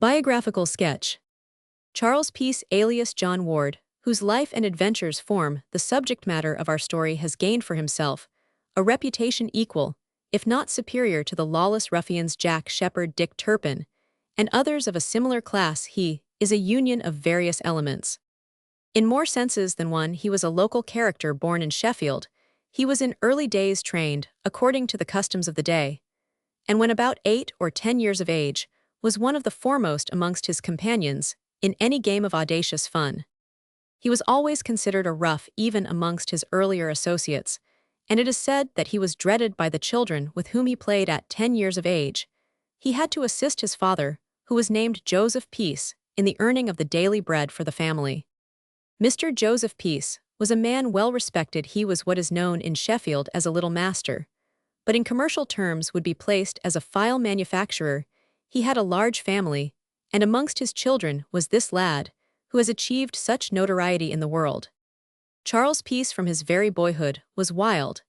Biographical sketch. Charles Peace alias John Ward, whose life and adventures form the subject matter of our story, has gained for himself a reputation equal, if not superior, to the lawless ruffians Jack Sheppard, Dick Turpin, and others of a similar class. He is a union of various elements. In more senses than one, he was a local character born in Sheffield. He was in early days trained, according to the customs of the day, and when about 8 or 10 years of age, was one of the foremost amongst his companions in any game of audacious fun. He was always considered a rough even amongst his earlier associates, and it is said that he was dreaded by the children with whom he played at 10 years of age. He had to assist his father, who was named Joseph Peace, in the earning of the daily bread for the family. Mr. Joseph Peace was a man well respected. He was what is known in Sheffield as a little master, but in commercial terms would be placed as a file manufacturer. He had a large family, and amongst his children was this lad, who has achieved such notoriety in the world. Charles Peace from his very boyhood was wild.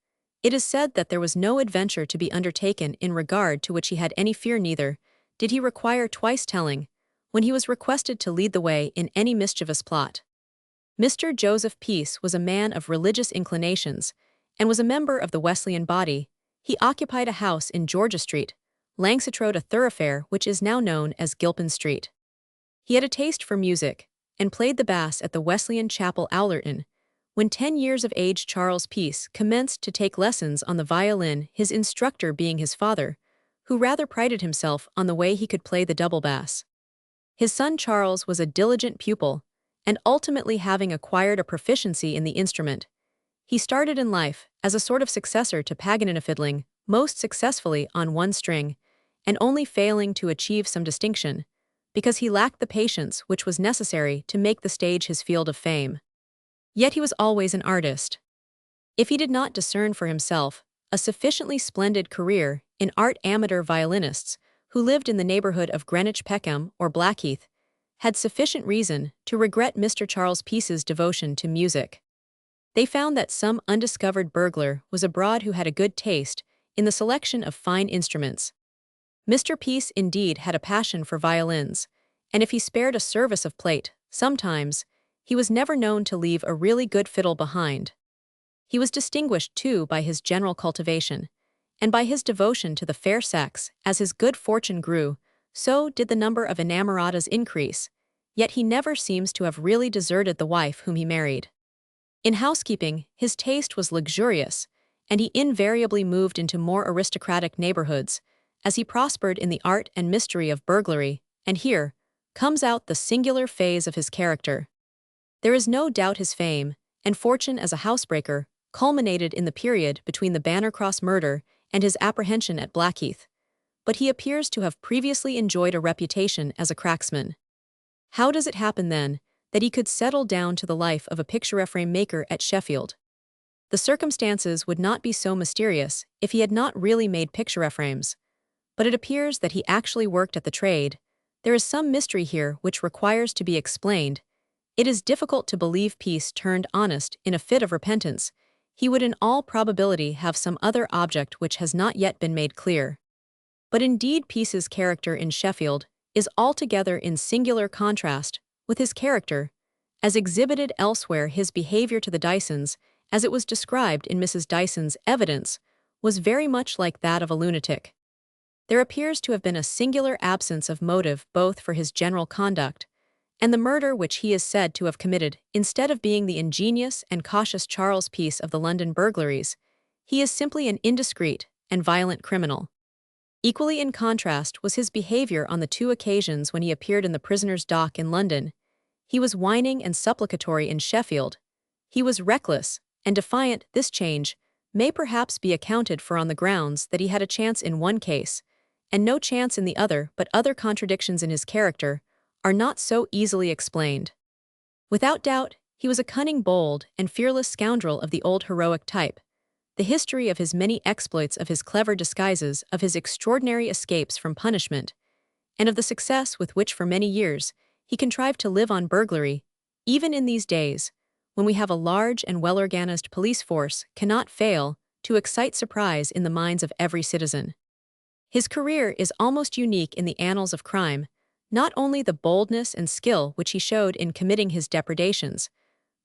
It is said that there was no adventure to be undertaken in regard to which he had any fear, neither did he require twice telling when he was requested to lead the way in any mischievous plot. Mr. Joseph Peace was a man of religious inclinations, and was a member of the Wesleyan body. He occupied a house in Georgia Street, Langsett Road, a thoroughfare which is now known as Gilpin Street. He had a taste for music, and played the bass at the Wesleyan Chapel, Allerton. When 10 years of age, Charles Peace commenced to take lessons on the violin, his instructor being his father, who rather prided himself on the way he could play the double bass. His son Charles was a diligent pupil, and ultimately, having acquired a proficiency in the instrument, he started in life as a sort of successor to Paganini fiddling, most successfully on one string, and only failing to achieve some distinction, because he lacked the patience which was necessary to make the stage his field of fame. Yet he was always an artist. If he did not discern for himself a sufficiently splendid career in art, amateur violinists who lived in the neighborhood of Greenwich, Peckham, or Blackheath had sufficient reason to regret Mr. Charles Peace's devotion to music. They found that some undiscovered burglar was abroad who had a good taste in the selection of fine instruments. Mr. Peace indeed had a passion for violins, and if he spared a service of plate, sometimes, he was never known to leave a really good fiddle behind. He was distinguished, too, by his general cultivation, and by his devotion to the fair sex. As his good fortune grew, so did the number of inamoratas increase, yet he never seems to have really deserted the wife whom he married. In housekeeping, his taste was luxurious, and he invariably moved into more aristocratic neighborhoods, as he prospered in the art and mystery of burglary, and here comes out the singular phase of his character. There is no doubt his fame and fortune as a housebreaker culminated in the period between the Bannercross murder and his apprehension at Blackheath, but he appears to have previously enjoyed a reputation as a cracksman. How does it happen, then, that he could settle down to the life of a picture-frame maker at Sheffield? The circumstances would not be so mysterious if he had not really made picture-frames, but it appears that he actually worked at the trade. There is some mystery here which requires to be explained. It is difficult to believe Peace turned honest in a fit of repentance. He would in all probability have some other object which has not yet been made clear. But indeed Peace's character in Sheffield is altogether in singular contrast with his character, as exhibited elsewhere. His behavior to the Dysons, as it was described in Mrs. Dyson's evidence, was very much like that of a lunatic. There appears to have been a singular absence of motive both for his general conduct and the murder which he is said to have committed. Instead of being the ingenious and cautious Charles Peace of the London burglaries, he is simply an indiscreet and violent criminal. Equally in contrast was his behavior on the 2 occasions when he appeared in the prisoner's dock in London. He was whining and supplicatory in Sheffield. He was reckless and defiant. This change may perhaps be accounted for on the grounds that he had a chance in one case and no chance in the other, but other contradictions in his character are not so easily explained. Without doubt, he was a cunning, bold, and fearless scoundrel of the old heroic type. The history of his many exploits, of his clever disguises, of his extraordinary escapes from punishment, and of the success with which for many years he contrived to live on burglary, even in these days, when we have a large and well-organized police force, cannot fail to excite surprise in the minds of every citizen. His career is almost unique in the annals of crime, Not only the boldness and skill which he showed in committing his depredations,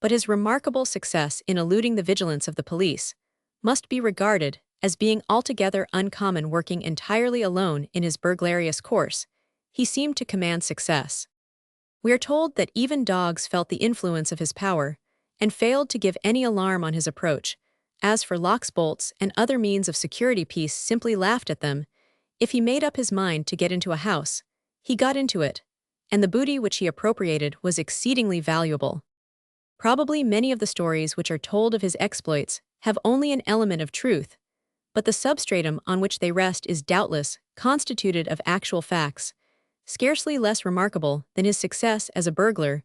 but his remarkable success in eluding the vigilance of the police, must be regarded as being altogether uncommon. Working entirely alone in his burglarious course, he seemed to command success. We are told that even dogs felt the influence of his power, and failed to give any alarm on his approach. As for locks, bolts, and other means of security, Peace simply laughed at them. If he made up his mind to get into a house, he got into it, and the booty which he appropriated was exceedingly valuable. Probably many of the stories which are told of his exploits have only an element of truth, but the substratum on which they rest is doubtless constituted of actual facts. Scarcely less remarkable than his success as a burglar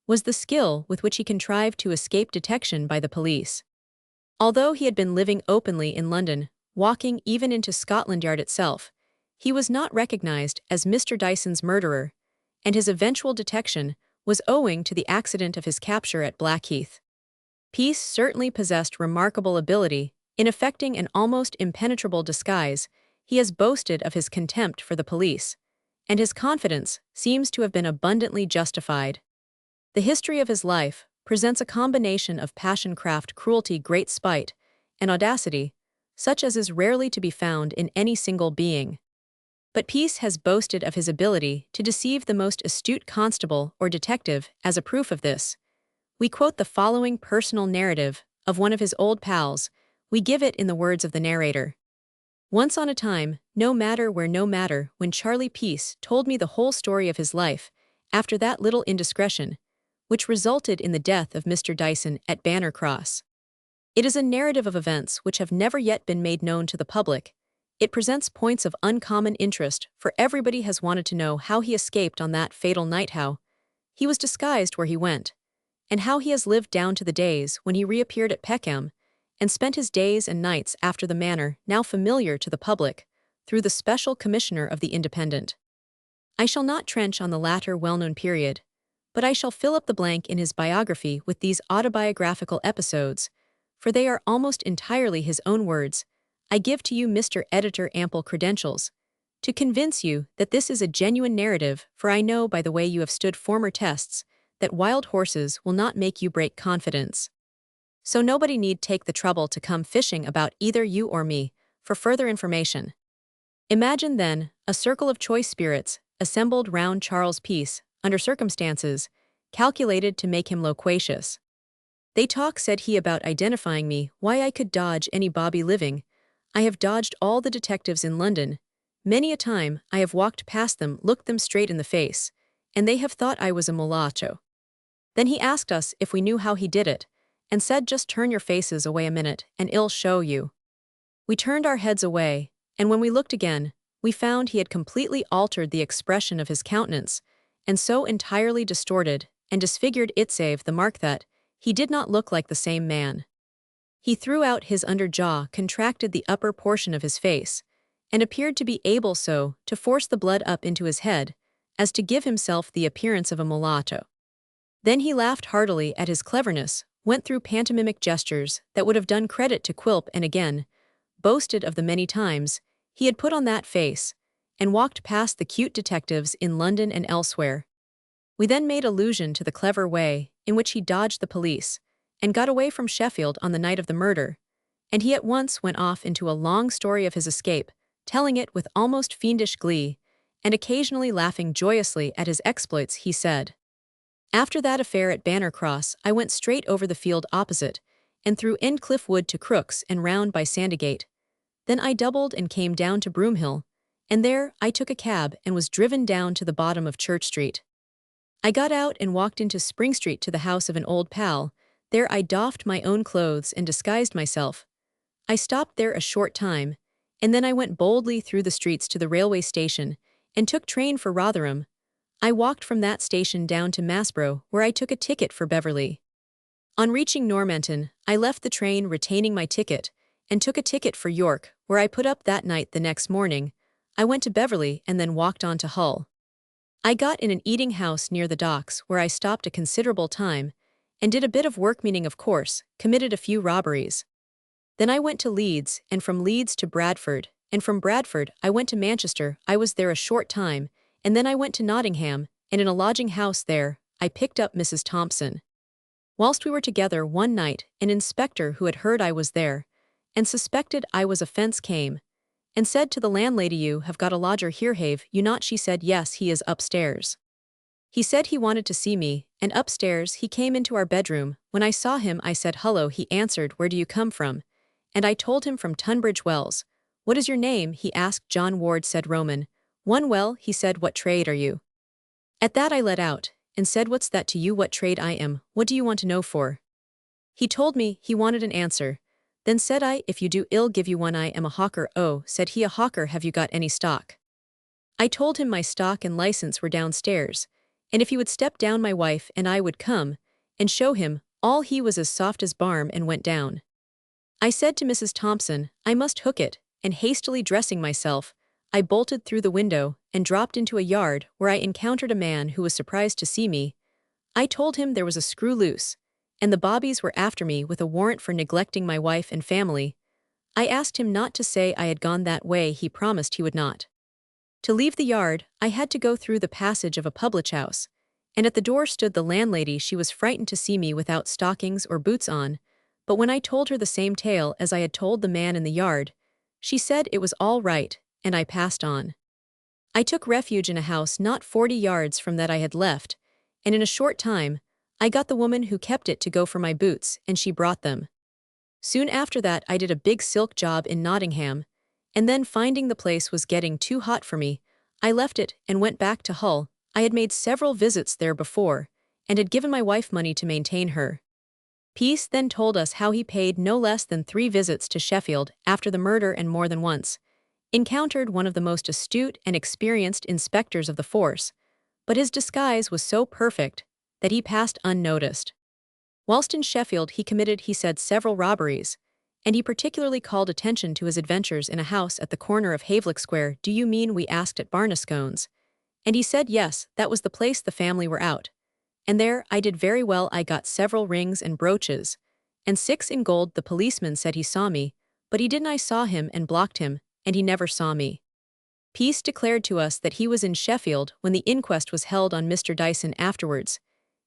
was the skill with which he contrived to escape detection by the police. Although he had been living openly in London, walking even into Scotland Yard itself, he was not recognized as Mr. Dyson's murderer, and his eventual detection was owing to the accident of his capture at Blackheath. Peace certainly possessed remarkable ability in effecting an almost impenetrable disguise. He has boasted of his contempt for the police, and his confidence seems to have been abundantly justified. The history of his life presents a combination of passion, craft, cruelty, great spite, and audacity, such as is rarely to be found in any single being. But Peace has boasted of his ability to deceive the most astute constable or detective. As a proof of this, we quote the following personal narrative of one of his old pals. We give it in the words of the narrator. Once on a time, no matter where, no matter when, Charlie Peace told me the whole story of his life after that little indiscretion, which resulted in the death of Mr. Dyson at Banner Cross. It is a narrative of events which have never yet been made known to the public. It presents points of uncommon interest, for everybody has wanted to know how he escaped on that fatal night, how he was disguised where he went, and how he has lived down to the days when he reappeared at Peckham, and spent his days and nights after the manner now familiar to the public, through the special commissioner of the Independent. I shall not trench on the latter well-known period, but I shall fill up the blank in his biography with these autobiographical episodes, for they are almost entirely his own words. I give to you, Mr. Editor, ample credentials to convince you that this is a genuine narrative, for I know by the way you have stood former tests that wild horses will not make you break confidence. So nobody need take the trouble to come fishing about either you or me for further information. Imagine then a circle of choice spirits assembled round Charles Peace under circumstances calculated to make him loquacious. They talk, said he, about identifying me, why I could dodge any bobby living. I have dodged all the detectives in London. Many a time I have walked past them, looked them straight in the face, and they have thought I was a mulatto. Then he asked us if we knew how he did it, and said, just turn your faces away a minute, and I'll show you. We turned our heads away, and when we looked again, we found he had completely altered the expression of his countenance, and so entirely distorted and disfigured it, save the mark that he did not look like the same man. He threw out his under jaw, contracted the upper portion of his face, and appeared to be able so to force the blood up into his head as to give himself the appearance of a mulatto. Then he laughed heartily at his cleverness, went through pantomimic gestures that would have done credit to Quilp, and again boasted of the many times he had put on that face, and walked past the cute detectives in London and elsewhere. We then made allusion to the clever way in which he dodged the police, and got away from Sheffield on the night of the murder, and he at once went off into a long story of his escape, telling it with almost fiendish glee, and occasionally laughing joyously at his exploits. He said, after that affair at Banner Cross, I went straight over the field opposite, and through Endcliffe Wood to Crooks and round by Sandygate. Then I doubled and came down to Broomhill, and there I took a cab and was driven down to the bottom of Church Street. I got out and walked into Spring Street to the house of an old pal. There I doffed my own clothes and disguised myself. I stopped there a short time, and then I went boldly through the streets to the railway station, and took train for Rotherham. I walked from that station down to Maspero, where I took a ticket for Beverley. On reaching Normanton, I left the train retaining my ticket, and took a ticket for York, where I put up that night. The next morning, I went to Beverley and then walked on to Hull. I got in an eating house near the docks, where I stopped a considerable time, and did a bit of work, meaning, of course, committed a few robberies. Then I went to Leeds, and from Leeds to Bradford, and from Bradford I went to Manchester. I was there a short time, and then I went to Nottingham, and in a lodging house there, I picked up Mrs. Thompson. Whilst we were together one night, an inspector who had heard I was there, and suspected I was offence came, and said to the landlady, "You have got a lodger here, have you not?" She said, "Yes, he is upstairs." He said he wanted to see me, and upstairs he came into our bedroom. When I saw him I said, "Hullo," he answered, "where do you come from?" And I told him from Tunbridge Wells. "What is your name?" he asked. "John Ward," said Roman. "One well," he said, "what trade are you?" At that I let out, and said, "What's that to you? What trade I am? What do you want to know for?" He told me he wanted an answer. Then said I, "If you do, I'll give you one. I am a hawker." "Oh," said he, "a hawker, have you got any stock?" I told him my stock and license were downstairs, and if he would step down my wife and I would come, and show him. All he was as soft as barm and went down. I said to Mrs. Thompson, I must hook it, and hastily dressing myself, I bolted through the window, and dropped into a yard where I encountered a man who was surprised to see me. I told him there was a screw loose, and the bobbies were after me with a warrant for neglecting my wife and family. I asked him not to say I had gone that way. He promised he would not. To leave the yard, I had to go through the passage of a public house, and at the door stood the landlady. She was frightened to see me without stockings or boots on, but when I told her the same tale as I had told the man in the yard, she said it was all right, and I passed on. I took refuge in a house not 40 yards from that I had left, and in a short time, I got the woman who kept it to go for my boots, and she brought them. Soon after that I did a big silk job in Nottingham, and then finding the place was getting too hot for me, I left it and went back to Hull. I had made several visits there before, and had given my wife money to maintain her. Peace then told us how he paid no less than 3 visits to Sheffield after the murder, and more than once encountered one of the most astute and experienced inspectors of the force, but his disguise was so perfect that he passed unnoticed. Whilst in Sheffield he committed, he said, several robberies, and he particularly called attention to his adventures in a house at the corner of Havelock Square. "Do you mean," we asked, "at Barnascones?" And he said yes, that was the place. The family were out. And there I did very well. I got several rings and brooches, and 6 in gold. The policeman said he saw me, but he didn't. I saw him and blocked him, and he never saw me. Peace declared to us that he was in Sheffield when the inquest was held on Mr. Dyson. Afterwards,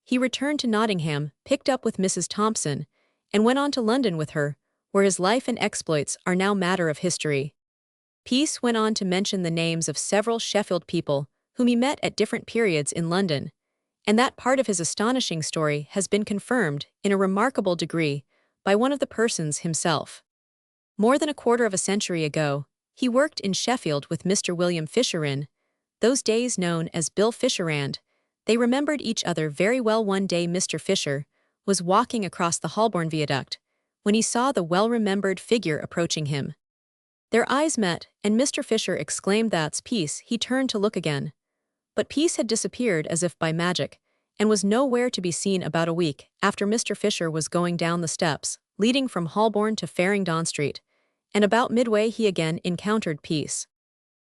he returned to Nottingham, picked up with Mrs. Thompson, and went on to London with her, where his life and exploits are now matter of history. Peace went on to mention the names of several Sheffield people whom he met at different periods in London, and that part of his astonishing story has been confirmed in a remarkable degree by one of the persons himself. More than a quarter of a century ago, he worked in Sheffield with Mr. William Fisher in those days known as Bill Fisherand. They remembered each other very well. One day Mr. Fisher was walking across the Holborn Viaduct when he saw the well-remembered figure approaching him. Their eyes met, and Mr. Fisher exclaimed, "That's Peace." He turned to look again, but Peace had disappeared as if by magic, and was nowhere to be seen. About a week after, Mr. Fisher was going down the steps leading from Holborn to Farringdon Street, and about midway he again encountered Peace.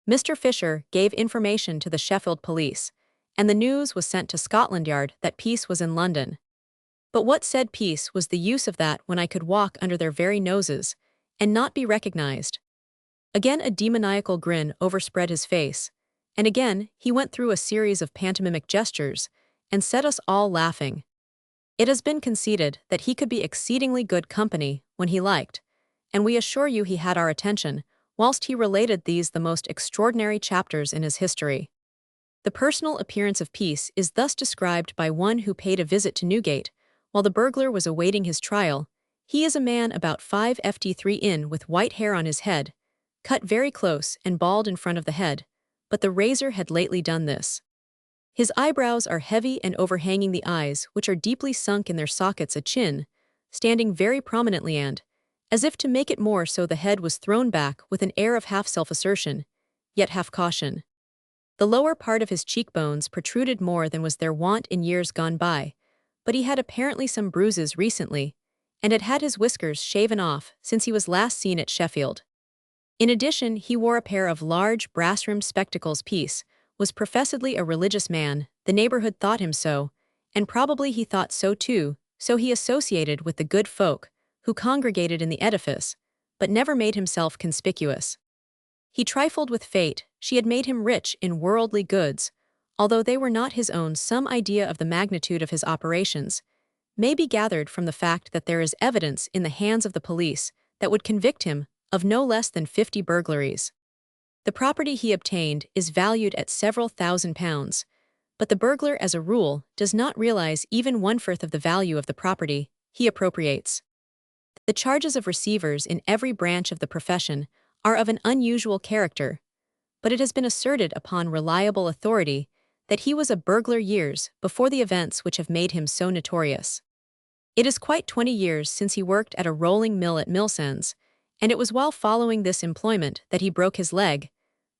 Mr. Fisher gave information to the Sheffield police, and the news was sent to Scotland Yard that Peace was in London. But what said Peace was the use of that when I could walk under their very noses and not be recognized? Again a demoniacal grin overspread his face, and again he went through a series of pantomimic gestures and set us all laughing. It has been conceded that he could be exceedingly good company when he liked, and we assure you he had our attention whilst he related these the most extraordinary chapters in his history. The personal appearance of Peace is thus described by one who paid a visit to Newgate while the burglar was awaiting his trial. He is a man about 5'3" in, with white hair on his head, cut very close and bald in front of the head, but the razor had lately done this. His eyebrows are heavy and overhanging the eyes, which are deeply sunk in their sockets, a chin standing very prominently, and, as if to make it more so, the head was thrown back with an air of half self-assertion, yet half caution. The lower part of his cheekbones protruded more than was their wont in years gone by, but he had apparently some bruises recently, and had had his whiskers shaven off since he was last seen at Sheffield. In addition, he wore a pair of large brass-rimmed spectacles. Peace was professedly a religious man. The neighborhood thought him so, and probably he thought so too, so he associated with the good folk who congregated in the edifice, but never made himself conspicuous. He trifled with fate. She had made him rich in worldly goods, although they were not his own. Some idea of the magnitude of his operations may be gathered from the fact that there is evidence in the hands of the police that would convict him of no less than 50 burglaries. The property he obtained is valued at several £1,000s, but the burglar, as a rule, does not realize even 1/4 of the value of the property he appropriates. The charges of receivers in every branch of the profession are of an unusual character, but it has been asserted upon reliable authority that he was a burglar years before the events which have made him so notorious. It is quite 20 years since he worked at a rolling mill at Millsends, and it was while following this employment that he broke his leg.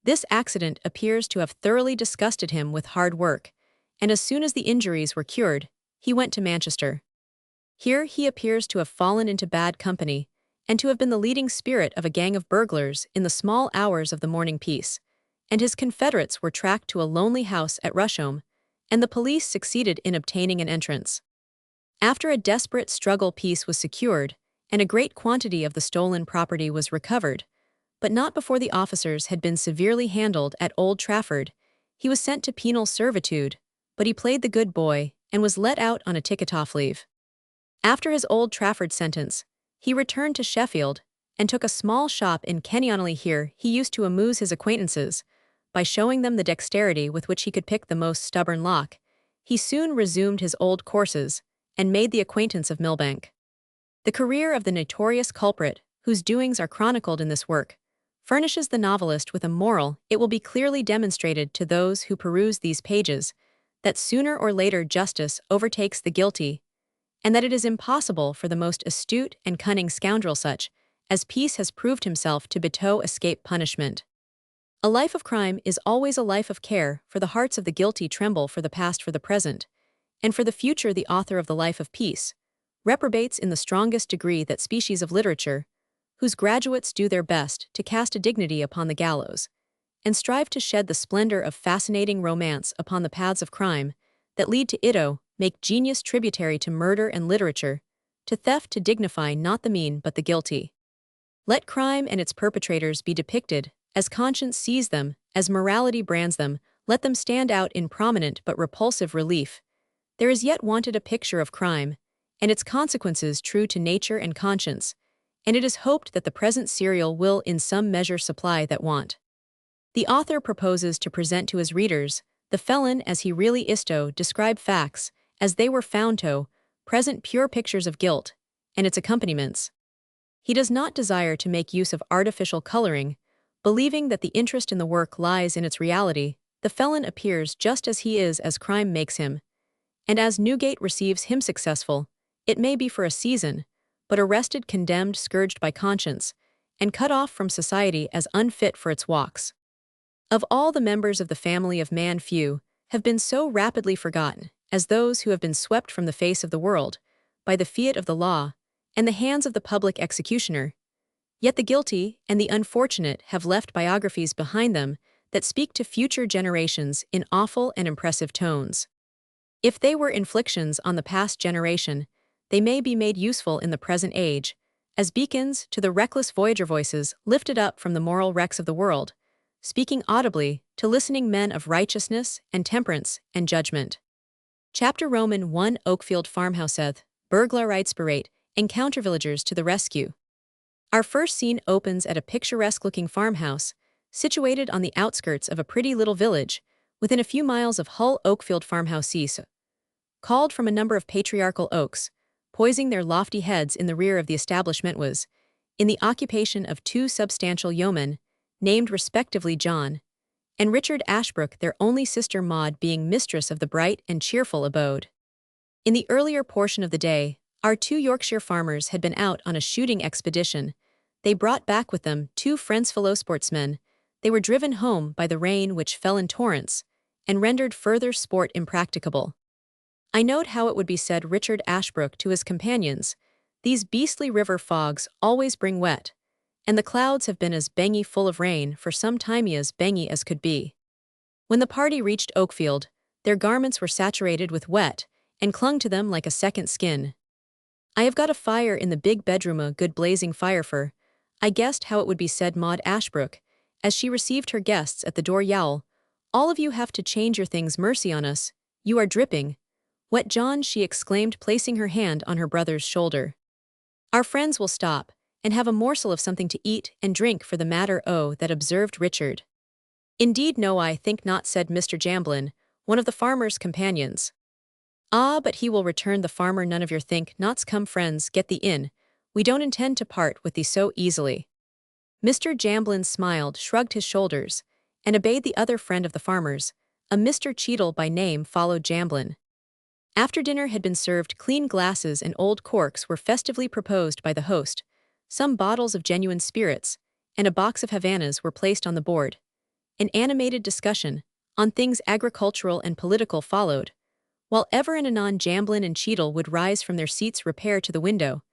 This accident appears to have thoroughly disgusted him with hard work, and as soon as the injuries were cured, he went to Manchester. Here he appears to have fallen into bad company, and to have been the leading spirit of a gang of burglars in the small hours of the morning peace, and his confederates were tracked to a lonely house at Rusholme, and the police succeeded in obtaining an entrance. After a desperate struggle, peace was secured, and a great quantity of the stolen property was recovered, but not before the officers had been severely handled at Old Trafford. He was sent to penal servitude, but he played the good boy and was let out on a ticket-off leave. After his Old Trafford sentence, he returned to Sheffield and took a small shop in Kenyon. Here he used to amuse his acquaintances by showing them the dexterity with which he could pick the most stubborn lock. He soon resumed his old courses and made the acquaintance of Millbank. The career of the notorious culprit, whose doings are chronicled in this work, furnishes the novelist with a moral. It will be clearly demonstrated to those who peruse these pages that sooner or later justice overtakes the guilty, and that it is impossible for the most astute and cunning scoundrel such as Peace has proved himself to bestow escape punishment. A life of crime is always a life of care, for the hearts of the guilty tremble for the past, for the present, and for the future. The author of the Life of Peace reprobates in the strongest degree that species of literature whose graduates do their best to cast a dignity upon the gallows, and strive to shed the splendor of fascinating romance upon the paths of crime that lead to it, make genius tributary to murder and literature, to theft to dignify not the mean but the guilty. Let crime and its perpetrators be depicted as conscience sees them, as morality brands them. Let them stand out in prominent but repulsive relief. There is yet wanted a picture of crime and its consequences true to nature and conscience, and it is hoped that the present serial will in some measure supply that want. The author proposes to present to his readers the felon as he really is, describe facts as they were found, present pure pictures of guilt and its accompaniments. He does not desire to make use of artificial coloring, believing that the interest in the work lies in its reality. The felon appears just as he is, as crime makes him, and as Newgate receives him successful, it may be for a season, but arrested, condemned, scourged by conscience, and cut off from society as unfit for its walks. Of all the members of the family of man, few have been so rapidly forgotten as those who have been swept from the face of the world by the fiat of the law and the hands of the public executioner. Yet the guilty and the unfortunate have left biographies behind them that speak to future generations in awful and impressive tones. If they were inflictions on the past generation, they may be made useful in the present age, as beacons to the reckless voyager, voices lifted up from the moral wrecks of the world, speaking audibly to listening men of righteousness and temperance and judgment. Chapter Roman 1 Oakfield farmhouseth, burglarites encounter villagers to the rescue. Our first scene opens at a picturesque-looking farmhouse, situated on the outskirts of a pretty little village, within a few miles of Hull. Oakfield farmhouse is called from a number of patriarchal oaks, poising their lofty heads in the rear of the establishment, was in the occupation of two substantial yeomen, named respectively John and Richard Ashbrook, their only sister Maud being mistress of the bright and cheerful abode. In the earlier portion of the day, our two Yorkshire farmers had been out on a shooting expedition. They brought back with them two friends, fellow sportsmen. They were driven home by the rain which fell in torrents and rendered further sport impracticable. I note how it would be, said Richard Ashbrook to his companions, these beastly river fogs always bring wet, and the clouds have been as bangy full of rain for some time, as bangy as could be. When the party reached Oakfield, their garments were saturated with wet and clung to them like a second skin. I have got a fire in the big bedroom, a good blazing fire for, I guessed how it would be, said Maud Ashbrook, as she received her guests at the door. "Yowl, all of you have to change your things, mercy on us, you are dripping wet, John," she exclaimed, placing her hand on her brother's shoulder. "Our friends will stop and have a morsel of something to eat and drink for the matter o' that," observed Richard. "Indeed no, I think not," said Mr. Jamblin, one of the farmer's companions. "Ah, but he will," returned the farmer. "None of your think nots, come friends, get thee in, we don't intend to part with thee so easily." Mr. Jamblin smiled, shrugged his shoulders, and obeyed the other friend of the farmer's, a Mr. Cheadle by name, followed Jamblin. After dinner had been served, clean glasses and old corks were festively proposed by the host, some bottles of genuine spirits, and a box of Havanas were placed on the board. An animated discussion on things agricultural and political followed, while ever and anon Jamblin and Cheadle would rise from their seats, repair to the window,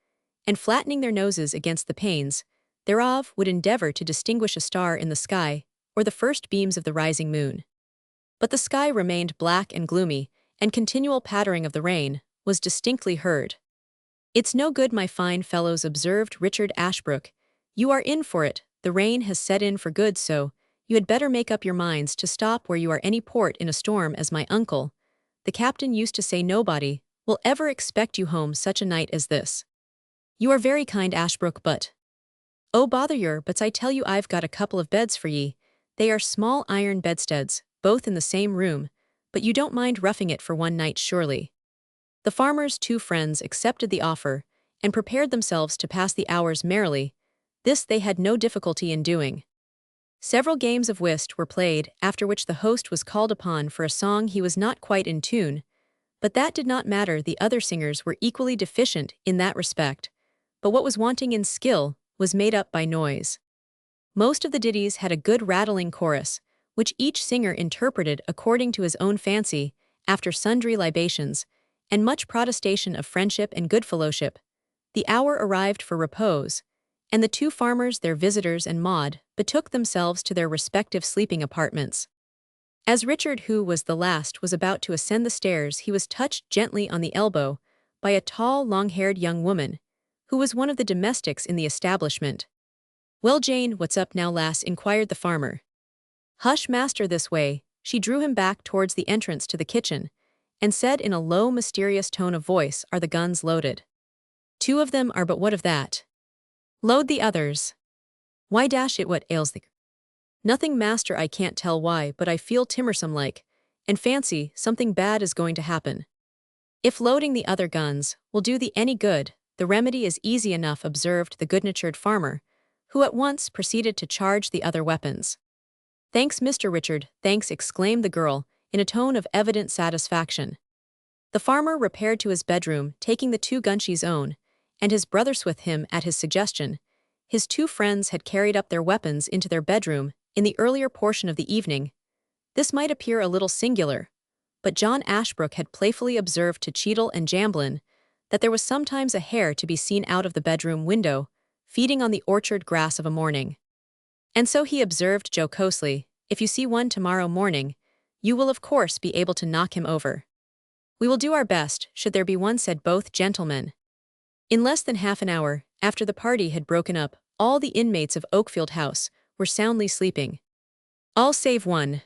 and flattening their noses against the panes thereof would endeavor to distinguish a star in the sky or the first beams of the rising moon. But the sky remained black and gloomy, and continual pattering of the rain was distinctly heard. "It's no good, my fine fellows," observed Richard Ashbrook. "You are in for it, the rain has set in for good, so you had better make up your minds to stop where you are. Any port in a storm, as my uncle, the captain, used to say. Nobody will ever expect you home such a night as this." "You are very kind, Ashbrook, but—" "Oh, bother your buts, I tell you I've got a couple of beds for ye. They are small iron bedsteads, both in the same room, but you don't mind roughing it for one night, surely?" The farmer's two friends accepted the offer, and prepared themselves to pass the hours merrily. This they had no difficulty in doing. Several games of whist were played, after which the host was called upon for a song. He was not quite in tune, but that did not matter. The other singers were equally deficient in that respect, but what was wanting in skill was made up by noise. Most of the ditties had a good rattling chorus, which each singer interpreted according to his own fancy, after sundry libations, and much protestation of friendship and goodfellowship. The hour arrived for repose, and the two farmers, their visitors, and Maud betook themselves to their respective sleeping apartments. As Richard, who was the last, was about to ascend the stairs, he was touched gently on the elbow by a tall, long-haired young woman, who was one of the domestics in the establishment. "Well, Jane, what's up now, lass?" inquired the farmer. "Hush, master, this way." She drew him back towards the entrance to the kitchen, and said in a low, mysterious tone of voice, "Are the guns loaded?" "Two of them are, but what of that?" "Load the others." "Why, dash it, what ails thee?" "Nothing, master, I can't tell why, but I feel timorsome like, and fancy something bad is going to happen." "If loading the other guns will do thee any good, the remedy is easy enough," observed the good-natured farmer, who at once proceeded to charge the other weapons. "Thanks, Mr. Richard, thanks," exclaimed the girl, in a tone of evident satisfaction. The farmer repaired to his bedroom, taking the two Gunshi's own, and his brothers with him at his suggestion. His two friends had carried up their weapons into their bedroom in the earlier portion of the evening. This might appear a little singular, but John Ashbrook had playfully observed to Cheadle and Jamblin that there was sometimes a hare to be seen out of the bedroom window, feeding on the orchard grass of a morning. And so he observed jocosely, "If you see one tomorrow morning, you will of course be able to knock him over." "We will do our best, should there be one," said both gentlemen. In less than half an hour, after the party had broken up, all the inmates of Oakfield House were soundly sleeping. All save one.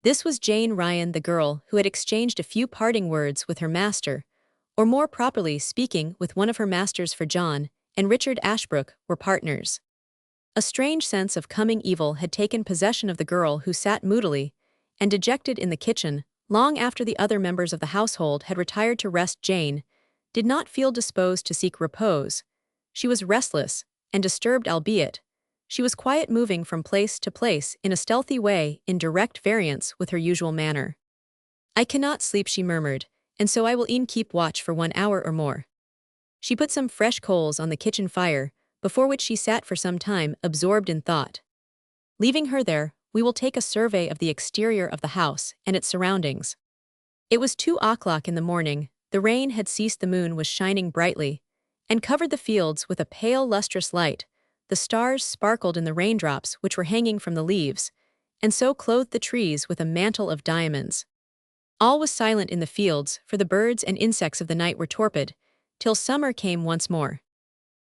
This was Jane Ryan, the girl who had exchanged a few parting words with her master, or more properly speaking, with one of her masters, for John and Richard Ashbrook were partners. A strange sense of coming evil had taken possession of the girl, who sat moodily and dejected in the kitchen long after the other members of the household had retired to rest. Jane did not feel disposed to seek repose. She was restless and disturbed, albeit she was quiet, moving from place to place in a stealthy way in direct variance with her usual manner. "I cannot sleep," she murmured, "and so I will e'en keep watch for 1 hour or more." She put some fresh coals on the kitchen fire, before which she sat for some time, absorbed in thought. Leaving her there, we will take a survey of the exterior of the house and its surroundings. It was 2 o'clock in the morning, the rain had ceased, the moon was shining brightly, and covered the fields with a pale lustrous light. The stars sparkled in the raindrops which were hanging from the leaves, and so clothed the trees with a mantle of diamonds. All was silent in the fields, for the birds and insects of the night were torpid, till summer came once more.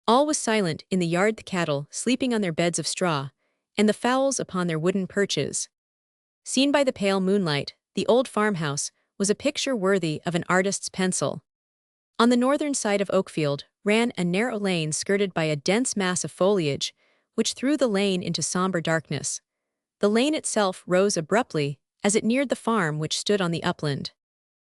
All was silent in the yard, the cattle sleeping on their beds of straw, and the fowls upon their wooden perches. Seen by the pale moonlight, the old farmhouse was a picture worthy of an artist's pencil. On the northern side of Oakfield ran a narrow lane skirted by a dense mass of foliage, which threw the lane into somber darkness. The lane itself rose abruptly as it neared the farm which stood on the upland.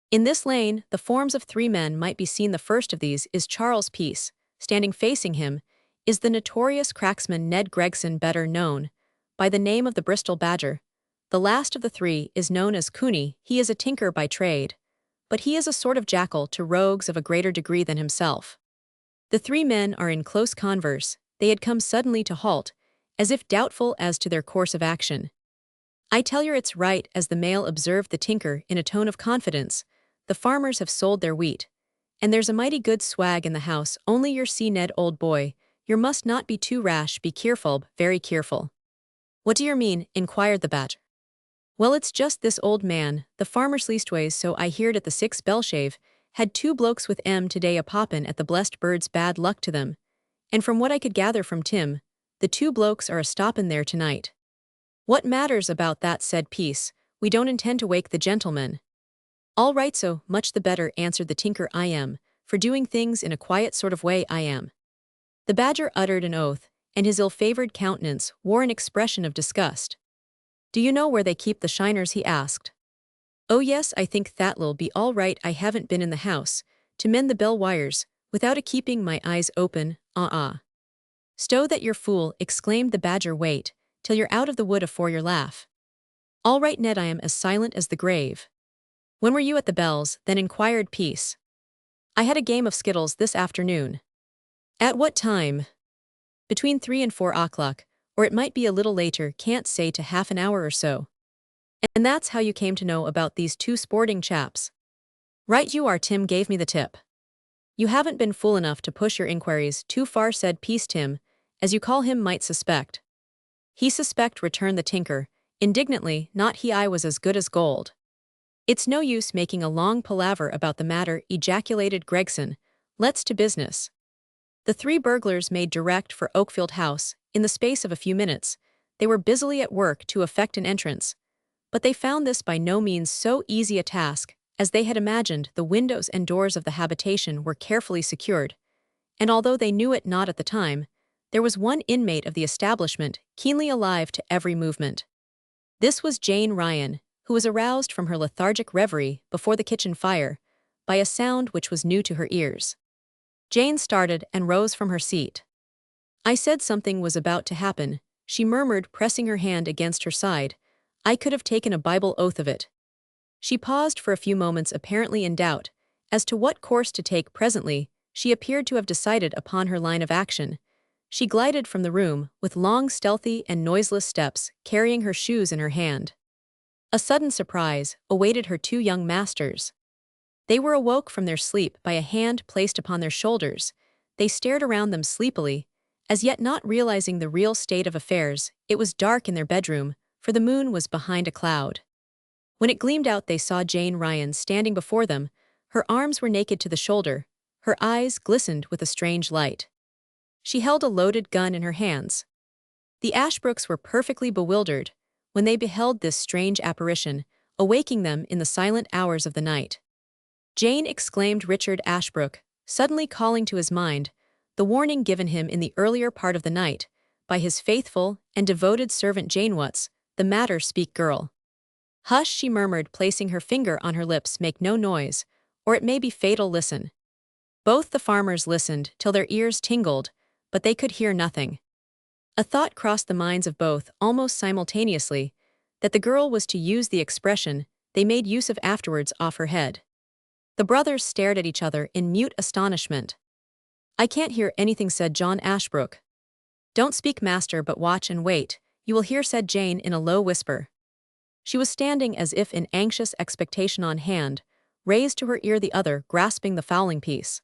In this lane, the forms of three men might be seen. The first of these is Charles Peace. Standing facing him is the notorious cracksman Ned Gregson, better known by the name of the Bristol Badger. The last of the three is known as Cooney. He is a tinker by trade, but he is a sort of jackal to rogues of a greater degree than himself. The three men are in close converse. They had come suddenly to halt, as if doubtful as to their course of action. "I tell yer it's right," as the male observed the tinker in a tone of confidence. "The farmers have sold their wheat, and there's a mighty good swag in the house. Only yer see, Ned, old boy, yer must not be too rash. Be keerful, very keerful." "What do yer mean?" inquired the Badger. "Well, it's just this old man, the farmer's leastways, so I heard at the Six Bellshave, had two blokes with 'em today a poppin' at the blessed birds, bad luck to them. And from what I could gather from Tim, the two blokes are a stoppin' there tonight." "What matters about that?" said Peace. "We don't intend to wake the gentlemen." "All right, so much the better," answered the tinker. "I am for doing things in a quiet sort of way, I am." The Badger uttered an oath, and his ill-favored countenance wore an expression of disgust. "Do you know where they keep the shiners?" he asked. "Oh yes, I think that'll be all right. I haven't been in the house to mend the bell wires without keeping my eyes open. "Stow that, yer fool," exclaimed the Badger. "Wait till you're out of the wood afore yer laugh." "All right, Ned, I am as silent as the grave." "When were you at the bells, then?" inquired Peace. "I had a game of skittles this afternoon." "At what time?" "Between 3 and 4 o'clock, or it might be a little later, can't say to half an hour or so." "And that's how you came to know about these two sporting chaps?" "Right you are. Tim gave me the tip." "You haven't been fool enough to push your inquiries too far," said Peace. "Tim, as you call him, might suspect." "He suspect," returned the tinker indignantly. "Not he. I was as good as gold." "It's no use making a long palaver about the matter," ejaculated Gregson. "Let's to business." The three burglars made direct for Oakfield House. In the space of a few minutes, they were busily at work to effect an entrance. But they found this by no means so easy a task as they had imagined. The windows and doors of the habitation were carefully secured, and although they knew it not at the time, there was one inmate of the establishment keenly alive to every movement. This was Jane Ryan, who was aroused from her lethargic reverie before the kitchen fire by a sound which was new to her ears. Jane started and rose from her seat. "I said something was about to happen," she murmured, pressing her hand against her side. "I could have taken a Bible oath of it." She paused for a few moments, apparently in doubt as to what course to take. Presently, she appeared to have decided upon her line of action. She glided from the room with long, stealthy, and noiseless steps, carrying her shoes in her hand. A sudden surprise awaited her two young masters. They were awoke from their sleep by a hand placed upon their shoulders. They stared around them sleepily, as yet not realizing the real state of affairs. It was dark in their bedroom, for the moon was behind a cloud. When it gleamed out, they saw Jane Ryan standing before them. Her arms were naked to the shoulder. Her eyes glistened with a strange light. She held a loaded gun in her hands. The Ashbrooks were perfectly bewildered when they beheld this strange apparition, awaking them in the silent hours of the night. "Jane," exclaimed Richard Ashbrook, suddenly calling to his mind the warning given him in the earlier part of the night by his faithful and devoted servant Jane. "What's the matter? Speak, girl." "Hush," she murmured, placing her finger on her lips. "Make no noise, or it may be fatal. Listen." Both the farmers listened till their ears tingled, but they could hear nothing. A thought crossed the minds of both almost simultaneously, that the girl was to use the expression they made use of afterwards off her head. The brothers stared at each other in mute astonishment. "I can't hear anything," said John Ashbrook. "Don't speak, master, but watch and wait. You will hear," said Jane in a low whisper. She was standing as if in anxious expectation, on hand raised to her ear, the other grasping the fowling piece.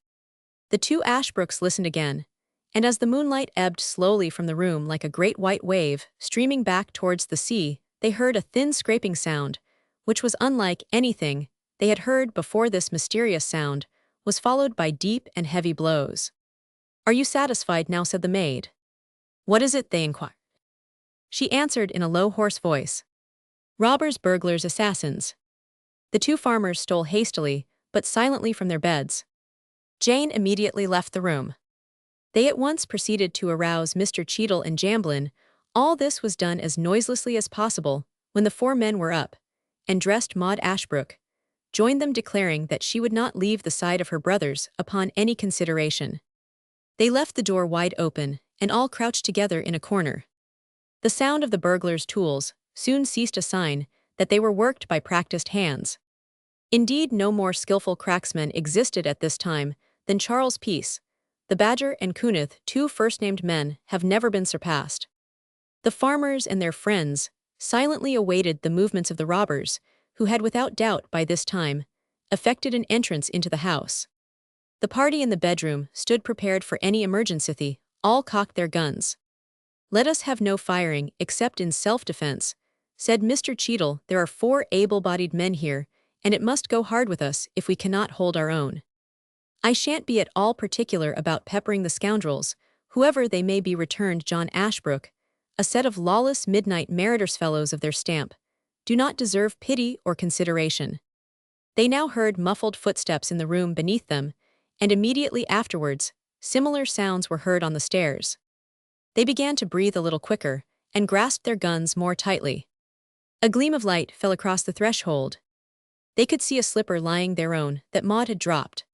The two Ashbrooks listened again, and as the moonlight ebbed slowly from the room like a great white wave streaming back towards the sea, they heard a thin scraping sound, which was unlike anything they had heard before. This mysterious sound was followed by deep and heavy blows. "Are you satisfied now?" said the maid. "What is it?" they inquired. she answered in a low, hoarse voice. Robbers, burglars, assassins. The two farmers stole hastily, but silently from their beds. Jane immediately left the room. They at once proceeded to arouse Mr. Cheadle and Jamblin. All this was done as noiselessly as possible. When the four men were up and dressed, Maud Ashbrook joined them, declaring that she would not leave the side of her brothers upon any consideration. They left the door wide open, and all crouched together in a corner. The sound of the burglars' tools soon ceased, a sign that they were worked by practiced hands. Indeed, no more skillful cracksmen existed at this time than Charles Peace. The Badger and Kenneth, two first-named men, have never been surpassed. The farmers and their friends silently awaited the movements of the robbers, who had without doubt by this time effected an entrance into the house. The party in the bedroom stood prepared for any emergency. All cocked their guns. "Let us have no firing except in self-defense," said Mr. Cheadle. "There are 4 able-bodied men here, and it must go hard with us if we cannot hold our own. I shan't be at all particular about peppering the scoundrels, whoever they may be," returned John Ashbrook. "A set of lawless midnight marauders, fellows of their stamp, do not deserve pity or consideration." They now heard muffled footsteps in the room beneath them, and immediately afterwards, similar sounds were heard on the stairs. They began to breathe a little quicker, and grasped their guns more tightly. A gleam of light fell across the threshold. They could see a slipper lying thereon that Maud had dropped.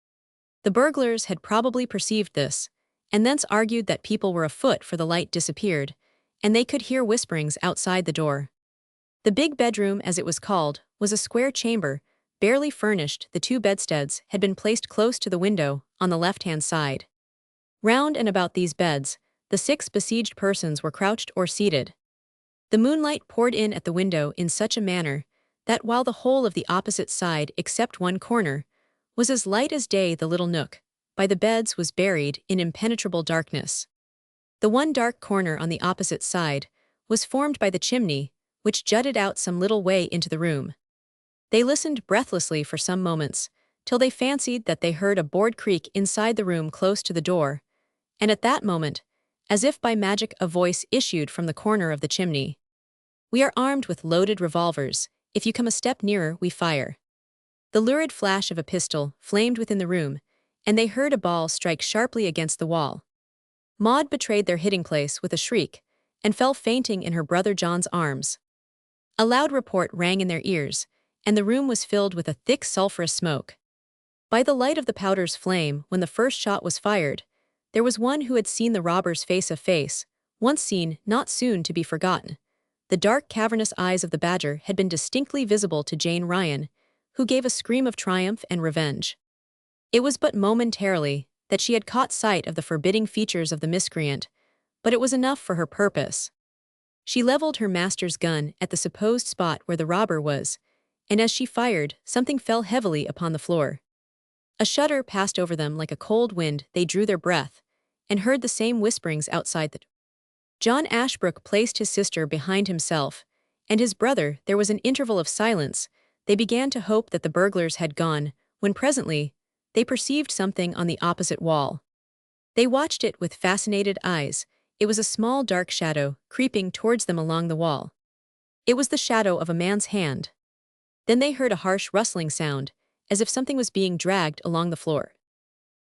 The burglars had probably perceived this, and thence argued that people were afoot, for the light disappeared, and they could hear whisperings outside the door. The big bedroom, as it was called, was a square chamber, barely furnished. The 2 bedsteads had been placed close to the window, on the left-hand side. Round and about these beds, the 6 besieged persons were crouched or seated. The moonlight poured in at the window in such a manner that while the whole of the opposite side, except one corner, was as light as day, the little nook by the beds was buried in impenetrable darkness. The one dark corner on the opposite side was formed by the chimney, which jutted out some little way into the room. They listened breathlessly for some moments, till they fancied that they heard a board creak inside the room close to the door, and at that moment, as if by magic, a voice issued from the corner of the chimney. "We are armed with loaded revolvers. If you come a step nearer, we fire." The lurid flash of a pistol flamed within the room, and they heard a ball strike sharply against the wall. Maud betrayed their hiding place with a shriek, and fell fainting in her brother John's arms. A loud report rang in their ears, and the room was filled with a thick sulphurous smoke. By the light of the powder's flame, when the first shot was fired, there was one who had seen the robbers face to face, once seen, not soon to be forgotten. The dark, cavernous eyes of the Badger had been distinctly visible to Jane Ryan, who gave a scream of triumph and revenge. It was but momentarily that she had caught sight of the forbidding features of the miscreant, but it was enough for her purpose. She leveled her master's gun at the supposed spot where the robber was, and as she fired, something fell heavily upon the floor. A shudder passed over them like a cold wind. They drew their breath, and heard the same whisperings outside the door. John Ashbrook placed his sister behind himself, and his brother. There was an interval of silence. They began to hope that the burglars had gone, when presently, they perceived something on the opposite wall. They watched it with fascinated eyes. It was a small dark shadow, creeping towards them along the wall. It was the shadow of a man's hand. Then they heard a harsh rustling sound, as if something was being dragged along the floor.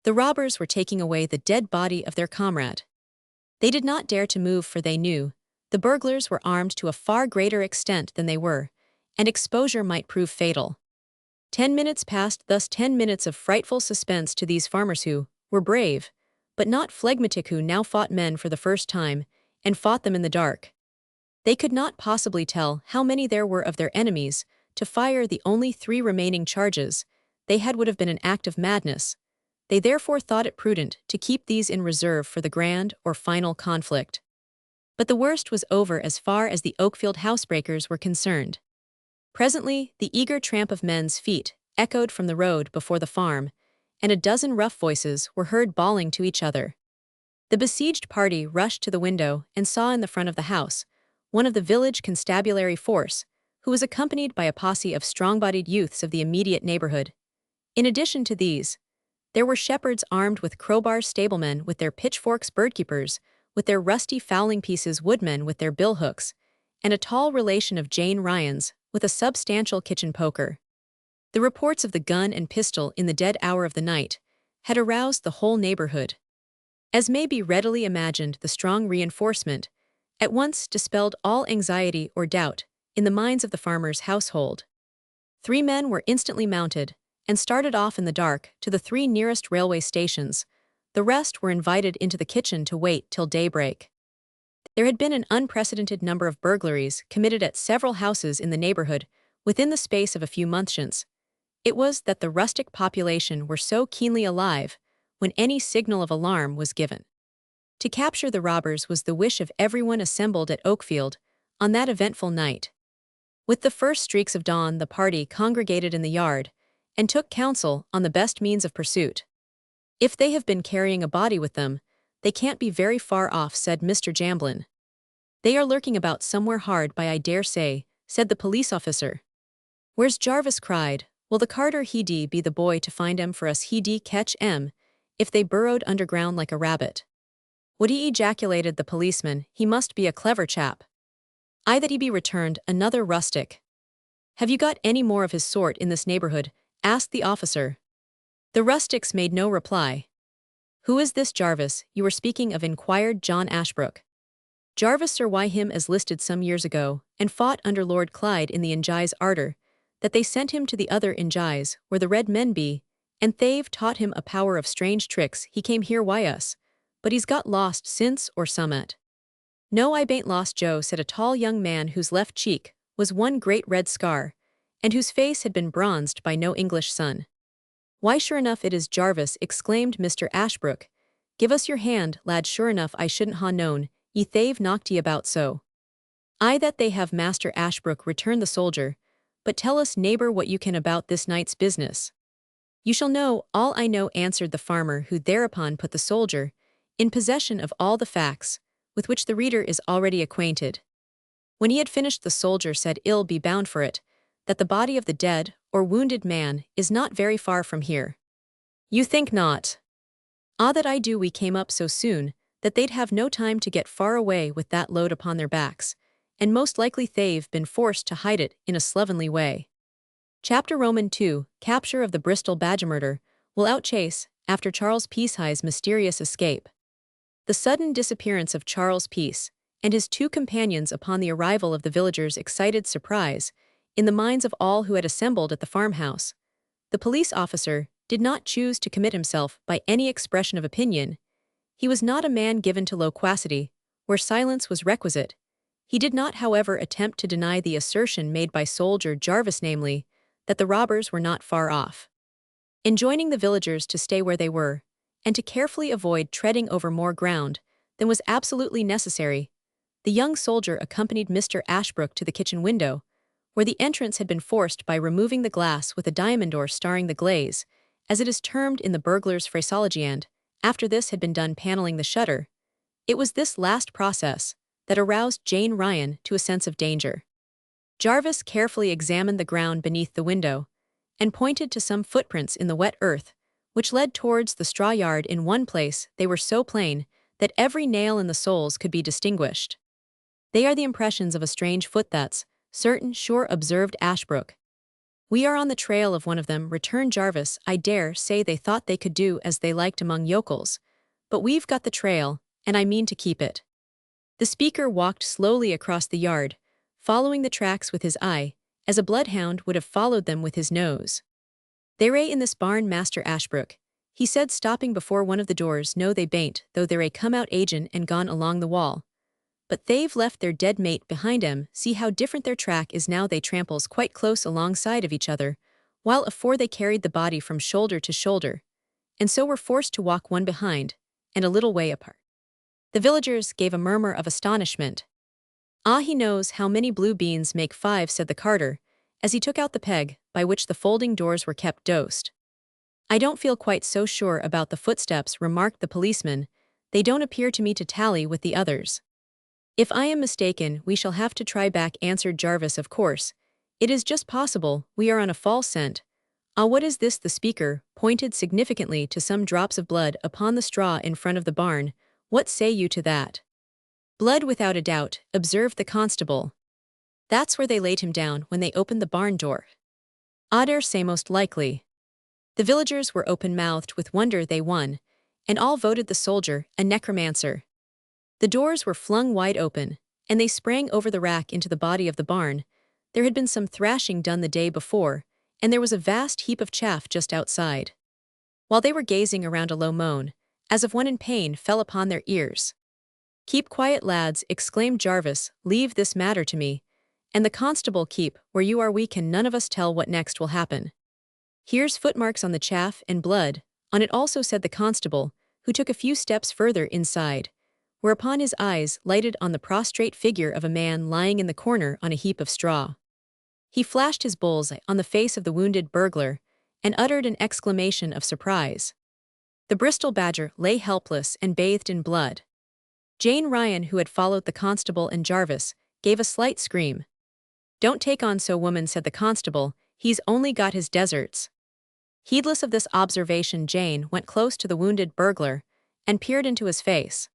The robbers were taking away the dead body of their comrade. They did not dare to move, for they knew the burglars were armed to a far greater extent than they were, and exposure might prove fatal. 10 minutes passed thus, 10 minutes of frightful suspense to these farmers who were brave, but not phlegmatic, who now fought men for the first time, and fought them in the dark. They could not possibly tell how many there were of their enemies. To fire the only 3 remaining charges they had would have been an act of madness. They therefore thought it prudent to keep these in reserve for the grand or final conflict. But the worst was over as far as the Oakfield housebreakers were concerned. Presently, the eager tramp of men's feet echoed from the road before the farm, and a dozen rough voices were heard bawling to each other. The besieged party rushed to the window and saw in the front of the house one of the village constabulary force, who was accompanied by a posse of strong-bodied youths of the immediate neighborhood. In addition to these, there were shepherds armed with crowbars, stablemen with their pitchforks, birdkeepers with their rusty fowling pieces, woodmen with their billhooks, and a tall relation of Jane Ryan's, with a substantial kitchen poker. The reports of the gun and pistol in the dead hour of the night had aroused the whole neighborhood. As may be readily imagined, the strong reinforcement at once dispelled all anxiety or doubt in the minds of the farmer's household. 3 men were instantly mounted and started off in the dark to the 3 nearest railway stations. The rest were invited into the kitchen to wait till daybreak. There had been an unprecedented number of burglaries committed at several houses in the neighborhood within the space of a few months. It was that the rustic population were so keenly alive when any signal of alarm was given. To capture the robbers was the wish of everyone assembled at Oakfield on that eventful night. With the first streaks of dawn, the party congregated in the yard and took counsel on the best means of pursuit. "If they have been carrying a body with them, they can't be very far off," said Mr. Jamblin. "They are lurking about somewhere hard by, I dare say," said the police officer. "Where's Jarvis?" cried. "Well, the carter he be the boy to find 'em for us, he catch 'em if they burrowed underground like a rabbit." "Would he?" ejaculated the policeman. "He must be a clever chap." "Aye, that he be," returned another rustic. "Have you got any more of his sort in this neighborhood?" asked the officer. The rustics made no reply. "Who is this Jarvis you were speaking of?" inquired John Ashbrook. "Jarvis, sir, why him as listed some years ago, and fought under Lord Clyde in the Injies arter, that they sent him to the other Injies, where the red men be, and they've taught him a power of strange tricks. He came here wi' us, but he's got lost since, or summat." "No, I bain't lost, Joe," said a tall young man whose left cheek was one great red scar, and whose face had been bronzed by no English sun. "Why, sure enough it is Jarvis," exclaimed Mr. Ashbrook. "Give us your hand, lad, sure enough I shouldn't ha' known ye they've knocked ye about so." "Aye, that they have, Master Ashbrook," returned the soldier. "But tell us, neighbor, what you can about this night's business." "You shall know all I know," answered the farmer, who thereupon put the soldier in possession of all the facts with which the reader is already acquainted. When he had finished, the soldier said, "Ill be bound for it, that the body of the dead or wounded man is not very far from here." "You think not?" "Ah, that I do. We came up so soon that they'd have no time to get far away with that load upon their backs, and most likely they've been forced to hide it in a slovenly way." Chapter Roman 2, Capture of the Bristol Badgermurder, will outchase after Charles Peace's mysterious escape. The sudden disappearance of Charles Peace and his 2 companions upon the arrival of the villagers excited surprise in the minds of all who had assembled at the farmhouse. The police officer did not choose to commit himself by any expression of opinion. He was not a man given to loquacity, where silence was requisite. He did not, however, attempt to deny the assertion made by soldier Jarvis, namely, that the robbers were not far off. Enjoining the villagers to stay where they were, and to carefully avoid treading over more ground than was absolutely necessary, the young soldier accompanied Mr. Ashbrook to the kitchen window, where the entrance had been forced by removing the glass with a diamond door starring the glaze, as it is termed in the burglar's phraseology, and, after this had been done, paneling the shutter. It was this last process that aroused Jane Ryan to a sense of danger. Jarvis carefully examined the ground beneath the window, and pointed to some footprints in the wet earth, which led towards the straw yard. In one place they were so plain that every nail in the soles could be distinguished. "They are the impressions of a strange foot, that's certain sure," observed Ashbrook. "We are on the trail of one of them," returned Jarvis. "I dare say they thought they could do as they liked among yokels, but we've got the trail, and I mean to keep it." The speaker walked slowly across the yard, following the tracks with his eye, as a bloodhound would have followed them with his nose. "They're in this barn, Master Ashbrook," he said, stopping before one of the doors. "No, they bain't, though they're come out agin and gone along the wall. But they've left their dead mate behind 'em. See how different their track is now. They tramples quite close alongside of each other, while afore they carried the body from shoulder to shoulder, and so were forced to walk one behind, and a little way apart." The villagers gave a murmur of astonishment. "Ah, he knows how many blue beans make 5, said the carter, as he took out the peg by which the folding doors were kept dosed. "I don't feel quite so sure about the footsteps," remarked the policeman. "They don't appear to me to tally with the others." "If I am mistaken, we shall have to try back," answered Jarvis. "Of course, it is just possible we are on a false scent. Ah, what is this?" The speaker pointed significantly to some drops of blood upon the straw in front of the barn. "What say you to that?" "Blood without a doubt," observed the constable. That's where they laid him down when they opened the barn door. I dare say most likely. The villagers were open-mouthed with wonder they won, and all voted the soldier a necromancer. The doors were flung wide open, and they sprang over the rack into the body of the barn. There had been some thrashing done the day before, and there was a vast heap of chaff just outside. While they were gazing around, a low moan, as of one in pain, fell upon their ears. "Keep quiet, lads," exclaimed Jarvis, "leave this matter to me. And the constable, keep where you are, we can none of us tell what next will happen. Here's footmarks on the chaff and blood on it also," said the constable, who took a few steps further inside, whereupon his eyes lighted on the prostrate figure of a man lying in the corner on a heap of straw. He flashed his bull's-eye on the face of the wounded burglar and uttered an exclamation of surprise. The Bristol badger lay helpless and bathed in blood. Jane Ryan, who had followed the constable and Jarvis, gave a slight scream. "Don't take on so, woman," said the constable, "he's only got his deserts." Heedless of this observation, Jane went close to the wounded burglar and peered into his face.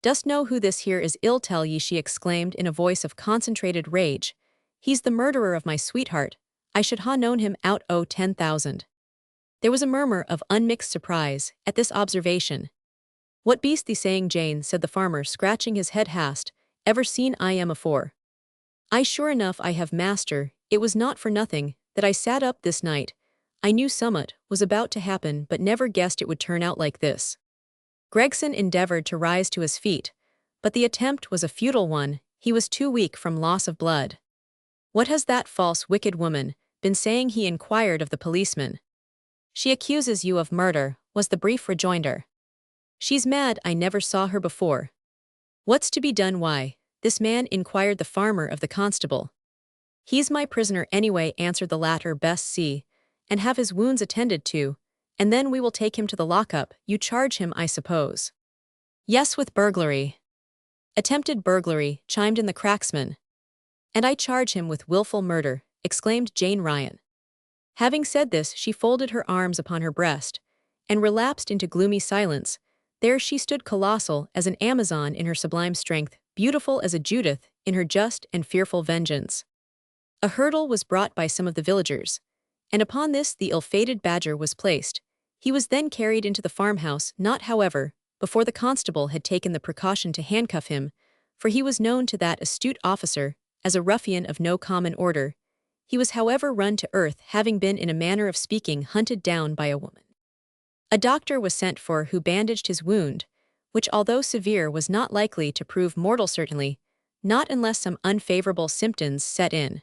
"Dost know who this here is, ill tell ye," she exclaimed in a voice of concentrated rage. "He's the murderer of my sweetheart. I should ha' known him out o' 10,000. There was a murmur of unmixed surprise at this observation. "What beast thee saying, Jane?" said the farmer, scratching his head. "Hast ever seen I am afore?" "I sure enough I have, master. It was not for nothing that I sat up this night. I knew summat was about to happen, but never guessed it would turn out like this." Gregson endeavored to rise to his feet, but the attempt was a futile one. He was too weak from loss of blood. "What has that false, wicked woman been saying?" he inquired of the policeman. "She accuses you of murder," was the brief rejoinder. "She's mad. I never saw her before." "What's to be done?" "Why, this man?" inquired the farmer of the constable. "He's my prisoner anyway," answered the latter. "Best see and have his wounds attended to, and then we will take him to the lockup. You charge him, I suppose?" "Yes, with burglary." "Attempted burglary," chimed in the cracksman. "And I charge him with willful murder," exclaimed Jane Ryan. Having said this, she folded her arms upon her breast and relapsed into gloomy silence. There she stood, colossal as an Amazon in her sublime strength, beautiful as a Judith in her just and fearful vengeance. A hurdle was brought by some of the villagers, and upon this the ill-fated badger was placed. He was then carried into the farmhouse, not, however, before the constable had taken the precaution to handcuff him, for he was known to that astute officer as a ruffian of no common order. He was, however, run to earth, having been, in a manner of speaking, hunted down by a woman. A doctor was sent for, who bandaged his wound, which, although severe, was not likely to prove mortal, certainly not unless some unfavorable symptoms set in.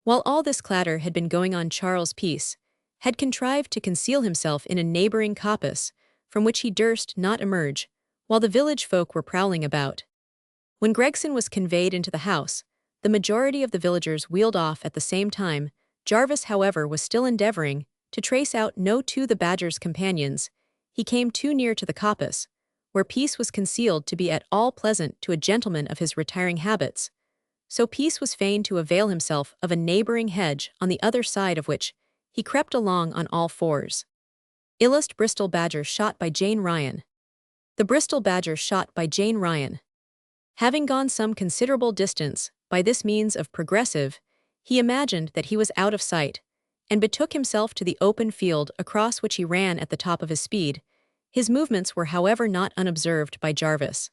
While all this clatter had been going on, Charles Peace had contrived to conceal himself in a neighboring coppice, from which he durst not emerge, while the village folk were prowling about. When Gregson was conveyed into the house, the majority of the villagers wheeled off at the same time. Jarvis, however, was still endeavoring to trace out the badger's companions. He came too near to the coppice, where Peace was concealed, to be at all pleasant to a gentleman of his retiring habits. So Peace was fain to avail himself of a neighboring hedge, on the other side of which he crept along on all fours. Illust Bristol badger shot by Jane Ryan. The Bristol badger shot by Jane Ryan. Having gone some considerable distance by this means of progressive, he imagined that he was out of sight, and betook himself to the open field, across which he ran at the top of his speed. His movements were, however, not unobserved by Jarvis.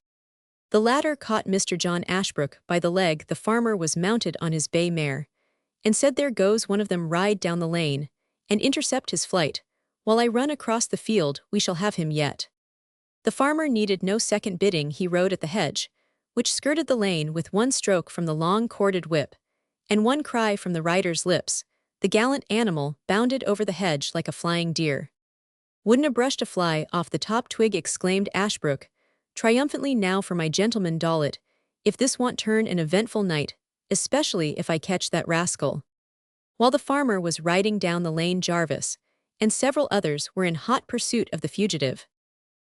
The latter caught Mr. John Ashbrook by the leg. The farmer was mounted on his bay mare, and said, "There goes one of them, ride down the lane and intercept his flight. While I run across the field, we shall have him yet." The farmer needed no second bidding. He rode at the hedge, which skirted the lane, with one stroke from the long corded whip, and one cry from the rider's lips. The gallant animal bounded over the hedge like a flying deer. "Wouldn't a brushed a fly off the top twig," exclaimed Ashbrook triumphantly. "Now for my gentleman Dollet, if this won't turn an eventful night, especially if I catch that rascal." While the farmer was riding down the lane, Jarvis and several others were in hot pursuit of the fugitive.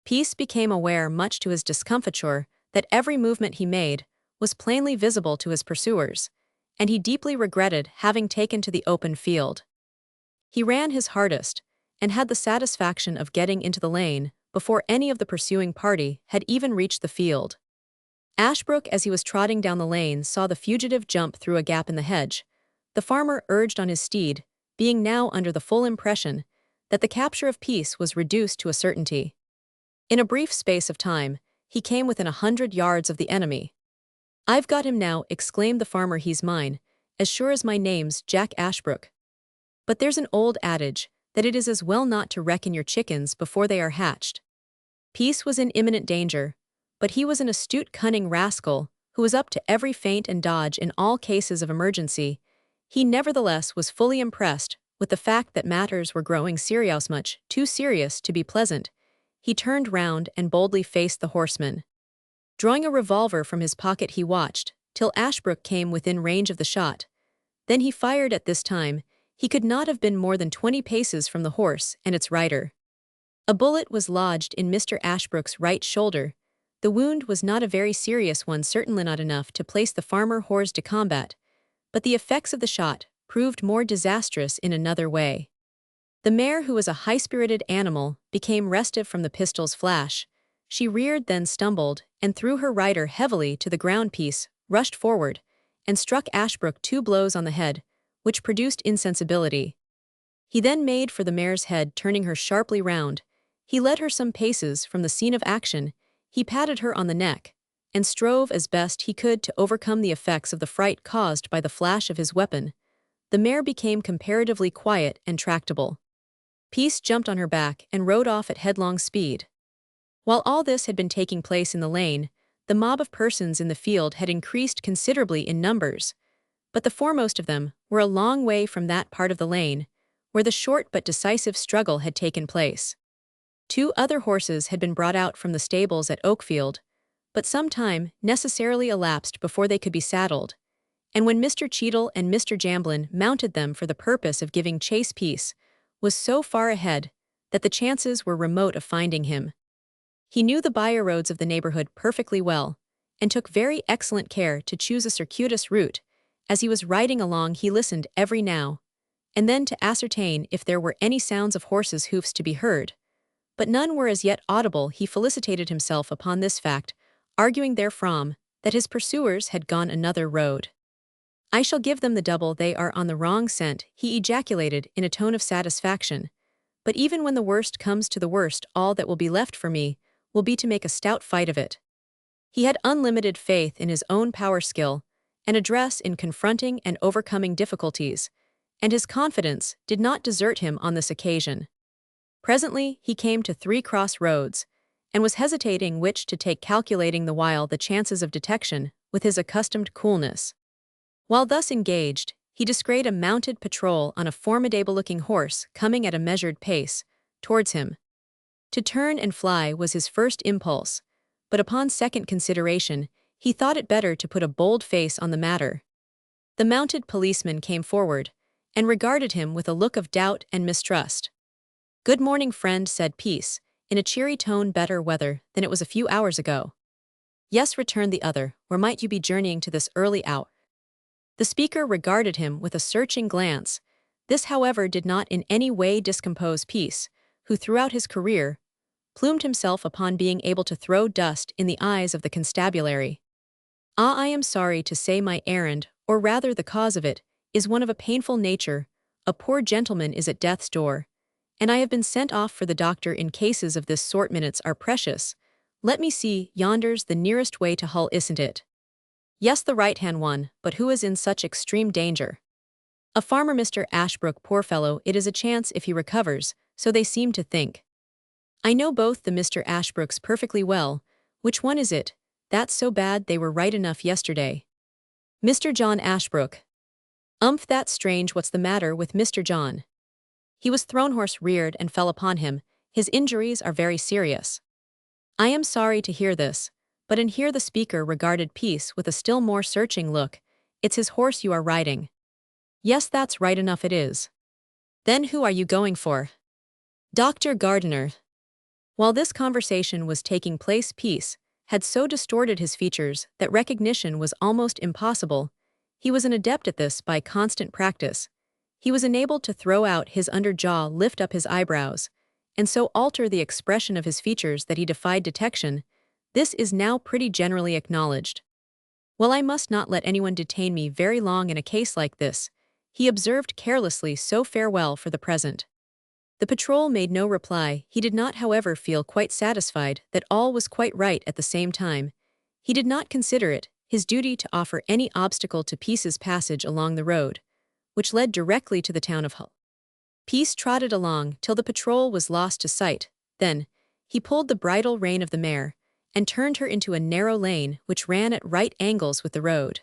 Peace became aware, much to his discomfiture, that every movement he made was plainly visible to his pursuers, and he deeply regretted having taken to the open field. He ran his hardest, and had the satisfaction of getting into the lane before any of the pursuing party had even reached the field. Ashbrook, as he was trotting down the lane, saw the fugitive jump through a gap in the hedge. The farmer urged on his steed, being now under the full impression that the capture of peace was reduced to a certainty. In a brief space of time, he came within 100 yards of the enemy. "I've got him now," exclaimed the farmer. "He's mine, as sure as my name's Jack Ashbrook. But there's an old adage that it is as well not to reckon your chickens before they are hatched." Peace was in imminent danger, but he was an astute, cunning rascal who was up to every feint and dodge in all cases of emergency. He nevertheless was fully impressed with the fact that matters were growing serious, much too serious to be pleasant. He turned round and boldly faced the horseman. Drawing a revolver from his pocket, he watched till Ashbrook came within range of the shot. Then he fired. At this time, he could not have been more than 20 paces from the horse and its rider. A bullet was lodged in Mr. Ashbrook's right shoulder. The wound was not a very serious one, certainly not enough to place the farmer hors de combat, but the effects of the shot proved more disastrous in another way. The mare, who was a high-spirited animal, became restive from the pistol's flash. She reared, then stumbled, and threw her rider heavily to the ground. Peace rushed forward and struck Ashbrook 2 blows on the head, which produced insensibility. He then made for the mare's head, turning her sharply round. He led her some paces from the scene of action. He patted her on the neck and strove as best he could to overcome the effects of the fright caused by the flash of his weapon. The mare became comparatively quiet and tractable. Peace jumped on her back and rode off at headlong speed. While all this had been taking place in the lane, the mob of persons in the field had increased considerably in numbers, but the foremost of them were a long way from that part of the lane where the short but decisive struggle had taken place. 2 other horses had been brought out from the stables at Oakfield, but some time necessarily elapsed before they could be saddled, and when Mr. Cheadle and Mr. Jamblin mounted them for the purpose of giving chase, Peace was so far ahead that the chances were remote of finding him. He knew the by-roads of the neighborhood perfectly well, and took very excellent care to choose a circuitous route. As he was riding along, he listened every now and then to ascertain if there were any sounds of horses' hoofs to be heard, but none were as yet audible. He felicitated himself upon this fact, arguing therefrom that his pursuers had gone another road. "I shall give them the double. They are on the wrong scent," he ejaculated in a tone of satisfaction. "But even when the worst comes to the worst, all that will be left for me will be to make a stout fight of it." He had unlimited faith in his own power, skill, and address in confronting and overcoming difficulties, and his confidence did not desert him on this occasion. Presently he came to 3 cross roads, and was hesitating which to take, calculating the while the chances of detection with his accustomed coolness. While thus engaged, he descried a mounted patrol on a formidable-looking horse coming at a measured pace towards him. To turn and fly was his first impulse, but upon second consideration, he thought it better to put a bold face on the matter. The mounted policeman came forward and regarded him with a look of doubt and mistrust. "Good morning, friend," said Peace, in a cheery tone. "Better weather than it was a few hours ago." "Yes," returned the other. "Where might you be journeying to this early hour?" The speaker regarded him with a searching glance. This, however, did not in any way discompose Peace, who throughout his career plumed himself upon being able to throw dust in the eyes of the constabulary. "I am sorry to say my errand, or rather the cause of it, is one of a painful nature. A poor gentleman is at death's door, and I have been sent off for the doctor. In cases of this sort minutes are precious. Let me see, yonder's the nearest way to Hull, isn't it?" "Yes, the right-hand one, but who is in such extreme danger?" "A farmer, Mr. Ashbrook, poor fellow. It is a chance if he recovers, so they seem to think." "I know both the Mr. Ashbrooks perfectly well. Which one is it? That's so bad. They were right enough yesterday." "Mr. John Ashbrook." "Umph, that's strange. What's the matter with Mr. John?" "He was thrown, horse reared and fell upon him. His injuries are very serious." "I am sorry to hear this, but and here the speaker regarded Peace with a still more searching look. "It's his horse you are riding?" "Yes, that's right enough it is." "Then who are you going for?" "Dr. Gardiner." While this conversation was taking place, Peace had so distorted his features that recognition was almost impossible. He was an adept at this by constant practice. He was enabled to throw out his under jaw, lift up his eyebrows, and so alter the expression of his features that he defied detection. This is now pretty generally acknowledged. Well, I must not let anyone detain me very long in a case like this, he observed carelessly, so farewell for the present. The patrol made no reply. He did not, however, feel quite satisfied that all was quite right at the same time. He did not consider it his duty to offer any obstacle to Peace's passage along the road, which led directly to the town of Hull. Peace trotted along till the patrol was lost to sight. Then he pulled the bridle rein of the mare and turned her into a narrow lane which ran at right angles with the road.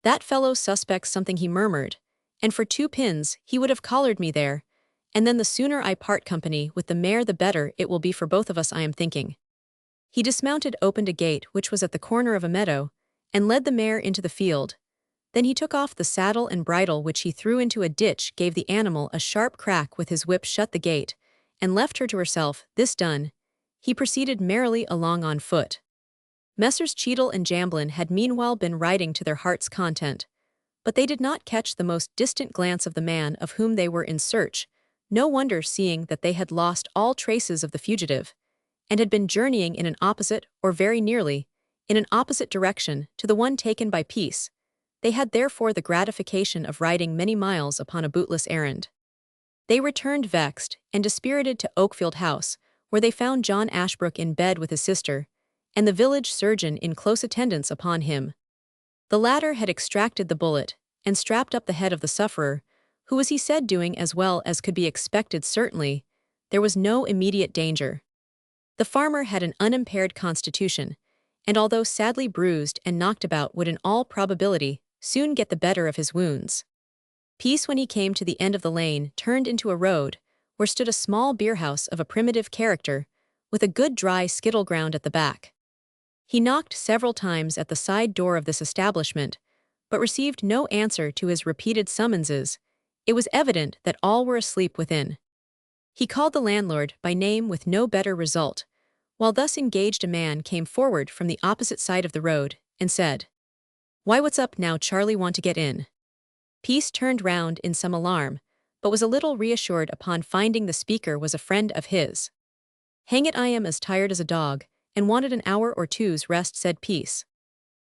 "That fellow suspects something," he murmured, "and for 2 pins he would have collared me there, and then the sooner I part company with the mare the better it will be for both of us, I am thinking." He dismounted, opened a gate which was at the corner of a meadow, and led the mare into the field. Then he took off the saddle and bridle which he threw into a ditch, gave the animal a sharp crack with his whip, shut the gate, and left her to herself. This done, he proceeded merrily along on foot. Messrs. Cheadle and Jamblin had meanwhile been riding to their heart's content, but they did not catch the most distant glance of the man of whom they were in search. No wonder, seeing that they had lost all traces of the fugitive, and had been journeying in an opposite, or very nearly, in an opposite direction to the one taken by Peace. They had therefore the gratification of riding many miles upon a bootless errand. They returned vexed and dispirited to Oakfield House, where they found John Ashbrook in bed with his sister, and the village surgeon in close attendance upon him. The latter had extracted the bullet and strapped up the head of the sufferer, who was, he said, doing as well as could be expected. Certainly, there was no immediate danger. The farmer had an unimpaired constitution, and although sadly bruised and knocked about, would in all probability soon get the better of his wounds. Peace, when he came to the end of the lane, turned into a road, where stood a small beerhouse of a primitive character, with a good dry skittle ground at the back. He knocked several times at the side door of this establishment, but received no answer to his repeated summonses. It was evident that all were asleep within. He called the landlord by name with no better result. While thus engaged, a man came forward from the opposite side of the road, and said, "Why, what's up now, Charlie? Want to get in?" Peace turned round in some alarm, but was a little reassured upon finding the speaker was a friend of his. "Hang it, I am as tired as a dog, and wanted an hour or two's rest," said Peace.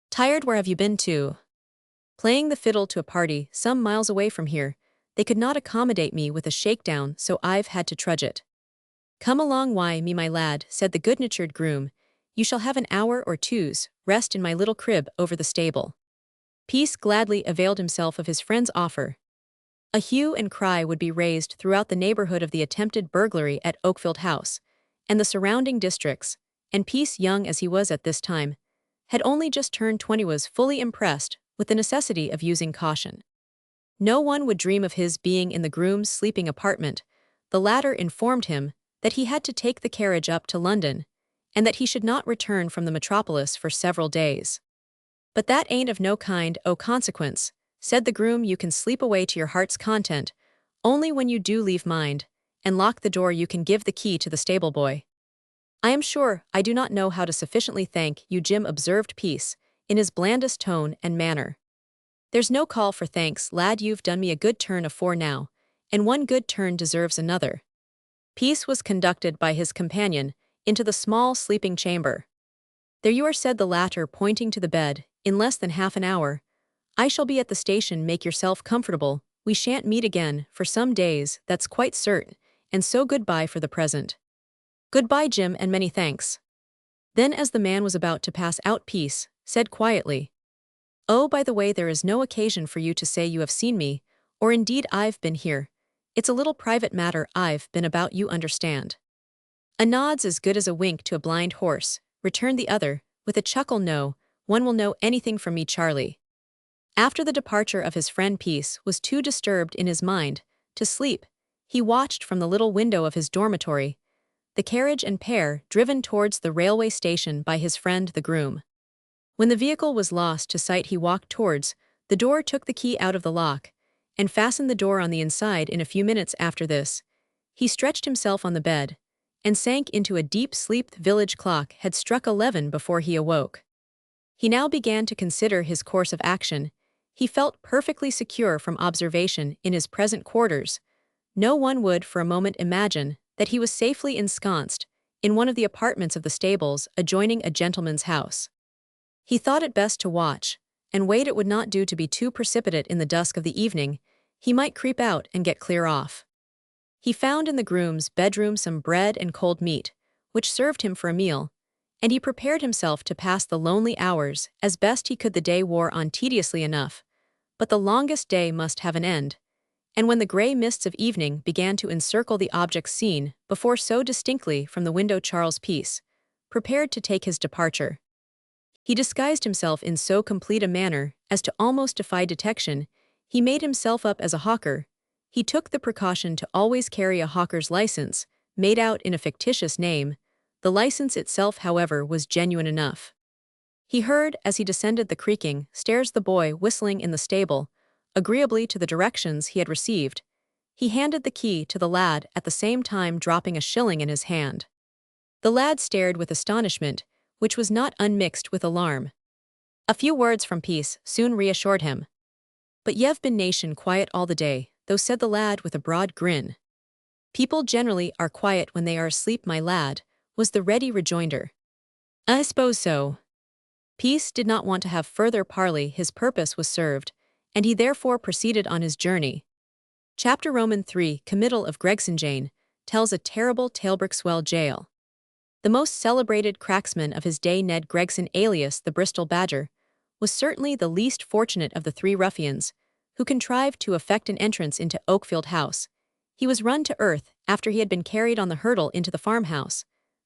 "Tired? Where have you been to?" "Playing the fiddle to a party some miles away from here. They could not accommodate me with a shakedown, so I've had to trudge it." "Come along, why, me, my lad," said the good-natured groom. "You shall have an hour or two's rest in my little crib over the stable." Peace gladly availed himself of his friend's offer. A hue and cry would be raised throughout the neighborhood of the attempted burglary at Oakfield House, and the surrounding districts, and Peace, young as he was at this time, had only just turned 20, was fully impressed with the necessity of using caution. No one would dream of his being in the groom's sleeping apartment. The latter informed him that he had to take the carriage up to London, and that he should not return from the metropolis for several days. "But that ain't of no kind o' consequence," said the groom. "You can sleep away to your heart's content, only when you do leave mind, and lock the door, you can give the key to the stable boy." "I am sure I do not know how to sufficiently thank you, Jim," observed Peace, in his blandest tone and manner. "There's no call for thanks, lad. You've done me a good turn afore now, and one good turn deserves another." Peace was conducted by his companion into the small sleeping chamber. "There you are," said the latter, pointing to the bed, "in less than half an hour. I shall be at the station. Make yourself comfortable. We shan't meet again for some days, that's quite certain, and so goodbye for the present." "Goodbye, Jim, and many thanks." Then, as the man was about to pass out, Peace said quietly, "Oh, by the way, there is no occasion for you to say you have seen me, or indeed I've been here. It's a little private matter I've been about, you understand." "A nod's as good as a wink to a blind horse," returned the other, with a chuckle. "No one will know anything from me, Charlie." After the departure of his friend, Peace was too disturbed in his mind to sleep. He watched from the little window of his dormitory the carriage and pair driven towards the railway station by his friend the groom. When the vehicle was lost to sight, he walked towards the door, took the key out of the lock, and fastened the door on the inside. In a few minutes after this, he stretched himself on the bed and sank into a deep sleep. The village clock had struck 11 before he awoke. He now began to consider his course of action. He felt perfectly secure from observation in his present quarters. No one would for a moment imagine that he was safely ensconced in one of the apartments of the stables adjoining a gentleman's house. He thought it best to watch, and wait. It would not do to be too precipitate in the dusk of the evening. He might creep out and get clear off. He found in the groom's bedroom some bread and cold meat, which served him for a meal, and he prepared himself to pass the lonely hours as best he could. The day wore on tediously enough, but the longest day must have an end, and when the gray mists of evening began to encircle the objects seen before so distinctly from the window, Charles Peace prepared to take his departure. He disguised himself in so complete a manner as to almost defy detection. He made himself up as a hawker. He took the precaution to always carry a hawker's license, made out in a fictitious name. The license itself, however, was genuine enough. He heard, as he descended the creaking stairs, the boy whistling in the stable, agreeably to the directions he had received. He handed the key to the lad, at the same time dropping a shilling in his hand. The lad stared with astonishment, which was not unmixed with alarm. A few words from Peace soon reassured him. "But ye've been nation quiet all the day, though," said the lad with a broad grin. "People generally are quiet when they are asleep, my lad," was the ready rejoinder. "I suppose so." Peace did not want to have further parley. His purpose was served, and he therefore proceeded on his journey. Chapter Roman 3, Committal of Gregson. Jane tells a terrible tale. Brixwell Jail. The most celebrated cracksman of his day, Ned Gregson, alias the Bristol Badger, was certainly the least fortunate of the three ruffians who contrived to effect an entrance into Oakfield House. He was run to earth after he had been carried on the hurdle into the farmhouse.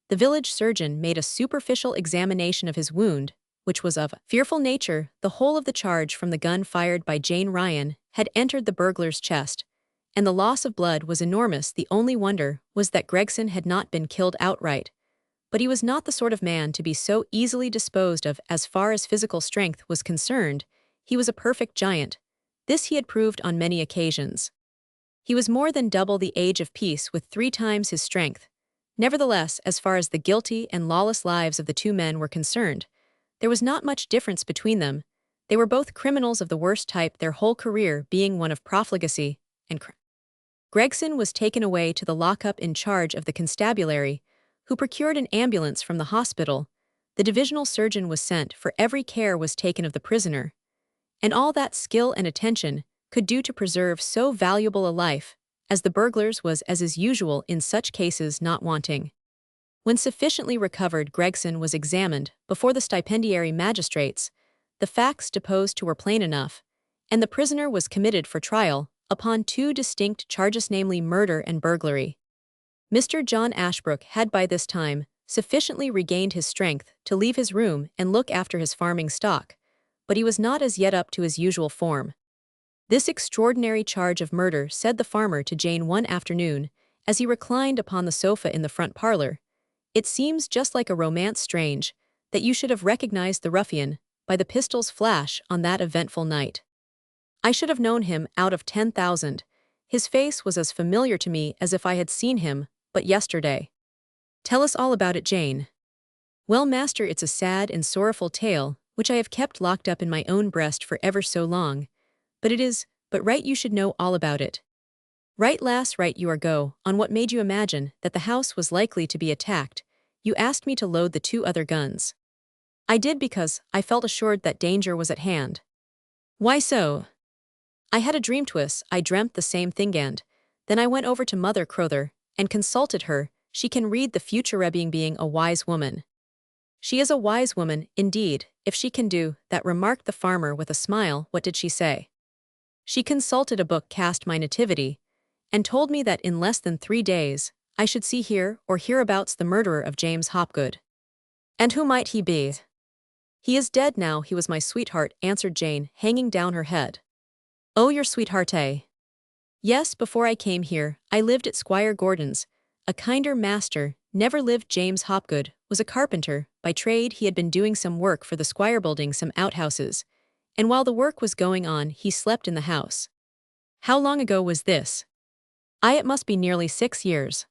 The village surgeon made a superficial examination of his wound, which was of a fearful nature. The whole of the charge from the gun fired by Jane Ryan had entered the burglar's chest, and the loss of blood was enormous. The only wonder was that Gregson had not been killed outright. But he was not the sort of man to be so easily disposed of. As far as physical strength was concerned, he was a perfect giant. This he had proved on many occasions. He was more than double the age of Peace, with 3 times his strength. Nevertheless, as far as the guilty and lawless lives of the two men were concerned, there was not much difference between them. They were both criminals of the worst type, their whole career being one of profligacy and crime. Gregson was taken away to the lockup in charge of the constabulary, who procured an ambulance from the hospital. The divisional surgeon was sent, for every care was taken of the prisoner, and all that skill and attention could do to preserve so valuable a life as the burglar's was, as is usual in such cases, not wanting. When sufficiently recovered, Gregson was examined before the stipendiary magistrates. The facts deposed to were plain enough, and the prisoner was committed for trial upon 2 distinct charges, namely murder and burglary. Mr. John Ashbrook had by this time sufficiently regained his strength to leave his room and look after his farming stock, but he was not as yet up to his usual form. "This extraordinary charge of murder," said the farmer to Jane one afternoon, as he reclined upon the sofa in the front parlor, "it seems just like a romance. Strange that you should have recognized the ruffian by the pistol's flash on that eventful night. I should have known him out of 10,000. His face was as familiar to me as if I had seen him but yesterday." "Tell us all about it, Jane." "Well, master, it's a sad and sorrowful tale, which I have kept locked up in my own breast for ever so long. But it is but right you should know all about it." "Right, lass, right you are. Go on. What made you imagine that the house was likely to be attacked? You asked me to load the 2 other guns." "I did because I felt assured that danger was at hand." "Why so?" "I had a dream. I dreamt the same thing, and then I went over to Mother Crowther and consulted her. She can read the future, being a wise woman." "She is a wise woman, indeed, if she can do that," remarked the farmer with a smile. "What did she say?" "She consulted a book, cast my nativity, and told me that in less than 3 days I should see here or hereabouts the murderer of James Hopgood." "And who might he be?" "He is dead now. He was my sweetheart," answered Jane, hanging down her head. "Oh, your sweetheart, eh?" "Yes, before I came here, I lived at Squire Gordon's. A kinder master never lived. James Hopgood was a carpenter by trade. He had been doing some work for the squire, building some outhouses, and while the work was going on, he slept in the house." "How long ago was this?" It must be nearly 6 years."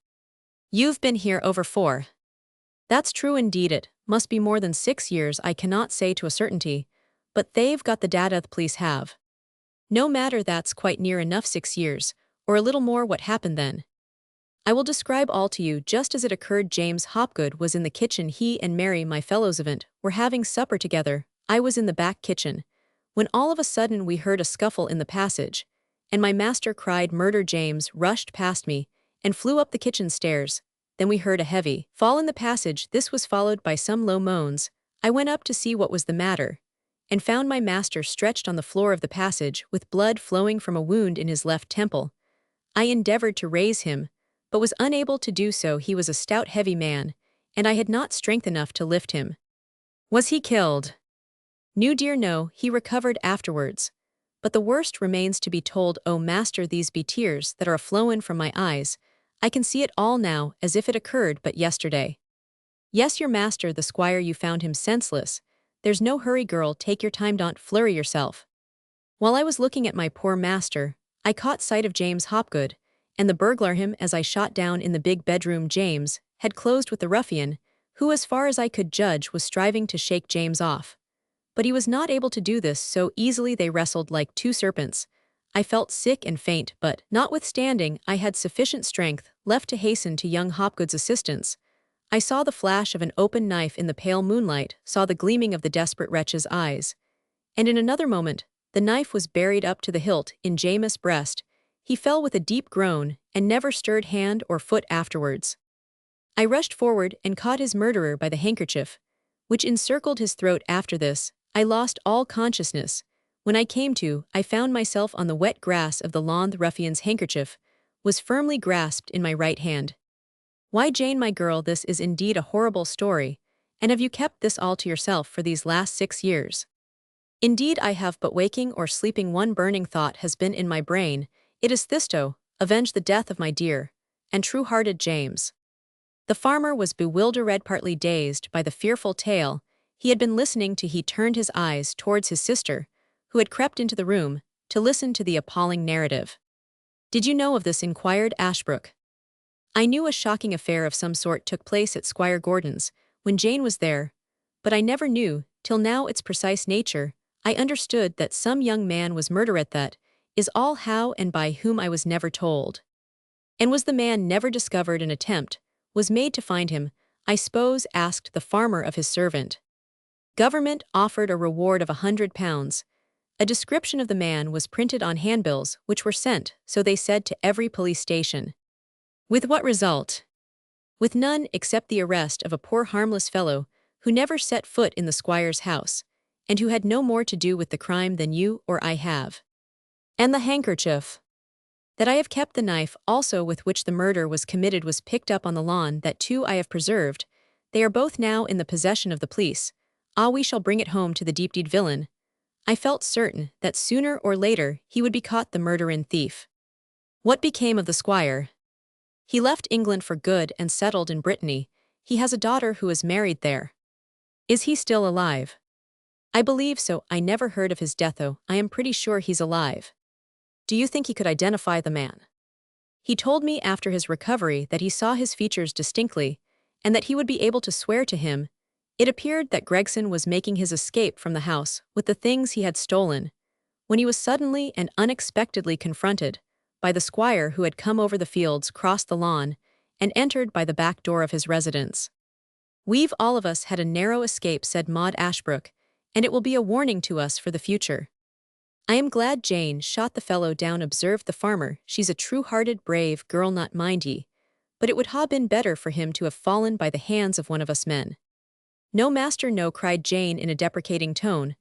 "You've been here over 4. "That's true indeed. It must be more than 6 years. I cannot say to a certainty, but they've got the data, the police have." "No matter, that's quite near enough. 6 years, or a little more. What happened then?" I will describe all to you just as it occurred. James Hopgood was in the kitchen. He and Mary, my fellow-servant, were having supper together. I was in the back kitchen, when all of a sudden we heard a scuffle in the passage, and my master cried murder. James rushed past me and flew up the kitchen stairs. Then we heard a heavy fall in the passage. This was followed by some low moans. I went up to see what was the matter, and found my master stretched on the floor of the passage with blood flowing from a wound in his left temple. I endeavored to raise him, but was unable to do so. He was a stout, heavy man, and I had not strength enough to lift him. Was he killed? No, dear, no, he recovered afterwards. But the worst remains to be told. Oh, master, these be tears that are a-flowin' from my eyes. I can see it all now, as if it occurred but yesterday. Yes, your master, the squire, you found him senseless. There's no hurry, girl, take your time, don't flurry yourself. While I was looking at my poor master, I caught sight of James Hopgood, and the burglar. Him as I shot down in the big bedroom. James had closed with the ruffian, who, as far as I could judge, was striving to shake James off. But he was not able to do this so easily. They wrestled like two serpents. I felt sick and faint, but, notwithstanding, I had sufficient strength left to hasten to young Hopgood's assistance. I saw the flash of an open knife in the pale moonlight, saw the gleaming of the desperate wretch's eyes. And in another moment, the knife was buried up to the hilt in James' breast. He fell with a deep groan, and never stirred hand or foot afterwards. I rushed forward and caught his murderer by the handkerchief, which encircled his throat. After this, I lost all consciousness. When I came to, I found myself on the wet grass of the lawn. The ruffian's handkerchief was firmly grasped in my right hand. Why, Jane, my girl, this is indeed a horrible story, and have you kept this all to yourself for these last 6 years? Indeed I have, but waking or sleeping one burning thought has been in my brain. It is this to avenge the death of my dear and true-hearted James. The farmer was bewildered, partly dazed by the fearful tale he had been listening to. He turned his eyes towards his sister, who had crept into the room to listen to the appalling narrative. Did you know of this? Inquired Ashbrook. I knew a shocking affair of some sort took place at Squire Gordon's when Jane was there, but I never knew, till now, its precise nature. I understood that some young man was murdered. That is all. How and by whom I was never told. And was the man never discovered? An attempt was made to find him, I suppose, asked the farmer of his servant. Government offered a reward of £100. A description of the man was printed on handbills, which were sent, so they said, to every police station. With what result? With none, except the arrest of a poor harmless fellow who never set foot in the squire's house, and who had no more to do with the crime than you or I have. And the handkerchief? That I have kept. The knife also with which the murder was committed was picked up on the lawn. That too I have preserved. They are both now in the possession of the police. Ah, we shall bring it home to the deep-deed villain. I felt certain that sooner or later he would be caught, the murderin' thief. What became of the squire? He left England for good and settled in Brittany. He has a daughter who is married there. Is he still alive? I believe so. I never heard of his death, though. I am pretty sure he's alive. Do you think he could identify the man? He told me after his recovery that he saw his features distinctly, and that he would be able to swear to him. It appeared that Gregson was making his escape from the house with the things he had stolen, when he was suddenly and unexpectedly confronted by the squire, who had come over the fields, crossed the lawn, and entered by the back door of his residence. We've all of us had a narrow escape, said Maud Ashbrook, and it will be a warning to us for the future. I am glad Jane shot the fellow down, observed the farmer. She's a true-hearted, brave girl, not mind ye, but it would ha' been better for him to have fallen by the hands of one of us men. No, master, no, cried Jane in a deprecating tone.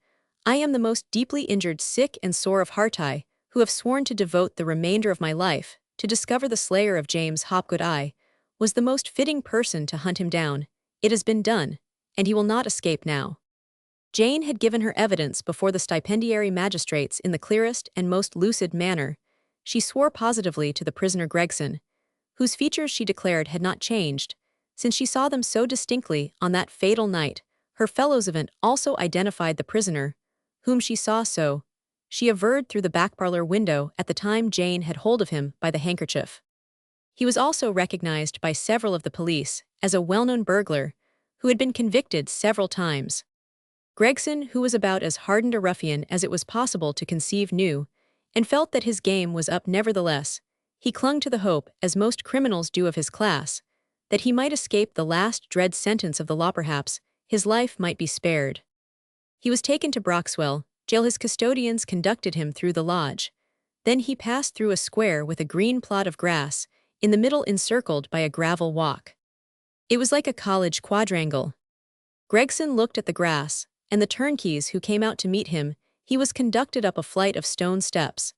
I am the most deeply injured, sick and sore of heart, I, who have sworn to devote the remainder of my life to discover the slayer of James Hopgood. I was the most fitting person to hunt him down. It has been done, and he will not escape now. Jane had given her evidence before the stipendiary magistrates in the clearest and most lucid manner. She swore positively to the prisoner Gregson, whose features she declared had not changed, since she saw them so distinctly on that fatal night. Her fellow-servant also identified the prisoner, whom she saw so, she averred, through the back parlor window at the time Jane had hold of him by the handkerchief. He was also recognized by several of the police as a well-known burglar who had been convicted several times. Gregson, who was about as hardened a ruffian as it was possible to conceive, knew and felt that his game was up. Nevertheless, He clung to the hope, as most criminals do of his class, that he might escape the last dread sentence of the law. Perhaps his life might be spared. He was taken to Broxwell jail. His custodians conducted him through the lodge. Then he passed through a square with a green plot of grass, in the middle encircled by a gravel walk. It was like a college quadrangle. Gregson looked at the grass, and the turnkeys who came out to meet him. He was conducted up a flight of stone steps,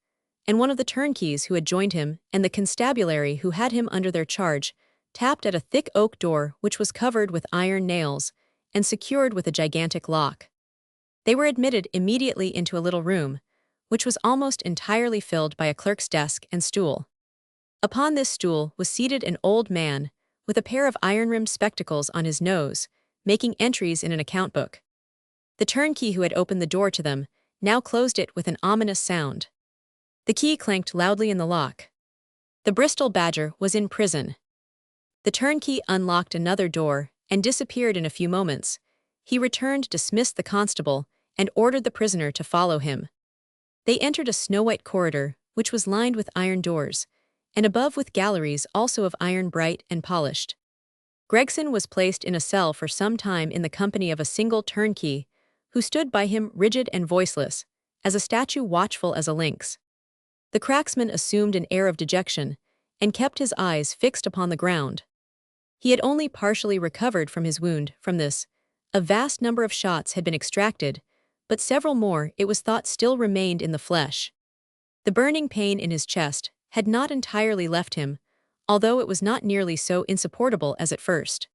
and one of the turnkeys who had joined him and the constabulary who had him under their charge tapped at a thick oak door which was covered with iron nails and secured with a gigantic lock. They were admitted immediately into a little room, which was almost entirely filled by a clerk's desk and stool. Upon this stool was seated an old man, with a pair of iron-rimmed spectacles on his nose, making entries in an account book. The turnkey who had opened the door to them now closed it with an ominous sound. The key clanked loudly in the lock. The Bristol Badger was in prison. The turnkey unlocked another door and disappeared in a few moments. He returned, dismissed the constable, and ordered the prisoner to follow him. They entered a snow-white corridor, which was lined with iron doors, and above with galleries also of iron, bright and polished. Gregson was placed in a cell for some time in the company of a single turnkey, who stood by him rigid and voiceless, as a statue, watchful as a lynx. The cracksman assumed an air of dejection, and kept his eyes fixed upon the ground. He had only partially recovered from his wound. From this, a vast number of shots had been extracted, but several more, it was thought, still remained in the flesh. The burning pain in his chest had not entirely left him, although it was not nearly so insupportable as at first.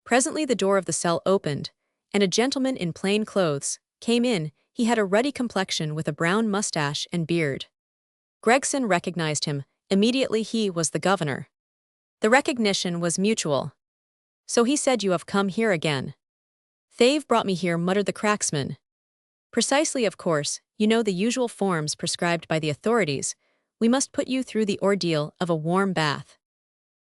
Presently the door of the cell opened, and a gentleman in plain clothes came in. He had a ruddy complexion with a brown mustache and beard. Gregson recognized him. Immediately he was the governor. The recognition was mutual. "So he said you have come here again." "They've brought me here," muttered the cracksman. "Precisely, of course, you know the usual forms prescribed by the authorities. We must put you through the ordeal of a warm bath."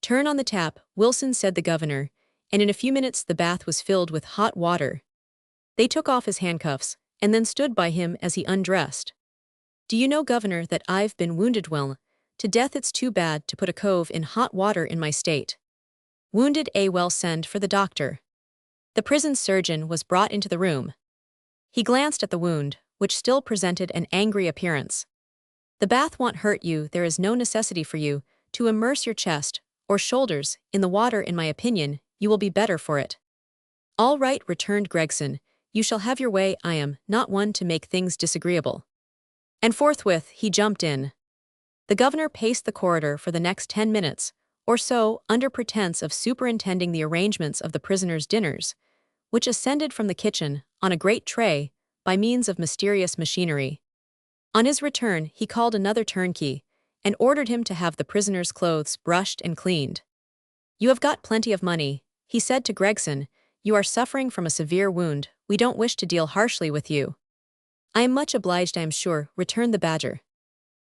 "Turn on the tap," Wilson said the governor, and in a few minutes the bath was filled with hot water. They took off his handcuffs, and then stood by him as he undressed. "Do you know, governor, that I've been wounded well to death? It's too bad to put a cove in hot water in my state." "Wounded, eh? Well, send for the doctor." The prison surgeon was brought into the room. He glanced at the wound, which still presented an angry appearance. "The bath won't hurt you. There is no necessity for you to immerse your chest or shoulders in the water. In my opinion, you will be better for it." "All right," returned Gregson. "You shall have your way. I am not one to make things disagreeable." And forthwith he jumped in. The governor paced the corridor for the next 10 minutes, or so, under pretense of superintending the arrangements of the prisoners' dinners, which ascended from the kitchen, on a great tray, by means of mysterious machinery. On his return he called another turnkey, and ordered him to have the prisoners' clothes brushed and cleaned. "You have got plenty of money," he said to Gregson. "You are suffering from a severe wound. We don't wish to deal harshly with you." "I am much obliged, I am sure," returned the Badger.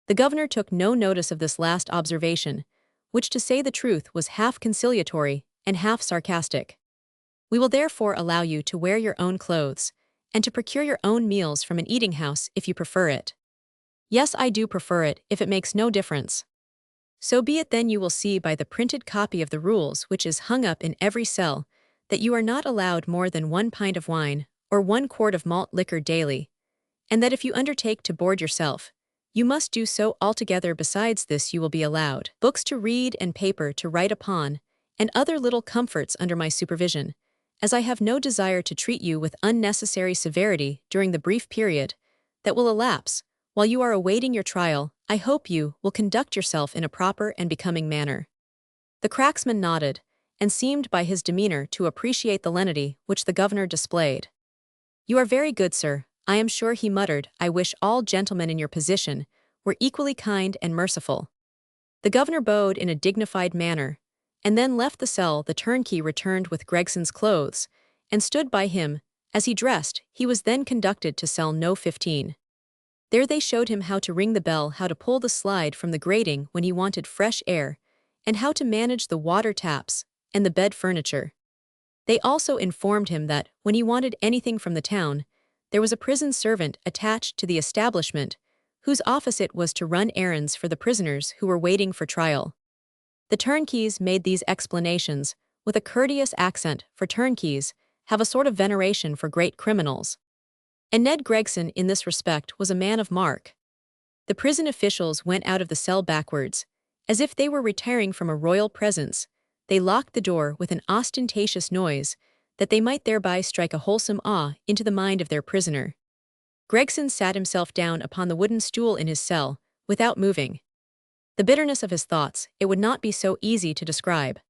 The governor took no notice of this last observation, which, to say the truth, was half conciliatory and half sarcastic. "We will therefore allow you to wear your own clothes, and to procure your own meals from an eating-house if you prefer it." "Yes, I do prefer it, if it makes no difference." "So be it then. You will see by the printed copy of the rules which is hung up in every cell, that you are not allowed more than 1 pint of wine, or 1 quart of malt liquor daily, and that if you undertake to board yourself, you must do so altogether. Besides this, you will be allowed books to read and paper to write upon, and other little comforts under my supervision, as I have no desire to treat you with unnecessary severity during the brief period that will elapse while you are awaiting your trial. I hope you will conduct yourself in a proper and becoming manner." The cracksman nodded, and seemed by his demeanor to appreciate the lenity which the governor displayed. "You are very good, sir, I am sure," he muttered. "I wish all gentlemen in your position were equally kind and merciful." The governor bowed in a dignified manner, and then left the cell. The turnkey returned with Gregson's clothes, and stood by him as he dressed. He was then conducted to cell No. 15. There they showed him how to ring the bell, how to pull the slide from the grating when he wanted fresh air, and how to manage the water taps and the bed furniture. They also informed him that, when he wanted anything from the town, there was a prison servant attached to the establishment, whose office it was to run errands for the prisoners who were waiting for trial. The turnkeys made these explanations with a courteous accent, for turnkeys have a sort of veneration for great criminals. And Ned Gregson in this respect was a man of mark. The prison officials went out of the cell backwards. As if they were retiring from a royal presence, they locked the door with an ostentatious noise, that they might thereby strike a wholesome awe into the mind of their prisoner. Gregson sat himself down upon the wooden stool in his cell, without moving. The bitterness of his thoughts it would not be so easy to describe.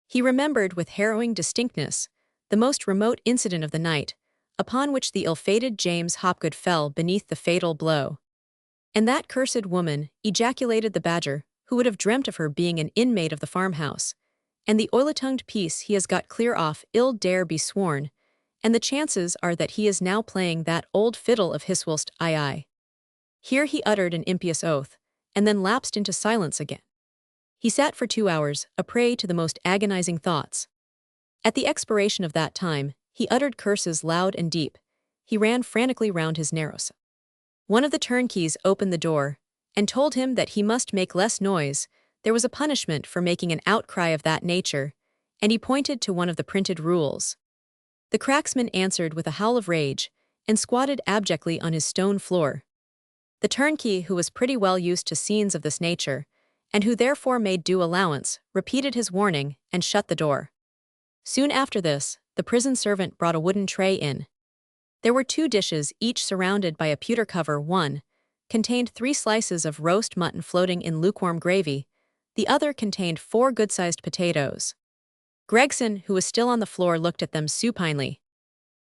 He remembered with harrowing distinctness the most remote incident of the night, upon which the ill-fated James Hopgood fell beneath the fatal blow. "And that cursed woman," ejaculated the Badger, who would have dreamt of her being an inmate of the farmhouse, "and the oily-tongued piece he has got clear off ill dare be sworn, and the chances are that he is now playing that old fiddle of his whilst I." Here he uttered an impious oath, and then lapsed into silence again. He sat for 2 hours, a prey to the most agonizing thoughts. At the expiration of that time, he uttered curses loud and deep. He ran frantically round his narrow cell. One of the turnkeys opened the door, and told him that he must make less noise. There was a punishment for making an outcry of that nature, and he pointed to one of the printed rules. The cracksman answered with a howl of rage, and squatted abjectly on his stone floor. The turnkey, who was pretty well used to scenes of this nature, and who therefore made due allowance, repeated his warning, and shut the door. Soon after this, the prison servant brought a wooden tray in. There were 2 dishes, each surrounded by a pewter cover. One contained 3 slices of roast mutton floating in lukewarm gravy, the other contained 4 good-sized potatoes. Gregson, who was still on the floor, looked at them supinely.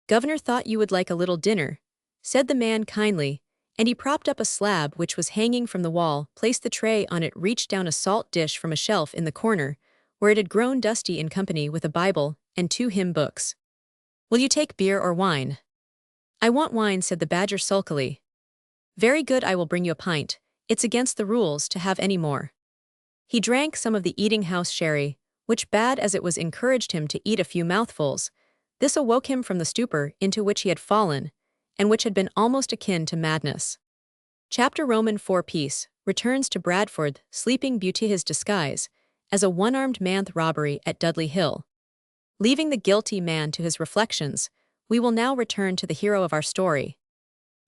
"Governor thought you would like a little dinner," said the man kindly, and he propped up a slab which was hanging from the wall, placed the tray on it, reached down a salt dish from a shelf in the corner, where it had grown dusty in company with a Bible and 2 hymn books. "Will you take beer or wine?" "I want wine," said the Badger sulkily. "Very good, I will bring you a pint. It's against the rules to have any more." He drank some of the eating-house sherry, which, bad as it was, encouraged him to eat a few mouthfuls. This awoke him from the stupor into which he had fallen, and which had been almost akin to madness. Chapter Roman 4 Peace returns to Bradford, sleeping beauty his disguise, as a one-armed man robbery at Dudley Hill. Leaving the guilty man to his reflections, we will now return to the hero of our story.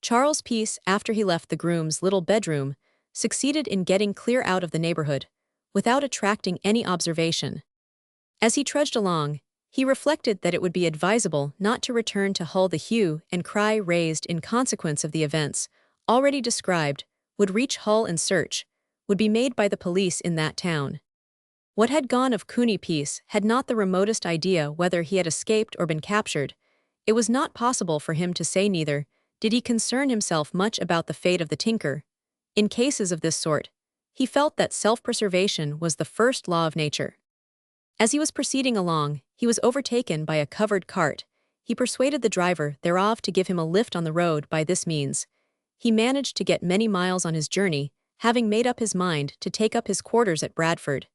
Charles Peace, after he left the groom's little bedroom, succeeded in getting clear out of the neighborhood, without attracting any observation. As he trudged along, he reflected that it would be advisable not to return to Hull. The hue and cry raised in consequence of the events already described would reach Hull, and search would be made by the police in that town. What had gone of Cooney Peace had not the remotest idea whether he had escaped or been captured. It was not possible for him to say, neither did he concern himself much about the fate of the tinker. In cases of this sort, he felt that self-preservation was the first law of nature. As he was proceeding along, he was overtaken by a covered cart. He persuaded the driver thereof to give him a lift on the road. By this means, he managed to get many miles on his journey, having made up his mind to take up his quarters at Bradford.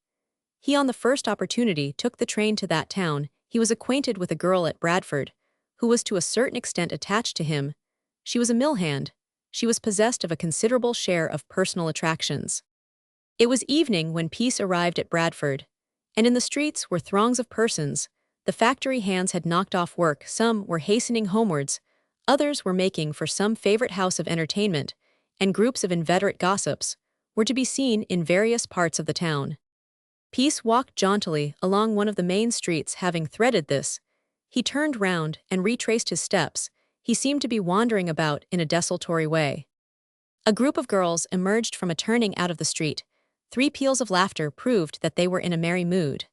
He on the first opportunity took the train to that town. He was acquainted with a girl at Bradford, who was to a certain extent attached to him. She was a mill hand. She was possessed of a considerable share of personal attractions. It was evening when Peace arrived at Bradford, and in the streets were throngs of persons. The factory hands had knocked off work, some were hastening homewards, others were making for some favorite house of entertainment, and groups of inveterate gossips were to be seen in various parts of the town. Peace walked jauntily along one of the main streets. Having threaded this, he turned round and retraced his steps. He seemed to be wandering about in a desultory way. A group of girls emerged from a turning out of the street. 3 peals of laughter proved that they were in a merry mood.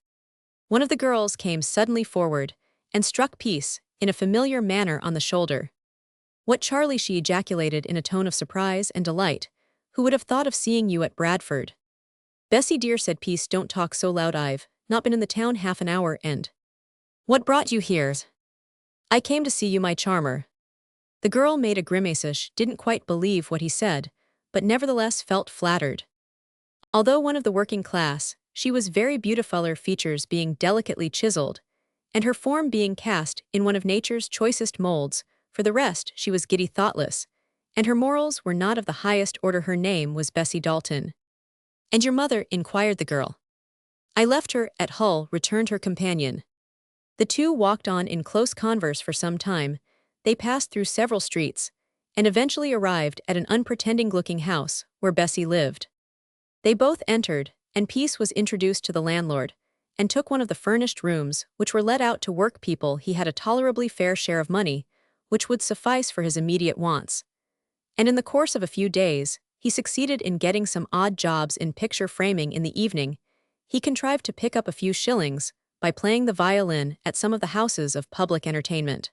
One of the girls came suddenly forward, and struck Peace, in a familiar manner, on the shoulder. "What, Charlie!" she ejaculated in a tone of surprise and delight. "Who would have thought of seeing you at Bradford?" "Bessie dear," said Peace, "don't talk so loud. I've not been in the town half an hour, and—" "What brought you here?" "I came to see you, my charmer." The girl made a grimace, didn't quite believe what he said, but nevertheless felt flattered. Although one of the working class, she was very beautiful, her features being delicately chiseled, and her form being cast in one of nature's choicest molds. For the rest, she was giddy, thoughtless, and her morals were not of the highest order. Her name was Bessie Dalton. "And your mother?" inquired the girl. "I left her at Hull," returned her companion. The two walked on in close converse for some time. They passed through several streets, and eventually arrived at an unpretending-looking house where Bessie lived. They both entered, and Peace was introduced to the landlord, and took one of the furnished rooms, which were let out to work people. He had a tolerably fair share of money, which would suffice for his immediate wants. And in the course of a few days, he succeeded in getting some odd jobs in picture framing. In the evening, he contrived to pick up a few shillings by playing the violin at some of the houses of public entertainment.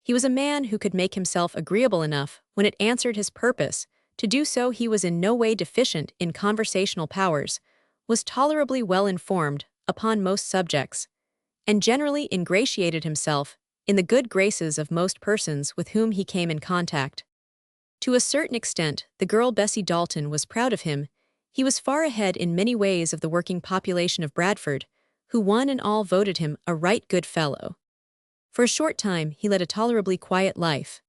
He was a man who could make himself agreeable enough when it answered his purpose to do so. He was in no way deficient in conversational powers, was tolerably well informed upon most subjects, and generally ingratiated himself in the good graces of most persons with whom he came in contact. To a certain extent, the girl Bessie Dalton was proud of him. He was far ahead in many ways of the working population of Bradford, who one and all voted him a right good fellow. For a short time he led a tolerably quiet life.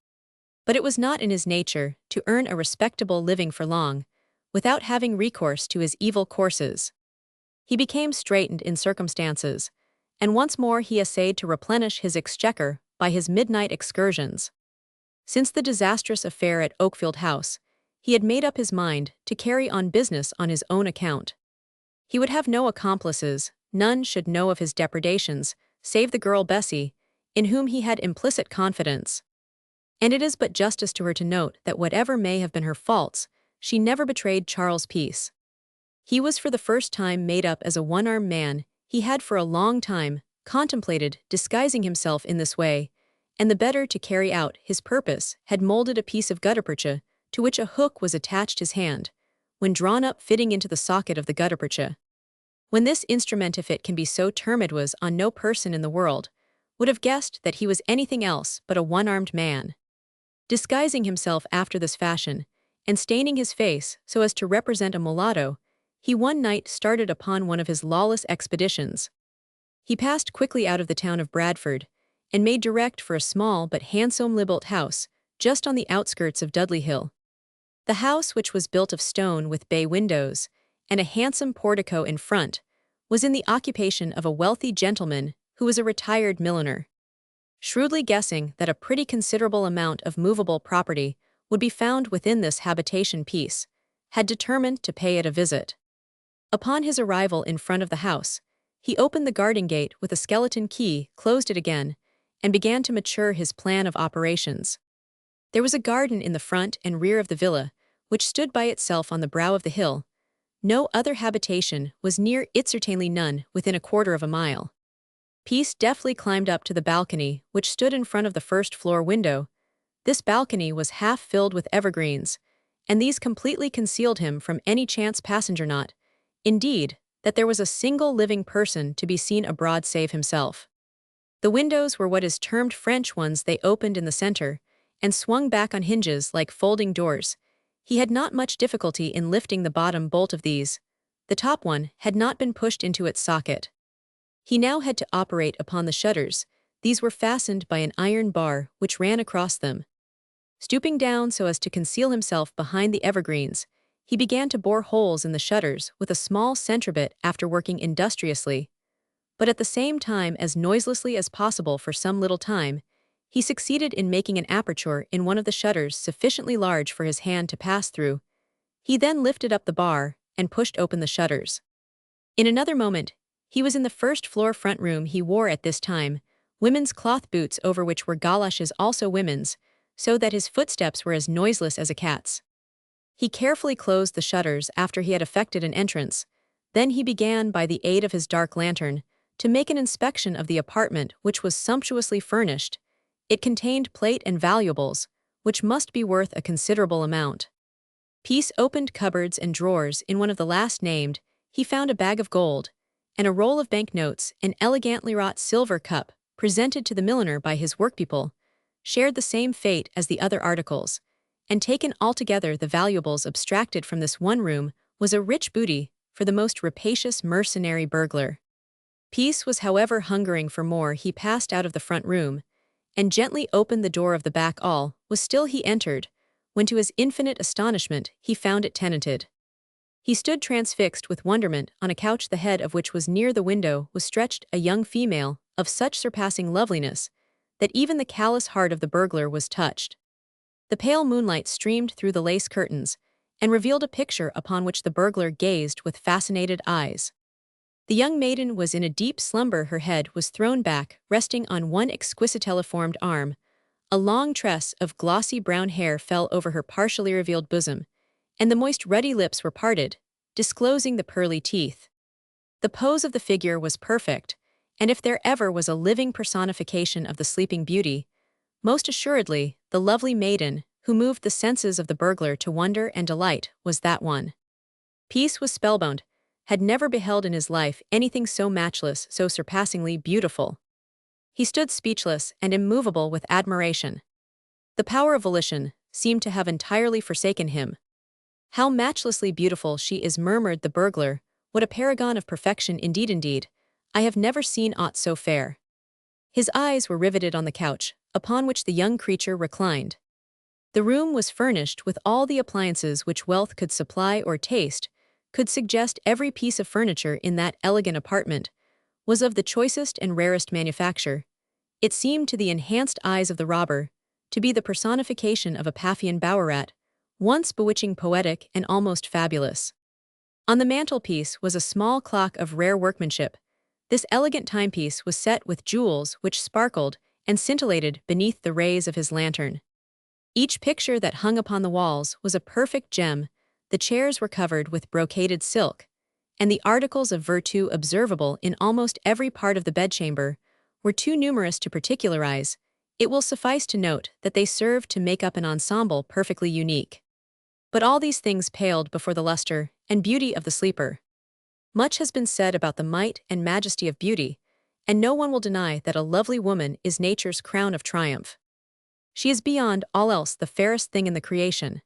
But it was not in his nature to earn a respectable living for long, without having recourse to his evil courses. He became straitened in circumstances, and once more he essayed to replenish his exchequer by his midnight excursions. Since the disastrous affair at Oakfield House, he had made up his mind to carry on business on his own account. He would have no accomplices, none should know of his depredations, save the girl Bessie, in whom he had implicit confidence. And it is but justice to her to note that whatever may have been her faults, she never betrayed Charles Peace. He was for the first time made up as a one-armed man. He had for a long time contemplated disguising himself in this way, and the better to carry out his purpose had molded a piece of gutta-percha to which a hook was attached. His hand, when drawn up, fitting into the socket of the gutta-percha. When this instrument, if it can be so termed, was on, no person in the world would have guessed that he was anything else but a one-armed man. Disguising himself after this fashion, and staining his face so as to represent a mulatto, he one night started upon one of his lawless expeditions. He passed quickly out of the town of Bradford, and made direct for a small but handsomely built house, just on the outskirts of Dudley Hill. The house, which was built of stone with bay windows, and a handsome portico in front, was in the occupation of a wealthy gentleman who was a retired milliner. Shrewdly guessing that a pretty considerable amount of movable property would be found within this habitation, Peace had determined to pay it a visit. Upon his arrival in front of the house, he opened the garden gate with a skeleton key, closed it again, and began to mature his plan of operations. There was a garden in the front and rear of the villa, which stood by itself on the brow of the hill. No other habitation was near it, certainly none within a quarter of a mile. Peace deftly climbed up to the balcony, which stood in front of the first-floor window. This balcony was half filled with evergreens, and these completely concealed him from any chance passenger, not, indeed, that there was a single living person to be seen abroad save himself. The windows were what is termed French ones. They opened in the center, and swung back on hinges like folding doors. He had not much difficulty in lifting the bottom bolt of these. The top one had not been pushed into its socket. He now had to operate upon the shutters. These were fastened by an iron bar which ran across them. Stooping down so as to conceal himself behind the evergreens, he began to bore holes in the shutters with a small centrebit. After working industriously, but at the same time as noiselessly as possible for some little time, he succeeded in making an aperture in one of the shutters sufficiently large for his hand to pass through. He then lifted up the bar and pushed open the shutters. In another moment, he was in the first-floor front room. He wore at this time women's cloth boots over which were galoshes, also women's, so that his footsteps were as noiseless as a cat's. He carefully closed the shutters after he had effected an entrance. Then he began, by the aid of his dark lantern, to make an inspection of the apartment, which was sumptuously furnished. It contained plate and valuables, which must be worth a considerable amount. Peace opened cupboards and drawers. In one of the last named, he found a bag of gold, and a roll of banknotes. An elegantly wrought silver cup, presented to the milliner by his workpeople, shared the same fate as the other articles, and taken altogether the valuables abstracted from this one room was a rich booty for the most rapacious mercenary burglar. Peace was, however, hungering for more. He passed out of the front room, and gently opened the door of the back. All was still. He entered, when to his infinite astonishment he found it tenanted. He stood transfixed with wonderment on a couch, the head of which was near the window was stretched a young female of such surpassing loveliness that even the callous heart of the burglar was touched. The pale moonlight streamed through the lace curtains and revealed a picture upon which the burglar gazed with fascinated eyes. The young maiden was in a deep slumber. Her head was thrown back, resting on one exquisitely formed arm. A long tress of glossy brown hair fell over her partially revealed bosom, and the moist ruddy lips were parted, disclosing the pearly teeth. The pose of the figure was perfect, and if there ever was a living personification of the sleeping beauty, most assuredly the lovely maiden, who moved the senses of the burglar to wonder and delight, was that one. Peace was spellbound, had never beheld in his life anything so matchless, so surpassingly beautiful. He stood speechless and immovable with admiration. The power of volition seemed to have entirely forsaken him. "How matchlessly beautiful she is," murmured the burglar. "What a paragon of perfection, indeed, indeed. I have never seen aught so fair." His eyes were riveted on the couch, upon which the young creature reclined. The room was furnished with all the appliances which wealth could supply, or taste could suggest. Every piece of furniture in that elegant apartment was of the choicest and rarest manufacture. It seemed to the enhanced eyes of the robber to be the personification of a Paphian bowerat, once bewitching, poetic, and almost fabulous. On the mantelpiece was a small clock of rare workmanship. This elegant timepiece was set with jewels which sparkled and scintillated beneath the rays of his lantern. Each picture that hung upon the walls was a perfect gem. The chairs were covered with brocaded silk, and the articles of virtu observable in almost every part of the bedchamber were too numerous to particularize. It will suffice to note that they served to make up an ensemble perfectly unique. But all these things paled before the luster and beauty of the sleeper. Much has been said about the might and majesty of beauty, and no one will deny that a lovely woman is nature's crown of triumph. She is beyond all else the fairest thing in the creation.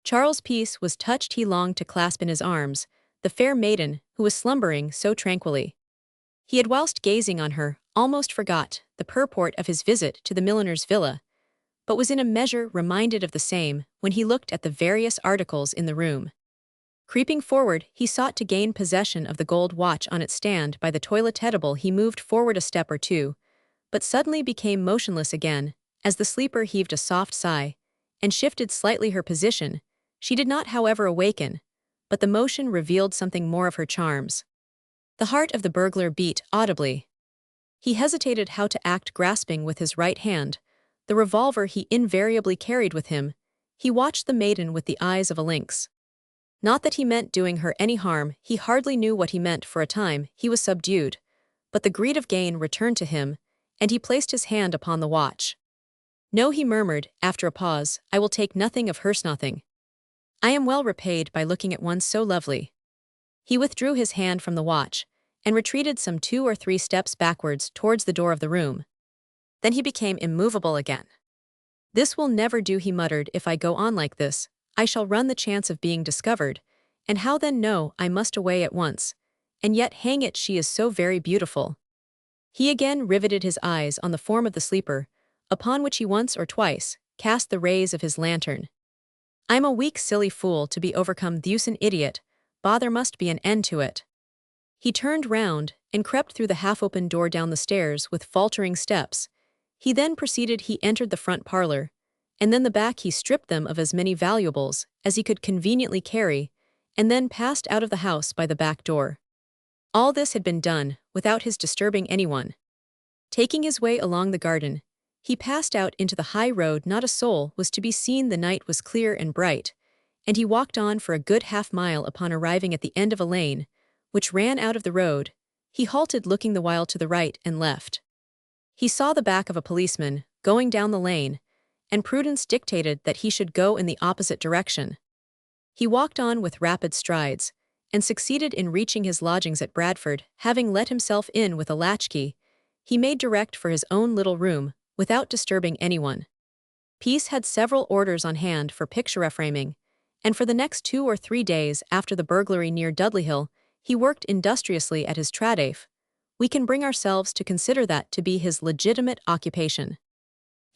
Charles Peace was touched. He longed to clasp in his arms the fair maiden who was slumbering so tranquilly. He had, whilst gazing on her, almost forgot the purport of his visit to the milliner's villa, but was in a measure reminded of the same when he looked at the various articles in the room. Creeping forward, he sought to gain possession of the gold watch on its stand by the toilet table. He moved forward a step or two, but suddenly became motionless again, as the sleeper heaved a soft sigh and shifted slightly her position. She did not, however, awaken, but the motion revealed something more of her charms. The heart of the burglar beat audibly. He hesitated how to act, grasping with his right hand the revolver he invariably carried with him. He watched the maiden with the eyes of a lynx. Not that he meant doing her any harm, he hardly knew what he meant. For a time he was subdued, but the greed of gain returned to him, and he placed his hand upon the watch. "No," he murmured, after a pause, "I will take nothing of hers, nothing. I am well repaid by looking at one so lovely." He withdrew his hand from the watch, and retreated some 2 or 3 steps backwards towards the door of the room. Then he became immovable again. "This will never do," he muttered. "If I go on like this, I shall run the chance of being discovered, and how then? No, I must away at once. And yet, hang it, she is so very beautiful." He again riveted his eyes on the form of the sleeper, upon which he once or twice cast the rays of his lantern. "I'm a weak, silly fool to be overcome, thus an idiot, bah, there must be an end to it." He turned round and crept through the half-open door down the stairs with faltering steps. He then proceeded. He entered the front parlor, and then the back. He stripped them of as many valuables as he could conveniently carry, and then passed out of the house by the back door. All this had been done without his disturbing anyone. Taking his way along the garden, he passed out into the high road. Not a soul was to be seen. The night was clear and bright, and he walked on for a good half-mile. Upon arriving at the end of a lane, which ran out of the road, he halted, looking the while to the right and left. He saw the back of a policeman going down the lane, and prudence dictated that he should go in the opposite direction. He walked on with rapid strides, and succeeded in reaching his lodgings at Bradford. Having let himself in with a latchkey, he made direct for his own little room, without disturbing anyone. Peace had several orders on hand for picture framing, and for the next 2 or 3 days after the burglary near Dudley Hill, he worked industriously at his trade. We can bring ourselves to consider that to be his legitimate occupation.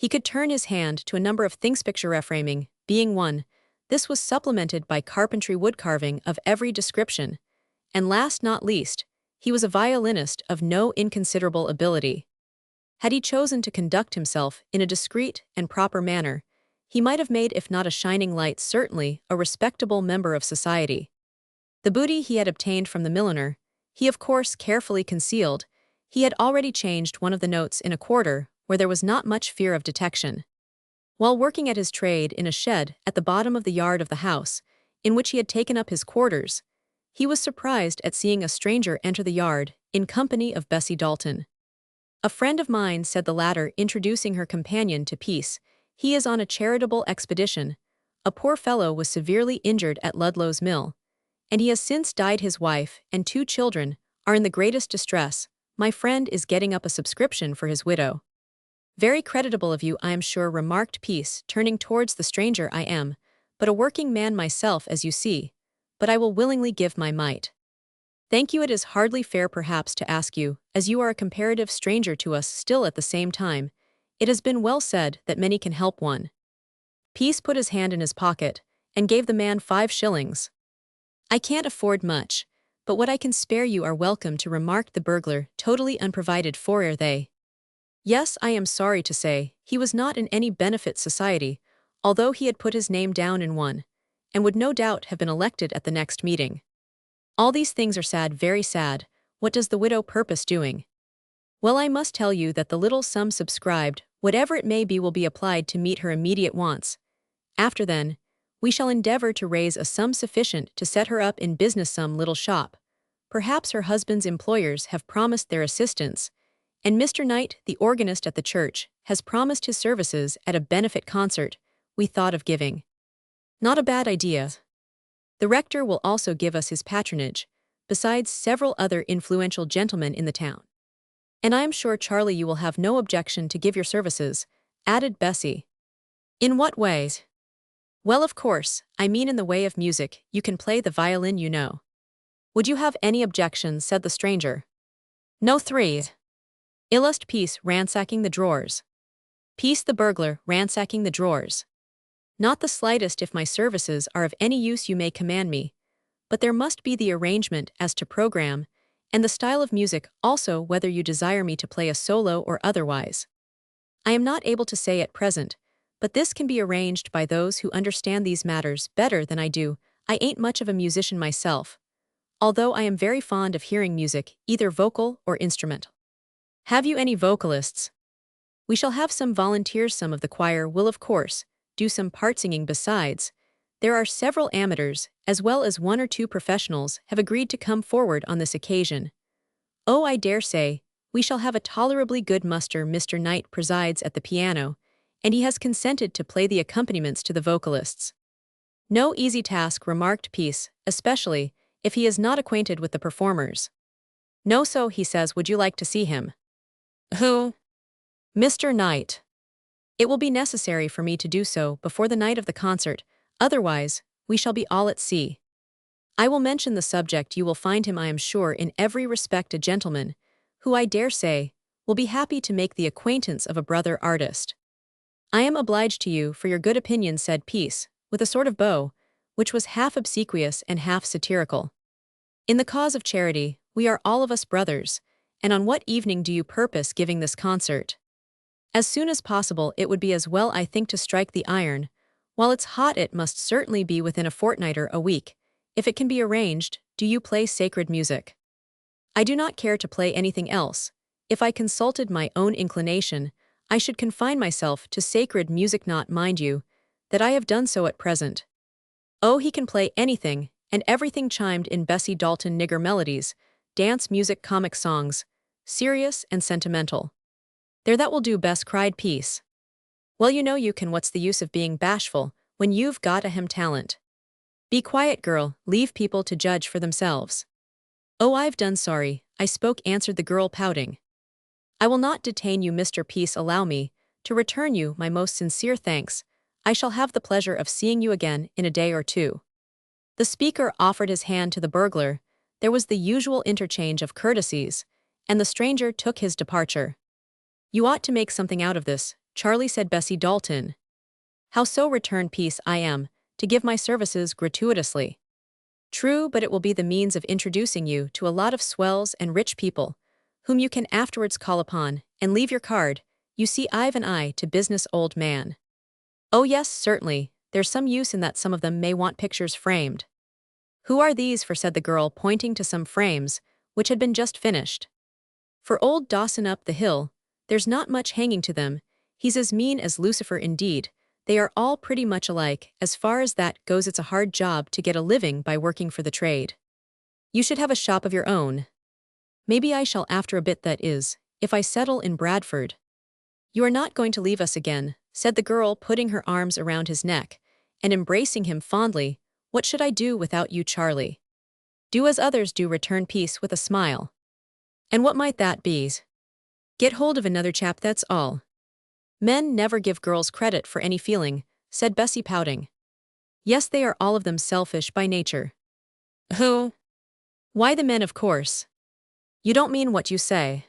He could turn his hand to a number of things, picture reframing being one. This was supplemented by carpentry woodcarving of every description. And last not least, he was a violinist of no inconsiderable ability. Had he chosen to conduct himself in a discreet and proper manner, he might have made, if not a shining light, certainly a respectable member of society. The booty he had obtained from the milliner, he of course carefully concealed. He had already changed one of the notes in a quarter where there was not much fear of detection. While working at his trade in a shed at the bottom of the yard of the house, in which he had taken up his quarters, he was surprised at seeing a stranger enter the yard in company of Bessie Dalton. "A friend of mine," said the latter, introducing her companion to Peace. "He is on a charitable expedition. A poor fellow was severely injured at Ludlow's mill, and he has since died. His wife and 2 children are in the greatest distress. My friend is getting up a subscription for his widow." "Very creditable of you, I am sure," remarked Peace, turning towards the stranger. "I am but a working man myself, as you see, but I will willingly give my mite." "Thank you. It is hardly fair perhaps to ask you, as you are a comparative stranger to us still. At the same time, it has been well said that many can help one." Peace put his hand in his pocket and gave the man 5 shillings. "I can't afford much, but what I can spare you are welcome to," remarked the burglar, totally unprovided for. "Are they?" Yes, I am sorry to say, he was not in any benefit society, although he had put his name down in one, and would no doubt have been elected at the next meeting. "All these things are sad, very sad. What does the widow purpose doing?" "Well, I must tell you that the little sum subscribed, whatever it may be, will be applied to meet her immediate wants. After then, we shall endeavor to raise a sum sufficient to set her up in business, some little shop. Perhaps her husband's employers have promised their assistance, and Mr. Knight, the organist at the church, has promised his services at a benefit concert we thought of giving. Not a bad idea. The rector will also give us his patronage, besides several other influential gentlemen in the town. And I am sure, Charlie, you will have no objection to give your services," added Bessie. "In what ways?" "Well, of course, I mean in the way of music. You can play the violin, you know." "Would you have any objections?" said the stranger. "No." 3. Illust Peace ransacking the drawers. Peace the burglar ransacking the drawers. "Not the slightest. If my services are of any use you may command me, but there must be the arrangement as to program, and the style of music also, whether you desire me to play a solo or otherwise. I am not able to say at present, but this can be arranged by those who understand these matters better than I do. I ain't much of a musician myself, although I am very fond of hearing music, either vocal or instrumental." "Have you any vocalists?" "We shall have some volunteers. Some of the choir will, of course, do some part singing. Besides, there are several amateurs, as well as 1 or 2 professionals, have agreed to come forward on this occasion. Oh, I dare say, we shall have a tolerably good muster. Mr. Knight presides at the piano, and he has consented to play the accompaniments to the vocalists." "No easy task," remarked Peace, "especially if he is not acquainted with the performers." "No, so he says. Would you like to see him?" "Who?" "Mr. Knight." "It will be necessary for me to do so before the night of the concert, otherwise we shall be all at sea. I will mention the subject. You will find him, I am sure, in every respect a gentleman, who, I dare say, will be happy to make the acquaintance of a brother artist." "I am obliged to you for your good opinion," said Peace, with a sort of bow, which was half obsequious and half satirical. "In the cause of charity, we are all of us brothers. And on what evening do you purpose giving this concert?" "As soon as possible. It would be as well, I think, to strike the iron. While it's hot, it must certainly be within a fortnight or a week, if it can be arranged. Do you play sacred music?" "I do not care to play anything else. If I consulted my own inclination, I should confine myself to sacred music. Not, mind you, that I have done so at present." "Oh, he can play anything and everything," chimed in Bessie Dalton. "Nigger melodies, dance music, comic songs, serious and sentimental." "There, that will do, Bess," cried Peace. "Well, you know you can. What's the use of being bashful when you've got a talent? Be quiet, girl, leave people to judge for themselves." "Oh, I've done. Sorry, I spoke," answered the girl, pouting. "I will not detain you, Mr. Peace. Allow me to return you my most sincere thanks. I shall have the pleasure of seeing you again in a day or 2. The speaker offered his hand to the burglar. There was the usual interchange of courtesies, and the stranger took his departure. "You ought to make something out of this, Charlie, said Bessie Dalton. How so? Returned Peace. I am to give my services gratuitously. True, but it will be the means of introducing you to a lot of swells and rich people, whom you can afterwards call upon, and leave your card. You see, I've an eye to business, old man. Oh yes, certainly, there's some use in that. Some of them may want pictures framed. Who are these for? Said the girl, pointing to some frames, which had been just finished. For old Dawson up the hill, there's not much hanging to them. He's as mean as Lucifer indeed. They are all pretty much alike. As far as that goes, it's a hard job to get a living by working for the trade. You should have a shop of your own. Maybe I shall after a bit, that is, if I settle in Bradford. You are not going to leave us again, said the girl, putting her arms around his neck and embracing him fondly. What should I do without you, Charlie? Do as others do, returned Peace with a smile. And what might that be? Get hold of another chap, that's all. Men never give girls credit for any feeling, said Bessie, pouting. Yes, they are all of them selfish by nature. Who? Why, the men, of course. You don't mean what you say.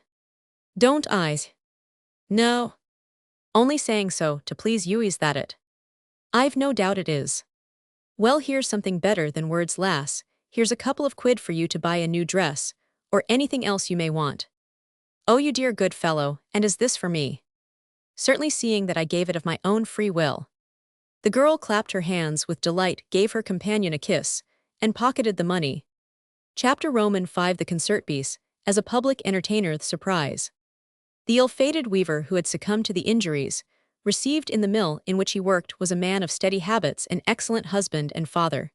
Don't I? No. Only saying so to please you, is that it? I've no doubt it is. Well, here's something better than words, lass. Here's a couple of quid for you to buy a new dress, or anything else you may want. Oh, you dear good fellow, and is this for me? Certainly, seeing that I gave it of my own free will. The girl clapped her hands with delight, gave her companion a kiss, and pocketed the money. Chapter Roman 5. The concert piece, as a public entertainer. The surprise. The ill-fated weaver, who had succumbed to the injuries received in the mill in which he worked, was a man of steady habits, an excellent husband and father,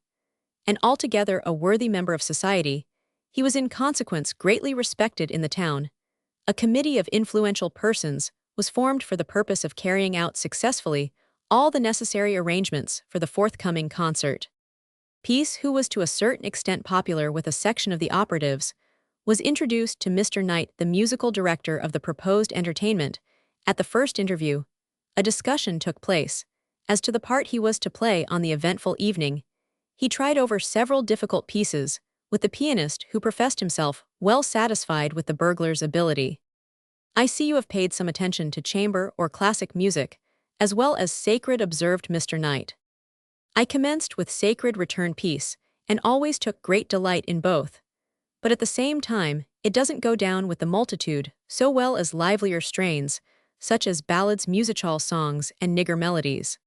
and altogether a worthy member of society. He was in consequence greatly respected in the town. A committee of influential persons was formed for the purpose of carrying out successfully all the necessary arrangements for the forthcoming concert. Peace, who was to a certain extent popular with a section of the operatives, was introduced to Mr. Knight, the musical director of the proposed entertainment. At the first interview, a discussion took place as to the part he was to play on the eventful evening. He tried over several difficult pieces with the pianist, who professed himself well satisfied with the burglar's ability. I see you have paid some attention to chamber or classic music, as well as sacred, observed Mr. Knight. I commenced with sacred, returned Peace, and always took great delight in both. But at the same time, it doesn't go down with the multitude so well as livelier strains, such as ballads, musicale songs, and nigger melodies.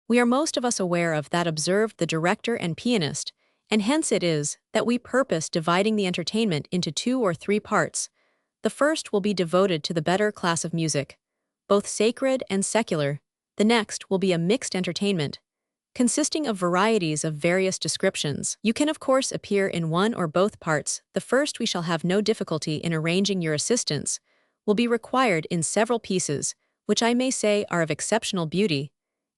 We are most of us aware of that, observed the director and pianist, and hence it is that we purpose dividing the entertainment into 2 or 3 parts. The first will be devoted to the better class of music, both sacred and secular. The next will be a mixed entertainment, consisting of varieties of various descriptions. You can of course appear in one or both parts. The first, we shall have no difficulty in arranging. Your assistance will be required in several pieces, which I may say are of exceptional beauty,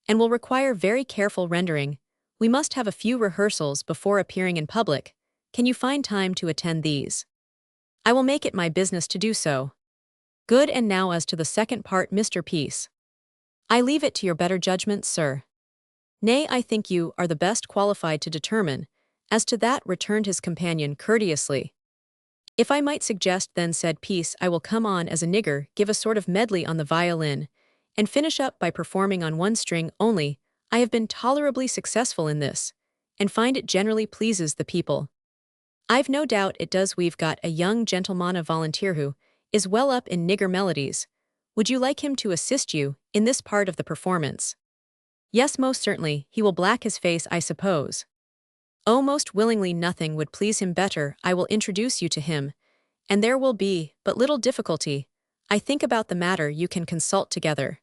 and will require very careful rendering. We must have a few rehearsals before appearing in public. Can you find time to attend these? I will make it my business to do so. Good, and now as to the second part, Mr. Peace. I leave it to your better judgment, sir. Nay, I think you are the best qualified to determine. As to that, returned his companion courteously. If I might suggest, then, said Peace, I will come on as a nigger, give a sort of medley on the violin, and finish up by performing on one string only. I have been tolerably successful in this, and find it generally pleases the people. I've no doubt it does. We've got a young gentleman, a volunteer, who is well up in nigger melodies. Would you like him to assist you in this part of the performance? Yes, most certainly. He will black his face, I suppose. Oh, most willingly. Nothing would please him better. I will introduce you to him, and there will be but little difficulty. I think about the matter you can consult together.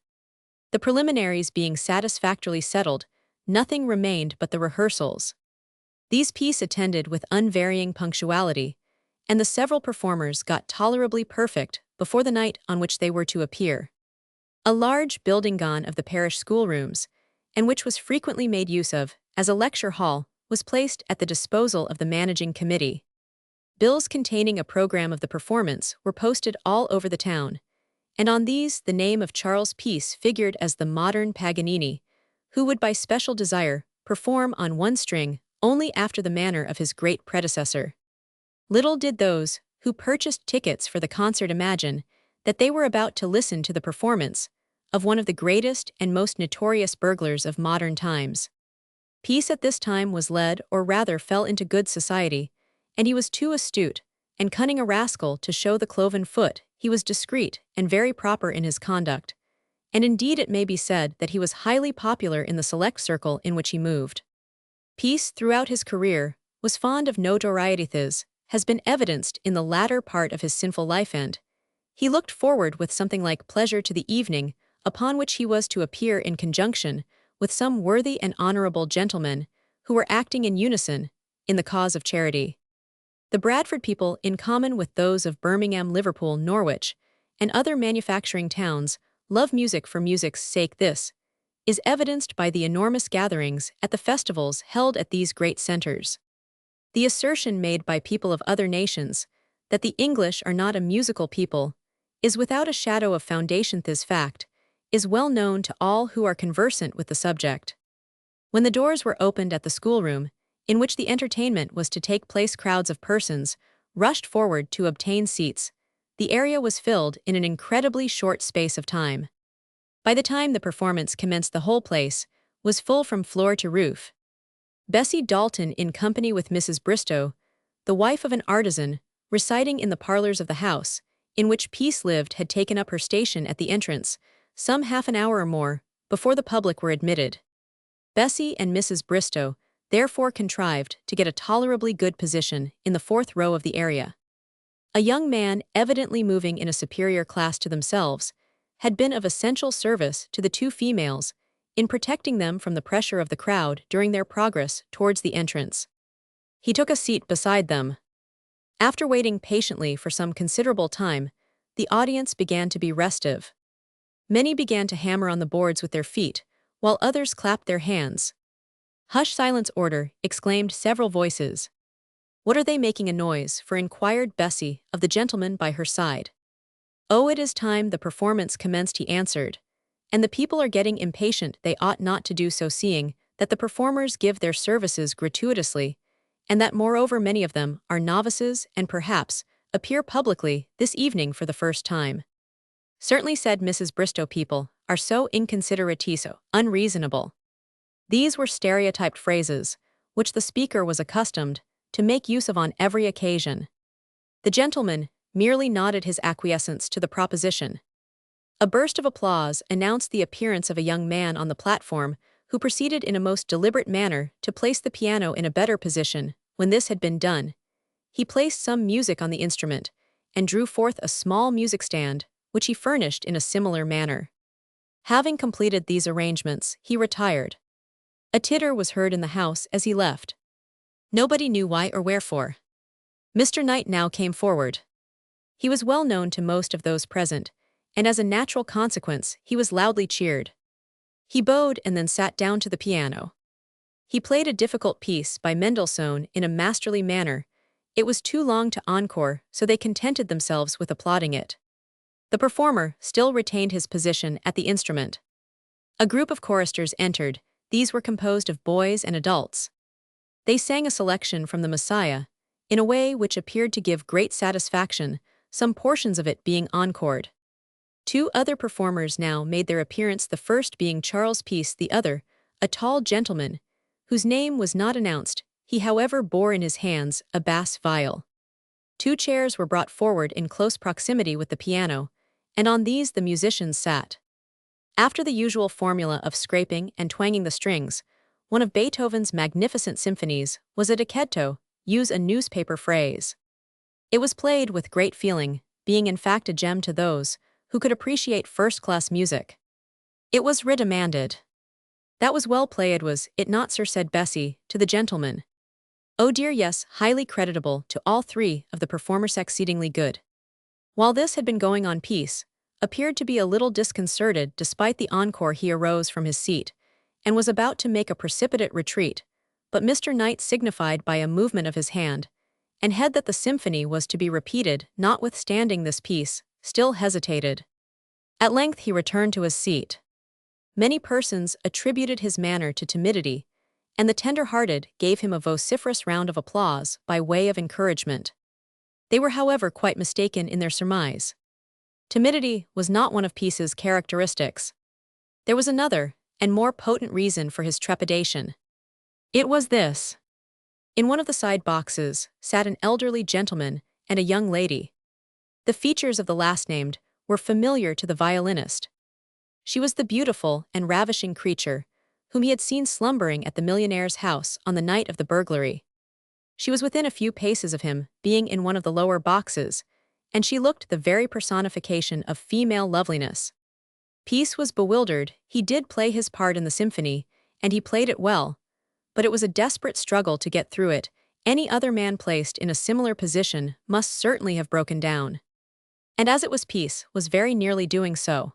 The preliminaries being satisfactorily settled, nothing remained but the rehearsals. These Peace attended with unvarying punctuality, and the several performers got tolerably perfect before the night on which they were to appear. A large building gone of the parish schoolrooms, and which was frequently made use of as a lecture hall, was placed at the disposal of the managing committee. Bills containing a program of the performance were posted all over the town, and on these the name of Charles Peace figured as the modern Paganini, who would by special desire perform on one string only after the manner of his great predecessor. Little did those who purchased tickets for the concert imagine that they were about to listen to the performance of one of the greatest and most notorious burglars of modern times. Peace at this time was led, or rather fell into good society, and he was too astute and cunning a rascal to show the cloven foot. He was discreet and very proper in his conduct, and indeed it may be said that he was highly popular in the select circle in which he moved. Peace, throughout his career, was fond of notorieties, has been evidenced in the latter part of his sinful life, and he looked forward with something like pleasure to the evening upon which he was to appear in conjunction with some worthy and honorable gentlemen who were acting in unison in the cause of charity. The Bradford people, in common with those of Birmingham, Liverpool, Norwich, and other manufacturing towns, love music for music's sake. This is evidenced by the enormous gatherings at the festivals held at these great centers. The assertion made by people of other nations that the English are not a musical people is without a shadow of foundation. This fact is well known to all who are conversant with the subject. When the doors were opened at the schoolroom, in which the entertainment was to take place, crowds of persons rushed forward to obtain seats. The area was filled in an incredibly short space of time. By the time the performance commenced, the whole place was full from floor to roof. Bessie Dalton, in company with Mrs. Bristow, the wife of an artisan, residing in the parlors of the house in which Peace lived, had taken up her station at the entrance, some half an hour or more before the public were admitted. Bessie and Mrs. Bristow therefore contrived to get a tolerably good position in the fourth row of the area. A young man, evidently moving in a superior class to themselves, had been of essential service to the two females in protecting them from the pressure of the crowd during their progress towards the entrance. He took a seat beside them. After waiting patiently for some considerable time, the audience began to be restive. Many began to hammer on the boards with their feet, while others clapped their hands. "Hush, silence, order," exclaimed several voices. "What are they making a noise for?" inquired Bessie of the gentleman by her side. "Oh, it is time the performance commenced," he answered. "And the people are getting impatient. They ought not to do so, seeing that the performers give their services gratuitously, and that moreover many of them are novices and perhaps appear publicly this evening for the first time." "Certainly," said Mrs. Bristow, "people are so inconsiderate, so unreasonable." These were stereotyped phrases, which the speaker was accustomed to make use of on every occasion. The gentleman merely nodded his acquiescence to the proposition. A burst of applause announced the appearance of a young man on the platform, who proceeded in a most deliberate manner to place the piano in a better position. When this had been done, he placed some music on the instrument, and drew forth a small music stand, which he furnished in a similar manner. Having completed these arrangements, he retired. A titter was heard in the house as he left. Nobody knew why or wherefore. Mr. Knight now came forward. He was well known to most of those present, and as a natural consequence, he was loudly cheered. He bowed and then sat down to the piano. He played a difficult piece by Mendelssohn in a masterly manner. It was too long to encore, so they contented themselves with applauding it. The performer still retained his position at the instrument. A group of choristers entered. These were composed of boys and adults. They sang a selection from the Messiah, in a way which appeared to give great satisfaction, some portions of it being encored. Two other performers now made their appearance, the first being Charles Peace, the other, a tall gentleman, whose name was not announced. He however bore in his hands a bass viol. Two chairs were brought forward in close proximity with the piano, and on these the musicians sat. After the usual formula of scraping and twanging the strings, one of Beethoven's magnificent symphonies was a decetto, use a newspaper phrase. It was played with great feeling, being in fact a gem to those who could appreciate first-class music. It was redemanded. "That was well played, was it not, sir?" said Bessie to the gentleman. "Oh dear, yes, highly creditable to all three of the performers, exceedingly good." While this had been going on, Peace appeared to be a little disconcerted. Despite the encore, he arose from his seat and was about to make a precipitate retreat, but Mr. Knight signified by a movement of his hand and head that the symphony was to be repeated. Notwithstanding this, Peace still hesitated. At length he returned to his seat. Many persons attributed his manner to timidity, and the tender-hearted gave him a vociferous round of applause by way of encouragement. They were however quite mistaken in their surmise. Timidity was not one of Peace's characteristics. There was another, and more potent reason for his trepidation. It was this. In one of the side boxes sat an elderly gentleman and a young lady. The features of the last named were familiar to the violinist. She was the beautiful and ravishing creature whom he had seen slumbering at the millionaire's house on the night of the burglary. She was within a few paces of him, being in one of the lower boxes, and she looked the very personification of female loveliness. Peace was bewildered. He did play his part in the symphony, and he played it well, but it was a desperate struggle to get through it. Any other man placed in a similar position must certainly have broken down. And as it was, Peace was very nearly doing so.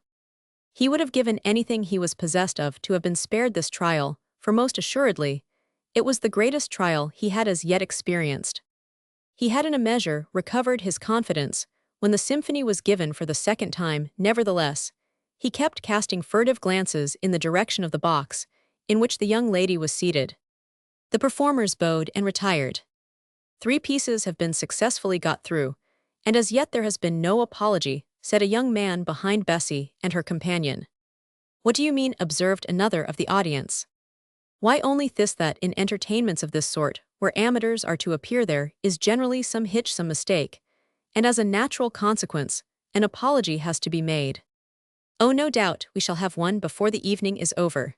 He would have given anything he was possessed of to have been spared this trial, for most assuredly, it was the greatest trial he had as yet experienced. He had in a measure recovered his confidence when the symphony was given for the second time. Nevertheless, he kept casting furtive glances in the direction of the box in which the young lady was seated. The performers bowed and retired. 3 pieces have been successfully got through, and as yet there has been no apology, said a young man behind Bessie and her companion. What do you mean? Observed another of the audience. Why, only this, that in entertainments of this sort, where amateurs are to appear, there is generally some hitch, some mistake, and as a natural consequence, an apology has to be made. Oh, no doubt we shall have one before the evening is over.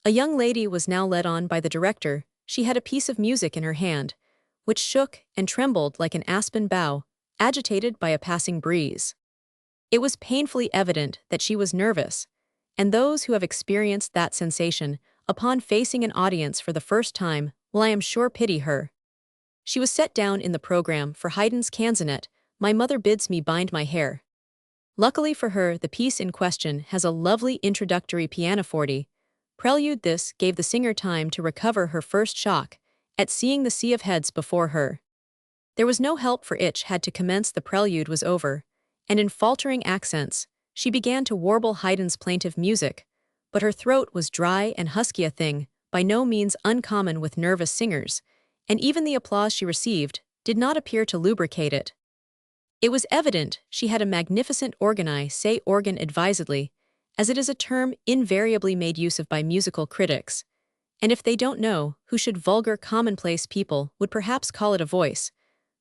A young lady was now led on by the director. She had a piece of music in her hand, which shook and trembled like an aspen bough, agitated by a passing breeze. It was painfully evident that she was nervous, and those who have experienced that sensation upon facing an audience for the first time will, I am sure, pity her. She was set down in the program for Haydn's canzonet, My Mother Bids Me Bind My Hair. Luckily for her, the piece in question has a lovely introductory pianoforte prelude. This gave the singer time to recover her first shock at seeing the sea of heads before her. There was no help for it. Had to commence. The prelude was over, and in faltering accents, she began to warble Haydn's plaintive music, but her throat was dry and husky, a thing by no means uncommon with nervous singers, and even the applause she received did not appear to lubricate it. It was evident she had a magnificent organ. I say organ advisedly, as it is a term invariably made use of by musical critics, and if they don't know who should, vulgar commonplace people would perhaps call it a voice,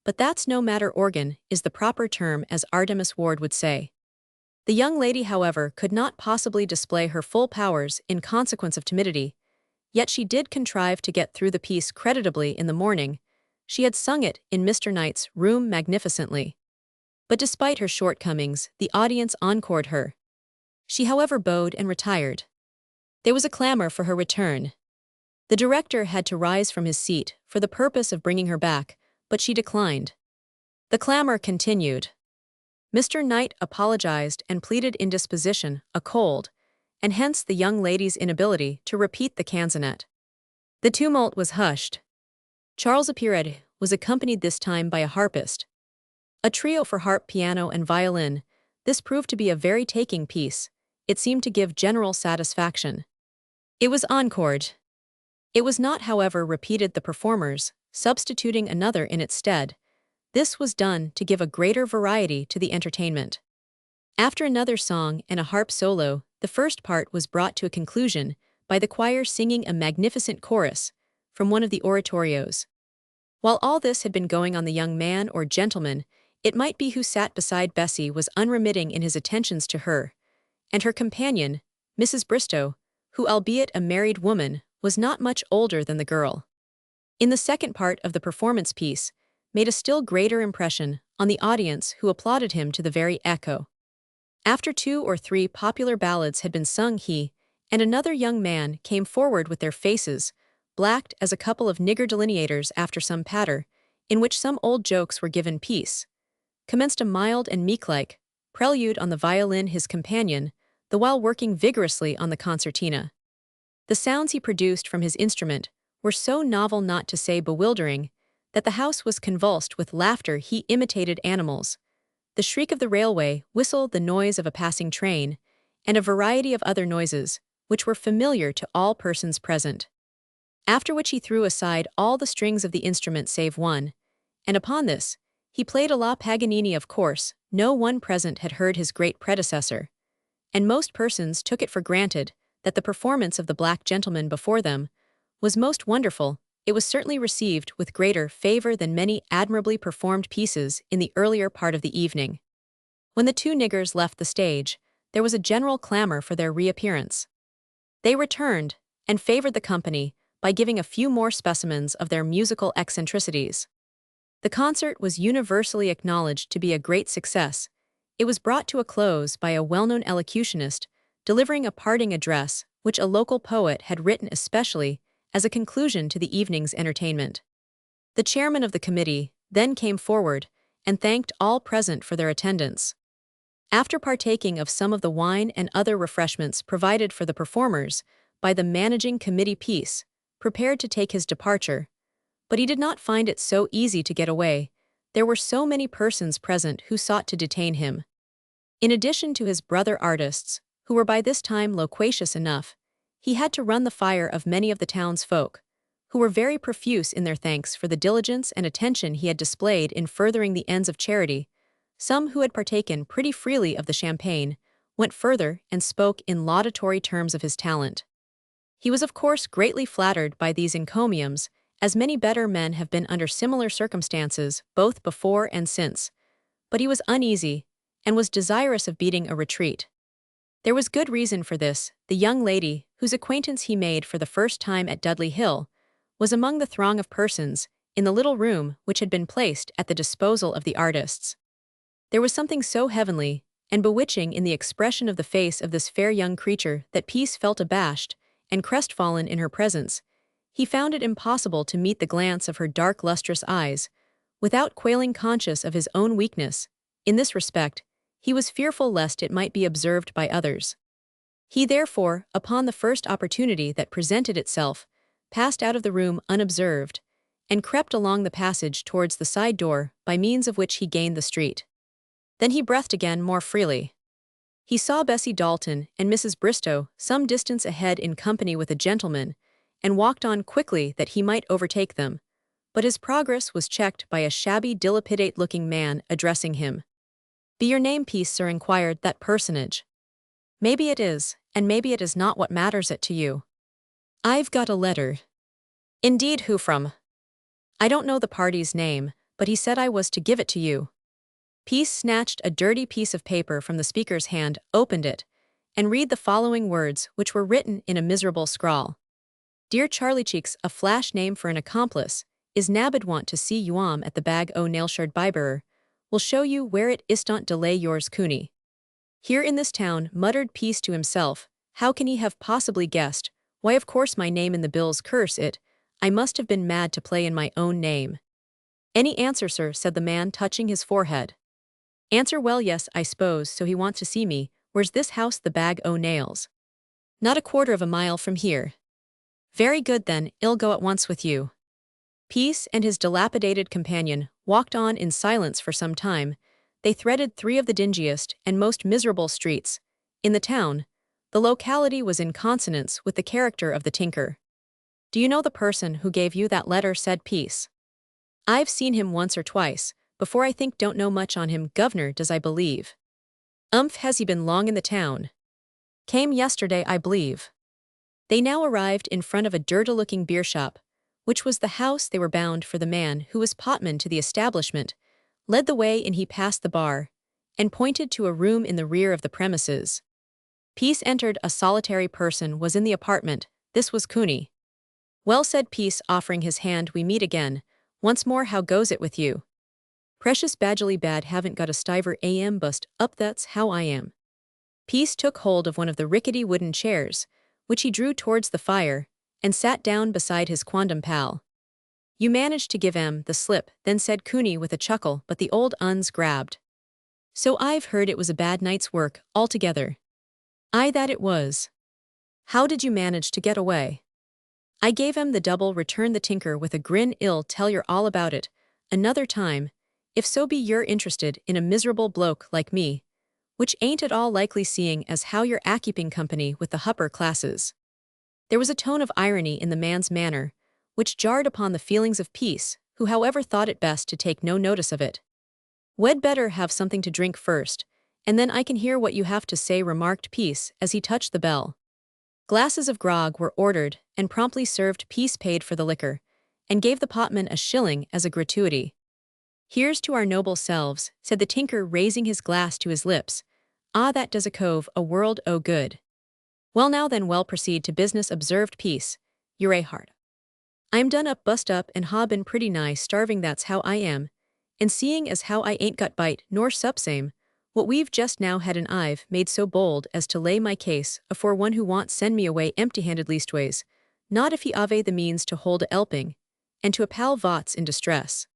but that's no matter. Organ is the proper term, as Artemus Ward would say. The young lady, however, could not possibly display her full powers in consequence of timidity, yet she did contrive to get through the piece creditably. In the morning, she had sung it in Mr. Knight's room magnificently. But despite her shortcomings, the audience encored her. She, however, bowed and retired. There was a clamor for her return. The director had to rise from his seat for the purpose of bringing her back, but she declined. The clamor continued. Mr. Knight apologized and pleaded indisposition, a cold, and hence the young lady's inability to repeat the canzonet. The tumult was hushed. Charles appeared, was accompanied this time by a harpist. A trio for harp, piano, and violin. This proved to be a very taking piece. It seemed to give general satisfaction. It was encored. It was not, however, repeated, the performers substituting another in its stead. This was done to give a greater variety to the entertainment. After another song and a harp solo, the first part was brought to a conclusion by the choir singing a magnificent chorus from one of the oratorios. While all this had been going on, the young man or gentleman, it might be, who sat beside Bessie was unremitting in his attentions to her, and her companion, Mrs. Bristow, who, albeit a married woman, was not much older than the girl. In the second part of the performance, piece made a still greater impression on the audience, who applauded him to the very echo. After 2 or 3 popular ballads had been sung, he and another young man came forward with their faces blacked as a couple of nigger delineators after some patter, in which some old jokes were given. Peace commenced a mild and meek-like prelude on the violin, his companion, the while working vigorously on the concertina. The sounds he produced from his instrument were so novel, not to say bewildering, that the house was convulsed with laughter. He imitated animals, the shriek of the railway whistle, the noise of a passing train, and a variety of other noises, which were familiar to all persons present. After which he threw aside all the strings of the instrument save one, and upon this, he played a la Paganini. Of course, no one present had heard his great predecessor, and most persons took it for granted that the performance of the black gentleman before them was most wonderful. It was certainly received with greater favor than many admirably performed pieces in the earlier part of the evening. When the two niggers left the stage, there was a general clamor for their reappearance. They returned, and favored the company by giving a few more specimens of their musical eccentricities. The concert was universally acknowledged to be a great success. It was brought to a close by a well-known elocutionist delivering a parting address which a local poet had written especially as a conclusion to the evening's entertainment. The chairman of the committee then came forward and thanked all present for their attendance. After partaking of some of the wine and other refreshments provided for the performers by the managing committee, Peace prepared to take his departure. But he did not find it so easy to get away. There were so many persons present who sought to detain him. In addition to his brother artists, who were by this time loquacious enough, he had to run the fire of many of the townsfolk, who were very profuse in their thanks for the diligence and attention he had displayed in furthering the ends of charity. Some who had partaken pretty freely of the champagne went further and spoke in laudatory terms of his talent. He was of course greatly flattered by these encomiums, as many better men have been under similar circumstances both before and since, but he was uneasy, and was desirous of beating a retreat. There was good reason for this. The young lady, whose acquaintance he made for the first time at Dudley Hill, was among the throng of persons in the little room which had been placed at the disposal of the artists. There was something so heavenly and bewitching in the expression of the face of this fair young creature that Peace felt abashed and crestfallen in her presence. He found it impossible to meet the glance of her dark lustrous eyes, without quailing conscious of his own weakness. In this respect, he was fearful lest it might be observed by others. He therefore, upon the first opportunity that presented itself, passed out of the room unobserved, and crept along the passage towards the side door by means of which he gained the street. Then he breathed again more freely. He saw Bessie Dalton and Mrs. Bristow some distance ahead in company with a gentleman, and walked on quickly that he might overtake them, but his progress was checked by a shabby dilapidate-looking man addressing him. "Be your name, Peace, sir?" inquired that personage. "Maybe it is, and maybe it is not. What matters it to you?" "I've got a letter." "Indeed, who from?" "I don't know the party's name, but he said I was to give it to you." Peace snatched a dirty piece of paper from the speaker's hand, opened it, and read the following words, which were written in a miserable scrawl. "Dear Charlie Cheeks, a flash name for an accomplice, is nabbed want to see you at the bag o' nailshard bybearer, will show you where it istant delay yours Cooney." Here in this town, muttered Peace to himself, how can he have possibly guessed? Why, of course my name in the bills, curse it, I must have been mad to play in my own name. "Any answer, sir?" said the man, touching his forehead. "Answer? Well, yes, I suppose, so he wants to see me. Where's this house, the bag o' nails?" "Not a quarter of a mile from here." "Very good then, I'll go at once with you." Peace and his dilapidated companion walked on in silence for some time. They threaded three of the dingiest and most miserable streets in the town. The locality was in consonance with the character of the tinker. "Do you know the person who gave you that letter?" said Peace. "I've seen him once or twice, before. I think don't know much on him. Governor does, I believe." Has he been long in the town?" "Came yesterday, I believe." They now arrived in front of a dirty-looking beer shop, which was the house they were bound for. The man who was potman to the establishment led the way in. He passed the bar, and pointed to a room in the rear of the premises. Peace entered. A solitary person was in the apartment. This was Cooney. "Well," said Peace, offering his hand, "we meet again. Once more, how goes it with you?" "Precious badly bad, haven't got a stiver am bust up, that's how I am." Peace took hold of one of the rickety wooden chairs, which he drew towards the fire, and sat down beside his quondam pal. "You managed to give the slip," then said Cooney with a chuckle, "but the old un's grabbed." "So I've heard. It was a bad night's work, altogether." "Aye, that it was." "How did you manage to get away?" "I gave the double," returned the tinker with a grin. "I'll tell yer all about it another time, if so be you're interested in a miserable bloke like me, which ain't at all likely, seeing as how you're a keeping company with the hupper classes." There was a tone of irony in the man's manner, which jarred upon the feelings of Peace, who however thought it best to take no notice of it. "We'd better have something to drink first, and then I can hear what you have to say, remarked Peace as he touched the bell. Glasses of grog were ordered, and promptly served. Peace paid for the liquor, and gave the potman a shilling as a gratuity. Here's to our noble selves, said the tinker, raising his glass to his lips. Ah, that does a cove a world o' good. Well now then, well, proceed to business, observed Peace. You're a hard. I'm done up, bust up, and ha been pretty nigh starving, that's how I am. And seeing as how I ain't got bite nor sup same, what we've just now had, and I've made so bold as to lay my case afore one who wants send me away empty-handed, leastways, not if he ave the means to hold a helping, and to a pal vots in distress.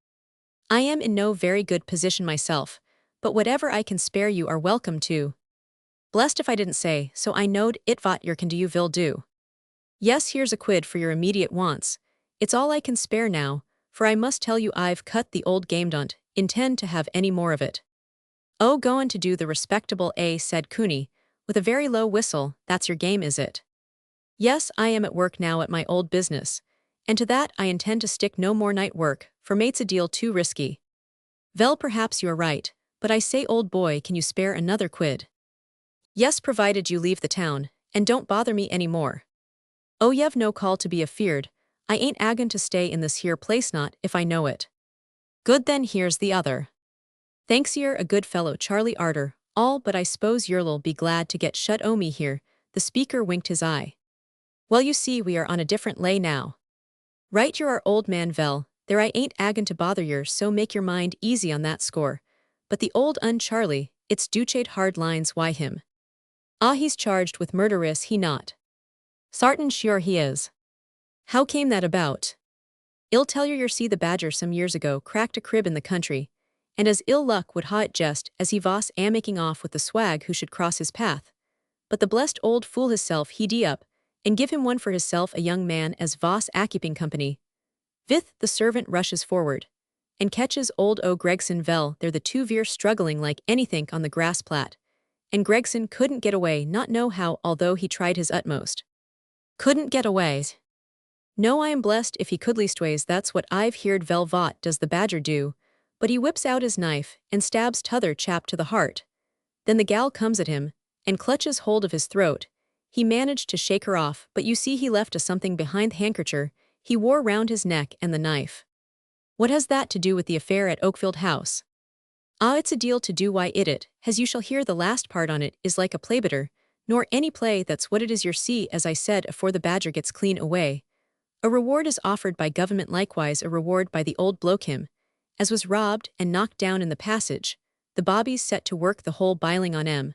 I am in no very good position myself, but whatever I can spare you are welcome to. Blessed if I didn't say, so I knowed it vot yer can do you vil do. Yes, here's a quid for your immediate wants. It's all I can spare now, for I must tell you I've cut the old game, don't intend to have any more of it. Oh, goin' to do the respectable, said Cooney, with a very low whistle. That's your game, is it? Yes, I am at work now at my old business, and to that I intend to stick no more night work, for mate's a deal too risky. Vel, perhaps you are right, but I say, old boy, can you spare another quid? Yes, provided you leave the town, and don't bother me any more. Oh, you've no call to be afeard, I ain't agon to stay in this here place, not if I know it. Good, then here's the other. Thanks, you're a good fellow, Charlie Arter, all, but I s'pose yer'll be glad to get shut o' me here. The speaker winked his eye. Well, you see we are on a different lay now. Right, you're our old man, Vel, there I ain't agon to bother yer, so make your mind easy on that score. But the old Charlie, it's duchate hard lines. Why him? Ah, he's charged with murder, is he not? Sartin sure he is. How came that about? I'll tell yer see, the badger some years ago cracked a crib in the country, and as ill luck would ha it, just as he vos am making off with the swag who should cross his path. But the blessed old fool hisself he d up, and give him one for hisself, a young man as vos a keeping company. Vith, the servant rushes forward, and catches old Gregson. Vel, they're the two veer struggling like anythink on the grass plat, and Gregson couldn't get away, not know how, although he tried his utmost. Couldn't get away. No, I am blessed if he could, leastways that's what I've heard. Vel, vot does the badger do? But he whips out his knife, and stabs t'other chap to the heart. Then the gal comes at him, and clutches hold of his throat. He managed to shake her off, but you see he left a something behind the handkercher he wore round his neck and the knife. What has that to do with the affair at Oakfield House? Ah, it's a deal to do. Why it, as you shall hear, the last part on it is like a playbitter, nor any play, that's what it is. Yer see, as I said afore, the badger gets clean away. A reward is offered by government, likewise a reward by the old bloke him, as was robbed and knocked down in the passage. The bobbies set to work the whole biling on em,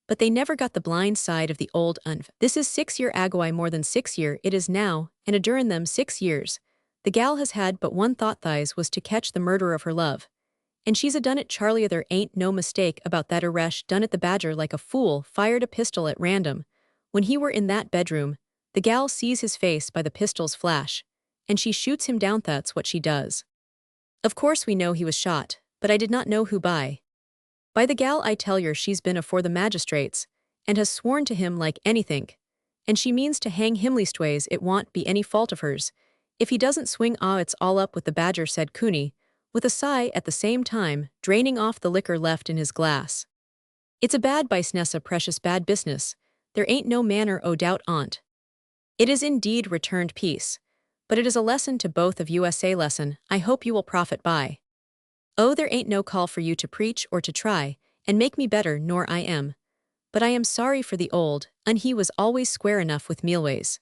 but they never got the blind side of the old unv. This is 6 year ago, more than 6 year it is now, and adurin them 6 years. The gal has had but one thought, thighs, was to catch the murderer of her love. And she's a done it, Charlie, there ain't no mistake about that. Resh done it. The badger, like a fool, fired a pistol at random. When he were in that bedroom, the gal sees his face by the pistol's flash, and she shoots him down. That's what she does. Of course we know he was shot, but I did not know who by. By the gal, I tell yer, she's been afore the magistrates, and has sworn to him like anythink, and she means to hang him, leastways it won't be any fault of hers if he doesn't swing. Ah, it's all up with the badger, said Cooney, with a sigh, at the same time draining off the liquor left in his glass. It's a bad business, a precious bad business, there ain't no manner o' doubt on't. It is indeed, returned Peace, but it is a lesson to both of us, a lesson I hope you will profit by. Oh, there ain't no call for you to preach or to try and make me better nor I am, but I am sorry for the old he was always square enough with mealways.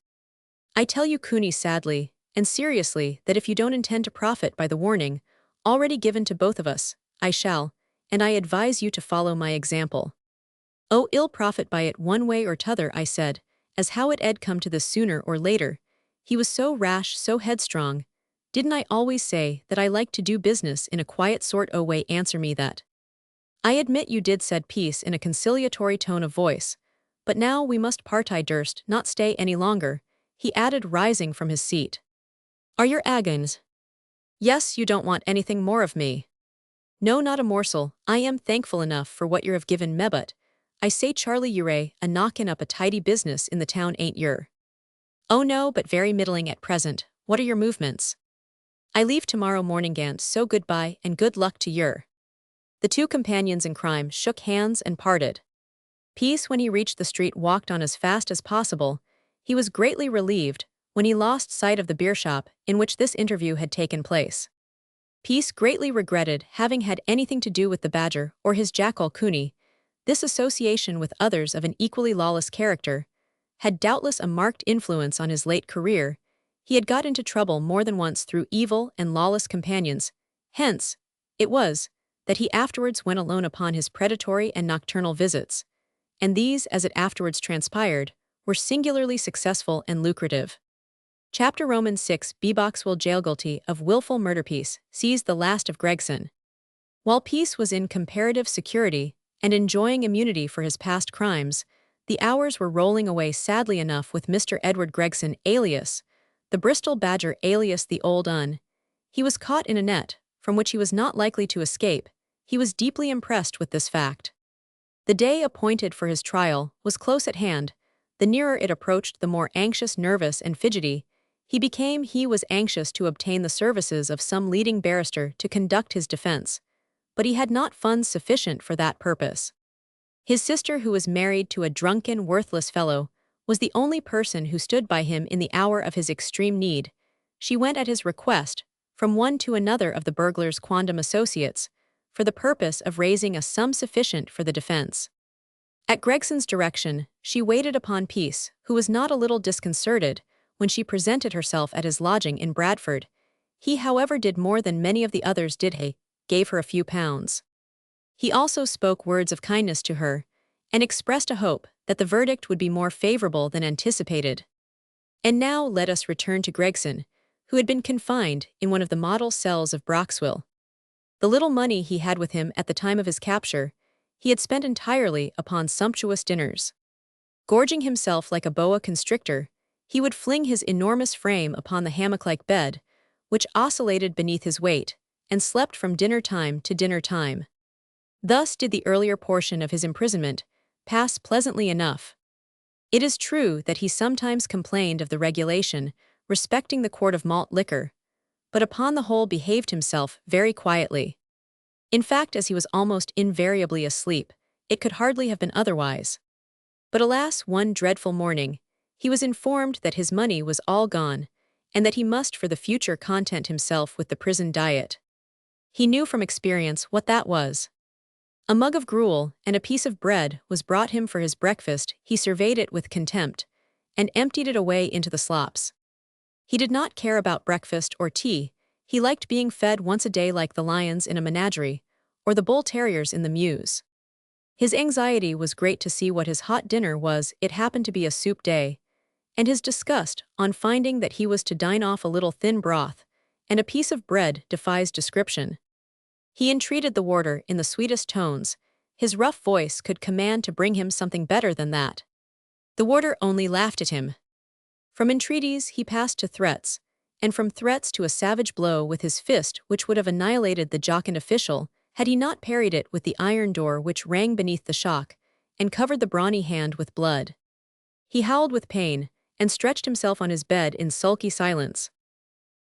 I tell you, Cooney, sadly and seriously, that if you don't intend to profit by the warning already given to both of us, I shall, and I advise you to follow my example. Oh, ill profit by it one way or t'other, I said, as how it ed come to this sooner or later. He was so rash, so headstrong. Didn't I always say that I like to do business in a quiet sort o' way? Answer me that. I admit you did, said Peace in a conciliatory tone of voice. But now we must part. I durst not stay any longer, he added, rising from his seat. Are your agons? Yes, you don't want anything more of me. No, not a morsel. I am thankful enough for what you have given me, but I say, Charlie, you're a knockin' up a tidy business in the town, ain't yer? Oh no, but very middling at present. What are your movements? I leave tomorrow morning, Gant, so goodbye and good luck to yer. The two companions in crime shook hands and parted. Peace, when he reached the street, walked on as fast as possible. He was greatly relieved when he lost sight of the beer shop in which this interview had taken place. Peace greatly regretted having had anything to do with the badger or his jackal Cooney. This association with others of an equally lawless character had doubtless a marked influence on his late career. He had got into trouble more than once through evil and lawless companions. Hence, it was that he afterwards went alone upon his predatory and nocturnal visits, and these, as it afterwards transpired, were singularly successful and lucrative. Chapter Romans 6 Boxwell jail guilty of willful murder. Peace sees the last of Gregson. While Peace was in comparative security and enjoying immunity for his past crimes, the hours were rolling away sadly enough with Mr. Edward Gregson, alias the Bristol Badger, alias the Old Un. He was caught in a net from which he was not likely to escape. He was deeply impressed with this fact. The day appointed for his trial was close at hand. The nearer it approached, the more anxious, nervous, and fidgety he was anxious to obtain the services of some leading barrister to conduct his defense, but he had not funds sufficient for that purpose. His sister, who was married to a drunken, worthless fellow, was the only person who stood by him in the hour of his extreme need. She went at his request from one to another of the burglar's quondam associates for the purpose of raising a sum sufficient for the defense. At Gregson's direction, she waited upon Peace, who was not a little disconcerted when she presented herself at his lodging in Bradford. He, however, did more than many of the others did. He gave her a few pounds. He also spoke words of kindness to her, and expressed a hope that the verdict would be more favorable than anticipated. And now let us return to Gregson, who had been confined in one of the model cells of Broxwell. The little money he had with him at the time of his capture, he had spent entirely upon sumptuous dinners. Gorging himself like a boa constrictor, he would fling his enormous frame upon the hammock-like bed, which oscillated beneath his weight, and slept from dinner time to dinner time. Thus did the earlier portion of his imprisonment pass pleasantly enough. It is true that he sometimes complained of the regulation respecting the quart of malt liquor, but upon the whole behaved himself very quietly. In fact, as he was almost invariably asleep, it could hardly have been otherwise. But alas, one dreadful morning, he was informed that his money was all gone, and that he must for the future content himself with the prison diet. He knew from experience what that was. A mug of gruel and a piece of bread was brought him for his breakfast. He surveyed it with contempt, and emptied it away into the slops. He did not care about breakfast or tea. He liked being fed once a day like the lions in a menagerie, or the bull terriers in the mews. His anxiety was great to see what his hot dinner was. It happened to be a soup day, and his disgust on finding that he was to dine off a little thin broth and a piece of bread defies description. He entreated the warder in the sweetest tones. His rough voice could command to bring him something better than that. The warder only laughed at him. From entreaties he passed to threats, and from threats to a savage blow with his fist which would have annihilated the jocund official had he not parried it with the iron door which rang beneath the shock and covered the brawny hand with blood. He howled with pain and stretched himself on his bed in sulky silence.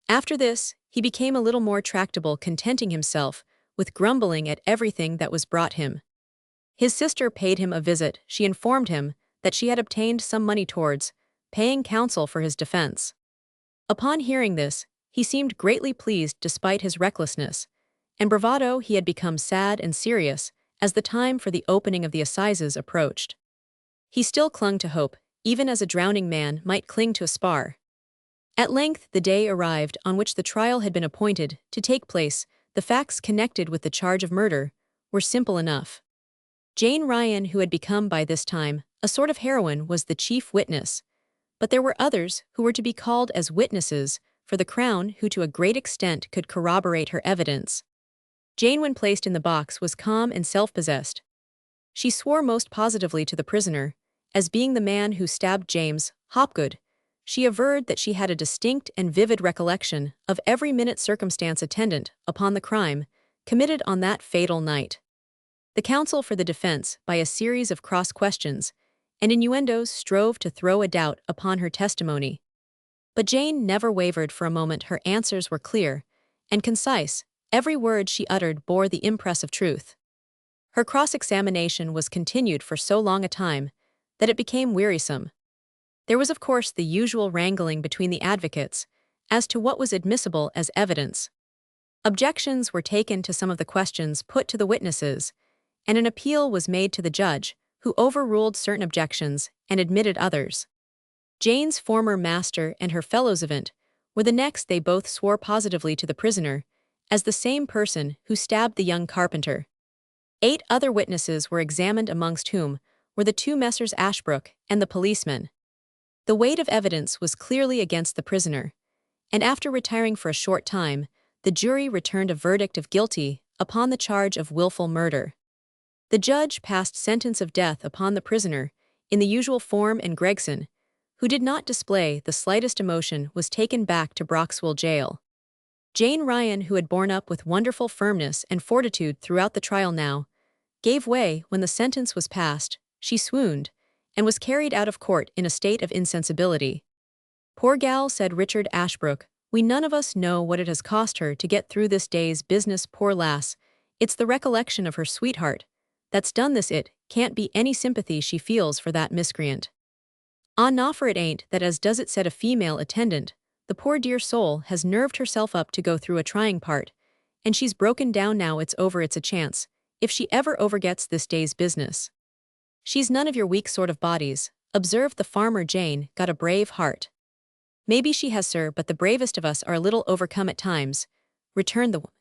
After this, he became a little more tractable, contenting himself with grumbling at everything that was brought him. His sister paid him a visit. She informed him that she had obtained some money towards paying counsel for his defense. Upon hearing this, he seemed greatly pleased despite his recklessness and bravado. He had become sad and serious as the time for the opening of the assizes approached. He still clung to hope, even as a drowning man might cling to a spar. At length the day arrived on which the trial had been appointed to take place. The facts connected with the charge of murder were simple enough. Jane Ryan, who had become by this time a sort of heroine, was the chief witness, but there were others who were to be called as witnesses for the Crown who to a great extent could corroborate her evidence. Jane, when placed in the box, was calm and self-possessed. She swore most positively to the prisoner as being the man who stabbed James Hopgood. She averred that she had a distinct and vivid recollection of every minute circumstance attendant upon the crime committed on that fatal night. The counsel for the defense, by a series of cross-questions and innuendos, strove to throw a doubt upon her testimony. But Jane never wavered for a moment. Her answers were clear and concise. Every word she uttered bore the impress of truth. Her cross-examination was continued for so long a time that it became wearisome. There was of course the usual wrangling between the advocates as to what was admissible as evidence. Objections were taken to some of the questions put to the witnesses, and an appeal was made to the judge, who overruled certain objections and admitted others. Jane's former master and her fellow-servant were the next. They both swore positively to the prisoner as the same person who stabbed the young carpenter. 8 other witnesses were examined, amongst whom were the 2 Messrs. Ashbrook and the policeman. The weight of evidence was clearly against the prisoner, and after retiring for a short time, the jury returned a verdict of guilty upon the charge of willful murder. The judge passed sentence of death upon the prisoner in the usual form, and Gregson, who did not display the slightest emotion, was taken back to Broxwell jail. Jane Ryan, who had borne up with wonderful firmness and fortitude throughout the trial, now gave way when the sentence was passed. She swooned and was carried out of court in a state of insensibility. "Poor gal," said Richard Ashbrook, "we none of us know what it has cost her to get through this day's business, poor lass. It's the recollection of her sweetheart that's done this. It can't be any sympathy she feels for that miscreant." "Ah, no, for it ain't that as does it," said a female attendant. "The poor dear soul has nerved herself up to go through a trying part, and she's broken down now. It's over, it's a chance, if she ever overgets this day's business." "She's none of your weak sort of bodies," observed the farmer. "Jane got a brave heart." "Maybe she has, sir, but the bravest of us are a little overcome at times," returned the woman.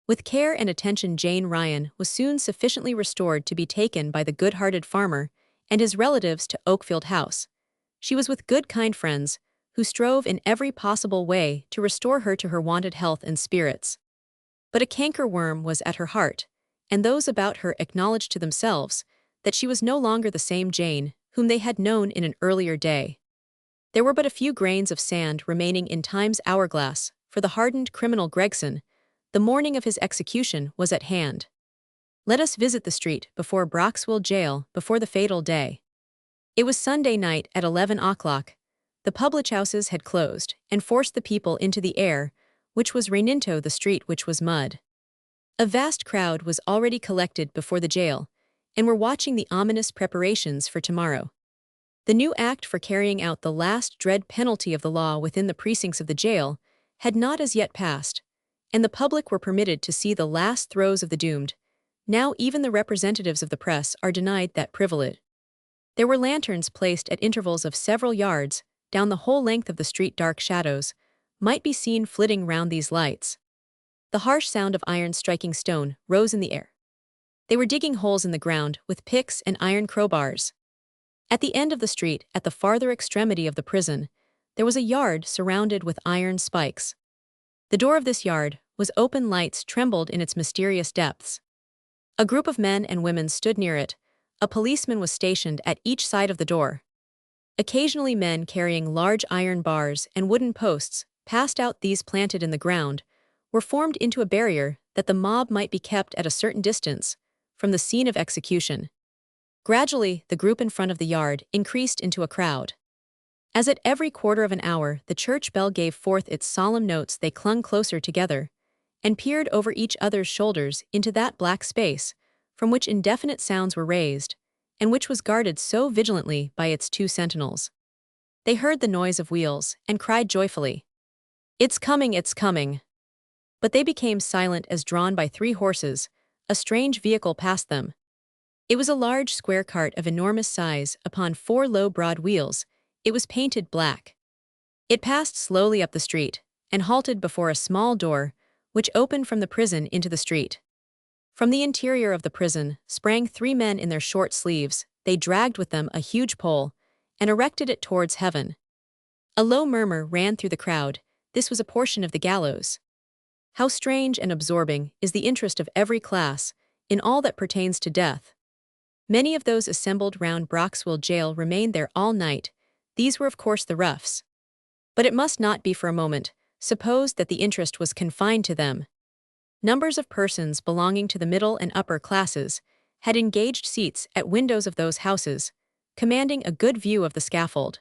With care and attention, Jane Ryan was soon sufficiently restored to be taken by the good-hearted farmer and his relatives to Oakfield House. She was with good, kind friends, who strove in every possible way to restore her to her wonted health and spirits. But a canker-worm was at her heart, and those about her acknowledged to themselves that she was no longer the same Jane whom they had known in an earlier day. There were but a few grains of sand remaining in time's hourglass for the hardened criminal Gregson. The morning of his execution was at hand. Let us visit the street before Broxwell jail before the fatal day. It was Sunday night at 11 o'clock. The public houses had closed and forced the people into the air, which was rain, into the street, which was mud. A vast crowd was already collected before the jail, and were watching the ominous preparations for tomorrow. The new act for carrying out the last dread penalty of the law within the precincts of the jail had not as yet passed, and the public were permitted to see the last throes of the doomed. Now even the representatives of the press are denied that privilege. There were lanterns placed at intervals of several yards down the whole length of the street. Dark shadows might be seen flitting round these lights. The harsh sound of iron striking stone rose in the air. They were digging holes in the ground with picks and iron crowbars. At the end of the street, at the farther extremity of the prison, there was a yard surrounded with iron spikes. The door of this yard was open. Lights trembled in its mysterious depths. A group of men and women stood near it. A policeman was stationed at each side of the door. Occasionally men carrying large iron bars and wooden posts passed out. These, planted in the ground, were formed into a barrier that the mob might be kept at a certain distance from the scene of execution. Gradually, the group in front of the yard increased into a crowd. As at every quarter of an hour the church bell gave forth its solemn notes, they clung closer together and peered over each other's shoulders into that black space from which indefinite sounds were raised, and which was guarded so vigilantly by its 2 sentinels. They heard the noise of wheels and cried joyfully, "It's coming, it's coming!" But they became silent as, drawn by 3 horses, a strange vehicle passed them. It was a large square cart of enormous size upon 4 low broad wheels. It was painted black. It passed slowly up the street and halted before a small door which opened from the prison into the street. From the interior of the prison sprang 3 men in their short sleeves. They dragged with them a huge pole and erected it towards heaven. A low murmur ran through the crowd. This was a portion of the gallows. How strange and absorbing is the interest of every class in all that pertains to death. Many of those assembled round Broxwell jail remained there all night. These were of course the roughs. But it must not be for a moment supposed that the interest was confined to them. Numbers of persons belonging to the middle and upper classes had engaged seats at windows of those houses, commanding a good view of the scaffold.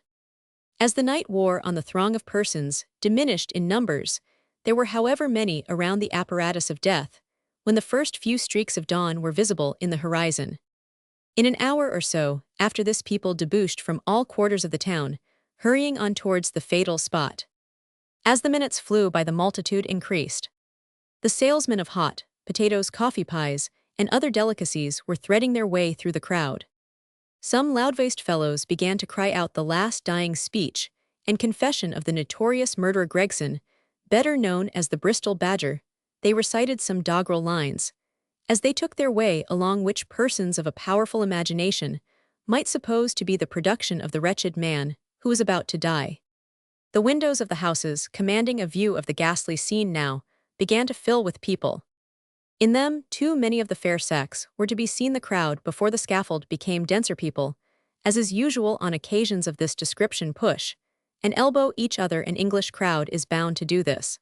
As the night wore on, the throng of persons diminished in numbers. There were however many around the apparatus of death, when the first few streaks of dawn were visible in the horizon. In an hour or so, after this people debouched from all quarters of the town, hurrying on towards the fatal spot. As the minutes flew by, the multitude increased. The salesmen of hot potatoes, coffee pies, and other delicacies were threading their way through the crowd. Some loud-voiced fellows began to cry out the last dying speech and confession of the notorious murderer Gregson, better known as the Bristol Badger. They recited some doggerel lines, as they took their way along, which persons of a powerful imagination might suppose to be the production of the wretched man who was about to die. The windows of the houses, commanding a view of the ghastly scene now, began to fill with people. In them, too many of the fair sex were to be seen. The crowd before the scaffold became denser. People, as is usual on occasions of this description, push and elbow each other. An English crowd is bound to do this.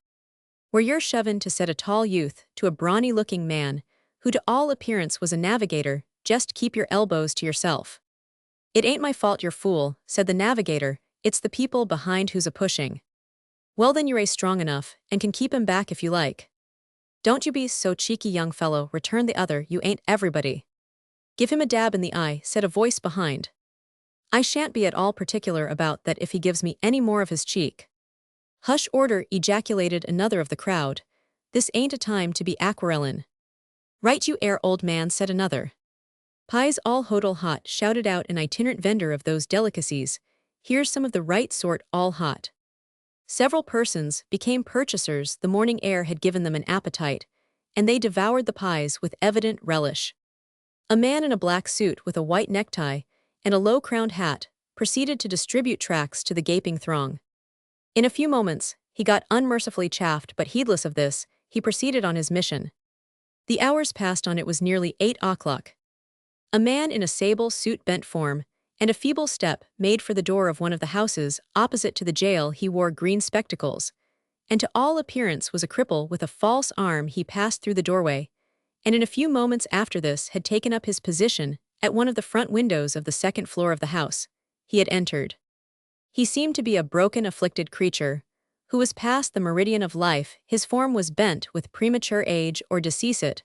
Where you're shovin' to set a tall youth to a brawny-looking man, who to all appearance was a navigator, just keep your elbows to yourself. It ain't my fault you're fool, said the navigator, it's the people behind who's a-pushing. Well then, you're strong enough, and can keep him back if you like. Don't you be so cheeky, young fellow, returned the other, you ain't everybody. Give him a dab in the eye, said a voice behind. I shan't be at all particular about that if he gives me any more of his cheek. Hush, order, ejaculated another of the crowd. This ain't a time to be aquarellin'. Right you air, old man, said another. Pies all hodel hot, shouted out an itinerant vendor of those delicacies. Here's some of the right sort, all hot. Several persons became purchasers. The morning air had given them an appetite, and they devoured the pies with evident relish. A man in a black suit with a white necktie and a low-crowned hat proceeded to distribute tracts to the gaping throng. In a few moments, he got unmercifully chaffed, but heedless of this, he proceeded on his mission. The hours passed on. It was nearly 8 o'clock. A man in a sable suit bent form, and a feeble step made for the door of one of the houses opposite to the jail. He wore green spectacles, and to all appearance was a cripple with a false arm. He passed through the doorway, and in a few moments after this had taken up his position at one of the front windows of the second floor of the house he had entered. He seemed to be a broken, afflicted creature, who was past the meridian of life. His form was bent with premature age or deceased,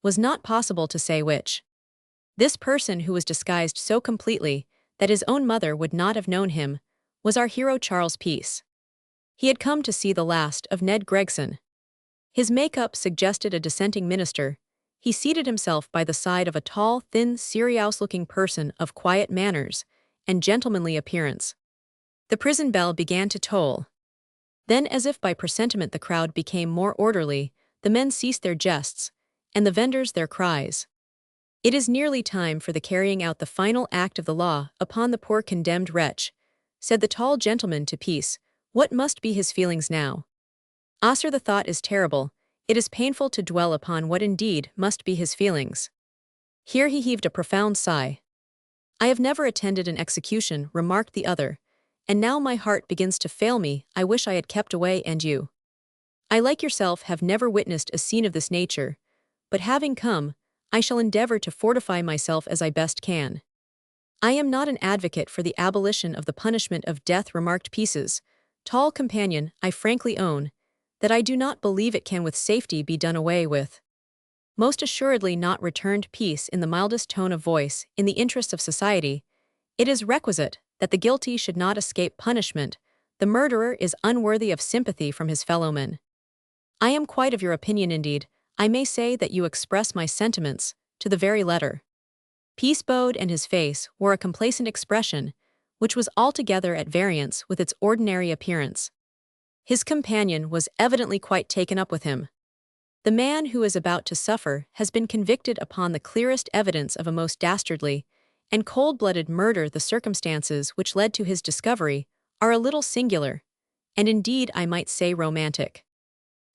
was not possible to say which. This person, who was disguised so completely that his own mother would not have known him, was our hero Charles Peace. He had come to see the last of Ned Gregson. His make-up suggested a dissenting minister. He seated himself by the side of a tall, thin, serious-looking person of quiet manners and gentlemanly appearance. The prison bell began to toll. Then, as if by presentiment, the crowd became more orderly. The men ceased their jests, and the vendors their cries. It is nearly time for the carrying out the final act of the law upon the poor condemned wretch, said the tall gentleman to Peace. What must be his feelings now? Ah, sir, the thought is terrible. It is painful to dwell upon what indeed must be his feelings. Here he heaved a profound sigh. I have never attended an execution, remarked the other, and now my heart begins to fail me. I wish I had kept away. And you? I, like yourself, have never witnessed a scene of this nature, but having come, I shall endeavor to fortify myself as I best can. I am not an advocate for the abolition of the punishment of death, remarked Peace's tall companion. I frankly own that I do not believe it can with safety be done away with. Most assuredly not, returned Peace in the mildest tone of voice. In the interests of society, it is requisite that the guilty should not escape punishment. The murderer is unworthy of sympathy from his fellowmen. I am quite of your opinion. Indeed, I may say that you express my sentiments to the very letter. Peace bowed, and his face wore a complacent expression, which was altogether at variance with its ordinary appearance. His companion was evidently quite taken up with him. The man who is about to suffer has been convicted upon the clearest evidence of a most dastardly and cold-blooded murder. The circumstances which led to his discovery are a little singular, and indeed I might say romantic.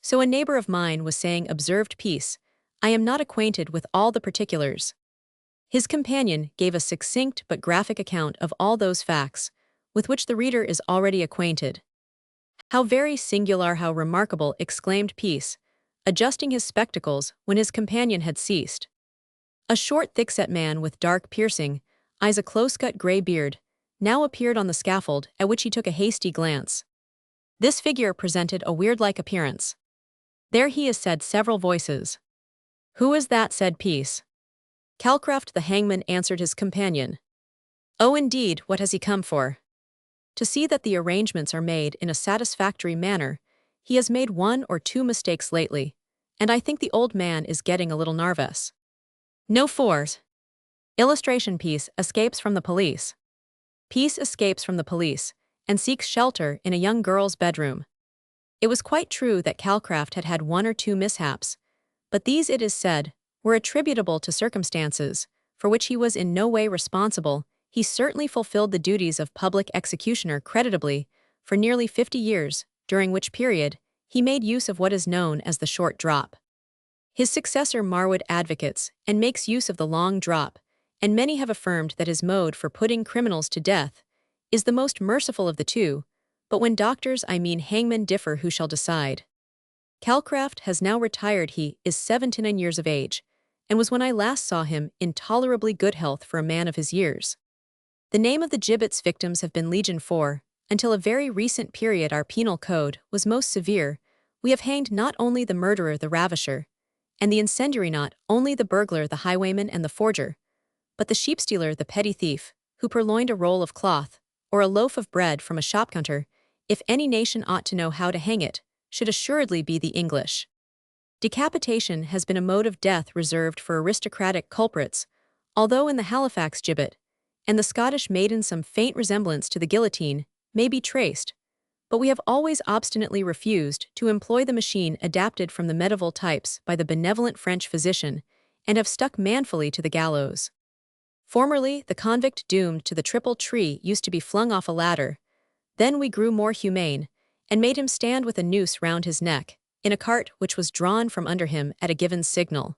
So a neighbor of mine was saying, observed Peace. I am not acquainted with all the particulars. His companion gave a succinct but graphic account of all those facts with which the reader is already acquainted. How very singular, how remarkable, exclaimed Peace, adjusting his spectacles when his companion had ceased. A short, thick-set man with dark, piercing eyes, a close-cut gray beard, now appeared on the scaffold, at which he took a hasty glance. This figure presented a weird-like appearance. There he is, said several voices. "Who is that?" said Peace. Calcraft the hangman answered his companion. "Oh, indeed, what has he come for?" To see that the arrangements are made in a satisfactory manner, he has made one or two mistakes lately, and I think the old man is getting a little nervous. No force. Illustration: Peace escapes from the police. Peace escapes from the police and seeks shelter in a young girl's bedroom. It was quite true that Calcraft had had one or two mishaps, but these, it is said, were attributable to circumstances for which he was in no way responsible. He certainly fulfilled the duties of public executioner creditably for nearly 50 years, during which period he made use of what is known as the short drop. His successor Marwood advocates and makes use of the long drop, and many have affirmed that his mode for putting criminals to death is the most merciful of the two, but when doctors, I mean hangmen, differ, who shall decide? Calcraft has now retired. He is 79 years of age, and was when I last saw him in tolerably good health for a man of his years. The name of the gibbet's victims have been legion, for, until a very recent period, our penal code was most severe. We have hanged not only the murderer, the ravisher, and the incendiary, not only the burglar, the highwayman, and the forger, but the sheep-stealer, the petty thief, who purloined a roll of cloth or a loaf of bread from a shopcounter. If any nation ought to know how to hang it, should assuredly be the English. Decapitation has been a mode of death reserved for aristocratic culprits, although in the Halifax gibbet and the Scottish maiden some faint resemblance to the guillotine may be traced, but we have always obstinately refused to employ the machine adapted from the medieval types by the benevolent French physician, and have stuck manfully to the gallows. Formerly, the convict doomed to the triple tree used to be flung off a ladder. Then we grew more humane, and made him stand with a noose round his neck, in a cart which was drawn from under him at a given signal.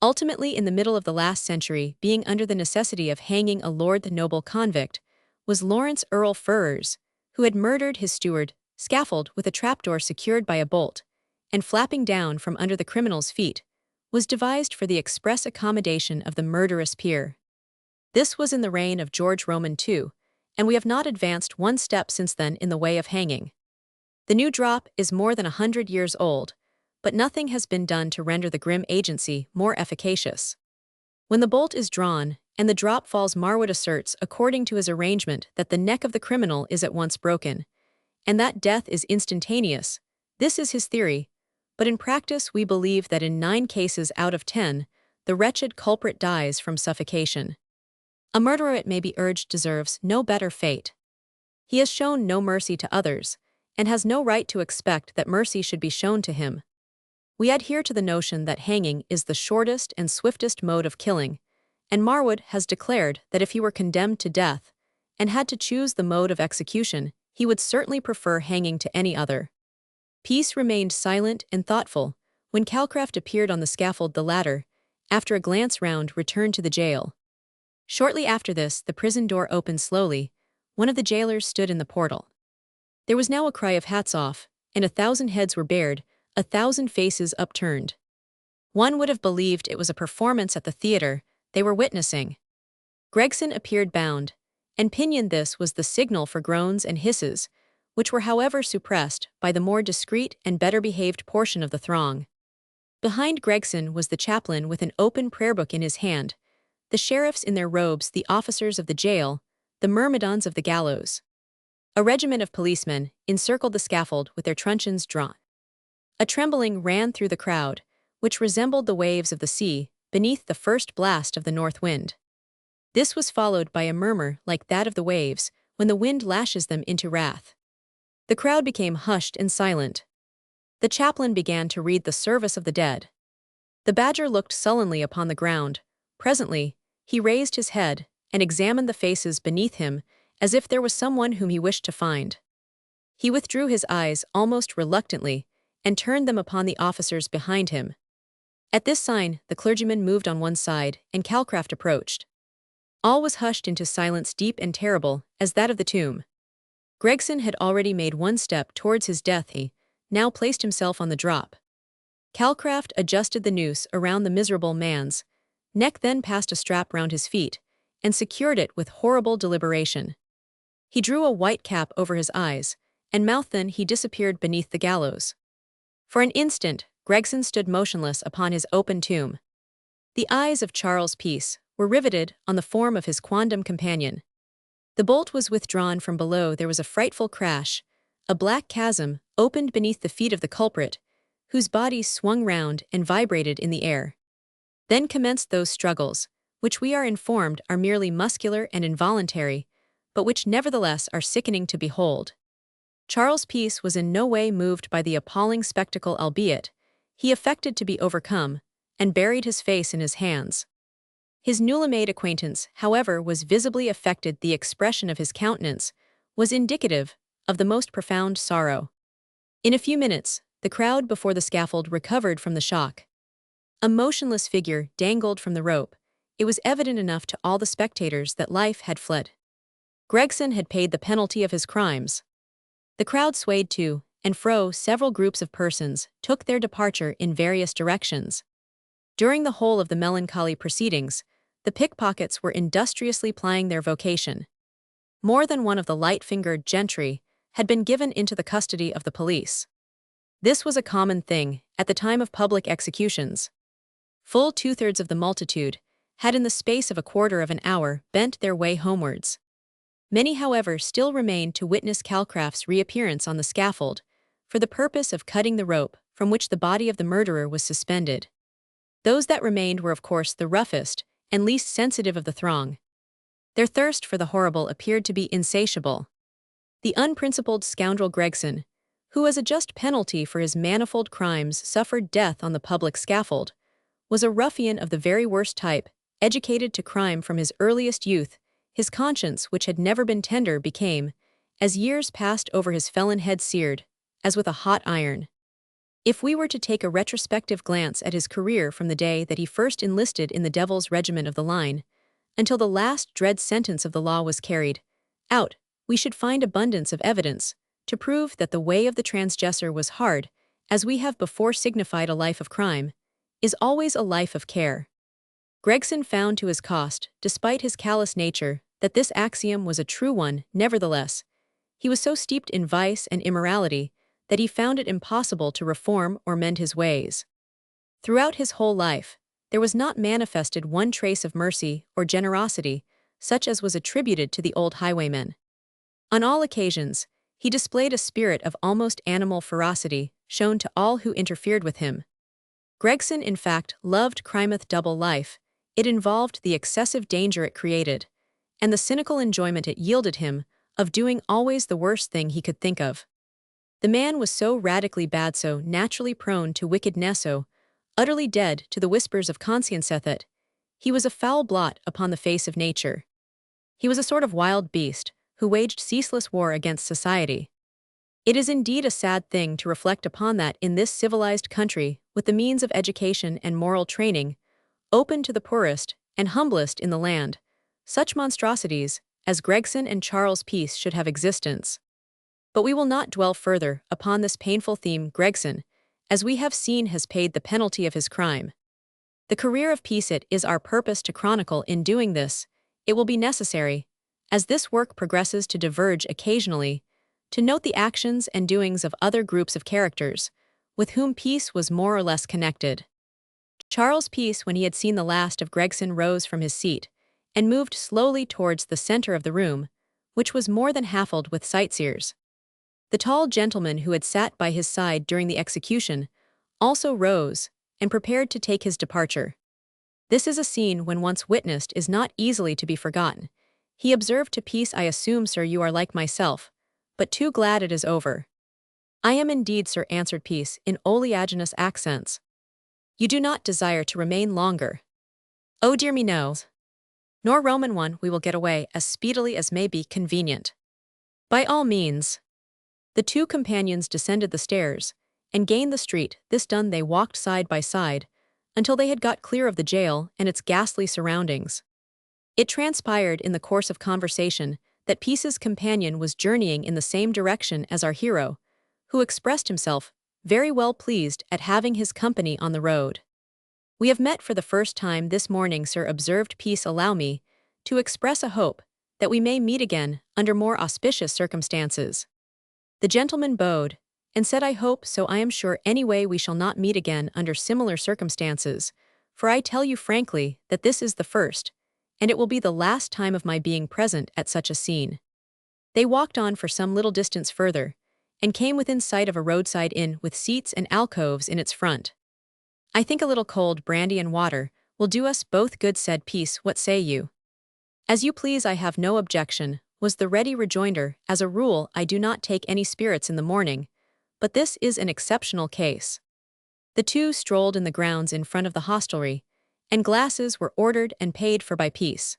Ultimately, in the middle of the last century, being under the necessity of hanging a lord the noble convict, was Lawrence Earl Ferrers, who had murdered his steward, scaffold with a trapdoor secured by a bolt, and flapping down from under the criminal's feet, was devised for the express accommodation of the murderous peer. This was in the reign of George Roman II, and we have not advanced one step since then in the way of hanging. The new drop is more than 100 years old, but nothing has been done to render the grim agency more efficacious. When the bolt is drawn and the drop falls, Marwood asserts, according to his arrangement, that the neck of the criminal is at once broken, and that death is instantaneous. This is his theory, but in practice we believe that in 9 cases out of 10, the wretched culprit dies from suffocation. A murderer, it may be urged, deserves no better fate. He has shown no mercy to others, and has no right to expect that mercy should be shown to him. We adhere to the notion that hanging is the shortest and swiftest mode of killing, and Marwood has declared that if he were condemned to death, and had to choose the mode of execution, he would certainly prefer hanging to any other. Peace remained silent and thoughtful when Calcraft appeared on the scaffold. The latter, after a glance round, returned to the jail. Shortly after this, the prison door opened slowly. One of the jailers stood in the portal. There was now a cry of hats off, and 1,000 heads were bared, 1,000 faces upturned. One would have believed it was a performance at the theater they were witnessing. Gregson appeared bound, and pinioned. This was the signal for groans and hisses, which were however suppressed by the more discreet and better-behaved portion of the throng. Behind Gregson was the chaplain with an open prayer-book in his hand, the sheriffs in their robes, the officers of the jail, the myrmidons of the gallows. A regiment of policemen encircled the scaffold with their truncheons drawn. A trembling ran through the crowd, which resembled the waves of the sea beneath the first blast of the north wind. This was followed by a murmur like that of the waves when the wind lashes them into wrath. The crowd became hushed and silent. The chaplain began to read the service of the dead. The badger looked sullenly upon the ground. Presently, he raised his head and examined the faces beneath him as if there was someone whom he wished to find. He withdrew his eyes almost reluctantly and turned them upon the officers behind him. At this sign, the clergyman moved on one side, and Calcraft approached. All was hushed into silence deep and terrible as that of the tomb. Gregson had already made one step towards his death. He now placed himself on the drop. Calcraft adjusted the noose around the miserable man's neck, then passed a strap round his feet, and secured it with horrible deliberation. He drew a white cap over his eyes and mouth, then he disappeared beneath the gallows. For an instant, Gregson stood motionless upon his open tomb. The eyes of Charles Peace were riveted on the form of his quondam companion. The bolt was withdrawn from below. There was a frightful crash. A black chasm opened beneath the feet of the culprit, whose body swung round and vibrated in the air. Then commenced those struggles, which we are informed are merely muscular and involuntary, but which nevertheless are sickening to behold. Charles Peace was in no way moved by the appalling spectacle, albeit he affected to be overcome, and buried his face in his hands. His newly-made acquaintance, however, was visibly affected. The expression of his countenance was indicative of the most profound sorrow. In a few minutes, the crowd before the scaffold recovered from the shock. A motionless figure dangled from the rope. It was evident enough to all the spectators that life had fled. Gregson had paid the penalty of his crimes. The crowd swayed to and fro. Several groups of persons took their departure in various directions. During the whole of the melancholy proceedings, the pickpockets were industriously plying their vocation. More than one of the light-fingered gentry had been given into the custody of the police. This was a common thing at the time of public executions. Full two-thirds of the multitude had in the space of a quarter of an hour bent their way homewards. Many, however, still remained to witness Calcraft's reappearance on the scaffold, for the purpose of cutting the rope from which the body of the murderer was suspended. Those that remained were of course the roughest and least sensitive of the throng. Their thirst for the horrible appeared to be insatiable. The unprincipled scoundrel Gregson, who as a just penalty for his manifold crimes suffered death on the public scaffold, was a ruffian of the very worst type, educated to crime from his earliest youth. His conscience, which had never been tender, became, as years passed over his felon head, seared, as with a hot iron. If we were to take a retrospective glance at his career from the day that he first enlisted in the Devil's Regiment of the Line, until the last dread sentence of the law was carried out, we should find abundance of evidence to prove that the way of the transgressor was hard. As we have before signified, a life of crime is always a life of care. Gregson found to his cost, despite his callous nature, that this axiom was a true one. Nevertheless, he was so steeped in vice and immorality that he found it impossible to reform or mend his ways. Throughout his whole life, there was not manifested one trace of mercy or generosity, such as was attributed to the old highwayman. On all occasions, he displayed a spirit of almost animal ferocity, shown to all who interfered with him. Gregson, in fact, loved crimeth double life. It involved the excessive danger it created, and the cynical enjoyment it yielded him, of doing always the worst thing he could think of. The man was so radically bad, so naturally prone to wickedness, so utterly dead to the whispers of conscience, that he was a foul blot upon the face of nature. He was a sort of wild beast, who waged ceaseless war against society. It is indeed a sad thing to reflect upon that in this civilized country, with the means of education and moral training open to the poorest and humblest in the land, such monstrosities as Gregson and Charles Peace should have existence. But we will not dwell further upon this painful theme. Gregson, as we have seen, has paid the penalty of his crime. The career of Peace it is our purpose to chronicle. In doing this, it will be necessary, as this work progresses, to diverge occasionally, to note the actions and doings of other groups of characters, with whom Peace was more or less connected. Charles Peace, when he had seen the last of Gregson, rose from his seat, and moved slowly towards the center of the room, which was more than half filled with sightseers. The tall gentleman who had sat by his side during the execution also rose, and prepared to take his departure. This is a scene, when once witnessed, is not easily to be forgotten. He observed to Peace, "I assume, sir, you are like myself, but too glad it is over." "I am indeed, sir," answered Peace, in oleaginous accents. "You do not desire to remain longer?" "Oh dear me, no. Nor Roman one, we will get away as speedily as may be convenient." "By all means." The two companions descended the stairs, and gained the street. This done, they walked side by side, until they had got clear of the jail and its ghastly surroundings. It transpired in the course of conversation that Peace's companion was journeying in the same direction as our hero, who expressed himself very well pleased at having his company on the road. "We have met for the first time this morning, sir," observed Peace. "Allow me to express a hope that we may meet again under more auspicious circumstances." The gentleman bowed, and said I hope so. I am sure anyway we shall not meet again under similar circumstances, for I tell you frankly that this is the first, and it will be the last time of my being present at such a scene. They walked on for some little distance further, and came within sight of a roadside inn with seats and alcoves in its front. I think a little cold brandy and water will do us both good, said Peace. What say you? As you please, I have no objection, was the ready rejoinder. As a rule, I do not take any spirits in the morning, but this is an exceptional case. The two strolled in the grounds in front of the hostelry, and glasses were ordered and paid for by Peace.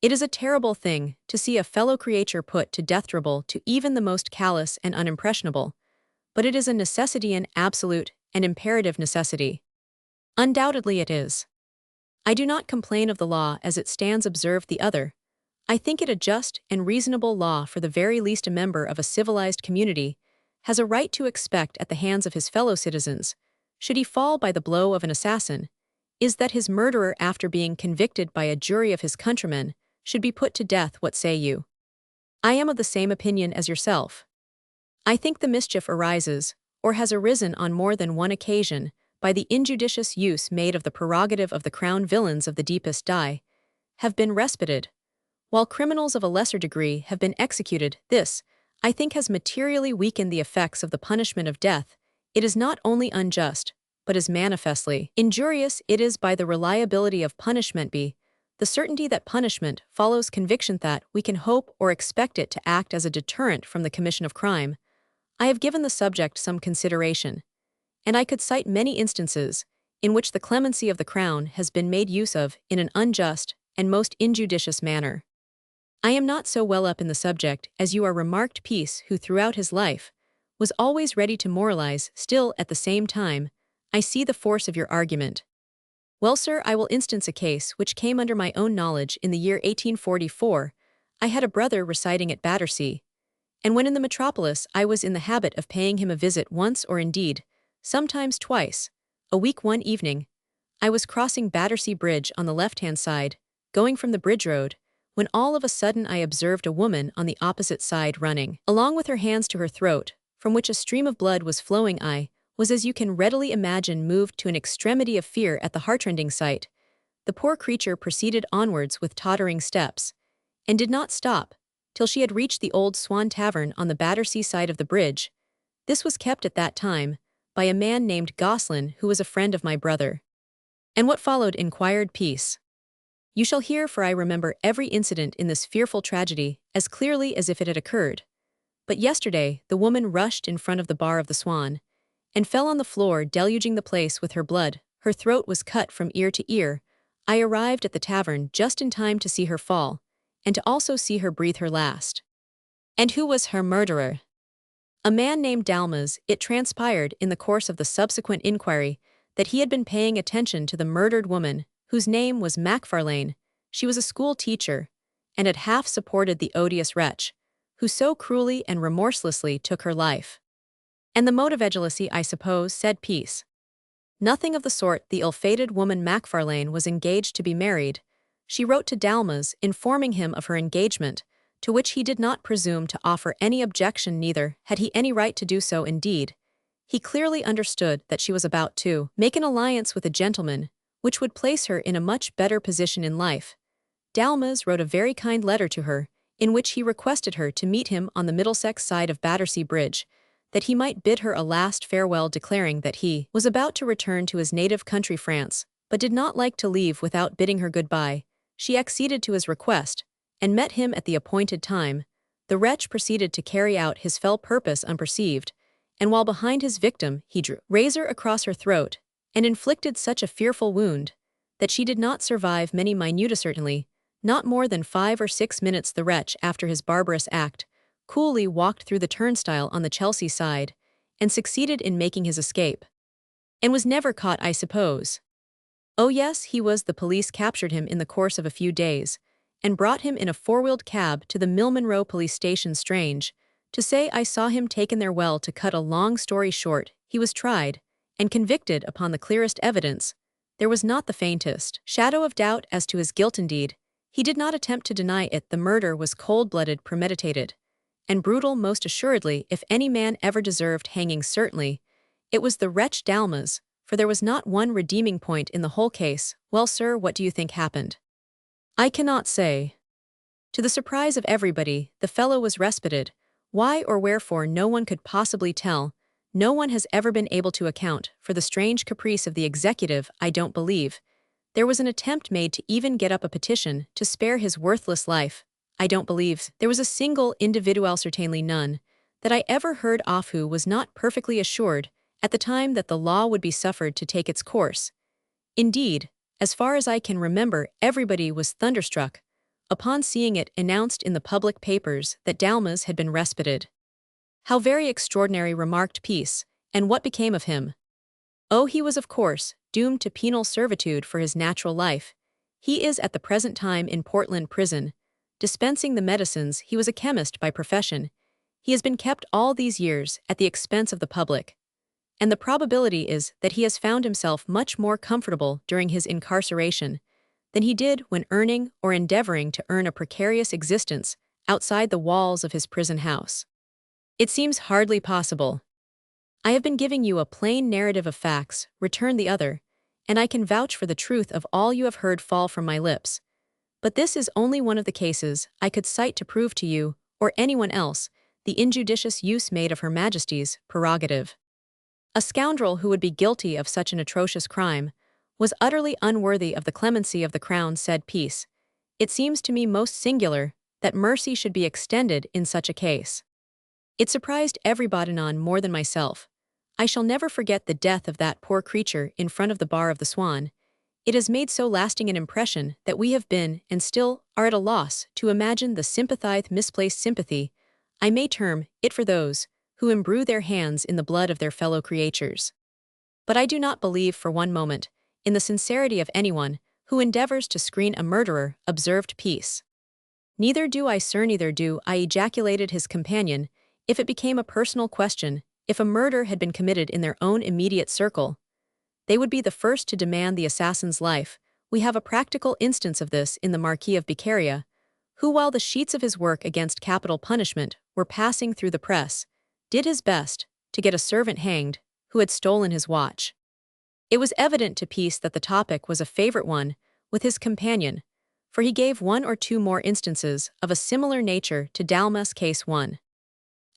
It is a terrible thing to see a fellow creature put to death, terrible to even the most callous and unimpressionable, but it is a necessity, an absolute and imperative necessity. Undoubtedly it is. I do not complain of the law as it stands, observed the other. I think it a just and reasonable law, for the very least a member of a civilized community has a right to expect at the hands of his fellow citizens, should he fall by the blow of an assassin, is that his murderer, after being convicted by a jury of his countrymen, should be put to death. What say you? I am of the same opinion as yourself. I think the mischief arises, or has arisen on more than one occasion, by the injudicious use made of the prerogative of the crown. Villains of the deepest dye have been respited, while criminals of a lesser degree have been executed. This, I think, has materially weakened the effects of the punishment of death. It is not only unjust, but is manifestly injurious. It is by the reliability of punishment, b. the certainty that punishment follows conviction, that we can hope or expect it to act as a deterrent from the commission of crime. I have given the subject some consideration, and I could cite many instances in which the clemency of the crown has been made use of in an unjust and most injudicious manner. I am not so well up in the subject as you are, remarked Peace, who throughout his life was always ready to moralize. Still, at the same time, I see the force of your argument. Well, sir, I will instance a case which came under my own knowledge in the year 1844. I had a brother residing at Battersea, and when in the metropolis I was in the habit of paying him a visit once, or indeed, sometimes twice, a week. One evening, I was crossing Battersea Bridge on the left-hand side, going from the bridge road, when all of a sudden I observed a woman on the opposite side running along with her hands to her throat, from which a stream of blood was flowing. I was, as you can readily imagine, moved to an extremity of fear at the heartrending sight. The poor creature proceeded onwards with tottering steps, and did not stop till she had reached the Old Swan Tavern on the Battersea side of the bridge. This was kept at that time by a man named Goslin, who was a friend of my brother. And what followed? Inquired Peace. You shall hear, for I remember every incident in this fearful tragedy as clearly as if it had occurred. But yesterday the woman rushed in front of the bar of the Swan, and fell on the floor, deluging the place with her blood. Her throat was cut from ear to ear. I arrived at the tavern just in time to see her fall, and to also see her breathe her last. And who was her murderer? A man named Dalmas. It transpired in the course of the subsequent inquiry that he had been paying attention to the murdered woman, whose name was Macfarlane. She was a school teacher, and had half supported the odious wretch, who so cruelly and remorselessly took her life. And the motive? Jealousy, I suppose, said Peace. Nothing of the sort. The ill-fated woman Macfarlane was engaged to be married. She wrote to Dalmas, informing him of her engagement, to which he did not presume to offer any objection, neither had he any right to do so. Indeed, he clearly understood that she was about to make an alliance with a gentleman, which would place her in a much better position in life. Dalmas wrote a very kind letter to her, in which he requested her to meet him on the Middlesex side of Battersea Bridge, that he might bid her a last farewell, declaring that he was about to return to his native country, France, but did not like to leave without bidding her good-bye. She acceded to his request, and met him at the appointed time. The wretch proceeded to carry out his fell purpose unperceived, and while behind his victim he drew razor across her throat, and inflicted such a fearful wound that she did not survive many minutiae. Certainly, not more than 5 or 6 minutes. The wretch, after his barbarous act, coolly walked through the turnstile on the Chelsea side, and succeeded in making his escape. And was never caught, I suppose? Oh yes, he was. The police captured him in the course of a few days, and brought him in a four-wheeled cab to the Milmonroe police station. Strange to say, I saw him taken there. Well, to cut a long story short, he was tried, and convicted upon the clearest evidence. There was not the faintest shadow of doubt as to his guilt. Indeed, he did not attempt to deny it. The murder was cold-blooded, premeditated, and brutal most assuredly if any man ever deserved hanging certainly, it was the wretch Dalmas, for there was not one redeeming point in the whole case. Well, sir, what do you think happened? I cannot say. To the surprise of everybody, the fellow was respited. Why or wherefore no one could possibly tell. No one has ever been able to account for the strange caprice of the executive, I don't believe. There was an attempt made to even get up a petition to spare his worthless life. I don't believe there was a single individual, certainly none, that I ever heard of who was not perfectly assured at the time that the law would be suffered to take its course. Indeed, as far as I can remember, everybody was thunderstruck upon seeing it announced in the public papers that Dalmas had been respited. How very extraordinary, remarked Peace, and what became of him? Oh, he was of course doomed to penal servitude for his natural life. He is at the present time in Portland prison, dispensing the medicines. He was a chemist by profession. He has been kept all these years at the expense of the public. And the probability is that he has found himself much more comfortable during his incarceration than he did when earning or endeavoring to earn a precarious existence outside the walls of his prison house. It seems hardly possible. I have been giving you a plain narrative of facts, returned the other, and I can vouch for the truth of all you have heard fall from my lips. But this is only one of the cases I could cite to prove to you, or anyone else, the injudicious use made of Her Majesty's prerogative. A scoundrel who would be guilty of such an atrocious crime was utterly unworthy of the clemency of the Crown, said Peace. It seems to me most singular that mercy should be extended in such a case. It surprised everybody, none more than myself. I shall never forget the death of that poor creature in front of the bar of the Swan. It has made so lasting an impression that we have been, and still are at a loss, to imagine the sympathized misplaced sympathy, I may term it, for those who imbrue their hands in the blood of their fellow creatures. But I do not believe for one moment in the sincerity of anyone who endeavors to screen a murderer, observed Peace. Neither do I, sir, neither do I, ejaculated his companion. If it became a personal question, if a murder had been committed in their own immediate circle, they would be the first to demand the assassin's life. We have a practical instance of this in the Marquis of Beccaria, who, while the sheets of his work against capital punishment were passing through the press, did his best to get a servant hanged who had stolen his watch. It was evident to Peace that the topic was a favorite one with his companion, for he gave one or two more instances of a similar nature to Dalmas' case 1.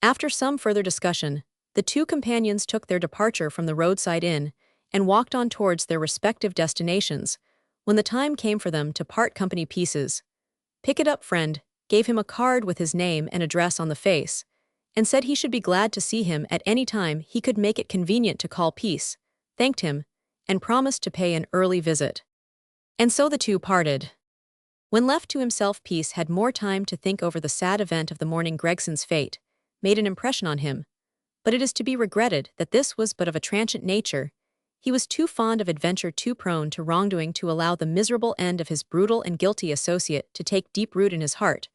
After some further discussion, the two companions took their departure from the roadside inn and walked on towards their respective destinations. When the time came for them to part company, Peace's pick-it-up friend gave him a card with his name and address on the face, and said he should be glad to see him at any time he could make it convenient to call. Peace thanked him, and promised to pay an early visit. And so the two parted. When left to himself, Peace had more time to think over the sad event of the morning. Gregson's fate made an impression on him, but it is to be regretted that this was but of a transient nature. He was too fond of adventure, too prone to wrongdoing, to allow the miserable end of his brutal and guilty associate to take deep root in his heart,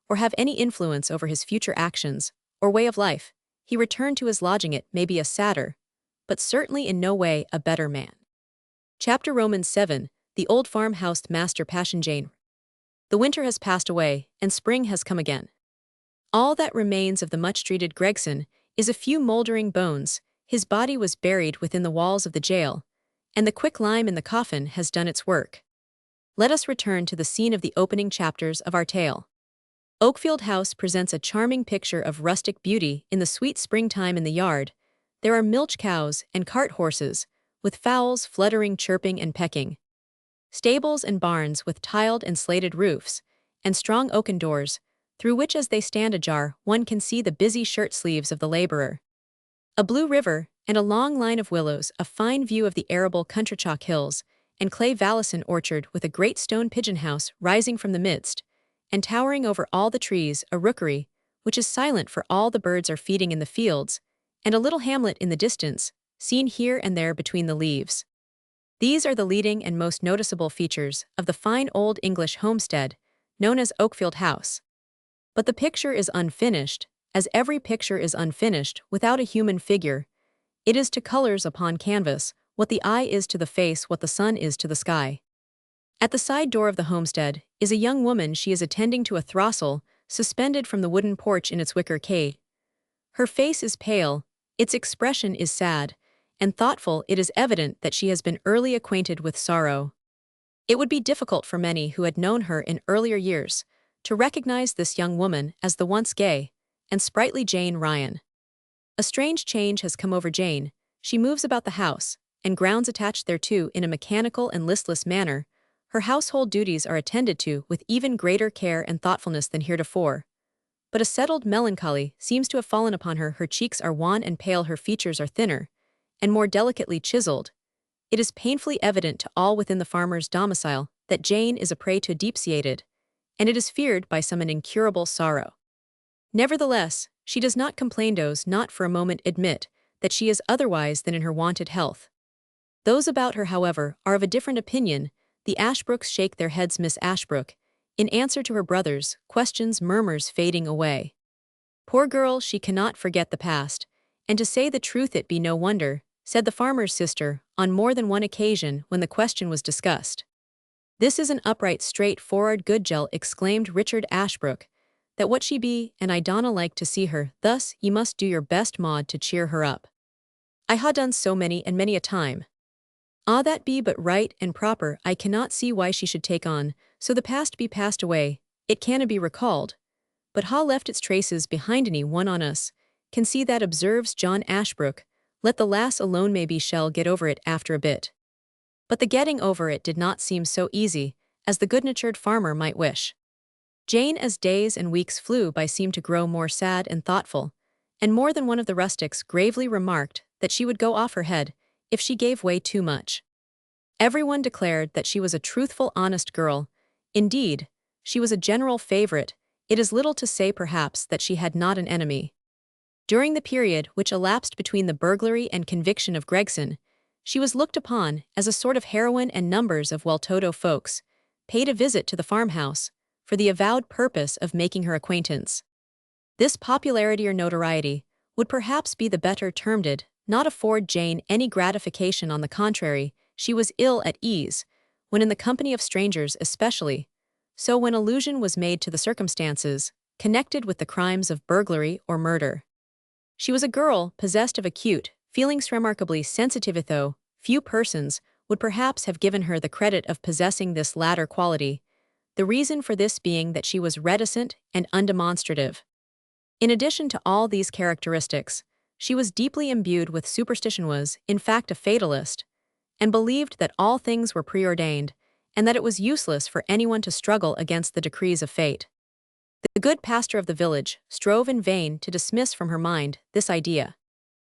or have any influence over his future actions or way of life. He returned to his lodging, it may be a sadder, but certainly in no way a better man. Chapter Romans 7, The Old Farmhouse. Master Passion Jane. The winter has passed away, and spring has come again. All that remains of the much-treated Gregson is a few mouldering bones. His body was buried within the walls of the jail, and the quicklime in the coffin has done its work. Let us return to the scene of the opening chapters of our tale. Oakfield House presents a charming picture of rustic beauty in the sweet springtime. In the yard, there are milch cows and cart horses, with fowls fluttering, chirping, and pecking. Stables and barns with tiled and slated roofs, and strong oaken doors, through which, as they stand ajar, one can see the busy shirt sleeves of the laborer. A blue river, and a long line of willows, a fine view of the arable Countrichalk Hills, and Clay Vallison orchard with a great stone pigeon house rising from the midst, and towering over all the trees, a rookery, which is silent for all the birds are feeding in the fields, and a little hamlet in the distance, seen here and there between the leaves. These are the leading and most noticeable features of the fine old English homestead, known as Oakfield House. But the picture is unfinished, as every picture is unfinished without a human figure. It is to colors upon canvas what the eye is to the face, what the sun is to the sky. At the side door of the homestead is a young woman. She is attending to a throstle suspended from the wooden porch in its wicker cage. Her face is pale, its expression is sad, and thoughtful. It is evident that she has been early acquainted with sorrow. It would be difficult for many who had known her in earlier years to recognize this young woman as the once gay and sprightly Jane Ryan. A strange change has come over Jane. She moves about the house, and grounds attached thereto in a mechanical and listless manner. Her household duties are attended to with even greater care and thoughtfulness than heretofore. But a settled melancholy seems to have fallen upon her. Her cheeks are wan and pale, her features are thinner and more delicately chiseled. It is painfully evident to all within the farmer's domicile that Jane is a prey to deep-seated, and it is feared by some an incurable sorrow. Nevertheless, she does not complain, does not for a moment admit that she is otherwise than in her wonted health. Those about her, however, are of a different opinion. The Ashbrooks shake their heads. Miss Ashbrook, in answer to her brother's questions, murmurs, fading away. Poor girl, she cannot forget the past, and to say the truth it be no wonder, said the farmer's sister, on more than one occasion when the question was discussed. This is an upright, straightforward good gel, exclaimed Richard Ashbrook, that what she be, and I donna like to see her thus. Ye must do your best, Maud, to cheer her up. I ha done so many and many a time. Ah, that be but right and proper. I cannot see why she should take on, so the past be passed away, it canna be recalled, but ha left its traces behind. Any one on us can see that, observes John Ashbrook. Let the lass alone, maybe shall get over it after a bit. But the getting over it did not seem so easy as the good-natured farmer might wish. Jane, as days and weeks flew by, seemed to grow more sad and thoughtful, and more than one of the rustics gravely remarked that she would go off her head if she gave way too much. Everyone declared that she was a truthful, honest girl. Indeed, she was a general favorite. It is little to say, perhaps, that she had not an enemy. During the period which elapsed between the burglary and conviction of Gregson, she was looked upon as a sort of heroine, and numbers of well-to-do folks paid a visit to the farmhouse for the avowed purpose of making her acquaintance. This popularity or notoriety would perhaps be the better termed, did not afford Jane any gratification. On the contrary, she was ill at ease when in the company of strangers, especially so when allusion was made to the circumstances connected with the crimes of burglary or murder. She was a girl possessed of acute feelings, remarkably sensitive, though few persons would perhaps have given her the credit of possessing this latter quality, the reason for this being that she was reticent and undemonstrative. In addition to all these characteristics, she was deeply imbued with superstition, was, in fact, a fatalist, and believed that all things were preordained, and that it was useless for anyone to struggle against the decrees of fate. The good pastor of the village strove in vain to dismiss from her mind this idea.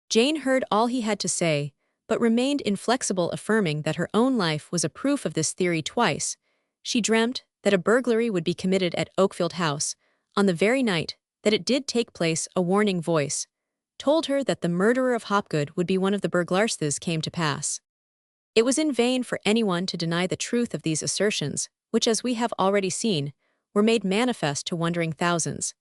Jane heard all he had to say, but remained inflexible, affirming that her own life was a proof of this theory. Twice she dreamt that a burglary would be committed at Oakfield House. On the very night that it did take place, a warning voice told her that the murderer of Hopgood would be one of the burglars. This came to pass. It was in vain for anyone to deny the truth of these assertions, which, as we have already seen, were made manifest to wondering thousands,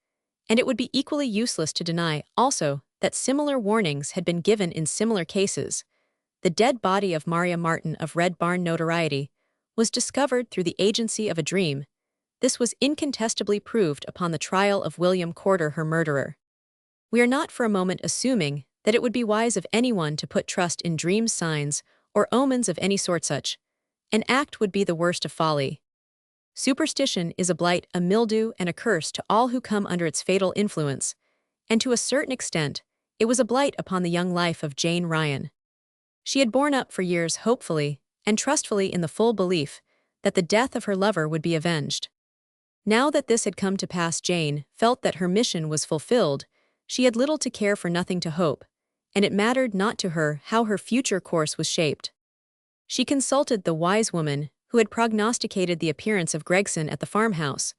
and it would be equally useless to deny, also, that similar warnings had been given in similar cases. The dead body of Maria Martin of Red Barn, notoriety, was discovered through the agency of a dream. This was incontestably proved upon the trial of William Corder, her murderer. We are not for a moment assuming that it would be wise of anyone to put trust in dreams, signs, or omens of any sort. Such an act would be the worst of folly. Superstition is a blight, a mildew, and a curse to all who come under its fatal influence, and to a certain extent, it was a blight upon the young life of Jane Ryan. She had borne up for years hopefully and trustfully in the full belief that the death of her lover would be avenged. Now that this had come to pass, Jane felt that her mission was fulfilled. She had little to care, for nothing to hope, and it mattered not to her how her future course was shaped. She consulted the wise woman who had prognosticated the appearance of Gregson at the farmhouse.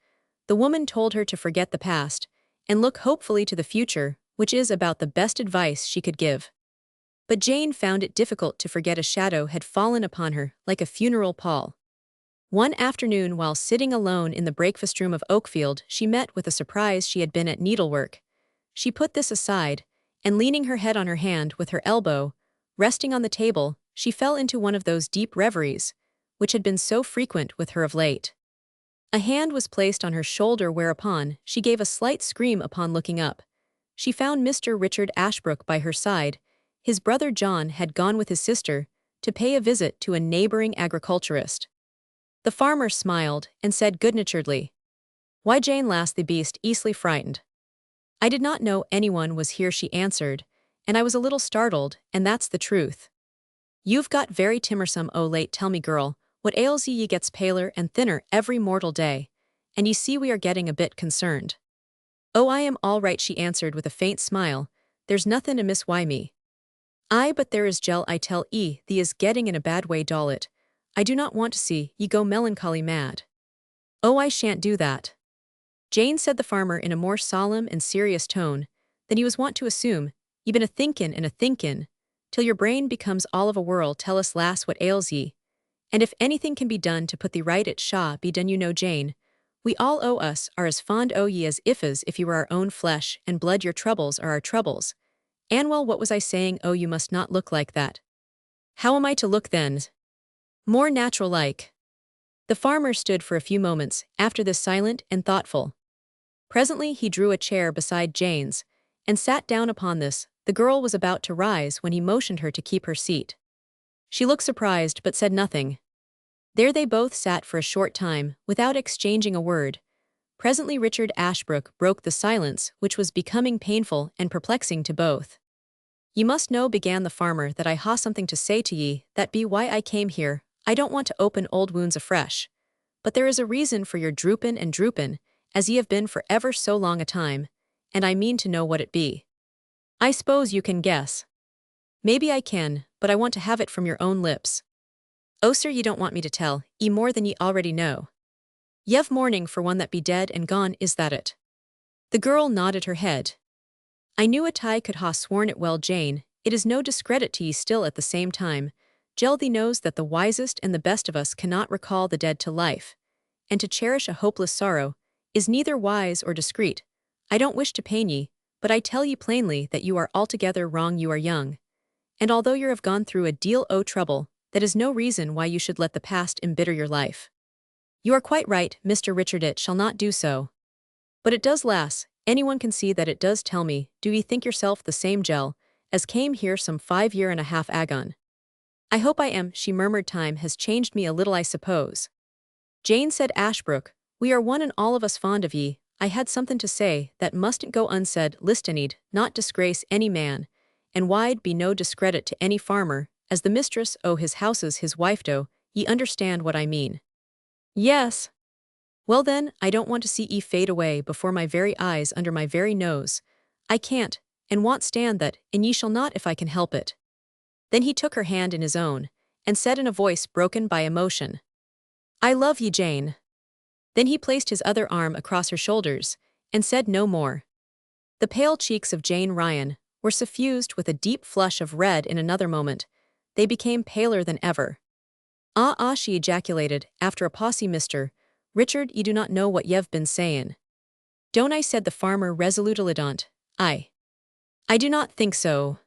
The woman told her to forget the past and look hopefully to the future, which is about the best advice she could give. But Jane found it difficult to forget. A shadow had fallen upon her like a funeral pall. One afternoon, while sitting alone in the breakfast room of Oakfield, she met with a surprise. She had been at needlework. She put this aside, and leaning her head on her hand with her elbow resting on the table, she fell into one of those deep reveries which had been so frequent with her of late. A hand was placed on her shoulder whereupon she gave a slight scream upon looking up. She found Mr. Richard Ashbrook by her side. His brother John had gone with his sister to pay a visit to a neighboring agriculturist. The farmer smiled and said good-naturedly, "Why, Jane lass, the beast easily frightened." "I did not know anyone was here," she answered, "and I was a little startled, and that's the truth." "You've got very timorsome o' late, tell me, girl, what ails ye? Ye gets paler and thinner every mortal day, and ye see we are getting a bit concerned." "Oh, I am all right," she answered with a faint smile, "there's nothin' amiss wi' me." "Aye, but there is, Jell, I tell thee is getting in a bad way, Dollet. I do not want to see ye go melancholy mad." "Oh, I shan't do that, Jane," said the farmer in a more solemn and serious tone than he was wont to assume. "Ye been a-thinkin' and a-thinkin', till your brain becomes all of a whirl. Tell us, lass, what ails ye, and if anything can be done to put thee right, it shall be done. You know, Jane, we all o' us are as fond o' ye as if you were our own flesh and blood. Your troubles are our troubles. And well, what was I saying? Oh, you must not look like that." "How am I to look then?" "More natural-like." The farmer stood for a few moments after this, silent and thoughtful. Presently he drew a chair beside Jane's and sat down upon this. The girl was about to rise when he motioned her to keep her seat. She looked surprised but said nothing. There they both sat for a short time without exchanging a word. Presently Richard Ashbrook broke the silence, which was becoming painful and perplexing to both. "Ye must know," began the farmer, "that I ha something to say to ye, that be why I came here. I don't want to open old wounds afresh. But there is a reason for your droopin', as ye have been for ever so long a time, and I mean to know what it be." "I s'pose you can guess." "Maybe I can, but I want to have it from your own lips." "Oh, sir, ye don't want me to tell ye more than ye already know. Ye've mourning for one that be dead and gone, is that it?" The girl nodded her head. "I knew a tie could ha sworn it well, Jane. It is no discredit to ye still at the same time. Jell, thee knows that the wisest and the best of us cannot recall the dead to life, and to cherish a hopeless sorrow is neither wise or discreet. I don't wish to pain ye, but I tell ye plainly that you are altogether wrong. You are young, and although you have gone through a deal o' trouble, that is no reason why you should let the past embitter your life." "You are quite right, Mr. Richard, it shall not do so." "But it does, lass, anyone can see that it does. Tell me, do ye think yourself the same Jell as came here some 5 year and a half agon?" "I hope I am," she murmured. "Time has changed me a little, I suppose." "Jane," said Ashbrook, "we are one and all of us fond of ye. I had something to say that mustn't go unsaid. List, need not disgrace any man, and why'd be no discredit to any farmer, as the mistress o' his house's his wife do. Ye understand what I mean?" "Yes." "Well then, I don't want to see ye fade away before my very eyes, under my very nose. I can't, and won't stand that, and ye shall not if I can help it." Then he took her hand in his own, and said in a voice broken by emotion, "I love ye, Jane." Then he placed his other arm across her shoulders, and said no more. The pale cheeks of Jane Ryan were suffused with a deep flush of red. In another moment, they became paler than ever. "Ah, she ejaculated, after a pause. "Mr. Richard, ye do not know what ye've been sayin'." "Don't I?" said the farmer resolutely. "I do not think so."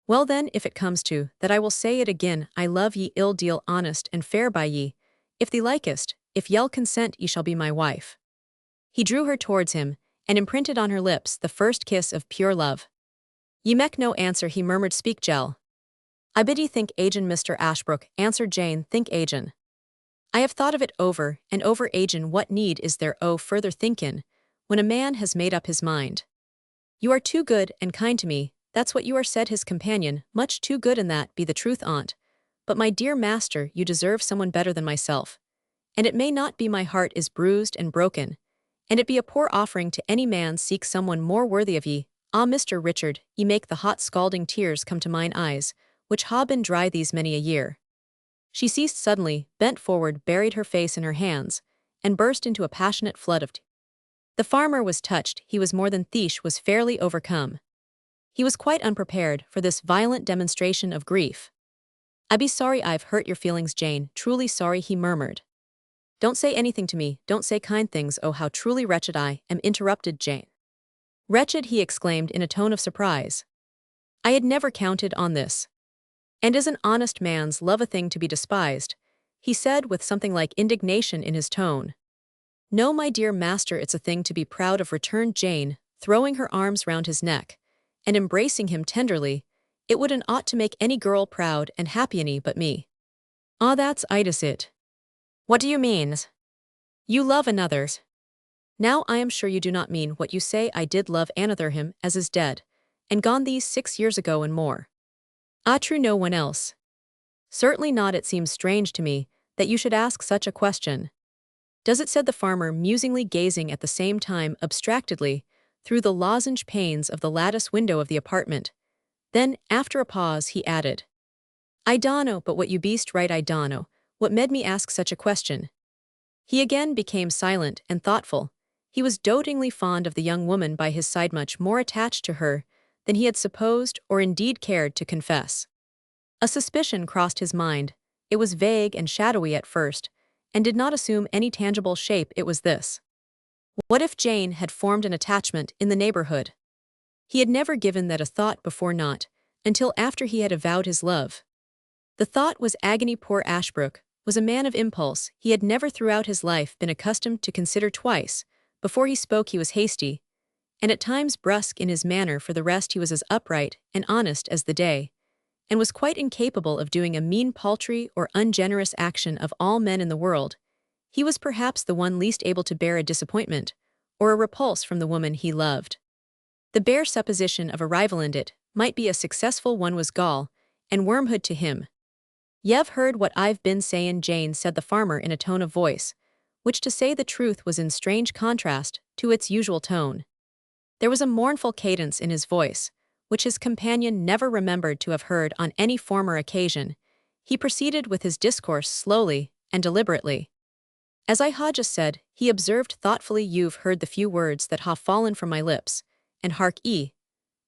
"Well then, if it comes to that, I will say it again. I love ye, ill deal honest and fair by ye. If thee likest, if ye'll consent, ye shall be my wife." He drew her towards him, and imprinted on her lips the first kiss of pure love. "Ye mek no answer," he murmured. "Speak, Jell." "I bid ye think agin, Mr. Ashbrook," answered Jane. "Think agin." "I have thought of it over and over agin. What need is there o' further thinkin', when a man has made up his mind?" "You are too good and kind to me, that's what you are," said his companion. "Much too good, and that be the truth on't. But my dear master, you deserve someone better than myself. And it may not be. My heart is bruised and broken, and it be a poor offering to any man seek someone more worthy of ye. Ah, Mr. Richard, ye make the hot scalding tears come to mine eyes, which ha been dry these many a year." She ceased suddenly, bent forward, buried her face in her hands, and burst into a passionate flood of tears. The farmer was touched. He was more than Thiesh was fairly overcome. He was quite unprepared for this violent demonstration of grief. "I be sorry I've hurt your feelings, Jane, truly sorry," he murmured. "Don't say anything to me, don't say kind things. Oh, how truly wretched I am," interrupted Jane. "Wretched?" he exclaimed in a tone of surprise. "I had never counted on this. And is an honest man's love a thing to be despised?" he said with something like indignation in his tone. "No, my dear master, it's a thing to be proud of," returned Jane, throwing her arms round his neck, and embracing him tenderly. "It wouldn't ought to make any girl proud and happy any but me." "Ah, that's it. What do you mean? You love another's. Now I am sure you do not mean what you say. I did love another him as is dead, and gone these 6 years ago and more. Ah, true, no one else." "Certainly not. It seems strange to me that you should ask such a question." "Does it?" said the farmer, musingly gazing at the same time abstractedly through the lozenge panes of the lattice window of the apartment. Then, after a pause, he added, "I donno, but what you beast right, I donno what made me ask such a question." He again became silent and thoughtful. He was dotingly fond of the young woman by his side, much more attached to her than he had supposed or indeed cared to confess. A suspicion crossed his mind. It was vague and shadowy at first, and did not assume any tangible shape. It was this: what if Jane had formed an attachment in the neighborhood? He had never given that a thought before, not until after he had avowed his love. The thought was agony. Poor Ashbrook was a man of impulse. He had never throughout his life been accustomed to consider twice. Before he spoke he was hasty, and at times brusque in his manner. For the rest he was as upright and honest as the day, and was quite incapable of doing a mean, paltry, or ungenerous action. Of all men in the world, he was perhaps the one least able to bear a disappointment, or a repulse from the woman he loved. The bare supposition of a rival in it might be a successful one was gall and wormwood to him. "Ye've heard what I've been sayin', Jane," said the farmer in a tone of voice, which to say the truth was in strange contrast to its usual tone. There was a mournful cadence in his voice, which his companion never remembered to have heard on any former occasion. He proceeded with his discourse slowly and deliberately. "As I ha just said," he observed thoughtfully, "you've heard the few words that ha fallen from my lips, and hark ye,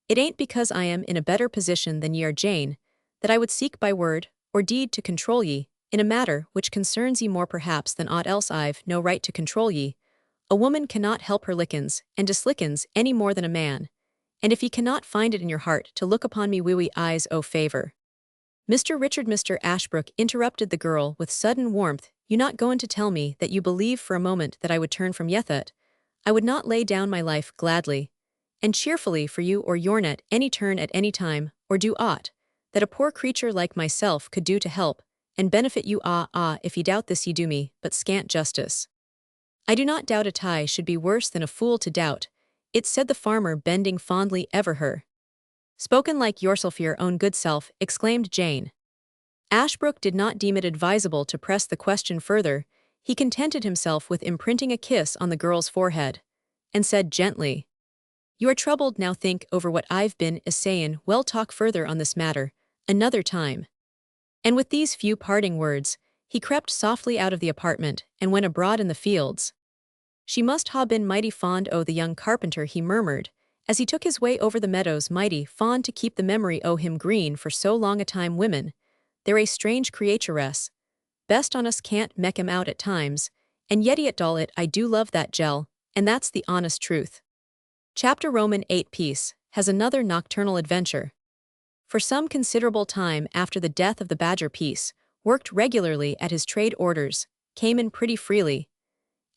it ain't because I am in a better position than ye are, Jane, that I would seek by word or deed to control ye, in a matter which concerns ye more perhaps than aught else. I've no right to control ye. A woman cannot help her lickens and dislickens any more than a man, and if ye cannot find it in your heart to look upon me wee eyes o' favor—" Mr. Ashbrook interrupted the girl with sudden warmth. "You not goin' to tell me that you believe for a moment that I would turn from ye, that I would not lay down my life gladly and cheerfully for you or yournet any turn at any time, or do aught that a poor creature like myself could do to help and benefit you? If ye doubt this, ye do me but scant justice." "I do not doubt it. I should be worse than a fool to doubt it," said the farmer, bending fondly over her. "Spoken like yourself, your own good self," exclaimed Jane. Ashbrook did not deem it advisable to press the question further. He contented himself with imprinting a kiss on the girl's forehead, and said gently, "You are troubled now. Think over what I've been a-sayin'. We'll talk further on this matter another time." And with these few parting words, he crept softly out of the apartment and went abroad in the fields. "She must ha' been mighty fond o' the young carpenter," he murmured, as he took his way over the meadows. "Mighty fond to keep the memory o' him green for so long a time. Women, they're a strange creaturess. Best on us can't mek 'em out at times, and yet at all it I do love that gel, and that's the honest truth." Chapter Roman 8 Peace has another nocturnal adventure. For some considerable time after the death of the Badger, Peace worked regularly at his trade orders, came in pretty freely,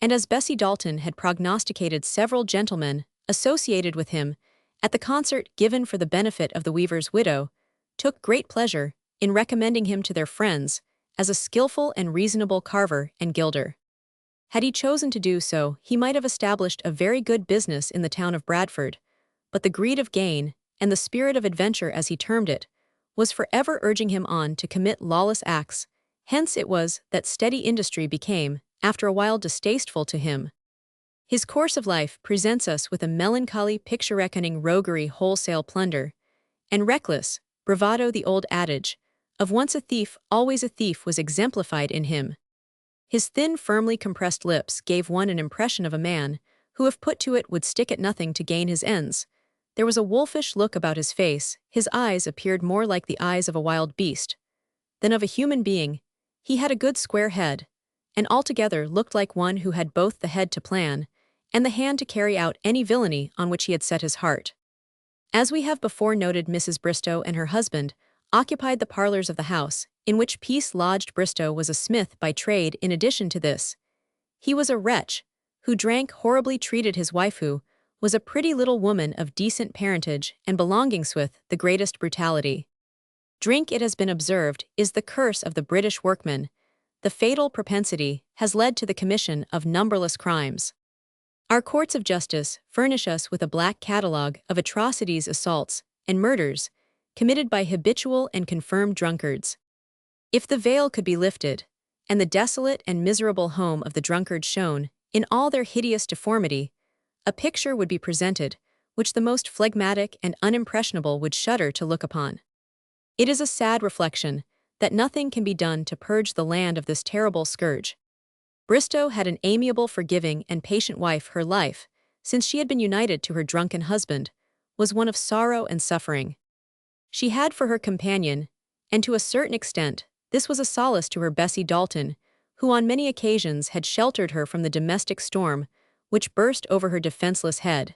and as Bessie Dalton had prognosticated, several gentlemen associated with him at the concert given for the benefit of the weaver's widow took great pleasure in recommending him to their friends as a skillful and reasonable carver and gilder. Had he chosen to do so, he might have established a very good business in the town of Bradford, but the greed of gain, and the spirit of adventure as he termed it, was forever urging him on to commit lawless acts. Hence it was that steady industry became, after a while, distasteful to him. His course of life presents us with a melancholy picture reckoning roguery, wholesale plunder, and reckless bravado. The old adage of "once a thief, always a thief" was exemplified in him. His thin, firmly compressed lips gave one an impression of a man who, if put to it, would stick at nothing to gain his ends. There was a wolfish look about his face. His eyes appeared more like the eyes of a wild beast than of a human being. He had a good square head, and altogether looked like one who had both the head to plan and the hand to carry out any villainy on which he had set his heart. As we have before noted, Mrs. Bristow and her husband occupied the parlors of the house in which Peace lodged. Bristow was a smith by trade. In addition to this, he was a wretch who drank horribly treated his wife who was a pretty little woman of decent parentage and belongings with the greatest brutality. Drink, it has been observed, is the curse of the British workman. The fatal propensity has led to the commission of numberless crimes. Our courts of justice furnish us with a black catalogue of atrocities, assaults, and murders committed by habitual and confirmed drunkards. If the veil could be lifted, and the desolate and miserable home of the drunkard shown in all their hideous deformity, a picture would be presented which the most phlegmatic and unimpressionable would shudder to look upon. It is a sad reflection that nothing can be done to purge the land of this terrible scourge. Bristow had an amiable, forgiving, and patient wife. Her life, since she had been united to her drunken husband, was one of sorrow and suffering. She had for her companion, and to a certain extent, this was a solace to her, Bessie Dalton, who on many occasions had sheltered her from the domestic storm which burst over her defenseless head.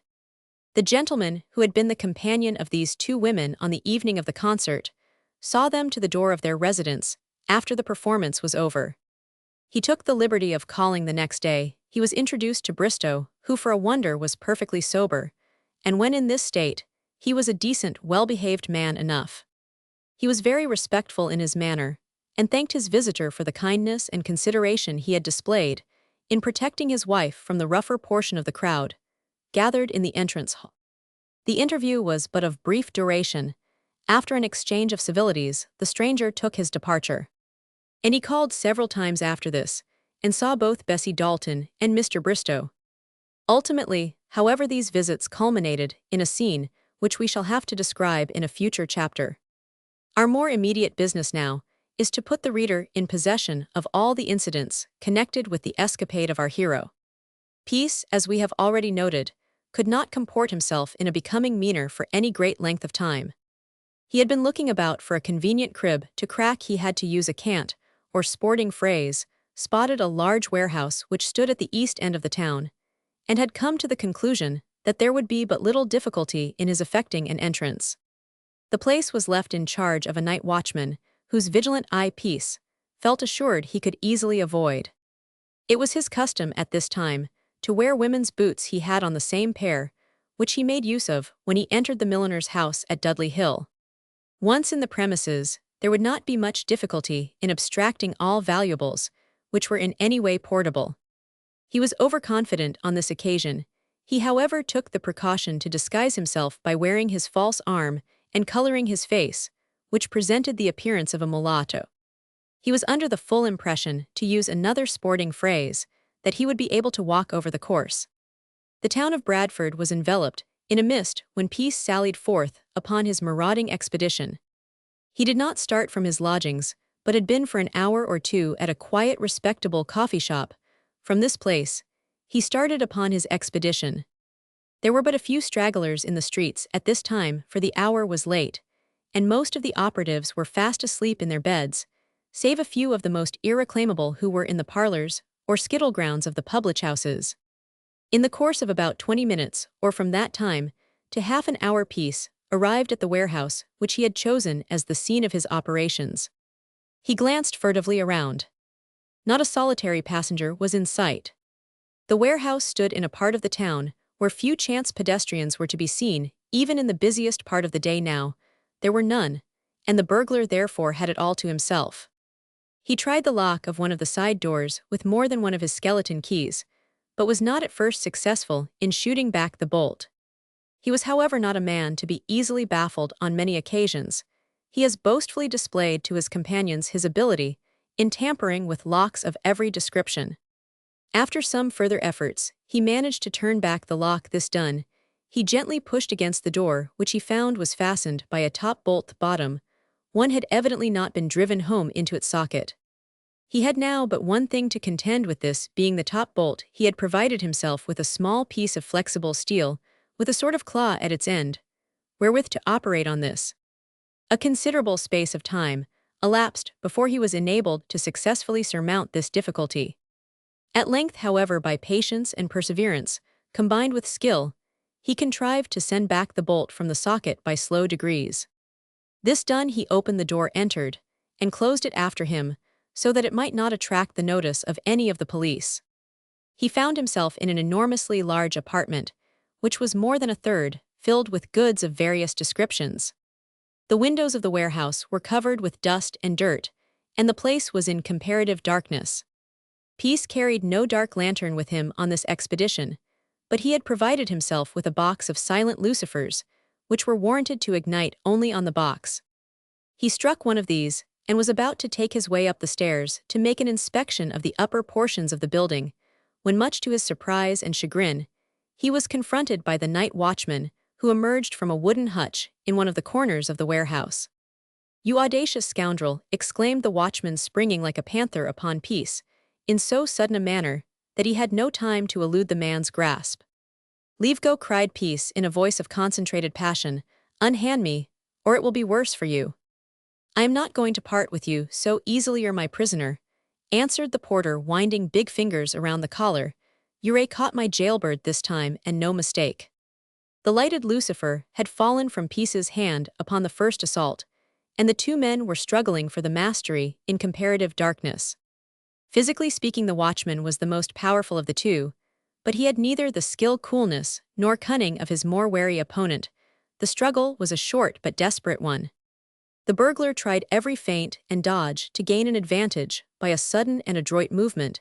The gentleman who had been the companion of these two women on the evening of the concert saw them to the door of their residence after the performance was over. He took the liberty of calling the next day. He was introduced to Bristow, who for a wonder was perfectly sober, and when in this state, he was a decent, well-behaved man enough. He was very respectful in his manner, and thanked his visitor for the kindness and consideration he had displayed in protecting his wife from the rougher portion of the crowd gathered in the entrance hall. The interview was but of brief duration. After an exchange of civilities, the stranger took his departure. And he called several times after this, and saw both Bessie Dalton and Mr. Bristow. Ultimately, however, these visits culminated in a scene which we shall have to describe in a future chapter. Our more immediate business now is to put the reader in possession of all the incidents connected with the escapade of our hero. Peace, as we have already noted, could not comport himself in a becoming manner for any great length of time. He had been looking about for a convenient crib to crack. He had to use a cant, or sporting phrase, spotted a large warehouse which stood at the east end of the town, and had come to the conclusion that there would be but little difficulty in his effecting an entrance. The place was left in charge of a night watchman, whose vigilant eye Peace felt assured he could easily avoid. It was his custom at this time to wear women's boots. He had on the same pair, which he made use of when he entered the milliner's house at Dudley Hill. Once in the premises, there would not be much difficulty in abstracting all valuables which were in any way portable. He was overconfident on this occasion. He, however, took the precaution to disguise himself by wearing his false arm and coloring his face, which presented the appearance of a mulatto. He was under the full impression, to use another sporting phrase, that he would be able to walk over the course. The town of Bradford was enveloped in a mist when Peace sallied forth upon his marauding expedition. He did not start from his lodgings, but had been for an hour or two at a quiet, respectable coffee shop. From this place, he started upon his expedition. There were but a few stragglers in the streets at this time, for the hour was late, and most of the operatives were fast asleep in their beds, save a few of the most irreclaimable who were in the parlors or skittle grounds of the public houses. In the course of about 20 minutes, or from that time to half an hour, Peace arrived at the warehouse which he had chosen as the scene of his operations. He glanced furtively around. Not a solitary passenger was in sight. The warehouse stood in a part of the town where few chance pedestrians were to be seen. Even in the busiest part of the day now, there were none, and the burglar therefore had it all to himself. He tried the lock of one of the side doors with more than one of his skeleton keys, but was not at first successful in shooting back the bolt. He was, however, not a man to be easily baffled on many occasions. He has boastfully displayed to his companions his ability in tampering with locks of every description. After some further efforts, he managed to turn back the lock. This done, he gently pushed against the door, which he found was fastened by a top bolt. The bottom one had evidently not been driven home into its socket. He had now but one thing to contend with, this being the top bolt. He had provided himself with a small piece of flexible steel, with a sort of claw at its end, wherewith to operate on this. A considerable space of time elapsed before he was enabled to successfully surmount this difficulty. At length, however, by patience and perseverance, combined with skill, he contrived to send back the bolt from the socket by slow degrees. This done, he opened the door, entered, and closed it after him, so that it might not attract the notice of any of the police. He found himself in an enormously large apartment, which was more than a third filled with goods of various descriptions. The windows of the warehouse were covered with dust and dirt, and the place was in comparative darkness. Peace carried no dark lantern with him on this expedition, but he had provided himself with a box of silent lucifers, which were warranted to ignite only on the box. He struck one of these and was about to take his way up the stairs to make an inspection of the upper portions of the building, when much to his surprise and chagrin, he was confronted by the night watchman, who emerged from a wooden hutch in one of the corners of the warehouse. "You audacious scoundrel," exclaimed the watchman, springing like a panther upon Peace, in so sudden a manner that he had no time to elude the man's grasp. "Leave go," cried Peace in a voice of concentrated passion. "Unhand me, or it will be worse for you." "I am not going to part with you so easily. You're my prisoner," answered the porter, winding big fingers around the collar. "You caught my jailbird this time, and no mistake." The lighted lucifer had fallen from Peace's hand upon the first assault, and the two men were struggling for the mastery in comparative darkness. Physically speaking, the watchman was the most powerful of the two, but he had neither the skill, coolness, nor cunning of his more wary opponent. The struggle was a short but desperate one. The burglar tried every feint and dodge to gain an advantage by a sudden and adroit movement.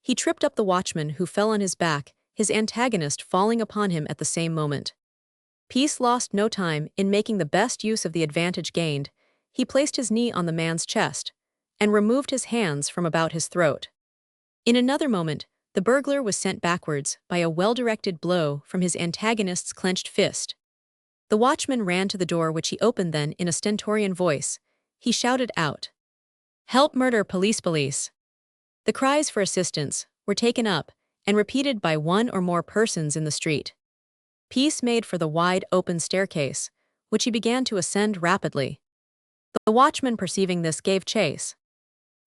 He tripped up the watchman, who fell on his back, his antagonist falling upon him at the same moment. Peace lost no time in making the best use of the advantage gained. He placed his knee on the man's chest and removed his hands from about his throat. In another moment, the burglar was sent backwards by a well-directed blow from his antagonist's clenched fist. The watchman ran to the door, which he opened. Then, in a stentorian voice, he shouted out, "Help! Murder! Police! Police!" The cries for assistance were taken up and repeated by one or more persons in the street. Peace made for the wide open staircase, which he began to ascend rapidly. The watchman, perceiving this, gave chase.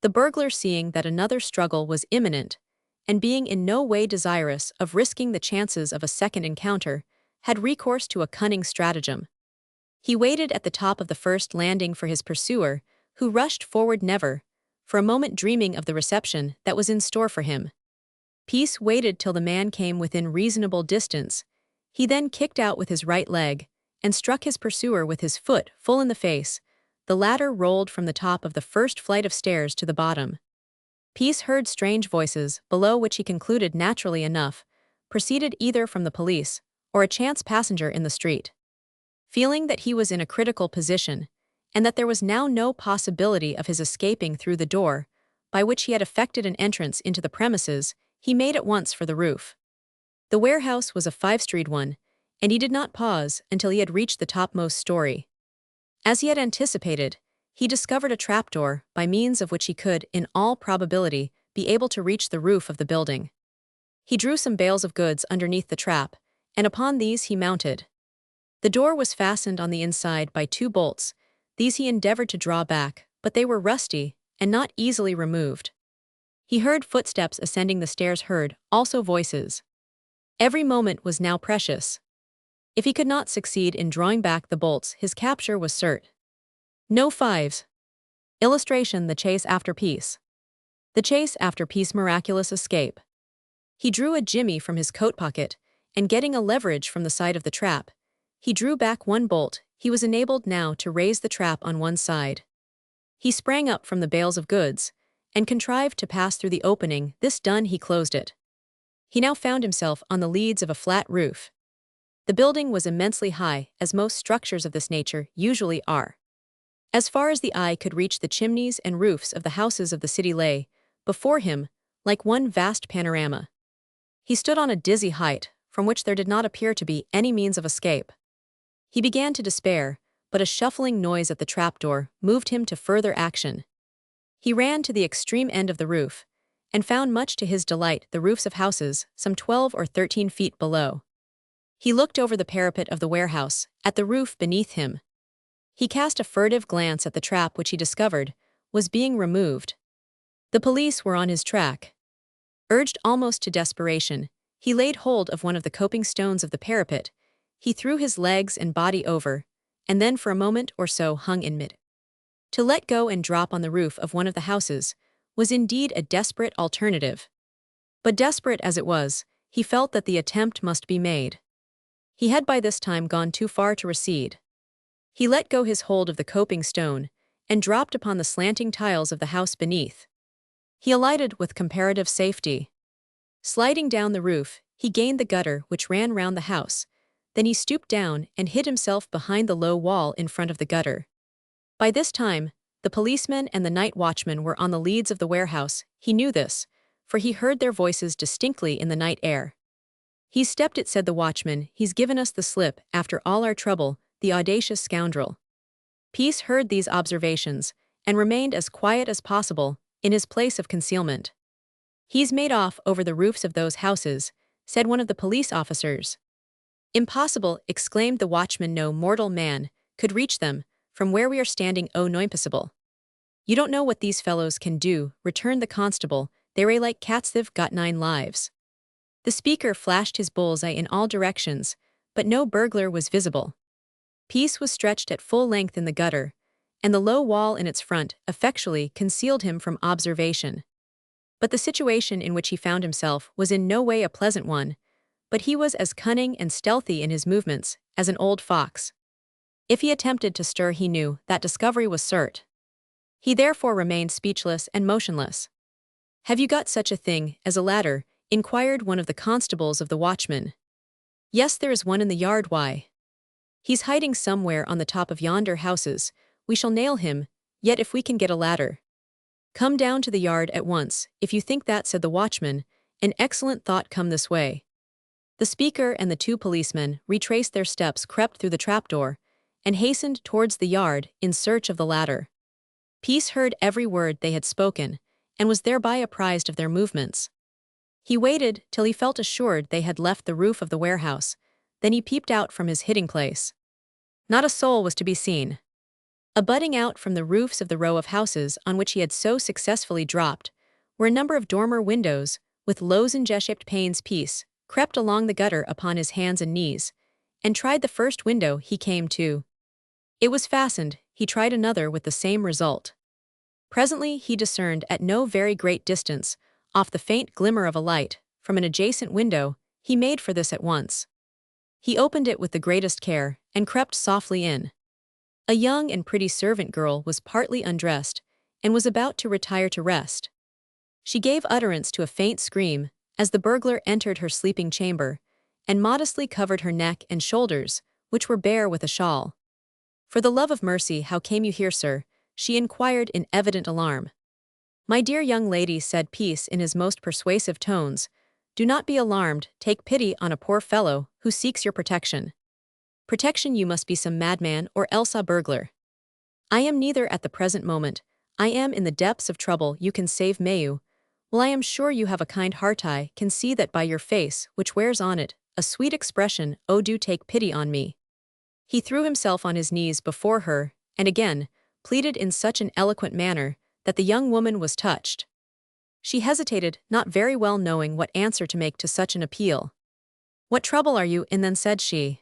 The burglar, seeing that another struggle was imminent, and being in no way desirous of risking the chances of a second encounter, had recourse to a cunning stratagem. He waited at the top of the first landing for his pursuer, who rushed forward, never, for a moment, dreaming of the reception that was in store for him. Peace waited till the man came within reasonable distance. He then kicked out with his right leg and struck his pursuer with his foot full in the face. The latter rolled from the top of the first flight of stairs to the bottom. Peace heard strange voices below, which he concluded, naturally enough, proceeded either from the police or a chance passenger in the street. Feeling that he was in a critical position, and that there was now no possibility of his escaping through the door, by which he had effected an entrance into the premises, he made at once for the roof. The warehouse was a five-storied one, and he did not pause until he had reached the topmost story. As he had anticipated, he discovered a trapdoor by means of which he could, in all probability, be able to reach the roof of the building. He drew some bales of goods underneath the trap, and upon these he mounted. The door was fastened on the inside by two bolts. These he endeavored to draw back, but they were rusty and not easily removed. He heard footsteps ascending the stairs, heard also voices. Every moment was now precious. If he could not succeed in drawing back the bolts, his capture was cert. No fives. Illustration: the chase after Peace. The chase after Peace. Miraculous escape. He drew a jimmy from his coat pocket, and getting a leverage from the side of the trap, he drew back one bolt. He was enabled now to raise the trap on one side. He sprang up from the bales of goods, and contrived to pass through the opening. This done, he closed it. He now found himself on the leads of a flat roof. The building was immensely high, as most structures of this nature usually are. As far as the eye could reach, the chimneys and roofs of the houses of the city lay before him like one vast panorama. He stood on a dizzy height, from which there did not appear to be any means of escape. He began to despair, but a shuffling noise at the trapdoor moved him to further action. He ran to the extreme end of the roof, and found, much to his delight, the roofs of houses some 12 or 13 feet below. He looked over the parapet of the warehouse, at the roof beneath him. He cast a furtive glance at the trap, which he discovered was being removed. The police were on his track. Urged almost to desperation, he laid hold of one of the coping stones of the parapet. He threw his legs and body over, and then for a moment or so hung in mid. To let go and drop on the roof of one of the houses was indeed a desperate alternative. But desperate as it was, he felt that the attempt must be made. He had by this time gone too far to recede. He let go his hold of the coping stone and dropped upon the slanting tiles of the house beneath. He alighted with comparative safety. Sliding down the roof, he gained the gutter which ran round the house. Then he stooped down and hid himself behind the low wall in front of the gutter. By this time, the policeman and the night watchman were on the leads of the warehouse. He knew this, for he heard their voices distinctly in the night air. "He's stepped it," said the watchman. "He's given us the slip, after all our trouble, the audacious scoundrel." Peace heard these observations, and remained as quiet as possible, in his place of concealment. "He's made off over the roofs of those houses," said one of the police officers. "Impossible," exclaimed the watchman. "No mortal man could reach them, from where we are standing. Oh, no, impossible." "You don't know what these fellows can do," returned the constable. "They're like cats, they've got 9 lives. The speaker flashed his bull's-eye in all directions, but no burglar was visible. Peace was stretched at full length in the gutter, and the low wall in its front effectually concealed him from observation. But the situation in which he found himself was in no way a pleasant one, but he was as cunning and stealthy in his movements as an old fox. If he attempted to stir, he knew that discovery was cert. He therefore remained speechless and motionless. "Have you got such a thing as a ladder?" inquired one of the constables of the watchman. "Yes, there is one in the yard." "Why?" "He's hiding somewhere on the top of yonder houses. We shall nail him, yet if we can get a ladder." "Come down to the yard at once, if you think that," said the watchman. "An excellent thought. Come this way." The speaker and the 2 policemen retraced their steps, crept through the trapdoor, and hastened towards the yard in search of the ladder. Peace heard every word they had spoken, and was thereby apprised of their movements. He waited till he felt assured they had left the roof of the warehouse, then he peeped out from his hiding place. Not a soul was to be seen. Abutting out from the roofs of the row of houses on which he had so successfully dropped were a number of dormer windows, with lozenge-shaped panes. Peace crept along the gutter upon his hands and knees, and tried the first window he came to. It was fastened. He tried another with the same result. Presently he discerned at no very great distance, off the faint glimmer of a light, from an adjacent window. He made for this at once. He opened it with the greatest care, and crept softly in. A young and pretty servant girl was partly undressed, and was about to retire to rest. She gave utterance to a faint scream, as the burglar entered her sleeping chamber, and modestly covered her neck and shoulders, which were bare, with a shawl. "For the love of mercy, how came you here, sir?" she inquired in evident alarm. "My dear young lady," said Peace in his most persuasive tones, "do not be alarmed. Take pity on a poor fellow who seeks your protection." "Protection? You must be some madman, or else a burglar." "I am neither at the present moment. I am in the depths of trouble. You can save me. Well, I am sure you have a kind heart. I can see that by your face, which wears on it a sweet expression. Oh, do take pity on me." He threw himself on his knees before her, and again pleaded in such an eloquent manner that the young woman was touched. She hesitated, not very well knowing what answer to make to such an appeal. "What trouble are you in then?" said she.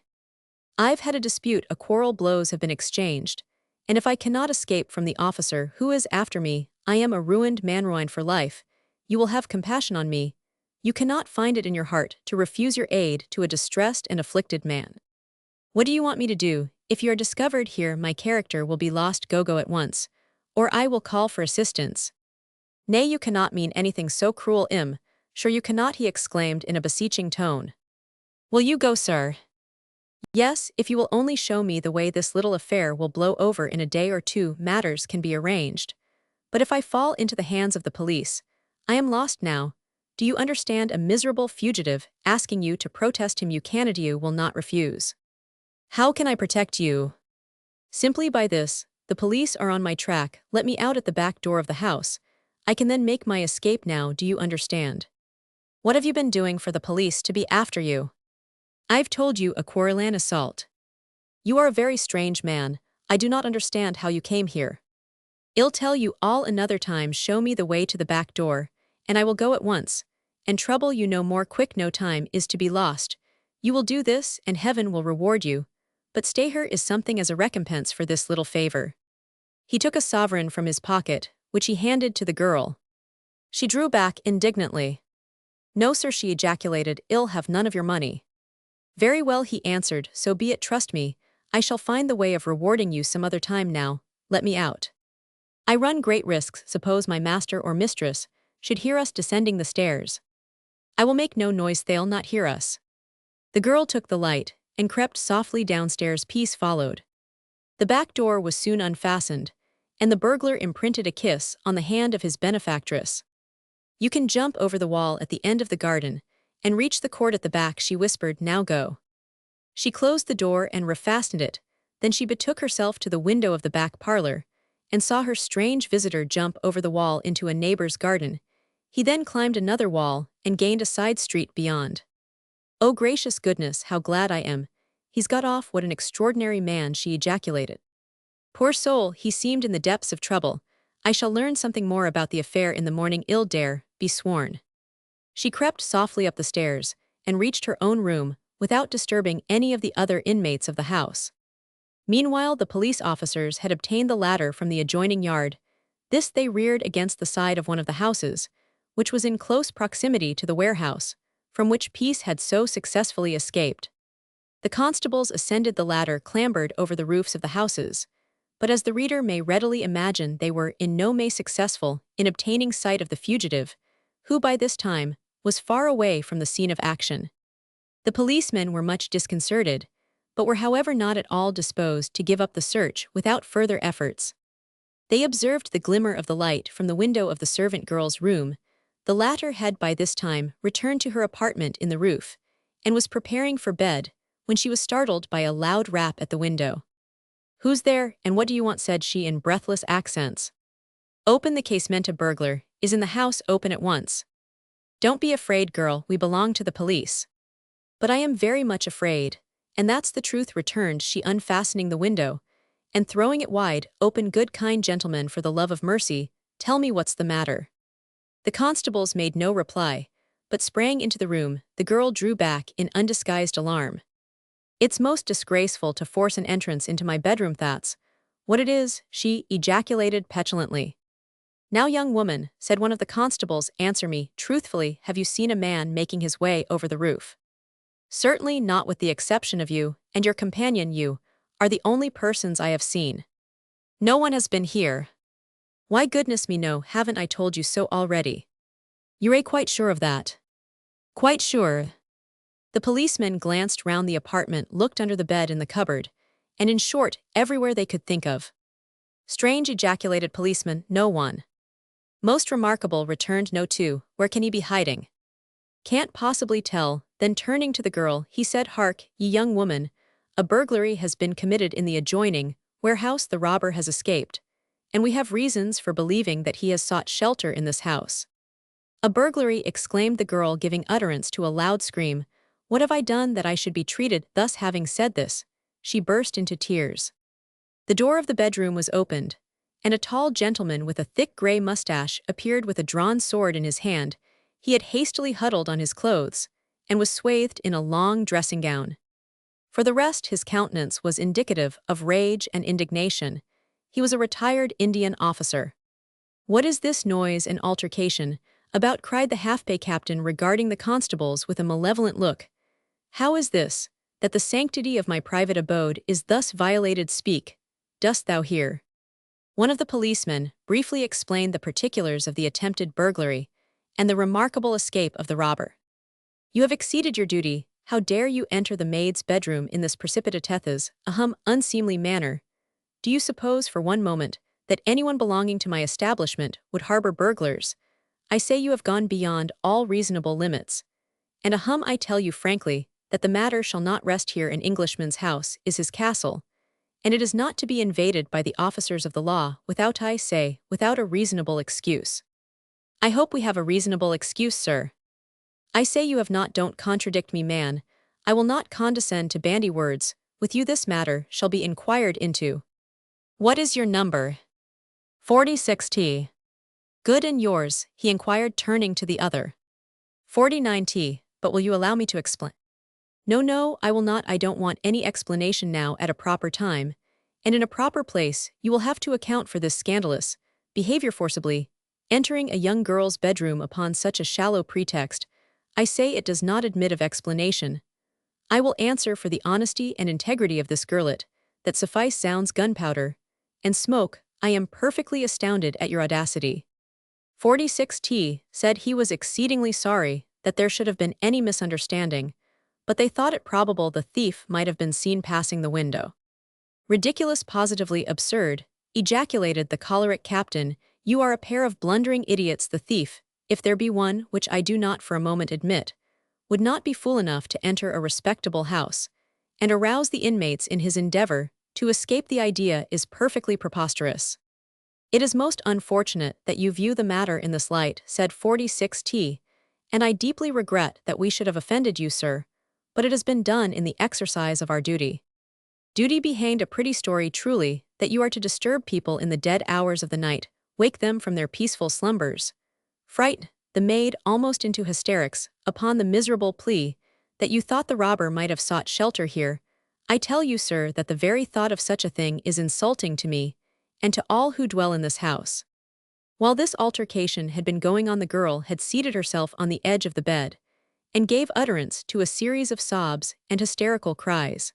"I've had a dispute, a quarrel. Blows have been exchanged, and if I cannot escape from the officer who is after me, I am a ruined man, ruined for life. You will have compassion on me. You cannot find it in your heart to refuse your aid to a distressed and afflicted man. What do you want me to do? If you are discovered here, my character will be lost. Go at once, or I will call for assistance." "Nay, you cannot mean anything so cruel. Sure you cannot," he exclaimed in a beseeching tone. "Will you go, sir?" "Yes, if you will only show me the way. This little affair will blow over in a day or 2. Matters can be arranged. But if I fall into the hands of the police, I am lost now. Do you understand? A miserable fugitive asking you to protest him. You cannot, you will not refuse. How can I protect you?" "Simply by this. The police are on my track. Let me out at the back door of the house. I can then make my escape. Now do you understand?" "What have you been doing for the police to be after you?" "I've told you, a quarrel, an assault." "You are a very strange man. I do not understand how you came here." "I'll tell you all another time. Show me the way to the back door, and I will go at once, and trouble you no more. Quick, no time is to be lost. You will do this, and heaven will reward you. But stay, here is something as a recompense for this little favor." He took a sovereign from his pocket, which he handed to the girl. She drew back indignantly. No, sir, she ejaculated, "I'll have none of your money." Very well, he answered, so be it, trust me. I shall find the way of rewarding you some other time now. Let me out. I run great risks, suppose my master or mistress should hear us descending the stairs. I will make no noise, they'll not hear us. The girl took the light and crept softly downstairs. Peace followed. The back door was soon unfastened, and the burglar imprinted a kiss on the hand of his benefactress. You can jump over the wall at the end of the garden and reach the court at the back, she whispered, now go. She closed the door and refastened it, then she betook herself to the window of the back parlor and saw her strange visitor jump over the wall into a neighbor's garden. He then climbed another wall and gained a side street beyond. Oh gracious goodness, how glad I am. He's got off. What an extraordinary man, she ejaculated. Poor soul, he seemed in the depths of trouble. I shall learn something more about the affair in the morning, I'll dare be sworn. She crept softly up the stairs and reached her own room without disturbing any of the other inmates of the house. Meanwhile, the police officers had obtained the ladder from the adjoining yard. This they reared against the side of one of the houses, which was in close proximity to the warehouse, from which Peace had so successfully escaped. The constables ascended the ladder, clambered over the roofs of the houses, but as the reader may readily imagine, they were in no way successful in obtaining sight of the fugitive, who by this time was far away from the scene of action. The policemen were much disconcerted, but were however not at all disposed to give up the search without further efforts. They observed the glimmer of the light from the window of the servant girl's room. The latter had by this time returned to her apartment in the roof, and was preparing for bed, when she was startled by a loud rap at the window. "Who's there, and what do you want?" said she in breathless accents. "Open the casement, a burglar is in the house, open at once." "Don't be afraid, girl, we belong to the police." "But I am very much afraid, and that's the truth," returned she, unfastening the window and throwing it wide open. "Good kind gentleman, for the love of mercy, tell me what's the matter." The constables made no reply, but sprang into the room. The girl drew back in undisguised alarm. "It's most disgraceful to force an entrance into my bedroom, that's what it is," she ejaculated petulantly. "Now, young woman," said one of the constables, "answer me truthfully, have you seen a man making his way over the roof?" "Certainly not, with the exception of you and your companion. You are the only persons I have seen. No one has been here." "Why, goodness me, no, haven't I told you so already?" "You're quite sure of that?" "Quite sure." The policemen glanced round the apartment, looked under the bed, in the cupboard, and in short, everywhere they could think of. "Strange," ejaculated policeman, "no one." "Most remarkable," returned No. 2, "where can he be hiding?" "Can't possibly tell." Then turning to the girl, he said, "Hark, ye young woman, a burglary has been committed in the adjoining warehouse. The robber has escaped, and we have reasons for believing that he has sought shelter in this house." "A burglary!" exclaimed the girl, giving utterance to a loud scream. "What have I done that I should be treated thus?" Having said this, she burst into tears. The door of the bedroom was opened, and a tall gentleman with a thick gray mustache appeared with a drawn sword in his hand. He had hastily huddled on his clothes, and was swathed in a long dressing gown. For the rest, his countenance was indicative of rage and indignation. He was a retired Indian officer. "What is this noise and altercation about?" cried the half-pay captain, regarding the constables with a malevolent look. "How is this, that the sanctity of my private abode is thus violated? Speak, dost thou hear?" One of the policemen briefly explained the particulars of the attempted burglary and the remarkable escape of the robber. "You have exceeded your duty. How dare you enter the maid's bedroom in this precipitatez, unseemly manner? Do you suppose for one moment that anyone belonging to my establishment would harbor burglars? I say you have gone beyond all reasonable limits. And I tell you frankly that the matter shall not rest here. An Englishman's house is his castle, and it is not to be invaded by the officers of the law without, I say, without a reasonable excuse." "I hope we have a reasonable excuse, sir." "I say you have not. Don't contradict me, man. I will not condescend to bandy words with you. This matter shall be inquired into." "What is your number?" 46T. "Good, and yours?" he inquired, turning to the other. 49T. "But will you allow me to explain?" "No, no, I will not. I don't want any explanation now. At a proper time, and in a proper place, you will have to account for this scandalous behavior, forcibly entering a young girl's bedroom upon such a shallow pretext. I say it does not admit of explanation. I will answer for the honesty and integrity of this girlet, that suffice sounds gunpowder, and smoke. I am perfectly astounded at your audacity. 46T said he was exceedingly sorry that there should have been any misunderstanding, but they thought it probable the thief might have been seen passing the window. Ridiculous, positively absurd, ejaculated the choleric captain. You are a pair of blundering idiots. The thief, if there be one, which I do not for a moment admit, would not be fool enough to enter a respectable house and arouse the inmates in his endeavor to escape. The idea is perfectly preposterous. It is most unfortunate that you view the matter in this light, said 46T, and I deeply regret that we should have offended you, sir, but it has been done in the exercise of our duty. Duty be hanged, a pretty story truly, that you are to disturb people in the dead hours of the night, wake them from their peaceful slumbers. Fright the maid almost into hysterics, upon the miserable plea that you thought the robber might have sought shelter here. I tell you, sir, that the very thought of such a thing is insulting to me, and to all who dwell in this house. While this altercation had been going on, the girl had seated herself on the edge of the bed, and gave utterance to a series of sobs and hysterical cries.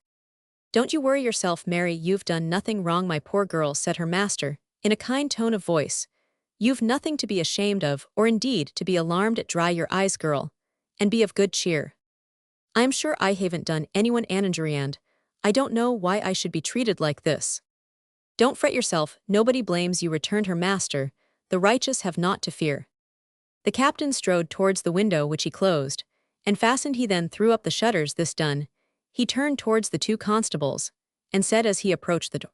Don't you worry yourself, Mary, you've done nothing wrong, my poor girl, said her master, in a kind tone of voice. You've nothing to be ashamed of, or indeed to be alarmed at. Dry your eyes, girl, and be of good cheer. I'm sure I haven't done anyone an injury, and I don't know why I should be treated like this. Don't fret yourself, nobody blames you, returned her master. The righteous have naught to fear. The captain strode towards the window, which he closed, and fastened. He then threw up the shutters. This done, he turned towards the two constables, and said as he approached the door,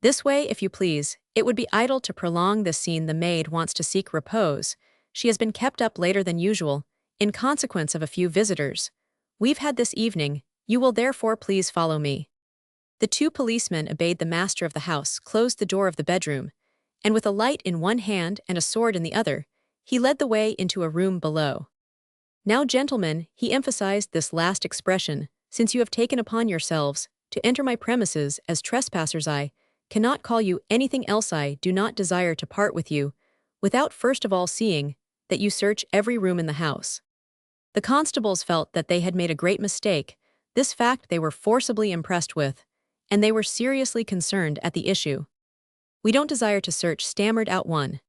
This way, if you please. It would be idle to prolong this scene. The maid wants to seek repose. She has been kept up later than usual, in consequence of a few visitors we've had this evening. You will therefore please follow me. The two policemen obeyed the master of the house, closed the door of the bedroom, and with a light in one hand and a sword in the other, he led the way into a room below. Now, gentlemen, he emphasized this last expression, since you have taken upon yourselves to enter my premises as trespassers, I cannot call you anything else. I do not desire to part with you without first of all seeing that you search every room in the house. The constables felt that they had made a great mistake. This fact they were forcibly impressed with, and they were seriously concerned at the issue. We don't desire to search, stammered out one.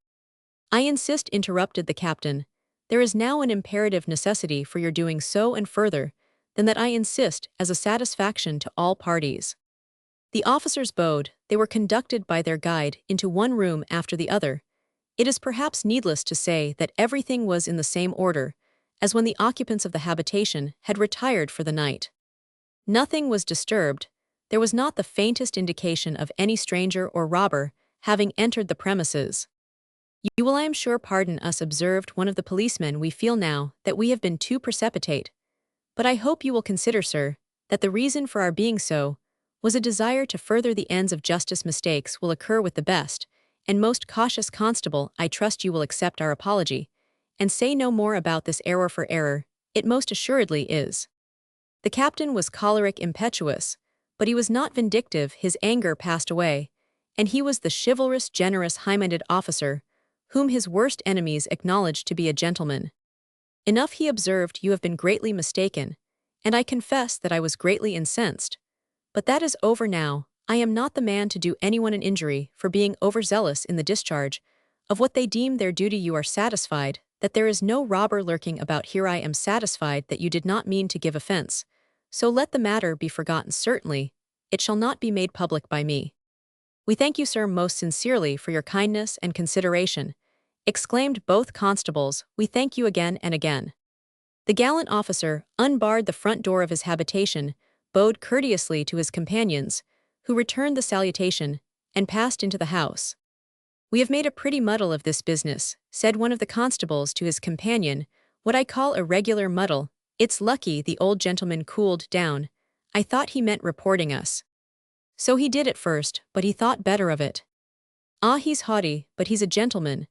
I insist, interrupted the captain. There is now an imperative necessity for your doing so, and further than that I insist as a satisfaction to all parties. The officers bowed. They were conducted by their guide into one room after the other. It is perhaps needless to say that everything was in the same order as when the occupants of the habitation had retired for the night. Nothing was disturbed. There was not the faintest indication of any stranger or robber having entered the premises. You will, I am sure, pardon us, observed one of the policemen. We feel now that we have been too precipitate, but I hope you will consider, sir, that the reason for our being so was a desire to further the ends of justice. Mistakes will occur with the best and most cautious constable. I trust you will accept our apology, and say no more about this error, for error it most assuredly is. The captain was choleric, impetuous, but he was not vindictive. His anger passed away, and he was the chivalrous, generous, high-minded officer whom his worst enemies acknowledged to be a gentleman. Enough, he observed, you have been greatly mistaken, and I confess that I was greatly incensed. But that is over now. I am not the man to do anyone an injury for being overzealous in the discharge of what they deem their duty. You are satisfied that there is no robber lurking about here. I am satisfied that you did not mean to give offense, so let the matter be forgotten. Certainly, it shall not be made public by me. We thank you, sir, most sincerely for your kindness and consideration, exclaimed both constables. We thank you again and again. The gallant officer unbarred the front door of his habitation, bowed courteously to his companions, who returned the salutation, and passed into the house. We have made a pretty muddle of this business, said one of the constables to his companion. What I call a regular muddle. It's lucky the old gentleman cooled down. I thought he meant reporting us. So he did at first, but he thought better of it. Ah, he's haughty, but he's a gentleman.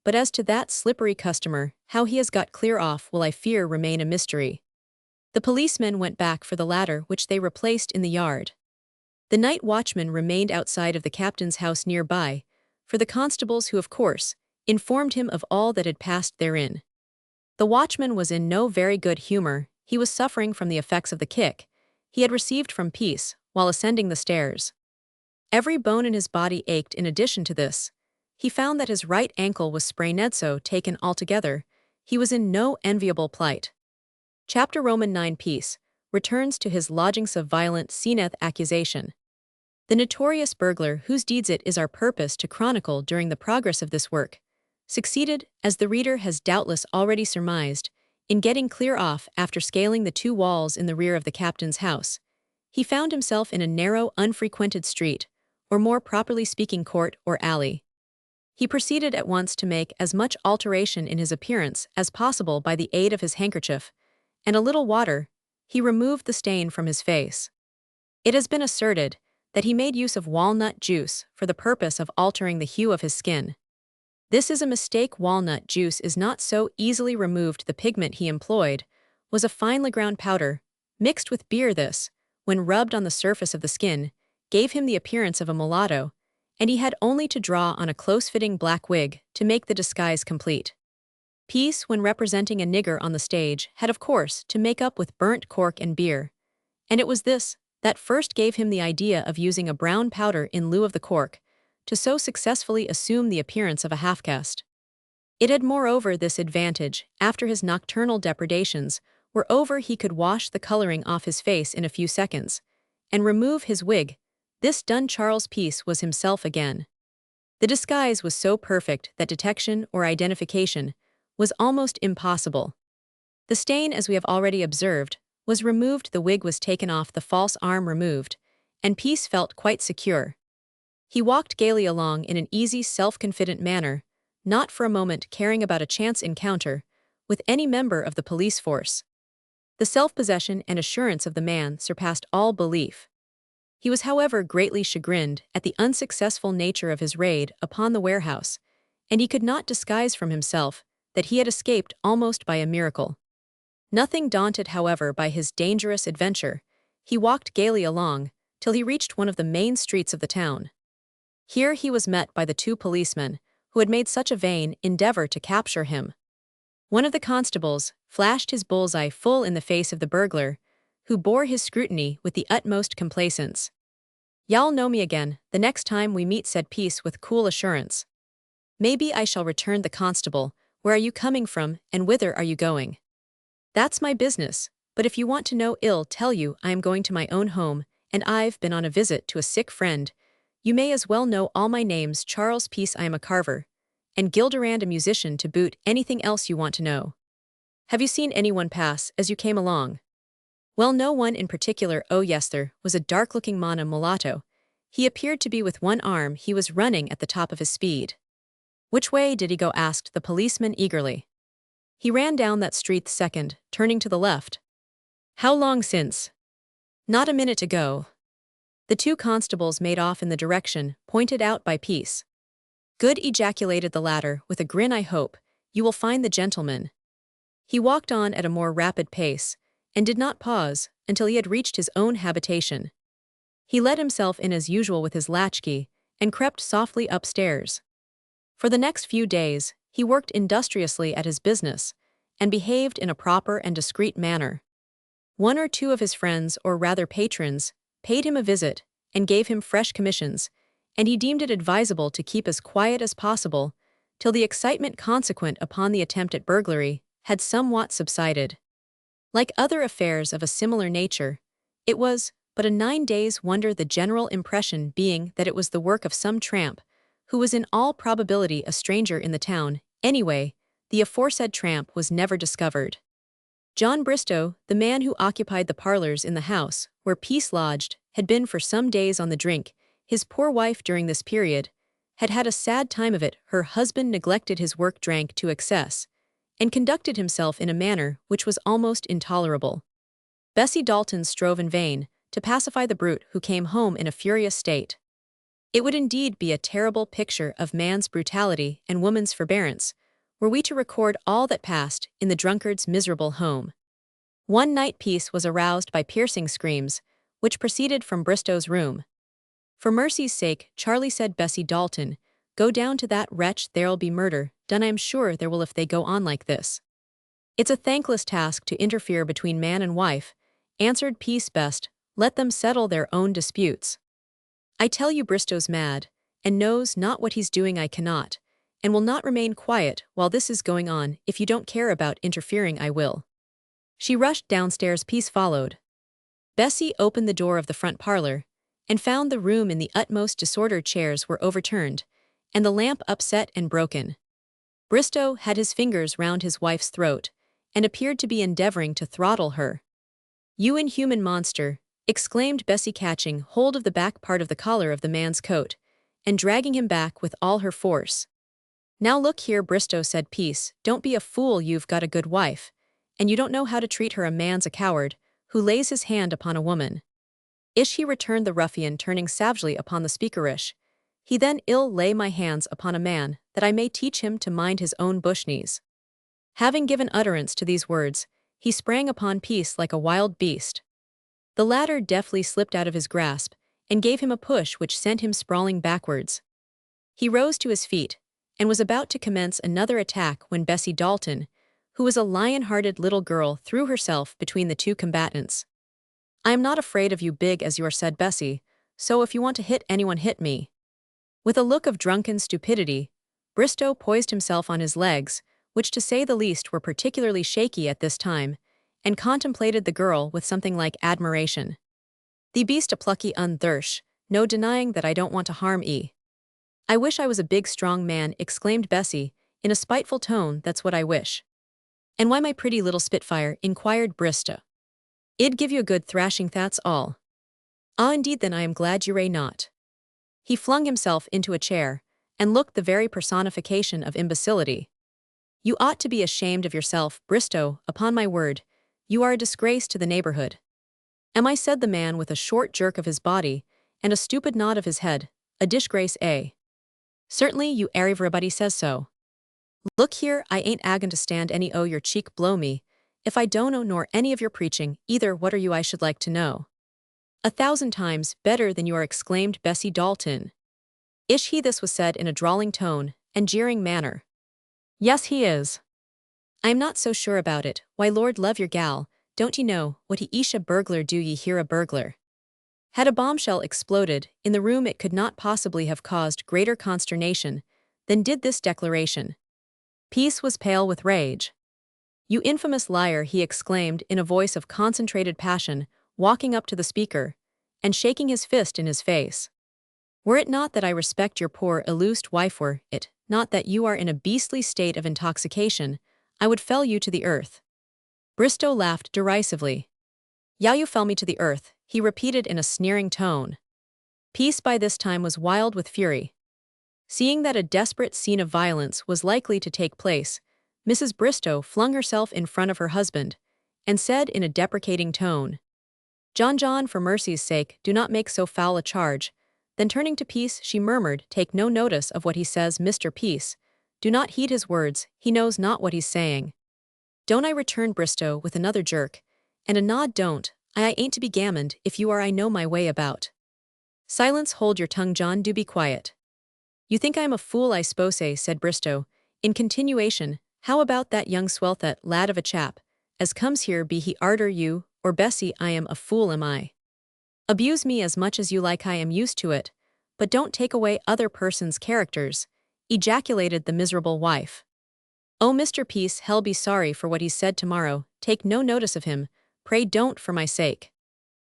But as to that slippery customer, how he has got clear off will, I fear, remain a mystery. The policemen went back for the ladder, which they replaced in the yard. The night watchman remained outside of the captain's house nearby, for the constables who, of course, informed him of all that had passed therein. The watchman was in no very good humor. He was suffering from the effects of the kick he had received from Peace while ascending the stairs. Every bone in his body ached in addition to this. He found that his right ankle was sprained, so taken altogether, he was in no enviable plight. Chapter Roman 9 Peace returns to his lodgings of violent seneth accusation. The notorious burglar whose deeds it is our purpose to chronicle during the progress of this work, succeeded, as the reader has doubtless already surmised, in getting clear off after scaling the 2 walls in the rear of the captain's house. He found himself in a narrow, unfrequented street, or more properly speaking court or alley. He proceeded at once to make as much alteration in his appearance as possible by the aid of his handkerchief, and a little water. He removed the stain from his face. It has been asserted that he made use of walnut juice for the purpose of altering the hue of his skin. This is a mistake. Walnut juice is not so easily removed. The pigment he employed was a finely ground powder, mixed with beer. This, when rubbed on the surface of the skin, gave him the appearance of a mulatto, and he had only to draw on a close-fitting black wig to make the disguise complete. Peace, when representing a nigger on the stage, had of course to make up with burnt cork and beer, and it was this that first gave him the idea of using a brown powder in lieu of the cork, to so successfully assume the appearance of a half-caste. It had moreover this advantage: after his nocturnal depredations were over, he could wash the coloring off his face in a few seconds, and remove his wig. This done, Charles Peace was himself again. The disguise was so perfect that detection or identification was almost impossible. The stain, as we have already observed, was removed, the wig was taken off, the false arm removed, and Peace felt quite secure. He walked gaily along in an easy, self-confident manner, not for a moment caring about a chance encounter with any member of the police force. The self-possession and assurance of the man surpassed all belief. He was, however, greatly chagrined at the unsuccessful nature of his raid upon the warehouse, and he could not disguise from himself that he had escaped almost by a miracle. Nothing daunted, however, by his dangerous adventure, he walked gaily along till he reached one of the main streets of the town. Here he was met by the 2 policemen who had made such a vain endeavor to capture him. One of the constables flashed his bullseye full in the face of the burglar, who bore his scrutiny with the utmost complacence. "Y'all know me again, the next time we meet," said Peace with cool assurance. "Maybe I shall," returned the constable. "Where are you coming from, and whither are you going?" "That's my business, but if you want to know, I'll tell you. I am going to my own home, and I've been on a visit to a sick friend. You may as well know all my name's Charles Peace. I am a carver, and Gilderand a musician to boot. Anything else you want to know?" "Have you seen anyone pass as you came along?" "Well, no one in particular." "Oh yes, there was a dark-looking man, a mulatto. He appeared to be with one arm. He was running at the top of his speed." "Which way did he go?" asked the policeman eagerly. "He ran down that street second, turning to the left." "How long since?" "Not a minute ago." The 2 constables made off in the direction pointed out by Peace. "Good," ejaculated the latter with a grin. "I hope you will find the gentleman." He walked on at a more rapid pace, and did not pause until he had reached his own habitation. He let himself in as usual with his latchkey, and crept softly upstairs. For the next few days, he worked industriously at his business, and behaved in a proper and discreet manner. 1 or 2 of his friends, or rather patrons, paid him a visit, and gave him fresh commissions, and he deemed it advisable to keep as quiet as possible, till the excitement consequent upon the attempt at burglary had somewhat subsided. Like other affairs of a similar nature, it was but a 9 days' wonder, the general impression being that it was the work of some tramp, who was in all probability a stranger in the town. Anyway, the aforesaid tramp was never discovered. John Bristow, the man who occupied the parlors in the house where Peace lodged, had been for some days on the drink. His poor wife during this period had had a sad time of it. Her husband neglected his work, drank to excess, and conducted himself in a manner which was almost intolerable. Bessie Dalton strove in vain to pacify the brute, who came home in a furious state. It would indeed be a terrible picture of man's brutality and woman's forbearance were we to record all that passed in the drunkard's miserable home. One night Peace was aroused by piercing screams, which proceeded from Bristow's room. "For mercy's sake, Charlie," said Bessie Dalton, "go down to that wretch. There'll be murder done, I am sure there will, if they go on like this." It's a thankless task to interfere between man and wife, answered Peace best, let them settle their own disputes. I tell you Bristow's mad, and knows not what he's doing I cannot, and will not remain quiet while this is going on if you don't care about interfering I will. She rushed downstairs Peace followed. Bessie opened the door of the front parlor, and found the room in the utmost disorder chairs were overturned, and the lamp upset and broken. Bristow had his fingers round his wife's throat, and appeared to be endeavoring to throttle her. You inhuman monster, exclaimed Bessie catching hold of the back part of the collar of the man's coat, and dragging him back with all her force. Now look here Bristow said Peace, don't be a fool you've got a good wife, and you don't know how to treat her a man's a coward, who lays his hand upon a woman. Ish he returned the ruffian turning savagely upon the speakerish. He then ill lay my hands upon a man, that I may teach him to mind his own bushknees. Having given utterance to these words, he sprang upon Peace like a wild beast. The latter deftly slipped out of his grasp, and gave him a push which sent him sprawling backwards. He rose to his feet, and was about to commence another attack when Bessie Dalton, who was a lion-hearted little girl, threw herself between the two combatants. I am not afraid of you big as you're said Bessie, so if you want to hit anyone hit me. With a look of drunken stupidity, Bristow poised himself on his legs, which to say the least were particularly shaky at this time, and contemplated the girl with something like admiration. "Thee beast a plucky unthirsch, no denying that I don't want to harm 'ee." "I wish I was a big strong man," exclaimed Bessie, in a spiteful tone, "that's what I wish." "And why my pretty little spitfire?" inquired Bristow. "I'd give you a good thrashing, that's all." "Ah indeed then I am glad you ray not." He flung himself into a chair, and looked the very personification of imbecility. "You ought to be ashamed of yourself, Bristow, upon my word, you are a disgrace to the neighborhood." "Am I," said the man with a short jerk of his body, and a stupid nod of his head, "a disgrace, eh?" "Certainly you everybody says so." "Look here, I ain't agon to stand any o' your cheek blow me, if I don't know nor any of your preaching, either what are you I should like to know." "1,000 times better than you are," exclaimed Bessie Dalton. Ish he this was said in a drawling tone, and jeering manner. "Yes he is." "I am not so sure about it, why Lord love your gal, don't ye know, what he ish a burglar do ye hear a burglar?" Had a bombshell exploded in the room it could not possibly have caused greater consternation than did this declaration. Peace was pale with rage. "You infamous liar," he exclaimed in a voice of concentrated passion, walking up to the speaker, and shaking his fist in his face. "Were it not that I respect your poor illused wife, were it not that you are in a beastly state of intoxication, I would fell you to the earth." Bristow laughed derisively. "Yow you fell me to the earth," he repeated in a sneering tone. Peace by this time was wild with fury. Seeing that a desperate scene of violence was likely to take place, Mrs. Bristow flung herself in front of her husband, and said in a deprecating tone, John, for mercy's sake, do not make so foul a charge." Then turning to Peace, she murmured, "Take no notice of what he says, Mr. Peace. Do not heed his words, he knows not what he's saying." "Don't I?" returned Bristow with another jerk, and a nod. "Don't I ain't to be gammoned, if you are I know my way about." "Silence, hold your tongue, John, do be quiet." "You think I am a fool I s'pose," said Bristow, in continuation. "How about that young swell, that lad of a chap, as comes here, be he arter you, or Bessie? I am a fool, am I?" "Abuse me as much as you like, I am used to it, but don't take away other persons' characters," ejaculated the miserable wife. "Oh, Mr. Peace, hell be sorry for what he's said tomorrow, take no notice of him, pray don't for my sake."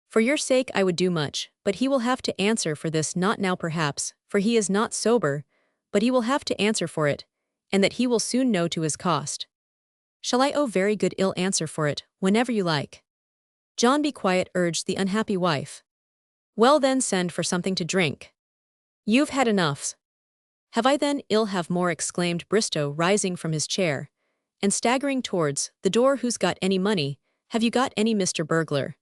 "For your sake I would do much, but he will have to answer for this, not now perhaps, for he is not sober, but he will have to answer for it, and that he will soon know to his cost." "Shall I? Oh, very good, ill answer for it, whenever you like." "John, be quiet," urged the unhappy wife. "Well then, send for something to drink." "You've had enough." "Have I then? I'll have more," exclaimed Bristow, rising from his chair, and staggering towards the door. "Who's got any money? Have you got any, Mr. Burglar?"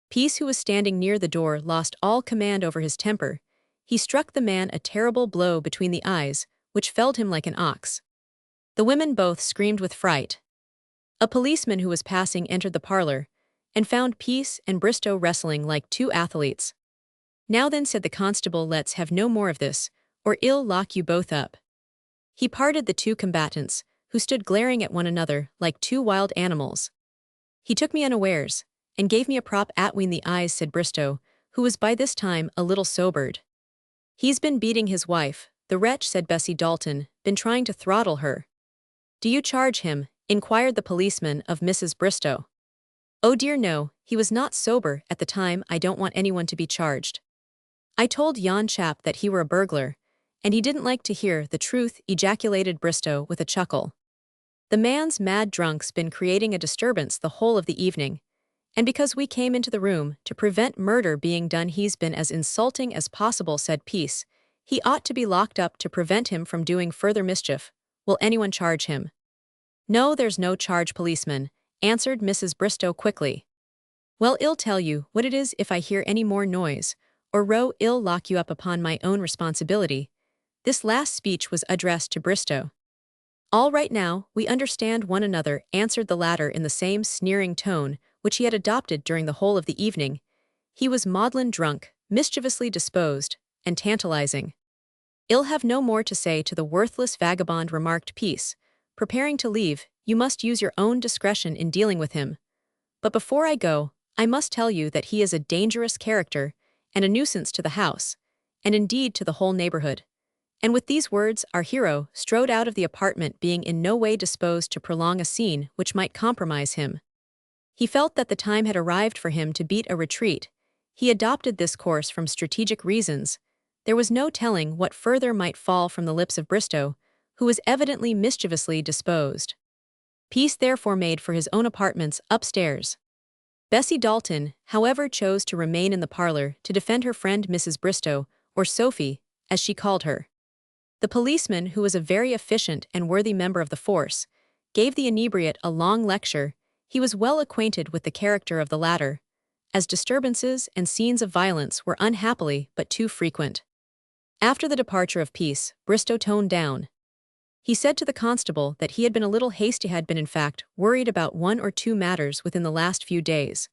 Peace, who was standing near the door, lost all command over his temper. He struck the man a terrible blow between the eyes, which felled him like an ox. The women both screamed with fright. A policeman who was passing entered the parlor, and found Peace and Bristow wrestling like two athletes. "Now then," said the constable, "let's have no more of this, or I'll lock you both up." He parted the two combatants, who stood glaring at one another like two wild animals. "He took me unawares, and gave me a prop atween the eyes," said Bristow, who was by this time a little sobered. "He's been beating his wife, the wretch," said Bessie Dalton, "been trying to throttle her." "Do you charge him?" inquired the policeman of Mrs. Bristow. "Oh dear no, he was not sober at the time. I don't want anyone to be charged. I told yon chap that he were a burglar, and he didn't like to hear the truth," ejaculated Bristow with a chuckle. "The man's mad drunk's been creating a disturbance the whole of the evening, and because we came into the room to prevent murder being done, he's been as insulting as possible," said Peace. "He ought to be locked up to prevent him from doing further mischief. Will anyone charge him?" "No, there's no charge, policeman," answered Mrs. Bristow quickly. "Well, I'll tell you what it is, if I hear any more noise, or row, I'll lock you up upon my own responsibility." This last speech was addressed to Bristow. "All right now, we understand one another," answered the latter in the same sneering tone which he had adopted during the whole of the evening. He was maudlin drunk, mischievously disposed, and tantalizing. "I'll have no more to say to the worthless vagabond," remarked Peace, preparing to leave. "You must use your own discretion in dealing with him. But before I go, I must tell you that he is a dangerous character, and a nuisance to the house, and indeed to the whole neighborhood." And with these words our hero strode out of the apartment, being in no way disposed to prolong a scene which might compromise him. He felt that the time had arrived for him to beat a retreat. He adopted this course from strategic reasons. There was no telling what further might fall from the lips of Bristow, who was evidently mischievously disposed. Peace therefore made for his own apartments upstairs. Bessie Dalton, however, chose to remain in the parlor to defend her friend Mrs. Bristow, or Sophie, as she called her. The policeman, who was a very efficient and worthy member of the force, gave the inebriate a long lecture. He was well acquainted with the character of the latter, as disturbances and scenes of violence were unhappily but too frequent. After the departure of Peace, Bristow toned down. He said to the constable that he had been a little hasty, had been in fact worried about one or two matters within the last few days,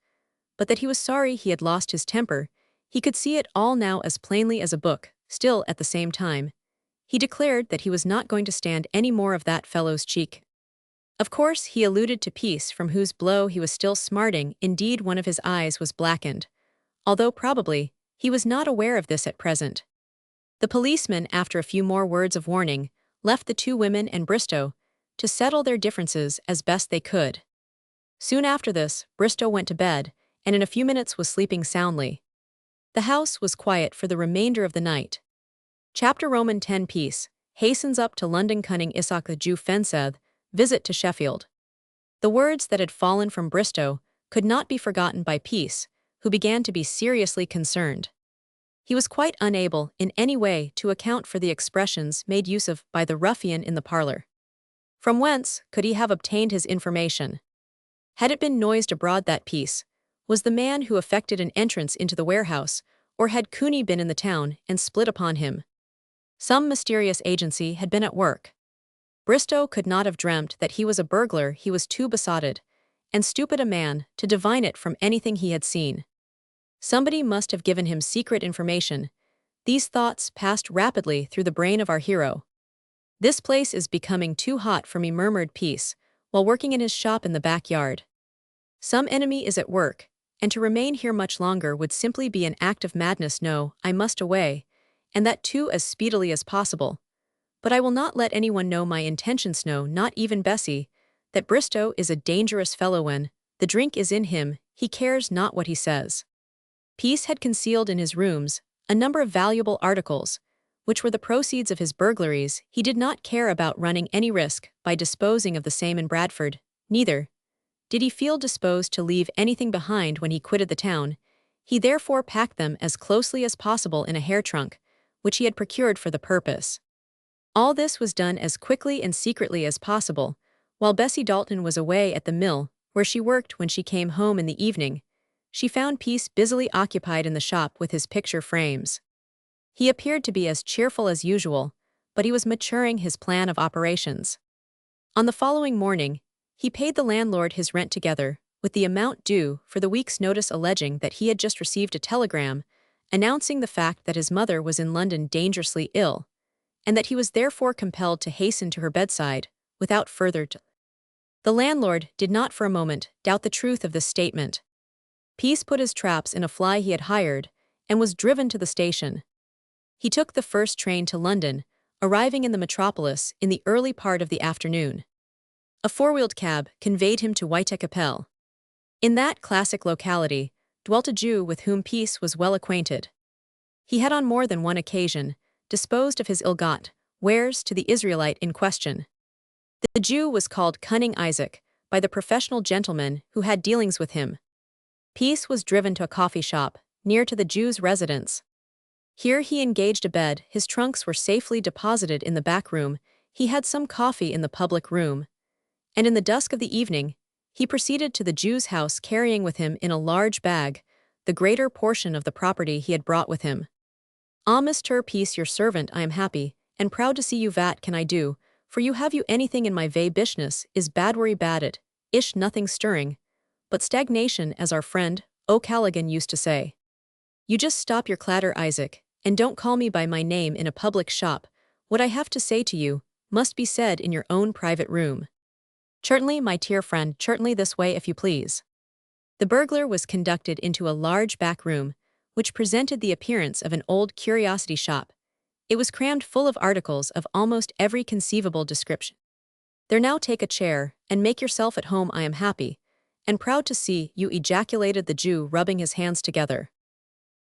but that he was sorry he had lost his temper. He could see it all now as plainly as a book. Still, at the same time, he declared that he was not going to stand any more of that fellow's cheek. Of course, he alluded to Peace, from whose blow he was still smarting. Indeed, one of his eyes was blackened, although probably he was not aware of this at present. The policeman, after a few more words of warning, left the two women and Bristow to settle their differences as best they could. Soon after this, Bristow went to bed, and in a few minutes was sleeping soundly. The house was quiet for the remainder of the night. Chapter Roman 10. Peace hastens up to London, cunning Isaac the Jew Fenseth, visit to Sheffield. The words that had fallen from Bristow could not be forgotten by Peace, who began to be seriously concerned. He was quite unable in any way to account for the expressions made use of by the ruffian in the parlor. From whence could he have obtained his information? Had it been noised abroad that Peace was the man who effected an entrance into the warehouse, or had Cooney been in the town and split upon him? Some mysterious agency had been at work. Bristow could not have dreamt that he was a burglar. He was too besotted and stupid a man to divine it from anything he had seen. Somebody must have given him secret information. These thoughts passed rapidly through the brain of our hero. "This place is becoming too hot for me," murmured Peace, while working in his shop in the backyard. "Some enemy is at work, and to remain here much longer would simply be an act of madness. No, I must away, and that too as speedily as possible. But I will not let anyone know my intentions, no, not even Bessie. That Bristow is a dangerous fellow. When the drink is in him, he cares not what he says." Peace had concealed in his rooms a number of valuable articles, which were the proceeds of his burglaries. He did not care about running any risk by disposing of the same in Bradford. Neither did he feel disposed to leave anything behind when he quitted the town. He therefore packed them as closely as possible in a hair trunk, which he had procured for the purpose. All this was done as quickly and secretly as possible, while Bessie Dalton was away at the mill, where she worked. When she came home in the evening, she found Peace busily occupied in the shop with his picture frames. He appeared to be as cheerful as usual, but he was maturing his plan of operations. On the following morning, he paid the landlord his rent together with the amount due for the week's notice, alleging that he had just received a telegram announcing the fact that his mother was in London dangerously ill, and that he was therefore compelled to hasten to her bedside without further ado. The landlord did not for a moment doubt the truth of this statement. Peace put his traps in a fly he had hired and was driven to the station. He took the first train to London, arriving in the metropolis in the early part of the afternoon. A four-wheeled cab conveyed him to Whitechapel. In that classic locality dwelt a Jew with whom Peace was well acquainted. He had on more than one occasion disposed of his ill-got wares to the Israelite in question. The Jew was called Cunning Isaac by the professional gentleman who had dealings with him. Peace was driven to a coffee shop near to the Jew's residence. Here he engaged a bed, his trunks were safely deposited in the back room, he had some coffee in the public room, and in the dusk of the evening, he proceeded to the Jew's house carrying with him in a large bag the greater portion of the property he had brought with him. "Ah, Mr. Peace, your servant, I am happy, and proud to see you. Vat can I do, for you have you anything in my vay business, is bad worry bad it, ish nothing stirring, but stagnation as our friend, O'Callaghan used to say. You just stop your clatter, Isaac, and don't call me by my name in a public shop. What I have to say to you must be said in your own private room. Certainly, my dear friend, certainly this way if you please." The burglar was conducted into a large back room, which presented the appearance of an old curiosity shop. It was crammed full of articles of almost every conceivable description. "There, now take a chair, and make yourself at home. I am happy and proud to see you," ejaculated the Jew, rubbing his hands together.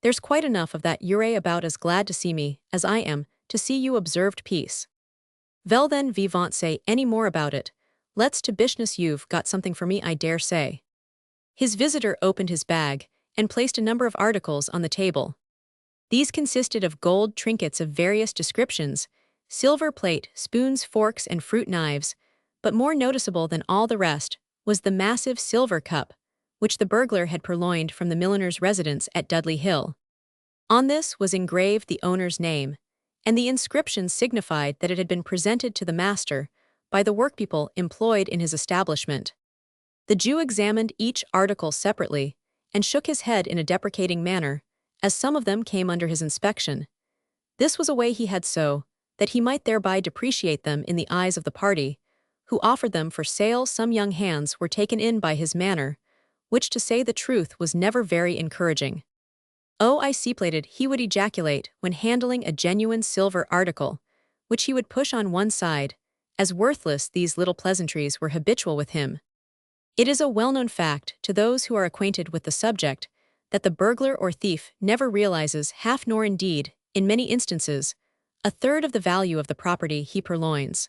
"There's quite enough of that. You're about as glad to see me as I am to see you," observed Peace. "Vel then, we won't say any more about it. Let's to business. You've got something for me, I dare say." His visitor opened his bag and placed a number of articles on the table. These consisted of gold trinkets of various descriptions, silver plate, spoons, forks, and fruit knives, but more noticeable than all the rest was the massive silver cup, which the burglar had purloined from the milliner's residence at Dudley Hill. On this was engraved the owner's name, and the inscription signified that it had been presented to the master by the workpeople employed in his establishment. The Jew examined each article separately and shook his head in a deprecating manner, as some of them came under his inspection. This was a way he had so that he might thereby depreciate them in the eyes of the party who offered them for sale. Some young hands were taken in by his manner, which, to say the truth, was never very encouraging. "Oh, I see," plated he would ejaculate when handling a genuine silver article, which he would push on one side, as worthless. These little pleasantries were habitual with him. It is a well-known fact to those who are acquainted with the subject that the burglar or thief never realizes half, nor indeed, in many instances, a third of the value of the property he purloins.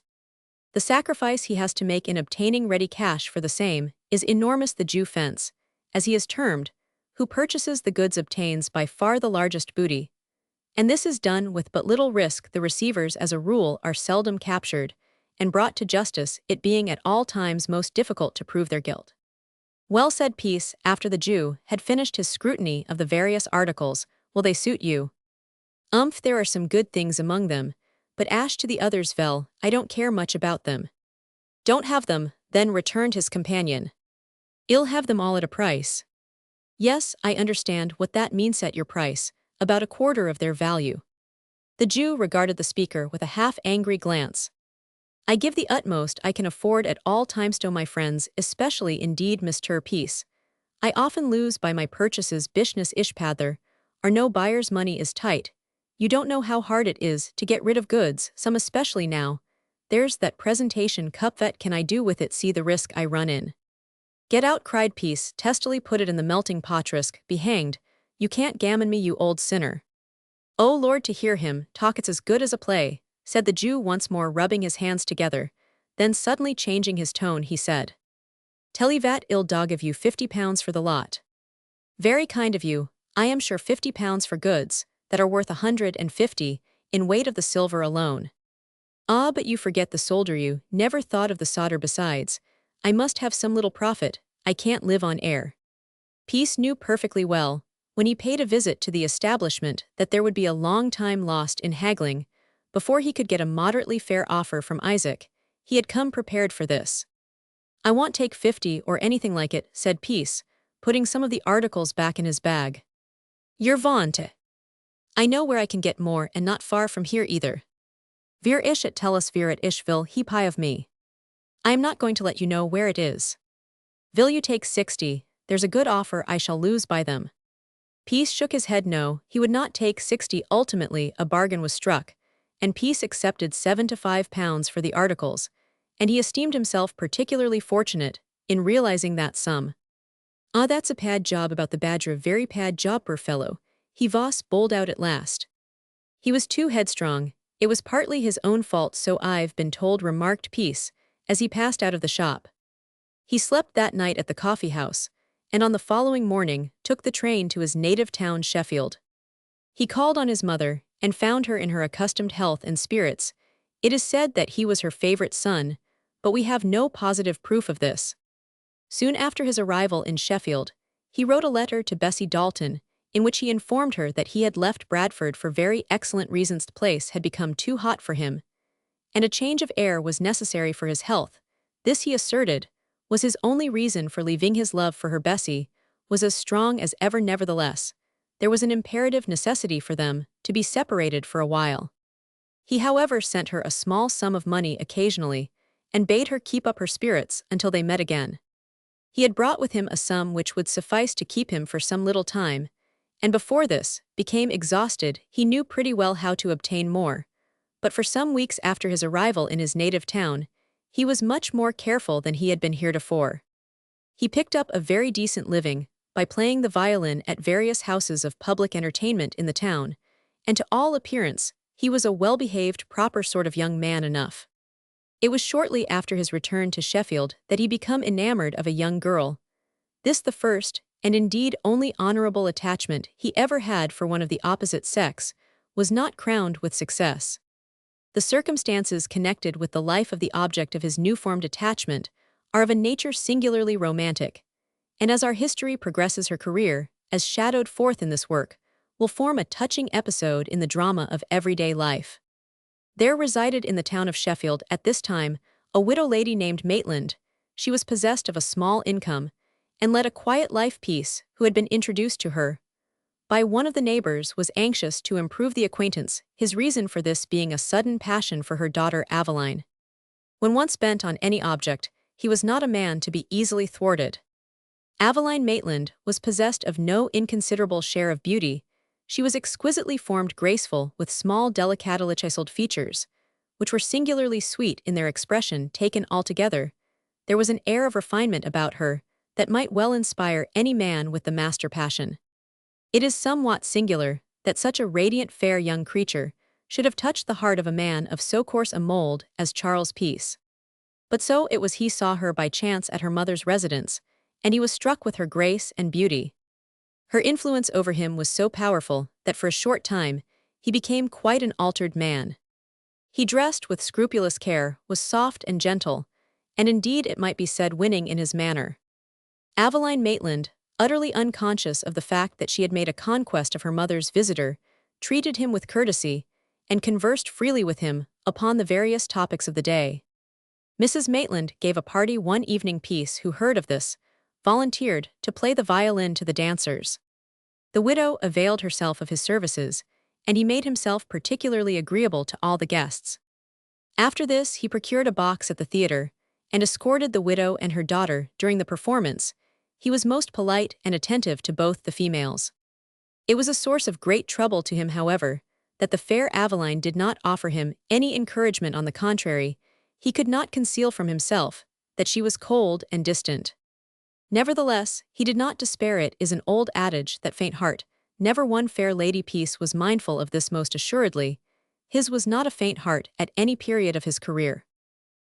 The sacrifice he has to make in obtaining ready cash for the same is enormous. The Jew fence, as he is termed, who purchases the goods obtains by far the largest booty, and this is done with but little risk. The receivers as a rule are seldom captured and brought to justice, it being at all times most difficult to prove their guilt. "Well said." Peace, after the Jew had finished his scrutiny of the various articles. "Will they suit you?" There are some good things among them, but ash to the others. Vel, I don't care much about them." "Don't have them, then," returned his companion. "I'll have them all at a price." "Yes, I understand what that means. At your price, about a quarter of their value." The Jew regarded the speaker with a half-angry glance. "I give the utmost I can afford at all times to my friends, especially indeed Mr. Peace. I often lose by my purchases. Business ishpather, or no buyer's money is tight. You don't know how hard it is to get rid of goods, some especially now. There's that presentation cup. Vet can I do with it? See the risk I run in." "Get out," cried Peace, testily. "Put it in the melting pot. Risk be hanged. You can't gammon me, you old sinner." "Oh Lord, to hear him talk, it's as good as a play," said the Jew, once more rubbing his hands together. Then suddenly changing his tone, he said, "Tell you vat, I'll give you £50 for the lot." "Very kind of you. I am sure £50 for goods that are worth 150 in weight of the silver alone." "Ah, but you forget the solder. You never thought of the solder. Besides, I must have some little profit. I can't live on air." Peace knew perfectly well, when he paid a visit to the establishment, that there would be a long time lost in haggling before he could get a moderately fair offer from Isaac. He had come prepared for this. "I won't take 50 or anything like it," said Peace, putting some of the articles back in his bag. "You're vaunted. I know where I can get more, and not far from here either. Vir ish at tellus vir at ishville he pie of me." I am not going to let you know where it is. Will you take 60? There's a good offer I shall lose by them. Peace shook his head no, he would not take 60. Ultimately, a bargain was struck, and Peace accepted £7 to £5 for the articles, and he esteemed himself particularly fortunate in realizing that sum. Ah, that's a pad job about the badger, very pad job, poor fellow, he was bowled out at last. He was too headstrong. It was partly his own fault, so I've been told, remarked Peace, as he passed out of the shop. He slept that night at the coffee house, and on the following morning took the train to his native town, Sheffield. He called on his mother, and found her in her accustomed health and spirits. It is said that he was her favorite son, but we have no positive proof of this. Soon after his arrival in Sheffield, he wrote a letter to Bessie Dalton, in which he informed her that he had left Bradford for very excellent reasons. The place had become too hot for him, and a change of air was necessary for his health. This, he asserted, was his only reason for leaving. His love for her, Bessie, was as strong as ever. Nevertheless, there was an imperative necessity for them to be separated for a while. He, however, sent her a small sum of money occasionally, and bade her keep up her spirits until they met again. He had brought with him a sum which would suffice to keep him for some little time, and before this became exhausted, he knew pretty well how to obtain more. But for some weeks after his arrival in his native town, he was much more careful than he had been heretofore. He picked up a very decent living by playing the violin at various houses of public entertainment in the town, and to all appearance, he was a well-behaved, proper sort of young man enough. It was shortly after his return to Sheffield that he became enamored of a young girl. This, the first, and indeed only honorable attachment he ever had for one of the opposite sex, was not crowned with success. The circumstances connected with the life of the object of his new-formed attachment are of a nature singularly romantic, and as our history progresses, her career, as shadowed forth in this work, will form a touching episode in the drama of everyday life. There resided in the town of Sheffield at this time a widow lady named Maitland. She was possessed of a small income, and led a quiet life. Peace, who had been introduced to her by one of the neighbors, was anxious to improve the acquaintance, his reason for this being a sudden passion for her daughter Aveline. When once bent on any object, he was not a man to be easily thwarted. Aveline Maitland was possessed of no inconsiderable share of beauty. She was exquisitely formed, graceful, with small delicately features, which were singularly sweet in their expression. Taken altogether, there was an air of refinement about her that might well inspire any man with the master passion. It is somewhat singular that such a radiant, fair young creature should have touched the heart of a man of so coarse a mold as Charles Peace. But so it was. He saw her by chance at her mother's residence, and he was struck with her grace and beauty. Her influence over him was so powerful that for a short time he became quite an altered man. He dressed with scrupulous care, was soft and gentle, and indeed it might be said winning in his manner. Aveline Maitland, utterly unconscious of the fact that she had made a conquest of her mother's visitor, treated him with courtesy, and conversed freely with him upon the various topics of the day. Mrs. Maitland gave a party one evening. Peace, who heard of this, volunteered to play the violin to the dancers. The widow availed herself of his services, and he made himself particularly agreeable to all the guests. After this, he procured a box at the theatre, and escorted the widow and her daughter during the performance. He was most polite and attentive to both the females. It was a source of great trouble to him, however, that the fair Aveline did not offer him any encouragement. On the contrary, he could not conceal from himself that she was cold and distant. Nevertheless, he did not despair. It is an old adage that faint heart never won fair lady. Peace was mindful of this most assuredly. His was not a faint heart at any period of his career.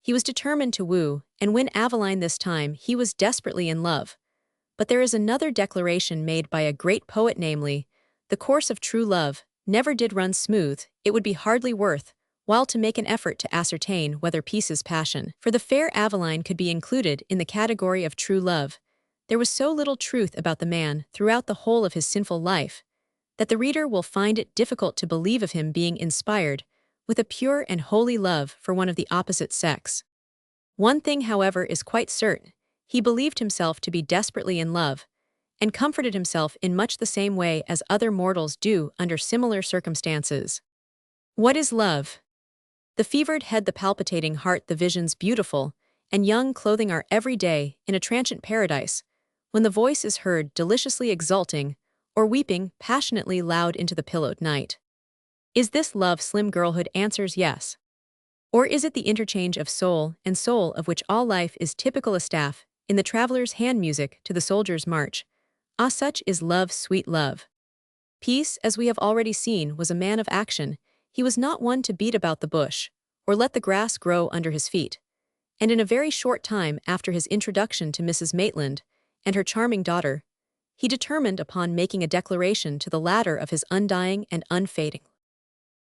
He was determined to woo and win Aveline. This time he was desperately in love. But there is another declaration made by a great poet, namely, the course of true love never did run smooth. It would be hardly worth while to make an effort to ascertain whether Peace's passion for the fair Aveline could be included in the category of true love. There was so little truth about the man throughout the whole of his sinful life that the reader will find it difficult to believe of him being inspired with a pure and holy love for one of the opposite sex. One thing, however, is quite certain. He believed himself to be desperately in love, and comforted himself in much the same way as other mortals do under similar circumstances. What is love? The fevered head, the palpitating heart, the visions beautiful and young clothing our every day in a transient paradise, when the voice is heard deliciously exulting, or weeping passionately loud into the pillowed night. Is this love? Slim girlhood answers yes. Or is it the interchange of soul and soul of which all life is typical? A staff, in the traveler's hand music to the soldier's march. Ah, such is love, sweet love. Peace, as we have already seen, was a man of action. He was not one to beat about the bush, or let the grass grow under his feet. And in a very short time after his introduction to Mrs. Maitland and her charming daughter, he determined upon making a declaration to the latter of his undying and unfading.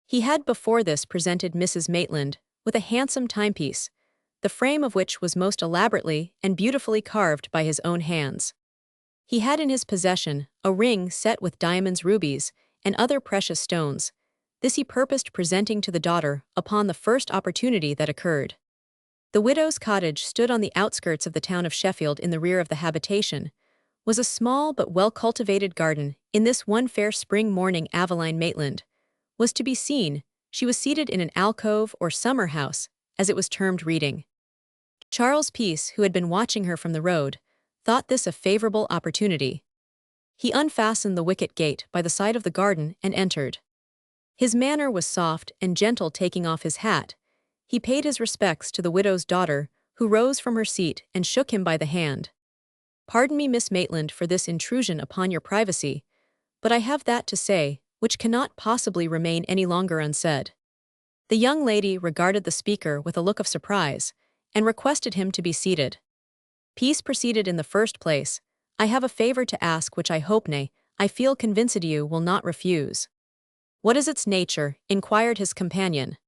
He had before this presented Mrs. Maitland with a handsome timepiece, the frame of which was most elaborately and beautifully carved by his own hands. He had in his possession a ring set with diamonds, rubies, and other precious stones. This he purposed presenting to the daughter upon the first opportunity that occurred. The widow's cottage stood on the outskirts of the town of Sheffield. In the rear of the habitation was a small but well-cultivated garden. In this one fair spring morning Aveline Maitland was to be seen. She was seated in an alcove or summer house, as it was termed, reading. Charles Peace, who had been watching her from the road, thought this a favorable opportunity. He unfastened the wicket gate by the side of the garden and entered. His manner was soft and gentle. Taking off his hat, he paid his respects to the widow's daughter, who rose from her seat and shook him by the hand. "Pardon me, Miss Maitland, for this intrusion upon your privacy, but I have that to say which cannot possibly remain any longer unsaid." The young lady regarded the speaker with a look of surprise, and requested him to be seated. Peace proceeded. "In the first place, I have a favor to ask which I hope, nay, I feel convinced you will not refuse." "What is its nature?" inquired his companion.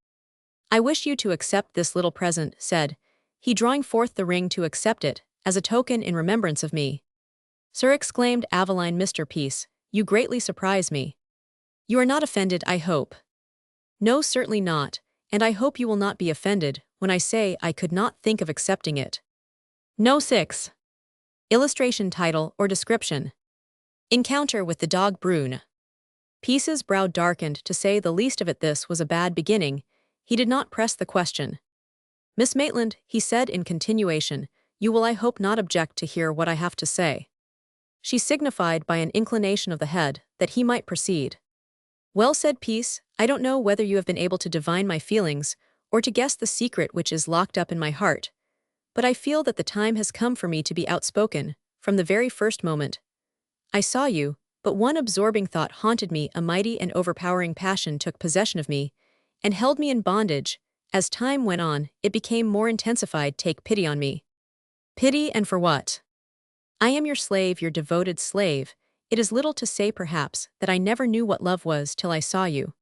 "I wish you to accept this little present," said he, drawing forth the ring. "To accept it, as a token in remembrance of me." "Sir," exclaimed Aveline, "Mr. Peace, you greatly surprise me. You are not offended, I hope?" "No, certainly not, and I hope you will not be offended when I say I could not think of accepting it." No. 6. Illustration, title, or description. Encounter with the dog Brune. Peace's brow darkened, to say the least of it. This was a bad beginning. He did not press the question. "Miss Maitland," he said in continuation, "you will, I hope, not object to hear what I have to say." She signified by an inclination of the head that he might proceed. "Well," said Peace, "I don't know whether you have been able to divine my feelings, or to guess the secret which is locked up in my heart, but I feel that the time has come for me to be outspoken, from the very first moment I saw you. But one absorbing thought haunted me, a mighty and overpowering passion took possession of me, and held me in bondage. As time went on, it became more intensified. Take pity on me." "Pity, and for what?" "I am your slave, your devoted slave. It is little to say, perhaps, that I never knew what love was till I saw you."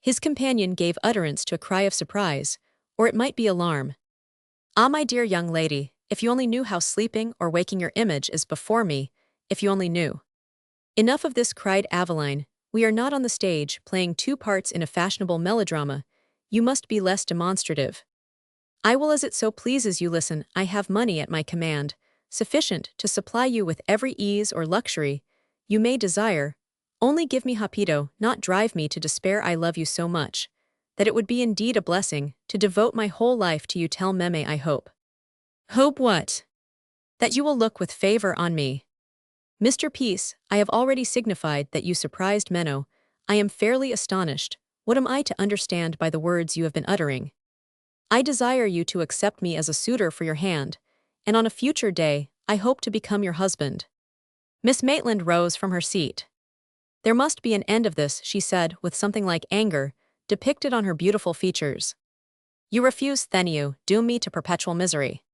His companion gave utterance to a cry of surprise, or it might be alarm. "Ah, my dear young lady, if you only knew how sleeping or waking your image is before me, if you only knew." "Enough of this," cried Aveline. "We are not on the stage, playing two parts in a fashionable melodrama. You must be less demonstrative." "I will, as it so pleases you. Listen, I have money at my command, sufficient to supply you with every ease or luxury you may desire. Only give me rapido, not drive me to despair. I love you so much that it would be indeed a blessing to devote my whole life to you. Tell Meme, I hope." "Hope what?" "That you will look with favor on me." "Mr. Peace, I have already signified that you surprised Menno. I am fairly astonished. What am I to understand by the words you have been uttering?" "I desire you to accept me as a suitor for your hand, and on a future day, I hope to become your husband." Miss Maitland rose from her seat. "There must be an end of this," she said, with something like anger depicted on her beautiful features. "You refuse, then you doom me to perpetual misery."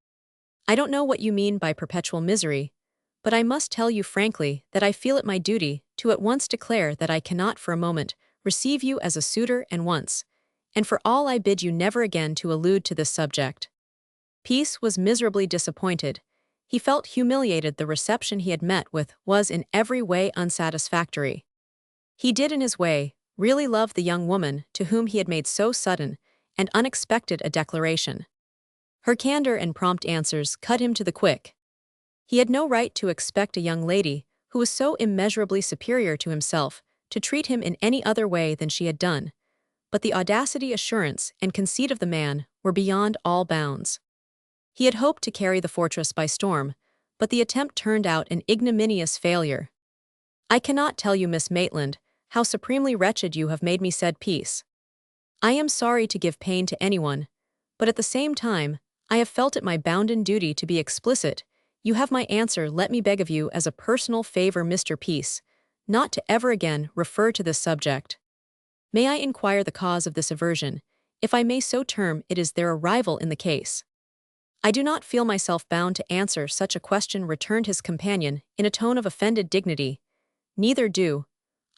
"I don't know what you mean by perpetual misery, but I must tell you frankly that I feel it my duty to at once declare that I cannot for a moment receive you as a suitor, and once, and for all, I bid you never again to allude to this subject." Peace was miserably disappointed. He felt humiliated. The reception he had met with was in every way unsatisfactory. He did, in his way, really love the young woman to whom he had made so sudden and unexpected a declaration. Her candor and prompt answers cut him to the quick. He had no right to expect a young lady who was so immeasurably superior to himself to treat him in any other way than she had done, but the audacity, assurance, and conceit of the man were beyond all bounds. He had hoped to carry the fortress by storm, but the attempt turned out an ignominious failure. "I cannot tell you, Miss Maitland, how supremely wretched you have made me," said Peace. "I am sorry to give pain to anyone, but at the same time, I have felt it my bounden duty to be explicit. You have my answer. Let me beg of you as a personal favor, Mr. Peace, not to ever again refer to this subject. May I inquire the cause of this aversion, if I may so term it? Is there a rival in the case?" "I do not feel myself bound to answer such a question," returned his companion in a tone of offended dignity. "Neither do.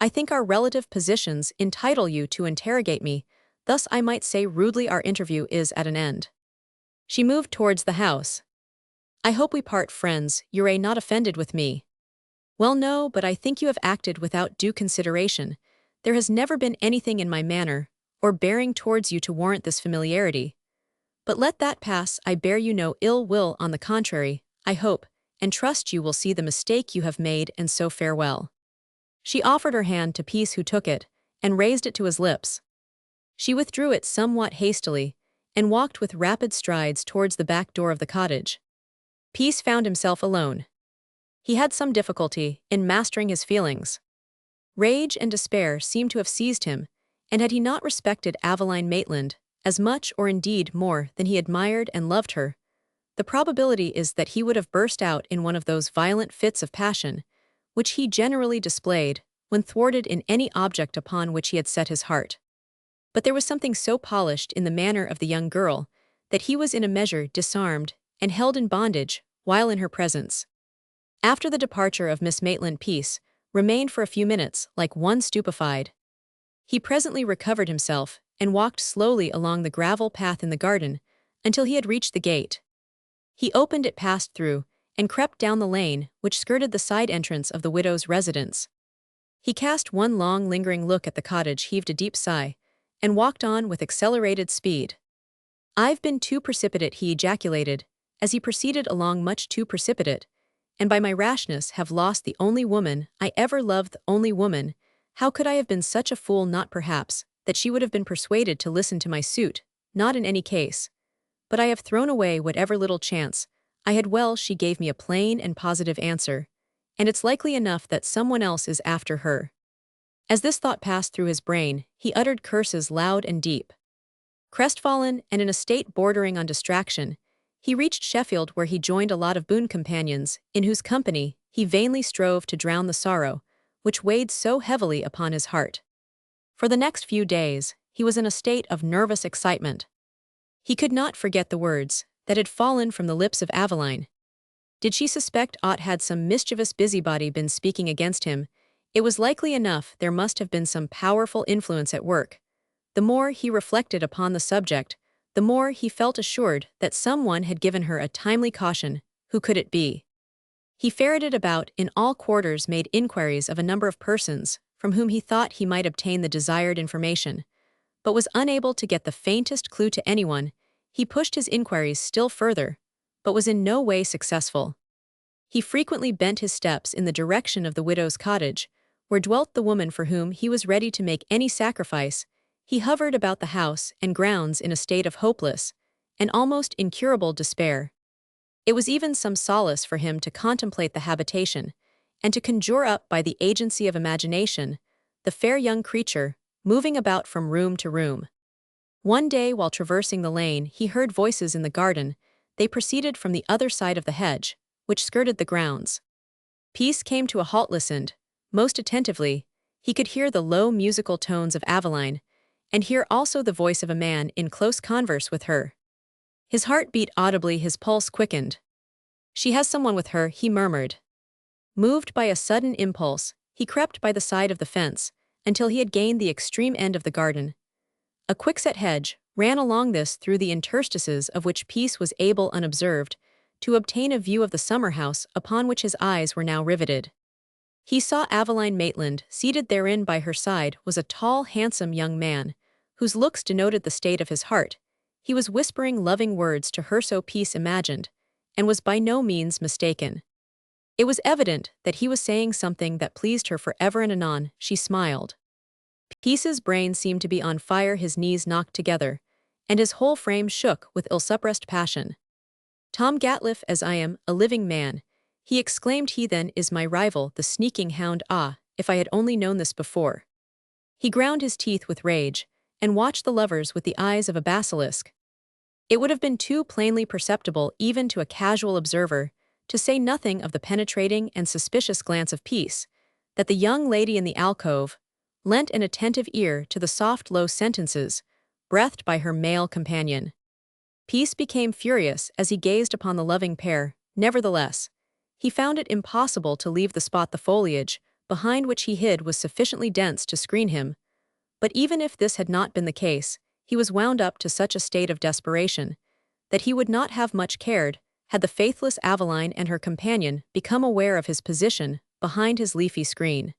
I think our relative positions entitle you to interrogate me. Thus I might say rudely our interview is at an end." She moved towards the house. "I hope we part friends. You're not offended with me?" "Well, no, but I think you have acted without due consideration. There has never been anything in my manner or bearing towards you to warrant this familiarity. But let that pass. I bear you no ill will. On the contrary, I hope and trust you will see the mistake you have made, and so farewell." She offered her hand to Peace, who took it and raised it to his lips. She withdrew it somewhat hastily and walked with rapid strides towards the back door of the cottage. Peace found himself alone. He had some difficulty in mastering his feelings. Rage and despair seemed to have seized him, and had he not respected Aveline Maitland as much, or indeed more, than he admired and loved her, the probability is that he would have burst out in one of those violent fits of passion which he generally displayed when thwarted in any object upon which he had set his heart. But there was something so polished in the manner of the young girl that he was in a measure disarmed and held in bondage while in her presence. After the departure of Miss Maitland, Peace remained for a few minutes like one stupefied. He presently recovered himself and walked slowly along the gravel path in the garden until he had reached the gate. He opened it, passed through, and crept down the lane which skirted the side entrance of the widow's residence. He cast one long lingering look at the cottage, heaved a deep sigh, and walked on with accelerated speed. "I've been too precipitate," he ejaculated, as he proceeded along, "much too precipitate, and by my rashness have lost the only woman I ever loved. The only woman. How could I have been such a fool? Not perhaps that she would have been persuaded to listen to my suit, not in any case. But I have thrown away whatever little chance I had. Well, she gave me a plain and positive answer, and it's likely enough that someone else is after her." As this thought passed through his brain, he uttered curses loud and deep. Crestfallen and in a state bordering on distraction, he reached Sheffield, where he joined a lot of boon companions, in whose company he vainly strove to drown the sorrow which weighed so heavily upon his heart. For the next few days, he was in a state of nervous excitement. He could not forget the words that had fallen from the lips of Aveline. Did she suspect aught? Had some mischievous busybody been speaking against him? It was likely enough there must have been some powerful influence at work. The more he reflected upon the subject, the more he felt assured that someone had given her a timely caution. Who could it be? He ferreted about in all quarters, made inquiries of a number of persons from whom he thought he might obtain the desired information, but was unable to get the faintest clue to anyone. He pushed his inquiries still further, but was in no way successful. He frequently bent his steps in the direction of the widow's cottage, where dwelt the woman for whom he was ready to make any sacrifice. He hovered about the house and grounds in a state of hopeless and almost incurable despair. It was even some solace for him to contemplate the habitation, and to conjure up by the agency of imagination the fair young creature moving about from room to room. One day, while traversing the lane, he heard voices in the garden. They proceeded from the other side of the hedge, which skirted the grounds. Peace came to a halt, listened most attentively. He could hear the low musical tones of Aveline, and hear also the voice of a man in close converse with her. His heart beat audibly, his pulse quickened. "She has someone with her," he murmured. Moved by a sudden impulse, he crept by the side of the fence until he had gained the extreme end of the garden. A quickset hedge ran along this, through the interstices of which Peace was able unobserved to obtain a view of the summer house upon which his eyes were now riveted. He saw Aveline Maitland. Seated therein by her side was a tall, handsome young man, whose looks denoted the state of his heart. He was whispering loving words to her, so Peace imagined, and was by no means mistaken. It was evident that he was saying something that pleased her. For ever and anon she smiled. Peace's brain seemed to be on fire, his knees knocked together, and his whole frame shook with ill-suppressed passion. Tom Gatliff as I am, a living man. He exclaimed he then is my rival, the sneaking hound. Ah, if I had only known this before. He ground his teeth with rage, and watched the lovers with the eyes of a basilisk. It would have been too plainly perceptible even to a casual observer, to say nothing of the penetrating and suspicious glance of Peace, that the young lady in the alcove lent an attentive ear to the soft low sentences breathed by her male companion. Peace became furious as he gazed upon the loving pair. Nevertheless, he found it impossible to leave the spot. The foliage, behind which he hid, was sufficiently dense to screen him, but even if this had not been the case, he was wound up to such a state of desperation that he would not have much cared had the faithless Aveline and her companion become aware of his position behind his leafy screen.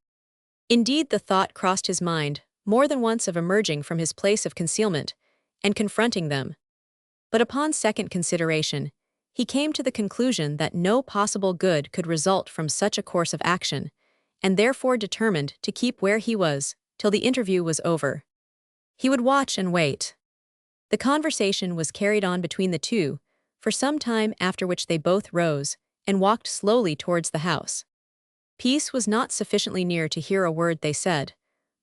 Indeed, the thought crossed his mind more than once of emerging from his place of concealment and confronting them. But upon second consideration, he came to the conclusion that no possible good could result from such a course of action, and therefore determined to keep where he was till the interview was over. He would watch and wait. The conversation was carried on between the two for some time, after which they both rose and walked slowly towards the house. Peace was not sufficiently near to hear a word they said,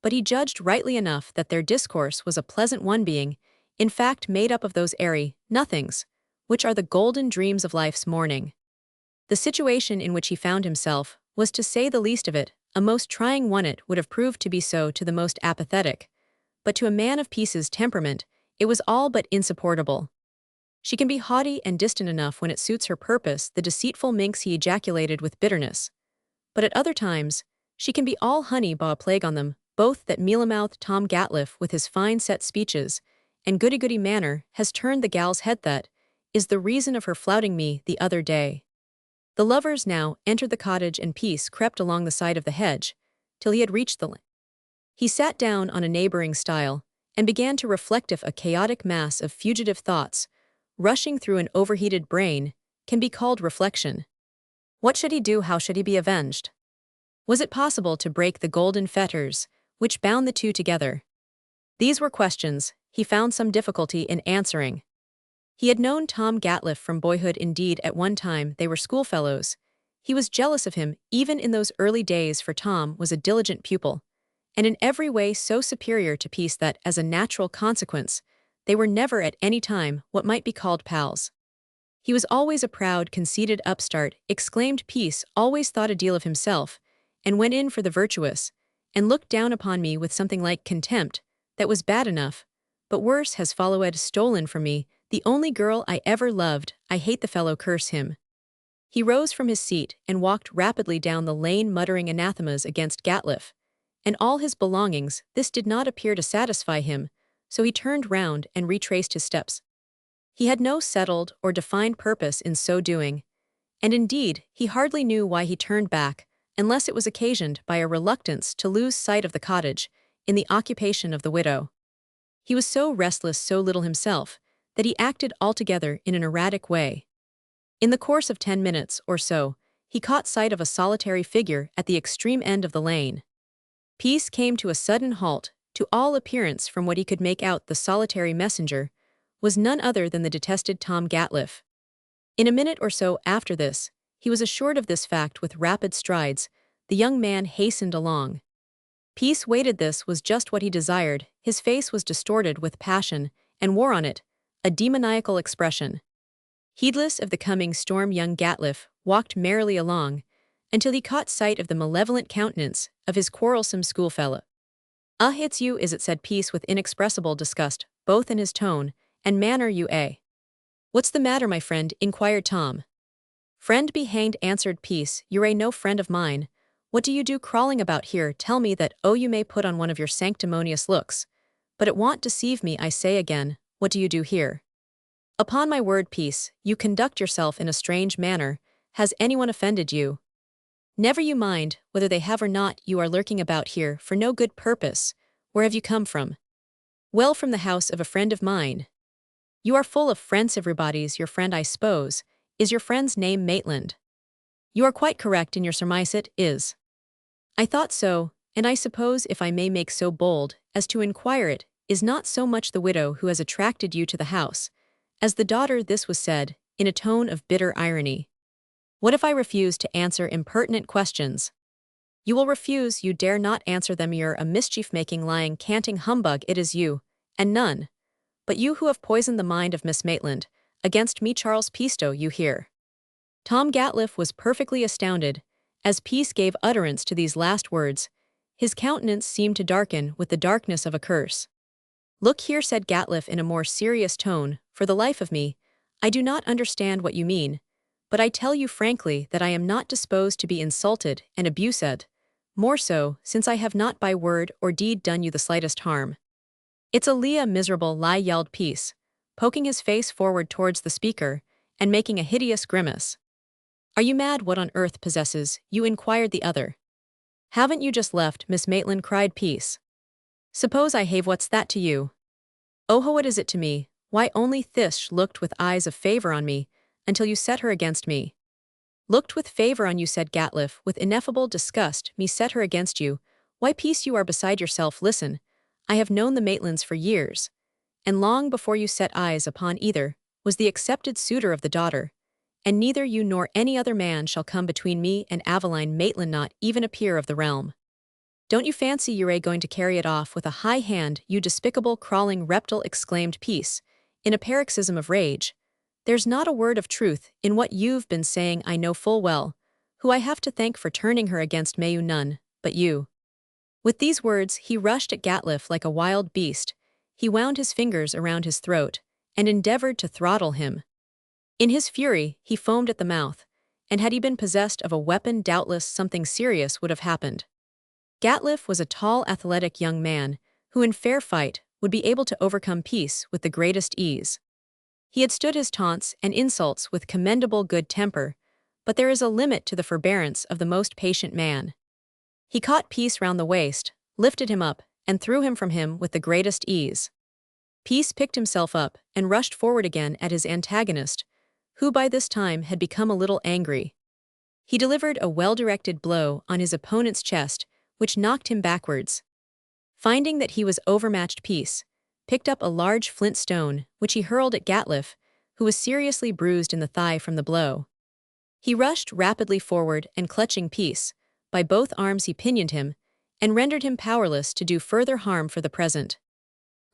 but he judged rightly enough that their discourse was a pleasant one, being, in fact, made up of those airy nothings which are the golden dreams of life's morning. The situation in which he found himself was, to say the least of it, a most trying one. It would have proved to be so to the most apathetic, but to a man of Peace's temperament it was all but insupportable. She can be haughty and distant enough when it suits her purpose, the deceitful minx, he ejaculated with bitterness. But at other times, she can be all honey, ba plague on them, both. That mealy-mouthed Tom Gatliff, with his fine set speeches and goody-goody manner, has turned the gal's head. That is the reason of her flouting me the other day. The lovers now entered the cottage, and Peace crept along the side of the hedge till he had reached the lane. He sat down on a neighboring stile and began to reflect. If a chaotic mass of fugitive thoughts rushing through an overheated brain can be called reflection, what should he do? How should he be avenged? Was it possible to break the golden fetters which bound the two together? These were questions he found some difficulty in answering. He had known Tom Gatliff from boyhood. Indeed, at one time they were schoolfellows. He was jealous of him even in those early days, for Tom was a diligent pupil, and in every way so superior to Peace that, as a natural consequence, they were never at any time what might be called pals. He was always a proud, conceited upstart, exclaimed Peace, always thought a deal of himself, and went in for the virtuous, and looked down upon me with something like contempt. That was bad enough, but worse has followed. Stolen from me, the only girl I ever loved. I hate the fellow, curse him. He rose from his seat and walked rapidly down the lane, muttering anathemas against Gatliff and all his belongings. This did not appear to satisfy him, so he turned round and retraced his steps. He had no settled or defined purpose in so doing, and indeed he hardly knew why he turned back, unless it was occasioned by a reluctance to lose sight of the cottage in the occupation of the widow. He was so restless, so little himself, that he acted altogether in an erratic way. In the course of 10 minutes or so, he caught sight of a solitary figure at the extreme end of the lane. Peace came to a sudden halt. To all appearance, from what he could make out, the solitary messenger was none other than the detested Tom Gatliff. In a minute or so after this, he was assured of this fact. With rapid strides, the young man hastened along. Peace waited. This was just what he desired. His face was distorted with passion and wore on it a demoniacal expression. Heedless of the coming storm, young Gatliff walked merrily along until he caught sight of the malevolent countenance of his quarrelsome schoolfellow. "Ah, it's you, is it?" said Peace with inexpressible disgust, both in his tone and manner. "You, eh? What's the matter, my friend?" inquired Tom. "Friend be hanged," answered Peace. "You're no friend of mine. What do you do crawling about here? Tell me that. Oh, you may put on one of your sanctimonious looks, but it won't deceive me. I say again, what do you do here? Upon my word, Peace, you conduct yourself in a strange manner. Has anyone offended you?" "Never you mind whether they have or not. You are lurking about here for no good purpose. Where have you come from?" "Well, from the house of a friend of mine." "You are full of friends. Everybody's your friend, I suppose. Is your friend's name Maitland?" "You are quite correct in your surmise. It is." "I thought so, and I suppose, if I may make so bold as to inquire, it is not so much the widow who has attracted you to the house as the daughter." This was said in a tone of bitter irony. What if I refuse to answer impertinent questions? You will refuse, you dare not answer them. You're a mischief-making, lying, canting humbug. It is you, and none but you who have poisoned the mind of Miss Maitland. Against me, Charles Pisto, you hear. Tom Gatliff was perfectly astounded. As Peace gave utterance to these last words, his countenance seemed to darken with the darkness of a curse. Look here, said Gatliff in a more serious tone, for the life of me, I do not understand what you mean, but I tell you frankly that I am not disposed to be insulted and abused, more so, since I have not by word or deed done you the slightest harm. It's a miserable lie, yelled Peace, poking his face forward towards the speaker and making a hideous grimace. Are you mad? What on earth possesses you? Inquired the other. Haven't you just left, Miss Maitland? Cried Peace. Suppose I have, what's that to you? Oh, what is it to me? Why, only Thish looked with eyes of favor on me, until you set her against me. Looked with favor on you, said Gatliff, with ineffable disgust. Me set her against you? Why, Peace, you are beside yourself. Listen, I have known the Maitlands for years, and long before you set eyes upon either, was the accepted suitor of the daughter, and neither you nor any other man shall come between me and Aveline Maitland, not even a peer of the realm. Don't you fancy you're going to carry it off with a high hand, you despicable crawling reptile? Exclaimed Peace, in a paroxysm of rage. There's not a word of truth in what you've been saying. I know full well who I have to thank for turning her against me, none but you. With these words, he rushed at Gatliff like a wild beast. He wound his fingers around his throat and endeavored to throttle him. In his fury, he foamed at the mouth, and had he been possessed of a weapon, doubtless something serious would have happened. Gatliff was a tall, athletic young man who in fair fight would be able to overcome Peace with the greatest ease. He had stood his taunts and insults with commendable good temper, but there is a limit to the forbearance of the most patient man. He caught Peace round the waist, lifted him up, and threw him from him with the greatest ease. Peace picked himself up and rushed forward again at his antagonist, who by this time had become a little angry. He delivered a well-directed blow on his opponent's chest, which knocked him backwards. Finding that he was overmatched, Peace picked up a large flint stone, which he hurled at Gatliff, who was seriously bruised in the thigh from the blow. He rushed rapidly forward and, clutching Peace by both arms, he pinioned him and rendered him powerless to do further harm for the present.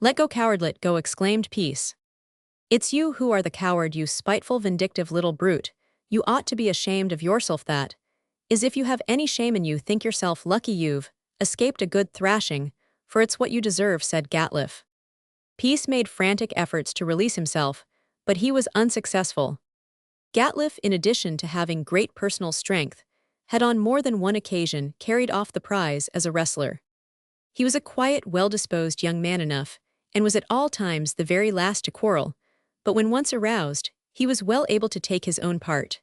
Let go, coward, let go, exclaimed Peace. It's you who are the coward, you spiteful, vindictive little brute. You ought to be ashamed of yourself, that is, if you have any shame in you. Think yourself lucky you've escaped a good thrashing, for it's what you deserve, said Gatliff. Peace made frantic efforts to release himself, but he was unsuccessful. Gatliff, in addition to having great personal strength, had on more than one occasion carried off the prize as a wrestler. He was a quiet, well-disposed young man enough, and was at all times the very last to quarrel, but when once aroused, he was well able to take his own part.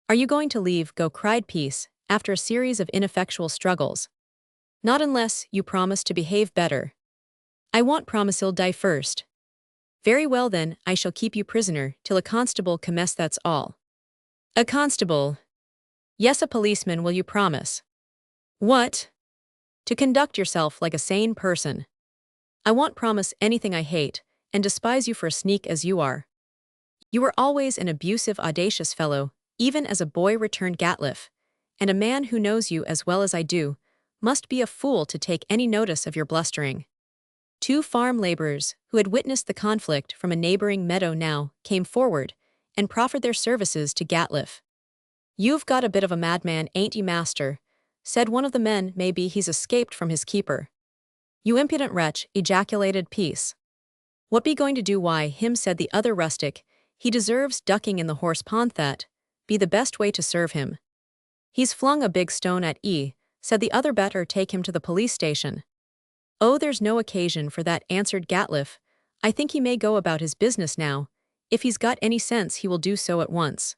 Are you going to leave go? Cried Peace, after a series of ineffectual struggles. Not unless you promise to behave better. I won't promise, you'll die first. Very well then, I shall keep you prisoner till a constable comes, that's all. A constable? Yes, a policeman. Will you promise? What? To conduct yourself like a sane person. I won't promise anything. I hate and despise you for a sneak as you are. You were always an abusive, audacious fellow, even as a boy, returned Gatliff, and a man who knows you as well as I do must be a fool to take any notice of your blustering. Two farm laborers, who had witnessed the conflict from a neighboring meadow, now came forward and proffered their services to Gatliff. You've got a bit of a madman, ain't ye, master? Said one of the men. Maybe he's escaped from his keeper. You impudent wretch, ejaculated Peace. What be going to do? Why, him, said the other rustic. He deserves ducking in the horse pond. That be the best way to serve him. He's flung a big stone at ye, said the other. Better take him to the police station. Oh, there's no occasion for that, answered Gatliff. I think he may go about his business now. If he's got any sense, he will do so at once.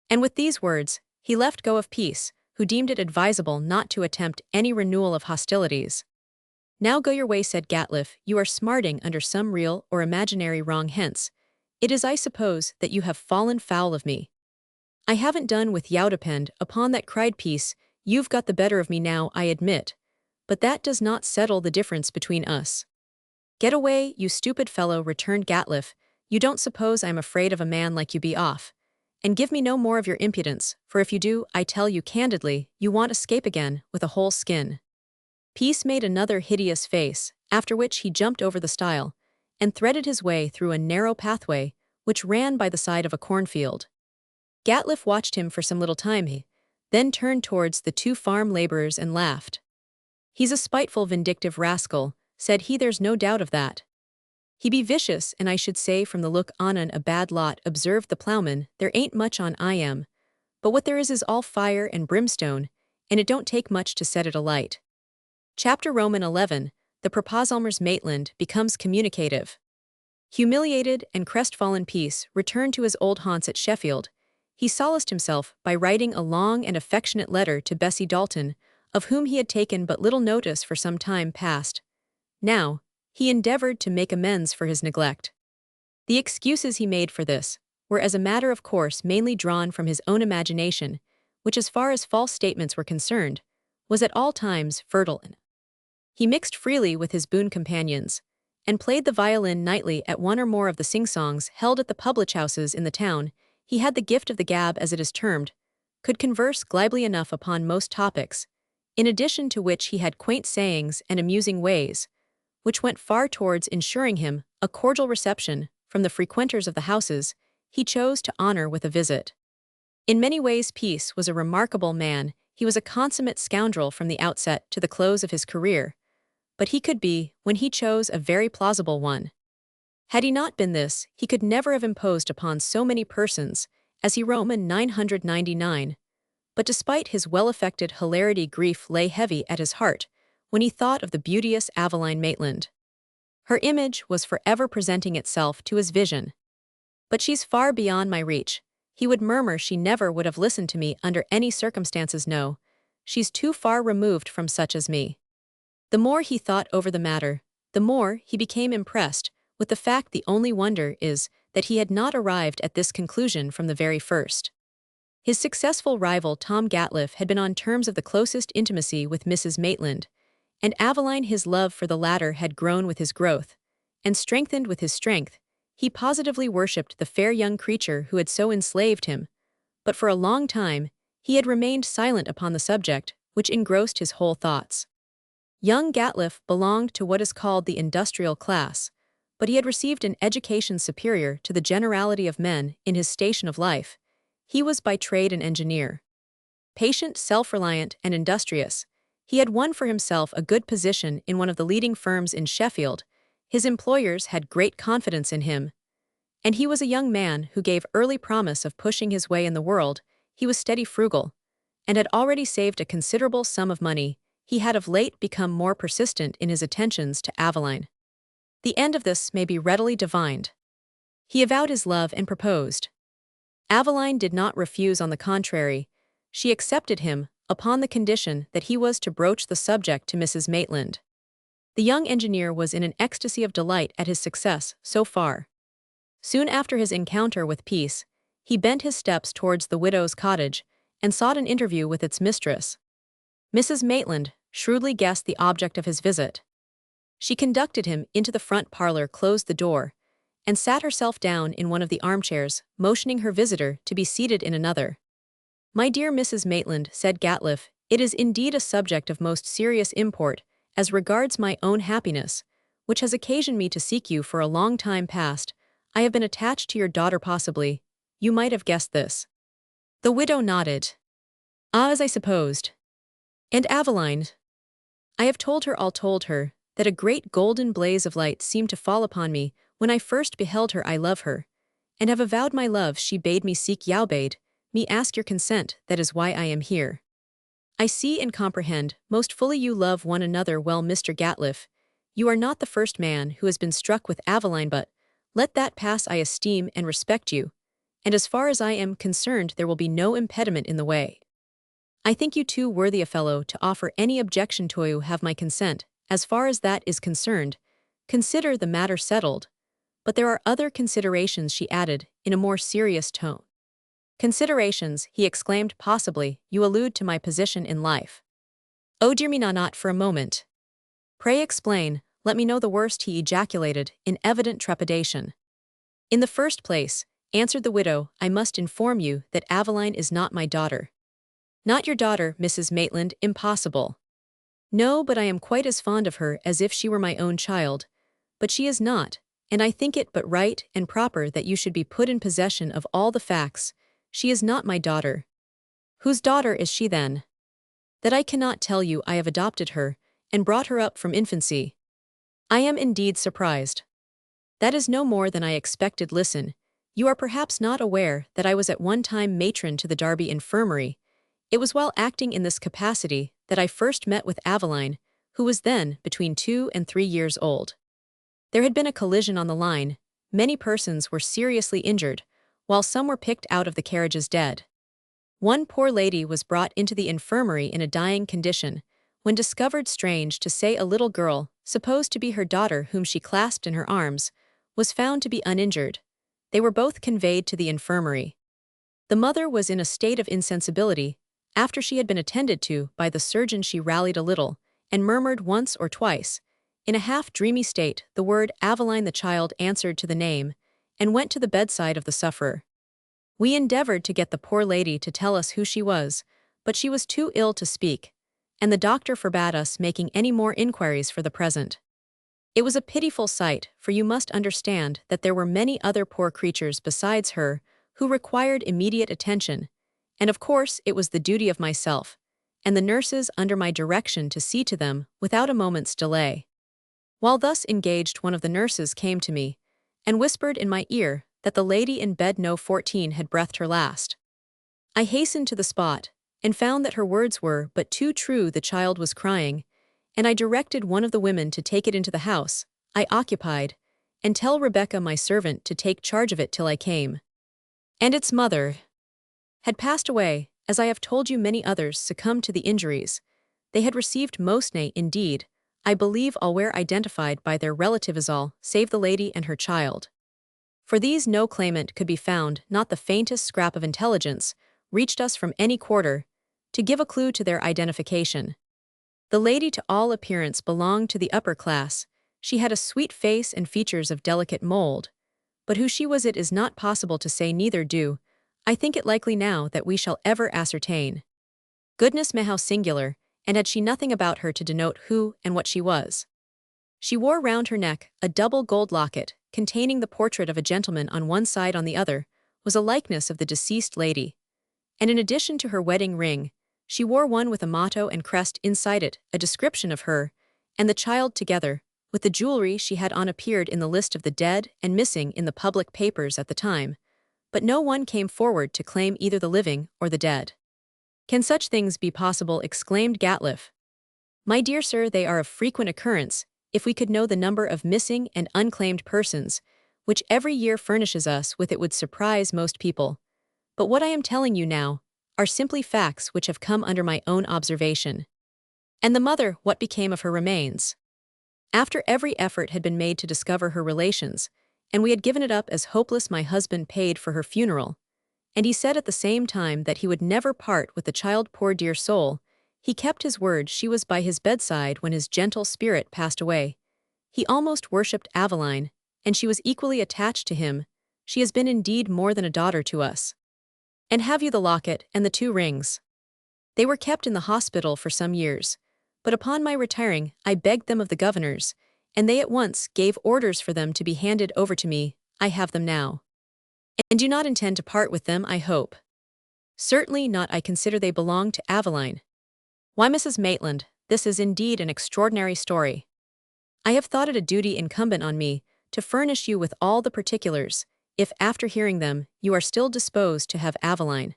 And with these words, he left go of Peace, who deemed it advisable not to attempt any renewal of hostilities. Now go your way, said Gatliff. You are smarting under some real or imaginary wrong, hence it is, I suppose, that you have fallen foul of me. I haven't done with yow, depend upon that, cried Peace. You've got the better of me now, I admit, but that does not settle the difference between us. Get away, you stupid fellow, returned Gatliff, you don't suppose I am afraid of a man like you? Be off. And give me no more of your impudence, for if you do, I tell you candidly, you want escape again, with a whole skin." Peace made another hideous face, after which he jumped over the stile, and threaded his way through a narrow pathway, which ran by the side of a cornfield. Gatliffe watched him for some little time, then turned towards the two farm laborers and laughed. "He's a spiteful, vindictive rascal," said he. "There's no doubt of that." "He be vicious, and I should say from the look on a bad lot," observed the ploughman. "There ain't much on I am, but what there is all fire and brimstone, and it don't take much to set it alight." Chapter Roman 11, the propulsive Maitland becomes communicative. Humiliated and crestfallen, Peace returned to his old haunts at Sheffield. He solaced himself by writing a long and affectionate letter to Bessie Dalton, of whom he had taken but little notice for some time past. Now, he endeavored to make amends for his neglect. The excuses he made for this were, as a matter of course, mainly drawn from his own imagination, which, as far as false statements were concerned, was at all times fertile. He mixed freely with his boon companions, and played the violin nightly at one or more of the sing-songs held at the public houses in the town. He had the gift of the gab, as it is termed, could converse glibly enough upon most topics, in addition to which he had quaint sayings and amusing ways, which went far towards ensuring him a cordial reception from the frequenters of the houses he chose to honor with a visit. In many ways Peace was a remarkable man. He was a consummate scoundrel from the outset to the close of his career, but he could be, when he chose, a very plausible one. Had he not been this, he could never have imposed upon so many persons as he Roman 999. But despite his well-affected hilarity, grief lay heavy at his heart when he thought of the beauteous Aveline Maitland. Her image was forever presenting itself to his vision. "But she's far beyond my reach," he would murmur. "She never would have listened to me under any circumstances. No, she's too far removed from such as me." The more he thought over the matter, the more he became impressed with the fact. The only wonder is that he had not arrived at this conclusion from the very first. His successful rival Tom Gatliffe had been on terms of the closest intimacy with Mrs. Maitland, and Aveline, his love for the latter had grown with his growth, and strengthened with his strength. He positively worshipped the fair young creature who had so enslaved him, but for a long time he had remained silent upon the subject, which engrossed his whole thoughts. Young Gatliffe belonged to what is called the industrial class, but he had received an education superior to the generality of men in his station of life. He was by trade an engineer. Patient, self-reliant, and industrious, he had won for himself a good position in one of the leading firms in Sheffield. His employers had great confidence in him, and he was a young man who gave early promise of pushing his way in the world. He was steady, frugal, and had already saved a considerable sum of money. He had of late become more persistent in his attentions to Aveline. The end of this may be readily divined. He avowed his love and proposed. Aveline did not refuse. On the contrary, she accepted him upon the condition that he was to broach the subject to Mrs. Maitland. The young engineer was in an ecstasy of delight at his success so far. Soon after his encounter with Peace, he bent his steps towards the widow's cottage and sought an interview with its mistress. Mrs. Maitland shrewdly guessed the object of his visit. She conducted him into the front parlor, closed the door, and sat herself down in one of the armchairs, motioning her visitor to be seated in another. "My dear Mrs. Maitland," said Gatliffe, "it is indeed a subject of most serious import as regards my own happiness, which has occasioned me to seek you for a long time past. I have been attached to your daughter. Possibly you might have guessed this." The widow nodded. "Ah, as I supposed. And Aveline?" "I have told her all. Told her that a great golden blaze of light seemed to fall upon me when I first beheld her. I love her, and have avowed my love. She bade me seek you, bade me ask your consent. That is why I am here. I see and comprehend most fully you love one another well, Mr. Gatliffe. You are not the first man who has been struck with Aveline, but let that pass. I esteem and respect you, and as far as I am concerned there will be no impediment in the way. I think you too worthy a fellow to offer any objection to you. Have my consent. As far as that is concerned, consider the matter settled. But there are other considerations," she added, in a more serious tone. "Considerations," he exclaimed. "Possibly you allude to my position in life." "Oh dear me, not for a moment." "Pray explain, let me know the worst," he ejaculated, in evident trepidation. "In the first place," answered the widow, "I must inform you that Aveline is not my daughter." "Not your daughter, Mrs. Maitland, impossible." "No, but I am quite as fond of her as if she were my own child. But she is not, and I think it but right and proper that you should be put in possession of all the facts. She is not my daughter." "Whose daughter is she then?" "That I cannot tell you. I have adopted her, and brought her up from infancy." "I am indeed surprised." "That is no more than I expected. Listen, you are perhaps not aware that I was at one time matron to the Derby Infirmary. It was while acting in this capacity that I first met with Aveline, who was then between 2 and 3 years old. There had been a collision on the line, many persons were seriously injured, while some were picked out of the carriages dead. One poor lady was brought into the infirmary in a dying condition, when discovered, strange to say, a little girl, supposed to be her daughter whom she clasped in her arms, was found to be uninjured. They were both conveyed to the infirmary. The mother was in a state of insensibility. After she had been attended to by the surgeon, she rallied a little, and murmured once or twice, in a half-dreamy state, the word Aveline. The child answered to the name, and went to the bedside of the sufferer. We endeavored to get the poor lady to tell us who she was, but she was too ill to speak, and the doctor forbade us making any more inquiries for the present. It was a pitiful sight, for you must understand that there were many other poor creatures besides her who required immediate attention, and of course it was the duty of myself and the nurses under my direction to see to them without a moment's delay. While thus engaged, one of the nurses came to me and whispered in my ear that the lady in bed No. 14 had breathed her last. I hastened to the spot and found that her words were but too true. The child was crying, and I directed one of the women to take it into the house I occupied, and tell Rebecca, my servant, to take charge of it till I came. And its mother had passed away. As I have told you, many others succumbed to the injuries they had received. Most, nay, indeed, I believe all were identified by their relatives, all, save the lady and her child. For these no claimant could be found, not the faintest scrap of intelligence reached us from any quarter to give a clue to their identification. The lady to all appearance belonged to the upper class. She had a sweet face and features of delicate mold, but who she was it is not possible to say, neither do I think it likely now that we shall ever ascertain. Goodness me, how singular, and had she nothing about her to denote who and what she was? She wore round her neck a double gold locket, containing the portrait of a gentleman on one side. On the other was a likeness of the deceased lady, and in addition to her wedding ring, she wore one with a motto and crest inside it, a description of her and the child together with the jewelry she had on appeared in the list of the dead and missing in the public papers at the time, but no one came forward to claim either the living or the dead. "Can such things be possible?" exclaimed Gatliff. "My dear sir, they are of frequent occurrence. If we could know the number of missing and unclaimed persons, which every year furnishes us with, it would surprise most people. But what I am telling you now are simply facts which have come under my own observation." "And the mother, what became of her remains?" "After every effort had been made to discover her relations, and we had given it up as hopeless, my husband paid for her funeral, and he said at the same time that he would never part with the child. Poor dear soul, he kept his word. She was by his bedside when his gentle spirit passed away. He almost worshipped Aveline, and she was equally attached to him. She has been indeed more than a daughter to us." "And have you the locket and the 2 rings?" "They were kept in the hospital for some years, but upon my retiring I begged them of the governors, and they at once gave orders for them to be handed over to me. I have them now." "And do not intend to part with them, I hope?" "Certainly not. I consider they belong to Aveline." "Why, Mrs. Maitland, this is indeed an extraordinary story. I have thought it a duty incumbent on me to furnish you with all the particulars, if after hearing them you are still disposed to have Aveline."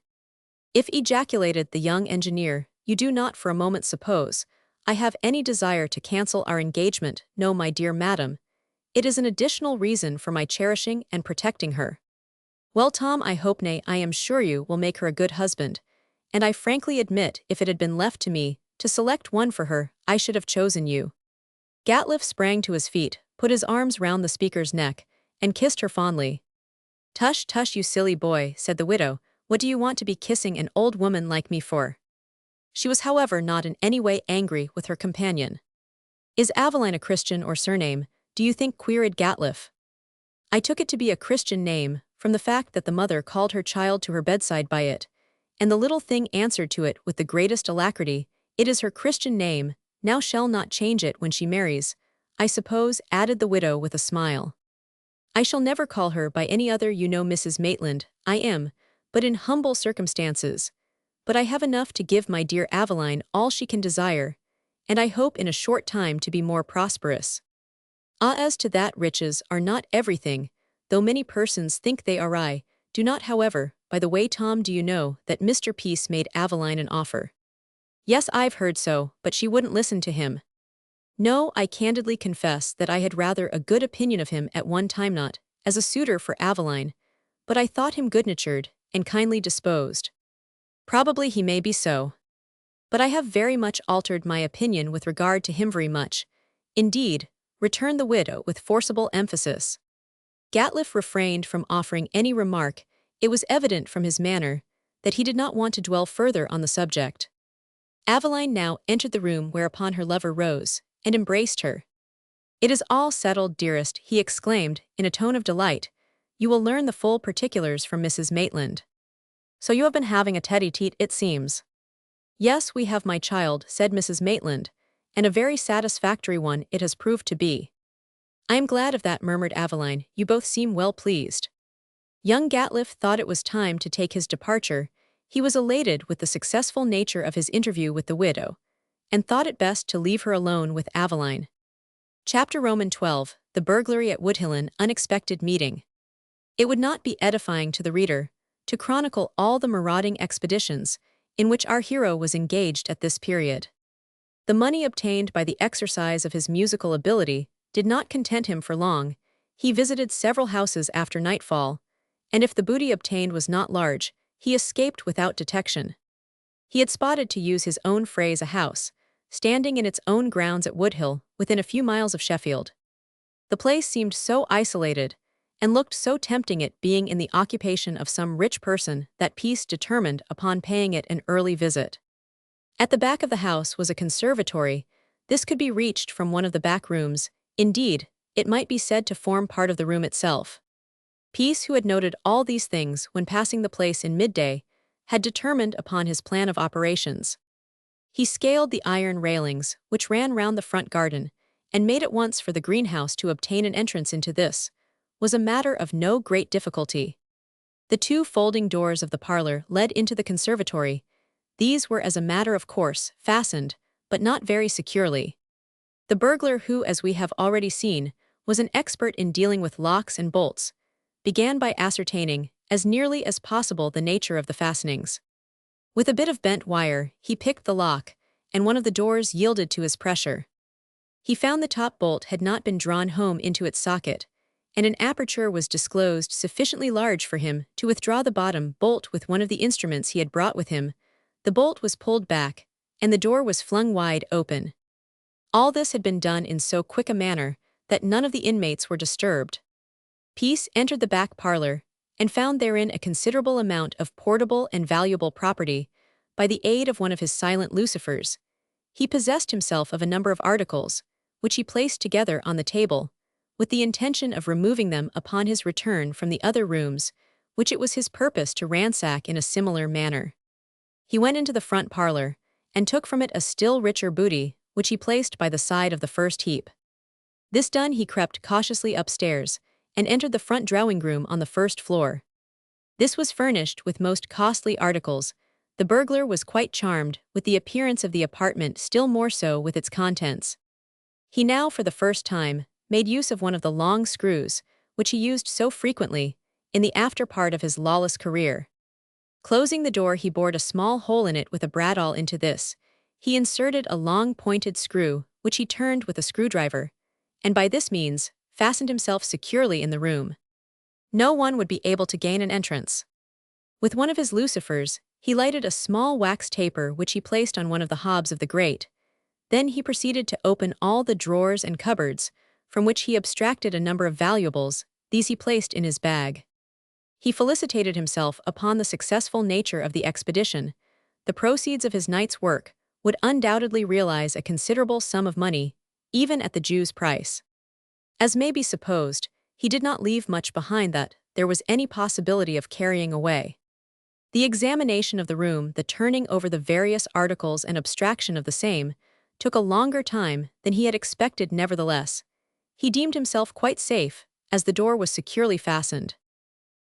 "If," ejaculated the young engineer, "you do not for a moment suppose I have any desire to cancel our engagement. No, my dear madam, it is an additional reason for my cherishing and protecting her." "Well, Tom, I hope, nay, I am sure you will make her a good husband, and I frankly admit if it had been left to me to select one for her, I should have chosen you." Gatliff sprang to his feet, put his arms round the speaker's neck, and kissed her fondly. "Tush, tush, you silly boy," said the widow, "what do you want to be kissing an old woman like me for?" She was, however, not in any way angry with her companion. "Is Aveline a Christian or surname, do you think?" queried Gatliff. I took it to be a Christian name, from the fact that the mother called her child to her bedside by it, and the little thing answered to it with the greatest alacrity. It is her Christian name, now shall not change it when she marries, I suppose, added the widow with a smile. I shall never call her by any other, you know, Mrs. Maitland. I am but in humble circumstances, but I have enough to give my dear Aveline all she can desire, and I hope in a short time to be more prosperous. Ah, as to that, riches are not everything, though many persons think they are. I do not, however. By the way, Tom, do you know that Mr. Peace made Aveline an offer? Yes, I've heard so, but she wouldn't listen to him. No, I candidly confess that I had rather a good opinion of him at one time, not as a suitor for Aveline, but I thought him good-natured and kindly disposed. Probably he may be so. But I have very much altered my opinion with regard to him, very much. Indeed, returned the widow with forcible emphasis. Gatliff refrained from offering any remark. It was evident from his manner that he did not want to dwell further on the subject. Aveline now entered the room, whereupon her lover rose and embraced her. "It is all settled, dearest," he exclaimed, in a tone of delight. "You will learn the full particulars from Mrs. Maitland. So you have been having a tete-a-tete, it seems." "Yes, we have, my child," said Mrs. Maitland, "and a very satisfactory one it has proved to be." "I am glad of that," murmured Aveline. "You both seem well pleased." Young Gatliff thought it was time to take his departure. He was elated with the successful nature of his interview with the widow, and thought it best to leave her alone with Aveline. Chapter Roman 12, The Burglary at Woodhillen, Unexpected Meeting. It would not be edifying to the reader to chronicle all the marauding expeditions in which our hero was engaged at this period. The money obtained by the exercise of his musical ability did not content him for long. He visited several houses after nightfall, and if the booty obtained was not large, he escaped without detection. He had spotted, to use his own phrase, a house, standing in its own grounds at Woodhill, within a few miles of Sheffield. The place seemed so isolated, and looked so tempting, it being in the occupation of some rich person, that Peace determined upon paying it an early visit. At the back of the house was a conservatory. This could be reached from one of the back rooms. Indeed, it might be said to form part of the room itself. Peace, who had noted all these things when passing the place in midday, had determined upon his plan of operations. He scaled the iron railings, which ran round the front garden, and made at once for the greenhouse. To obtain an entrance into this was a matter of no great difficulty. The two folding doors of the parlor led into the conservatory. These were, as a matter of course, fastened, but not very securely. The burglar, who, as we have already seen, was an expert in dealing with locks and bolts, began by ascertaining, as nearly as possible, the nature of the fastenings. With a bit of bent wire, he picked the lock, and one of the doors yielded to his pressure. He found the top bolt had not been drawn home into its socket, and an aperture was disclosed sufficiently large for him to withdraw the bottom bolt with one of the instruments he had brought with him. The bolt was pulled back, and the door was flung wide open. All this had been done in so quick a manner that none of the inmates were disturbed. Peace entered the back parlor, and found therein a considerable amount of portable and valuable property. By the aid of one of his silent lucifers, he possessed himself of a number of articles, which he placed together on the table, with the intention of removing them upon his return from the other rooms, which it was his purpose to ransack in a similar manner. He went into the front parlor, and took from it a still richer booty, which he placed by the side of the first heap. This done, he crept cautiously upstairs, and entered the front drawing-room on the first floor. This was furnished with most costly articles. The burglar was quite charmed with the appearance of the apartment, still more so with its contents. He now, for the first time, made use of one of the long screws, which he used so frequently in the after part of his lawless career. Closing the door, he bored a small hole in it with a bradawl. Into this he inserted a long pointed screw, which he turned with a screwdriver, and by this means fastened himself securely in the room. No one would be able to gain an entrance. With one of his lucifers, he lighted a small wax taper, which he placed on one of the hobs of the grate. Then he proceeded to open all the drawers and cupboards, from which he abstracted a number of valuables. These he placed in his bag. He felicitated himself upon the successful nature of the expedition. The proceeds of his night's work would undoubtedly realize a considerable sum of money, even at the Jew's price. As may be supposed, he did not leave much behind that there was any possibility of carrying away. The examination of the room, the turning over the various articles and abstraction of the same, took a longer time than he had expected. Nevertheless, he deemed himself quite safe, as the door was securely fastened.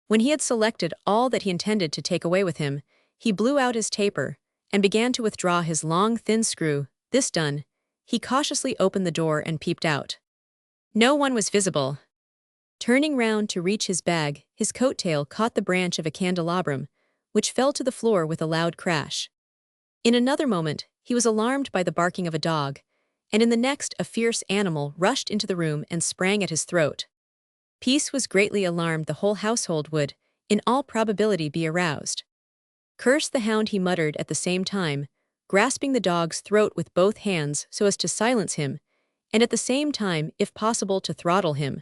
When he had selected all that he intended to take away with him, he blew out his taper and began to withdraw his long, thin screw. This done, he cautiously opened the door and peeped out. No one was visible. Turning round to reach his bag, his coat tail caught the branch of a candelabrum, which fell to the floor with a loud crash. In another moment, he was alarmed by the barking of a dog, and in the next a fierce animal rushed into the room and sprang at his throat. Peace was greatly alarmed. The whole household would, in all probability, be aroused. Curse the hound, he muttered at the same time, grasping the dog's throat with both hands so as to silence him, and at the same time, if possible, to throttle him.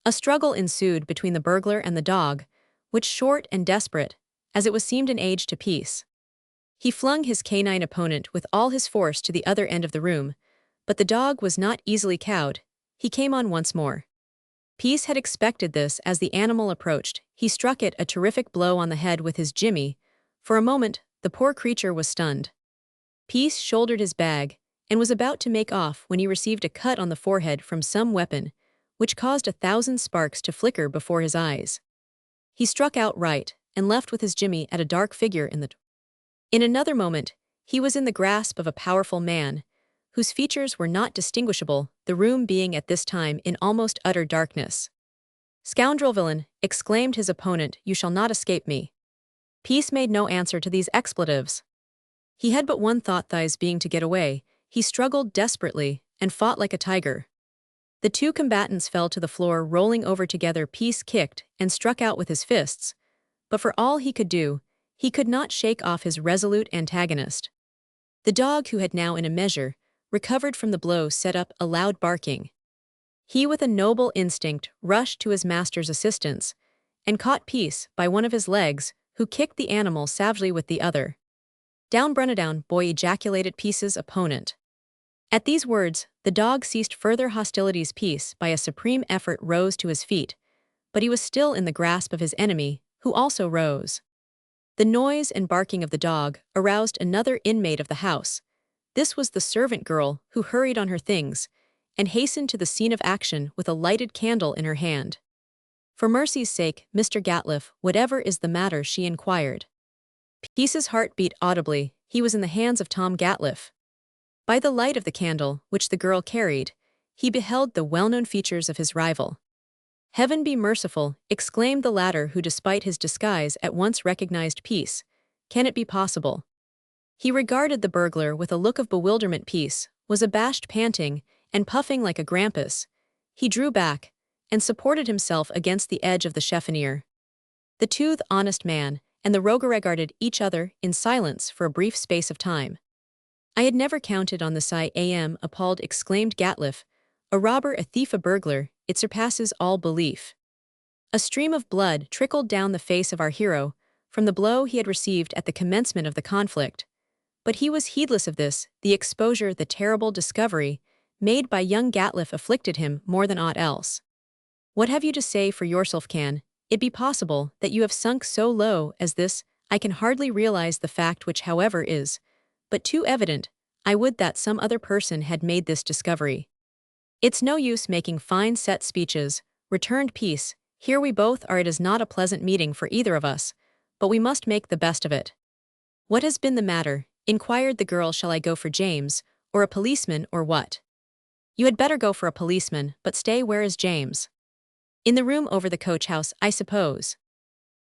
A struggle ensued between the burglar and the dog, which short and desperate, as it was seemed an age to Peace. He flung his canine opponent with all his force to the other end of the room, but the dog was not easily cowed. He came on once more. Peace had expected this. As the animal approached, he struck it a terrific blow on the head with his jimmy. For a moment, the poor creature was stunned. Peace shouldered his bag and was about to make off when he received a cut on the forehead from some weapon, which caused 1,000 sparks to flicker before his eyes. He struck outright and left with his jimmy at a dark figure in the door. In another moment, he was in the grasp of a powerful man, whose features were not distinguishable, the room being at this time in almost utter darkness. "Scoundrel villain," exclaimed his opponent, "you shall not escape me." Peace made no answer to these expletives. He had but one thought, those being to get away. He struggled desperately and fought like a tiger. The two combatants fell to the floor, rolling over together. Peace kicked and struck out with his fists, but for all he could do, he could not shake off his resolute antagonist. The dog, who had now in a measure recovered from the blow, set up a loud barking. He, with a noble instinct, rushed to his master's assistance and caught Peace by one of his legs, who kicked the animal savagely with the other. "Down, Brunadown, boy," ejaculated Peace's opponent. At these words, the dog ceased further hostilities. Peace, by a supreme effort, rose to his feet, but he was still in the grasp of his enemy, who also rose. The noise and barking of the dog aroused another inmate of the house. This was the servant girl, who hurried on her things and hastened to the scene of action with a lighted candle in her hand. "For mercy's sake, Mr. Gatliffe, whatever is the matter?" she inquired. Peace's heart beat audibly. He was in the hands of Tom Gatliffe. By the light of the candle, which the girl carried, he beheld the well-known features of his rival. "Heaven be merciful," exclaimed the latter, who despite his disguise at once recognized Peace. "Can it be possible?" He regarded the burglar with a look of bewilderment. Peace was abashed, panting, and puffing like a grampus. He drew back and supported himself against the edge of the chiffonier. The tooth honest man and the rogue regarded each other in silence for a brief space of time. "I had never counted on this. I am appalled," exclaimed Gatliffe. "A robber, a thief, a burglar, it surpasses all belief." A stream of blood trickled down the face of our hero from the blow he had received at the commencement of the conflict. But he was heedless of this. The exposure, the terrible discovery made by young Gatliffe afflicted him more than aught else. "What have you to say for yourself? Can it be possible that you have sunk so low as this? I can hardly realize the fact, which however is but too evident. I would that some other person had made this discovery." "It's no use making fine set speeches," returned Peace. "Here we both are. It is not a pleasant meeting for either of us, but we must make the best of it." "What has been the matter?" inquired the girl. "Shall I go for James, or a policeman, or what?" "You had better go for a policeman, but stay, where is James?" "In the room over the coach-house, I suppose."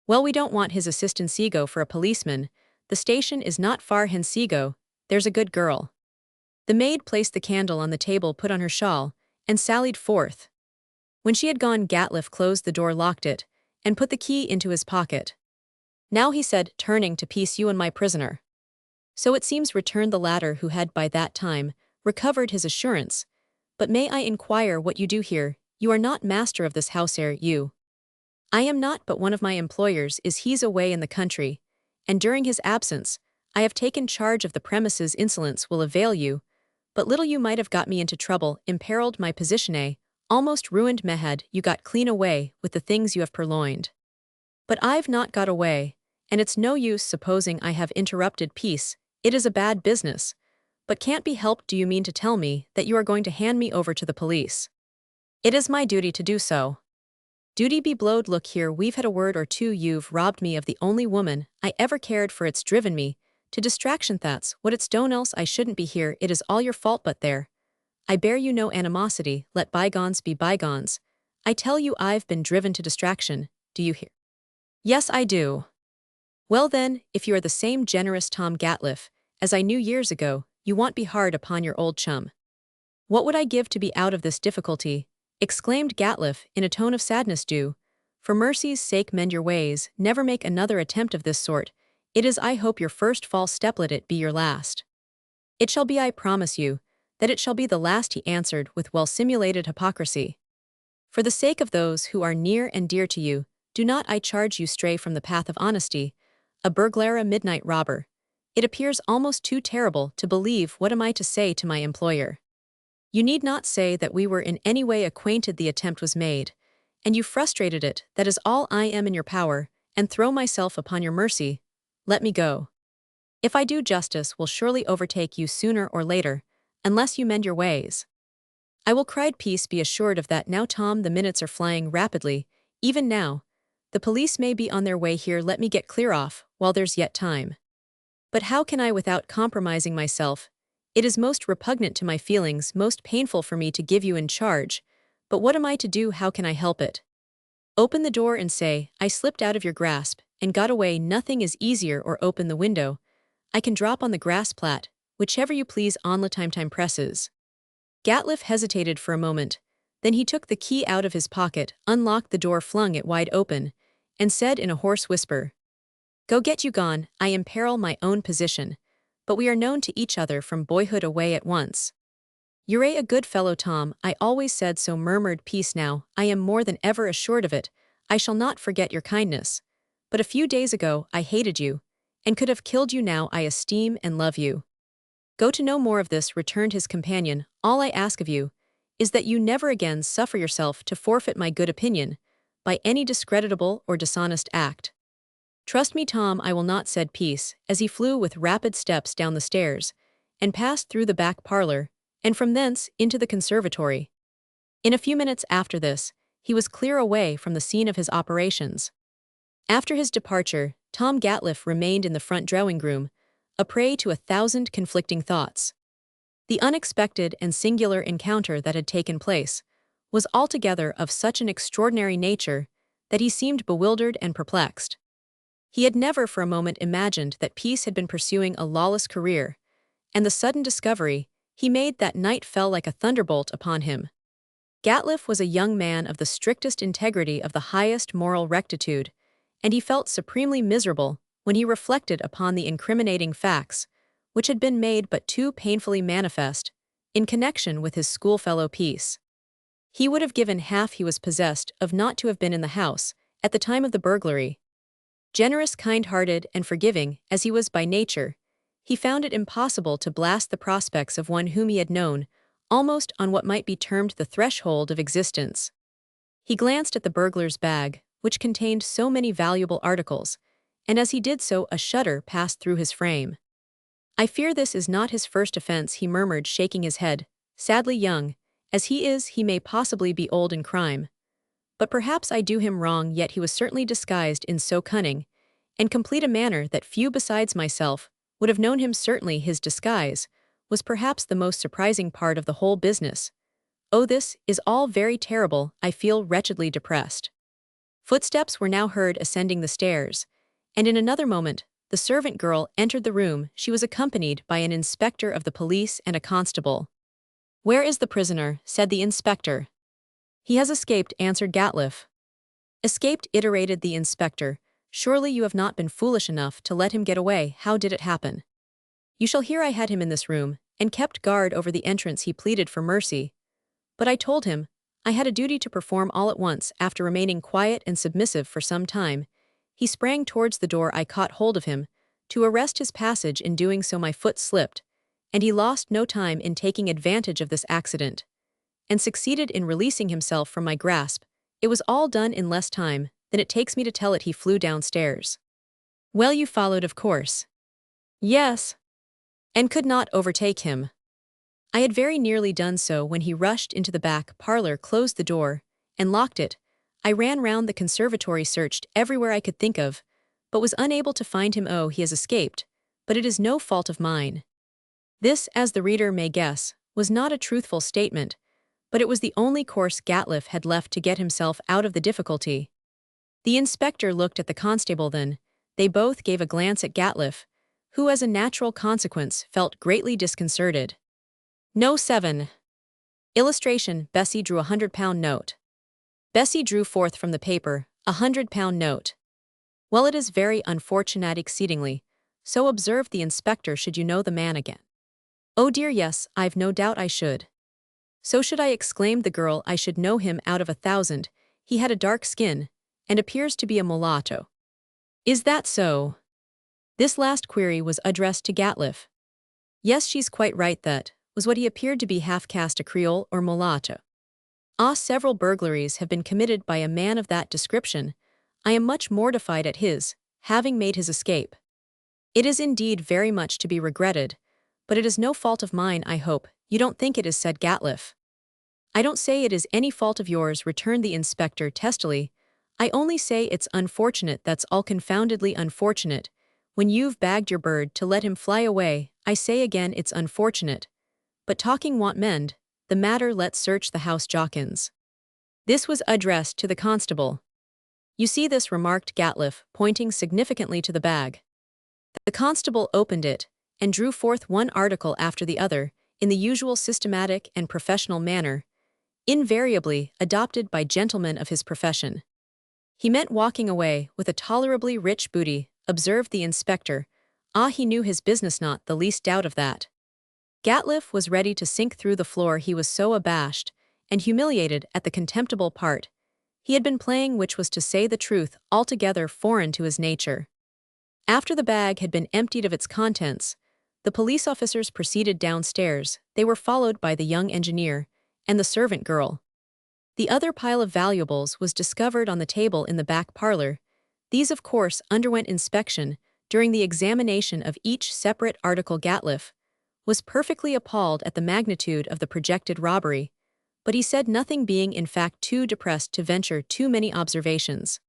"Well, we don't want his assistant. Go for a policeman. The station is not far hence. Go, there's a good girl." The maid placed the candle on the table, put on her shawl, and sallied forth. When she had gone, Gatliffe closed the door, locked it, and put the key into his pocket. "Now," he said, turning to Peace, "you and my prisoner." "So it seems," returned the latter, who had by that time recovered his assurance. "But may I inquire what you do here? You are not master of this house, are you?" "I am not, but one of my employers is. He's away in the country, and during his absence, I have taken charge of the premises. Insolence will avail you, but little. You might have got me into trouble, imperiled my position, Almost ruined Mehed, you got clean away with the things you have purloined. But I've not got away, and it's no use supposing I have interrupted peace, it is a bad business. But can't be helped. Do you mean to tell me that you are going to hand me over to the police? It is my duty to do so. Duty be blowed. Look here, we've had a word or two. You've robbed me of the only woman I ever cared for. It's driven me to distraction. That's what it's done, else I shouldn't be here. It is all your fault. But there, I bear you no animosity. Let bygones be bygones. I tell you I've been driven to distraction. Do you hear? Yes, I do. Well then, if you are the same generous Tom Gatliff as I knew years ago, you won't be hard upon your old chum. What would I give to be out of this difficulty? Exclaimed Gatliff in a tone of sadness. Do, for mercy's sake, mend your ways, never make another attempt of this sort. It is, I hope, your first false step. Let it be your last. It shall be, I promise you, that it shall be the last, he answered with well-simulated hypocrisy. For the sake of those who are near and dear to you, do not, I charge you, stray from the path of honesty. A burglar, a midnight robber. It appears almost too terrible to believe. What am I to say to my employer? You need not say that we were in any way acquainted. The attempt was made, and you frustrated it. That is all. I am in your power, and throw myself upon your mercy. Let me go. If I do, justice will surely overtake you sooner or later, unless you mend your ways. I will, cried Peace. Be assured of that now, Tom. The minutes are flying rapidly, even now. The police may be on their way here. Let me get clear off, while there's yet time. But how can I without compromising myself? It is most repugnant to my feelings, most painful for me to give you in charge. But what am I to do? How can I help it? Open the door and say, I slipped out of your grasp, and got away. Nothing is easier. Or open the window. I can drop on the grass plat, whichever you please. On the time presses. Gatliff hesitated for a moment. Then he took the key out of his pocket, unlocked the door, flung it wide open, and said in a hoarse whisper, Go get you gone. I imperil my own position, but we are known to each other from boyhood. Away at once. You're a good fellow, Tom. I always said so, murmured Peace. Now, I am more than ever assured of it. I shall not forget your kindness. But a few days ago, I hated you, and could have killed you. Now I esteem and love you. Go to no more of this, returned his companion. All I ask of you is that you never again suffer yourself to forfeit my good opinion by any discreditable or dishonest act. Trust me, Tom, I will not, said Peace, as he flew with rapid steps down the stairs, and passed through the back parlor, and from thence into the conservatory. In a few minutes after this, he was clear away from the scene of his operations. After his departure, Tom Gatliff remained in the front drawing-room, a prey to 1,000 conflicting thoughts. The unexpected and singular encounter that had taken place was altogether of such an extraordinary nature that he seemed bewildered and perplexed. He had never for a moment imagined that Peace had been pursuing a lawless career, and the sudden discovery he made that night fell like a thunderbolt upon him. Gatliff was a young man of the strictest integrity, of the highest moral rectitude, and he felt supremely miserable when he reflected upon the incriminating facts, which had been made but too painfully manifest, in connection with his schoolfellow Peace. He would have given half he was possessed of not to have been in the house at the time of the burglary. Generous, kind-hearted, and forgiving as he was by nature, he found it impossible to blast the prospects of one whom he had known almost on what might be termed the threshold of existence. He glanced at the burglar's bag, which contained so many valuable articles, and as he did so a shudder passed through his frame. I fear this is not his first offense, he murmured, shaking his head. Sadly young as he is, he may possibly be old in crime. But perhaps I do him wrong, yet he was certainly disguised in so cunning and complete a manner that few besides myself would have known him. Certainly his disguise was perhaps the most surprising part of the whole business. Oh, this is all very terrible. I feel wretchedly depressed. Footsteps were now heard ascending the stairs, and in another moment, the servant girl entered the room. She was accompanied by an inspector of the police and a constable. Where is the prisoner? Said the inspector. He has escaped, answered Gatliff. Escaped, iterated the inspector. Surely you have not been foolish enough to let him get away. How did it happen? You shall hear. I had him in this room, and kept guard over the entrance. He pleaded for mercy. But I told him I had a duty to perform all at once. After remaining quiet and submissive for some time, he sprang towards the door. I caught hold of him to arrest his passage. In doing so my foot slipped, and he lost no time in taking advantage of this accident. and succeeded in releasing himself from my grasp. It was all done in less time than it takes me to tell it. He flew downstairs. Well, you followed, of course. Yes. And could not overtake him. I had very nearly done so when he rushed into the back parlor, closed the door, and locked it. I ran round the conservatory, searched everywhere I could think of, but was unable to find him. Oh, he has escaped, but it is no fault of mine. This, as the reader may guess, was not a truthful statement, but it was the only course Gatliffe had left to get himself out of the difficulty. The inspector looked at the constable, then they both gave a glance at Gatliffe, who as a natural consequence felt greatly disconcerted. No 7. Illustration: Bessie drew £100 note. Bessie drew forth from the paper £100 note. Well, it is very unfortunate exceedingly, so observed the inspector. Should you know the man again? Oh dear, yes, I've no doubt I should. So should I, exclaimed the girl. I should know him out of 1,000. He had a dark skin, and appears to be a mulatto. Is that so? This last query was addressed to Gatliffe. Yes, she's quite right, that was what he appeared to be, half-caste, a Creole or mulatto. Ah, several burglaries have been committed by a man of that description. I am much mortified at his having made his escape. It is indeed very much to be regretted, but it is no fault of mine. I hope you don't think it is, said Gatliffe. I don't say it is any fault of yours, returned the inspector testily. I only say it's unfortunate, that's all, confoundedly unfortunate. When you've bagged your bird to let him fly away, I say again it's unfortunate. But talking won't mend the matter, let's search the house, Jawkins. This was addressed to the constable. You see this, remarked Gatliffe, pointing significantly to the bag. The constable opened it, and drew forth one article after the other, in the usual systematic and professional manner, invariably adopted by gentlemen of his profession. He meant walking away with a tolerably rich booty, observed the inspector. Ah, he knew his business, not the least doubt of that. Gatliffe was ready to sink through the floor, he was so abashed and humiliated at the contemptible part he had been playing, which was, to say the truth, altogether foreign to his nature. After the bag had been emptied of its contents, the police officers proceeded downstairs. They were followed by the young engineer and the servant girl. The other pile of valuables was discovered on the table in the back parlor. These, of course, underwent inspection. During the examination of each separate article, Gatliffe was perfectly appalled at the magnitude of the projected robbery, but he said nothing, being in fact too depressed to venture too many observations.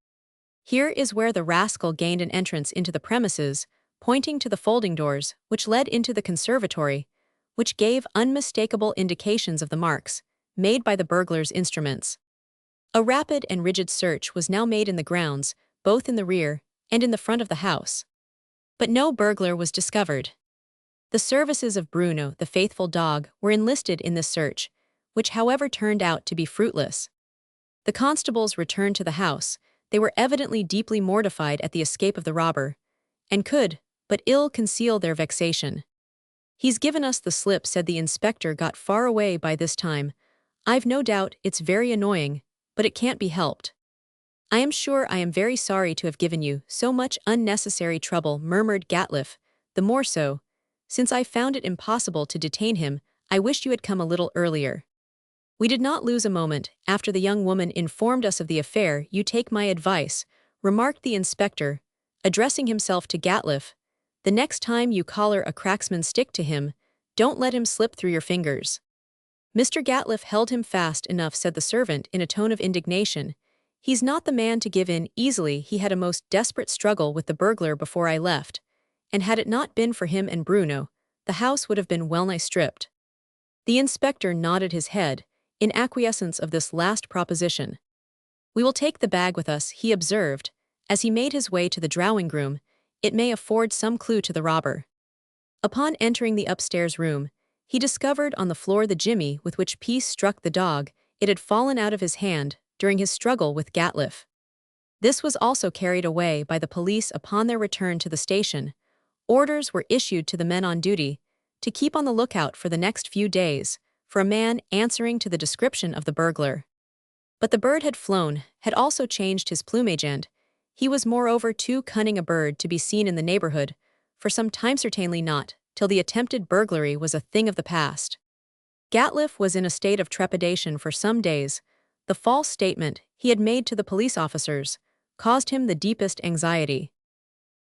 Here is where the rascal gained an entrance into the premises, pointing to the folding doors which led into the conservatory, which gave unmistakable indications of the marks made by the burglar's instruments. A rapid and rigid search was now made in the grounds, both in the rear and in the front of the house. But no burglar was discovered. The services of Bruno, the faithful dog, were enlisted in this search, which however turned out to be fruitless. The constables returned to the house. They were evidently deeply mortified at the escape of the robber, and could but ill conceal their vexation. He's given us the slip, said the inspector, got far away by this time. I've no doubt it's very annoying, but it can't be helped. I am sure I am very sorry to have given you so much unnecessary trouble, murmured Gatliffe, the more so, since I found it impossible to detain him. I wish you had come a little earlier. We did not lose a moment after the young woman informed us of the affair. You take my advice, remarked the inspector, addressing himself to Gatliffe. The next time you collar a cracksman, stick to him, don't let him slip through your fingers. Mr. Gatliffe held him fast enough, said the servant in a tone of indignation. He's not the man to give in easily. He had a most desperate struggle with the burglar before I left, and had it not been for him and Bruno, the house would have been well-nigh stripped. The inspector nodded his head in acquiescence of this last proposition. We will take the bag with us, he observed, as he made his way to the drawing-room. It may afford some clue to the robber. Upon entering the upstairs room, he discovered on the floor the jimmy with which Peace struck the dog. It had fallen out of his hand during his struggle with Gatliffe. This was also carried away by the police upon their return to the station. Orders were issued to the men on duty to keep on the lookout for the next few days for a man answering to the description of the burglar. But the bird had flown, had also changed his plumage, and he was moreover too cunning a bird to be seen in the neighborhood for some time, certainly not till the attempted burglary was a thing of the past. Gatliff was in a state of trepidation for some days. The false statement he had made to the police officers caused him the deepest anxiety.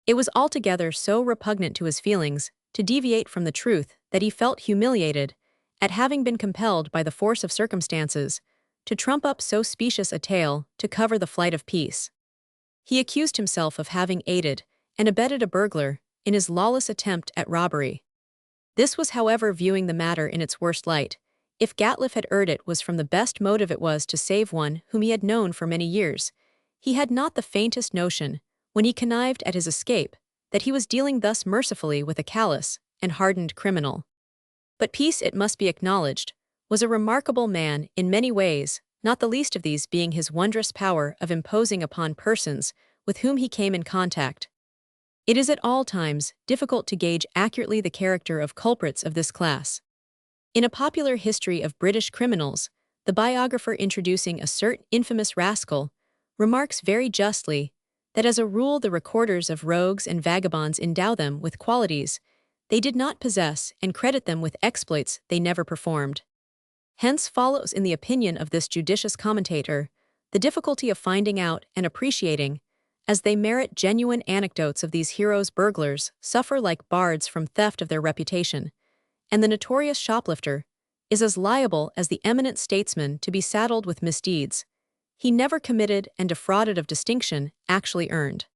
It was altogether so repugnant to his feelings to deviate from the truth that he felt humiliated at having been compelled by the force of circumstances to trump up so specious a tale to cover the flight of peace. He accused himself of having aided and abetted a burglar in his lawless attempt at robbery. This was, however, viewing the matter in its worst light. If Gatliff had erred, it was from the best motive. It was to save one whom he had known for many years. He had not the faintest notion, when he connived at his escape, that he was dealing thus mercifully with a callous and hardened criminal. But Peace, it must be acknowledged, was a remarkable man in many ways, not the least of these being his wondrous power of imposing upon persons with whom he came in contact. It is at all times difficult to gauge accurately the character of culprits of this class. In a popular history of British criminals, the biographer introducing a certain infamous rascal remarks very justly that as a rule the recorders of rogues and vagabonds endow them with qualities they did not possess and credit them with exploits they never performed. Hence follows, in the opinion of this judicious commentator, the difficulty of finding out and appreciating, as they merit genuine anecdotes of these heroes. Burglars suffer like bards from theft of their reputation, and the notorious shoplifter is as liable as the eminent statesman to be saddled with misdeeds he never committed and defrauded of distinction actually earned.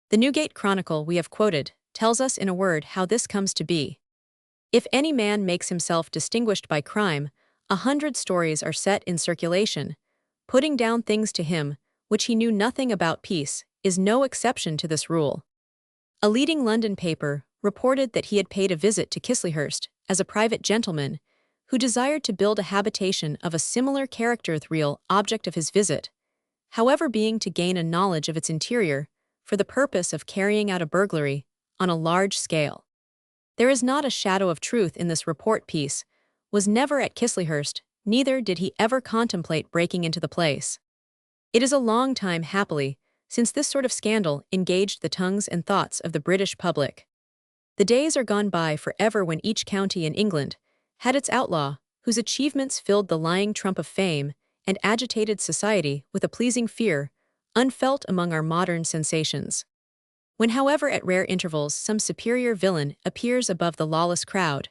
The Newgate Chronicle we have quoted tells us in a word how this comes to be. If any man makes himself distinguished by crime, 100 stories are set in circulation, putting down things to him which he knew nothing about. Peace is no exception to this rule. A leading London paper reported that he had paid a visit to Chisleyhurst as a private gentleman who desired to build a habitation of a similar character. The real object of his visit, however, being to gain a knowledge of its interior for the purpose of carrying out a burglary on a large scale. There is not a shadow of truth in this report. Peace was never at Chisleyhurst, neither did he ever contemplate breaking into the place. It is a long time, happily, since this sort of scandal engaged the tongues and thoughts of the British public. The days are gone by forever when each county in England had its outlaw, whose achievements filled the lying trump of fame and agitated society with a pleasing fear, unfelt among our modern sensations. When, however, at rare intervals some superior villain appears above the lawless crowd,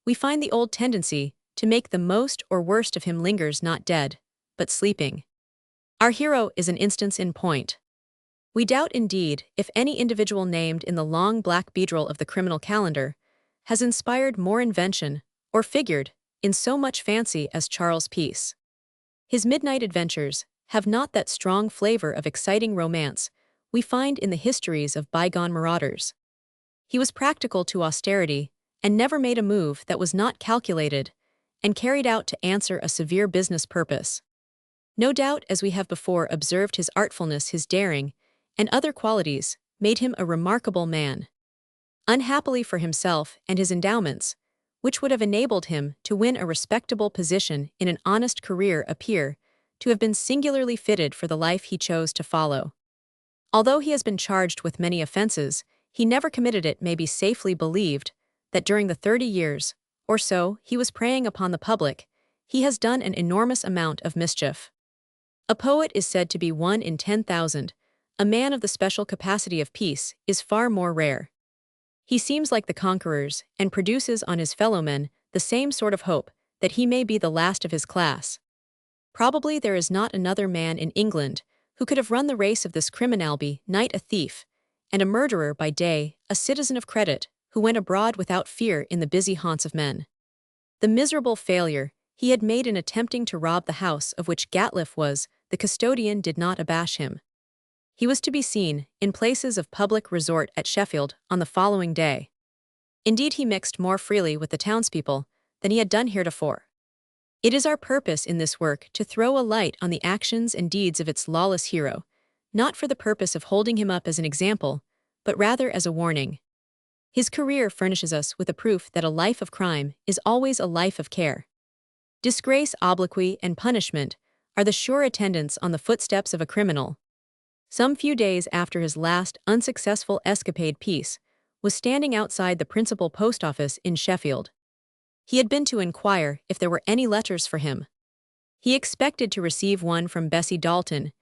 we find the old tendency to make the most or worst of him lingers, not dead, but sleeping. Our hero is an instance in point. We doubt indeed if any individual named in the long black bedrall of the criminal calendar has inspired more invention or figured in so much fancy as Charles Peace. His midnight adventures have not that strong flavor of exciting romance we find in the histories of bygone marauders. He was practical to austerity and never made a move that was not calculated and carried out to answer a severe business purpose. No doubt, as we have before observed, his artfulness, his daring, and other qualities made him a remarkable man. Unhappily for himself and his endowments, which would have enabled him to win a respectable position in an honest career, appear to have been singularly fitted for the life he chose to follow. Although he has been charged with many offenses, he never committed. It may be safely believed that during the 30 years or so he was preying upon the public, he has done an enormous amount of mischief. A poet is said to be 1 in 10,000. A man of the special capacity of Peace is far more rare. He seems like the conquerors and produces on his fellowmen the same sort of hope that he may be the last of his class. Probably there is not another man in England who could have run the race of this criminal. By night a thief and a murderer, by day a citizen of credit who went abroad without fear in the busy haunts of men. The miserable failure he had made in attempting to rob the house of which Gatliff was the custodian did not abash him. He was to be seen in places of public resort at Sheffield on the following day. Indeed, he mixed more freely with the townspeople than he had done heretofore. It is our purpose in this work to throw a light on the actions and deeds of its lawless hero, not for the purpose of holding him up as an example, but rather as a warning. His career furnishes us with a proof that a life of crime is always a life of care. Disgrace, obloquy, and punishment are the sure attendants on the footsteps of a criminal. Some few days after his last unsuccessful escapade, Peace was standing outside the principal post office in Sheffield. He had been to inquire if there were any letters for him. He expected to receive one from Bessie Dalton,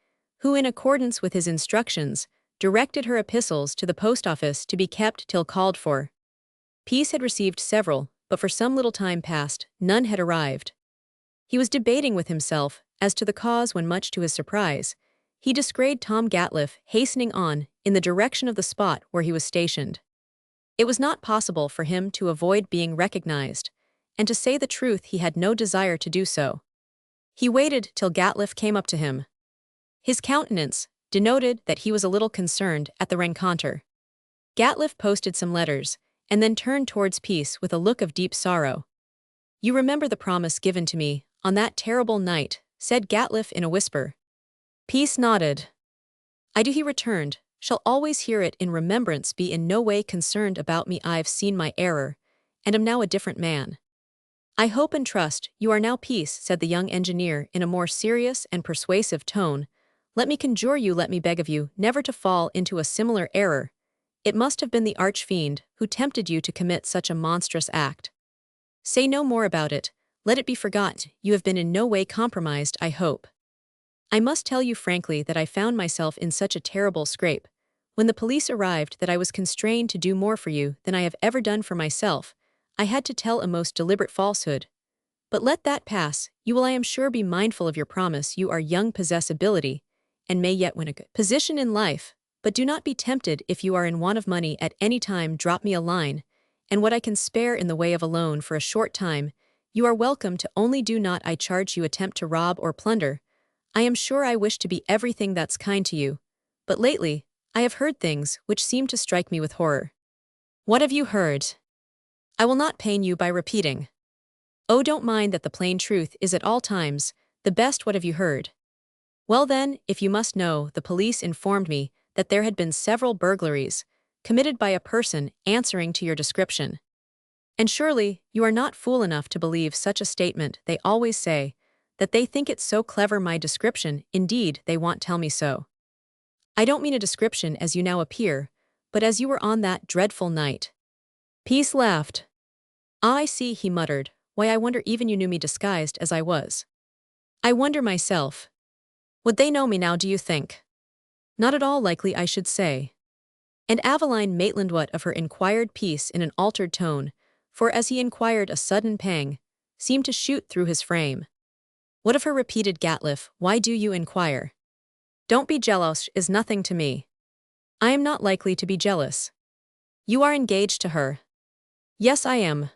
who, in accordance with his instructions, directed her epistles to the post office to be kept till called for. Peace had received several, but for some little time past, none had arrived. He was debating with himself as to the cause when, much to his surprise, he descried Tom Gatliff hastening on in the direction of the spot where he was stationed. It was not possible for him to avoid being recognized, and to say the truth he had no desire to do so. He waited till Gatliff came up to him. His countenance denoted that he was a little concerned at the rencontre. Gatliff posted some letters, and then turned towards Peace with a look of deep sorrow. "You remember the promise given to me on that terrible night," said Gatliff in a whisper. Peace nodded. "I do," he returned. "Shall always hear it in remembrance, be in no way concerned about me. I've seen my error, and am now a different man." "I hope and trust you are now." Peace, said the young engineer in a more serious and persuasive tone. "Let me conjure you, let me beg of you, never to fall into a similar error. It must have been the arch-fiend who tempted you to commit such a monstrous act. Say no more about it, let it be forgotten. You have been in no way compromised, I hope. I must tell you frankly that I found myself in such a terrible scrape, when the police arrived, that I was constrained to do more for you than I have ever done for myself. I had to tell a most deliberate falsehood. But let that pass. You will, I am sure, be mindful of your promise. You are young, possess ability, and may yet win a good position in life. But do not be tempted. If you are in want of money at any time, drop me a line, and what I can spare in the way of a loan for a short time, you are welcome to. Only do not, I charge you, attempt to rob or plunder. I am sure I wish to be everything that's kind to you, but lately, I have heard things which seem to strike me with horror." "What have you heard?" "I will not pain you by repeating." "Oh, don't mind that. The plain truth is at all times the best." "What have you heard?" "Well then, if you must know, the police informed me that there had been several burglaries committed by a person answering to your description. And surely, you are not fool enough to believe such a statement. They always say that they think it so clever, my description. Indeed, they won't tell me so. I don't mean a description as you now appear, but as you were on that dreadful night." Peace laughed. "Ah, I see," he muttered. "Why, I wonder even you knew me disguised as I was." "I wonder myself. Would they know me now, do you think?" "Not at all likely, I should say." "And Aveline Maitland, what of her?" inquired Peace in an altered tone, for as he inquired a sudden pang seemed to shoot through his frame. "What of her?" repeated Gatliff. "Why do you inquire?" "Don't be jealous, is nothing to me." "I am not likely to be jealous." "You are engaged to her." "Yes, I am."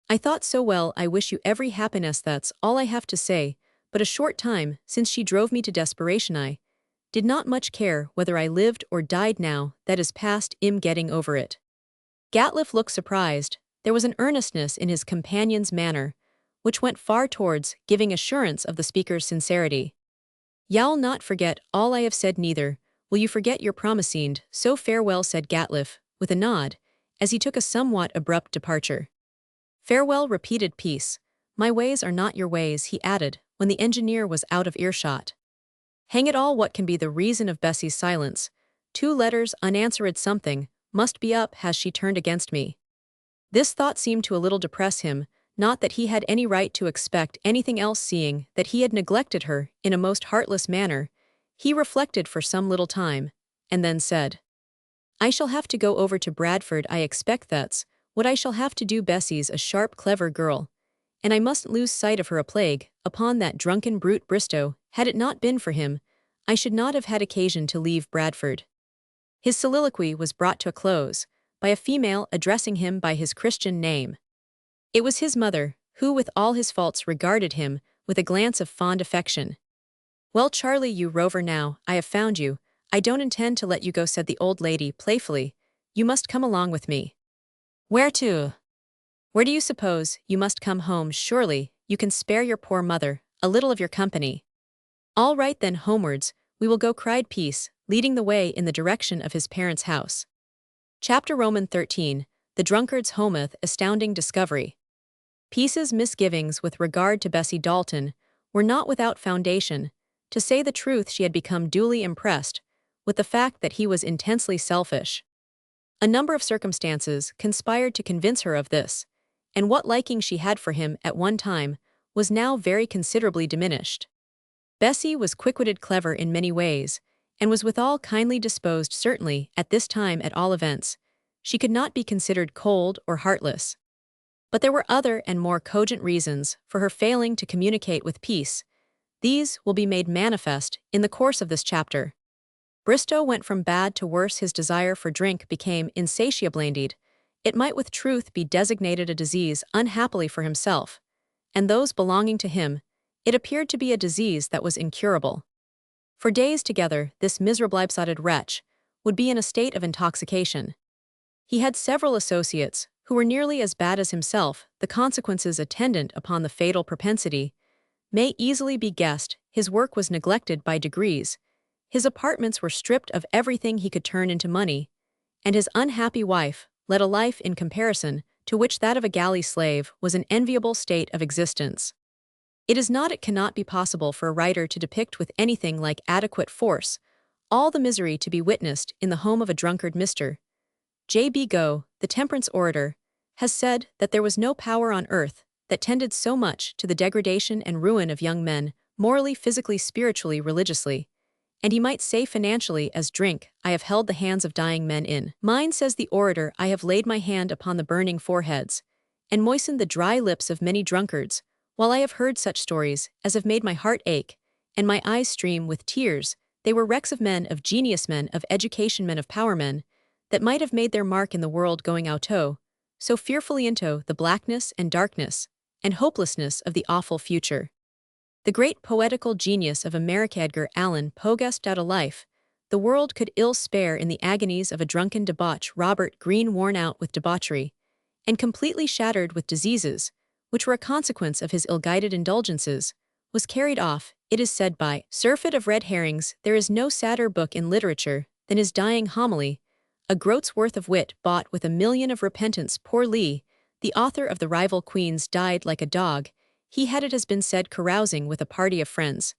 "I thought so. Well, I wish you every happiness. That's all I have to say. But a short time since she drove me to desperation. I did not much care whether I lived or died. Now that is past, I'm getting over it." Gatliff looked surprised. There was an earnestness in his companion's manner, which went far towards giving assurance of the speaker's sincerity. "You'll not forget all I have said, neither will you forget your promising. So farewell," said Gatliff, with a nod, as he took a somewhat abrupt departure. "Farewell," repeated Peace. "My ways are not your ways," he added, when the engineer was out of earshot. Hang it all, what can be the reason of Bessie's silence? 2 letters unanswered, something must be up. Has she turned against me? This thought seemed to a little depress him, not that he had any right to expect anything else, seeing that he had neglected her in a most heartless manner. He reflected for some little time, and then said, "I shall have to go over to Bradford. I expect that's what I shall have to do. Bessie's a sharp, clever girl, and I mustn't lose sight of her. A plague upon that drunken brute Bristow. Had it not been for him, I should not have had occasion to leave Bradford." His soliloquy was brought to a close by a female addressing him by his Christian name. It was his mother, who, with all his faults, regarded him with a glance of fond affection. "Well, Charlie, you rover, now I have found you, I don't intend to let you go," said the old lady playfully. "You must come along with me." "Where to?" "Where do you suppose? You must come home. Surely you can spare your poor mother a little of your company." "All right then, homewards we will go," cried Peace, leading the way in the direction of his parents' house. Chapter Roman 13, The Drunkard's Hometh, Astounding Discovery. Peace's misgivings with regard to Bessie Dalton were not without foundation. To say the truth, she had become duly impressed with the fact that he was intensely selfish. A number of circumstances conspired to convince her of this, and what liking she had for him at one time was now very considerably diminished. Bessie was quick-witted, clever in many ways, and was withal kindly disposed. Certainly, at this time at all events, she could not be considered cold or heartless. But there were other and more cogent reasons for her failing to communicate with peace. These will be made manifest in the course of this chapter. Bristow went from bad to worse. His desire for drink became insatiable. Indeed, it might with truth be designated a disease. Unhappily for himself, and those belonging to him, it appeared to be a disease that was incurable. For days together, this miserable besotted wretch would be in a state of intoxication. He had several associates who were nearly as bad as himself. The consequences attendant upon the fatal propensity may easily be guessed. His work was neglected by degrees, his apartments were stripped of everything he could turn into money, and his unhappy wife led a life in comparison to which that of a galley slave was an enviable state of existence. It cannot be possible for a writer to depict with anything like adequate force all the misery to be witnessed in the home of a drunkard. Mr. J. B. Gough, the temperance orator, has said that there was no power on earth that tended so much to the degradation and ruin of young men, morally, physically, spiritually, religiously, and he might say financially, as drink. I have held the hands of dying men in mine, says the orator. I have laid my hand upon the burning foreheads, and moistened the dry lips of many drunkards, while I have heard such stories as have made my heart ache, and my eyes stream with tears. They were wrecks of men, of genius, men of education, men of power, men that might have made their mark in the world, going out so fearfully into the blackness and darkness and hopelessness of the awful future. The great poetical genius of America, Edgar Allan Poe, guessed out a life the world could ill spare in the agonies of a drunken debauch. Robert Greene, worn out with debauchery and completely shattered with diseases, which were a consequence of his ill-guided indulgences, was carried off, it is said, by surfeit of red herrings. There is no sadder book in literature than his dying homily, a groat's worth of wit bought with $1,000,000 of repentance. Poor Lee, the author of The Rival Queens, died like a dog. He had, it has been said, carousing with a party of friends,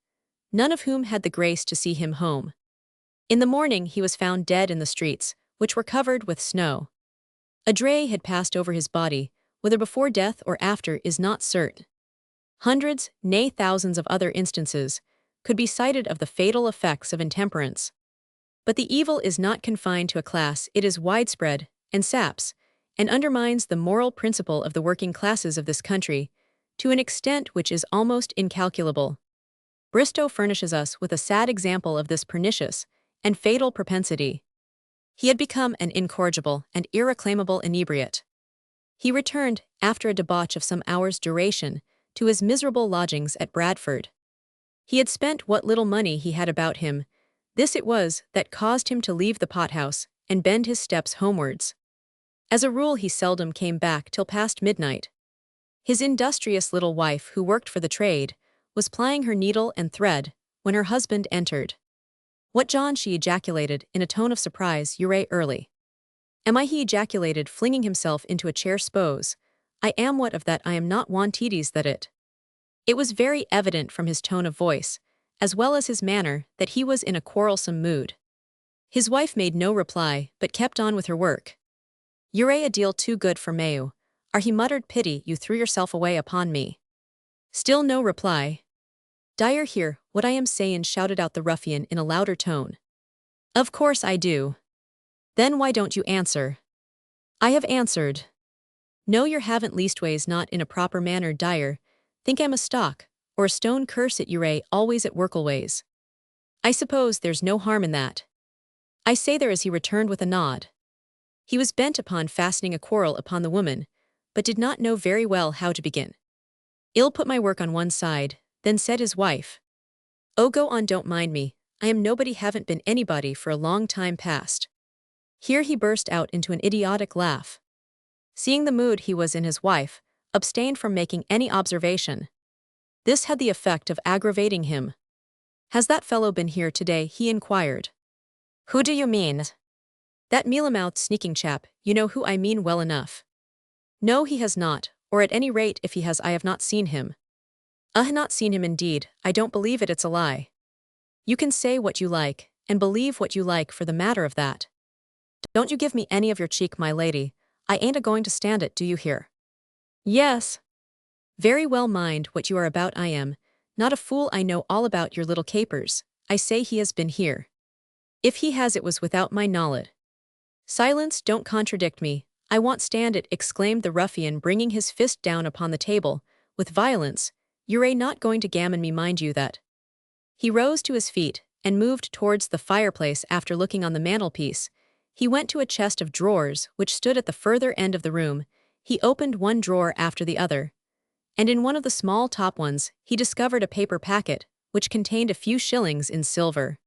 none of whom had the grace to see him home. In the morning he was found dead in the streets, which were covered with snow. A dray had passed over his body, whether before death or after is not certain. Hundreds, nay thousands of other instances could be cited of the fatal effects of intemperance. But the evil is not confined to a class, it is widespread, and saps, and undermines the moral principle of the working classes of this country, to an extent which is almost incalculable. Bristow furnishes us with a sad example of this pernicious and fatal propensity. He had become an incorrigible and irreclaimable inebriate. He returned, after a debauch of some hours' duration, to his miserable lodgings at Bradford. He had spent what little money he had about him. This it was that caused him to leave the pothouse and bend his steps homewards. As a rule he seldom came back till past midnight. His industrious little wife, who worked for the trade, was plying her needle and thread when her husband entered. "What, John?" she ejaculated in a tone of surprise. "You're early." "Am I?" he ejaculated, flinging himself into a chair. "S'pose I am. What of that? I am not wanted that it." It was very evident from his tone of voice, as well as his manner, that he was in a quarrelsome mood. His wife made no reply, but kept on with her work. "You're a deal too good for Mayu, are," he muttered. "Pity you threw yourself away upon me." Still no reply. "D'yer hear what I am sayin'?" shouted out the ruffian in a louder tone. "Of course I do." "Then why don't you answer?" "I have answered." "No, you haven't, leastways not in a proper manner. D'yer think I'm a stock, or a stone? Curse it, you're always at workleways." "I suppose there's no harm in that." "I say there is," he returned with a nod. He was bent upon fastening a quarrel upon the woman, but did not know very well how to begin. "I'll put my work on one side," then said his wife. "Oh, go on, don't mind me. I am nobody, haven't been anybody for a long time past." Here he burst out into an idiotic laugh. Seeing the mood he was in, his wife abstained from making any observation. This had the effect of aggravating him. "Has that fellow been here today?" he inquired. "Who do you mean?" "That mealy-mouthed sneaking chap. You know who I mean well enough." "No, he has not, or at any rate if he has I have not seen him." Not seen him indeed, I don't believe it, it's a lie." "You can say what you like, and believe what you like for the matter of that. Don't you give me any of your cheek, my lady. I ain't a-going to stand it, do you hear?" Yes. Very well mind what you are about I am. Not a fool I know all about your little capers. I say he has been here. If he has it was without my knowledge. Silence, don't contradict me. I won't stand it, exclaimed the ruffian, bringing his fist down upon the table, with violence. You're not going to gammon me, mind you that. He rose to his feet, and moved towards the fireplace after looking on the mantelpiece. He went to a chest of drawers which stood at the further end of the room. He opened one drawer after the other, and in one of the small top ones he discovered a paper packet, which contained a few shillings in silver.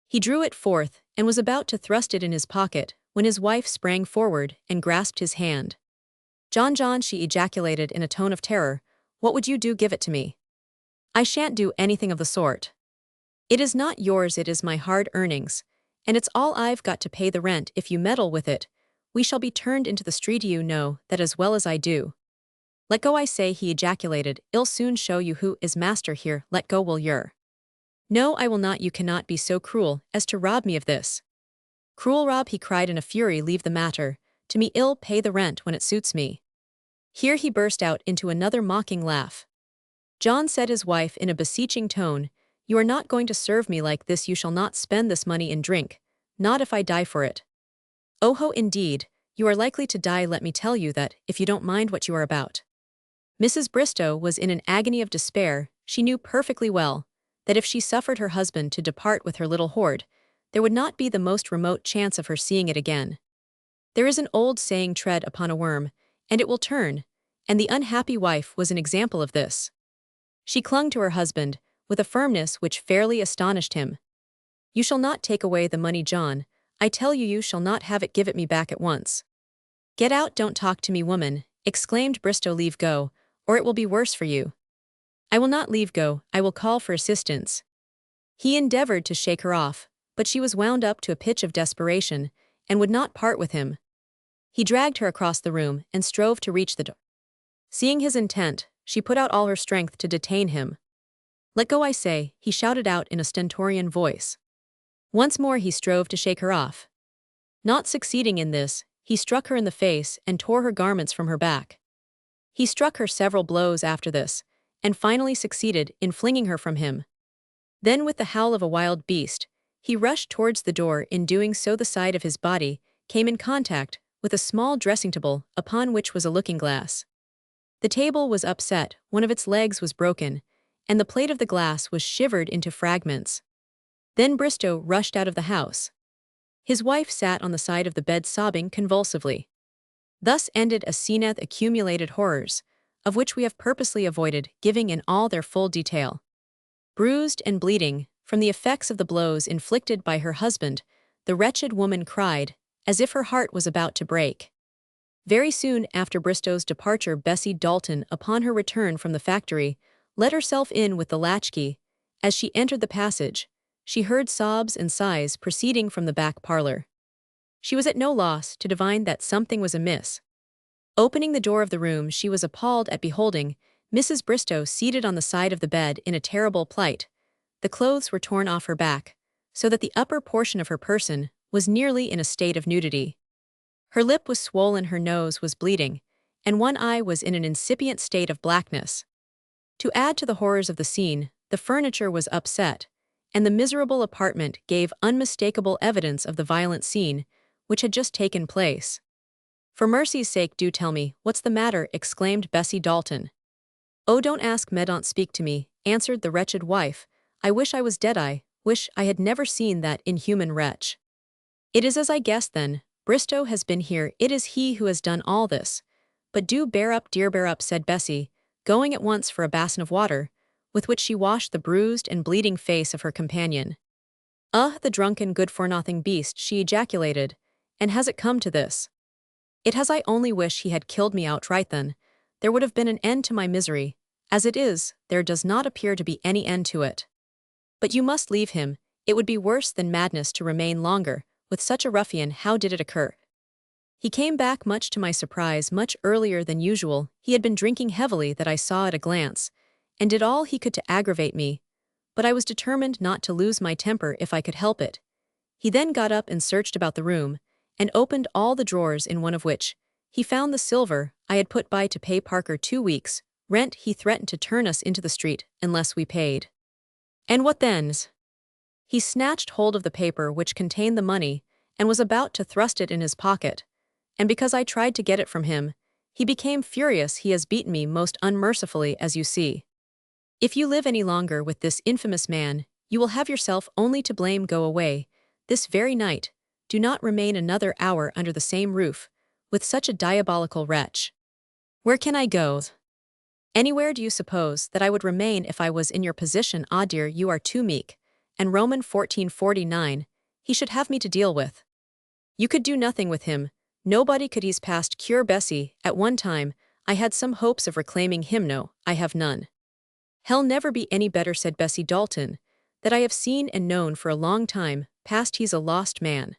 He drew it forth, and was about to thrust it in his pocket, when his wife sprang forward and grasped his hand. John, she ejaculated in a tone of terror, what would you do? Give it to me. I shan't do anything of the sort. It is not yours, it is my hard earnings, and it's all I've got to pay the rent. If you meddle with it, we shall be turned into the street. You know that as well as I do. Let go, I say, he ejaculated. I'll soon show you who is master here. Let go, will yer? No, I will not. You cannot be so cruel as to rob me of this. Cruel rob, he cried in a fury. Leave the matter to me. I'll pay the rent when it suits me. Here he burst out into another mocking laugh. John, said his wife in a beseeching tone, you are not going to serve me like this. You shall not spend this money in drink, not if I die for it. Oh ho, indeed, you are likely to die, let me tell you that, if you don't mind what you are about. Mrs. Bristow was in an agony of despair. She knew perfectly well that if she suffered her husband to depart with her little hoard, there would not be the most remote chance of her seeing it again. There is an old saying, tread upon a worm, and it will turn, and the unhappy wife was an example of this. She clung to her husband with a firmness which fairly astonished him. You shall not take away the money, John. I tell you, you shall not have it. Give it me back at once. Get out, don't talk to me, woman, exclaimed Bristow. Leave go, or it will be worse for you. I will not leave go, I will call for assistance. He endeavored to shake her off, but she was wound up to a pitch of desperation, and would not part with him. He dragged her across the room and strove to reach the door. Seeing his intent, she put out all her strength to detain him. Let go, I say, he shouted out in a stentorian voice. Once more he strove to shake her off. Not succeeding in this, he struck her in the face and tore her garments from her back. He struck her several blows after this, and finally succeeded in flinging her from him. Then, with the howl of a wild beast, he rushed towards the door. In doing so, the side of his body came in contact with a small dressing table upon which was a looking-glass. The table was upset, one of its legs was broken, and the plate of the glass was shivered into fragments. Then Bristow rushed out of the house. His wife sat on the side of the bed sobbing convulsively. Thus ended a scene of accumulated horrors, of which we have purposely avoided giving in all their full detail. Bruised and bleeding, from the effects of the blows inflicted by her husband, the wretched woman cried, as if her heart was about to break. Very soon after Bristow's departure, Bessie Dalton, upon her return from the factory, let herself in with the latchkey. As she entered the passage, she heard sobs and sighs proceeding from the back parlor. She was at no loss to divine that something was amiss. Opening the door of the room, she was appalled at beholding Mrs. Bristow seated on the side of the bed in a terrible plight. The clothes were torn off her back, so that the upper portion of her person was nearly in a state of nudity. Her lip was swollen, her nose was bleeding, and one eye was in an incipient state of blackness. To add to the horrors of the scene, the furniture was upset, and the miserable apartment gave unmistakable evidence of the violent scene which had just taken place. For mercy's sake, do tell me, what's the matter? Exclaimed Bessie Dalton. Oh, don't ask me, don't speak to me, answered the wretched wife. I wish I was dead, I wish I had never seen that inhuman wretch. It is as I guessed then, Bristow has been here, it is he who has done all this. But do bear up, dear, bear up, said Bessie, going at once for a basin of water, with which she washed the bruised and bleeding face of her companion. The drunken good-for-nothing beast, she ejaculated, and has it come to this? It has. I only wish he had killed me outright then. There would have been an end to my misery. As it is, there does not appear to be any end to it. But you must leave him. It would be worse than madness to remain longer with such a ruffian. How did it occur? He came back, much to my surprise, much earlier than usual. He had been drinking heavily, that I saw at a glance, and did all he could to aggravate me. But I was determined not to lose my temper if I could help it. He then got up and searched about the room, and opened all the drawers, in one of which He found the silver I had put by to pay Parker 2 weeks' rent. He threatened to turn us into the street unless we paid. And what then? He snatched hold of the paper which contained the money and was about to thrust it in his pocket, and because I tried to get it from him, he became furious. He has beaten me most unmercifully, as you see. If you live any longer with this infamous man, you will have yourself only to blame. Go away this very night. Do not remain another hour under the same roof with such a diabolical wretch. Where can I go? Anywhere. Do you suppose that I would remain if I was in your position? Ah dear, you are too meek, and Roman 1449, he should have me to deal with. You could do nothing with him, nobody could. He's past cure. Bessie, at one time, I had some hopes of reclaiming him. No, I have none. He'll never be any better, said Bessie Dalton, that I have seen and known for a long time past. He's a lost man.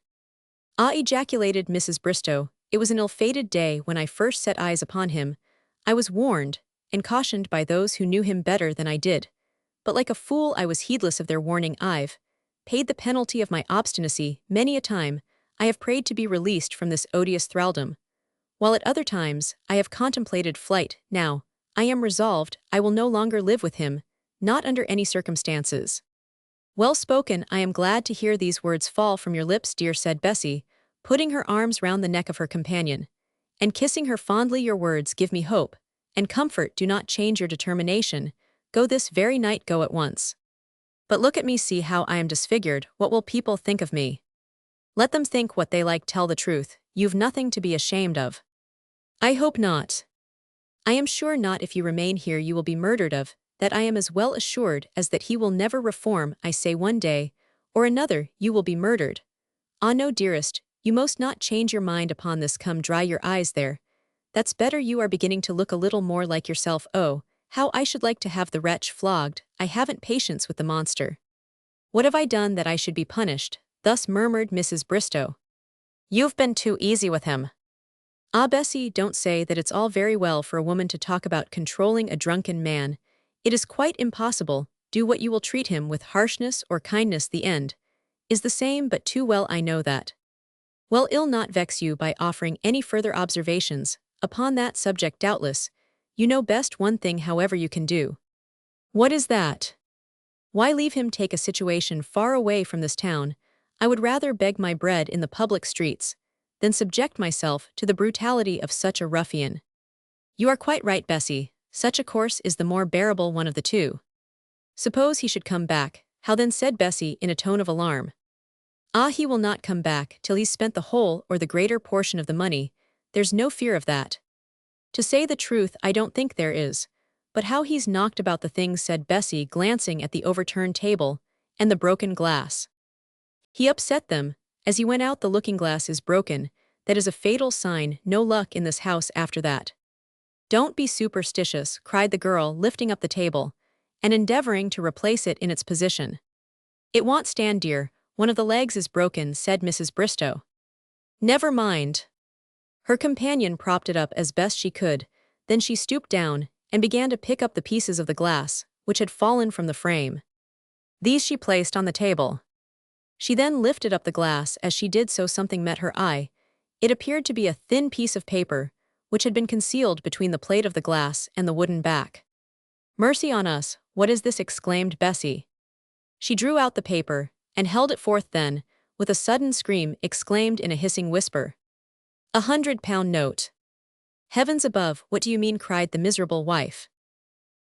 Ah, ejaculated Mrs. Bristow, it was an ill-fated day when I first set eyes upon him. I was warned and cautioned by those who knew him better than I did, but like a fool I was heedless of their warning. I've paid the penalty of my obstinacy. Many a time I have prayed to be released from this odious thraldom, while at other times I have contemplated flight. Now, I am resolved I will no longer live with him, not under any circumstances. Well spoken. I am glad to hear these words fall from your lips, dear, said Bessie, putting her arms round the neck of her companion, and kissing her fondly. Your words give me hope and comfort. Do not change your determination. Go this very night. Go at once. But look at me, see how I am disfigured. What will people think of me? Let them think what they like. Tell the truth. You've nothing to be ashamed of. I hope not. I am sure not. If you remain here you will be murdered. Of that I am as well assured as that he will never reform. I say one day or another you will be murdered. Ah no, dearest, you must not change your mind upon this. Come, dry your eyes there. That's better. You are beginning to look a little more like yourself. Oh, how I should like to have the wretch flogged. I haven't patience with the monster. What have I done that I should be punished? Thus murmured Mrs. Bristow. You've been too easy with him. Ah, Bessie, don't say that. It's all very well for a woman to talk about controlling a drunken man. It is quite impossible. Do what you will. Treat him with harshness or kindness. The end is the same, but too well I know that. Well, I'll not vex you by offering any further observations upon that subject. Doubtless, you know best. One thing, however, you can do. What is that? Why, leave him. Take a situation far away from this town. I would rather beg my bread in the public streets than subject myself to the brutality of such a ruffian. You are quite right, Bessie. Such a course is the more bearable one of the two. Suppose he should come back, how then? Said Bessie in a tone of alarm. Ah, he will not come back till he's spent the whole or the greater portion of the money. There's no fear of that. To say the truth, I don't think there is. But how he's knocked about the things, said Bessie, glancing at the overturned table and the broken glass. He upset them. As he went out, the looking-glass is broken. That is a fatal sign. No luck in this house after that. Don't be superstitious, cried the girl, lifting up the table and endeavoring to replace it in its position. It won't stand, dear. One of the legs is broken, said Mrs. Bristow. Never mind. Her companion propped it up as best she could. Then she stooped down and began to pick up the pieces of the glass which had fallen from the frame. These she placed on the table. She then lifted up the glass. As she did so, something met her eye. It appeared to be a thin piece of paper, which had been concealed between the plate of the glass and the wooden back. Mercy on us, what is this? Exclaimed Bessie. She drew out the paper and held it forth. Then, with a sudden scream, exclaimed in a hissing whisper, £100 note. Heavens above, what do you mean? Cried the miserable wife.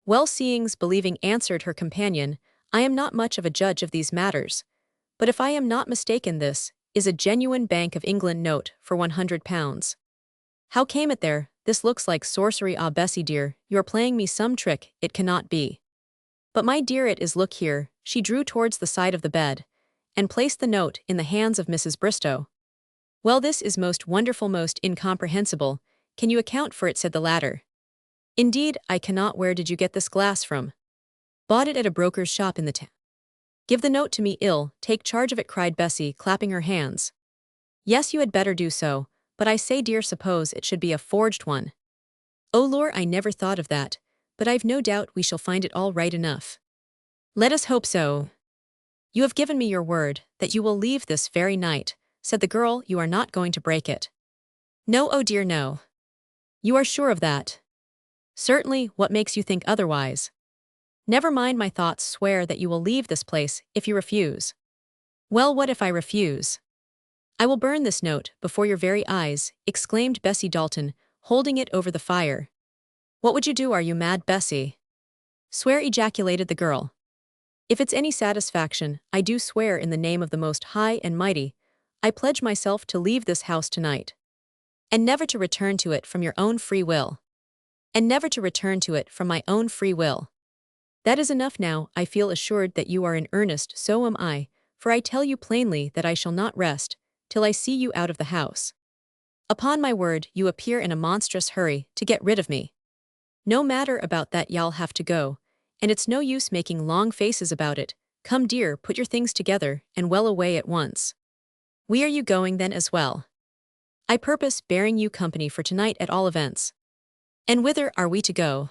Well, seeing's believing, answered her companion. I am not much of a judge of these matters, but if I am not mistaken, this is a genuine Bank of England note for £100. How came it there? This looks like sorcery. Ah, Bessie dear, you are playing me some trick. It cannot be. But my dear, it is. Look here. She drew towards the side of the bed and placed the note in the hands of Mrs. Bristow. Well, this is most wonderful, most incomprehensible. Can you account for it? Said the latter. Indeed, I cannot. Where did you get this glass from? Bought it at a broker's shop in the town. Give the note to me. I'll take charge of it, cried Bessie, clapping her hands. Yes, you had better do so. But I say, dear, suppose it should be a forged one. Oh Lord, I never thought of that, but I've no doubt we shall find it all right enough. Let us hope so. You have given me your word that you will leave this very night, said the girl. You are not going to break it. No, oh dear, no. You are sure of that? Certainly, what makes you think otherwise? Never mind, my thoughts swear that you will leave this place if you refuse. Well, what if I refuse? I will burn this note before your very eyes, exclaimed Bessie Dalton, holding it over the fire. What would you do? Are you mad, Bessie? Swear, ejaculated the girl. If it's any satisfaction, I do swear in the name of the Most High and Mighty, I pledge myself to leave this house tonight. And never to return to it from your own free will. And never to return to it from my own free will. That is enough now. I feel assured that you are in earnest, so am I, for I tell you plainly that I shall not rest till I see you out of the house. Upon my word, you appear in a monstrous hurry to get rid of me. No matter about that, y'all have to go, and it's no use making long faces about it. Come, dear, put your things together and well away at once. Where are you going then as well? I purpose bearing you company for tonight at all events. And whither are we to go?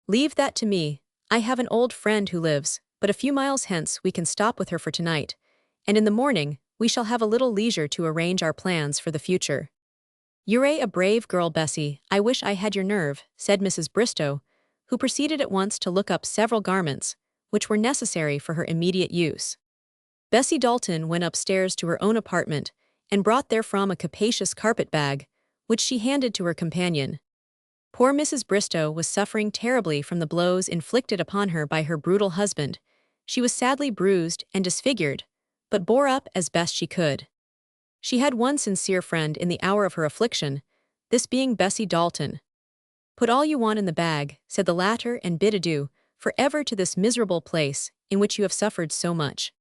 Leave that to me. I have an old friend who lives but a few miles hence. We can stop with her for tonight, and in the morning we shall have a little leisure to arrange our plans for the future. You're a brave girl, Bessie. I wish I had your nerve, said Mrs. Bristow, who proceeded at once to look up several garments which were necessary for her immediate use. Bessie Dalton went upstairs to her own apartment and brought therefrom a capacious carpet bag, which she handed to her companion. Poor Mrs. Bristow was suffering terribly from the blows inflicted upon her by her brutal husband. She was sadly bruised and disfigured, but bore up as best she could. She had one sincere friend in the hour of her affliction, this being Bessie Dalton. Put all you want in the bag, said the latter, and bid adieu for ever to this miserable place in which you have suffered so much.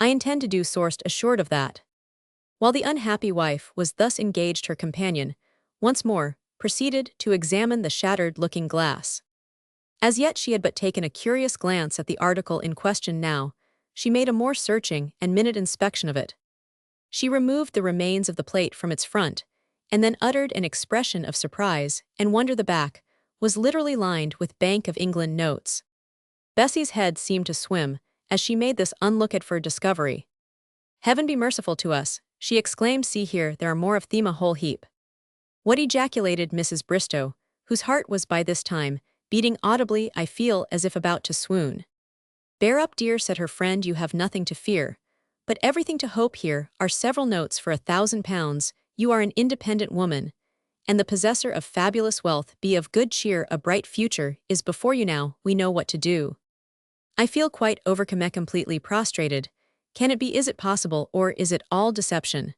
I intend to do sourced assured of that. While the unhappy wife was thus engaged, her companion, once more, proceeded to examine the shattered looking-glass. As yet she had but taken a curious glance at the article in question. Now she made a more searching and minute inspection of it. She removed the remains of the plate from its front, and then uttered an expression of surprise and wonder. The back was literally lined with Bank of England notes. Bessie's head seemed to swim as she made this unlooked-for discovery. Heaven be merciful to us, she exclaimed. See here, there are more of them, a whole heap. What? Ejaculated Mrs. Bristow, whose heart was by this time beating audibly. I feel as if about to swoon. Bear up, dear, said her friend, you have nothing to fear, but everything to hope. Here are several notes for £1,000. You are an independent woman, and the possessor of fabulous wealth. Be of good cheer, a bright future is before you now. We know what to do. I feel quite overcome, completely prostrated. Can it be? Is it possible, or is it all deception?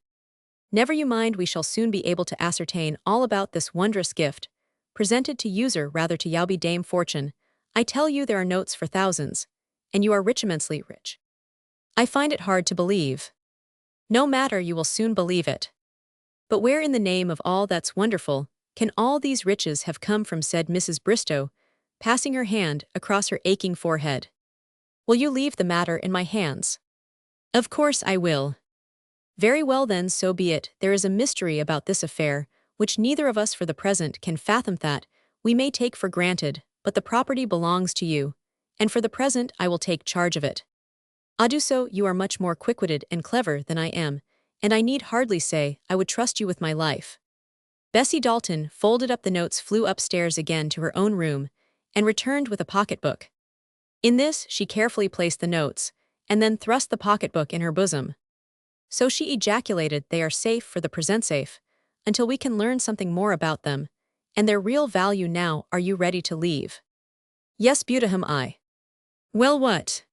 Never you mind, we shall soon be able to ascertain all about this wondrous gift, presented to user rather to Yowby Dame Fortune. I tell you there are notes for thousands, and you are rich, immensely rich. I find it hard to believe. No matter, you will soon believe it. But where in the name of all that's wonderful can all these riches have come from, said Mrs. Bristow, passing her hand across her aching forehead. Will you leave the matter in my hands? Of course I will. Very well then, so be it. There is a mystery about this affair, which neither of us for the present can fathom. That we may take for granted, but the property belongs to you, and for the present I will take charge of it. Do so. You are much more quick-witted and clever than I am, and I need hardly say I would trust you with my life. Bessie Dalton folded up the notes, flew upstairs again to her own room, and returned with a pocketbook. In this she carefully placed the notes, and then thrust the pocketbook in her bosom. So she ejaculated, they are safe for the present, safe, until we can learn something more about them, and their real value. Now, are you ready to leave? Yes, Beautaham, I. Well, what?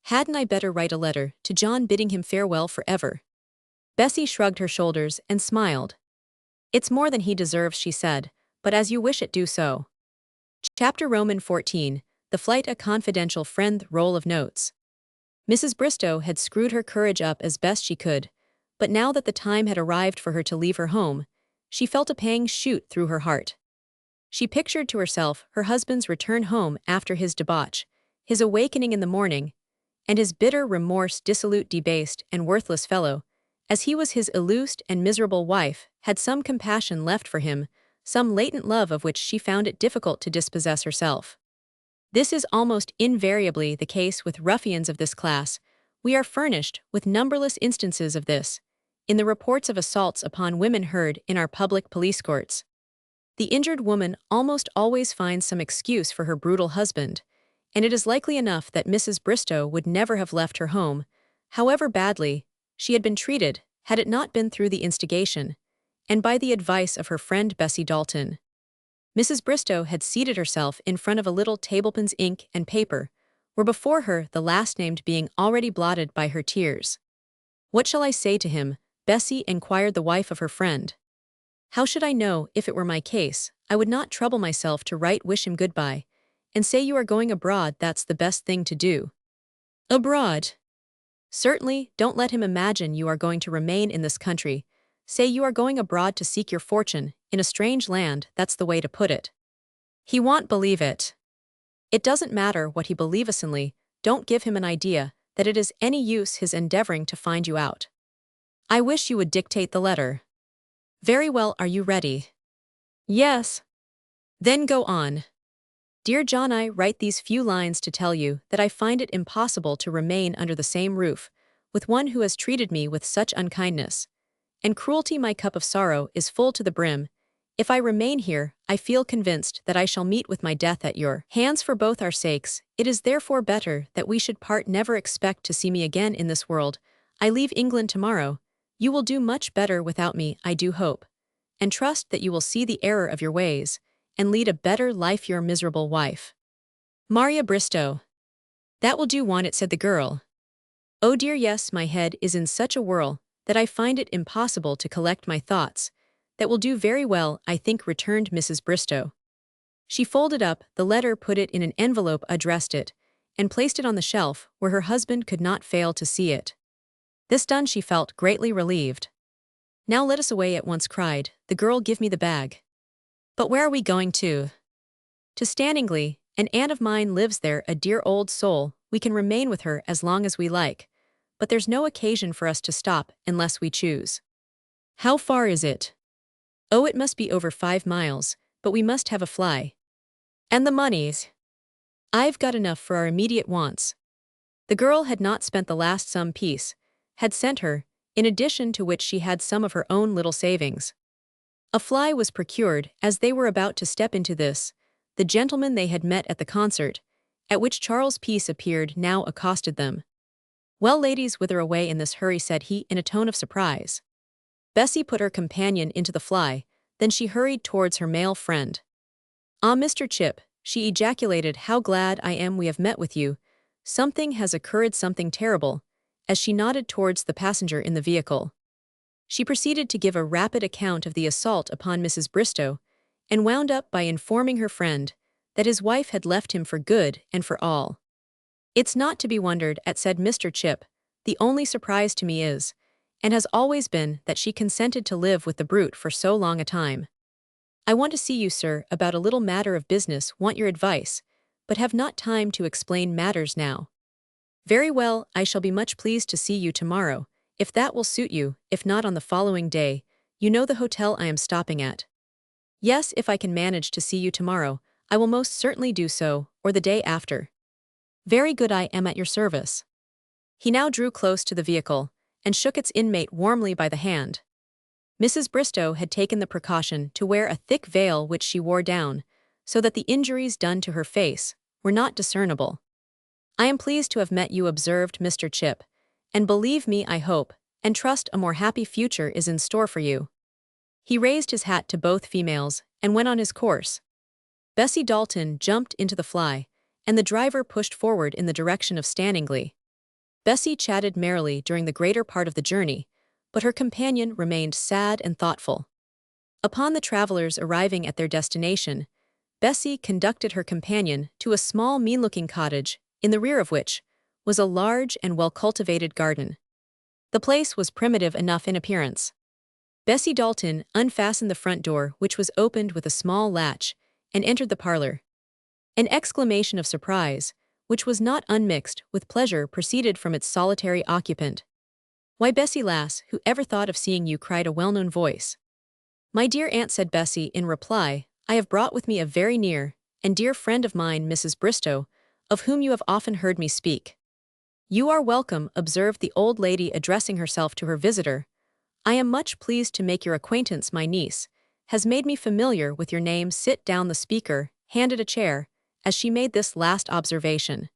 Hadn't I better write a letter to John bidding him farewell forever? Bessie shrugged her shoulders and smiled. It's more than he deserves, she said, but as you wish it, do so. Chapter Roman 14, The Flight, a confidential friend. Roll of notes. Mrs. Bristow had screwed her courage up as best she could, but now that the time had arrived for her to leave her home, she felt a pang shoot through her heart. She pictured to herself her husband's return home after his debauch, his awakening in the morning, and his bitter remorse. Dissolute, debased, and worthless fellow, as he was, his illused and miserable wife had some compassion left for him, some latent love of which she found it difficult to dispossess herself. This is almost invariably the case with ruffians of this class. We are furnished with numberless instances of this in the reports of assaults upon women heard in our public police courts. The injured woman almost always finds some excuse for her brutal husband, and it is likely enough that Mrs. Bristow would never have left her home, however badly she had been treated, had it not been through the instigation, and by the advice of her friend Bessie Dalton. Mrs. Bristow had seated herself in front of a little tablepins ink and paper, where before her the last named being already blotted by her tears. "What shall I say to him?" Bessie inquired the wife of her friend. "How should I know? If it were my case, I would not trouble myself to write wish him goodbye, and say you are going abroad. That's the best thing to do." "Abroad?" "Certainly, don't let him imagine you are going to remain in this country. Say you are going abroad to seek your fortune, in a strange land. That's the way to put it. He won't believe it." "It doesn't matter what he believes only, don't give him an idea that it is any use his endeavoring to find you out." "I wish you would dictate the letter." "Very well, are you ready?" "Yes." "Then go on." "Dear John, I write these few lines to tell you that I find it impossible to remain under the same roof with one who has treated me with such unkindness and cruelty. My cup of sorrow is full to the brim. If I remain here, I feel convinced that I shall meet with my death at your hands for both our sakes. It is therefore better that we should part. Never expect to see me again in this world. I leave England tomorrow. You will do much better without me, I do hope, and trust that you will see the error of your ways and lead a better life. Your miserable wife, Maria Bristow." "That will do, won't it?" said the girl. "Oh dear, yes, my head is in such a whirl that I find it impossible to collect my thoughts." "That will do very well, I think," returned Mrs. Bristow. She folded up the letter, put it in an envelope, addressed it, and placed it on the shelf where her husband could not fail to see it. This done, she felt greatly relieved. "Now let us away at once," cried the girl. "Give me the bag." "But where are we going to?" "To Stanningley. An aunt of mine lives there, a dear old soul. We can remain with her as long as we like, but there's no occasion for us to stop unless we choose." "How far is it?" "Oh, it must be over 5 miles, but we must have a fly." "And the monies?" "I've got enough for our immediate wants." The girl had not spent the last sum Peace had sent her, in addition to which she had some of her own little savings. A fly was procured. As they were about to step into this, the gentleman they had met at the concert, at which Charles Peace appeared, now accosted them. "Well, ladies, whither away in this hurry?" said he in a tone of surprise. Bessie put her companion into the fly, then she hurried towards her male friend. "Ah, Mr. Chip," she ejaculated, "how glad I am we have met with you. Something has occurred, something terrible," as she nodded towards the passenger in the vehicle. She proceeded to give a rapid account of the assault upon Mrs. Bristow, and wound up by informing her friend that his wife had left him for good and for all. "It's not to be wondered at," said Mr. Chip. "The only surprise to me is, and has always been, that she consented to live with the brute for so long a time. I want to see you, sir, about a little matter of business, want your advice, but have not time to explain matters now." "Very well, I shall be much pleased to see you tomorrow, if that will suit you. If not, on the following day. You know the hotel I am stopping at." "Yes, if I can manage to see you tomorrow, I will most certainly do so, or the day after." "Very good, I am at your service." He now drew close to the vehicle, and shook its inmate warmly by the hand. Mrs. Bristow had taken the precaution to wear a thick veil, which she wore down, so that the injuries done to her face were not discernible. "I am pleased to have met you," observed Mr. Chip, "and believe me, I hope and trust a more happy future is in store for you." He raised his hat to both females and went on his course. Bessie Dalton jumped into the fly, and the driver pushed forward in the direction of Stanningley. Bessie chatted merrily during the greater part of the journey, but her companion remained sad and thoughtful. Upon the travelers arriving at their destination, Bessie conducted her companion to a small, mean-looking cottage, in the rear of which was a large and well-cultivated garden. The place was primitive enough in appearance. Bessie Dalton unfastened the front door, which was opened with a small latch, and entered the parlor. An exclamation of surprise, which was not unmixed with pleasure, proceeded from its solitary occupant. "Why, Bessie, lass, who ever thought of seeing you?" cried a well-known voice. "My dear aunt," said Bessie in reply, "I have brought with me a very near and dear friend of mine, Mrs. Bristow, of whom you have often heard me speak." "You are welcome," observed the old lady, addressing herself to her visitor. "I am much pleased to make your acquaintance, my niece, has made me familiar with your name. Sit down. The speaker handed a chair as she made this last observation.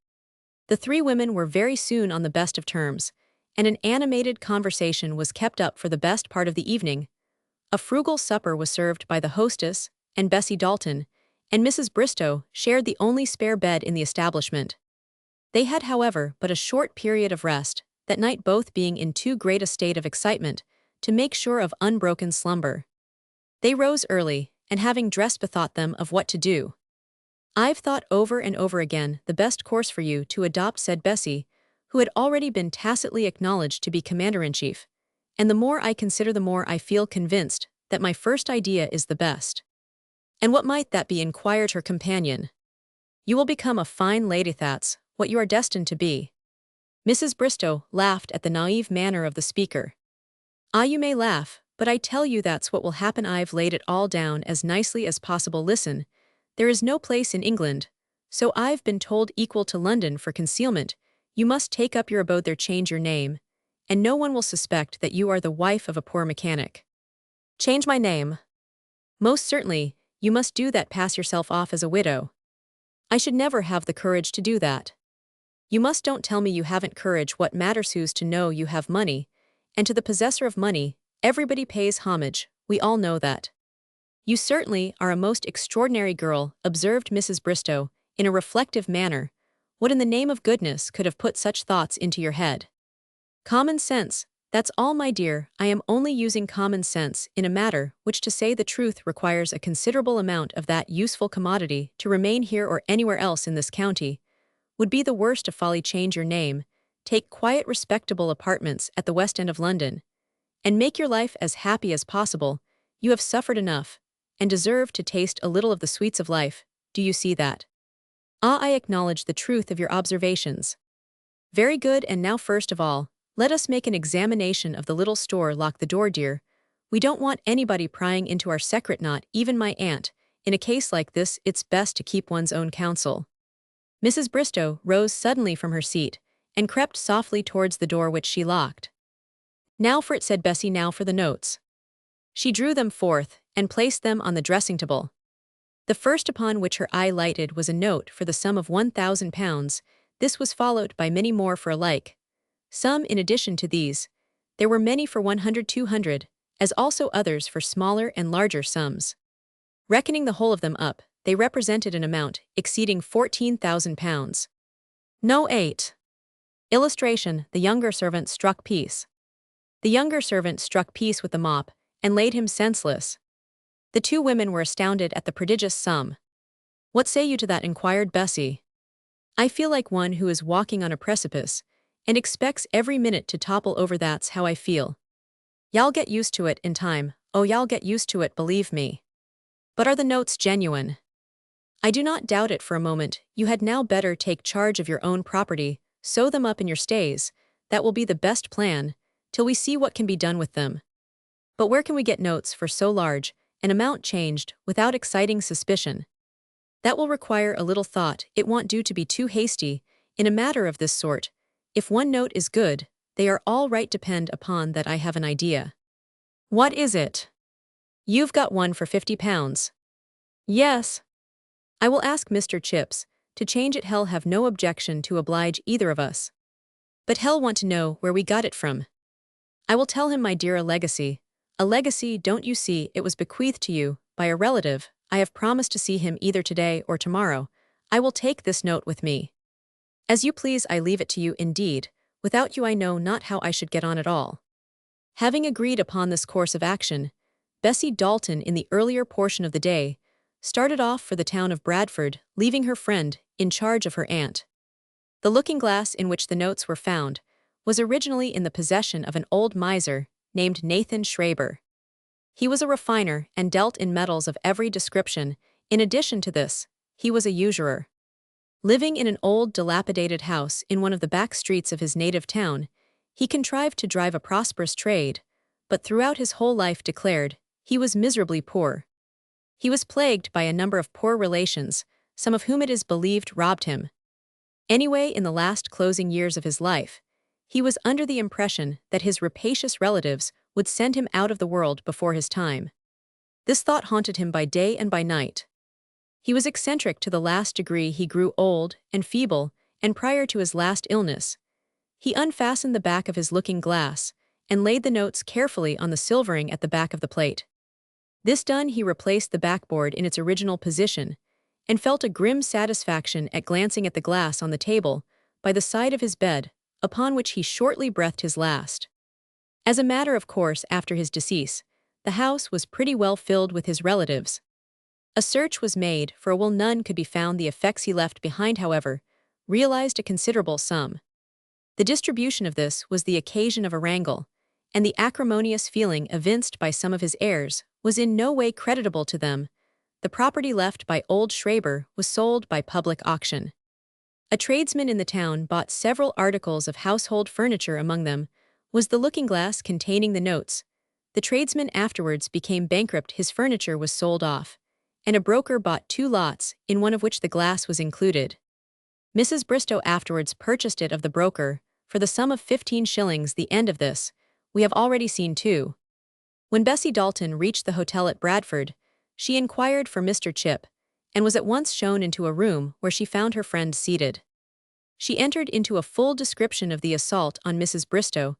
The three women were very soon on the best of terms, and an animated conversation was kept up for the best part of the evening. A frugal supper was served by the hostess and Bessie Dalton, and Mrs. Bristow shared the only spare bed in the establishment. They had, however, but a short period of rest, that night, both being in too great a state of excitement to make sure of unbroken slumber. They rose early, and having dressed bethought them of what to do. "I've thought over and over again the best course for you to adopt," said Bessie, who had already been tacitly acknowledged to be commander-in-chief, "and the more I consider the more I feel convinced that my first idea is the best." "And what might that be?" inquired her companion. "You will become a fine lady, that's what you are destined to be." Mrs. Bristow laughed at the naive manner of the speaker. "Ah, you may laugh, but I tell you that's what will happen. I've laid it all down as nicely as possible. Listen, there is no place in England, so I've been told, equal to London for concealment. You must take up your abode there, change your name, and no one will suspect that you are the wife of a poor mechanic." "Change my name?" "Most certainly, you must do that. Pass yourself off as a widow." "I should never have the courage to do that." "You must. Don't tell me you haven't courage. What matters? Who's to know you have money? And to the possessor of money, everybody pays homage. We all know that." "You certainly are a most extraordinary girl," observed Mrs. Bristow, in a reflective manner. "What in the name of goodness could have put such thoughts into your head?" "Common sense, that's all, my dear. I am only using common sense in a matter which, to say the truth, requires a considerable amount of that useful commodity. To remain here or anywhere else in this county would be the worst of folly. Change your name, take quiet respectable apartments at the West End of London, and make your life as happy as possible. You have suffered enough, and deserve to taste a little of the sweets of life. Do you see that?" "Ah, I acknowledge the truth of your observations." "Very good, and now first of all, let us make an examination of the little store. Lock the door, dear. We don't want anybody prying into our secret, not even my aunt. In a case like this, it's best to keep one's own counsel." Mrs. Bristow rose suddenly from her seat, and crept softly towards the door, which she locked. "Now for it," said Bessie, "now for the notes." She drew them forth, and placed them on the dressing-table. The first upon which her eye lighted was a note for the sum of £1,000. This was followed by many more for a like sum in addition to these. There were many for 100, 200, as also others for smaller and larger sums. Reckoning the whole of them up, they represented an amount exceeding £14,000. No. 8. Illustration: the younger servant struck Peace. The younger servant struck Peace with the mop, and laid him senseless. The two women were astounded at the prodigious sum. "What say you to that?" inquired Bessie. "I feel like one who is walking on a precipice, and expects every minute to topple over. That's how I feel." "Y'all get used to it in time." "Oh, y'all get used to it, believe me." "But are the notes genuine?" "I do not doubt it for a moment. You had now better take charge of your own property, sew them up in your stays. That will be the best plan, till we see what can be done with them." "But where can we get notes for so large an amount changed without exciting suspicion?" "That will require a little thought. It won't do to be too hasty in a matter of this sort. If one note is good, they are all right. Depend upon that. I have an idea." "What is it?" "You've got one for £50. "Yes." "I will ask Mr. Chips to change it. He'll have no objection to oblige either of us." "But he'll want to know where we got it from." "I will tell him, my dear. A legacy. A legacy, don't you see? It was bequeathed to you by a relative. I have promised to see him either today or tomorrow. I will take this note with me." "As you please. I leave it to you. Indeed, without you I know not how I should get on at all." Having agreed upon this course of action, Bessie Dalton, in the earlier portion of the day, started off for the town of Bradford, leaving her friend in charge of her aunt. The looking-glass in which the notes were found was originally in the possession of an old miser named Nathan Schreiber. He was a refiner and dealt in metals of every description. In addition to this, he was a usurer. Living in an old dilapidated house in one of the back streets of his native town, he contrived to drive a prosperous trade, but throughout his whole life declared he was miserably poor. He was plagued by a number of poor relations, some of whom it is believed robbed him. Anyway, in the last closing years of his life, he was under the impression that his rapacious relatives would send him out of the world before his time. This thought haunted him by day and by night. He was eccentric to the last degree. He grew old and feeble, and prior to his last illness, he unfastened the back of his looking-glass and laid the notes carefully on the silvering at the back of the plate. This done, he replaced the backboard in its original position and felt a grim satisfaction at glancing at the glass on the table by the side of his bed, upon which he shortly breathed his last. As a matter of course, after his decease, the house was pretty well filled with his relatives. A search was made for a will. None could be found. The effects he left behind, however, realized a considerable sum. The distribution of this was the occasion of a wrangle, and the acrimonious feeling evinced by some of his heirs was in no way creditable to them. The property left by old Schreiber was sold by public auction. A tradesman in the town bought several articles of household furniture. Among them was the looking-glass containing the notes. The tradesman afterwards became bankrupt. His furniture was sold off, and a broker bought 2 lots, in one of which the glass was included. Mrs. Bristow afterwards purchased it of the broker for the sum of 15 shillings. The end of this we have already seen too. When Bessie Dalton reached the hotel at Bradford, she inquired for Mr. Chip, and was at once shown into a room where she found her friend seated. She entered into a full description of the assault on Mrs. Bristow,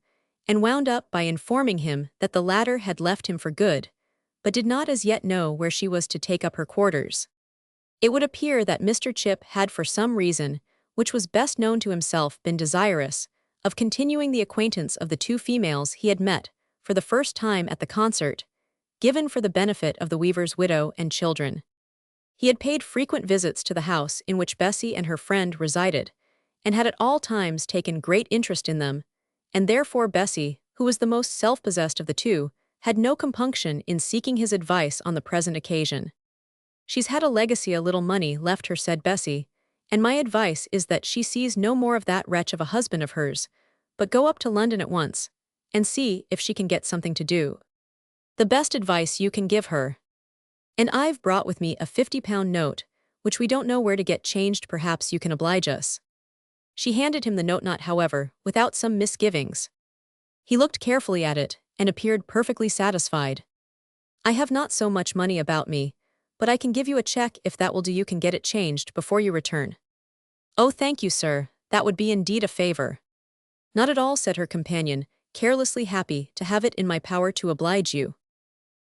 and wound up by informing him that the latter had left him for good, but did not as yet know where she was to take up her quarters. It would appear that Mr. Chip had, for some reason, which was best known to himself, been desirous of continuing the acquaintance of the 2 females he had met for the first time at the concert, given for the benefit of the weaver's widow and children. He had paid frequent visits to the house in which Bessie and her friend resided, and had at all times taken great interest in them, and therefore Bessie, who was the most self-possessed of the 2, had no compunction in seeking his advice on the present occasion. "She's had a legacy, a little money left her," said Bessie, "and my advice is that she sees no more of that wretch of a husband of hers, but go up to London at once, and see if she can get something to do. The best advice you can give her. And I've brought with me a £50 note, which we don't know where to get changed. Perhaps you can oblige us." She handed him the note, not, however, without some misgivings. He looked carefully at it, and appeared perfectly satisfied. "I have not so much money about me, but I can give you a check if that will do. You can get it changed before you return." "Oh, thank you, sir, that would be indeed a favor." "Not at all," said her companion, carelessly, happy to have it in my power to oblige you.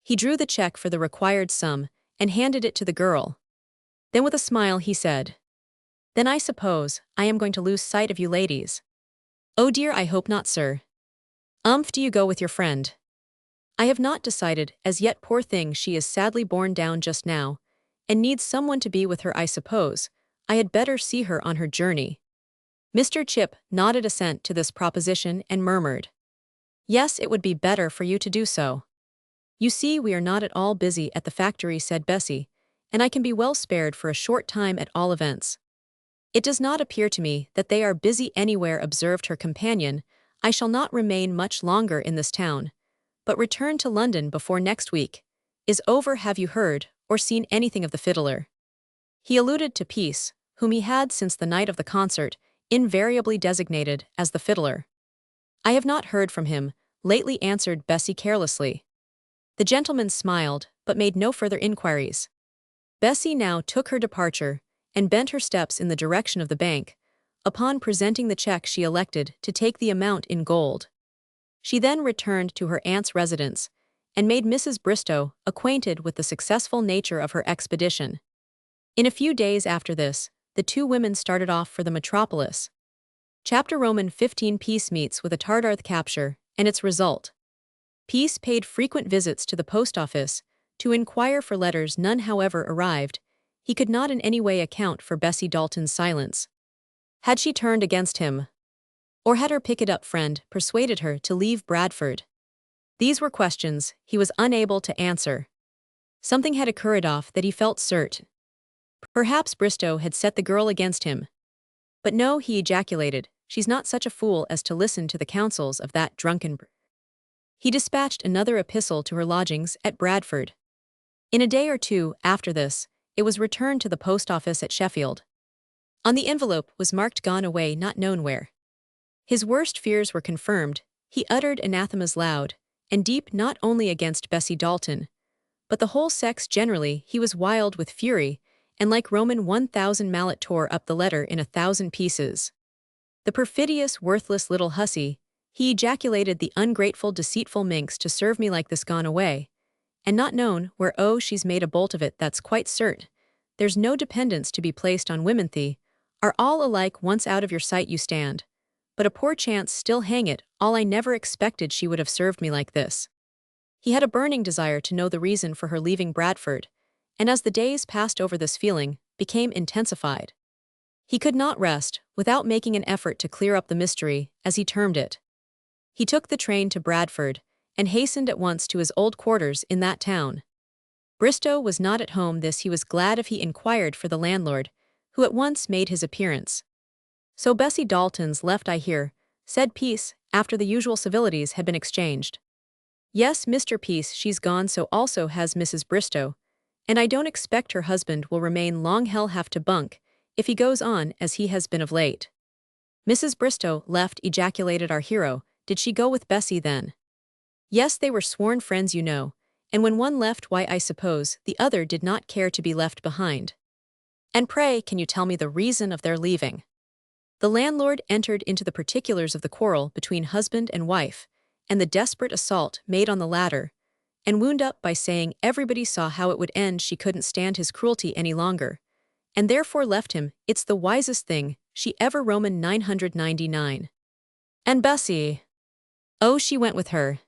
He drew the check for the required sum, and handed it to the girl. Then with a smile he said, "Then I suppose I am going to lose sight of you ladies." "Oh dear, I hope not, sir." Do you go with your friend?" "I have not decided as yet. Poor thing, she is sadly borne down just now, and needs someone to be with her. I suppose I had better see her on her journey." Mr. Chip nodded assent to this proposition and murmured, "Yes, it would be better for you to do so." "You see, we are not at all busy at the factory," said Bessie, "and I can be well spared for a short time at all events." "It does not appear to me that they are busy anywhere," observed her companion. "I shall not remain much longer in this town, but return to London before next week is over. Have you heard or seen anything of the fiddler?" He alluded to Peace, whom he had since the night of the concert invariably designated as the fiddler. "I have not heard from him lately," answered Bessie carelessly. The gentleman smiled, but made no further inquiries. Bessie now took her departure, and bent her steps in the direction of the bank. Upon presenting the check, she elected to take the amount in gold. She then returned to her aunt's residence, and made Mrs. Bristow acquainted with the successful nature of her expedition. In a few days after this, the 2 women started off for the metropolis. Chapter XV. Peace meets with a Tartarth capture, and its result. Peace paid frequent visits to the post office to inquire for letters. None, however, arrived. He could not in any way account for Bessie Dalton's silence. Had she turned against him? Or had her picked-up friend persuaded her to leave Bradford? These were questions he was unable to answer. Something had occurred off that he felt certain. Perhaps Bristow had set the girl against him. But no, he ejaculated, she's not such a fool as to listen to the counsels of that drunken He dispatched another epistle to her lodgings at Bradford. In a day or two after this, it was returned to the post office at Sheffield. On the envelope was marked "Gone away, not known where." His worst fears were confirmed. He uttered anathemas loud and deep, not only against Bessie Dalton, but the whole sex generally he was wild with fury, and like Roman 1000 mallet tore up the letter in 1,000 pieces. The perfidious, worthless little hussy, he ejaculated, the ungrateful, deceitful minx, to serve me like this, gone away, and not known where. Oh, she's made a bolt of it, that's quite cert. There's no dependence to be placed on women, thee are all alike, once out of your sight you stand. But a poor chance still, hang it all, I never expected she would have served me like this. He had a burning desire to know the reason for her leaving Bradford, and as the days passed over this feeling became intensified. He could not rest without making an effort to clear up the mystery, as he termed it. He took the train to Bradford and hastened at once to his old quarters in that town. Bristow was not at home. This he was glad of. He inquired for the landlord, who at once made his appearance. "So Bessie Dalton's left, I hear," said Peace, after the usual civilities had been exchanged. "Yes, Mr. Peace, she's gone, so also has Mrs. Bristow, and I don't expect her husband will remain long. He'll have to bunk, if he goes on as he has been of late." "Mrs. Bristow left," ejaculated our hero. "Did she go with Bessie then?" "Yes, they were sworn friends, you know, and when one left, why, I suppose the other did not care to be left behind." "And pray, can you tell me the reason of their leaving?" The landlord entered into the particulars of the quarrel between husband and wife, and the desperate assault made on the latter, and wound up by saying everybody saw how it would end. She couldn't stand his cruelty any longer, and therefore left him. It's the wisest thing she ever. Roman 999. "And Bessie?" "Oh, she went with her."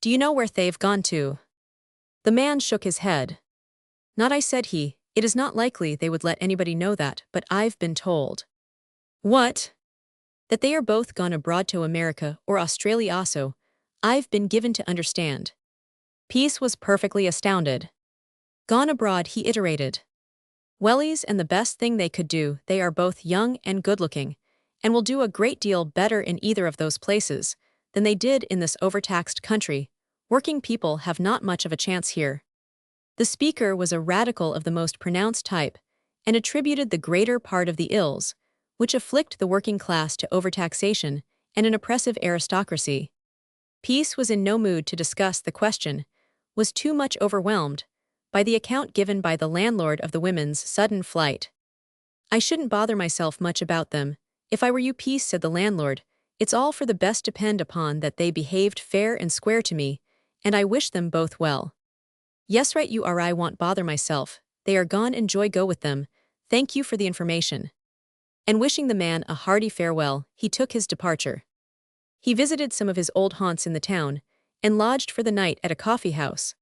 "Do you know where they've gone to?" The man shook his head. "Not I," said he. "It is not likely they would let anybody know that, but I've been told." "What?" "That they are both gone abroad to America or Australia also. I've been given to understand." Peace was perfectly astounded. "Gone abroad," he iterated. "Wellies, and the best thing they could do. They are both young and good-looking, and will do a great deal better in either of those places than they did in this overtaxed country. Working people have not much of a chance here." The speaker was a radical of the most pronounced type, and attributed the greater part of the ills which afflict the working class to overtaxation and an oppressive aristocracy. Peace was in no mood to discuss the question, was too much overwhelmed by the account given by the landlord of the women's sudden flight. "I shouldn't bother myself much about them, if I were you, Peace," said the landlord. "It's all for the best. Depend upon that they behaved fair and square to me, and I wish them both well." "Yes, right you are. I won't bother myself. They are gone. Enjoy. Go with them. Thank you for the information." And wishing the man a hearty farewell, he took his departure. He visited some of his old haunts in the town, and lodged for the night at a coffee house.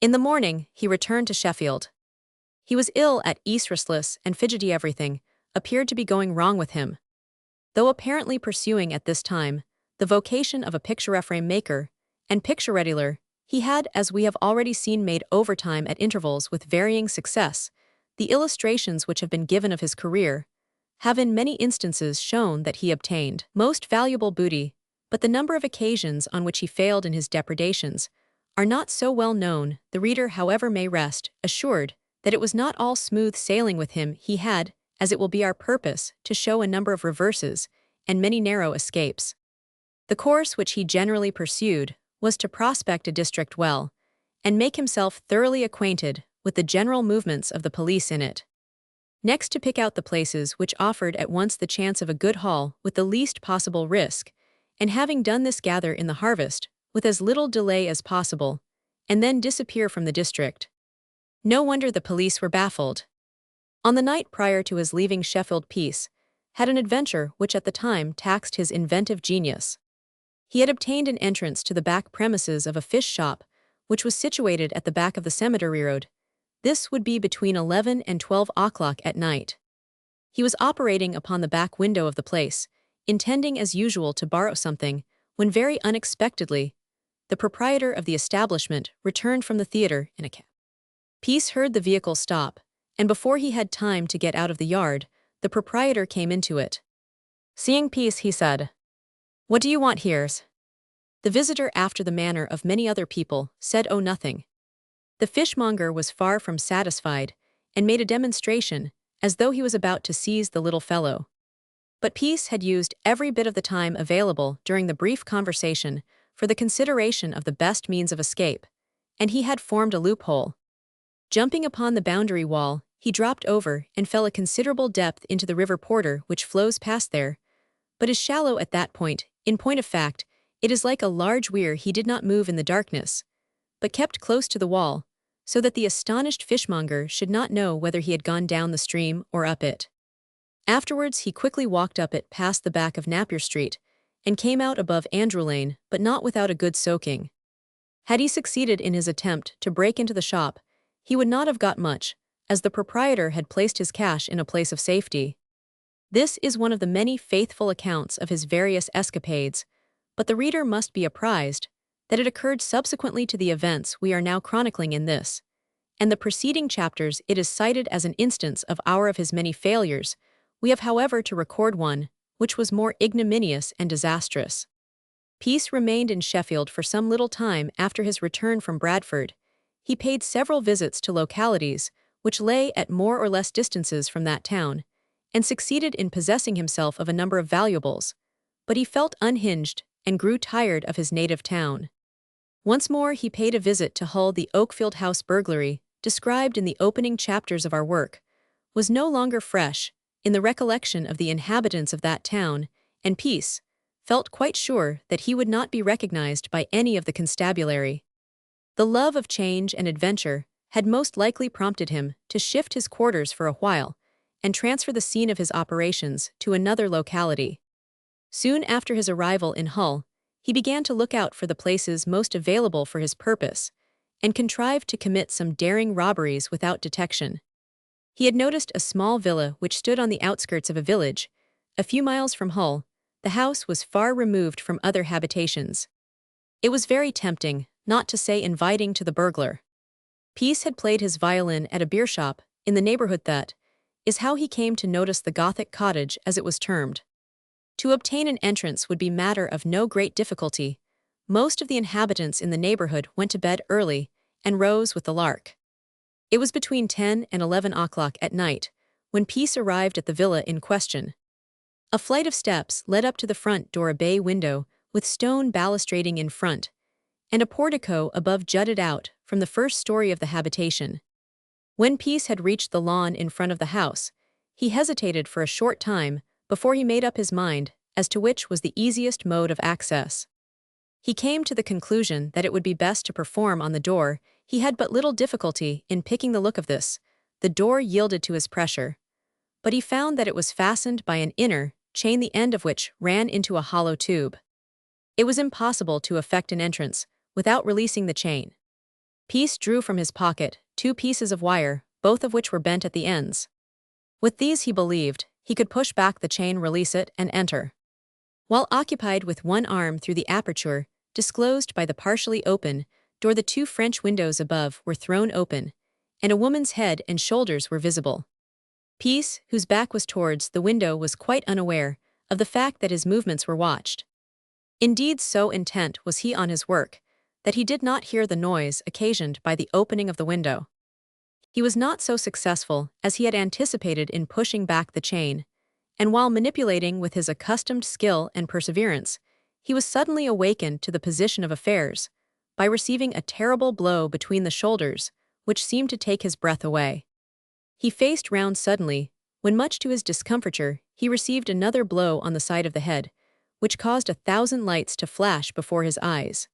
In the morning, he returned to Sheffield. He was ill at ease, restless and fidgety. Everything appeared to be going wrong with him. Though apparently pursuing at this time the vocation of a picture-frame maker and picture-rediler, he had, as we have already seen, made overtime at intervals with varying success. The illustrations which have been given of his career have in many instances shown that he obtained most valuable booty, but the number of occasions on which he failed in his depredations are not so well known. The reader, however, may rest assured that it was not all smooth sailing with him. He had, as it will be our purpose, to show a number of reverses and many narrow escapes. The course which he generally pursued was to prospect a district well, and make himself thoroughly acquainted with the general movements of the police in it. Next, to pick out the places which offered at once the chance of a good haul with the least possible risk, and having done this, gather in the harvest with as little delay as possible, and then disappear from the district. No wonder the police were baffled. On the night prior to his leaving Sheffield, Peace had an adventure which at the time taxed his inventive genius. He had obtained an entrance to the back premises of a fish shop, which was situated at the back of the cemetery road. This would be between 11 and 12 o'clock at night. He was operating upon the back window of the place, intending as usual to borrow something, when very unexpectedly, the proprietor of the establishment returned from the theater in a cab. Peace heard the vehicle stop, and before he had time to get out of the yard, the proprietor came into it. Seeing Peace, he said, "What do you want here?" The visitor, after the manner of many other people, said, "Oh, nothing." The fishmonger was far from satisfied, and made a demonstration, as though he was about to seize the little fellow. But Peace had used every bit of the time available during the brief conversation for the consideration of the best means of escape, and he had formed a loophole. Jumping upon the boundary wall, he dropped over and fell a considerable depth into the river Porter which flows past there, but is shallow at that point. In point of fact, it is like a large weir. He did not move in the darkness, but kept close to the wall, so that the astonished fishmonger should not know whether he had gone down the stream or up it. Afterwards he quickly walked up it past the back of Napier Street, and came out above Andrew Lane, but not without a good soaking. Had he succeeded in his attempt to break into the shop, he would not have got much, as the proprietor had placed his cash in a place of safety. This is one of the many faithful accounts of his various escapades, but the reader must be apprised that it occurred subsequently to the events we are now chronicling in this, and the preceding chapters. It is cited as an instance of his many failures. We have, however, to record one, which was more ignominious and disastrous. Peace remained in Sheffield for some little time after his return from Bradford. He paid several visits to localities which lay at more or less distances from that town, and succeeded in possessing himself of a number of valuables, but he felt unhinged and grew tired of his native town. Once more he paid a visit to Hull. The Oakfield House burglary, described in the opening chapters of our work, was no longer fresh in the recollection of the inhabitants of that town, and Peace felt quite sure that he would not be recognized by any of the constabulary. The love of change and adventure had most likely prompted him to shift his quarters for a while and transfer the scene of his operations to another locality. Soon after his arrival in Hull, he began to look out for the places most available for his purpose, and contrived to commit some daring robberies without detection. He had noticed a small villa which stood on the outskirts of a village, a few miles from Hull. The house was far removed from other habitations. It was very tempting, not to say inviting, to the burglar. Peace had played his violin at a beer shop in the neighborhood. That is how he came to notice the Gothic cottage, as it was termed. To obtain an entrance would be matter of no great difficulty. Most of the inhabitants in the neighborhood went to bed early and rose with the lark. It was between 10 and 11 o'clock at night when Peace arrived at the villa in question. A flight of steps led up to the front door, a bay window with stone balustrading in front, and a portico above jutted out from the first story of the habitation. When Peace had reached the lawn in front of the house, he hesitated for a short time before he made up his mind as to which was the easiest mode of access. He came to the conclusion that it would be best to perform on the door. He had but little difficulty in picking the look of this. The door yielded to his pressure, but he found that it was fastened by an inner chain, the end of which ran into a hollow tube. It was impossible to effect an entrance without releasing the chain. Peace drew from his pocket 2 pieces of wire, both of which were bent at the ends. With these he believed he could push back the chain, release it, and enter. While occupied with one arm through the aperture disclosed by the partially open door, the 2 French windows above were thrown open, and a woman's head and shoulders were visible. Peace, whose back was towards the window, was quite unaware of the fact that his movements were watched. Indeed, so intent was he on his work that he did not hear the noise occasioned by the opening of the window. He was not so successful as he had anticipated in pushing back the chain, and while manipulating with his accustomed skill and perseverance, he was suddenly awakened to the position of affairs by receiving a terrible blow between the shoulders, which seemed to take his breath away. He faced round suddenly, when, much to his discomfiture, he received another blow on the side of the head, which caused 1,000 lights to flash before his eyes.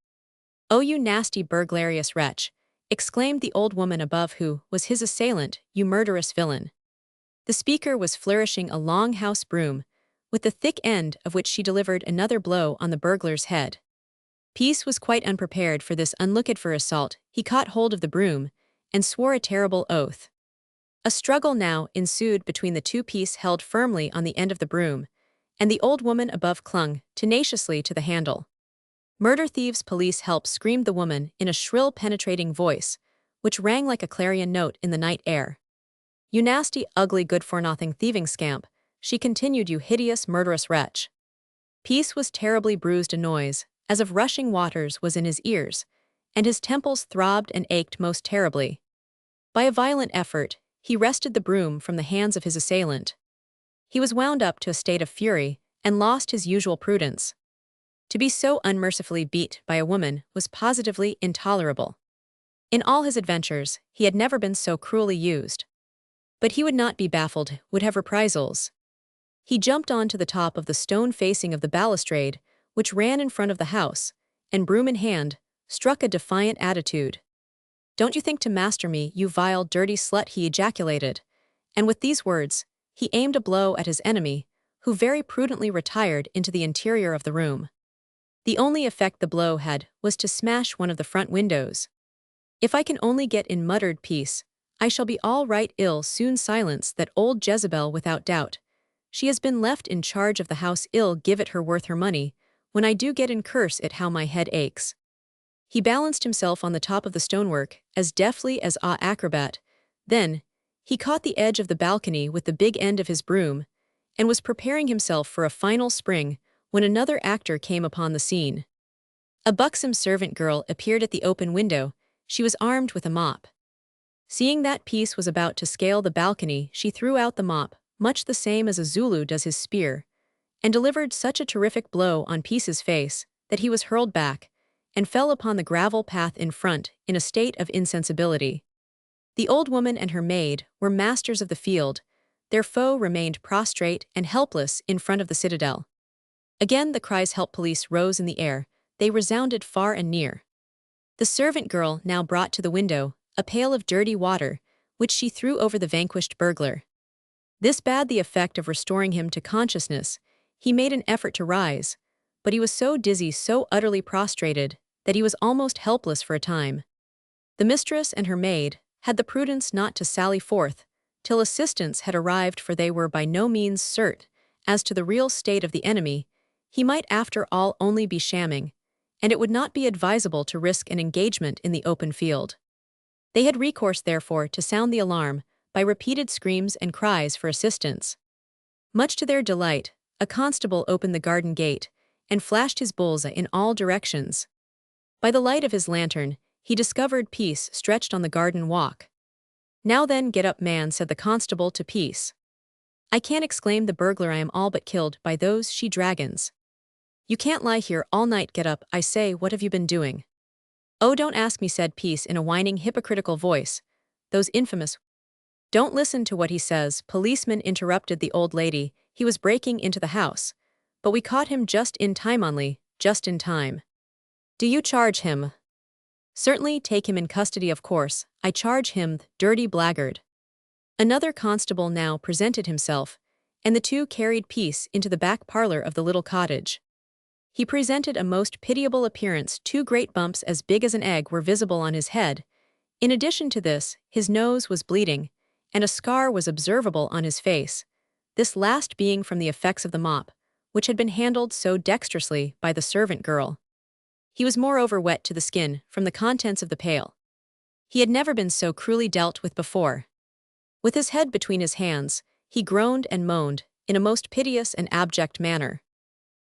"Oh, you nasty burglarious wretch!" exclaimed the old woman above, who was his assailant. "You murderous villain!" The speaker was flourishing a long house broom, with the thick end of which she delivered another blow on the burglar's head. Peace was quite unprepared for this unlooked-for assault. He caught hold of the broom and swore a terrible oath. A struggle now ensued between the 2. Peace held firmly on the end of the broom, and the old woman above clung tenaciously to the handle. "Murder thieves, police help!" screamed the woman in a shrill, penetrating voice, which rang like a clarion note in the night air. "You nasty, ugly, good-for-nothing thieving scamp," she continued, "you hideous, murderous wretch." Peace was terribly bruised. A noise, as of rushing waters, was in his ears, and his temples throbbed and ached most terribly. By a violent effort, he wrested the broom from the hands of his assailant. He was wound up to a state of fury, and lost his usual prudence. To be so unmercifully beat by a woman was positively intolerable. In all his adventures, he had never been so cruelly used. But he would not be baffled, would have reprisals. He jumped on to the top of the stone facing of the balustrade, which ran in front of the house, and broom in hand, struck a defiant attitude. "Don't you think to master me, you vile, dirty slut," he ejaculated. And with these words, he aimed a blow at his enemy, who very prudently retired into the interior of the room. The only effect the blow had was to smash one of the front windows. "If I can only get in," muttered Peace, "I shall be all right. Ill soon silence that old Jezebel without doubt. She has been left in charge of the house. Ill give it her worth her money. When I do get in, curse it how my head aches." He balanced himself on the top of the stonework, as deftly as a acrobat. Then, he caught the edge of the balcony with the big end of his broom, and was preparing himself for a final spring when another actor came upon the scene. A buxom servant girl appeared at the open window. She was armed with a mop. Seeing that Peace was about to scale the balcony, she threw out the mop, much the same as a Zulu does his spear, and delivered such a terrific blow on Peace's face that he was hurled back, and fell upon the gravel path in front in a state of insensibility. The old woman and her maid were masters of the field. Their foe remained prostrate and helpless in front of the citadel. Again the cries "Help, police" rose in the air. They resounded far and near. The servant girl now brought to the window a pail of dirty water, which she threw over the vanquished burglar. This had the effect of restoring him to consciousness. He made an effort to rise, but he was so dizzy, so utterly prostrated, that he was almost helpless for a time. The mistress and her maid had the prudence not to sally forth till assistance had arrived, for they were by no means certain as to the real state of the enemy. He might after all only be shamming, and it would not be advisable to risk an engagement in the open field. They had recourse therefore to sound the alarm by repeated screams and cries for assistance. Much to their delight, a constable opened the garden gate and flashed his bull's-eye in all directions. By the light of his lantern, he discovered Peace stretched on the garden walk. "Now then, get up, man," said the constable to Peace. "I can't," exclaimed the burglar. "I am all but killed by those she-dragons." "You can't lie here all night. Get up, I say. What have you been doing?" "Oh, don't ask me," said Peace in a whining, hypocritical voice. "Those infamous—" "Don't listen to what he says," policeman interrupted the old lady. "He was breaking into the house, but we caught him just in time. Only just in time." "Do you charge him?" "Certainly, take him in custody, of course. I charge him, dirty blackguard." Another constable now presented himself, and the two carried Peace into the back parlor of the little cottage. He presented a most pitiable appearance. 2 great bumps as big as an egg were visible on his head. In addition to this, his nose was bleeding, and a scar was observable on his face, this last being from the effects of the mop, which had been handled so dexterously by the servant girl. He was moreover wet to the skin from the contents of the pail. He had never been so cruelly dealt with before. With his head between his hands, he groaned and moaned, in a most piteous and abject manner.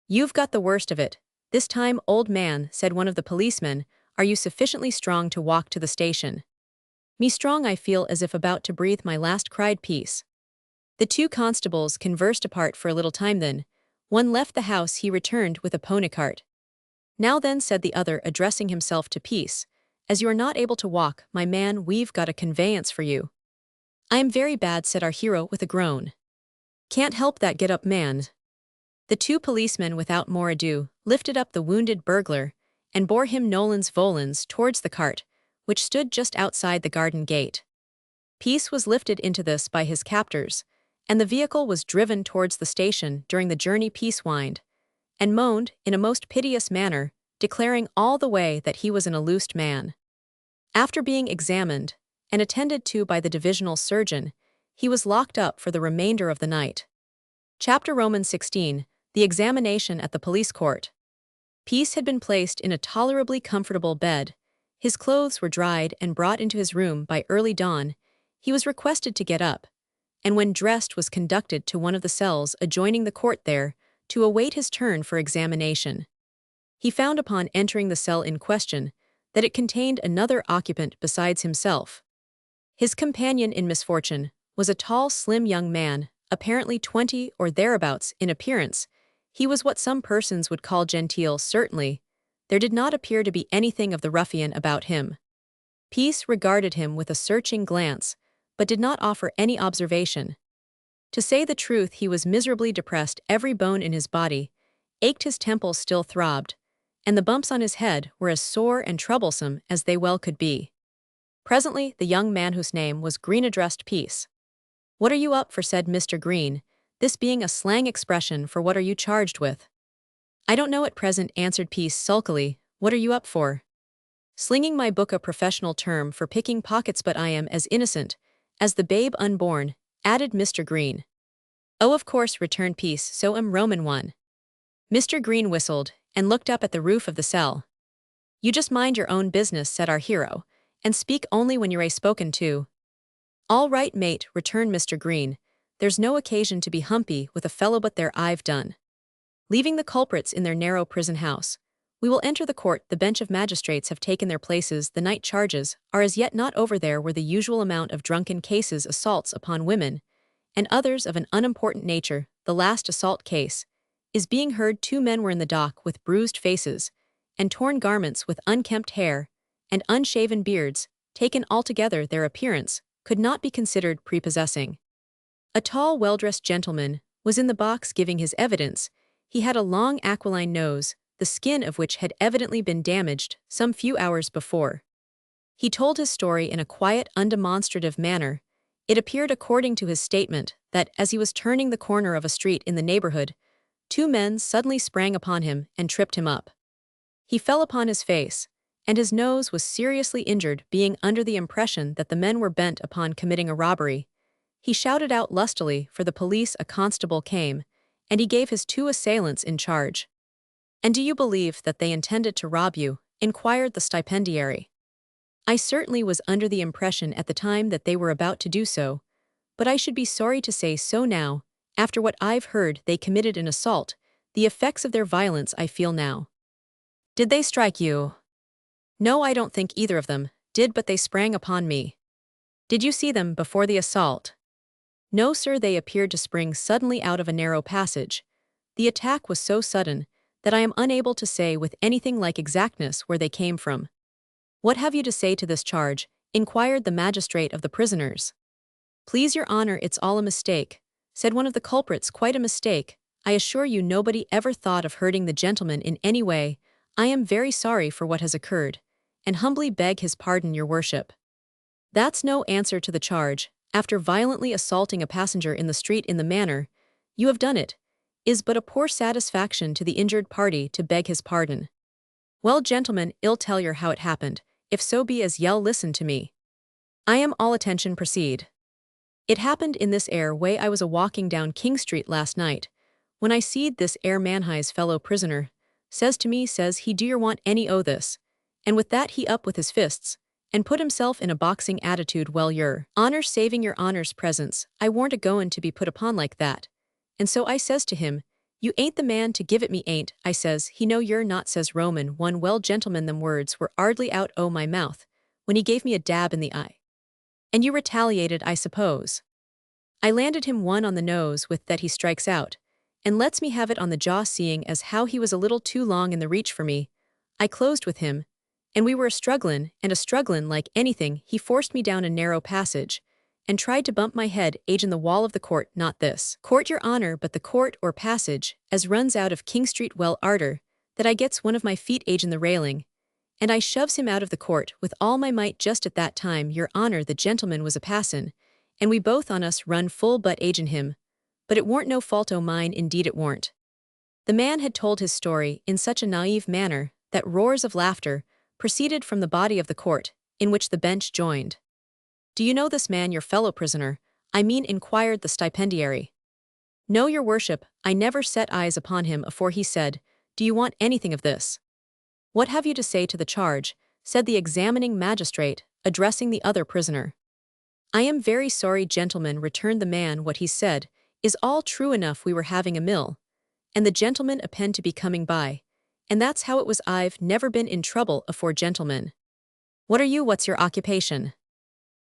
"You've got the worst of it this time, old man," said one of the policemen. "Are you sufficiently strong to walk to the station?" "Me strong, I feel as if about to breathe my last," cried Peace. The two constables conversed apart for a little time. Then one left the house. He returned with a pony cart. "Now then," said the other, addressing himself to Peace, "as you are not able to walk, my man, we've got a conveyance for you." "I am very bad," said our hero with a groan. "Can't help that. Get up, man." The two policemen without more ado lifted up the wounded burglar and bore him nolens volens towards the cart, which stood just outside the garden gate. Peace was lifted into this by his captors, and the vehicle was driven towards the station. During the journey Peace whined and moaned in a most piteous manner, declaring all the way that he was an illused man. After being examined and attended to by the divisional surgeon, he was locked up for the remainder of the night. Chapter Romans 16. The examination at the police court. Peace had been placed in a tolerably comfortable bed. His clothes were dried and brought into his room by early dawn. He was requested to get up, and when dressed was conducted to one of the cells adjoining the court there, to await his turn for examination. He found upon entering the cell in question that it contained another occupant besides himself. His companion in misfortune was a tall, slim young man, apparently 20 or thereabouts in appearance. He was what some persons would call genteel. Certainly, there did not appear to be anything of the ruffian about him. Peace regarded him with a searching glance, but did not offer any observation. To say the truth, he was miserably depressed. Every bone in his body ached, his temples still throbbed, and the bumps on his head were as sore and troublesome as they well could be. Presently, the young man whose name was Green addressed Peace. "What are you up for?" said Mr. Green, this being a slang expression for "what are you charged with?" "I don't know at present," answered Peace sulkily. "What are you up for?" "Slinging my book, a professional term for picking pockets, but I am as innocent as the babe unborn," added Mr. Green. "Oh, of course," returned Peace, "so am Roman one." Mr. Green whistled and looked up at the roof of the cell. "You just mind your own business," said our hero, "and speak only when you're spoken to." "All right, mate," returned Mr. Green. "There's no occasion to be humpy with a fellow, but there I've done. Leaving the culprits in their narrow prison house, we will enter the court. The bench of magistrates have taken their places. The night charges are as yet not over. There were the usual amount of drunken cases, assaults upon women, and others of an unimportant nature. The last assault case is being heard. 2 men were in the dock with bruised faces and torn garments, with unkempt hair and unshaven beards. Taken altogether, their appearance could not be considered prepossessing. A tall, well-dressed gentleman was in the box giving his evidence. He had a long aquiline nose, the skin of which had evidently been damaged some few hours before. He told his story in a quiet, undemonstrative manner. It appeared, according to his statement, that as he was turning the corner of a street in the neighborhood, 2 men suddenly sprang upon him and tripped him up. He fell upon his face, and his nose was seriously injured. Being under the impression that the men were bent upon committing a robbery, he shouted out lustily for the police. A constable came, and he gave his 2 assailants in charge. "And do you believe that they intended to rob you?" inquired the stipendiary. "I certainly was under the impression at the time that they were about to do so, but I should be sorry to say so now. After what I've heard, they committed an assault. The effects of their violence I feel now." "Did they strike you?" "No, I don't think either of them did, but they sprang upon me." "Did you see them before the assault?" "No, sir, they appeared to spring suddenly out of a narrow passage. The attack was so sudden that I am unable to say with anything like exactness where they came from." "What have you to say to this charge?" inquired the magistrate of the prisoners. "Please your honor, it's all a mistake," said one of the culprits. "Quite a mistake. I assure you nobody ever thought of hurting the gentleman in any way. I am very sorry for what has occurred, and humbly beg his pardon, your worship." "That's no answer to the charge. After violently assaulting a passenger in the street in the manner you have done, it is but a poor satisfaction to the injured party to beg his pardon." "Well, gentlemen, I'll tell yer how it happened, if so be as yell listen to me." "I am all attention, proceed." "It happened in this air way. I was a walking down King Street last night, when I seed this air man, his fellow prisoner, says to me, says he, 'Do yer want any o' this?' And with that he up with his fists, and put himself in a boxing attitude. Well, your honor, saving your honor's presence, I warn't a-goin' to be put upon like that. And so I says to him, 'You ain't the man to give it me, ain't,' I says. 'He no, you're not,' says Roman one. Well, gentlemen, them words were 'ardly out o' my mouth when he gave me a dab in the eye." "And you retaliated, I suppose?" "I landed him one on the nose with that he strikes out, and lets me have it on the jaw. Seeing as how he was a little too long in the reach for me, I closed with him, and we were a-strugglin' like anything. He forced me down a narrow passage, and tried to bump my head in the wall of the court. Not this court, your honor, but the court or passage as runs out of King Street. Well, arter that I gets one of my feet in the railing, and I shoves him out of the court with all my might. Just at that time, your honor, the gentleman was a-passin', and we both on us run full butt in him. But it warn't no fault o' mine, indeed it warn't." The man had told his story in such a naive manner that roars of laughter proceeded from the body of the court, in which the bench joined. "Do you know this man, your fellow prisoner, I mean?" inquired the stipendiary. "No, your worship, I never set eyes upon him afore." He said, "Do you want anything of this?" "What have you to say to the charge?" said the examining magistrate, addressing the other prisoner. "I am very sorry, gentlemen," returned the man. "What he said is all true enough. We were having a mill, and the gentleman append to be coming by, and that's how it was. I've never been in trouble afore, gentlemen." "What are you? What's your occupation?"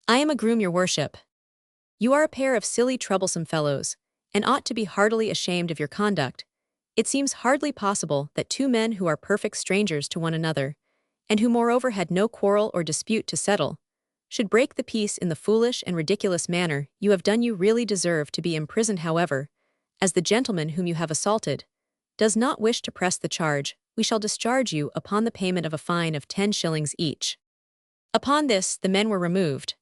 "I am a groom, your worship." "You are a pair of silly, troublesome fellows, and ought to be heartily ashamed of your conduct. It seems hardly possible that 2 men who are perfect strangers to one another, and who moreover had no quarrel or dispute to settle, should break the peace in the foolish and ridiculous manner you have done, you really deserve to be imprisoned. However, as the gentleman whom you have assaulted does not wish to press the charge, we shall discharge you upon the payment of a fine of 10 shillings each." Upon this, the men were removed.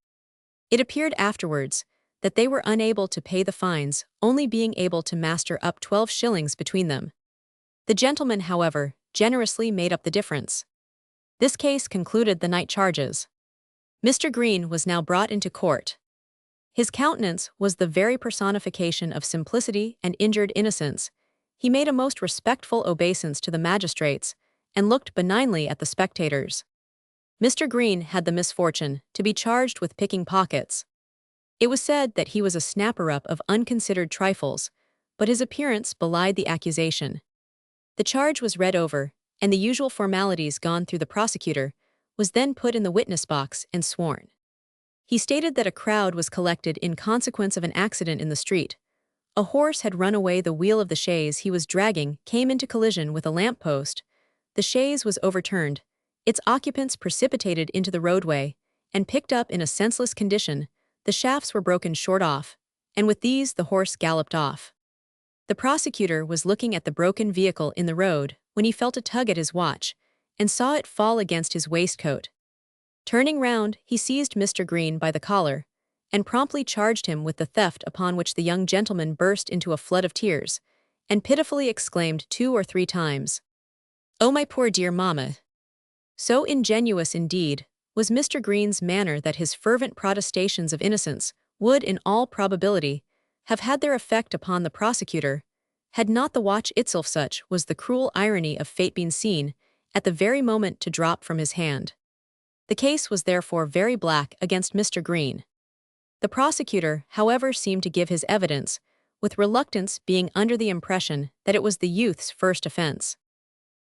It appeared afterwards that they were unable to pay the fines, only being able to master up 12 shillings between them. The gentleman, however, generously made up the difference. This case concluded the night charges. Mr. Green was now brought into court. His countenance was the very personification of simplicity and injured innocence. He made a most respectful obeisance to the magistrates, and looked benignly at the spectators. Mr. Green had the misfortune to be charged with picking pockets. It was said that he was a snapper-up of unconsidered trifles, but his appearance belied the accusation. The charge was read over, and the usual formalities gone through. The prosecutor was then put in the witness box and sworn. He stated that a crowd was collected in consequence of an accident in the street. A horse had run away. The wheel of the chaise he was dragging came into collision with a lamp-post. The chaise was overturned, its occupants precipitated into the roadway, and picked up in a senseless condition. The shafts were broken short off, and with these the horse galloped off. The prosecutor was looking at the broken vehicle in the road when he felt a tug at his watch, and saw it fall against his waistcoat. Turning round, he seized Mr. Green by the collar, and promptly charged him with the theft, upon which the young gentleman burst into a flood of tears, and pitifully exclaimed 2 or 3 times, "Oh, my poor dear mamma!" So ingenuous, indeed, was Mr. Green's manner that his fervent protestations of innocence would, in all probability, have had their effect upon the prosecutor, had not the watch itself, such was the cruel irony of fate, been seen, at the very moment, to drop from his hand. The case was therefore very black against Mr. Green. The prosecutor, however, seemed to give his evidence with reluctance, being under the impression that it was the youth's first offense.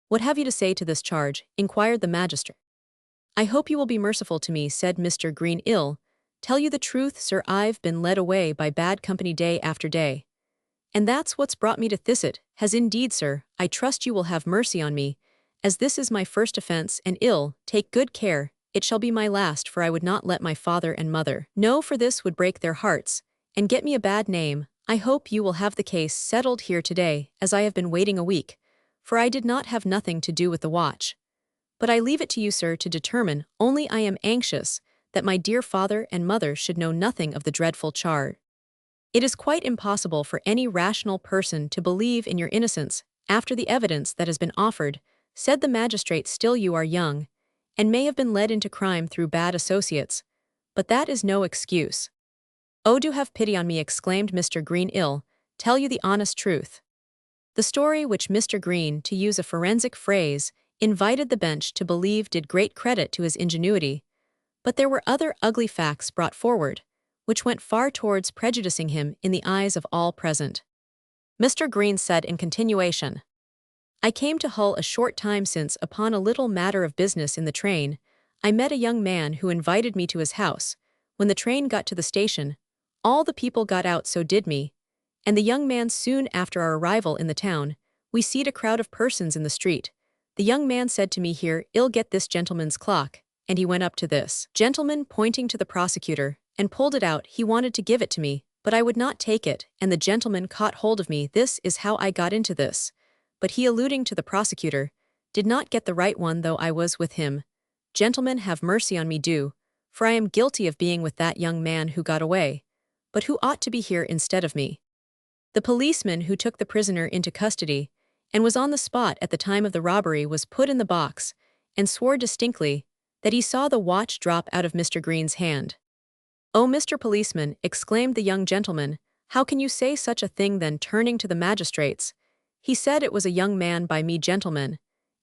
"What have you to say to this charge?" inquired the magistrate. "I hope you will be merciful to me," said Mr. Green. "Tell you the truth, sir, I've been led away by bad company day after day. And that's what's brought me to this. It has indeed, sir. I trust you will have mercy on me, as this is my first offense, and take good care, it shall be my last, for I would not let my father and mother know, for this would break their hearts, and get me a bad name. I hope you will have the case settled here today, as I have been waiting a week, for I did not have nothing to do with the watch. But I leave it to you, sir, to determine, only I am anxious that my dear father and mother should know nothing of the dreadful charge. It is quite impossible for any rational person to believe in your innocence after the evidence that has been offered," said the magistrate. "Still, you are young, and may have been led into crime through bad associates, but that is no excuse." "Oh, do have pity on me," exclaimed Mr. Green. "Tell you the honest truth." The story which Mr. Green, to use a forensic phrase, invited the bench to believe did great credit to his ingenuity, but there were other ugly facts brought forward, which went far towards prejudicing him in the eyes of all present. Mr. Green said in continuation, "I came to Hull a short time since upon a little matter of business in the train. I met a young man who invited me to his house. When the train got to the station, all the people got out, so did me, and the young man. Soon after our arrival in the town, we seed a crowd of persons in the street. The young man said to me, 'Here, I'll get this gentleman's clock,' and he went up to this gentleman, pointing to the prosecutor, and pulled it out. He wanted to give it to me, but I would not take it, and the gentleman caught hold of me. This is how I got into this." But he, alluding to the prosecutor, did not get the right one, though I was with him. "Gentlemen, have mercy on me, do, for I am guilty of being with that young man who got away, but who ought to be here instead of me." The policeman who took the prisoner into custody, and was on the spot at the time of the robbery, was put in the box, and swore distinctly that he saw the watch drop out of Mr. Green's hand. "Oh, Mr. Policeman," exclaimed the young gentleman, "how can you say such a thing?" Then turning to the magistrates, he said, "It was a young man by me, gentlemen,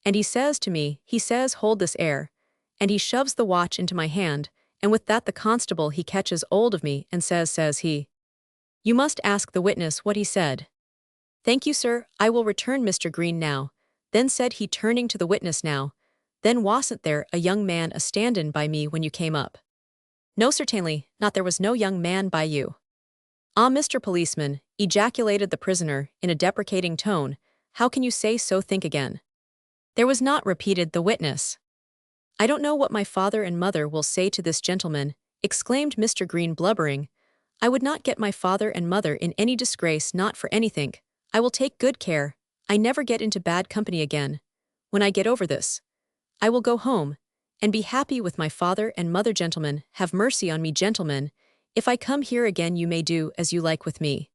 and he says to me, he says, 'Hold this air,' and he shoves the watch into my hand, and with that the constable he catches hold of me, and says he, 'You must ask the witness what he said.'" "Thank you, sir, I will return Mr. Green now." Then said he, turning to the witness, "Now, then wasn't there a young man a standin' by me when you came up?" "No, certainly not, there was no young man by you." "Ah, Mr. Policeman," ejaculated the prisoner in a deprecating tone, "how can you say so? Think again." "There was not," repeated the witness. "I don't know what my father and mother will say to this gentleman," exclaimed Mr. Green, blubbering. "I would not get my father and mother in any disgrace, not for anythink. I will take good care I never get into bad company again. When I get over this, I will go home and be happy with my father and mother. Gentlemen, have mercy on me, gentlemen. If I come here again, you may do as you like with me."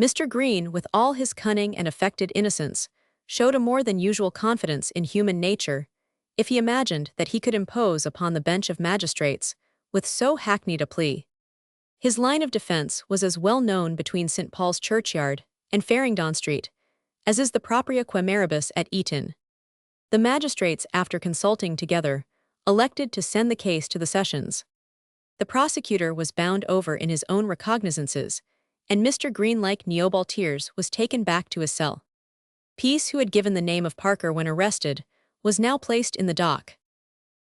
Mr. Green, with all his cunning and affected innocence, showed a more than usual confidence in human nature, if he imagined that he could impose upon the bench of magistrates with so hackneyed a plea. His line of defense was as well known between St. Paul's Churchyard and Farringdon Street as is the propria quameribus at Eton. The magistrates, after consulting together, elected to send the case to the sessions. The prosecutor was bound over in his own recognizances, and Mr. Green, like Neobaltiers, was taken back to his cell. Peace, who had given the name of Parker when arrested, was now placed in the dock.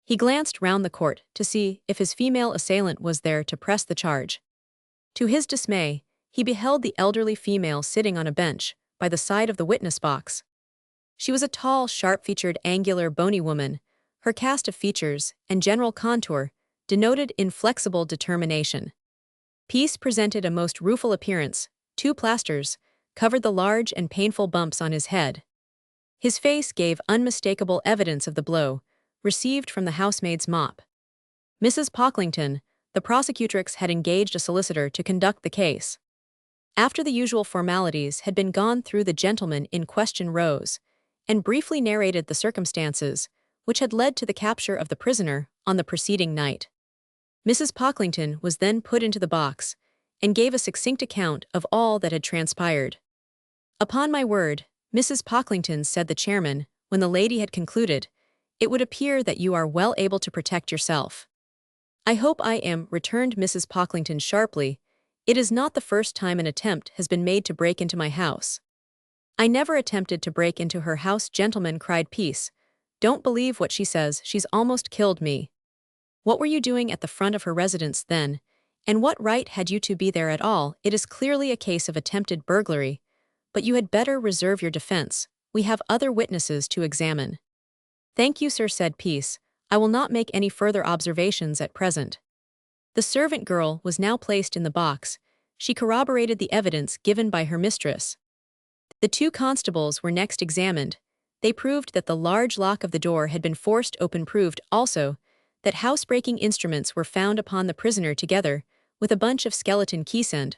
He glanced round the court to see if his female assailant was there to press the charge. To his dismay, he beheld the elderly female sitting on a bench by the side of the witness box. She was a tall, sharp-featured, angular, bony woman. Her cast of features and general contour denoted inflexible determination. Peace presented a most rueful appearance. 2 plasters covered the large and painful bumps on his head. His face gave unmistakable evidence of the blow received from the housemaid's mop. Mrs. Pocklington, the prosecutrix, had engaged a solicitor to conduct the case. After the usual formalities had been gone through, the gentleman in question rose and briefly narrated the circumstances which had led to the capture of the prisoner on the preceding night. Mrs. Pocklington was then put into the box and gave a succinct account of all that had transpired. "Upon my word, Mrs. Pocklington," said the chairman, when the lady had concluded, "it would appear that you are well able to protect yourself." "I hope I am," returned Mrs. Pocklington sharply. "It is not the first time an attempt has been made to break into my house." "I never attempted to break into her house, gentlemen," cried Peace. "Don't believe what she says, she's almost killed me." "What were you doing at the front of her residence then, and what right had you to be there at all? It is clearly a case of attempted burglary, but you had better reserve your defense. We have other witnesses to examine." "Thank you, sir," said Peace. "I will not make any further observations at present." The servant girl was now placed in the box. She corroborated the evidence given by her mistress. The 2 constables were next examined. They proved that the large lock of the door had been forced open, proved also that housebreaking instruments were found upon the prisoner together with a bunch of skeleton keysend.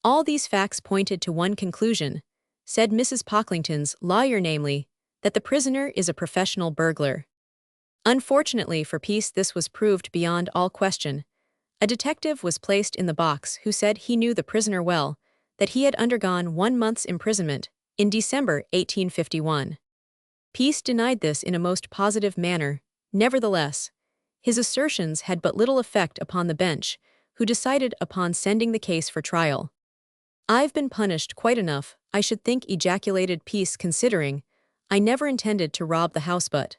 "All these facts pointed to one conclusion," said Mrs. Pocklington's lawyer, namely, that the prisoner is a professional burglar. Unfortunately for Peace, this was proved beyond all question. A detective was placed in the box who said he knew the prisoner well, that he had undergone 1 month's imprisonment in December 1851. Peace denied this in a most positive manner. Nevertheless, his assertions had but little effect upon the bench, who decided upon sending the case for trial. "I've been punished quite enough, I should think," ejaculated Peace, "considering I never intended to rob the house, but—"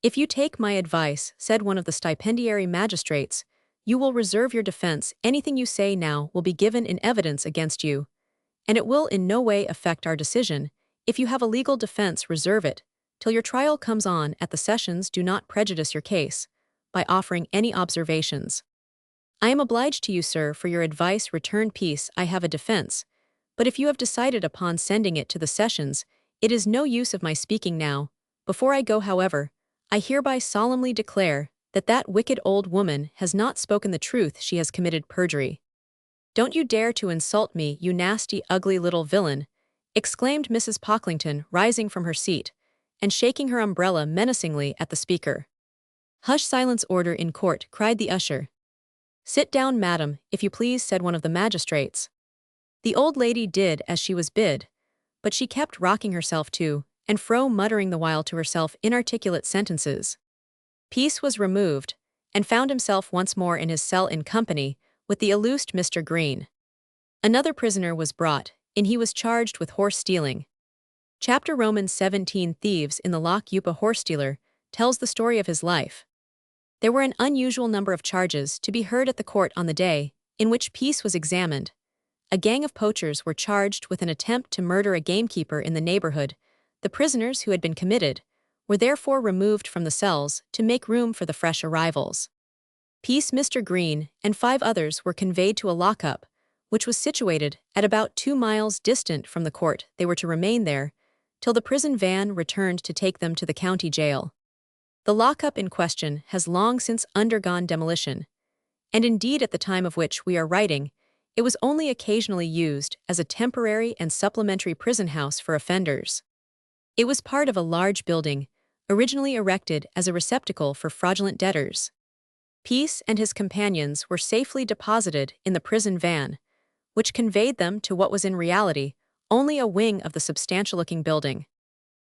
"If you take my advice," said one of the stipendiary magistrates, "you will reserve your defense. Anything you say now will be given in evidence against you, and it will in no way affect our decision. If you have a legal defense, reserve it till your trial comes on at the sessions. Do not prejudice your case by offering any observations." "I am obliged to you, sir, for your advice," returned Peace. "I have a defense, but if you have decided upon sending it to the sessions, it is no use of my speaking now. Before I go, however, I hereby solemnly declare that that wicked old woman has not spoken the truth. She has committed perjury." "Don't you dare to insult me, you nasty, ugly little villain," exclaimed Mrs. Pocklington, rising from her seat and shaking her umbrella menacingly at the speaker. "Hush, silence, order in court," cried the usher. "Sit down, madam, if you please," said one of the magistrates. The old lady did as she was bid, but she kept rocking herself to and fro, muttering the while to herself inarticulate sentences. Peace was removed, and found himself once more in his cell in company with the illused Mr. Green. Another prisoner was brought in. He was charged with horse stealing. Chapter Romans 17 Thieves in the Lock. Yupa horse-stealer tells the story of his life. There were an unusual number of charges to be heard at the court on the day in which Peace was examined. A gang of poachers were charged with an attempt to murder a gamekeeper in the neighborhood. The prisoners who had been committed were therefore removed from the cells to make room for the fresh arrivals. Peace, Mr. Green, and 5 others were conveyed to a lockup, which was situated at about 2 miles distant from the court. They were to remain there till the prison van returned to take them to the county jail. The lockup in question has long since undergone demolition, and indeed at the time of which we are writing, it was only occasionally used as a temporary and supplementary prison house for offenders. It was part of a large building, originally erected as a receptacle for fraudulent debtors. Peace and his companions were safely deposited in the prison van, which conveyed them to what was in reality only a wing of the substantial-looking building.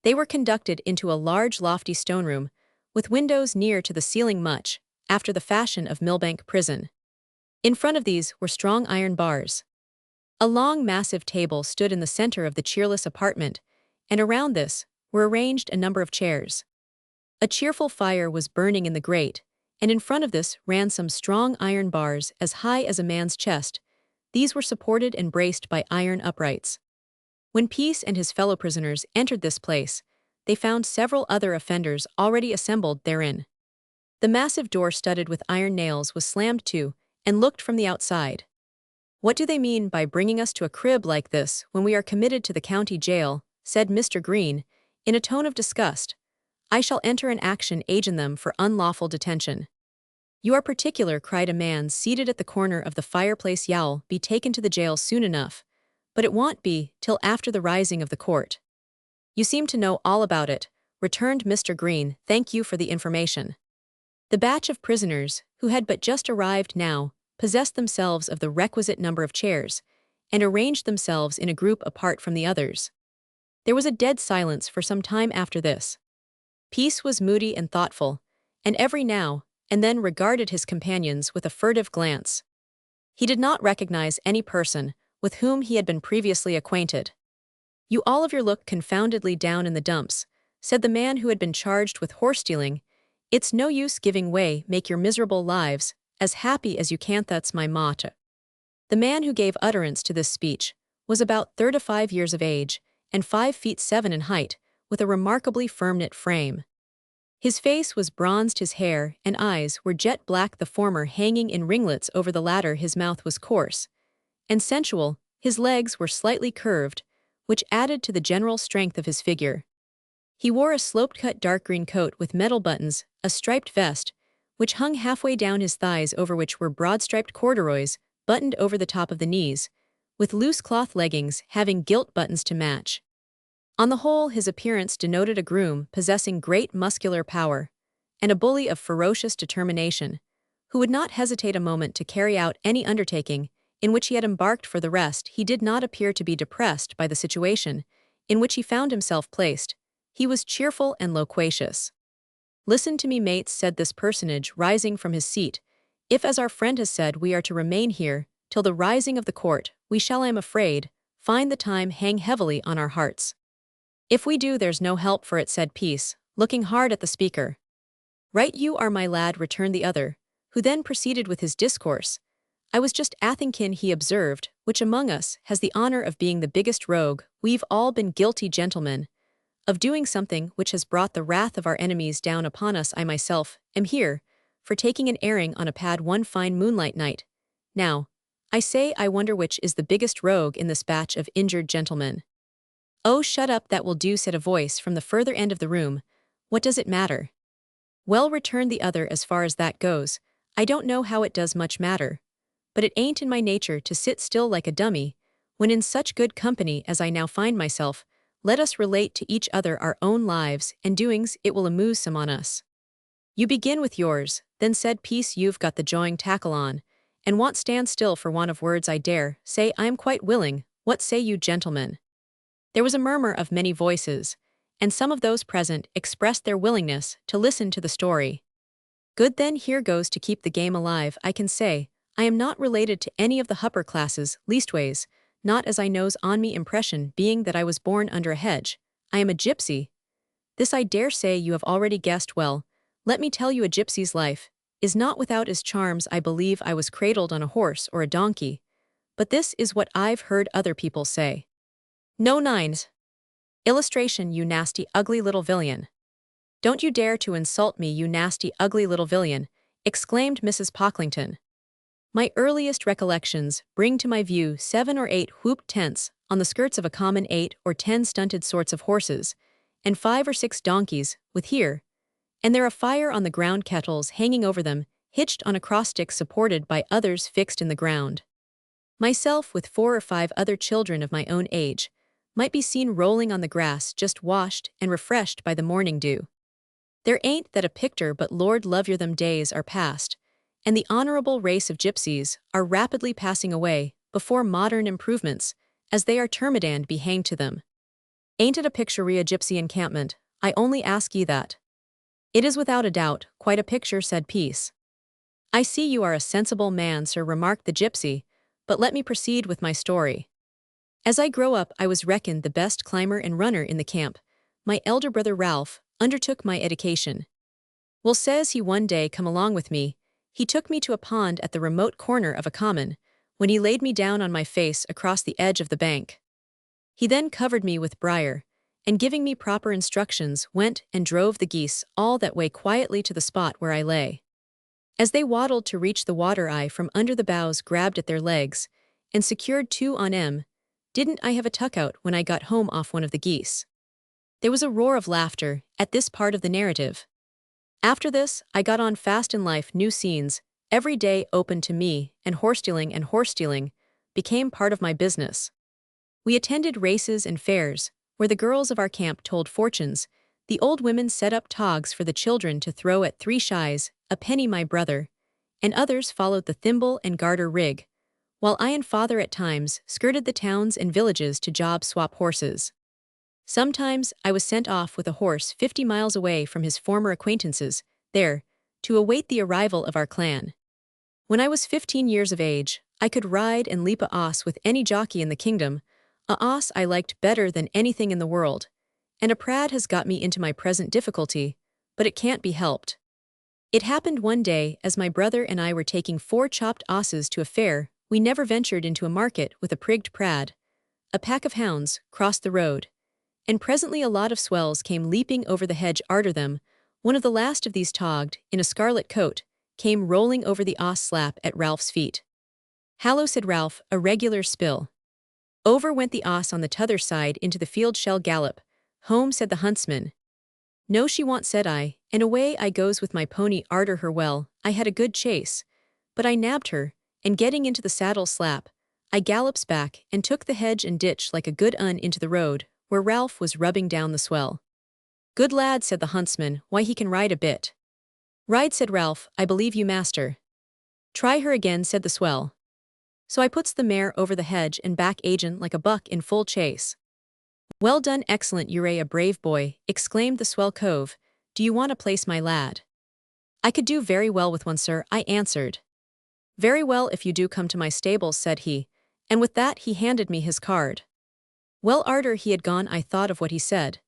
They were conducted into a large lofty stone room, with windows near to the ceiling much after the fashion of Millbank Prison. In front of these were strong iron bars. A long massive table stood in the center of the cheerless apartment, and around this were arranged a number of chairs. A cheerful fire was burning in the grate, and in front of this ran some strong iron bars as high as a man's chest. These were supported and braced by iron uprights. When Peace and his fellow prisoners entered this place, they found several other offenders already assembled therein. The massive door studded with iron nails was slammed to, and looked from the outside. "What do they mean by bringing us to a crib like this when we are committed to the county jail?" said Mr. Green, in a tone of disgust. "I shall enter an action aging them for unlawful detention." "You are particular," cried a man seated at the corner of the fireplace. "You'll be taken to the jail soon enough, but it won't be till after the rising of the court." "You seem to know all about it," returned Mr. Green. "Thank you for the information." The batch of prisoners, who had but just arrived now, possessed themselves of the requisite number of chairs, and arranged themselves in a group apart from the others. There was a dead silence for some time after this. Peace was moody and thoughtful, and every now and then regarded his companions with a furtive glance. He did not recognize any person with whom he had been previously acquainted. "You all of your look confoundedly down in the dumps," said the man who had been charged with horse-stealing. "It's no use giving way. Make your miserable lives as happy as you can. That's my motto." The man who gave utterance to this speech was about 35 years of age and 5 feet 7 in height, with a remarkably firm-knit frame. His face was bronzed, his hair and eyes were jet black, the former hanging in ringlets over the latter. His mouth was coarse and sensual, his legs were slightly curved, which added to the general strength of his figure. He wore a sloped-cut dark green coat with metal buttons, a striped vest, which hung halfway down his thighs, over which were broad-striped corduroys, buttoned over the top of the knees, with loose cloth leggings having gilt buttons to match. On the whole, his appearance denoted a groom possessing great muscular power, and a bully of ferocious determination, who would not hesitate a moment to carry out any undertaking in which he had embarked. For the rest, he did not appear to be depressed by the situation in which he found himself placed. He was cheerful and loquacious. "Listen to me, mates," said this personage, rising from his seat. "If, as our friend has said, we are to remain here till the rising of the court, we shall, I am afraid, find the time hang heavily on our hearts. If we do, there's no help for it," said Peace, looking hard at the speaker. "Right you are, my lad," returned the other, who then proceeded with his discourse. "I was just athinkin," he observed, "which among us has the honor of being the biggest rogue. We've all been guilty, gentlemen, of doing something which has brought the wrath of our enemies down upon us. I myself am here for taking an airing on a pad one fine moonlight night. Now, I say, I wonder which is the biggest rogue in this batch of injured gentlemen." "Oh, shut up, that will do," said a voice from the further end of the room. "What does it matter?" "Well," returned the other, "as far as that goes, I don't know how it does much matter. But it ain't in my nature to sit still like a dummy, when in such good company as I now find myself. Let us relate to each other our own lives and doings, it will amuse some on us." "You begin with yours," then said Peace. "You've got the jawing tackle on, and won't stand still for want of words. I dare say I am quite willing. What say you, gentlemen?" There was a murmur of many voices, and some of those present expressed their willingness to listen to the story. "Good, then, here goes to keep the game alive. I can say I am not related to any of the hupper classes, leastways, not as I knows on me impression, being that I was born under a hedge. I am a gypsy. This I dare say you have already guessed well. Let me tell you, a gypsy's life is not without its charms. I believe I was cradled on a horse or a donkey, but this is what I've heard other people say. No nines. Illustration, you nasty, ugly little villain. "Don't you dare to insult me, you nasty, ugly little villain," exclaimed Mrs. Pocklington. My earliest recollections bring to my view 7 or 8 whooped tents on the skirts of a common 8 or 10 stunted sorts of horses, and 5 or 6 donkeys, with here and there a fire on the ground, kettles hanging over them, hitched on a cross-stick supported by others fixed in the ground. Myself, with 4 or 5 other children of my own age, might be seen rolling on the grass just washed and refreshed by the morning dew. There ain't that a picter, but Lord love you, them days are past, and the honorable race of gypsies are rapidly passing away before modern improvements, as they are termed, and be hanged to them. Ain't it a picture-y gypsy encampment? I only ask ye that. It is without a doubt quite a picture, said Peace. I see you are a sensible man, sir, remarked the gypsy, but let me proceed with my story. As I grow up, I was reckoned the best climber and runner in the camp. My elder brother Ralph undertook my education. Well, says he, one day come along with me, he took me to a pond at the remote corner of a common, when he laid me down on my face across the edge of the bank. He then covered me with briar, and giving me proper instructions, went and drove the geese all that way quietly to the spot where I lay. As they waddled to reach the water, I from under the boughs grabbed at their legs, and secured 2 on 'em. Didn't I have a tuck-out when I got home off one of the geese? There was a roar of laughter at this part of the narrative. After this, I got on fast in life. New scenes, every day opened to me, and horse stealing became part of my business. We attended races and fairs, where the girls of our camp told fortunes. The old women set up togs for the children to throw at 3 shies, a penny, my brother, and others followed the thimble and garter rig, while I and father at times skirted the towns and villages to job swap horses. Sometimes I was sent off with a horse 50 miles away from his former acquaintances, there, to await the arrival of our clan. When I was 15 years of age, I could ride and leap a oss with any jockey in the kingdom. A oss I liked better than anything in the world, and a prad has got me into my present difficulty, but it can't be helped. It happened one day, as my brother and I were taking 4 chopped osses to a fair, we never ventured into a market with a prigged prad. A pack of hounds crossed the road, and presently a lot of swells came leaping over the hedge arter them. One of the last of these, togged, in a scarlet coat, came rolling over the oss slap at Ralph's feet. "Hallo," said Ralph, "a regular spill." Over went the oss on the t'other side into the field. "Shall gallop home," said the huntsman. "No, she won't," said I, and away I goes with my pony arter her. Well, I had a good chase, but I nabbed her, and getting into the saddle slap, I gallops back and took the hedge and ditch like a good un into the road, where Ralph was rubbing down the swell. "Good lad," said the huntsman, "why, he can ride a bit." "Ride," said Ralph, "I believe you, master." "Try her again," said the swell. So I puts the mare over the hedge and back agin like a buck in full chase. "Well done, excellent, you're a brave boy," exclaimed the swell cove. "Do you want a place, my lad?" "I could do very well with one, sir," I answered. "Very well, if you do come to my stables," said he, and with that he handed me his card. Well, arter he had gone, I thought of what he said,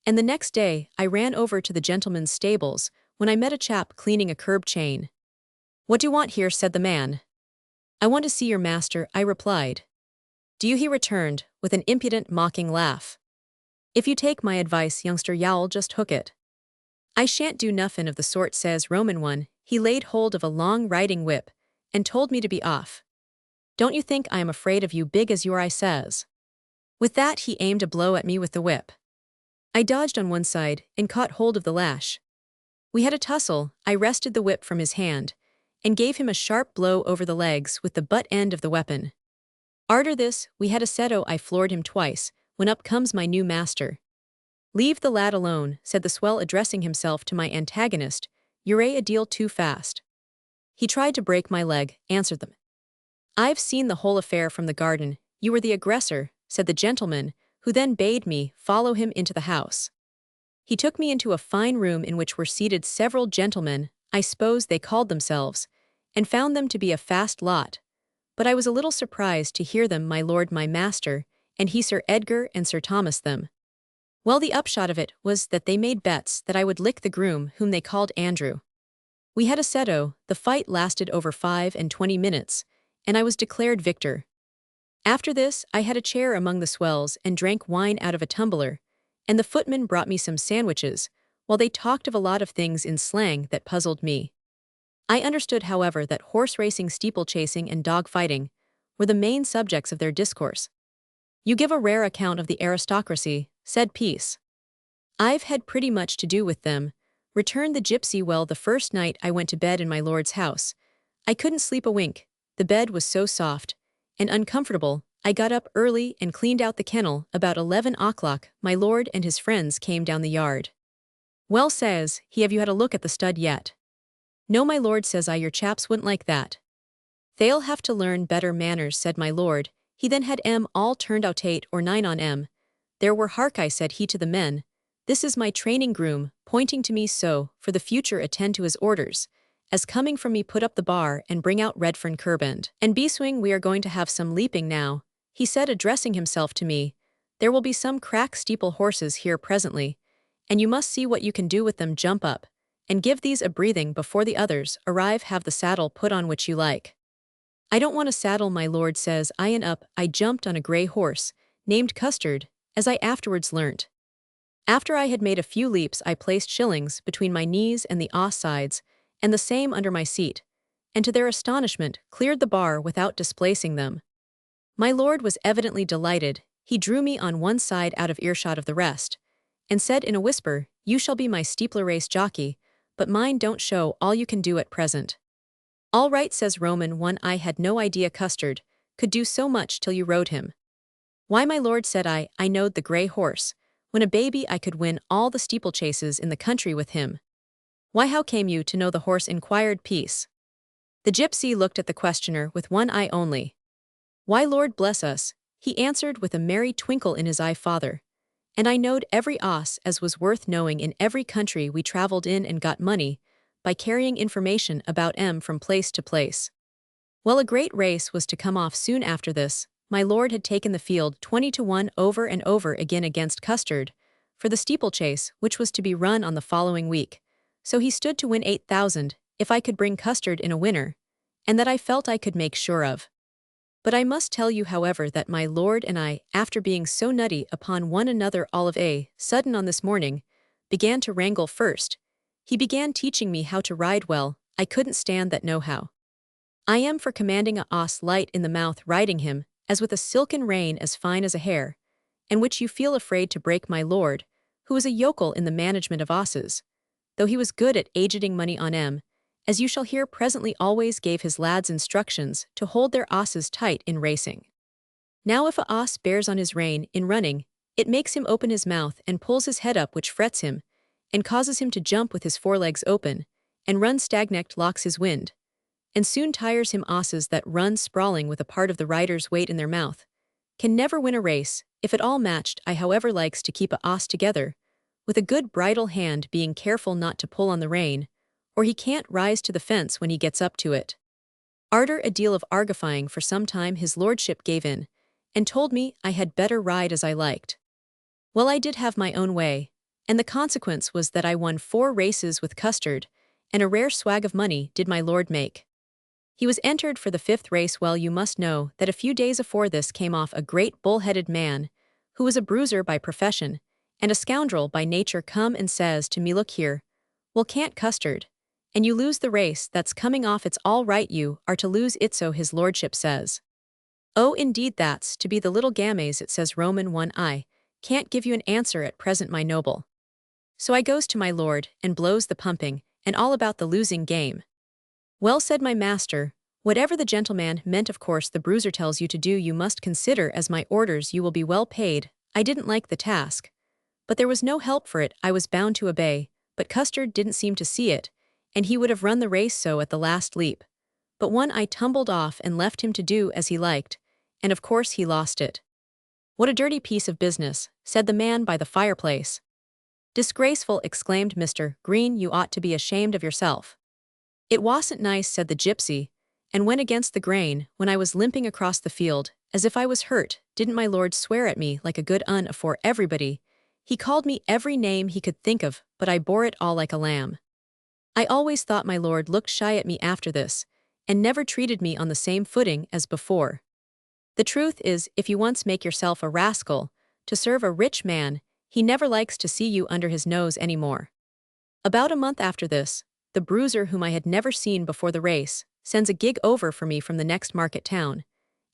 and the next day I ran over to the gentleman's stables, when I met a chap cleaning a curb chain. "What do you want here?" said the man. "I want to see your master," I replied. "Do you?" he returned, with an impudent, mocking laugh. "If you take my advice, youngster, you'll just hook it." "I shan't do nuffin of the sort," says Roman one. He laid hold of a long riding whip, and told me to be off. "Don't you think I am afraid of you, big as you are?" I says. With that he aimed a blow at me with the whip. I dodged on one side, and caught hold of the lash. We had a tussle. I wrested the whip from his hand, and gave him a sharp blow over the legs with the butt end of the weapon. Arter this, we had a settle. I floored him twice, when up comes my new master. "Leave the lad alone," said the swell, addressing himself to my antagonist. "You're a deal too fast." "He tried to break my leg," answered them. "I've seen the whole affair from the garden. You were the aggressor," said the gentleman, who then bade me follow him into the house. He took me into a fine room in which were seated several gentlemen, I suppose they called themselves, and found them to be a fast lot. But I was a little surprised to hear them my lord, my master, and he Sir Edgar and Sir Thomas them. Well, the upshot of it was that they made bets that I would lick the groom whom they called Andrew. We had a setto. The fight lasted over 25 minutes, and I was declared victor. After this, I had a chair among the swells and drank wine out of a tumbler, and the footman brought me some sandwiches, while they talked of a lot of things in slang that puzzled me. I understood, however, that horse racing, steeplechasing, and dog fighting were the main subjects of their discourse. "You give a rare account of the aristocracy," said Peace. "I've had pretty much to do with them," returned the gypsy. "Well, the first night I went to bed in my lord's house, I couldn't sleep a wink. The bed was so soft and uncomfortable. I got up early and cleaned out the kennel. About 11 o'clock, my lord and his friends came down the yard. 'Well,' says he, 'have you had a look at the stud yet?' 'No, my lord,' says I, 'your chaps wouldn't like that.' 'They'll have to learn better manners,' said my lord. He then had all turned out 8 or 9 on 'em. There were, hark, I said he to the men, 'this is my training groom,' pointing to me, 'so, for the future attend to his orders, as coming from me put up the bar and bring out Redfern Curband. And B-swing, we are going to have some leaping now,' he said, addressing himself to me. 'There will be some crack steeple horses here presently, and you must see what you can do with them. Jump up, and give these a breathing before the others arrive. Have the saddle put on which you like.' 'I don't want a saddle, my lord,' says I, and up I jumped on a grey horse, named Custard, as I afterwards learnt. After I had made a few leaps, I placed Shillings between my knees and the oss sides, and the same under my seat, and to their astonishment cleared the bar without displacing them. My lord was evidently delighted. He drew me on one side out of earshot of the rest, and said in a whisper, 'You shall be my steepler race jockey, but mind, don't show all you can do at present.' 'All right,' says Roman 1. I had no idea Custard could do so much till you rode him.' 'Why, my lord,' said I knowed the grey horse. When a baby I could win all the steeplechases in the country with him.' 'Why, how came you to know the horse?' inquired Peace. The gypsy looked at the questioner with one eye only. 'Why, Lord bless us,' he answered with a merry twinkle in his eye, 'father, and I knowed every oss as was worth knowing in every country we travelled in, and got money by carrying information about 'em from place to place.' Well, a great race was to come off soon after this. My lord had taken the field 20-1 over and over again against Custard for the steeplechase, which was to be run on the following week. So he stood to win 8,000 if I could bring Custard in a winner, and that I felt I could make sure of. But I must tell you, however, that my lord and I, after being so nutty upon one another all of a sudden on this morning, began to wrangle first. He began teaching me how to ride well. I couldn't stand that know-how. I am for commanding a oss light in the mouth, riding him as with a silken rein as fine as a hair, and which you feel afraid to break. My lord, who was a yokel in the management of osses, though he was good at agitating money on 'em, as you shall hear presently, always gave his lads instructions to hold their osses tight in racing. Now if a oss bears on his rein in running, it makes him open his mouth and pulls his head up, which frets him, and causes him to jump with his forelegs open, and run stagnect, locks his wind, and soon tires him. Osses that run sprawling with a part of the rider's weight in their mouth can never win a race, if at all matched. I however likes to keep a oss together, with a good bridle hand, being careful not to pull on the rein, or he can't rise to the fence when he gets up to it. Arter a deal of argufying for some time, his lordship gave in, and told me I had better ride as I liked. Well, I did have my own way, and the consequence was that I won 4 races with Custard, and a rare swag of money did my lord make. He was entered for the 5th race. Well, you must know that a few days afore this came off a great bull-headed man, who was a bruiser by profession, and a scoundrel by nature, come and says to me, 'Look here, well, can't Custard, and you lose the race that's coming off. It's all right, you are to lose it.' So his lordship says, 'Oh, indeed, that's to be the little gammes,' it says Roman 1. I can't give you an answer at present, my noble. So I goes to my lord, and blows the pumping, and all about the losing game. 'Well,' said my master, 'whatever the gentleman meant, of course the bruiser tells you to do, you must consider as my orders. You will be well paid.' I didn't like the task, but there was no help for it. I was bound to obey, but Custard didn't seem to see it, and he would have run the race so at the last leap. But one I tumbled off and left him to do as he liked, and of course he lost it." "What a dirty piece of business," said the man by the fireplace. "Disgraceful," exclaimed Mr. Green, "you ought to be ashamed of yourself." "It wasn't nice," said the gypsy, "and went against the grain when I was limping across the field, as if I was hurt. Didn't my lord swear at me like a good un afore everybody? He called me every name he could think of, but I bore it all like a lamb. I always thought my lord looked shy at me after this, and never treated me on the same footing as before. The truth is, if you once make yourself a rascal to serve a rich man, he never likes to see you under his nose any more." About a month after this, the bruiser whom I had never seen before the race sends a gig over for me from the next market town,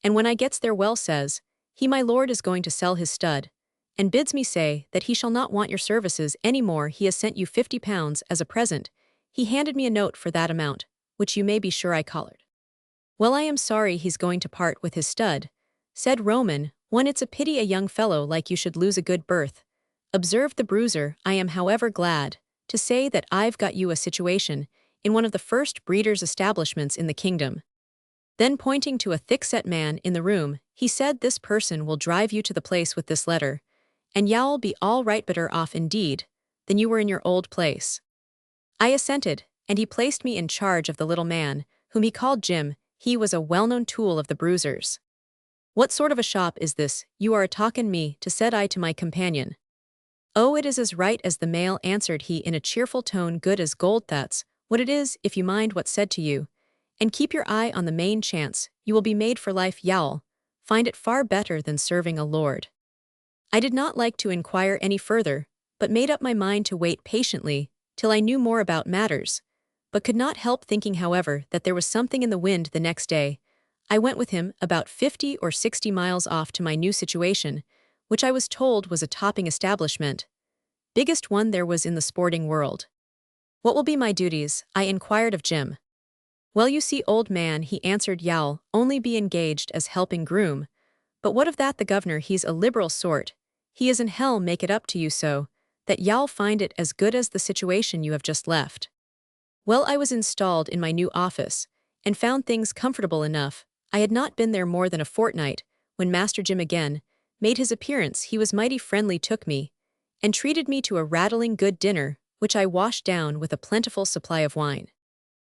and when I gets there well says, he my lord is going to sell his stud, and bids me say that he shall not want your services any more. He has sent you £50 as a present. He handed me a note for that amount, which you may be sure I collared. Well, I am sorry he's going to part with his stud, said Roman. One, it's a pity a young fellow like you should lose a good berth, observed the bruiser. I am however glad to say that I've got you a situation in one of the first breeders' establishments in the kingdom. Then pointing to a thick-set man in the room, he said, this person will drive you to the place with this letter, and you'll be all right better off indeed than you were in your old place. I assented, and he placed me in charge of the little man, whom he called Jim. He was a well-known tool of the bruiser's. What sort of a shop is this you are a-talkin' me to, said I to my companion. Oh, it is as right as the mail, answered he in a cheerful tone, good as gold. That's what it is, if you mind what's said to you, and keep your eye on the main chance, you will be made for life. You'll find it far better than serving a lord. I did not like to inquire any further, but made up my mind to wait patiently till I knew more about matters, but could not help thinking, however, that there was something in the wind. The next day, I went with him about 50 or 60 miles off to my new situation, which I was told was a topping establishment, biggest one there was in the sporting world. What will be my duties? I inquired of Jim. Well, you see, old man, he answered, you'll only be engaged as helping groom, but what of that? The governor, he's a liberal sort. He is in hell make it up to you so that you'll find it as good as the situation you have just left. Well, I was installed in my new office, and found things comfortable enough. I had not been there more than a fortnight, when Master Jim again made his appearance. He was mighty friendly, took me, and treated me to a rattling good dinner, which I washed down with a plentiful supply of wine.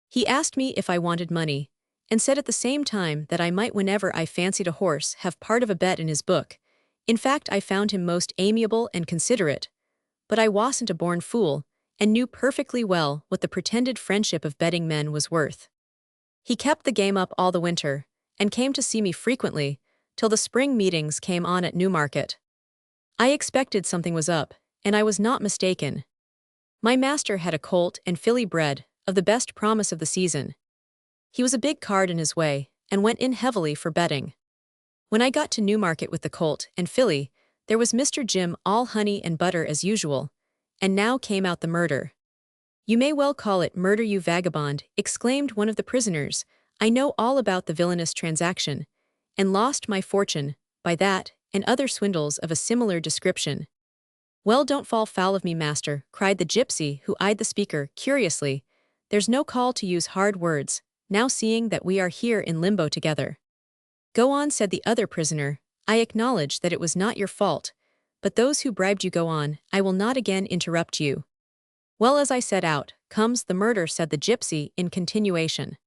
He asked me if I wanted money, and said at the same time that I might, whenever I fancied a horse, have part of a bet in his book. In fact, I found him most amiable and considerate, but I wasn't a born fool, and knew perfectly well what the pretended friendship of betting men was worth. He kept the game up all the winter, and came to see me frequently, till the spring meetings came on at Newmarket. I expected something was up, and I was not mistaken. My master had a colt and filly bred, of the best promise of the season. He was a big card in his way, and went in heavily for betting. When I got to Newmarket with the colt and filly, there was Mr. Jim, all honey and butter as usual, and now came out the murder. You may well call it murder, you vagabond, exclaimed one of the prisoners. I know all about the villainous transaction, and lost my fortune by that and other swindles of a similar description. Well, don't fall foul of me, master, cried the gypsy, who eyed the speaker curiously. There's no call to use hard words, now seeing that we are here in limbo together. Go on, said the other prisoner. I acknowledge that it was not your fault, but those who bribed you. Go on, I will not again interrupt you. Well, as I set out, comes the murder, said the gypsy in continuation.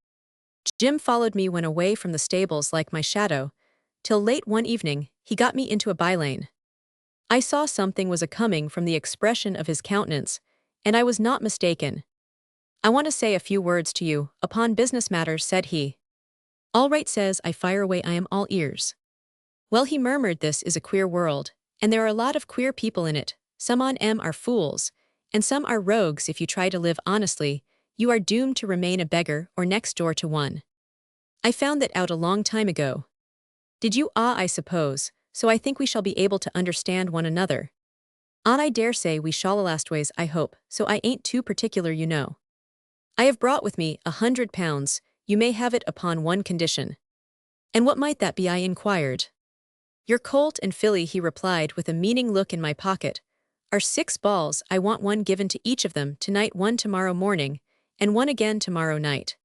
Jim followed me, went away from the stables like my shadow, till late one evening he got me into a bylane. I saw something was a-coming from the expression of his countenance, and I was not mistaken. I want to say a few words to you, upon business matters, said he. All right, says I, fire away, I am all ears. Well, he murmured, this is a queer world, and there are a lot of queer people in it. Some on 'em are fools, and some are rogues. If you try to live honestly, you are doomed to remain a beggar or next door to one. I found that out a long time ago. Did you? Ah, I suppose, so I think we shall be able to understand one another. I dare say we shall, lastways I hope, so I ain't too particular, you know. I have brought with me £100, you may have it upon one condition. And what might that be? I inquired. Your colt and filly, he replied with a meaning look in my pocket, are 6 balls. I want one given to each of them tonight, one tomorrow morning, and one again tomorrow night.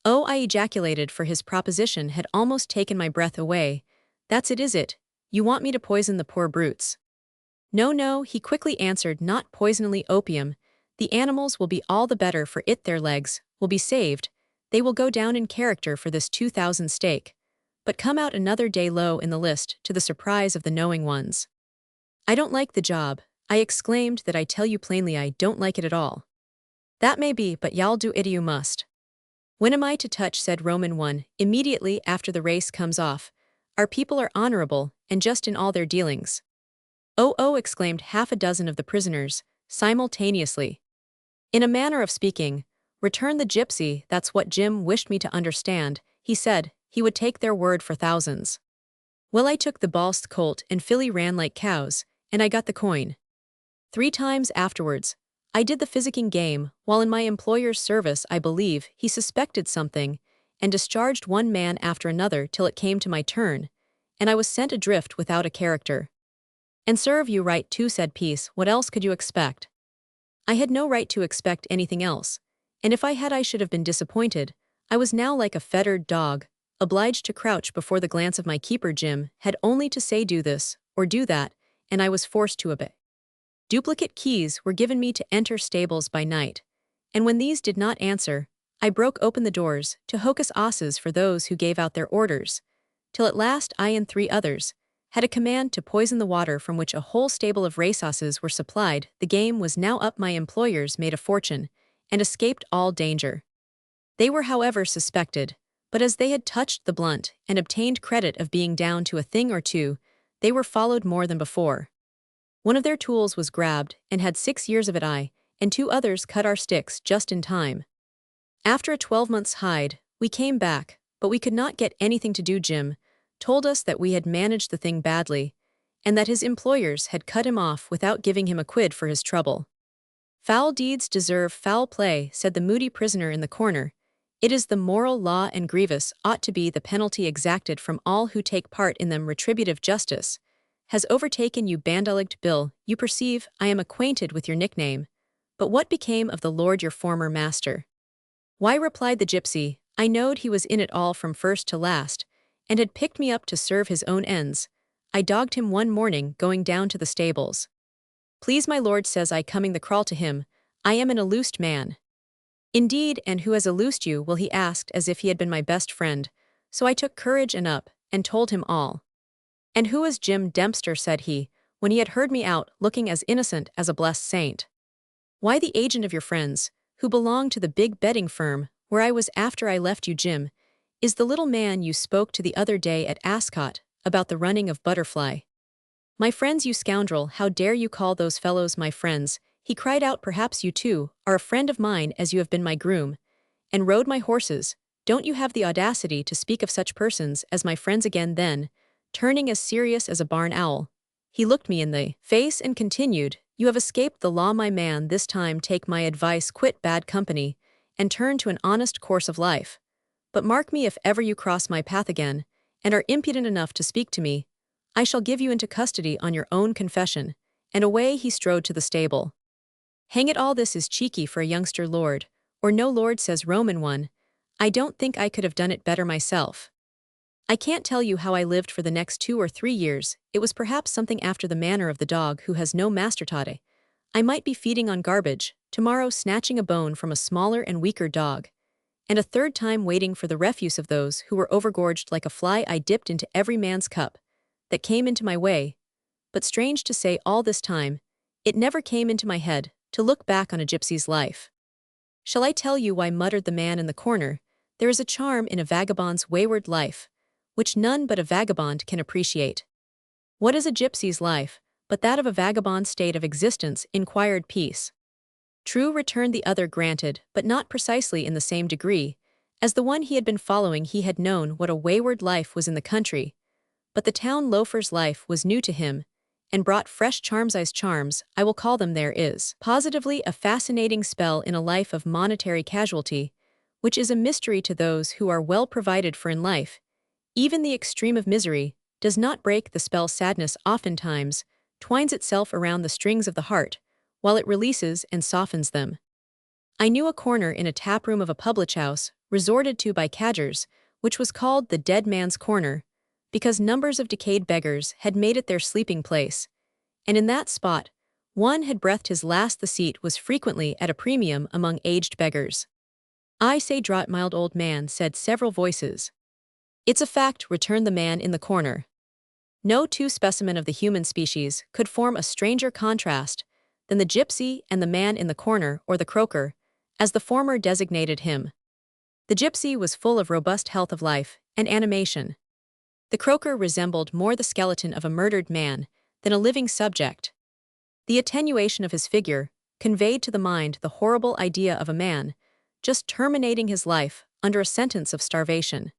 Oh, I ejaculated, for his proposition had almost taken my breath away. That's it, is it? You want me to poison the poor brutes? No, no, he quickly answered, not poisonally opium. The animals will be all the better for it, their legs will be saved, they will go down in character for this 2,000 stake, but come out another day low in the list, to the surprise of the knowing ones. I don't like the job, I exclaimed. That I tell you plainly, I don't like it at all. That may be, but y'all do it, you must. When am I to touch? Said Roman 1, immediately after the race comes off. Our people are honorable, and just in all their dealings. Oh, oh, exclaimed half a dozen of the prisoners, simultaneously. In a manner of speaking, return the gypsy, that's what Jim wished me to understand. He said he would take their word for thousands. Well, I took the balsed colt and filly ran like cows, and I got the coin. 3 times afterwards, I did the physicking game. While in my employer's service, I believe he suspected something and discharged one man after another till it came to my turn, and I was sent adrift without a character. And serve you right too, said Peace. What else could you expect? I had no right to expect anything else, and if I had, I should have been disappointed. I was now like a fettered dog, obliged to crouch before the glance of my keeper. Jim had only to say do this or do that, and I was forced to obey. Duplicate keys were given me to enter stables by night, and when these did not answer, I broke open the doors to hocus osses for those who gave out their orders, till at last I and 3 others had a command to poison the water from which a whole stable of racehorses were supplied. The game was now up. My employers made a fortune and escaped all danger. They were, however, suspected, but as they had touched the blunt and obtained credit of being down to a thing or two, they were followed more than before. One of their tools was grabbed and had 6 years of it. I and 2 others cut our sticks just in time. After a 12 months' hide, we came back, but we could not get anything to do. Jim told us that we had managed the thing badly, and that his employers had cut him off without giving him a quid for his trouble. Foul deeds deserve foul play, said the moody prisoner in the corner. It is the moral law, and grievous ought to be the penalty exacted from all who take part in them. Retributive justice has overtaken you. Bandoligged Bill, you perceive I am acquainted with your nickname. But what became of the lord your former master? Why, replied the gypsy, I knowed he was in it all from first to last, and had picked me up to serve his own ends. I dogged him one morning going down to the stables. Please my lord, says I, coming the crawl to him, I am an illused man. Indeed, and who has illused you? Will, he asked as if he had been my best friend. So I took courage and up, and told him all. And who is Jim Dempster, said he, when he had heard me out, looking as innocent as a blessed saint. Why, the agent of your friends, who belonged to the big betting firm, where I was after I left you. Jim is the little man you spoke to the other day at Ascot about the running of Butterfly. My friends, you scoundrel, how dare you call those fellows my friends? He cried out. Perhaps you too are a friend of mine, as you have been my groom and rode my horses. Don't you have the audacity to speak of such persons as my friends again? Then, turning as serious as a barn owl, he looked me in the face and continued, you have escaped the law, my man. This time take my advice, quit bad company, and turn to an honest course of life. But mark me, if ever you cross my path again, and are impudent enough to speak to me, I shall give you into custody on your own confession. And away he strode to the stable. Hang it all, this is cheeky for a youngster. Lord, or no lord, says Roman 1, I don't think I could have done it better myself. I can't tell you how I lived for the next 2 or 3 years. It was perhaps something after the manner of the dog who has no master. Today I might be feeding on garbage, tomorrow snatching a bone from a smaller and weaker dog, and a third time waiting for the refuse of those who were overgorged. Like a fly I dipped into every man's cup that came into my way, but strange to say, all this time, it never came into my head to look back on a gypsy's life. Shall I tell you why, muttered the man in the corner, there is a charm in a vagabond's wayward life, which none but a vagabond can appreciate. What is a gypsy's life, but that of a vagabond state of existence? Inquired Peace. True, returned the other, granted, but not precisely in the same degree as the one he had been following. He had known what a wayward life was in the country, but the town loafer's life was new to him, and brought fresh charms. As charms, I will call them. There is positively a fascinating spell in a life of monetary casualty, which is a mystery to those who are well provided for in life. Even the extreme of misery does not break the spell. Sadness oftentimes twines itself around the strings of the heart, while it releases and softens them. I knew a corner in a taproom of a public house, resorted to by cadgers, which was called the dead man's corner, because numbers of decayed beggars had made it their sleeping place, and in that spot one had breathed his last. The seat was frequently at a premium among aged beggars. I say, draw it, mild old man, said several voices. It's a fact, returned the man in the corner. No 2 specimen of the human species could form a stranger contrast than the gypsy and the man in the corner, or the croaker, as the former designated him. The gypsy was full of robust health of life and animation. The croaker resembled more the skeleton of a murdered man than a living subject. The attenuation of his figure conveyed to the mind the horrible idea of a man just terminating his life under a sentence of starvation.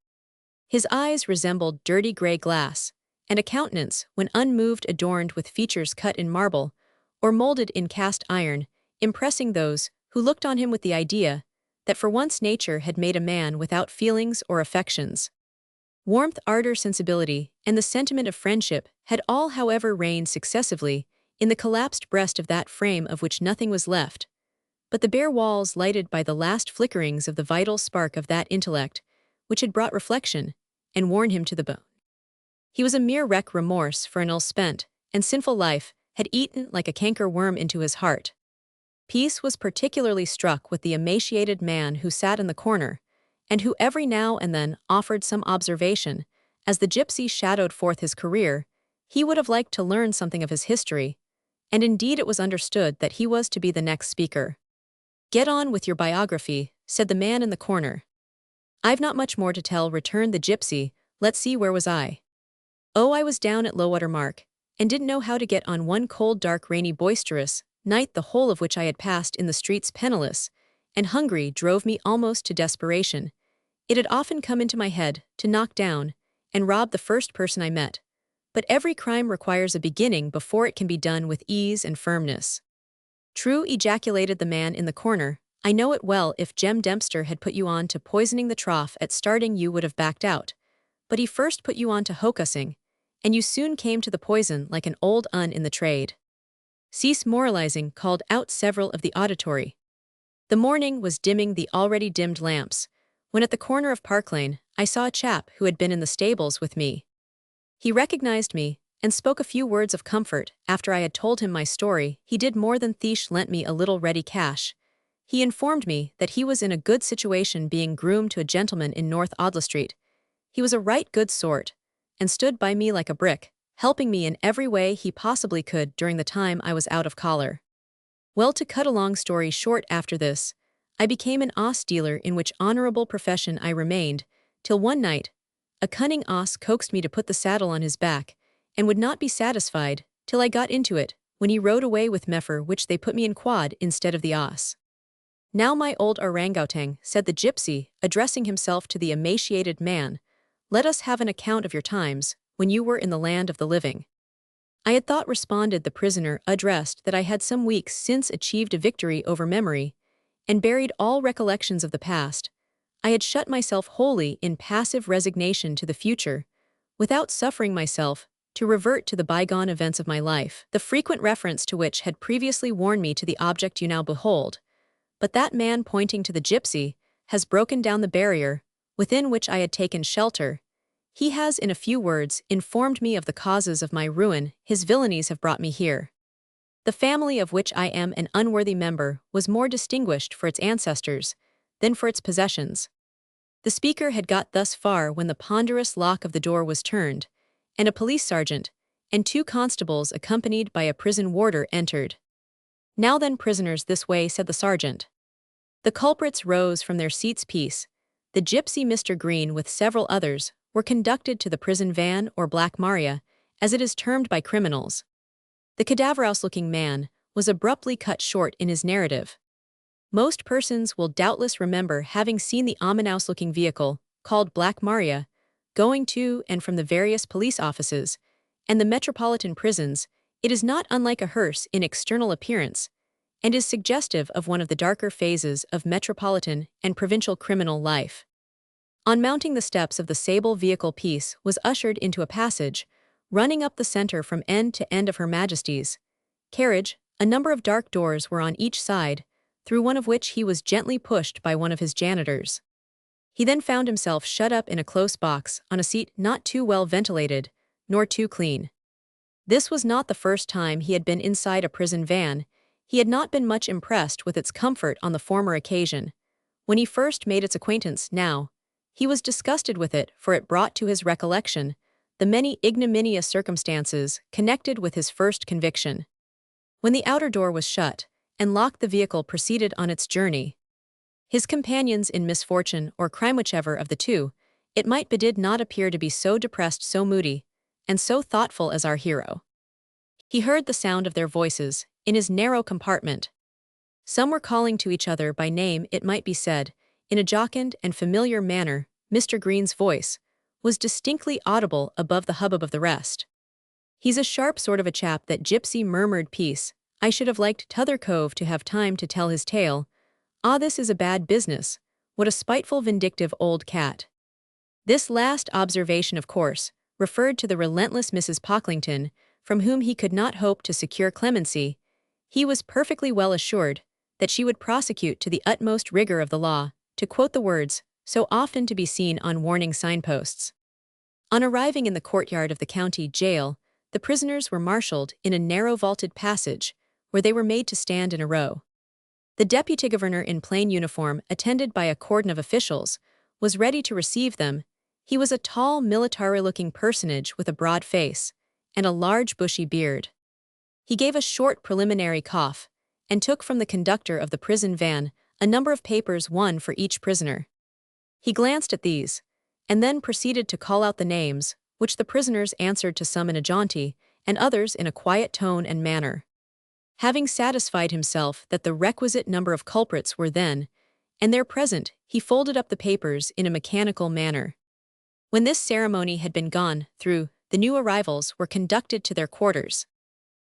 His eyes resembled dirty gray glass, and a countenance, when unmoved, adorned with features cut in marble or molded in cast iron, impressing those who looked on him with the idea that for once nature had made a man without feelings or affections. Warmth, ardor, sensibility, and the sentiment of friendship had all, however, reigned successively in the collapsed breast of that frame of which nothing was left, but the bare walls lighted by the last flickerings of the vital spark of that intellect which had brought reflection and worn him to the bone. He was a mere wreck. Remorse for an ill-spent and sinful life had eaten like a canker worm into his heart. Peace was particularly struck with the emaciated man who sat in the corner, and who every now and then offered some observation. As the gypsy shadowed forth his career, he would have liked to learn something of his history, and indeed it was understood that he was to be the next speaker. "Get on with your biography," said the man in the corner. "I've not much more to tell," returned the gypsy. "Let's see, where was I? Oh, I was down at low-water mark, and didn't know how to get on one cold, dark, rainy, boisterous night, the whole of which I had passed in the streets penniless and hungry drove me almost to desperation. It had often come into my head to knock down and rob the first person I met, but every crime requires a beginning before it can be done with ease and firmness." "True," ejaculated the man in the corner. "I know it well. If Jem Dempster had put you on to poisoning the trough at starting, you would have backed out. But he first put you on to hocussing, and you soon came to the poison like an old un in the trade." "Cease moralizing," called out several of the auditory. The morning was dimming the already dimmed lamps, when at the corner of Park Lane I saw a chap who had been in the stables with me. He recognized me, and spoke a few words of comfort. After I had told him my story, he did more than thish, lent me a little ready cash. He informed me that he was in a good situation, being groom to a gentleman in North Audley Street. He was a right good sort, and stood by me like a brick, helping me in every way he possibly could during the time I was out of collar. Well, to cut a long story short, after this, I became an os dealer, in which honorable profession I remained, till one night a cunning os coaxed me to put the saddle on his back, and would not be satisfied till I got into it, when he rode away with Meffer, which they put me in quad instead of the os. "Now, my old orangutan," said the gypsy, addressing himself to the emaciated man, "let us have an account of your times when you were in the land of the living." "I had thought," responded the prisoner addressed, "that I had some weeks since achieved a victory over memory, and buried all recollections of the past. I had shut myself wholly in passive resignation to the future, without suffering myself to revert to the bygone events of my life, the frequent reference to which had previously warned me to the object you now behold. But that man," pointing to the gypsy, "has broken down the barrier within which I had taken shelter. He has, in a few words, informed me of the causes of my ruin. His villainies have brought me here. The family of which I am an unworthy member was more distinguished for its ancestors than for its possessions." The speaker had got thus far when the ponderous lock of the door was turned, and a police sergeant and 2 constables, accompanied by a prison warder, entered. "Now then, prisoners, this way," said the sergeant. The culprits rose from their seats. The gypsy, Mr. Green, with several others, were conducted to the prison van, or Black Maria, as it is termed by criminals. The cadaverous-looking man was abruptly cut short in his narrative. Most persons will doubtless remember having seen the ominous-looking vehicle, called Black Maria, going to and from the various police offices and the metropolitan prisons. It is not unlike a hearse in external appearance, and is suggestive of one of the darker phases of metropolitan and provincial criminal life. On mounting the steps of the sable vehicle, Peace was ushered into a passage, running up the center from end to end of Her Majesty's carriage. A number of dark doors were on each side, through one of which he was gently pushed by one of his janitors. He then found himself shut up in a close box, on a seat not too well ventilated, nor too clean. This was not the first time he had been inside a prison van. He had not been much impressed with its comfort on the former occasion, when he first made its acquaintance. Now, he was disgusted with it, for it brought to his recollection the many ignominious circumstances connected with his first conviction. When the outer door was shut and locked, the vehicle proceeded on its journey. His companions in misfortune or crime, whichever of the two it might be, did not appear to be so depressed, so moody, and so thoughtful as our hero. He heard the sound of their voices in his narrow compartment. Some were calling to each other by name, it might be said, in a jocund and familiar manner. Mr. Green's voice was distinctly audible above the hubbub of the rest. "He's a sharp sort of a chap, that gypsy," murmured Peace. "I should have liked t'other cove to have time to tell his tale. Ah, this is a bad business. What a spiteful, vindictive old cat." This last observation, of course, referred to the relentless Mrs. Pocklington, from whom he could not hope to secure clemency. He was perfectly well assured that she would prosecute to the utmost rigor of the law, to quote the words so often to be seen on warning signposts. On arriving in the courtyard of the county jail, the prisoners were marshaled in a narrow vaulted passage, where they were made to stand in a row. The deputy governor, in plain uniform, attended by a cordon of officials, was ready to receive them. He was a tall, military-looking personage with a broad face and a large bushy beard. He gave a short preliminary cough and took from the conductor of the prison van a number of papers, one for each prisoner. He glanced at these, and then proceeded to call out the names, which the prisoners answered to, some in a jaunty, and others in a quiet tone and manner. Having satisfied himself that the requisite number of culprits were then and there present, he folded up the papers in a mechanical manner. When this ceremony had been gone through, the new arrivals were conducted to their quarters.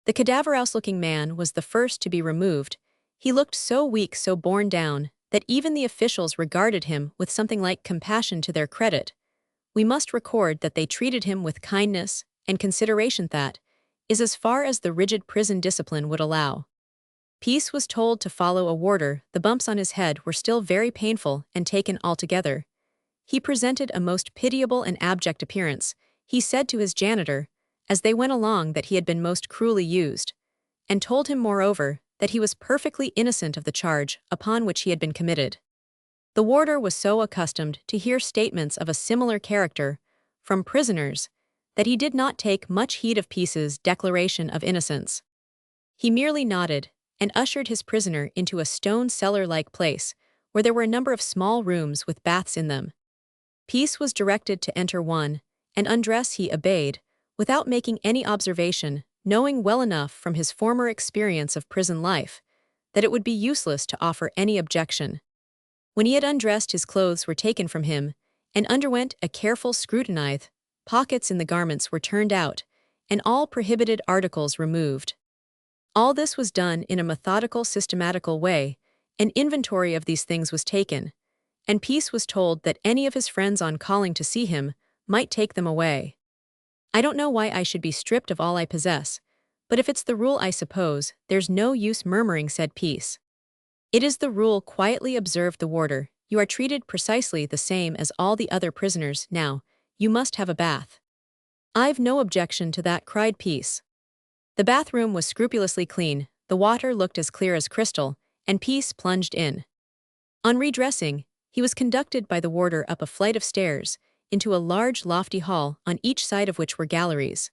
The cadaverous-looking man was the first to be removed. He looked so weak, so borne down, that even the officials regarded him with something like compassion. To their credit, we must record that they treated him with kindness and consideration that is as far as the rigid prison discipline would allow. Peace was told to follow a warder. The bumps on his head were still very painful, and taken altogether, he presented a most pitiable and abject appearance. He said to his janitor, as they went along, that he had been most cruelly used, and told him, moreover, that he was perfectly innocent of the charge upon which he had been committed. The warder was so accustomed to hear statements of a similar character from prisoners that he did not take much heed of Peace's declaration of innocence. He merely nodded and ushered his prisoner into a stone cellar-like place, where there were a number of small rooms with baths in them. Peace was directed to enter one, and undress. He obeyed, without making any observation, knowing well enough from his former experience of prison life that it would be useless to offer any objection. When he had undressed, his clothes were taken from him, and underwent a careful scrutiny. Pockets in the garments were turned out, and all prohibited articles removed. All this was done in a methodical, systematical way. An inventory of these things was taken, and Peace was told that any of his friends, on calling to see him, might take them away. "I don't know why I should be stripped of all I possess, but if it's the rule, I suppose there's no use murmuring," said Peace. "It is the rule," quietly observed the warder. "You are treated precisely the same as all the other prisoners. Now, you must have a bath." "I've no objection to that," cried Peace. The bathroom was scrupulously clean, the water looked as clear as crystal, and Peace plunged in. On redressing, he was conducted by the warder up a flight of stairs into a large lofty hall, on each side of which were galleries.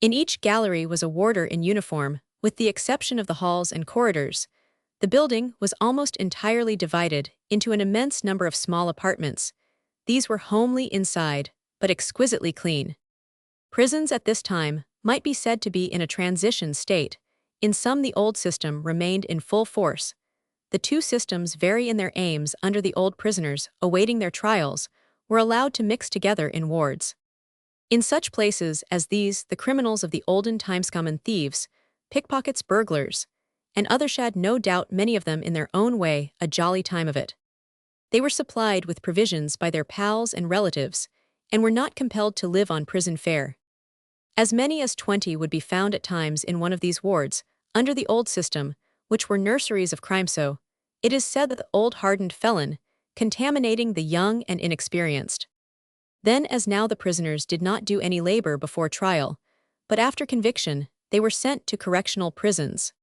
In each gallery was a warder in uniform, with the exception of the halls and corridors. The building was almost entirely divided into an immense number of small apartments. These were homely inside, but exquisitely clean. Prisons at this time might be said to be in a transition state. In some, the old system remained in full force. The two systems vary in their aims. Under the old, prisoners, awaiting their trials, were allowed to mix together in wards. In such places as these, the criminals of the olden times, common thieves, pickpockets, burglars, and others, had no doubt, many of them in their own way, a jolly time of it. They were supplied with provisions by their pals and relatives, and were not compelled to live on prison fare. As many as 20 would be found at times in one of these wards, under the old system, which were nurseries of crime. So it is said that the old hardened felon, contaminating the young and inexperienced. Then, as now, the prisoners did not do any labor before trial, but after conviction, they were sent to correctional prisons.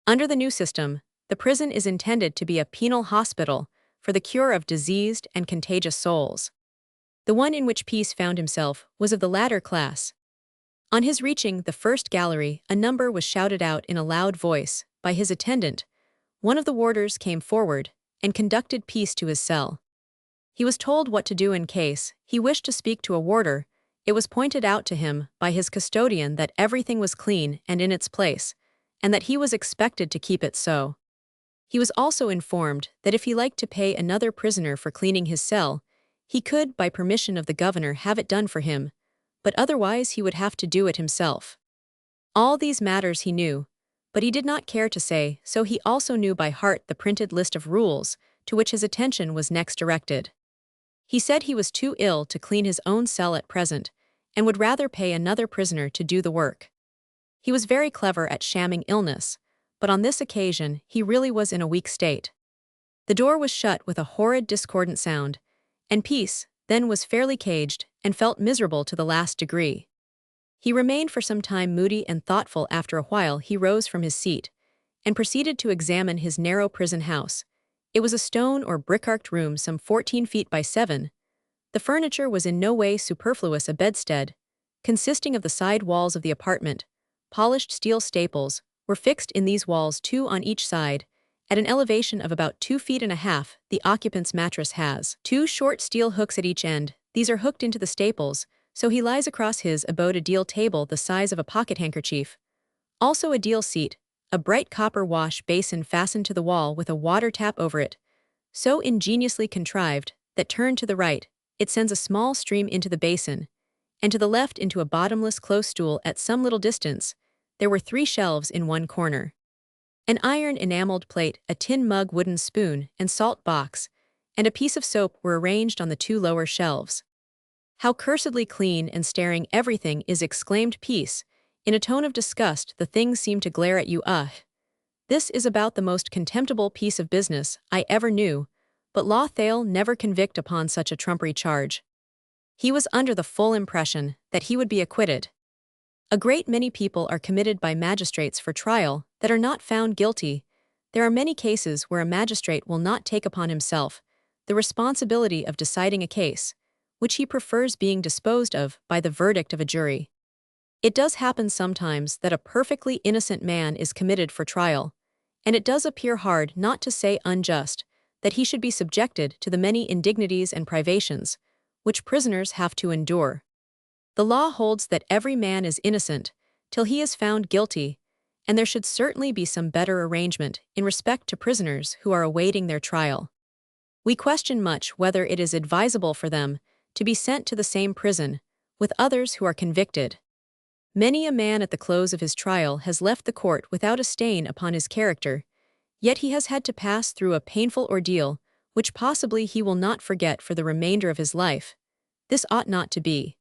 Under the new system, the prison is intended to be a penal hospital for the cure of diseased and contagious souls. The one in which Peace found himself was of the latter class. On his reaching the first gallery, a number was shouted out in a loud voice by his attendant. One of the warders came forward and conducted Peace to his cell. He was told what to do in case he wished to speak to a warder. It was pointed out to him by his custodian that everything was clean and in its place, and that he was expected to keep it so. He was also informed that if he liked to pay another prisoner for cleaning his cell, he could, by permission of the governor, have it done for him, but otherwise he would have to do it himself. All these matters he knew, but he did not care to say, so he also knew by heart the printed list of rules, to which his attention was next directed. He said he was too ill to clean his own cell at present, and would rather pay another prisoner to do the work. He was very clever at shamming illness, but on this occasion he really was in a weak state. The door was shut with a horrid discordant sound, and Peace, then, was fairly caged, and felt miserable to the last degree. He remained for some time moody and thoughtful. After a while he rose from his seat, and proceeded to examine his narrow prison house. It was a stone or brick-arched room some 14 feet by 7. The furniture was in no way superfluous. A bedstead, consisting of the side walls of the apartment, polished steel staples, were fixed in these walls 2 on each side, at an elevation of about 2.5 feet. The occupant's mattress has 2 short steel hooks at each end. These are hooked into the staples, so he lies across his abode. A deal table the size of a pocket handkerchief. Also a deal seat, a bright copper wash basin fastened to the wall with a water tap over it, so ingeniously contrived that, turned to the right, it sends a small stream into the basin, and to the left into a bottomless close stool. At some little distance there were 3 shelves in one corner. An iron enameled plate, a tin mug, wooden spoon, and salt box, and a piece of soap were arranged on the 2 lower shelves. "How cursedly clean and staring everything is!" exclaimed Peace, in a tone of disgust. "The things seem to glare at you. This is about the most contemptible piece of business I ever knew, but law they'll never convict upon such a trumpery charge." He was under the full impression that he would be acquitted. A great many people are committed by magistrates for trial that are not found guilty. There are many cases where a magistrate will not take upon himself the responsibility of deciding a case, which he prefers being disposed of by the verdict of a jury. It does happen sometimes that a perfectly innocent man is committed for trial, and it does appear hard, not to say unjust, that he should be subjected to the many indignities and privations which prisoners have to endure. The law holds that every man is innocent till he is found guilty, and there should certainly be some better arrangement in respect to prisoners who are awaiting their trial. We question much whether it is advisable for them to be sent to the same prison with others who are convicted. Many a man at the close of his trial has left the court without a stain upon his character, yet he has had to pass through a painful ordeal which possibly he will not forget for the remainder of his life. This ought not to be.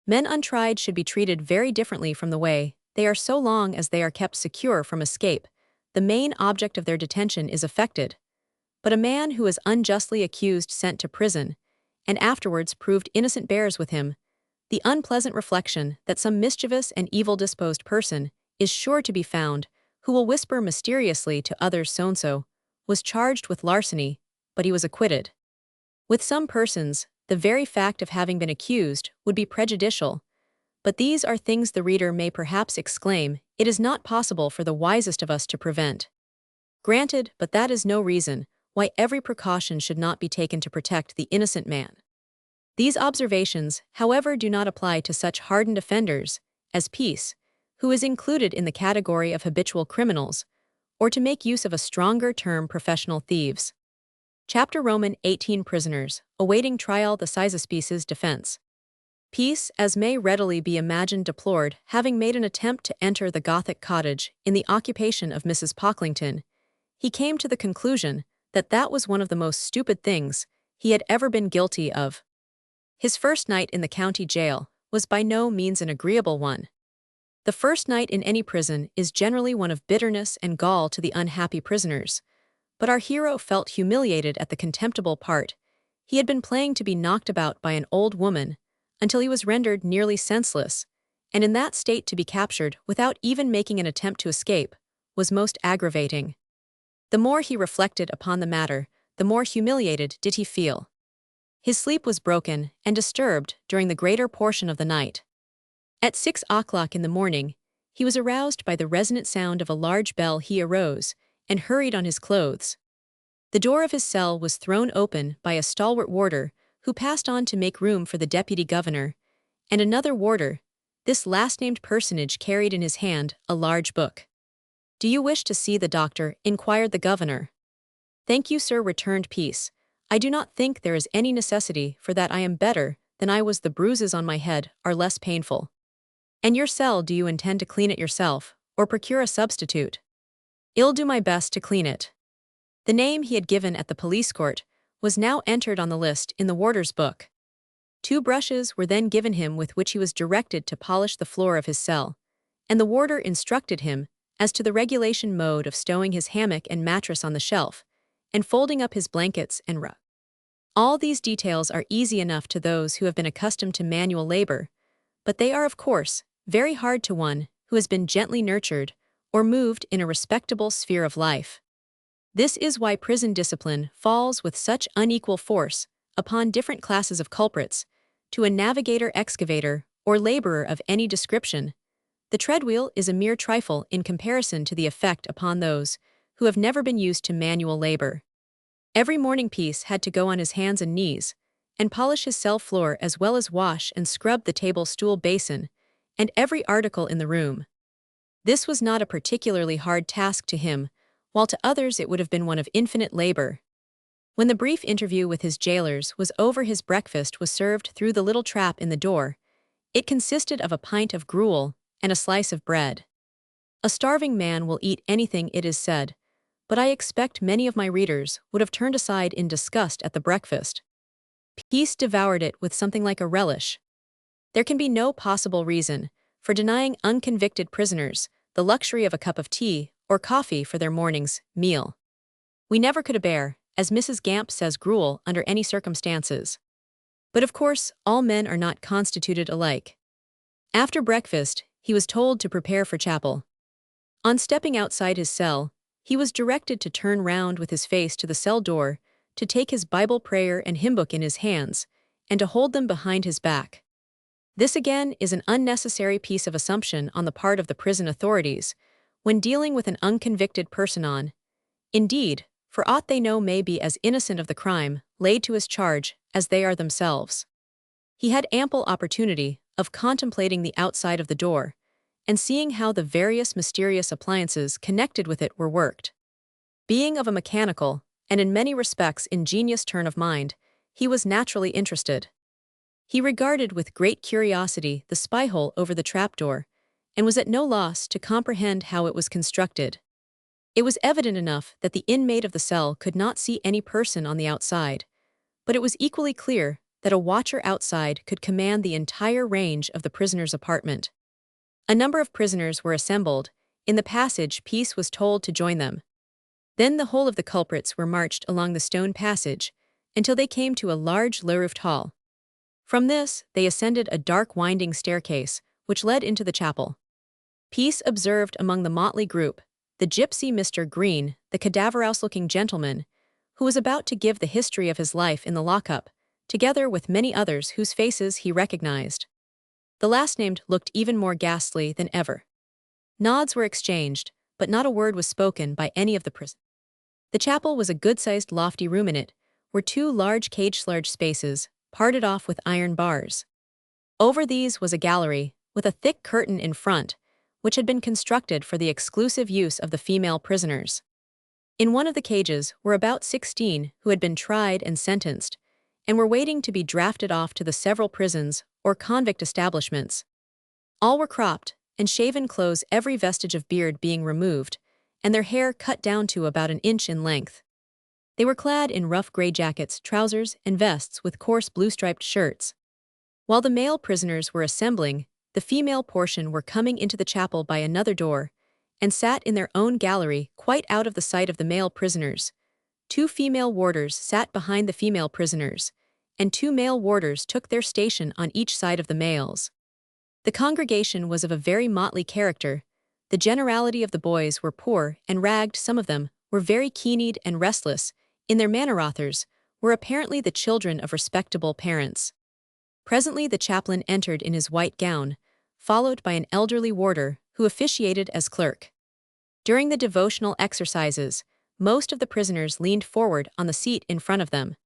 Men untried should be treated very differently from the way they are so long as they are kept secure from escape. The main object of their detention is effected. But a man who is unjustly accused, sent to prison, and afterwards proved innocent, bears with him the unpleasant reflection that some mischievous and evil-disposed person is sure to be found, who will whisper mysteriously to others, "So-and-so was charged with larceny, but he was acquitted." With some persons, the very fact of having been accused would be prejudicial, but these are things the reader may perhaps exclaim, it is not possible for the wisest of us to prevent. Granted, but that is no reason why every precaution should not be taken to protect the innocent man. These observations, however, do not apply to such hardened offenders as Peace, who is included in the category of habitual criminals, or, to make use of a stronger term, professional thieves. Chapter Roman 18 Prisoners, awaiting trial. The Sisaspice's defense. Peace, as may readily be imagined, deplored having made an attempt to enter the Gothic cottage in the occupation of Mrs. Pocklington. He came to the conclusion that that was one of the most stupid things he had ever been guilty of. His first night in the county jail was by no means an agreeable one. The first night in any prison is generally one of bitterness and gall to the unhappy prisoners, but our hero felt humiliated at the contemptible part he had been playing to be knocked about by an old woman until he was rendered nearly senseless, and in that state to be captured without even making an attempt to escape was most aggravating. The more he reflected upon the matter, the more humiliated did he feel. His sleep was broken and disturbed during the greater portion of the night. At 6 o'clock in the morning, he was aroused by the resonant sound of a large bell. He arose and hurried on his clothes. The door of his cell was thrown open by a stalwart warder who passed on to make room for the deputy governor, and another warder. This last-named personage carried in his hand a large book. "Do you wish to see the doctor?" inquired the governor. "Thank you, sir," returned Peace. "I do not think there is any necessity, for that I am better than I was. The bruises on my head are less painful." "And your cell, do you intend to clean it yourself, or procure a substitute?" "I'll do my best to clean it." The name he had given at the police court was now entered on the list in the warder's book. 2 brushes were then given him with which he was directed to polish the floor of his cell, and the warder instructed him as to the regulation mode of stowing his hammock and mattress on the shelf, and folding up his blankets and rug. All these details are easy enough to those who have been accustomed to manual labor, but they are, of course, very hard to one who has been gently nurtured or moved in a respectable sphere of life. This is why prison discipline falls with such unequal force upon different classes of culprits. To a navigator, excavator, or laborer of any description, the treadwheel is a mere trifle in comparison to the effect upon those who have never been used to manual labor. Every morning Peace had to go on his hands and knees and polish his cell floor, as well as wash and scrub the table, stool, basin, and every article in the room. This was not a particularly hard task to him, while to others it would have been one of infinite labor. When the brief interview with his jailers was over, his breakfast was served through the little trap in the door. It consisted of a pint of gruel and a slice of bread. A starving man will eat anything, it is said, but I expect many of my readers would have turned aside in disgust at the breakfast. Peace devoured it with something like a relish. There can be no possible reason for denying unconvicted prisoners the luxury of a cup of tea or coffee for their morning's meal. We never could bear, as Mrs. Gamp says, gruel under any circumstances. But of course, all men are not constituted alike. After breakfast, he was told to prepare for chapel. On stepping outside his cell, he was directed to turn round with his face to the cell door, to take his Bible, prayer, and hymn book in his hands, and to hold them behind his back. This again is an unnecessary piece of assumption on the part of the prison authorities, when dealing with an unconvicted person. Indeed, for aught they know, may be as innocent of the crime laid to his charge as they are themselves. He had ample opportunity of contemplating the outside of the door, and seeing how the various mysterious appliances connected with it were worked. Being of a mechanical, and in many respects ingenious turn of mind, he was naturally interested. He regarded with great curiosity the spy-hole over the trapdoor, and was at no loss to comprehend how it was constructed. It was evident enough that the inmate of the cell could not see any person on the outside, but it was equally clear that a watcher outside could command the entire range of the prisoner's apartment. A number of prisoners were assembled. In the passage, Peace was told to join them. Then the whole of the culprits were marched along the stone passage until they came to a large low-roofed hall. From this, they ascended a dark winding staircase, which led into the chapel. Peace observed among the motley group the gypsy Mr. Green, the cadaverous-looking gentleman, who was about to give the history of his life in the lockup, together with many others whose faces he recognized. The last named looked even more ghastly than ever. Nods were exchanged, but not a word was spoken by any of the prisoners. The chapel was a good-sized lofty room. In it were 2 large cage-large spaces, parted off with iron bars. Over these was a gallery, with a thick curtain in front, which had been constructed for the exclusive use of the female prisoners. In one of the cages were about 16 who had been tried and sentenced, and were waiting to be drafted off to the several prisons or convict establishments. All were cropped and shaven, clothes, every vestige of beard being removed, and their hair cut down to about an inch in length. They were clad in rough gray jackets, trousers, and vests with coarse blue-striped shirts. While the male prisoners were assembling, the female portion were coming into the chapel by another door, and sat in their own gallery, quite out of the sight of the male prisoners. 2 female warders sat behind the female prisoners, and 2 male warders took their station on each side of the males. The congregation was of a very motley character. The generality of the boys were poor and ragged. Some of them were very keen-eyed and restless in their manner. Others were apparently the children of respectable parents. Presently the chaplain entered in his white gown, followed by an elderly warder who officiated as clerk. During the devotional exercises, most of the prisoners leaned forward on the seat in front of them.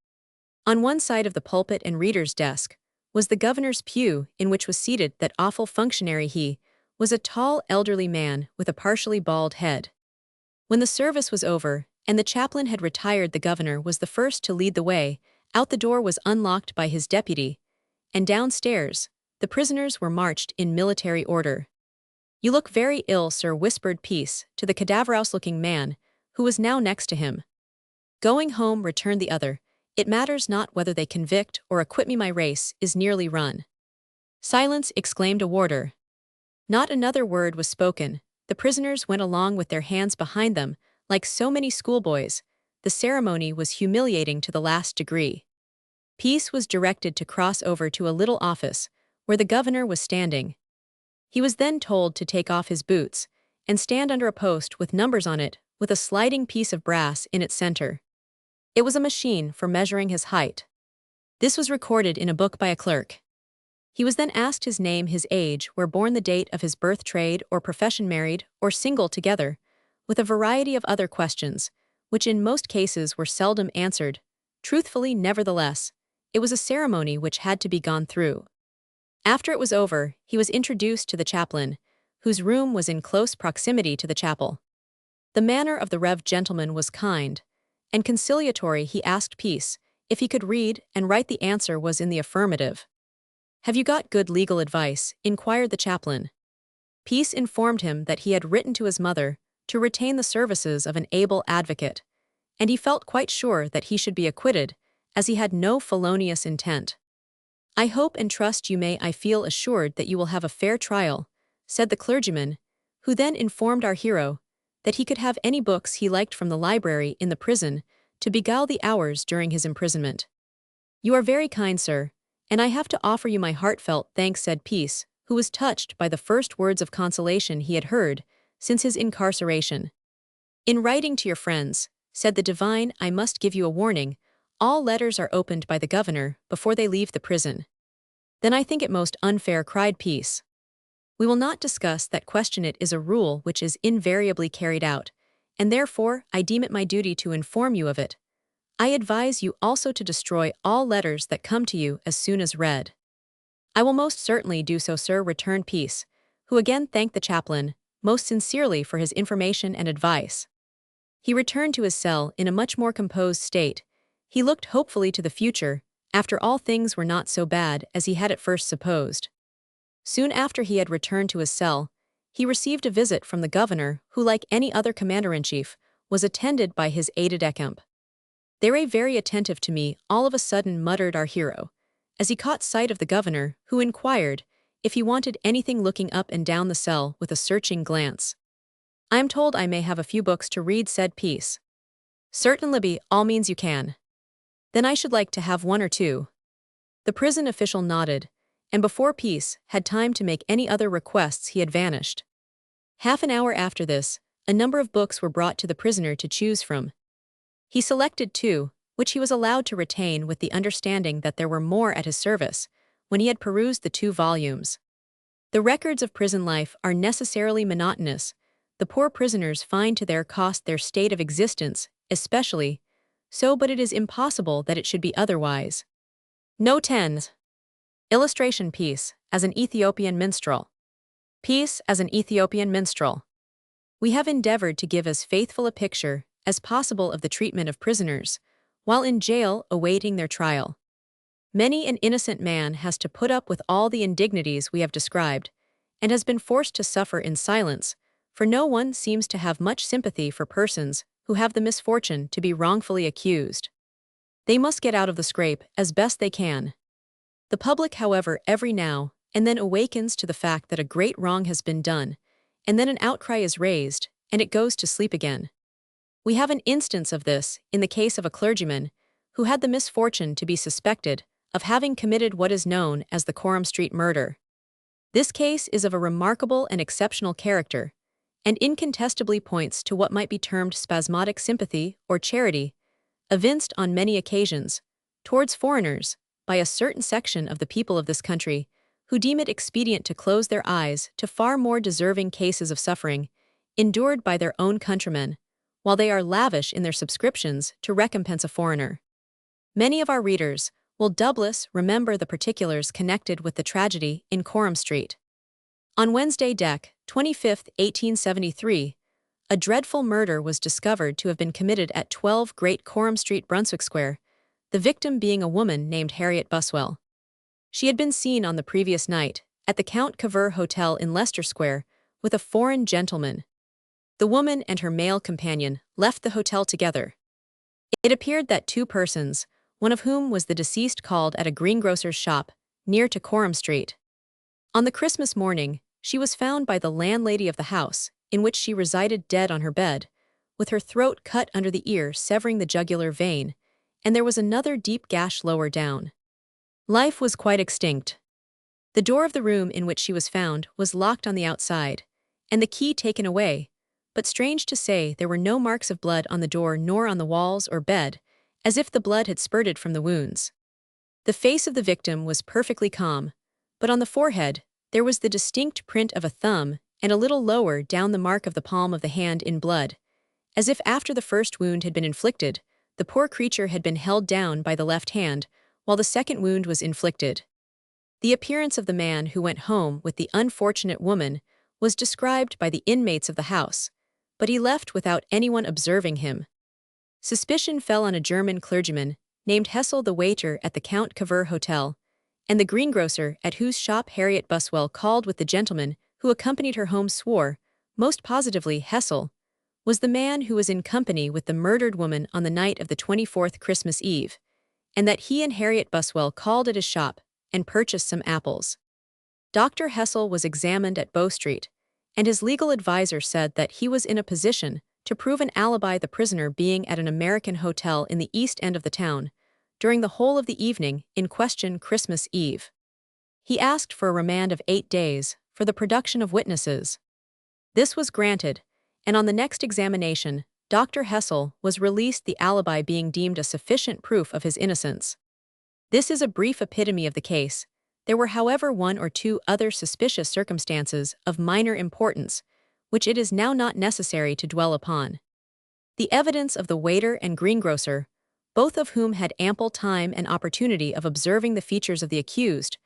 On one side of the pulpit and reader's desk was the governor's pew, in which was seated that awful functionary. He was a tall, elderly man with a partially bald head. When the service was over, and the chaplain had retired. The governor was the first to lead the way. Out the door was unlocked by his deputy, and downstairs, the prisoners were marched in military order. "You look very ill, sir," whispered Peace to the cadaverous-looking man, who was now next to him. "Going home," returned the other. "It matters not whether they convict or acquit me, my race is nearly run." "Silence!" exclaimed a warder. Not another word was spoken. The prisoners went along with their hands behind them, like so many schoolboys. The ceremony was humiliating to the last degree. Peace was directed to cross over to a little office, where the governor was standing. He was then told to take off his boots and stand under a post with numbers on it, with a sliding piece of brass in its center. It was a machine for measuring his height. This was recorded in a book by a clerk. He was then asked his name, his age, where born, the date of his birth, trade or profession, married or single, together with a variety of other questions, which in most cases were seldom answered truthfully. Nevertheless, it was a ceremony which had to be gone through. After it was over, he was introduced to the chaplain, whose room was in close proximity to the chapel. The manner of the Rev. gentleman was kind and conciliatory. He asked Peace if he could read and write. The answer was in the affirmative. "Have you got good legal advice?" inquired the chaplain. Peace informed him that he had written to his mother to retain the services of an able advocate, and he felt quite sure that he should be acquitted, as he had no felonious intent. "I hope and trust you may. I feel assured that you will have a fair trial," said the clergyman, who then informed our hero that he could have any books he liked from the library in the prison to beguile the hours during his imprisonment. "You are very kind, sir, and I have to offer you my heartfelt thanks," said Peace, who was touched by the first words of consolation he had heard since his incarceration. "In writing to your friends," said the divine, "I must give you a warning. All letters are opened by the governor before they leave the prison." "Then I think it most unfair," cried Peace. "We will not discuss that question. It is a rule which is invariably carried out, and therefore I deem it my duty to inform you of it. I advise you also to destroy all letters that come to you as soon as read." "I will most certainly do so, sir," returned Peace, who again thanked the chaplain most sincerely for his information and advice. He returned to his cell in a much more composed state. He looked hopefully to the future. After all, things were not so bad as he had at first supposed. Soon after he had returned to his cell, he received a visit from the governor, who, like any other commander-in-chief, was attended by his aide-de-camp. "They were very attentive to me," all of a sudden muttered our hero, as he caught sight of the governor, who inquired if he wanted anything, looking up and down the cell with a searching glance. "I am told I may have a few books to read," said Peace. "Certainly, by all means you can." "Then I should like to have one or two." The prison official nodded, and before Peace had time to make any other requests he had vanished. Half an hour after this, a number of books were brought to the prisoner to choose from. He selected two, which he was allowed to retain with the understanding that there were more at his service when he had perused the 2 volumes. The records of prison life are necessarily monotonous. The poor prisoners find to their cost their state of existence, especially so, but it is impossible that it should be otherwise. No 10s. Illustration: Peace as an Ethiopian minstrel. Peace as an Ethiopian minstrel. We have endeavored to give as faithful a picture as possible of the treatment of prisoners while in jail awaiting their trial. Many an innocent man has to put up with all the indignities we have described, and has been forced to suffer in silence, for no one seems to have much sympathy for persons who have the misfortune to be wrongfully accused. They must get out of the scrape as best they can. The public, however, every now and then awakens to the fact that a great wrong has been done, and then an outcry is raised, and it goes to sleep again. We have an instance of this in the case of a clergyman who had the misfortune to be suspected of having committed what is known as the Coram Street murder. This case is of a remarkable and exceptional character, and incontestably points to what might be termed spasmodic sympathy or charity, evinced on many occasions towards foreigners by a certain section of the people of this country, who deem it expedient to close their eyes to far more deserving cases of suffering endured by their own countrymen, while they are lavish in their subscriptions to recompense a foreigner. Many of our readers will doubtless remember the particulars connected with the tragedy in Coram Street. On Wednesday, Dec. 25, 1873, a dreadful murder was discovered to have been committed at 12 Great Coram Street, Brunswick Square, the victim being a woman named Harriet Buswell. She had been seen on the previous night at the Count Cavour Hotel in Leicester Square with a foreign gentleman. The woman and her male companion left the hotel together. It appeared that two persons, one of whom was the deceased, called at a greengrocer's shop near to Coram Street. On the Christmas morning, she was found by the landlady of the house, in which she resided, dead on her bed, with her throat cut under the ear, severing the jugular vein, and there was another deep gash lower down. Life was quite extinct. The door of the room in which she was found was locked on the outside, and the key taken away, but strange to say, there were no marks of blood on the door nor on the walls or bed, as if the blood had spurted from the wounds. The face of the victim was perfectly calm, but on the forehead there was the distinct print of a thumb, and a little lower down the mark of the palm of the hand in blood, as if after the first wound had been inflicted, the poor creature had been held down by the left hand, while the second wound was inflicted. The appearance of the man who went home with the unfortunate woman was described by the inmates of the house, but he left without anyone observing him. Suspicion fell on a German clergyman named Hessel, the waiter at the Count Cavour Hotel, and the greengrocer at whose shop Harriet Buswell called with the gentleman who accompanied her home swore, most positively Hessel, was the man who was in company with the murdered woman on the night of the 24th Christmas Eve, and that he and Harriet Buswell called at his shop and purchased some apples. Dr. Hessel was examined at Bow Street, and his legal advisor said that he was in a position to prove an alibi, the prisoner being at an American hotel in the east end of the town during the whole of the evening in question, Christmas Eve. He asked for a remand of 8 days for the production of witnesses. This was granted, and on the next examination, Dr. Hessel was released, the alibi being deemed a sufficient proof of his innocence. This is a brief epitome of the case. There were, however, one or two other suspicious circumstances of minor importance, which it is now not necessary to dwell upon. The evidence of the waiter and greengrocer, both of whom had ample time and opportunity of observing the features of the accused,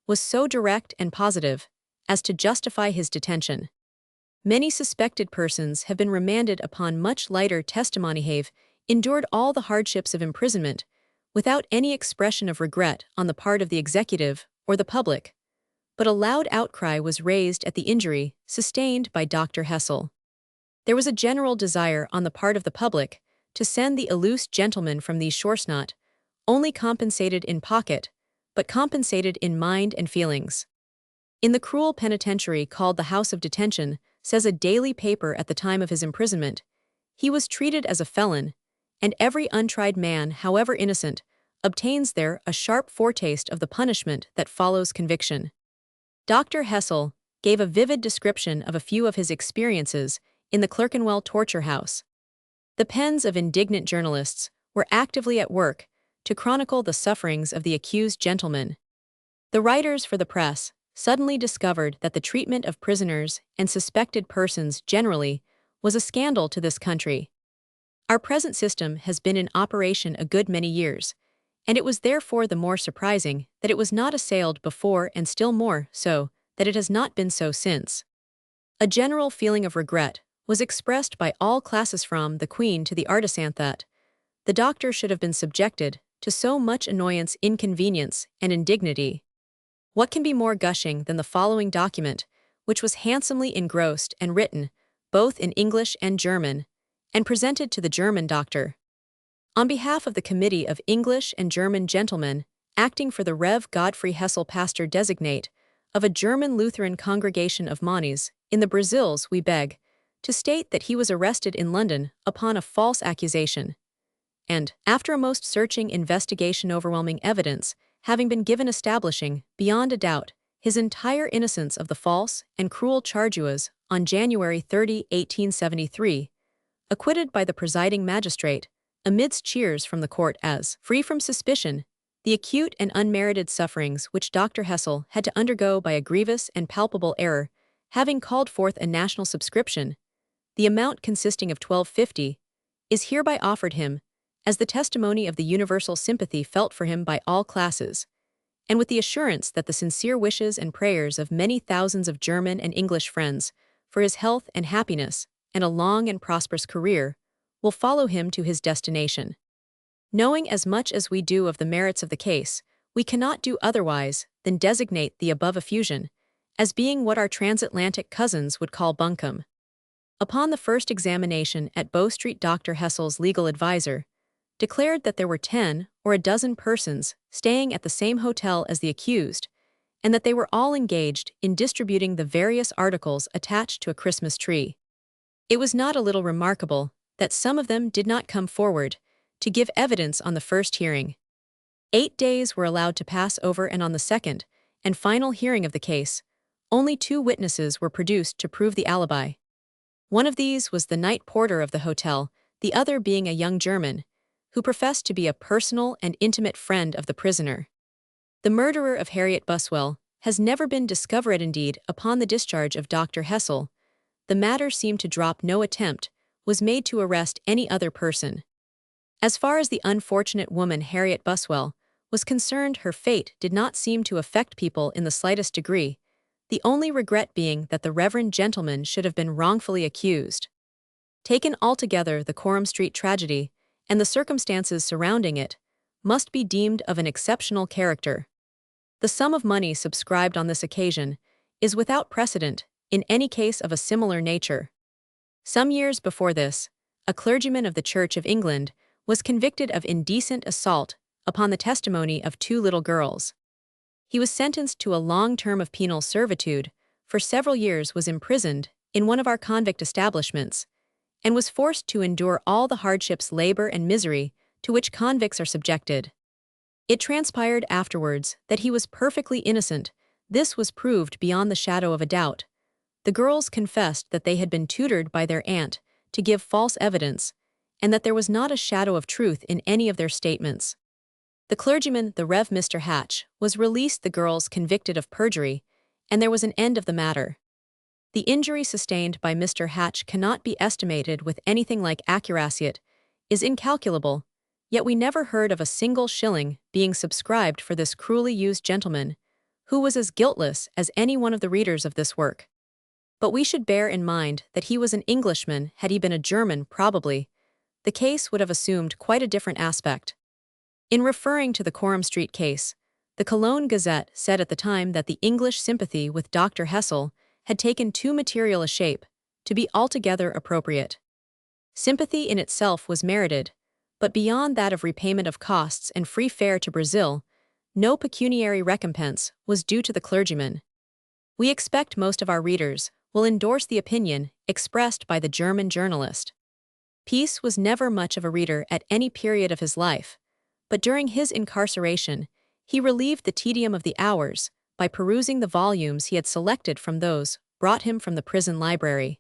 was so direct and positive as to justify his detention. Many suspected persons have been remanded upon much lighter testimony, have endured all the hardships of imprisonment without any expression of regret on the part of the executive or the public, but a loud outcry was raised at the injury sustained by Dr. Hessel. There was a general desire on the part of the public to send the illustrious gentleman from these shores, not only compensated in pocket, but compensated in mind and feelings. In the cruel penitentiary called the House of Detention, says a daily paper at the time of his imprisonment, he was treated as a felon, and every untried man, however innocent, obtains there a sharp foretaste of the punishment that follows conviction. Dr. Hessel gave a vivid description of a few of his experiences in the Clerkenwell torture house. The pens of indignant journalists were actively at work to chronicle the sufferings of the accused gentleman. The writers for the press suddenly discovered that the treatment of prisoners and suspected persons generally was a scandal to this country. Our present system has been in operation a good many years, and it was therefore the more surprising that it was not assailed before, and still more so that it has not been so since. A general feeling of regret was expressed by all classes from the Queen to the artisan that the doctor should have been subjected to so much annoyance, inconvenience, and indignity. What can be more gushing than the following document, which was handsomely engrossed and written, both in English and German, and presented to the German doctor? On behalf of the Committee of English and German Gentlemen, acting for the Rev. Godfrey Hessel, pastor designate of a German Lutheran congregation of Monies in the Brazils, we beg to state that he was arrested in London upon a false accusation, and, after a most searching investigation, overwhelming evidence having been given establishing, beyond a doubt, his entire innocence of the false and cruel charges, on January 30, 1873, acquitted by the presiding magistrate, amidst cheers from the court as free from suspicion, the acute and unmerited sufferings which Dr. Hessel had to undergo by a grievous and palpable error, having called forth a national subscription, the amount consisting of £12.50, is hereby offered him, as the testimony of the universal sympathy felt for him by all classes, and with the assurance that the sincere wishes and prayers of many thousands of German and English friends for his health and happiness and a long and prosperous career, will follow him to his destination. Knowing as much as we do of the merits of the case, we cannot do otherwise than designate the above effusion as being what our transatlantic cousins would call bunkum. Upon the first examination at Bow Street, Dr. Hessel's legal advisor declared that there were 10 or a dozen persons staying at the same hotel as the accused, and that they were all engaged in distributing the various articles attached to a Christmas tree. It was not a little remarkable that some of them did not come forward to give evidence on the first hearing. 8 days were allowed to pass over, and on the second and final hearing of the case, only 2 witnesses were produced to prove the alibi. One of these was the night porter of the hotel, the other being a young German, who professed to be a personal and intimate friend of the prisoner. The murderer of Harriet Buswell has never been discovered. Indeed, upon the discharge of Dr. Hessel, the matter seemed to drop. No attempt was made to arrest any other person. As far as the unfortunate woman Harriet Buswell was concerned, her fate did not seem to affect people in the slightest degree, the only regret being that the reverend gentleman should have been wrongfully accused. Taken altogether, the Coram Street tragedy and the circumstances surrounding it must be deemed of an exceptional character. The sum of money subscribed on this occasion is without precedent in any case of a similar nature. Some years before this, a clergyman of the Church of England was convicted of indecent assault upon the testimony of 2 little girls. He was sentenced to a long term of penal servitude, for several years was imprisoned in one of our convict establishments, and was forced to endure all the hardships, labor, and misery to which convicts are subjected. It transpired afterwards that he was perfectly innocent. This was proved beyond the shadow of a doubt. The girls confessed that they had been tutored by their aunt to give false evidence, and that there was not a shadow of truth in any of their statements. The clergyman, the Rev. Mr. Hatch, was released, the girls convicted of perjury, and there was an end of the matter. The injury sustained by Mr. Hatch cannot be estimated with anything like accuracy. It is incalculable, yet we never heard of a single shilling being subscribed for this cruelly used gentleman, who was as guiltless as any one of the readers of this work. But we should bear in mind that he was an Englishman. Had he been a German, probably, the case would have assumed quite a different aspect. In referring to the Coram Street case, the Cologne Gazette said at the time that the English sympathy with Dr. Hessel had taken too material a shape to be altogether appropriate. Sympathy in itself was merited, but beyond that of repayment of costs and free fare to Brazil, no pecuniary recompense was due to the clergyman. We expect most of our readers will endorse the opinion expressed by the German journalist. Peace was never much of a reader at any period of his life, but during his incarceration, he relieved the tedium of the hours by perusing the volumes he had selected from those brought him from the prison library.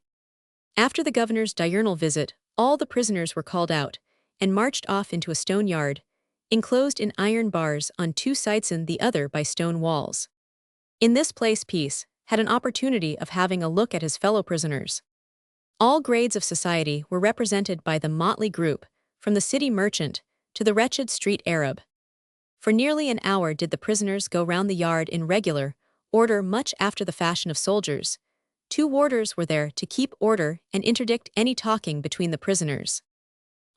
After the governor's diurnal visit, all the prisoners were called out and marched off into a stone yard, enclosed in iron bars on 2 sides and the other by stone walls. In this place Peace had an opportunity of having a look at his fellow prisoners. All grades of society were represented by the motley group, from the city merchant to the wretched street Arab. For nearly an hour did the prisoners go round the yard in regular order, much after the fashion of soldiers. 2 warders were there to keep order and interdict any talking between the prisoners.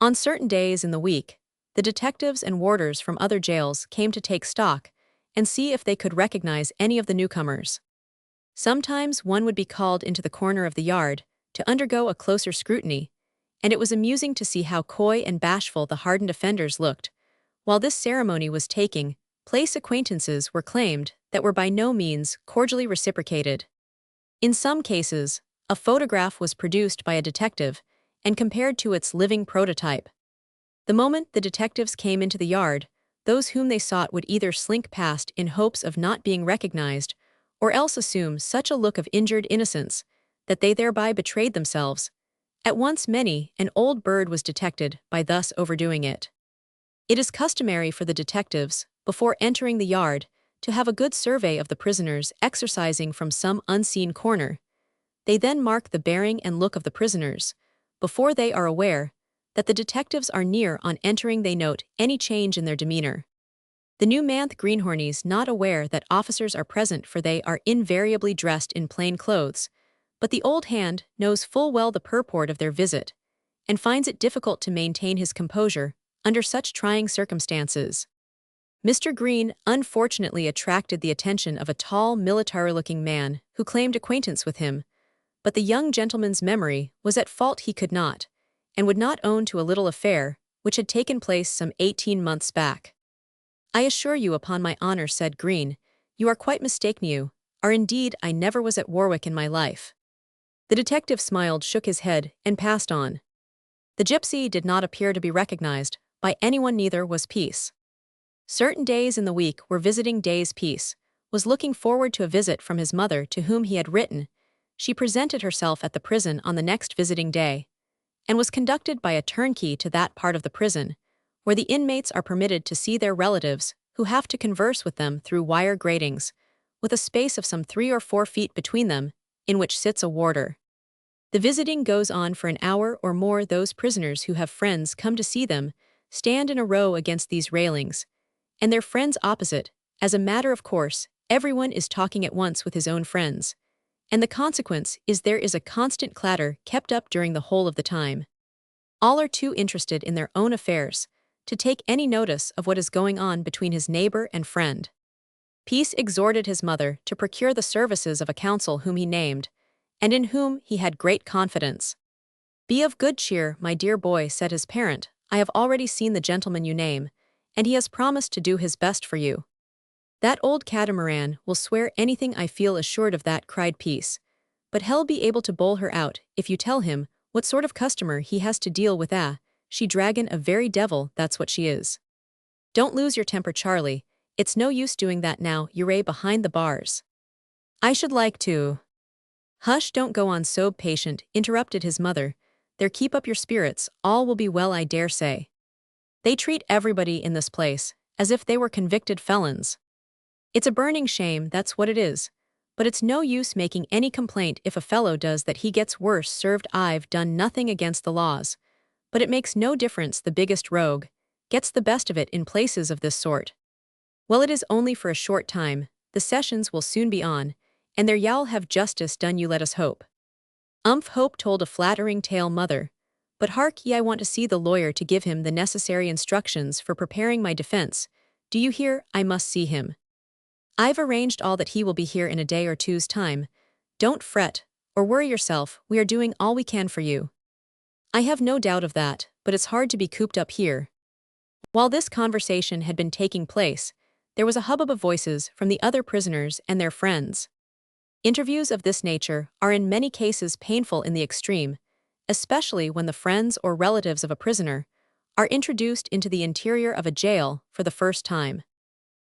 On certain days in the week, the detectives and warders from other jails came to take stock and see if they could recognize any of the newcomers. Sometimes one would be called into the corner of the yard to undergo a closer scrutiny, and it was amusing to see how coy and bashful the hardened offenders looked. While this ceremony was taking place, acquaintances were claimed that were by no means cordially reciprocated. In some cases, a photograph was produced by a detective and compared to its living prototype. The moment the detectives came into the yard, those whom they sought would either slink past in hopes of not being recognized, or else assume such a look of injured innocence that they thereby betrayed themselves. At once an old bird was detected by thus overdoing it. It is customary for the detectives, before entering the yard, to have a good survey of the prisoners exercising from some unseen corner. They then mark the bearing and look of the prisoners. Before they are aware that the detectives are near, on entering they note any change in their demeanor. The new manth greenhornies not aware that officers are present, for they are invariably dressed in plain clothes, But the old hand knows full well the purport of their visit, and finds it difficult to maintain his composure under such trying circumstances. Mr. Green unfortunately attracted the attention of a tall, military-looking man who claimed acquaintance with him, but the young gentleman's memory was at fault. He could not, and would not own to a little affair which had taken place some 18 months back. "I assure you upon my honor," said Green, "you are quite mistaken. You are indeed. I never was at Warwick in my life." The detective smiled, shook his head, and passed on. The gypsy did not appear to be recognized by anyone, neither was Peace. Certain days in the week were visiting days. Peace was looking forward to a visit from his mother, to whom he had written. She presented herself at the prison on the next visiting day, and was conducted by a turnkey to that part of the prison where the inmates are permitted to see their relatives, who have to converse with them through wire gratings, with a space of some 3 or 4 feet between them, in which sits a warder. The visiting goes on for an hour or more. Those prisoners who have friends come to see them stand in a row against these railings, and their friends opposite. As a matter of course, everyone is talking at once with his own friends, and the consequence is there is a constant clatter kept up during the whole of the time. All are too interested in their own affairs to take any notice of what is going on between his neighbor and friend. Peace exhorted his mother to procure the services of a counsel whom he named, and in whom he had great confidence. "Be of good cheer, my dear boy," said his parent. "I have already seen the gentleman you name, and he has promised to do his best for you." "That old catamaran will swear anything, I feel assured of that," cried Peace. "But he'll be able to bowl her out if you tell him what sort of customer he has to deal with. She dragon a very devil, that's what she is." "Don't lose your temper, Charlie. It's no use doing that now you're behind the bars." "I should like to—" "Hush, don't go on so, patient," interrupted his mother. "There, keep up your spirits, all will be well, I dare say. They treat everybody in this place as if they were convicted felons. It's a burning shame, that's what it is. But it's no use making any complaint. If a fellow does that, he gets worse served. I've done nothing against the laws, but it makes no difference. The biggest rogue gets the best of it in places of this sort. Well, it is only for a short time. The sessions will soon be on, and there y'all have justice done you, let us hope." Hope told a flattering tale, mother. "But hark ye, I want to see the lawyer to give him the necessary instructions for preparing my defense. Do you hear? I must see him. I've arranged all that. He will be here in a day or two's time. Don't fret or worry yourself, we are doing all we can for you." "I have no doubt of that, but it's hard to be cooped up here." While this conversation had been taking place, there was a hubbub of voices from the other prisoners and their friends. Interviews of this nature are in many cases painful in the extreme, especially when the friends or relatives of a prisoner are introduced into the interior of a jail for the first time.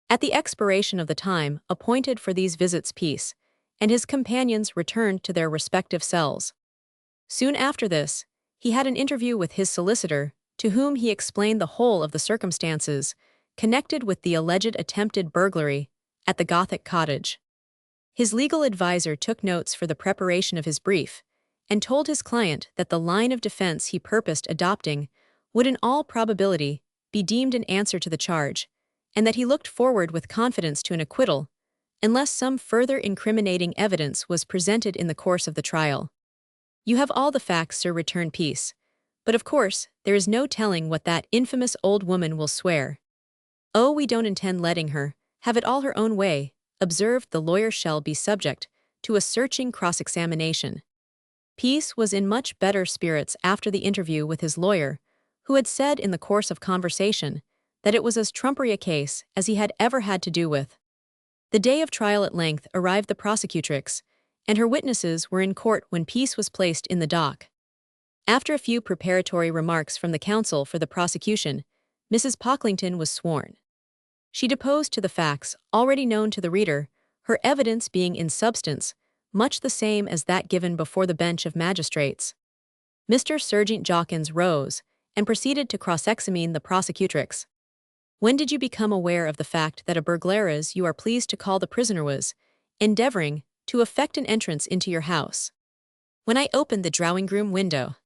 At the expiration of the time appointed for these visits, Peace and his companions returned to their respective cells. Soon after this, he had an interview with his solicitor, to whom he explained the whole of the circumstances connected with the alleged attempted burglary at the Gothic cottage. His legal advisor took notes for the preparation of his brief, and told his client that the line of defense he purposed adopting would in all probability be deemed an answer to the charge, and that he looked forward with confidence to an acquittal, unless some further incriminating evidence was presented in the course of the trial. "You have all the facts, sir," returned Peace. "But of course, there is no telling what that infamous old woman will swear." "Oh, we don't intend letting her have it all her own way," observed the lawyer. "Shall be subject to a searching cross-examination." Peace was in much better spirits after the interview with his lawyer, who had said in the course of conversation that it was as trumpery a case as he had ever had to do with. The day of trial at length arrived. The prosecutrix and her witnesses were in court when Peace was placed in the dock. After a few preparatory remarks from the counsel for the prosecution, Mrs. Pocklington was sworn. She deposed to the facts already known to the reader, her evidence being in substance much the same as that given before the bench of magistrates. Mr. Sergeant Jawkins rose and proceeded to cross-examine the prosecutrix. "When did you become aware of the fact that a burglar, as you are pleased to call the prisoner, was endeavoring to effect an entrance into your house?" "When I opened the drawing-room window."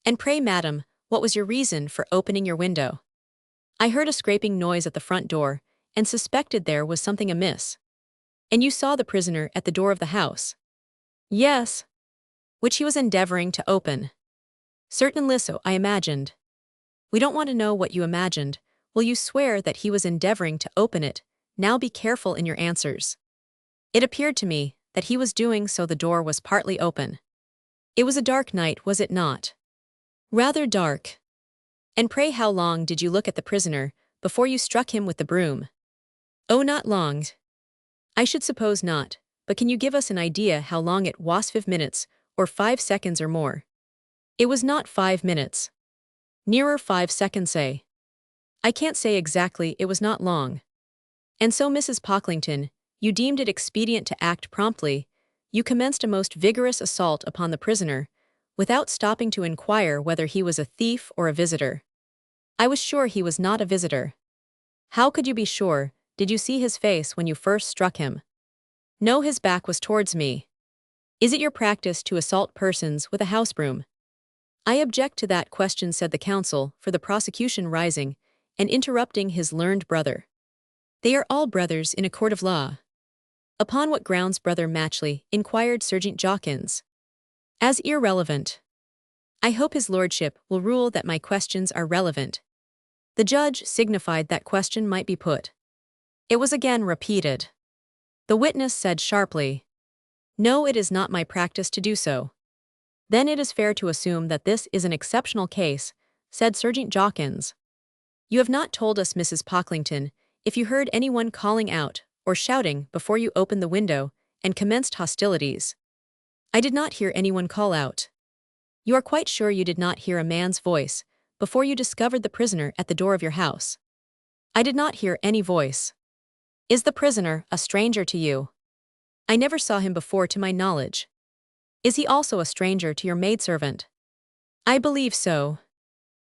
"And pray, madam, what was your reason for opening your window?" "I heard a scraping noise at the front door, and suspected there was something amiss." "And you saw the prisoner at the door of the house?" "Yes." which he was endeavoring to open. Certainly so, I imagined. We don't want to know what you imagined. Will you swear that he was endeavoring to open it? Now be careful in your answers. It appeared to me that he was doing so. The door was partly open. It was a dark night, was it not? Rather dark. And pray how long did you look at the prisoner before you struck him with the broom? Oh, not long. I should suppose not, but can you give us an idea how long it was? 5 minutes, or 5 seconds or more? It was not 5 minutes. Nearer 5 seconds, say. I can't say exactly, it was not long. And so, Mrs. Pocklington, you deemed it expedient to act promptly. You commenced a most vigorous assault upon the prisoner, without stopping to inquire whether he was a thief or a visitor. I was sure he was not a visitor. How could you be sure? Did you see his face when you first struck him? No, his back was towards me. Is it your practice to assault persons with a house broom? I object to that question, said the counsel for the prosecution, rising and interrupting his learned brother. They are all brothers in a court of law. Upon what grounds, Brother Matchley? Inquired Sergeant Jawkins. As irrelevant. I hope his lordship will rule that my questions are relevant. The judge signified that question might be put. It was again repeated. The witness said sharply, no, it is not my practice to do so. Then it is fair to assume that this is an exceptional case, said Sergeant Jawkins. You have not told us, Mrs. Pocklington, if you heard anyone calling out or shouting before you opened the window and commenced hostilities. I did not hear anyone call out. You are quite sure you did not hear a man's voice before you discovered the prisoner at the door of your house? I did not hear any voice. Is the prisoner a stranger to you? I never saw him before, to my knowledge. Is he also a stranger to your maidservant? I believe so.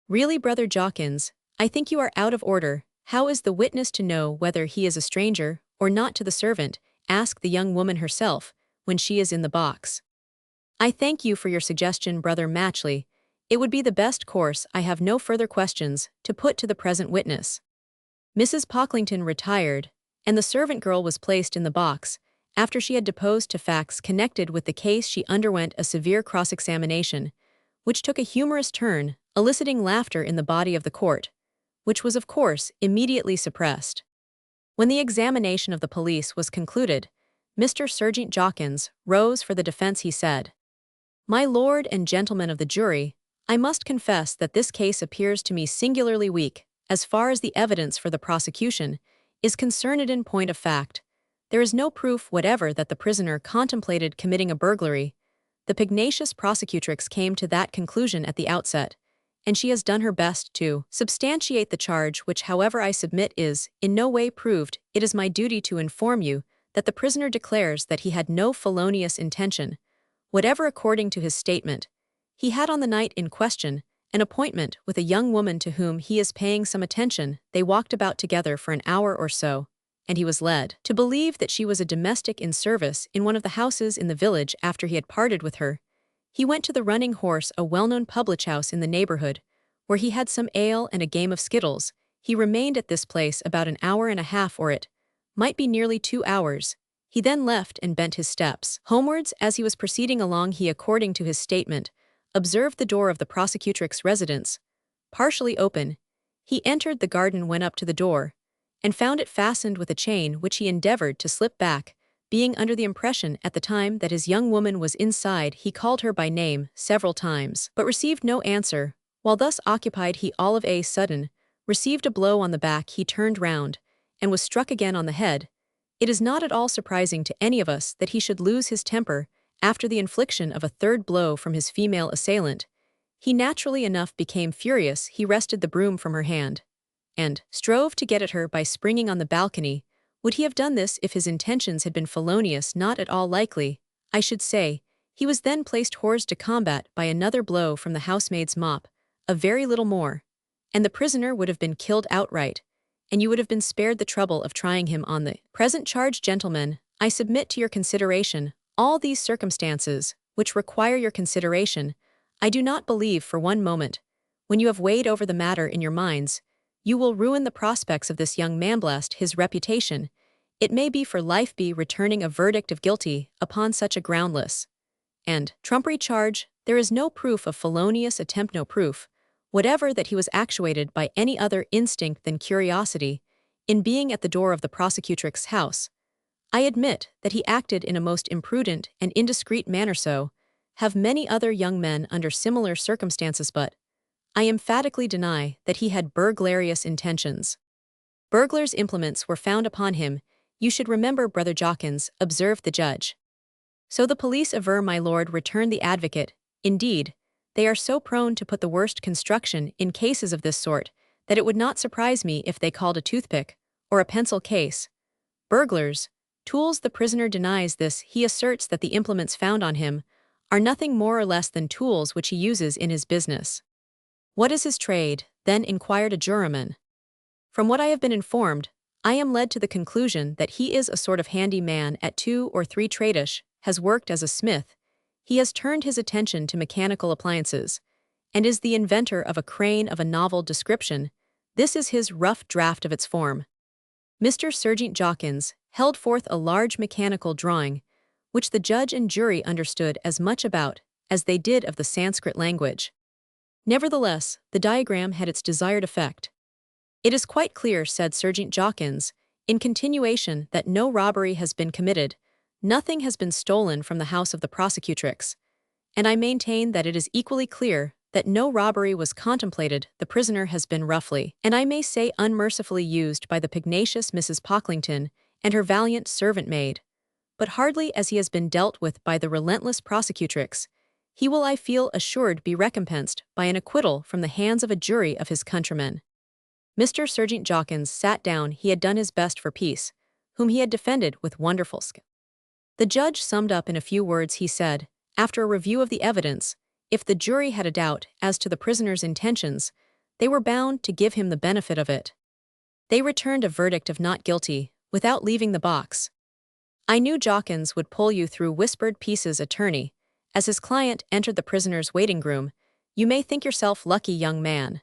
Really, Brother Jawkins, I think you are out of order. How is the witness to know whether he is a stranger or not to the servant? Ask the young woman herself when she is in the box. I thank you for your suggestion, Brother Matchley. It would be the best course. I have no further questions to put to the present witness. Mrs. Pocklington retired, and the servant girl was placed in the box. After she had deposed to facts connected with the case, she underwent a severe cross-examination, which took a humorous turn, eliciting laughter in the body of the court, which was, of course, immediately suppressed. When the examination of the police was concluded, Mr. Sergeant Jawkins rose for the defense. He said, My lord and gentlemen of the jury, I must confess that this case appears to me singularly weak, as far as the evidence for the prosecution is concerned. In point of fact, there is no proof whatever that the prisoner contemplated committing a burglary. The pugnacious prosecutrix came to that conclusion at the outset, and she has done her best to substantiate the charge, which, however, I submit is in no way proved. It is my duty to inform you that the prisoner declares that he had no felonious intention, whatever. According to his statement, he had on the night in question an appointment with a young woman to whom he is paying some attention. They walked about together for an hour or so, and he was led to believe that she was a domestic in service in one of the houses in the village. After he had parted with her, he went to the Running Horse, a well-known public house in the neighborhood, where he had some ale and a game of skittles. He remained at this place about an hour and a half, or it might be nearly 2 hours. He then left and bent his steps homewards. As he was proceeding along, he, according to his statement, observed the door of the prosecutrix's residence partially open. He entered the garden, went up to the door, and found it fastened with a chain, which he endeavored to slip back, being under the impression at the time that his young woman was inside. He called her by name several times, but received no answer. While thus occupied, he all of a sudden received a blow on the back. He turned round and was struck again on the head. It is not at all surprising to any of us that he should lose his temper after the infliction of a third blow from his female assailant. He naturally enough became furious. He wrested the broom from her hand and strove to get at her by springing on the balcony. Would he have done this if his intentions had been felonious? Not at all likely, I should say. He was then placed hors de combat by another blow from the housemaid's mop, a very little more, and the prisoner would have been killed outright, and you would have been spared the trouble of trying him on the present charge. Gentlemen, I submit to your consideration all these circumstances, which require your consideration. I do not believe for one moment, when you have weighed over the matter in your minds, you will ruin the prospects of this young man. Blast his reputation. It may be for life. Be returning a verdict of guilty upon such a groundless and trumpery charge, there is no proof of felonious attempt, no proof, whatever, that he was actuated by any other instinct than curiosity, in being at the door of the prosecutrix's house. I admit that he acted in a most imprudent and indiscreet manner, so have many other young men under similar circumstances, but I emphatically deny that he had burglarious intentions. Burglar's implements were found upon him. You should remember, Brother Jawkins, observed the judge. So the police aver, my lord, returned the advocate. Indeed, they are so prone to put the worst construction in cases of this sort that it would not surprise me if they called a toothpick or a pencil case burglars tools. The prisoner denies this. He asserts that the implements found on him are nothing more or less than tools which he uses in his business. What is his trade, then? Inquired a juryman. From what I have been informed, I am led to the conclusion that he is a sort of handy man at 2 or 3 tradish, has worked as a smith, he has turned his attention to mechanical appliances, and is the inventor of a crane of a novel description. This is his rough draft of its form. Mr. Serjeant Jawkins held forth a large mechanical drawing, which the judge and jury understood as much about as they did of the Sanskrit language. Nevertheless, the diagram had its desired effect. It is quite clear, said Serjeant Jawkins, in continuation, that no robbery has been committed, nothing has been stolen from the house of the prosecutrix, and I maintain that it is equally clear that no robbery was contemplated. The prisoner has been roughly, and I may say unmercifully, used by the pugnacious Mrs. Pocklington and her valiant servant maid, but hardly as he has been dealt with by the relentless prosecutrix. He will, I feel assured, be recompensed by an acquittal from the hands of a jury of his countrymen. Mr. Serjeant Jawkins sat down. He had done his best for peace, whom he had defended with wonderful skill. The judge summed up in a few words. He said, after a review of the evidence, if the jury had a doubt as to the prisoner's intentions, they were bound to give him the benefit of it. They returned a verdict of not guilty, without leaving the box. I knew Jawkins would pull you through, whispered Peace's attorney, as his client entered the prisoner's waiting room. You may think yourself lucky, young man.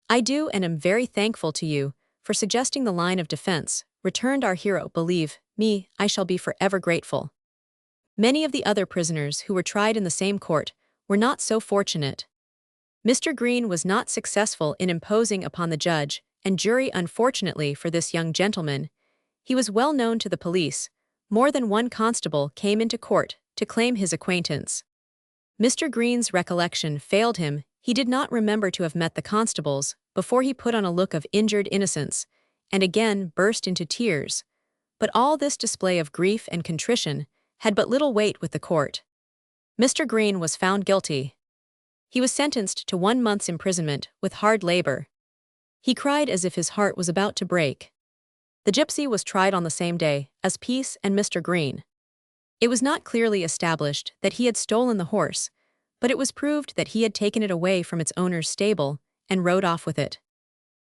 I do, and am very thankful to you for suggesting the line of defense, returned our hero. Believe me, I shall be forever grateful. Many of the other prisoners who were tried in the same court were not so fortunate. Mr. Green was not successful in imposing upon the judge and jury. Unfortunately for this young gentleman, he was well known to the police. More than one constable came into court to claim his acquaintance. Mr. Green's recollection failed him. He did not remember to have met the constables before he put on a look of injured innocence and again burst into tears. But all this display of grief and contrition had but little weight with the court. Mr. Green was found guilty. He was sentenced to 1 month's imprisonment with hard labor. He cried as if his heart was about to break. The gypsy was tried on the same day as Peace and Mr. Green. It was not clearly established that he had stolen the horse, but it was proved that he had taken it away from its owner's stable and rode off with it.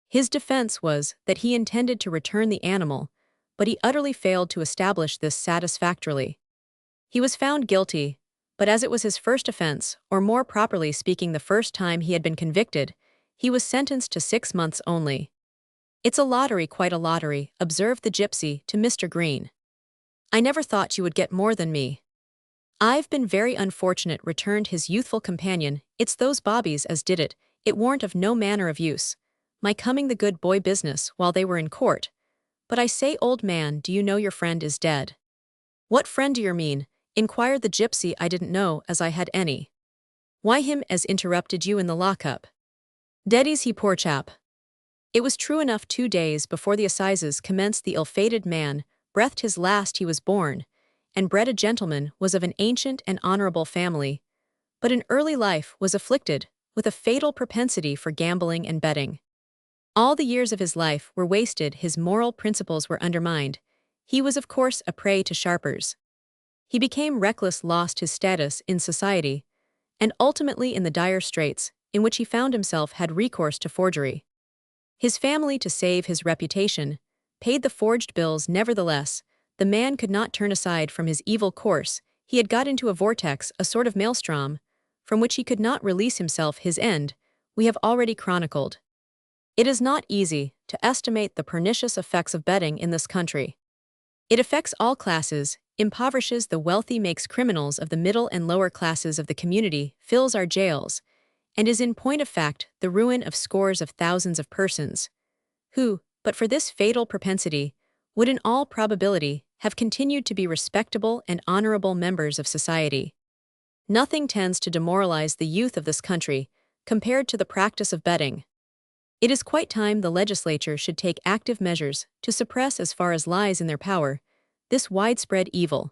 His defense was that he intended to return the animal, but he utterly failed to establish this satisfactorily. He was found guilty, but as it was his first offense, or more properly speaking the first time he had been convicted, he was sentenced to 6 months only. It's a lottery, quite a lottery, observed the gypsy to Mr. Green. I never thought you would get more than me. I've been very unfortunate, returned his youthful companion. It's those bobbies as did it. It warn't of no manner of use, my coming the good boy business while they were in court. But I say, old man, do you know your friend is dead? What friend do you mean? Inquired the gypsy. I didn't know as I had any. Why, him as interrupted you in the lockup. Deadies, he, poor chap. It was true enough. 2 days before the assizes commenced, the ill-fated man breathed his last. He was born and bred a gentleman, was of an ancient and honorable family, but in early life was afflicted with a fatal propensity for gambling and betting. All the years of his life were wasted, his moral principles were undermined. He was of course a prey to sharpers. He became reckless, lost his status in society, and ultimately in the dire straits in which he found himself had recourse to forgery. His family, to save his reputation, paid the forged bills. Nevertheless, the man could not turn aside from his evil course. He had got into a vortex, a sort of maelstrom, from which he could not release himself. His end we have already chronicled. It is not easy to estimate the pernicious effects of betting in this country. It affects all classes, impoverishes the wealthy, makes criminals of the middle and lower classes of the community, fills our jails, and is in point of fact the ruin of scores of thousands of persons, who, but for this fatal propensity, would in all probability have continued to be respectable and honorable members of society. Nothing tends to demoralize the youth of this country compared to the practice of betting. It is quite time the legislature should take active measures to suppress as far as lies in their power this widespread evil.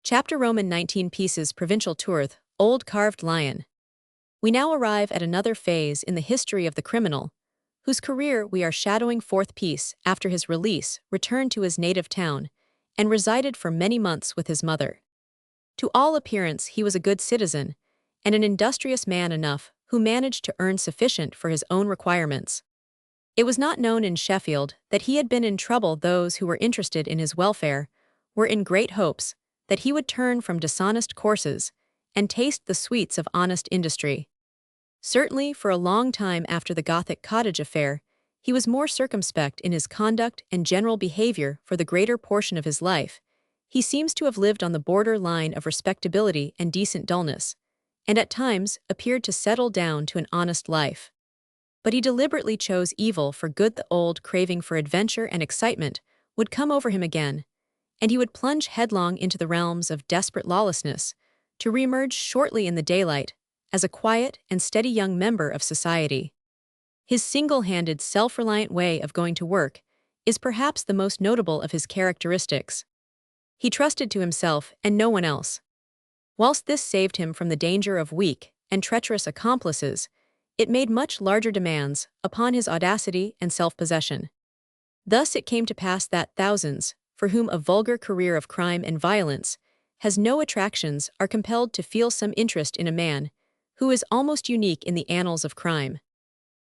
Chapter Roman 19 Pieces Provincial Tourth, Old Carved Lion. We now arrive at another phase in the history of the criminal, whose career we are shadowing. Fourth piece, after his release, returned to his native town, and resided for many months with his mother. To all appearance he was a good citizen, and an industrious man enough who managed to earn sufficient for his own requirements. It was not known in Sheffield that he had been in trouble. Those who were interested in his welfare were in great hopes that he would turn from dishonest courses and taste the sweets of honest industry. Certainly, for a long time after the Gothic cottage affair, he was more circumspect in his conduct and general behavior. For the greater portion of his life, he seems to have lived on the border line of respectability and decent dullness, and at times appeared to settle down to an honest life. But he deliberately chose evil for good. The old craving for adventure and excitement would come over him again, and he would plunge headlong into the realms of desperate lawlessness, to reemerge shortly in the daylight as a quiet and steady young member of society. His single-handed, self-reliant way of going to work is perhaps the most notable of his characteristics. He trusted to himself and no one else. Whilst this saved him from the danger of weak and treacherous accomplices, it made much larger demands upon his audacity and self-possession. Thus it came to pass that thousands, for whom a vulgar career of crime and violence has no attractions, are compelled to feel some interest in a man who is almost unique in the annals of crime.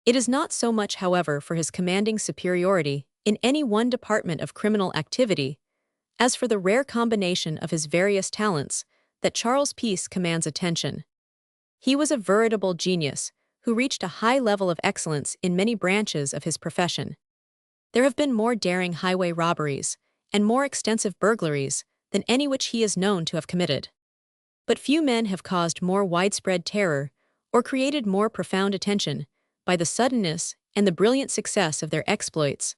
It is not so much, however, for his commanding superiority in any one department of criminal activity, as for the rare combination of his various talents, that Charles Peace commands attention. He was a veritable genius who reached a high level of excellence in many branches of his profession. There have been more daring highway robberies and more extensive burglaries than any which he is known to have committed. But few men have caused more widespread terror or created more profound attention by the suddenness and the brilliant success of their exploits.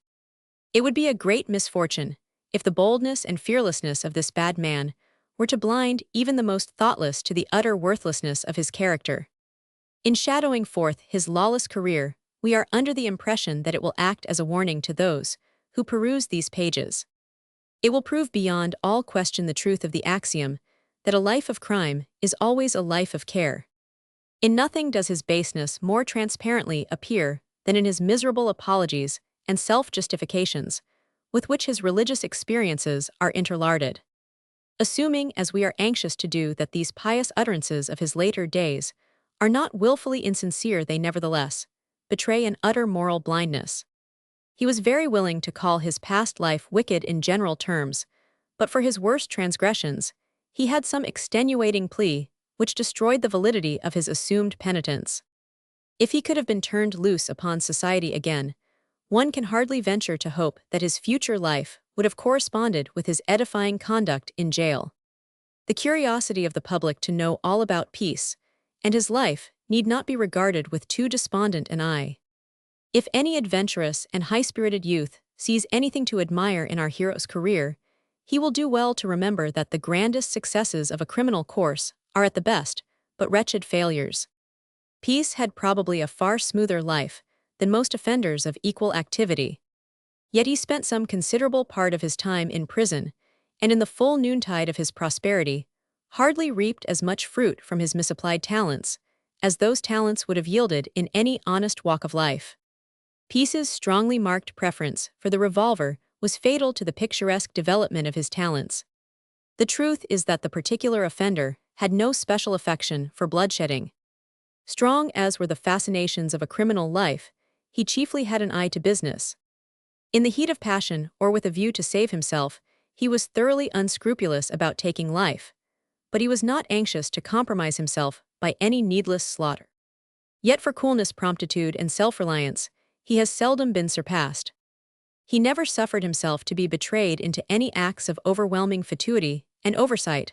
It would be a great misfortune if the boldness and fearlessness of this bad man were to blind even the most thoughtless to the utter worthlessness of his character. In shadowing forth his lawless career, we are under the impression that it will act as a warning to those who peruse these pages. It will prove beyond all question the truth of the axiom that a life of crime is always a life of care. In nothing does his baseness more transparently appear than in his miserable apologies and self-justifications, with which his religious experiences are interlarded. Assuming, as we are anxious to do, that these pious utterances of his later days are not willfully insincere, they nevertheless betray an utter moral blindness. He was very willing to call his past life wicked in general terms, but for his worst transgressions, he had some extenuating plea which destroyed the validity of his assumed penitence. If he could have been turned loose upon society again, one can hardly venture to hope that his future life would have corresponded with his edifying conduct in jail. The curiosity of the public to know all about Peace and his life need not be regarded with too despondent an eye. If any adventurous and high-spirited youth sees anything to admire in our hero's career, he will do well to remember that the grandest successes of a criminal course are at the best but wretched failures. Peace had probably a far smoother life than most offenders of equal activity. Yet he spent some considerable part of his time in prison, and in the full noontide of his prosperity, hardly reaped as much fruit from his misapplied talents as those talents would have yielded in any honest walk of life. Peace's strongly marked preference for the revolver was fatal to the picturesque development of his talents. The truth is that the particular offender had no special affection for bloodshedding. Strong as were the fascinations of a criminal life, he chiefly had an eye to business. In the heat of passion, or with a view to save himself, he was thoroughly unscrupulous about taking life, but he was not anxious to compromise himself by any needless slaughter. Yet for coolness, promptitude, and self-reliance, he has seldom been surpassed. He never suffered himself to be betrayed into any acts of overwhelming fatuity and oversight,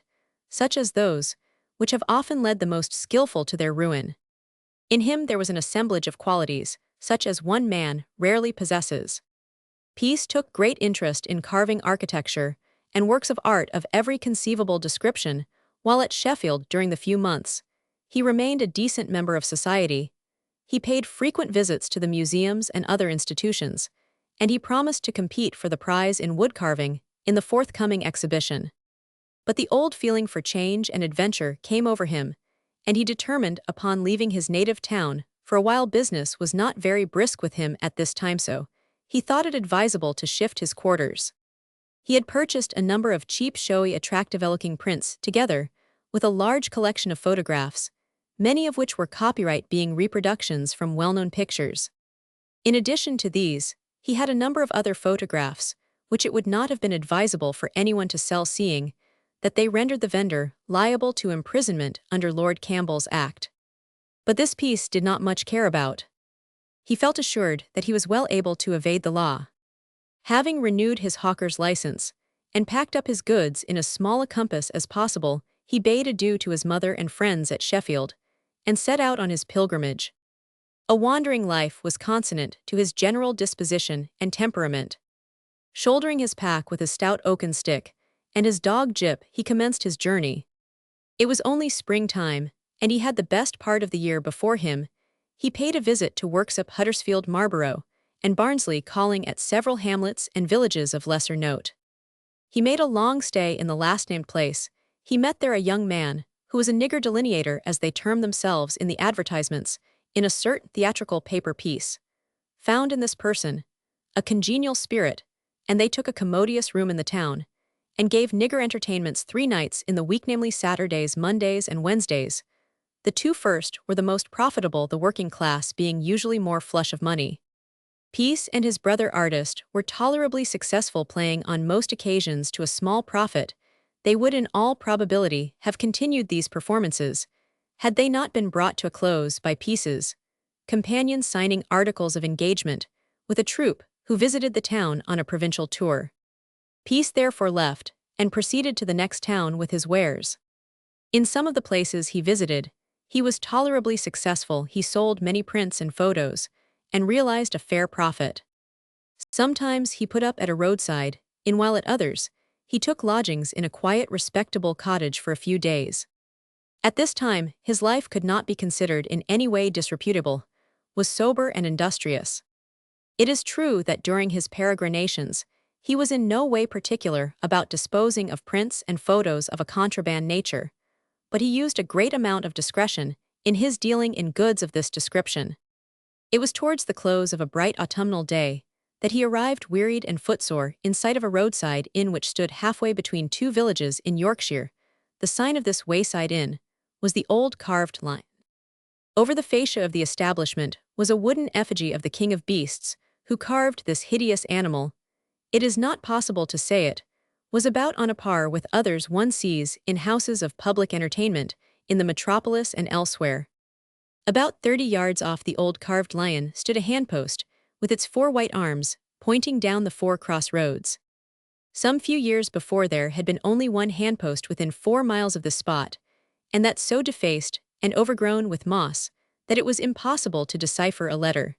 such as those which have often led the most skillful to their ruin. In him there was an assemblage of qualities, such as one man rarely possesses. Peace took great interest in carving architecture and works of art of every conceivable description, while at Sheffield during the few months he remained a decent member of society. He paid frequent visits to the museums and other institutions, and he promised to compete for the prize in woodcarving in the forthcoming exhibition. But the old feeling for change and adventure came over him, and he determined upon leaving his native town. For a while business was not very brisk with him at this time, so he thought it advisable to shift his quarters. He had purchased a number of cheap, showy, attractive-looking prints, together with a large collection of photographs, many of which were copyright being reproductions from well-known pictures. In addition to these, he had a number of other photographs, which it would not have been advisable for anyone to sell, seeing that they rendered the vendor liable to imprisonment under Lord Campbell's Act. But this Peace did not much care about. He felt assured that he was well able to evade the law. Having renewed his hawker's license and packed up his goods in as small a compass as possible, he bade adieu to his mother and friends at Sheffield and set out on his pilgrimage. A wandering life was consonant to his general disposition and temperament. Shouldering his pack with his stout oaken stick and his dog Jip, he commenced his journey. It was only springtime, and he had the best part of the year before him. He paid a visit to Worksop, Huddersfield, Marlborough, and Barnsley, calling at several hamlets and villages of lesser note. He made a long stay in the last-named place. He met there a young man, who was a nigger delineator, as they term themselves in the advertisements, in a certain theatrical paper piece. Found in this person a congenial spirit, and they took a commodious room in the town, and gave nigger entertainments 3 nights in the week, namely Saturdays, Mondays, and Wednesdays. The 2 first were the most profitable, the working class being usually more flush of money. Peace and his brother artist were tolerably successful, playing on most occasions to a small profit. They would in all probability have continued these performances, had they not been brought to a close by Peace's companions signing articles of engagement with a troupe who visited the town on a provincial tour. Peace therefore left, and proceeded to the next town with his wares. In some of the places he visited, he was tolerably successful. He sold many prints and photos, and realized a fair profit. Sometimes he put up at a roadside inn, while at others he took lodgings in a quiet, respectable cottage for a few days. At this time, his life could not be considered in any way disreputable, was sober and industrious. It is true that during his peregrinations, he was in no way particular about disposing of prints and photos of a contraband nature, but he used a great amount of discretion in his dealing in goods of this description. It was towards the close of a bright autumnal day that he arrived, wearied and footsore, in sight of a roadside inn which stood halfway between 2 villages in Yorkshire. The sign of this wayside inn was the old carved lion. Over the fascia of the establishment was a wooden effigy of the king of beasts, who carved this hideous animal. It is not possible to say it was about on a par with others one sees in houses of public entertainment in the metropolis and elsewhere. About 30 yards off the old carved lion stood a handpost, with its 4 white arms pointing down the 4 crossroads. Some few years before there had been only one handpost within 4 miles of the spot, and that so defaced and overgrown with moss that it was impossible to decipher a letter.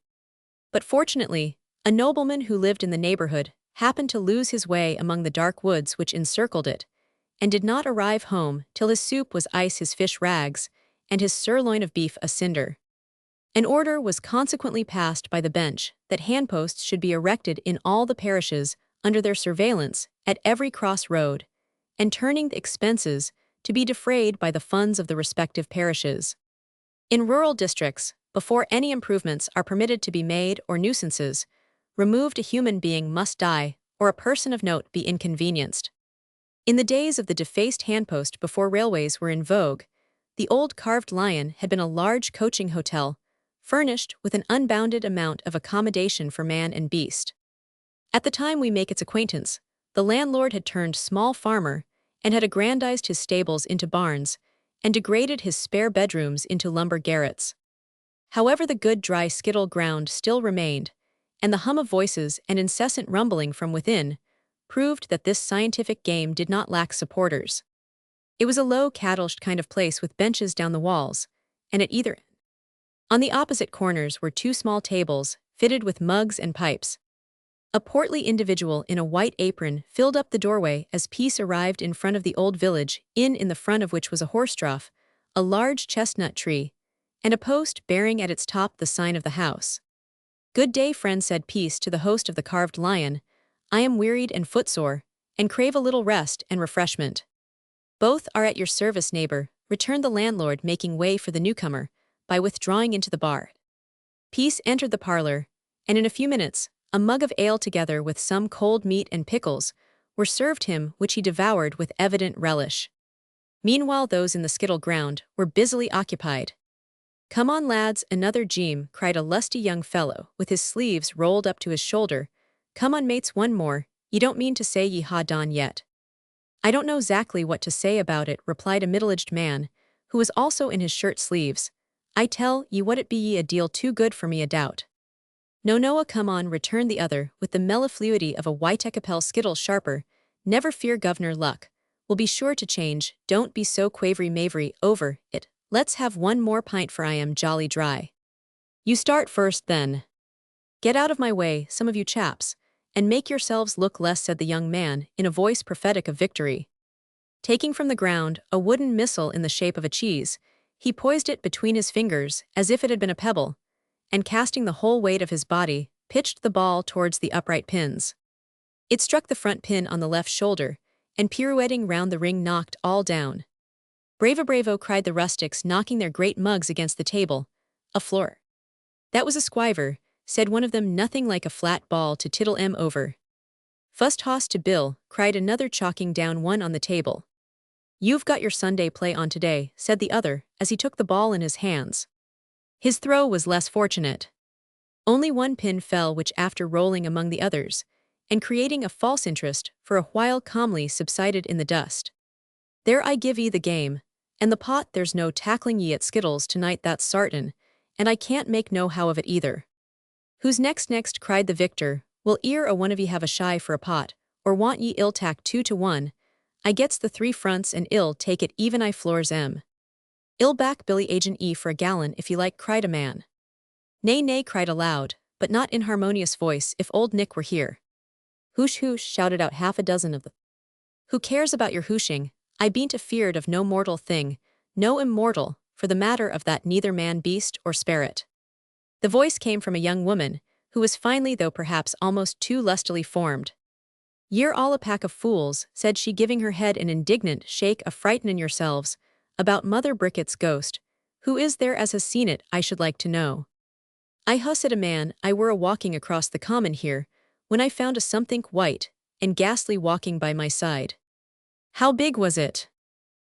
But fortunately, a nobleman who lived in the neighborhood happened to lose his way among the dark woods which encircled it, and did not arrive home till his soup was ice, his fish rags, and his sirloin of beef a cinder. An order was consequently passed by the bench that handposts should be erected in all the parishes under their surveillance at every cross road, and turning the expenses to be defrayed by the funds of the respective parishes. In rural districts, before any improvements are permitted to be made or nuisances removed, a human being must die or a person of note be inconvenienced. In the days of the defaced handpost, before railways were in vogue, the old carved lion had been a large coaching hotel, furnished with an unbounded amount of accommodation for man and beast. At the time we make its acquaintance, the landlord had turned small farmer and had aggrandized his stables into barns and degraded his spare bedrooms into lumber garrets. However, the good dry skittle ground still remained, and the hum of voices and incessant rumbling from within proved that this scientific game did not lack supporters. It was a low, cattled kind of place with benches down the walls, and at either end. On the opposite corners were two small tables, fitted with mugs and pipes. A portly individual in a white apron filled up the doorway as Peace arrived in front of the old village inn, in the front of which was a horse trough, a large chestnut tree, and a post bearing at its top the sign of the house. "Good day, friend," said Peace to the host of the Carved Lion. "I am wearied and footsore, and crave a little rest and refreshment." "Both are at your service, neighbor," returned the landlord, making way for the newcomer by withdrawing into the bar. Peace entered the parlor, and in a few minutes, a mug of ale together with some cold meat and pickles were served him, which he devoured with evident relish. Meanwhile those in the skittle ground were busily occupied. "Come on, lads, another jeam," cried a lusty young fellow, with his sleeves rolled up to his shoulder. "Come on, mates, one more. You don't mean to say ye ha done yet?" "I don't know exactly what to say about it," replied a middle-aged man, who was also in his shirt sleeves. "I tell ye what, it be ye a deal too good for me, a doubt." "No, no, come on," returned the other, with the mellifluity of a Whitecapel skittle sharper. "Never fear, Governor Luck. We'll be sure to change. Don't be so quavery-mavery over it. Let's have one more pint, for I am jolly dry." "You start first, then." "Get out of my way, some of you chaps, and make yourselves look less," said the young man, in a voice prophetic of victory. Taking from the ground a wooden missile in the shape of a cheese, he poised it between his fingers as if it had been a pebble, and casting the whole weight of his body, pitched the ball towards the upright pins. It struck the front pin on the left shoulder, and pirouetting round the ring knocked all down. "Bravo, bravo," cried the rustics, knocking their great mugs against the table. "A floor." "That was a squiver," said one of them, "nothing like a flat ball to tittle 'em over." "Fust hoss to Bill," cried another, chalking down one on the table. "You've got your Sunday play on today," said the other, as he took the ball in his hands. His throw was less fortunate. Only one pin fell, which, after rolling among the others, and creating a false interest, for a while calmly subsided in the dust. "There, I give ye the game, and the pot, there's no tackling ye at skittles tonight, that's sartin, and I can't make no how of it either." "Who's next?" cried the victor. "Will e'er a one of ye have a shy for a pot, or want ye ill tack 2-to-1? I gets the 3 fronts and ill take it even, I floors 'em." "Ill back Billy Agent E for a gallon if ye like," cried a man. "Nay, nay," cried a loud, but not inharmonious voice, "if old Nick were here." "Hoosh, hoosh," shouted out half a dozen of them. "Who cares about your hooshing? I bean't afeard of no mortal thing, no immortal, for the matter of that, neither man, beast, or spirit." The voice came from a young woman, who was finely, though perhaps almost too lustily formed. "Ye're all a pack of fools," said she, giving her head an indignant shake, "a frightenin' yourselves about Mother Bricket's ghost. Who is there as has seen it, I should like to know?" "I said a man. I were a walking across the common here, when I found a somethink white and ghastly walking by my side." "How big was it?"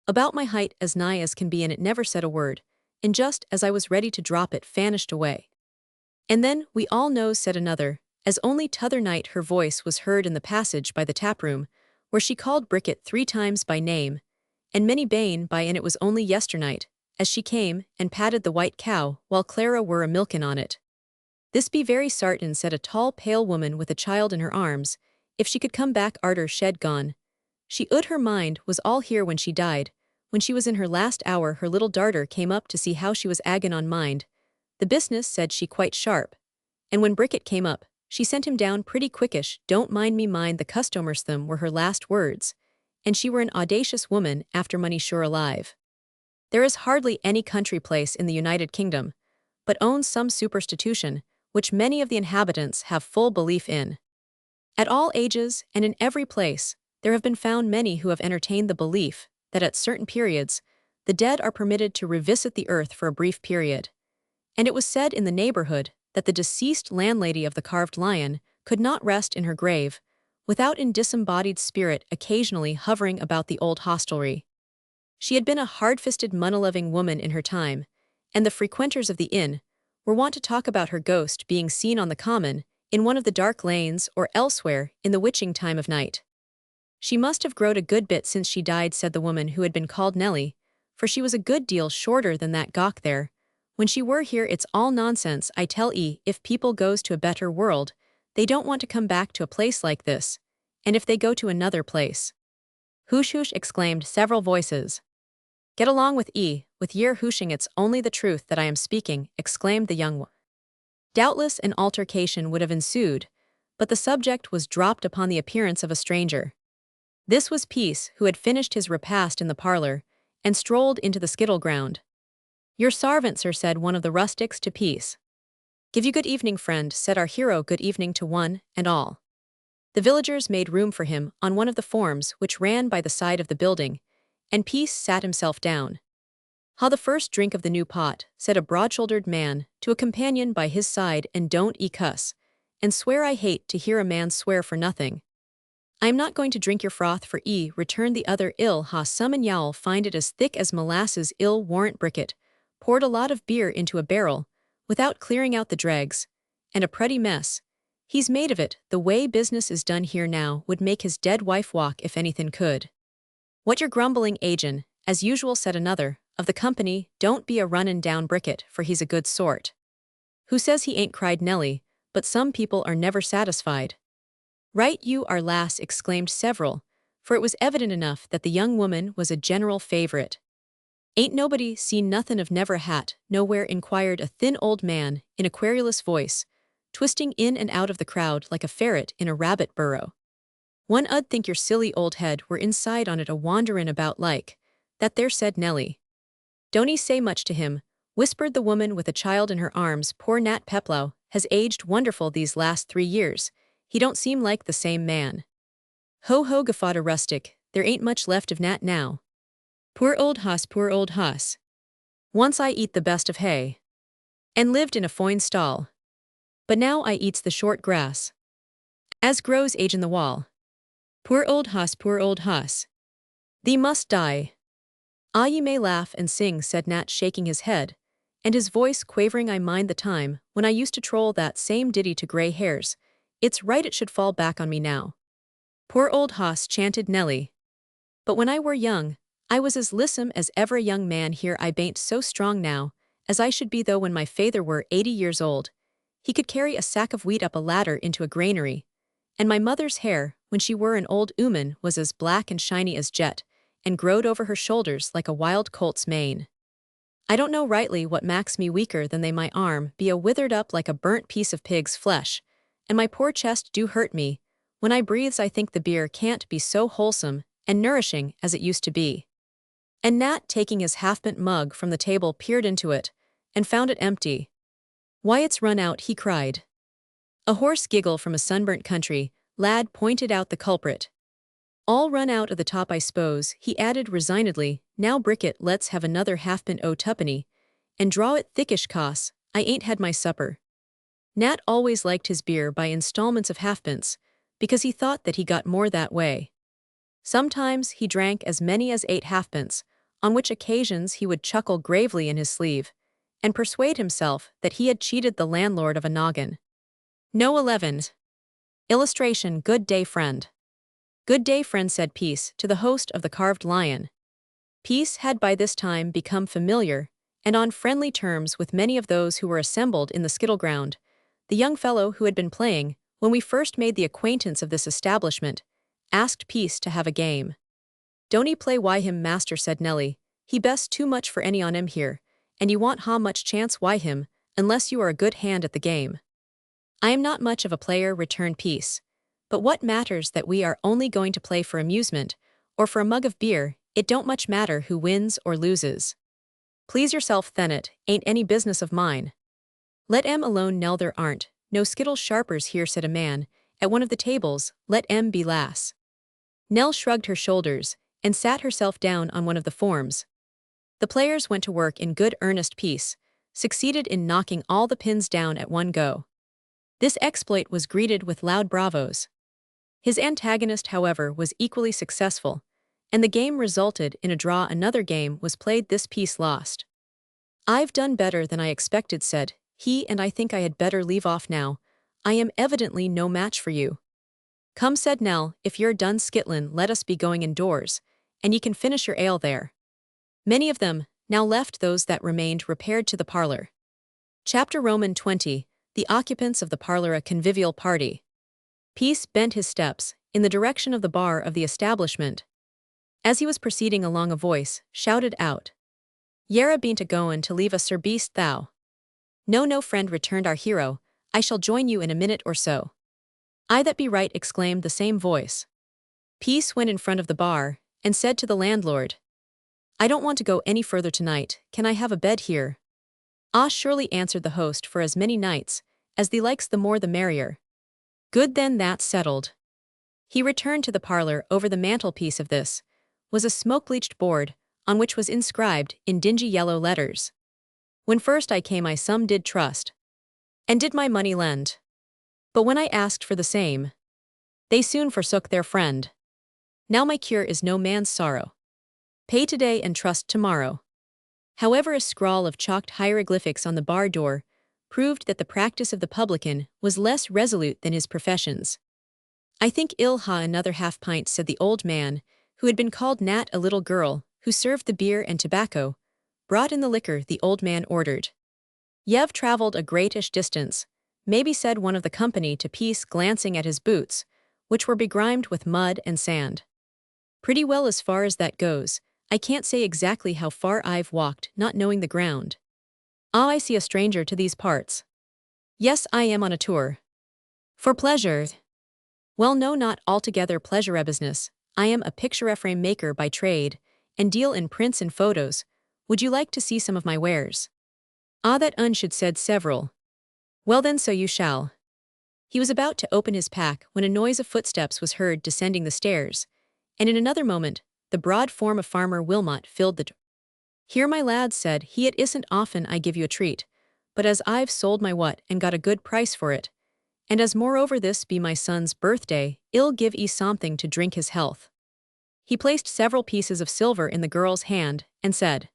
"About my height, as nigh as can be, and it never said a word, and just as I was ready to drop it, vanished away." "And then, we all knows," said another, as only t'other night her voice was heard in the passage by the taproom, where she called Bricket 3 times by name, and many bane by, and it was only yesternight, as she came and patted the white cow while Clara were a milkin' on it. "This be very sartin," said a tall pale woman with a child in her arms, "if she could come back arter shed gone. She ud her mind was all here when she died. When she was in her last hour, her little darter came up to see how she was agin on mind. The business, said she, quite sharp. And when Bricket came up, she sent him down pretty quickish. Don't mind me, mind the customers, them were her last words. And she were an audacious woman, after money sure alive. There is hardly any country place in the United Kingdom, but owns some superstitution, which many of the inhabitants have full belief in. At all ages, and in every place, there have been found many who have entertained the belief that at certain periods, the dead are permitted to revisit the earth for a brief period. And it was said in the neighborhood that the deceased landlady of the Carved Lion could not rest in her grave without an disembodied spirit occasionally hovering about the old hostelry. She had been a hard-fisted, money-loving woman in her time, and the frequenters of the inn were wont to talk about her ghost being seen on the common, in one of the dark lanes, or elsewhere in the witching time of night. "She must have growed a good bit since she died," said the woman who had been called Nellie, "for she was a good deal shorter than that gawk there, When she were here it's all nonsense. I tell if people goes to a better world, they don't want to come back to a place like this. And if they go to another place. Hoosh hoosh, exclaimed several voices. Get along with your hooshing, it's only the truth that I am speaking, exclaimed the young one. Doubtless an altercation would have ensued, but the subject was dropped upon the appearance of a stranger. This was Peace, who had finished his repast in the parlor, and strolled into the skittle ground. Your sarvant, sir, said one of the rustics to Peace. Give you good evening, friend, said our hero good evening to one and all. The villagers made room for him on one of the forms which ran by the side of the building, and Peace sat himself down. Ha, the first drink of the new pot, said a broad-shouldered man to a companion by his side, and don't cuss, and swear. I hate to hear a man swear for nothing. I am not going to drink your froth for returned the other. Ill ha, some and y'all find it as thick as molasses. Ill warrant Bricket poured a lot of beer into a barrel, without clearing out the dregs, and a pretty mess he's made of it. The way business is done here now would make his dead wife walk if anything could. What you're grumbling, agin, as usual, said another of the company. Don't be a runnin' down Bricket, for he's a good sort. Who says he ain't, cried Nellie, but some people are never satisfied. Right you are, lass, exclaimed several, for it was evident enough that the young woman was a general favorite. Ain't nobody seen nothin' of never hat nowhere, inquired a thin old man in a querulous voice, twisting in and out of the crowd like a ferret in a rabbit burrow. One 'ud think your silly old head were inside on it a wanderin' about like that there, said Nellie. Don't say much to him, whispered the woman with a child in her arms. Poor Nat Peplow has aged wonderful these last 3 years. He don't seem like the same man. Ho ho, guffawed a rustic, there ain't much left of Nat now. Poor old hoss, poor old hoss. Once I eat the best of hay. And lived in a foine stall. But now I eats the short grass. As grows age in the wall. Poor old hoss, poor old hoss. Thee must die. Ah, ye may laugh and sing, said Nat, shaking his head, and his voice quavering. I mind the time when I used to troll that same ditty to grey hairs. It's right it should fall back on me now. Poor old hoss, chanted Nellie. But when I were young, I was as lissom as ever a young man. Here I bain't so strong now, as I should be though when my father were 80 years old. He could carry a sack of wheat up a ladder into a granary, and my mother's hair, when she were an old 'ooman, was as black and shiny as jet, and growed over her shoulders like a wild colt's mane. I don't know rightly what makes me weaker than they my arm be a withered up like a burnt piece of pig's flesh, and my poor chest do hurt me. When I breathes I think the beer can't be so wholesome and nourishing as it used to be. And Nat, taking his half-pint mug from the table, peered into it, and found it empty. Why, it's run out, he cried. A hoarse giggle from a sunburnt country lad pointed out the culprit. All run out of the top, I s'pose, he added resignedly. Now Bricket, let's have another half-pint o' tuppenny, and draw it thickish, coss, I ain't had my supper. Nat always liked his beer by installments of halfpence, because he thought that he got more that way. Sometimes he drank as many as 8 halfpence, on which occasions he would chuckle gravely in his sleeve, and persuade himself that he had cheated the landlord of a noggin. No 11. Illustration. Good day, friend. Good day, friend, said Peace to the host of the carved lion. Peace had by this time become familiar, and on friendly terms with many of those who were assembled in the skittle ground. The young fellow who had been playing, when we first made the acquaintance of this establishment, asked Peace to have a game. Don't he play why him, master, said Nellie. He best too much for any on him here, and you want ha much chance why him, unless you are a good hand at the game. I am not much of a player, returned Peace. But what matters that we are only going to play for amusement, or for a mug of beer? It don't much matter who wins or loses. Please yourself, Thennet, ain't any business of mine. Let 'em alone, Nell, there aren't no skittle sharpers here, said a man at one of the tables. Let 'em be, lass. Nell shrugged her shoulders, and sat herself down on one of the forms. The players went to work in good earnest. Peace succeeded in knocking all the pins down at one go. This exploit was greeted with loud bravos. His antagonist, however, was equally successful, and the game resulted in a draw. Another game was played. This Peace lost. I've done better than I expected, said he, and I think I had better leave off now. I am evidently no match for you. Come, said Nell, if you're done skittlin', let us be going indoors, and ye can finish your ale there. Many of them, now left those that remained repaired to the parlor. Chapter Roman 20, the occupants of the parlor a convivial party. Peace bent his steps, in the direction of the bar of the establishment. As he was proceeding along a voice, shouted out, "Yera bean't a goin' to leave us, Sir Beast thou?" "No, no, friend," returned our hero, "I shall join you in a minute or so." "Aye, that be right," exclaimed the same voice. Peace went in front of the bar, and said to the landlord, "I don't want to go any further tonight, can I have a bed here?" "Ah, surely," answered the host, "for as many nights, as thee likes the more the merrier." "Good then, that's settled." He returned to the parlor. Over the mantelpiece of this was a smoke-bleached board, on which was inscribed, in dingy yellow letters, "When first I came I some did trust, and did my money lend. But when I asked for the same, they soon forsook their friend. Now my cure is no man's sorrow. Pay today and trust tomorrow." However, a scrawl of chalked hieroglyphics on the bar door proved that the practice of the publican was less resolute than his professions. "I think I'll ha another half-pint," said the old man, who had been called Nat. A little girl, who served the beer and tobacco, brought in the liquor the old man ordered. "Ye've travelled a greatish distance, maybe," said one of the company to Peace, glancing at his boots, which were begrimed with mud and sand. "Pretty well as far as that goes. I can't say exactly how far I've walked, not knowing the ground." "Ah, I see a stranger to these parts." "Yes, I am on a tour." "For pleasure?" "Well, no, not altogether pleasure business. I am a picture-frame maker by trade, and deal in prints and photos. Would you like to see some of my wares?" "Ah, that should," said several. "Well then, so you shall." He was about to open his pack when a noise of footsteps was heard descending the stairs, and in another moment, the broad form of Farmer Wilmot filled the door. "Here, my lads," said he, "it isn't often I give you a treat, but as I've sold my what and got a good price for it, and as moreover this be my son's birthday, I'll give 'ee something to drink his health." He placed several pieces of silver in the girl's hand, and said,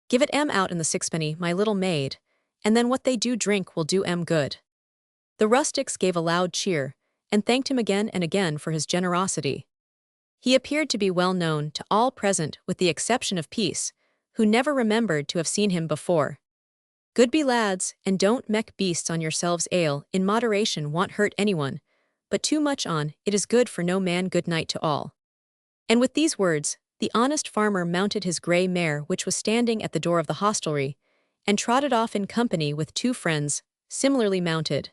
"Give it out in the sixpenny, my little maid, and then what they do drink will do good." The rustics gave a loud cheer, and thanked him again and again for his generosity. He appeared to be well known to all present with the exception of Peace, who never remembered to have seen him before. "Good be lads, and don't mek beasts on yourselves. Ale, in moderation, won't hurt anyone, but too much on it is good for no man. Good night to all." And with these words, the honest farmer mounted his grey mare, which was standing at the door of the hostelry, and trotted off in company with two friends, similarly mounted.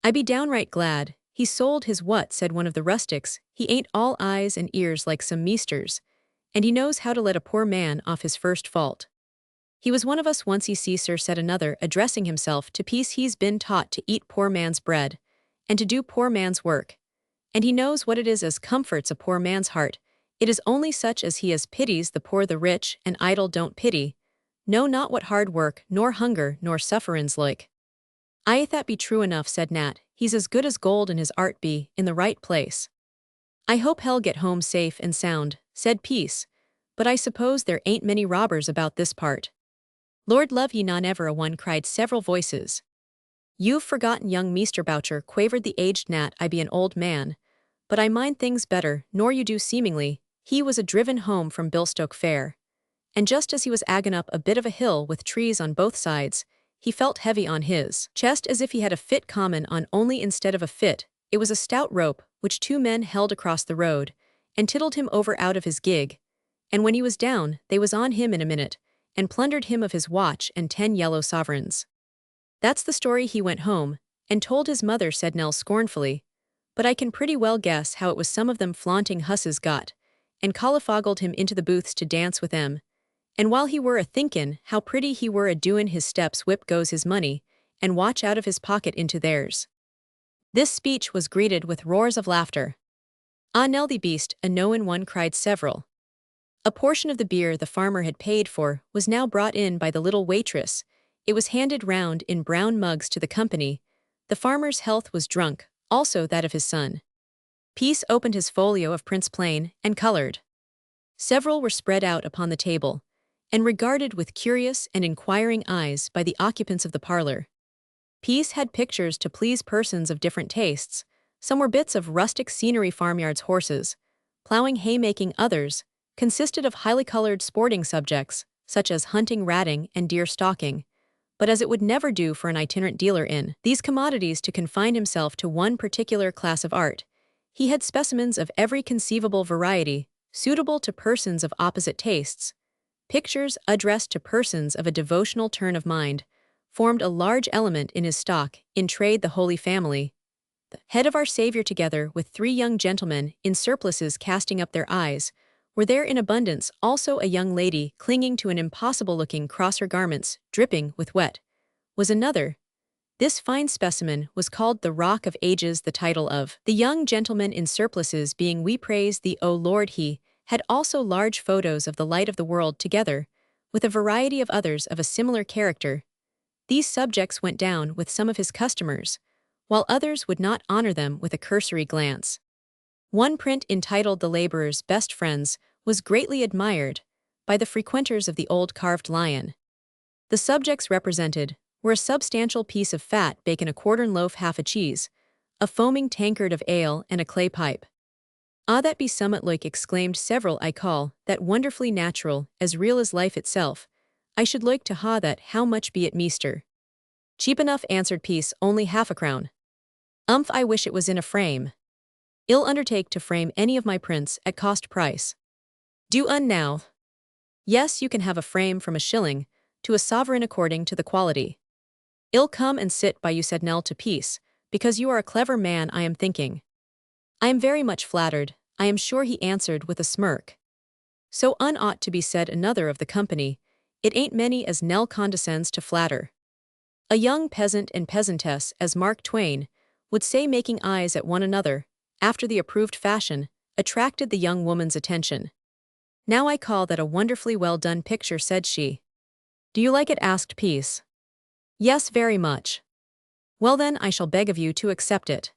"I be downright glad he sold his what," said one of the rustics. "He ain't all eyes and ears like some meesters, and he knows how to let a poor man off his first fault." "He was one of us once, ye see, sir," said another, addressing himself to Peace. "He's been taught to eat poor man's bread, and to do poor man's work, and he knows what it is as comforts a poor man's heart. It is only such as he as pities the poor. The rich and idle don't pity, know not what hard work, nor hunger, nor sufferin's like." "Aye, that be true enough," said Nat. "He's as good as gold, and his art be in the right place." "I hope he'll get home safe and sound," said Peace, "but I suppose there ain't many robbers about this part." "Lord love ye, non ever a one," cried several voices. "You've forgotten young Meester Boucher," quavered the aged Nat. "I be an old man, but I mind things better nor you do seemingly. He was a driven home from Bilstoke Fair, and just as he was agon up a bit of a hill with trees on both sides, he felt heavy on his chest as if he had a fit common on, only instead of a fit, it was a stout rope which two men held across the road, and tiddled him over out of his gig, and when he was down, they was on him in a minute, and plundered him of his watch and 10 yellow sovereigns. That's the story. He went home, and told his mother," said Nell scornfully, "but I can pretty well guess how it was some of them flaunting husses got, and collifoggled him into the booths to dance with 'em. And while he were a-thinkin' how pretty he were a-doin' his steps, whip goes his money, and watch out of his pocket into theirs." This speech was greeted with roars of laughter. "Ah, Nell the beast, a knowin' one," cried several. A portion of the beer the farmer had paid for was now brought in by the little waitress. It was handed round in brown mugs to the company. The farmer's health was drunk, also that of his son. Peace opened his folio of prints plain and colored. Several were spread out upon the table, and regarded with curious and inquiring eyes by the occupants of the parlor. Peace had pictures to please persons of different tastes. Some were bits of rustic scenery, farmyards, horses, plowing, haymaking. Others consisted of highly colored sporting subjects, such as hunting, ratting, and deer stalking, but as it would never do for an itinerant dealer in these commodities to confine himself to one particular class of art, he had specimens of every conceivable variety, suitable to persons of opposite tastes. Pictures addressed to persons of a devotional turn of mind formed a large element in his stock. In trade the Holy Family, the head of our Savior together with 3 young gentlemen in surplices casting up their eyes, were there in abundance, also a young lady clinging to an impossible-looking cross, her garments dripping with wet, was another. This fine specimen was called the Rock of Ages, the title of the young gentleman in surplices being We Praise Thee, O Lord. He had also large photos of the light of the world together, with a variety of others of a similar character. These subjects went down with some of his customers, while others would not honor them with a cursory glance. One print entitled The Laborer's Best Friends was greatly admired by the frequenters of the old carved lion. The subjects represented were a substantial piece of fat bacon, a quartern loaf, half a cheese, a foaming tankard of ale, and a clay pipe. "Ah, that be summat like," exclaimed several. "I call that wonderfully natural, as real as life itself. I should like to ha that. How much be it, measter?" "Cheap enough," answered Peace, "only half a crown." "Umph, I wish it was in a frame. I'll undertake to frame any of my prints at cost price." "Do now." "Yes, you can have a frame from a shilling to a sovereign according to the quality." "I'll come and sit by you," said Nell to Peace, "because you are a clever man, I am thinking." "I am very much flattered, I am sure," he answered with a smirk. "So ought to be," said another of the company. "It ain't many as Nell condescends to flatter." A young peasant and peasantess, as Mark Twain would say, making eyes at one another, after the approved fashion, attracted the young woman's attention. "Now I call that a wonderfully well-done picture," said she. "Do you like it?" asked Peace. "Yes, very much." "Well then, I shall beg of you to accept it."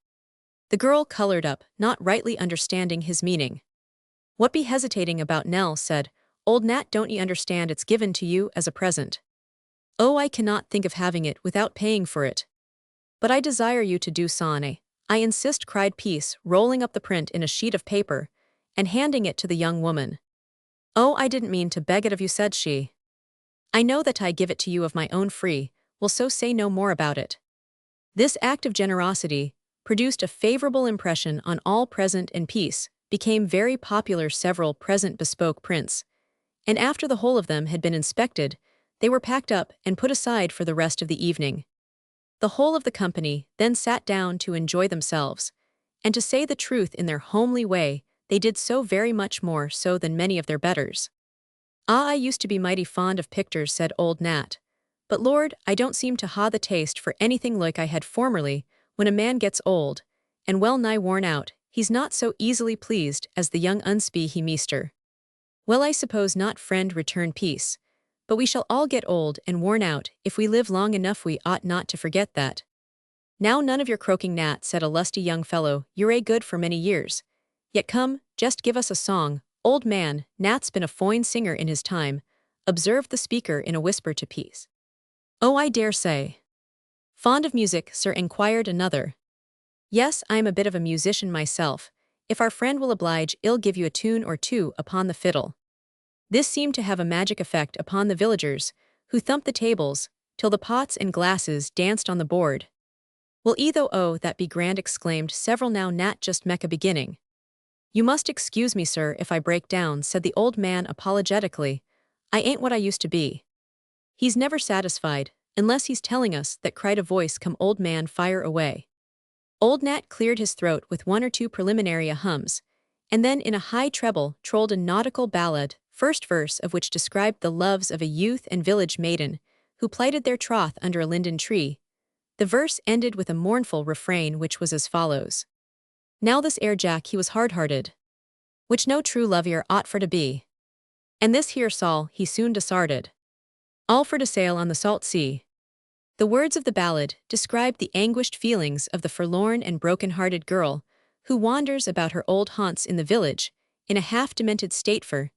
The girl colored up, not rightly understanding his meaning. "What be hesitating about, Nell?" said Old Nat. "Don't ye understand it's given to you as a present?" "Oh, I cannot think of having it without paying for it." "But I desire you to do so. I insist," cried Peace, rolling up the print in a sheet of paper and handing it to the young woman. "Oh, I didn't mean to beg it of you," said she. "I know that I give it to you of my own free will, so say no more about it." This act of generosity produced a favorable impression on all present, and Peace became very popular. Several present bespoke prints, and after the whole of them had been inspected, they were packed up and put aside for the rest of the evening. The whole of the company then sat down to enjoy themselves, and to say the truth, in their homely way, they did so very much more so than many of their betters. "Ah, I used to be mighty fond of pictures," said Old Nat, "but Lord, I don't seem to ha the taste for anything like I had formerly. When a man gets old, and well nigh worn out, he's not so easily pleased as the young unspee, he measter." "Well, I suppose not, friend," returned Peace, "but we shall all get old and worn out if we live long enough. We ought not to forget that." "Now none of your croaking, Nat," said a lusty young fellow. "You're a good for many years. Yet come, just give us a song." "Old man, Nat's been a foine singer in his time," observed the speaker in a whisper to Peace. "Oh, I dare say." "Fond of music, sir?" inquired another. "Yes, I am a bit of a musician myself. If our friend will oblige, I'll give you a tune or two upon the fiddle." This seemed to have a magic effect upon the villagers, who thumped the tables till the pots and glasses danced on the board. "Well, eitho, oh, that be grand," exclaimed several. "Now, Nat, just make a beginning." "You must excuse me, sir, if I break down," said the old man apologetically. "I ain't what I used to be." "He's never satisfied, unless he's telling us that," cried a voice. "Come, old man, fire away." Old Nat cleared his throat with one or two preliminary hums, and then in a high treble trolled a nautical ballad, first verse of which described the loves of a youth and village maiden who plighted their troth under a linden tree. The verse ended with a mournful refrain which was as follows: "Now this ere Jack he was hard-hearted, which no true lovier ought for to be. And this here Saul he soon disarded, all for to sail on the salt sea." The words of the ballad described the anguished feelings of the forlorn and broken-hearted girl who wanders about her old haunts in the village in a half-demented state, for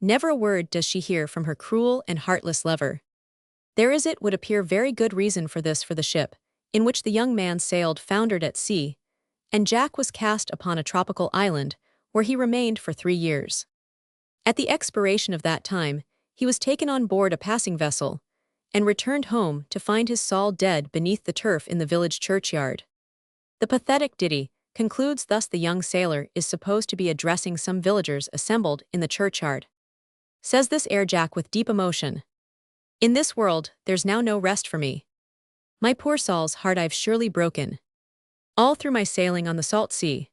never a word does she hear from her cruel and heartless lover. There is, it would appear, very good reason for this, for the ship in which the young man sailed foundered at sea, and Jack was cast upon a tropical island, where he remained for 3 years. At the expiration of that time, he was taken on board a passing vessel, and returned home to find his Saul dead beneath the turf in the village churchyard. The pathetic ditty concludes thus: the young sailor is supposed to be addressing some villagers assembled in the churchyard. Says this air Jack with deep emotion. In this world, there's now no rest for me. My poor Saul's heart I've surely broken. All through my sailing on the salt sea.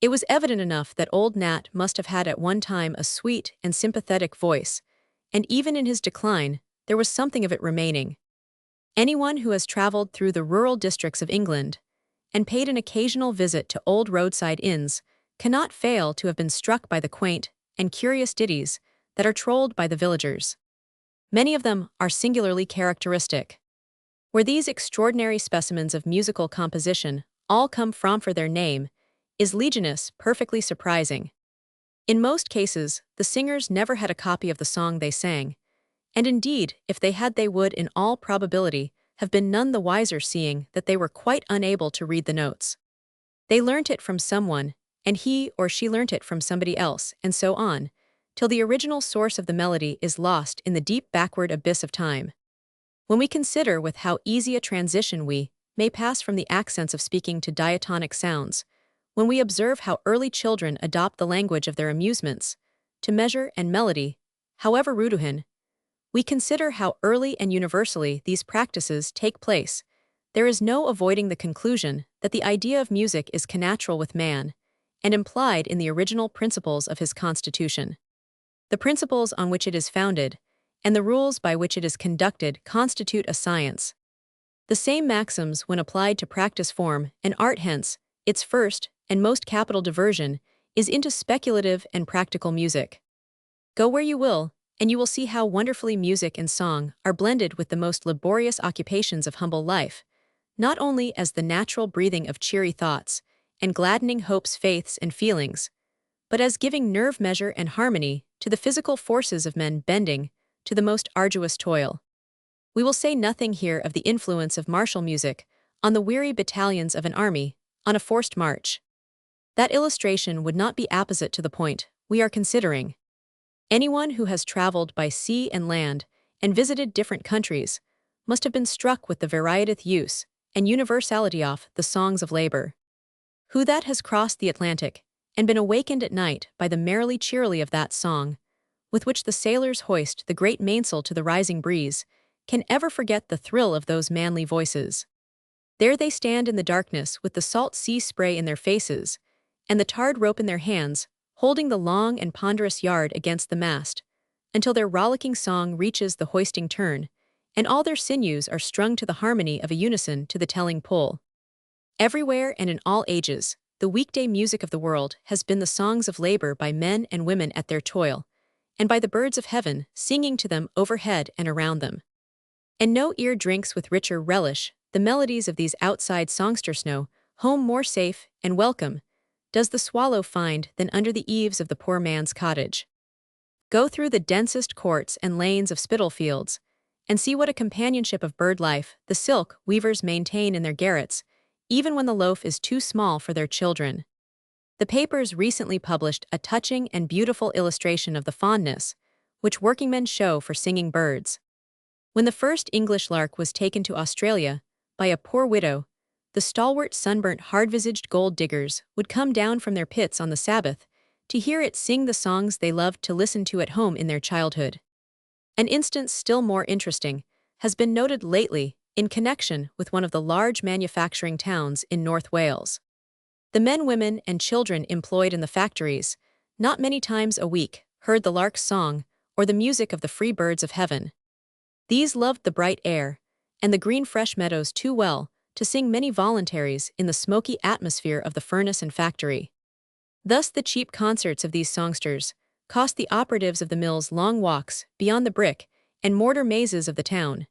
It was evident enough that old Nat must have had at one time a sweet and sympathetic voice, and even in his decline, there was something of it remaining. Anyone who has traveled through the rural districts of England and paid an occasional visit to old roadside inns cannot fail to have been struck by the quaint and curious ditties that are trolled by the villagers. Many of them are singularly characteristic. Where these extraordinary specimens of musical composition all come from for their name is Legionus perfectly surprising. In most cases, the singers never had a copy of the song they sang, and indeed, if they had, they would in all probability have been none the wiser, seeing that they were quite unable to read the notes. They learnt it from someone, and he or she learnt it from somebody else, and so on, till the original source of the melody is lost in the deep backward abyss of time. When we consider with how easy a transition we may pass from the accents of speaking to diatonic sounds, when we observe how early children adopt the language of their amusements, to measure and melody, however rudihin, we consider how early and universally these practices take place, there is no avoiding the conclusion that the idea of music is connatural with man, and implied in the original principles of his constitution. The principles on which it is founded, and the rules by which it is conducted, constitute a science. The same maxims when applied to practice form and art, hence, its first and most capital diversion is into speculative and practical music. Go where you will, and you will see how wonderfully music and song are blended with the most laborious occupations of humble life, not only as the natural breathing of cheery thoughts and gladdening hopes, faiths, and feelings, but as giving nerve measure and harmony to the physical forces of men bending to the most arduous toil. We will say nothing here of the influence of martial music on the weary battalions of an army on a forced march. That illustration would not be apposite to the point we are considering. Anyone who has traveled by sea and land and visited different countries must have been struck with the varietith use and universality of the songs of labor. Who that has crossed the Atlantic and been awakened at night by the merrily cheerily of that song, with which the sailors hoist the great mainsail to the rising breeze, can ever forget the thrill of those manly voices? There they stand in the darkness with the salt sea spray in their faces, and the tarred rope in their hands, holding the long and ponderous yard against the mast, until their rollicking song reaches the hoisting turn, and all their sinews are strung to the harmony of a unison to the telling pull. Everywhere and in all ages, the weekday music of the world has been the songs of labor by men and women at their toil, and by the birds of heaven singing to them overhead and around them. And no ear drinks with richer relish the melodies of these outside songsters no home more safe and welcome does the swallow find than under the eaves of the poor man's cottage. Go through the densest courts and lanes of Spitalfields, and see what a companionship of bird life the silk weavers maintain in their garrets, even when the loaf is too small for their children. The papers recently published a touching and beautiful illustration of the fondness which workingmen show for singing birds. When the first English lark was taken to Australia by a poor widow, the stalwart, sunburnt, hard-visaged gold diggers would come down from their pits on the Sabbath to hear it sing the songs they loved to listen to at home in their childhood. An instance still more interesting has been noted lately in connection with one of the large manufacturing towns in North Wales. The men, women, and children employed in the factories, not many times a week, heard the lark's song or the music of the free birds of heaven. These loved the bright air and the green fresh meadows too well to sing many voluntaries in the smoky atmosphere of the furnace and factory. Thus the cheap concerts of these songsters cost the operatives of the mills long walks beyond the brick and mortar mazes of the town.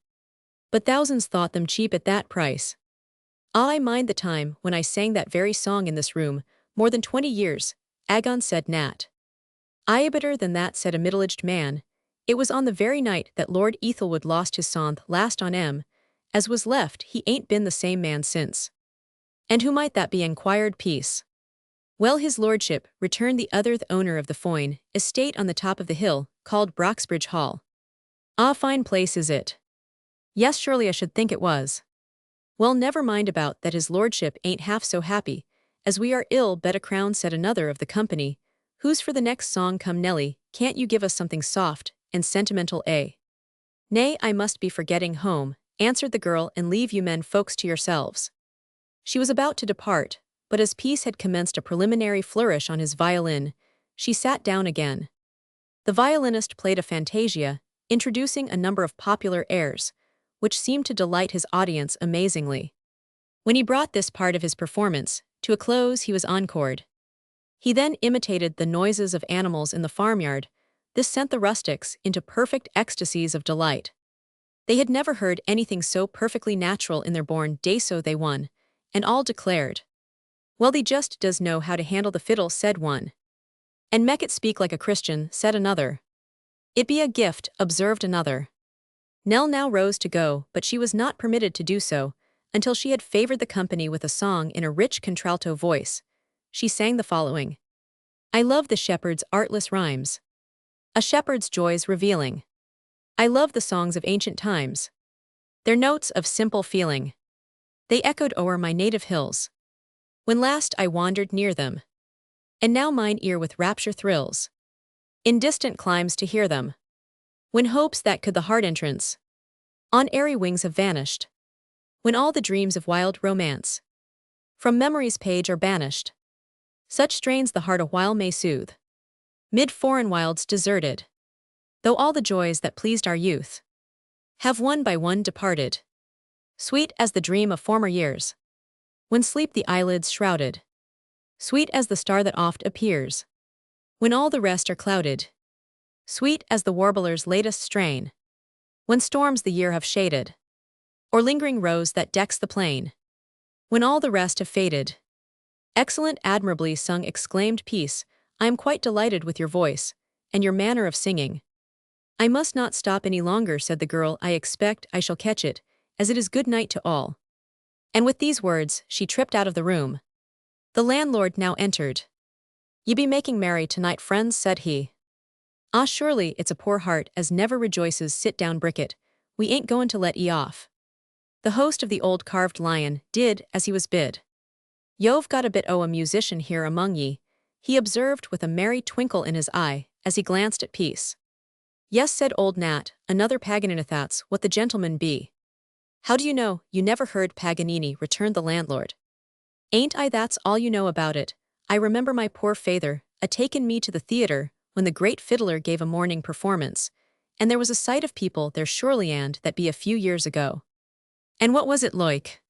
But thousands thought them cheap at that price. I mind the time when I sang that very song in this room, more than 20 years, agon, said Nat. Aye, better than that, said a middle-aged man. It was on the very night that Lord Ethelwood lost his sonth last on as was left, he ain't been the same man since. And who might that be, enquired Peace. Well, his lordship, returned the other, the owner of the Foyne estate on the top of the hill, called Broxbridge Hall. Ah, fine place is it. Yes, surely I should think it was. Well, never mind about that, his lordship ain't half so happy, as we are ill bet a crown, said another of the company. Who's for the next song? Come, Nelly, can't you give us something soft and sentimental, eh? Nay, I must be for getting home, answered the girl, and leave you men folks to yourselves. She was about to depart, but as Peace had commenced a preliminary flourish on his violin, she sat down again. The violinist played a fantasia, introducing a number of popular airs, which seemed to delight his audience amazingly. When he brought this part of his performance to a close, he was encored. He then imitated the noises of animals in the farmyard. This sent the rustics into perfect ecstasies of delight. They had never heard anything so perfectly natural in their born day, so they won, and all declared, "Well, thee just does know how to handle the fiddle," said one. "And mek it speak like a Christian," said another. "It be a gift," observed another. Nell now rose to go, but she was not permitted to do so, until she had favored the company with a song in a rich contralto voice. She sang the following. I love the shepherd's artless rhymes, a shepherd's joys revealing. I love the songs of ancient times, their notes of simple feeling. They echoed o'er my native hills, when last I wandered near them, and now mine ear with rapture thrills, in distant climes to hear them. When hopes that could the heart entrance, on airy wings have vanished, when all the dreams of wild romance from memory's page are banished, such strains the heart a while may soothe, mid foreign wilds deserted, though all the joys that pleased our youth have one by one departed, sweet as the dream of former years, when sleep the eyelids shrouded, sweet as the star that oft appears, when all the rest are clouded, sweet as the warbler's latest strain, when storms the year have shaded, or lingering rose that decks the plain, when all the rest have faded. Excellent, admirably sung, exclaimed Peace. I am quite delighted with your voice, and your manner of singing. I must not stop any longer, said the girl. I expect I shall catch it, as it is good night to all. And with these words, she tripped out of the room. The landlord now entered. Ye be making merry tonight, friends, said he. Ah, surely it's a poor heart as never rejoices. Sit down, Bricket, we ain't goin' to let ye off. The host of the Old Carved Lion did as he was bid. You've got a bit o' a musician here among ye, he observed with a merry twinkle in his eye, as he glanced at Peace. Yes, said old Nat, another Paganini, that's what the gentleman be. How do you know? You never heard Paganini, returned the landlord. Ain't I? That's all you know about it. I remember my poor father taken me to the theatre when the great fiddler gave a morning performance, and there was a sight of people there surely, and that be a few years ago. And what was it like?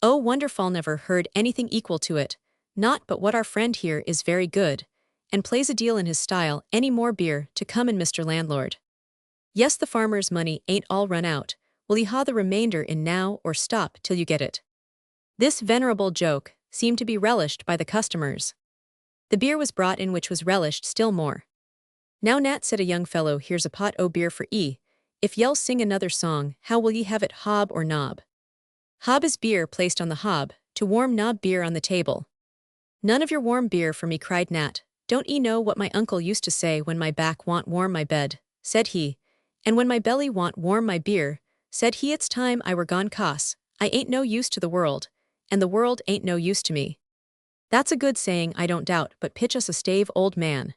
Oh, wonderful, never heard anything equal to it, not but what our friend here is very good, and plays a deal in his style. Any more beer to come in, Mr. Landlord? Yes, the farmer's money ain't all run out. Will ye ha the remainder in now, or stop till you get it? This venerable joke seemed to be relished by the customers. The beer was brought in, which was relished still more. Now, Nat, said a young fellow, here's a pot o' beer for ye. If ye'll sing another song, how will ye have it, hob or nob? Hob is beer placed on the hob, to warm, nob beer on the table. None of your warm beer for me, cried Nat. Don't ye know what my uncle used to say? When my back want warm my bed, said he, and when my belly want warm my beer, said he, it's time I were gone, 'cause I ain't no use to the world, and the world ain't no use to me. That's a good saying, I don't doubt, but pitch us a stave, old man.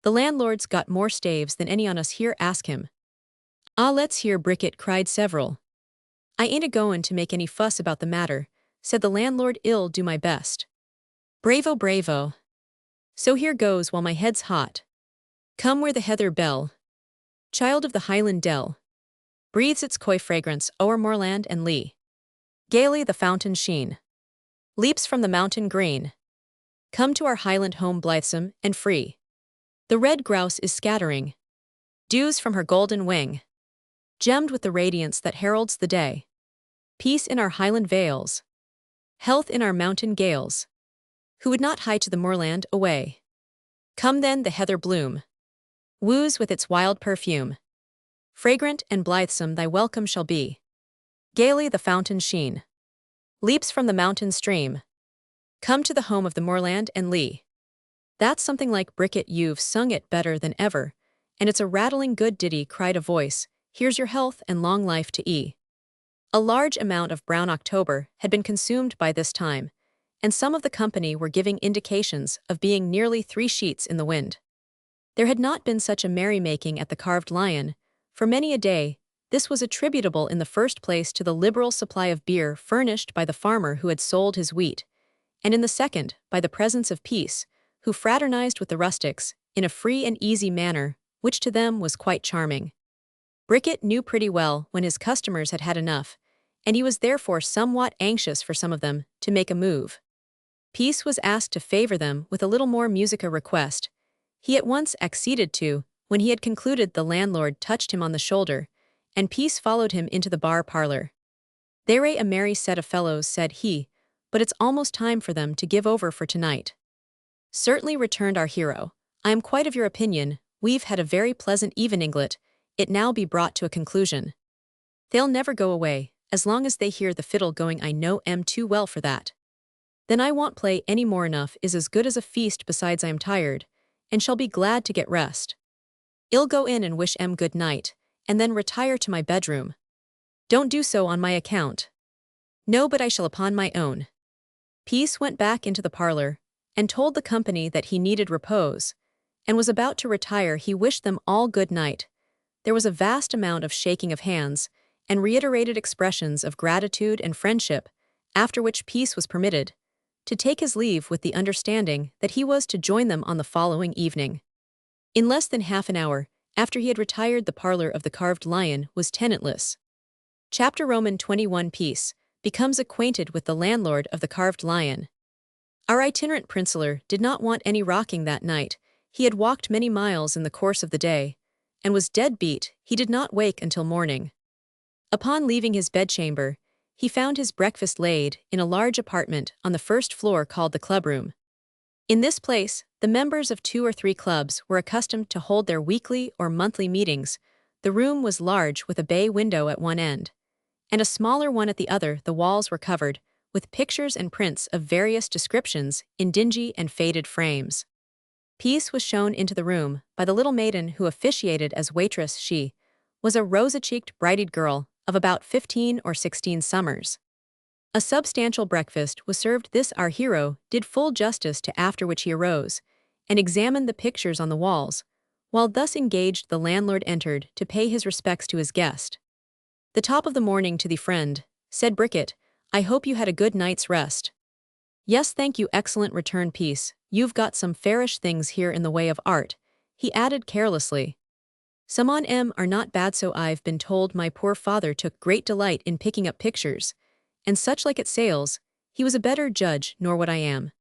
The landlord's got more staves than any on us here, ask him. Ah, let's hear, Bricket, cried several. I ain't a-goin' to make any fuss about the matter, said the landlord, I'll do my best. Bravo, bravo. So here goes while my head's hot. Come where the heather bell, child of the Highland dell, breathes its coy fragrance o'er moorland and lea. Gaily the fountain sheen leaps from the mountain green. Come to our Highland home blithesome and free. The red grouse is scattering dews from her golden wing, gemmed with the radiance that heralds the day. Peace in our Highland vales, health in our mountain gales. Who would not hie to the moorland away? Come then, the heather bloom woos with its wild perfume. Fragrant and blithesome thy welcome shall be. Gaily the fountain sheen leaps from the mountain stream. Come to the home of the moorland and lea. That's something like, Bricket, you've sung it better than ever, and it's a rattling good ditty, cried a voice, Here's your health and long life to E. A large amount of brown October had been consumed by this time, and some of the company were giving indications of being nearly 3 sheets in the wind. There had not been such a merrymaking at the Carved Lion for many a day. This was attributable in the first place to the liberal supply of beer furnished by the farmer who had sold his wheat, and in the second, by the presence of Peace, who fraternized with the rustics in a free and easy manner, which to them was quite charming. Bricket knew pretty well when his customers had had enough, and he was therefore somewhat anxious for some of them to make a move. Peace was asked to favor them with a little more musica request. He at once acceded to. When he had concluded, the landlord touched him on the shoulder, and Peace followed him into the bar parlor. "They're a merry set of fellows," said he, "but it's almost time for them to give over for tonight." "Certainly," returned our hero. "I am quite of your opinion. We've had a very pleasant eveninglet. It now be brought to a conclusion. They'll never go away, as long as they hear the fiddle going. I know 'em too well for that. Then I won't play any more. Enough is as good as a feast. Besides, I am tired, and shall be glad to get rest. I'll go in and wish 'em good night, and then retire to my bedroom." "Don't do so on my account." "No, but I shall upon my own." Peace went back into the parlor, and told the company that he needed repose, and was about to retire. He wished them all good night. There was a vast amount of shaking of hands, and reiterated expressions of gratitude and friendship, after which Peace was permitted to take his leave with the understanding that he was to join them on the following evening. In less than half an hour, after he had retired, the parlor of the Carved Lion was tenantless. Chapter Roman 21. Peace becomes acquainted with the landlord of the Carved Lion. Our itinerant princeler did not want any rocking that night. He had walked many miles in the course of the day, and was dead beat. He did not wake until morning. Upon leaving his bedchamber, he found his breakfast laid in a large apartment on the first floor called the clubroom. In this place, the members of 2 or 3 clubs were accustomed to hold their weekly or monthly meetings. The room was large, with a bay window at one end, and a smaller one at the other. The walls were covered with pictures and prints of various descriptions in dingy and faded frames. Peace was shown into the room by the little maiden who officiated as waitress. She was a rosy-cheeked, bright-eyed girl of about 15 or 16 summers. A substantial breakfast was served. This our hero did full justice to, after which he arose and examined the pictures on the walls. While thus engaged, the landlord entered to pay his respects to his guest. "The top of the morning to thee, friend," said Bricket. "I hope you had a good night's rest." "Yes, thank you, excellent," returned Peace. "You've got some fairish things here in the way of art," he added carelessly. "Some on 'em are not bad, so I've been told. My poor father took great delight in picking up pictures, and such like at sales. He was a better judge nor what I am.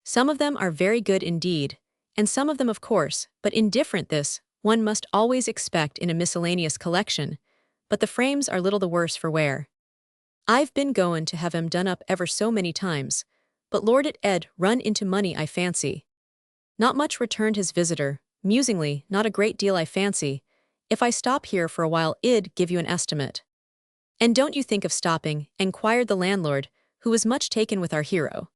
Some of them are very good indeed, and some of them of course, but indifferent. This one must always expect in a miscellaneous collection, but the frames are little the worse for wear. I've been goin' to have 'em done up ever so many times, but Lord it ed run into money, I fancy." "Not much," returned his visitor, musingly. "Not a great deal, I fancy. If I stop here for a while, I'd give you an estimate." "And don't you think of stopping?" enquired the landlord, who was much taken with our hero.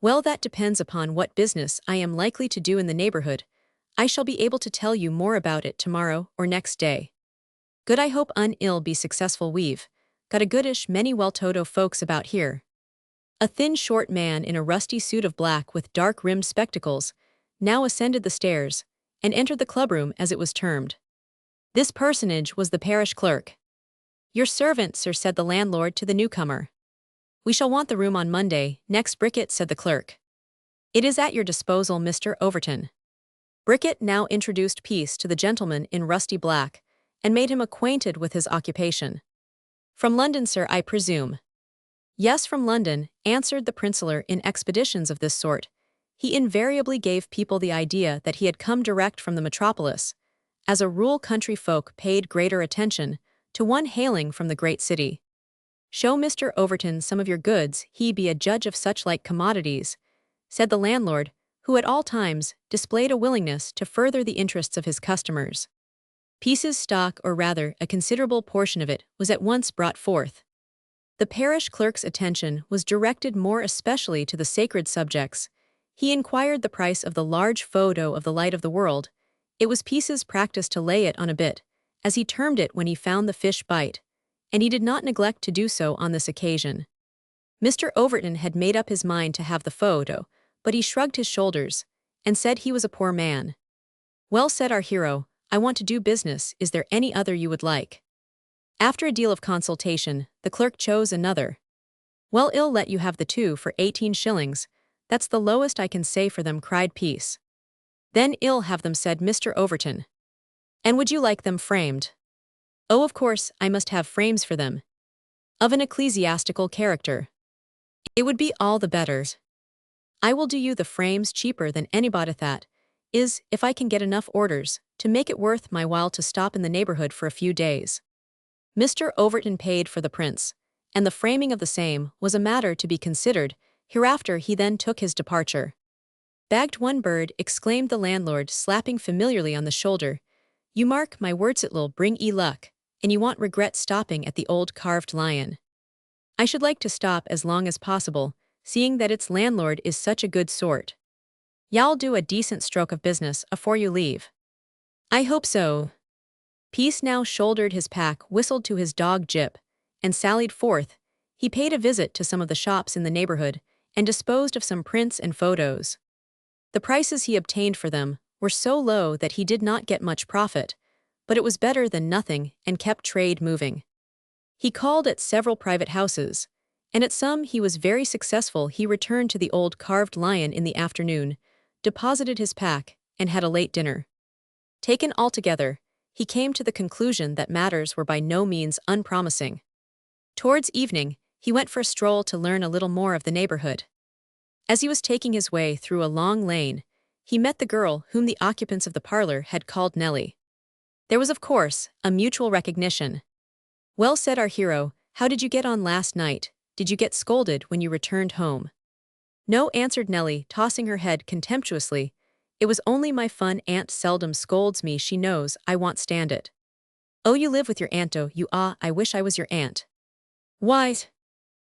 "Well, that depends upon what business I am likely to do in the neighborhood. I shall be able to tell you more about it tomorrow or next day." "Good, I hope ill be successful. We've got a goodish many well-to-do folks about here." A thin, short man in a rusty suit of black with dark-rimmed spectacles now ascended the stairs and entered the clubroom, as it was termed. This personage was the parish clerk. "Your servant, sir," said the landlord to the newcomer. "We shall want the room on Monday next, Bricket," said the clerk. "It is at your disposal, Mr. Overton." Bricket now introduced Peace to the gentleman in rusty black, and made him acquainted with his occupation. "From London, sir, I presume?" "Yes, from London," answered the princeler. In expeditions of this sort, he invariably gave people the idea that he had come direct from the metropolis. As a rule, country folk paid greater attention to one hailing from the great city. "Show Mr. Overton some of your goods, he be a judge of such like commodities," said the landlord, who at all times displayed a willingness to further the interests of his customers. Peace's stock, or rather a considerable portion of it, was at once brought forth. The parish clerk's attention was directed more especially to the sacred subjects. He inquired the price of the large photo of the light of the world. It was Peace's practice to lay it on a bit, as he termed it when he found the fish bite, and he did not neglect to do so on this occasion. Mr. Overton had made up his mind to have the photo, but he shrugged his shoulders and said he was a poor man. Well, said our hero, I want to do business, is there any other you would like? After a deal of consultation, the clerk chose another. Well, I'll let you have the two for 18 shillings, that's the lowest I can say for them, cried Peace. Then I'll have them, said Mr. Overton. And would you like them framed? Oh, of course, I must have frames for them. Of an ecclesiastical character. It would be all the better. I will do you the frames cheaper than anybody that is, if I can get enough orders, to make it worth my while to stop in the neighborhood for a few days. Mr. Overton paid for the prints, and the framing of the same was a matter to be considered. Hereafter he then took his departure. Bagged one bird, exclaimed the landlord, slapping familiarly on the shoulder. You mark my words, it'll bring ye luck, and you won't regret stopping at the old carved lion. I should like to stop as long as possible, seeing that its landlord is such a good sort. Y'all do a decent stroke of business afore you leave. I hope so. Peace now shouldered his pack, whistled to his dog Jip, and sallied forth. He paid a visit to some of the shops in the neighborhood, and disposed of some prints and photos. The prices he obtained for them were so low that he did not get much profit, but it was better than nothing and kept trade moving. He called at several private houses, and at some he was very successful. He returned to the old carved lion in the afternoon, deposited his pack, and had a late dinner. Taken altogether, he came to the conclusion that matters were by no means unpromising. Towards evening, he went for a stroll to learn a little more of the neighborhood. As he was taking his way through a long lane, he met the girl whom the occupants of the parlor had called Nellie. There was, of course, a mutual recognition. Well, said our hero, how did you get on last night? Did you get scolded when you returned home? No, answered Nellie, tossing her head contemptuously. It was only my fun. Aunt seldom scolds me, she knows I won't stand it. Oh, you live with your aunt, oh, you I wish I was your aunt. Why?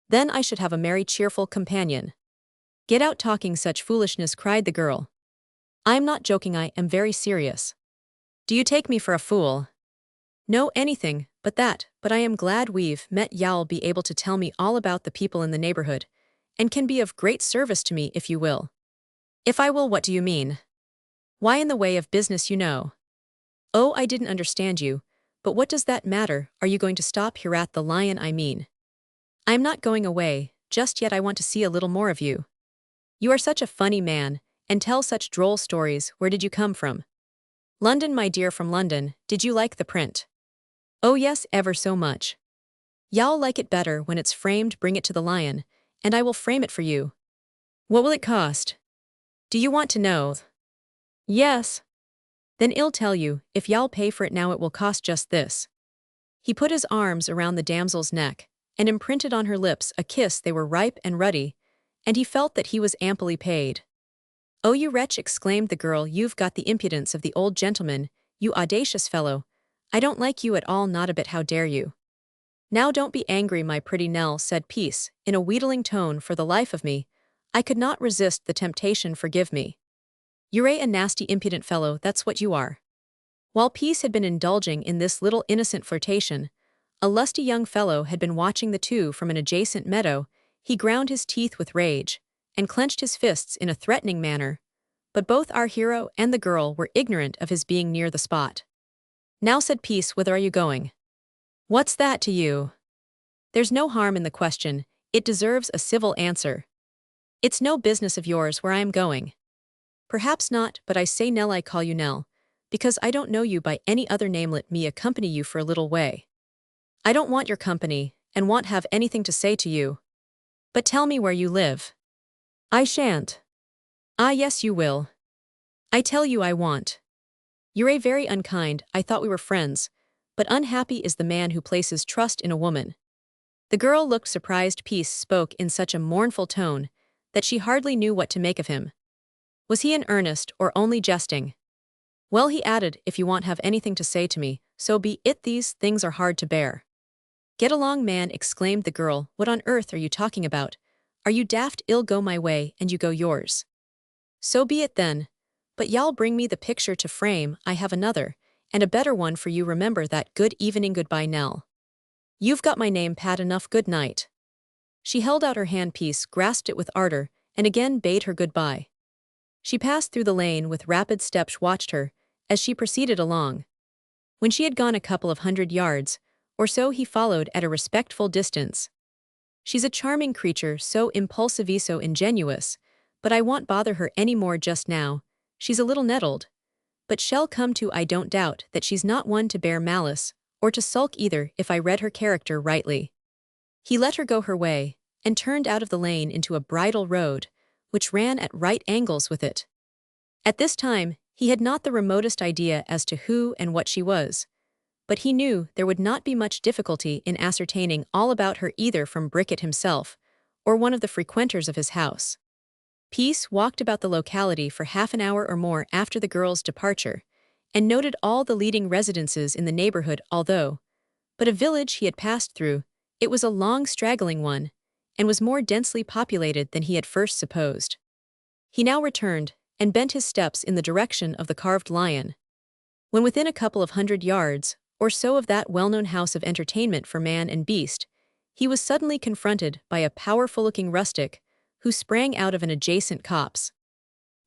Then I should have a merry, cheerful companion. Get out talking such foolishness, cried the girl. I'm not joking, I am very serious. Do you take me for a fool? No, anything but that, but I am glad we've met. You'll be able to tell me all about the people in the neighborhood, and can be of great service to me if you will. If I will, what do you mean? Why, in the way of business, you know. Oh, I didn't understand you, but what does that matter? Are you going to stop here at the Lion, I mean? I'm not going away, just yet. I want to see a little more of you. You are such a funny man, and tell such droll stories. Where did you come from? London, my dear, from London. Did you like the print? Oh yes, ever so much. Y'all like it better when it's framed. Bring it to the Lion, and I will frame it for you. What will it cost? Do you want to know? Yes. Then I'll tell you, if y'all pay for it now it will cost just this. He put his arms around the damsel's neck, and imprinted on her lips a kiss. They were ripe and ruddy, and he felt that he was amply paid. Oh, you wretch, exclaimed the girl, you've got the impudence of the old gentleman, you audacious fellow. I don't like you at all, not a bit. How dare you? Now don't be angry, my pretty Nell, said Peace, in a wheedling tone. For the life of me, I could not resist the temptation. Forgive me. You're a nasty, impudent fellow, that's what you are. While Peace had been indulging in this little innocent flirtation, a lusty young fellow had been watching the two from an adjacent meadow. He ground his teeth with rage, and clenched his fists in a threatening manner, but both our hero and the girl were ignorant of his being near the spot. Now, said Peace, whither are you going? What's that to you? There's no harm in the question, it deserves a civil answer. It's no business of yours where I am going. Perhaps not, but I say, Nell, I call you Nell, because I don't know you by any other name. Let me accompany you for a little way. I don't want your company, and won't have anything to say to you. But tell me where you live. I shan't. Ah, yes, you will. I tell you I want. You're a very unkind. I thought we were friends, but unhappy is the man who places trust in a woman. The girl looked surprised. Peace spoke in such a mournful tone that she hardly knew what to make of him. Was he in earnest or only jesting? Well, he added, if you won't have anything to say to me, so be it. These things are hard to bear. Get along, man, exclaimed the girl. What on earth are you talking about? Are you daft? I'll go my way and you go yours. So be it then, but y'all bring me the picture to frame. I have another, and a better one for you. Remember that. Good evening. Goodbye, Nell. You've got my name pat enough. Good night. She held out her handpiece, grasped it with ardor, and again bade her goodbye. She passed through the lane with rapid steps, watched her as she proceeded along. When she had gone a couple of 100 yards or so, he followed at a respectful distance. She's a charming creature, so impulsive, so ingenuous, but I won't bother her any more just now. She's a little nettled, but shall come to. I don't doubt that she's not one to bear malice, or to sulk either, if I read her character rightly. He let her go her way, and turned out of the lane into a bridle road, which ran at right angles with it. At this time, he had not the remotest idea as to who and what she was, but he knew there would not be much difficulty in ascertaining all about her either from Bricket himself, or one of the frequenters of his house. Peace walked about the locality for half an hour or more after the girl's departure, and noted all the leading residences in the neighborhood. Although but a village he had passed through, it was a long straggling one, and was more densely populated than he had first supposed. He now returned, and bent his steps in the direction of the carved lion. When within a couple of 100 yards or so of that well-known house of entertainment for man and beast, he was suddenly confronted by a powerful-looking rustic who sprang out of an adjacent copse.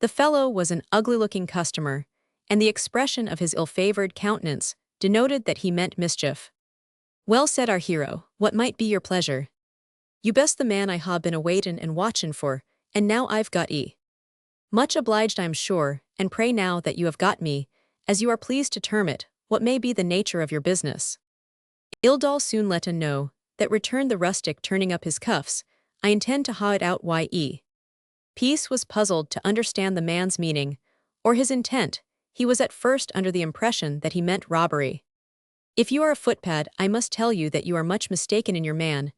The fellow was an ugly-looking customer, and the expression of his ill-favored countenance denoted that he meant mischief. "Well," said our hero, "what might be your pleasure?" "You best the man I ha' been a-waitin' and watchin' for, and now I've got 'ee." "Much obliged, I'm sure, and pray now that you have got me, as you are pleased to term it, what may be the nature of your business?" "Ildall soon let 'un know, that," returned the rustic, turning up his cuffs, "I intend to ha' it out. Ye." Peace was puzzled to understand the man's meaning, or his intent. He was at first under the impression that he meant robbery. "If you are a footpad, I must tell you that you are much mistaken in your man.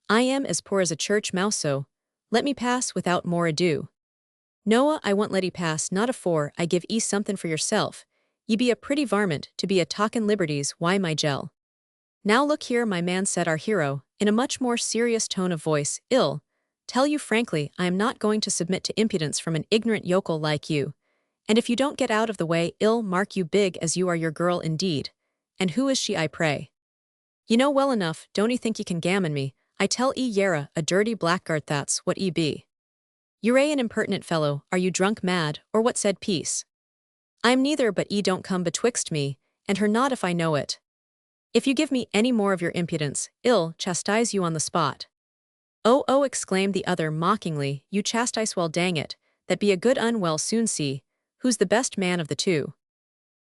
I am as poor as a church mouse, so let me pass without more ado." "Noa, I won't let 'ee pass, not afore I give 'ee something for yourself. Ye be a pretty varmint to be a talkin' liberties. Why, my gel." "Now look here, my man," said our hero, in a much more serious tone of voice, "I'll tell you frankly, I am not going to submit to impudence from an ignorant yokel like you, and if you don't get out of the way, I'll mark you big as you are your girl indeed. And who is she, I pray?" "You know well enough, don't 'ee think ye can gammon me. I tell 'ee yera, a dirty blackguard, that's what 'ee be." "You're an impertinent fellow. Are you drunk, mad, or what?" said Peace. "I'm neither, but 'ee don't come betwixt me and her, not if I know it. If you give me any more of your impudence, I'll chastise you on the spot." "Oh, oh," exclaimed the other mockingly, "you chastise, well, dang it, that be a good un. Well, soon see who's the best man of the two."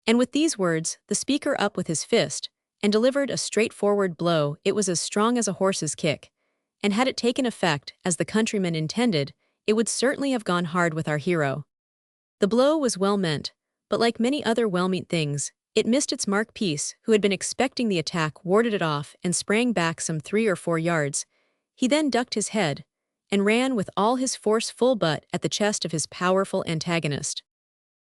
And with these words, the speaker up with his fist, and delivered a straightforward blow. It was as strong as a horse's kick, and had it taken effect as the countryman intended, it would certainly have gone hard with our hero. The blow was well meant, but like many other well-meant things, it missed its mark. Peace, who had been expecting the attack, warded it off and sprang back some 3 or 4 yards. He then ducked his head and ran with all his force full butt at the chest of his powerful antagonist.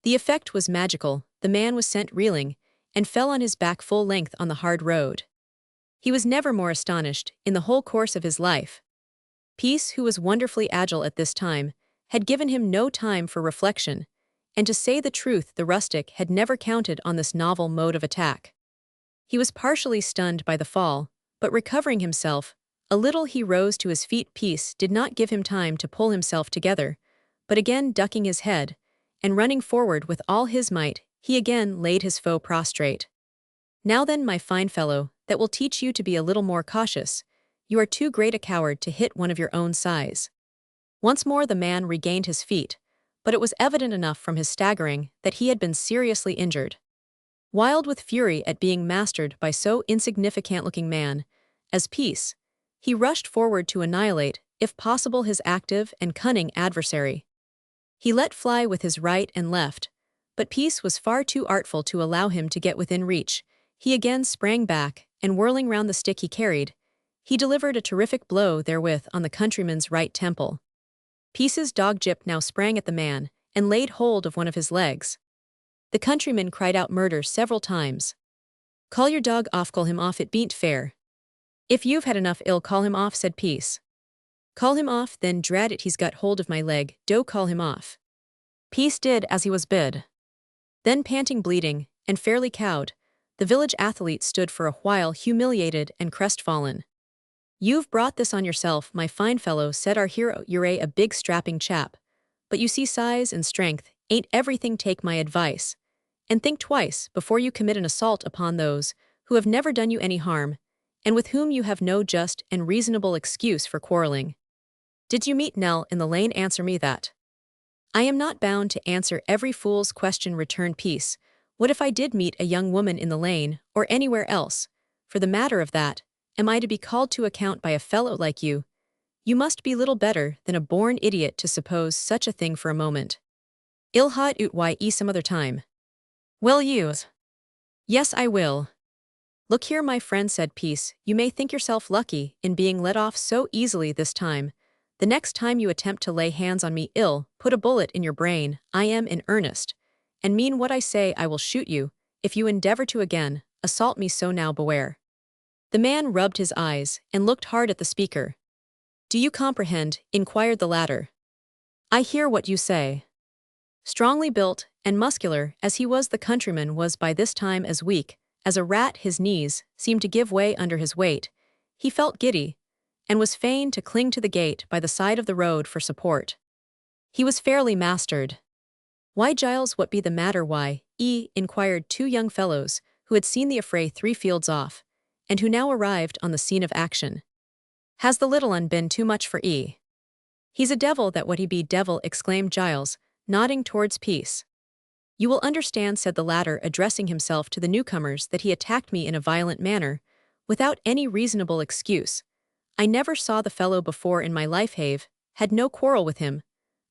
The effect was magical. The man was sent reeling, and fell on his back full length on the hard road. He was never more astonished in the whole course of his life. Peace, who was wonderfully agile at this time, had given him no time for reflection, and to say the truth, the rustic had never counted on this novel mode of attack. He was partially stunned by the fall, but recovering himself a little, he rose to his feet. Peace did not give him time to pull himself together, but again ducking his head, and running forward with all his might, he again laid his foe prostrate. "Now then, my fine fellow, that will teach you to be a little more cautious. You are too great a coward to hit one of your own size." Once more the man regained his feet, but it was evident enough from his staggering that he had been seriously injured. Wild with fury at being mastered by so insignificant-looking man as Peace, he rushed forward to annihilate, if possible, his active and cunning adversary. He let fly with his right and left, but Peace was far too artful to allow him to get within reach. He again sprang back, and whirling round the stick he carried, he delivered a terrific blow therewith on the countryman's right temple. Peace's dog Jip now sprang at the man, and laid hold of one of his legs. The countryman cried out murder several times. "Call your dog off, call him off, it bean't fair." "If you've had enough, I'll call him off," said Peace. "Call him off, then, drat it, he's got hold of my leg, do call him off." Peace did as he was bid. Then, panting, bleeding, and fairly cowed, the village athlete stood for a while humiliated and crestfallen. "You've brought this on yourself, my fine fellow," said our hero. "You're a big strapping chap. But you see, size and strength ain't everything. Take my advice, and think twice before you commit an assault upon those who have never done you any harm, and with whom you have no just and reasonable excuse for quarreling. Did you meet Nell in the lane? Answer me that." "I am not bound to answer every fool's question," returned Peace. "What if I did meet a young woman in the lane, or anywhere else? For the matter of that, am I to be called to account by a fellow like you? You must be little better than a born idiot to suppose such a thing for a moment. I'll ha it out some other time." "Will you?" "Yes, I will." "Look here, my friend," said Peace, "you may think yourself lucky in being let off so easily this time. The next time you attempt to lay hands on me, I'll put a bullet in your brain. I am in earnest, and mean what I say. I will shoot you if you endeavor to again assault me, so now beware." The man rubbed his eyes and looked hard at the speaker. "Do you comprehend?" inquired the latter. "I hear what you say." Strongly built and muscular as he was, the countryman was by this time as weak as a rat. His knees seemed to give way under his weight. He felt giddy, and was fain to cling to the gate by the side of the road for support. He was fairly mastered. "Why, Giles, what be the matter? Why?" inquired two young fellows who had seen the affray 3 fields off, and who now arrived on the scene of action. "Has the little un been too much for E?" "He's a devil, that what he be." "Devil!" exclaimed Giles, nodding towards Peace. "You will understand," said the latter, addressing himself to the newcomers, "that he attacked me in a violent manner, without any reasonable excuse. I never saw the fellow before in my life, have had no quarrel with him,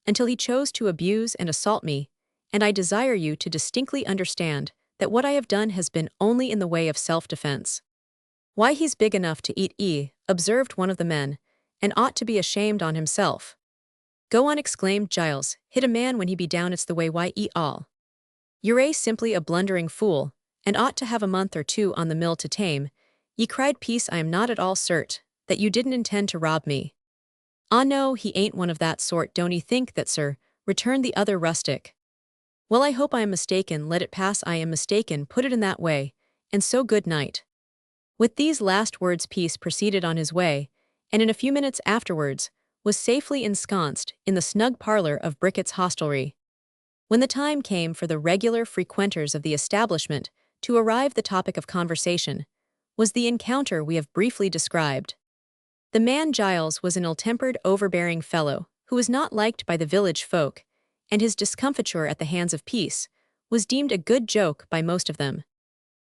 until he chose to abuse and assault me, and I desire you to distinctly understand that what I have done has been only in the way of self-defense." "Why, he's big enough to eat," observed one of the men, "and ought to be ashamed on himself." "Go on," exclaimed Giles. "Hit a man when he be down, it's the way. All. You're simply a blundering fool, and ought to have a month or 2 on the mill to tame ye," cried Peace. "I am not at all cert that you didn't intend to rob me." "Ah, no, he ain't one of that sort. Don't 'ee think that, sir," returned the other rustic. "Well, I hope I am mistaken. Let it pass. I am mistaken. Put it in that way, and so good night." With these last words Peace proceeded on his way, and in a few minutes afterwards was safely ensconced in the snug parlor of Brickett's hostelry. When the time came for the regular frequenters of the establishment to arrive, the topic of conversation was the encounter we have briefly described. The man Giles was an ill-tempered, overbearing fellow who was not liked by the village folk, and his discomfiture at the hands of Peace was deemed a good joke by most of them.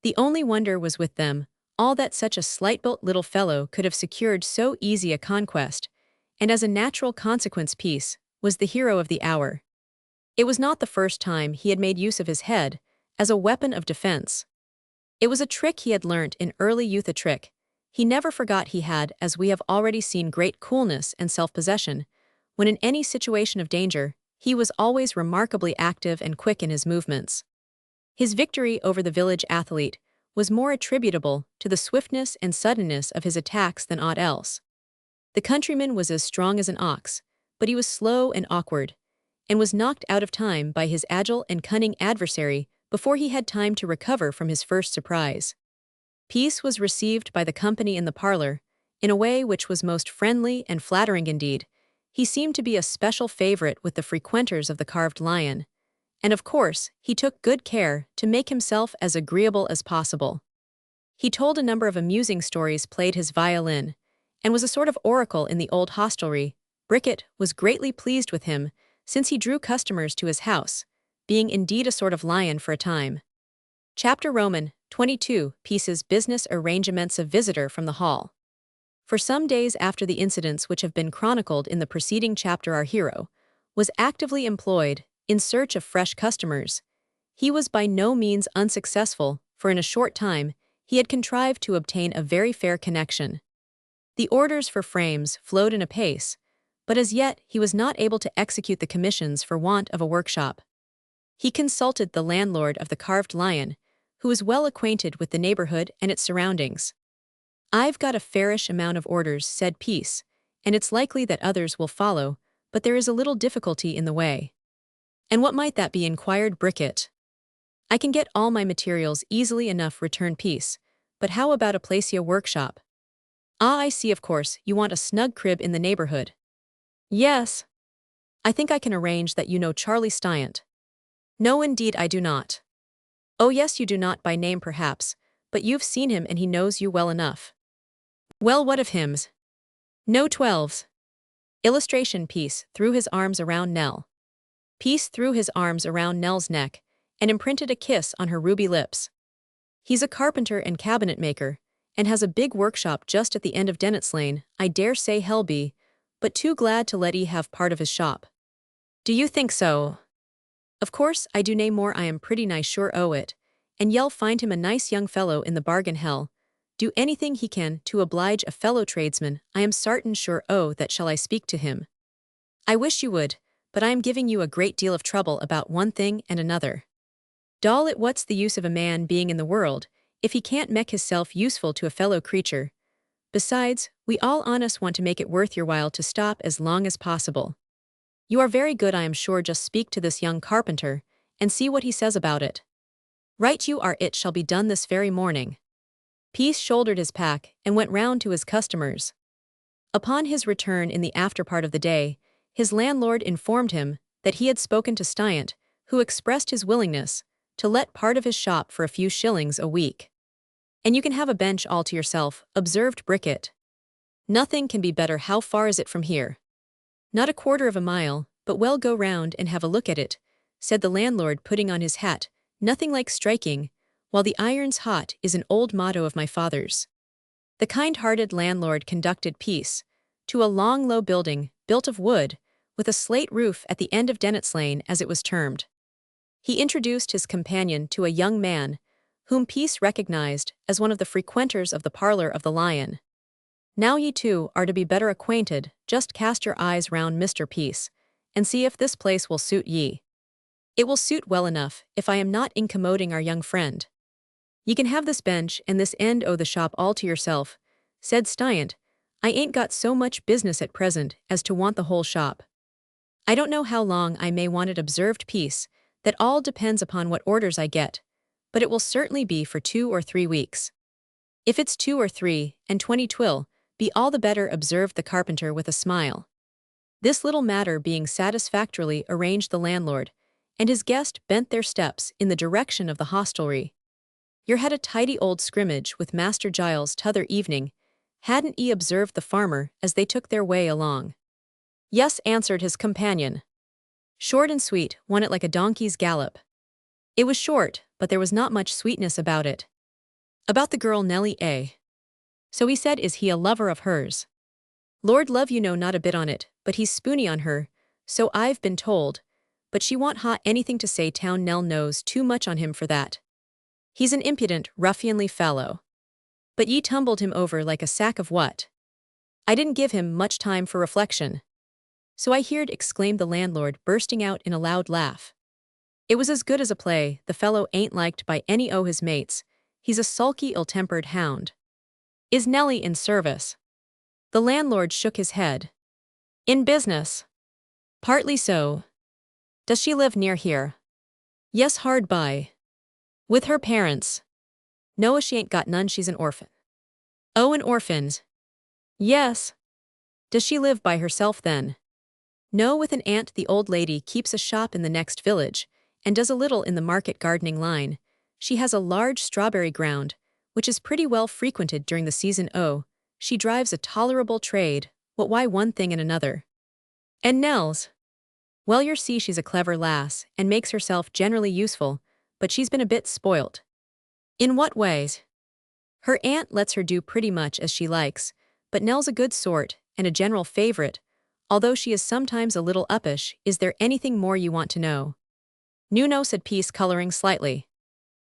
The only wonder was with them all that such a slight-built little fellow could have secured so easy a conquest, and as a natural consequence Peace was the hero of the hour. It was not the first time he had made use of his head as a weapon of defense. It was a trick he had learnt in early youth, a trick he never forgot. He had, as we have already seen, great coolness and self-possession. When in any situation of danger, he was always remarkably active and quick in his movements. His victory over the village athlete was more attributable to the swiftness and suddenness of his attacks than aught else. The countryman was as strong as an ox, but he was slow and awkward, and was knocked out of time by his agile and cunning adversary before he had time to recover from his first surprise. Peace was received by the company in the parlor in a way which was most friendly and flattering indeed. He seemed to be a special favorite with the frequenters of the Carved Lion, and of course he took good care to make himself as agreeable as possible. He told a number of amusing stories, played his violin, and was a sort of oracle in the old hostelry. Brickett was greatly pleased with him, since he drew customers to his house, being indeed a sort of lion for a time. Chapter Roman 22 Peace's business arrangements. A visitor from the hall. For some days after the incidents which have been chronicled in the preceding chapter, our hero was actively employed in search of fresh customers. He was by no means unsuccessful, for in a short time he had contrived to obtain a very fair connection. The orders for frames flowed in apace, but as yet he was not able to execute the commissions for want of a workshop. He consulted the landlord of the Carved Lion, who was well acquainted with the neighborhood and its surroundings. "I've got a fairish amount of orders," said Peace, "and it's likely that others will follow, but there is a little difficulty in the way." "And what might that be?" inquired Brickett. I can get all my materials easily enough, returned Peace. But how about a placia workshop? Ah, I see, of course, you want a snug crib in the neighborhood. Yes. I think I can arrange that. You know Charlie Stiant. No, indeed I do not. Oh yes, you do not by name perhaps, but you've seen him and he knows you well enough. Well, what of hymns? No 12s. Illustration. Peace threw his arms around Nell. Peace threw his arms around Nell's neck and imprinted a kiss on her ruby lips. He's a carpenter and cabinet maker, and has a big workshop just at the end of Dennett's Lane. I dare say he'll be, but too glad to let E have part of his shop. Do you think so? Of course I do, nay more I am pretty nice sure o' it, and ye'll find him a nice young fellow in the bargain. Hell, do anything he can to oblige a fellow tradesman, I am sartin sure o' that. Shall I speak to him? I wish you would, but I am giving you a great deal of trouble about one thing and another. Doll it, what's the use of a man being in the world, if he can't make hisself useful to a fellow creature? Besides, we all on us want to make it worth your while to stop as long as possible. You are very good, I am sure. Just speak to this young carpenter, and see what he says about it. Right you are, it shall be done this very morning. Peace shouldered his pack and went round to his customers. Upon his return in the after part of the day, his landlord informed him that he had spoken to Stiant, who expressed his willingness to let part of his shop for a few shillings a week. And you can have a bench all to yourself, observed Bricket. Nothing can be better. How far is it from here? Not a quarter of a mile, but well, go round and have a look at it, said the landlord, putting on his hat. Nothing like striking, while the iron's hot, is an old motto of my father's. The kind-hearted landlord conducted Peace to a long low building, built of wood, with a slate roof at the end of Dennett's Lane, as it was termed. He introduced his companion to a young man, whom Peace recognized as one of the frequenters of the parlor of the Lion. Now ye two are to be better acquainted. Just cast your eyes round, Mr. Peace, and see if this place will suit ye. It will suit well enough, if I am not incommoding our young friend. Ye can have this bench and this end o' the shop all to yourself, said Stiant. I ain't got so much business at present as to want the whole shop. I don't know how long I may want it, observed Peace. That all depends upon what orders I get, but it will certainly be for 2 or 3 weeks. If it's 2 or 3 and 20 'twill be all the better, observed the carpenter with a smile. This little matter being satisfactorily arranged, the landlord and his guest bent their steps in the direction of the hostelry. Yer had a tidy old scrimmage with Master Giles t'other evening, hadn't ye, observed the farmer as they took their way along. Yes, answered his companion. Short and sweet, won it like a donkey's gallop. It was short, but there was not much sweetness about it. About the girl Nellie, eh? So he said, is he a lover of hers? Lord love you, no, not a bit on it, but he's spoony on her, so I've been told, but she won't ha anything to say. Town Nell knows too much on him for that. He's an impudent, ruffianly fellow. But ye tumbled him over like a sack of what? I didn't give him much time for reflection. So I heard, exclaimed the landlord, bursting out in a loud laugh. It was as good as a play. The fellow ain't liked by any o' his mates. He's a sulky, ill-tempered hound. Is Nellie in service? The landlord shook his head. In business? Partly so. Does she live near here? Yes, hard by. With her parents? No, she ain't got none, she's an orphan. Oh, an orphan? Yes. Does she live by herself then? No, with an aunt. The old lady keeps a shop in the next village, and does a little in the market gardening line. She has a large strawberry ground, which is pretty well frequented during the season. Oh, she drives a tolerable trade, what why one thing and another. And Nell's? Well, yer see, she's a clever lass, and makes herself generally useful, but she's been a bit spoilt. In what ways? Her aunt lets her do pretty much as she likes, but Nell's a good sort, and a general favorite, although she is sometimes a little uppish. Is there anything more you want to know? No, said Peace, coloring slightly.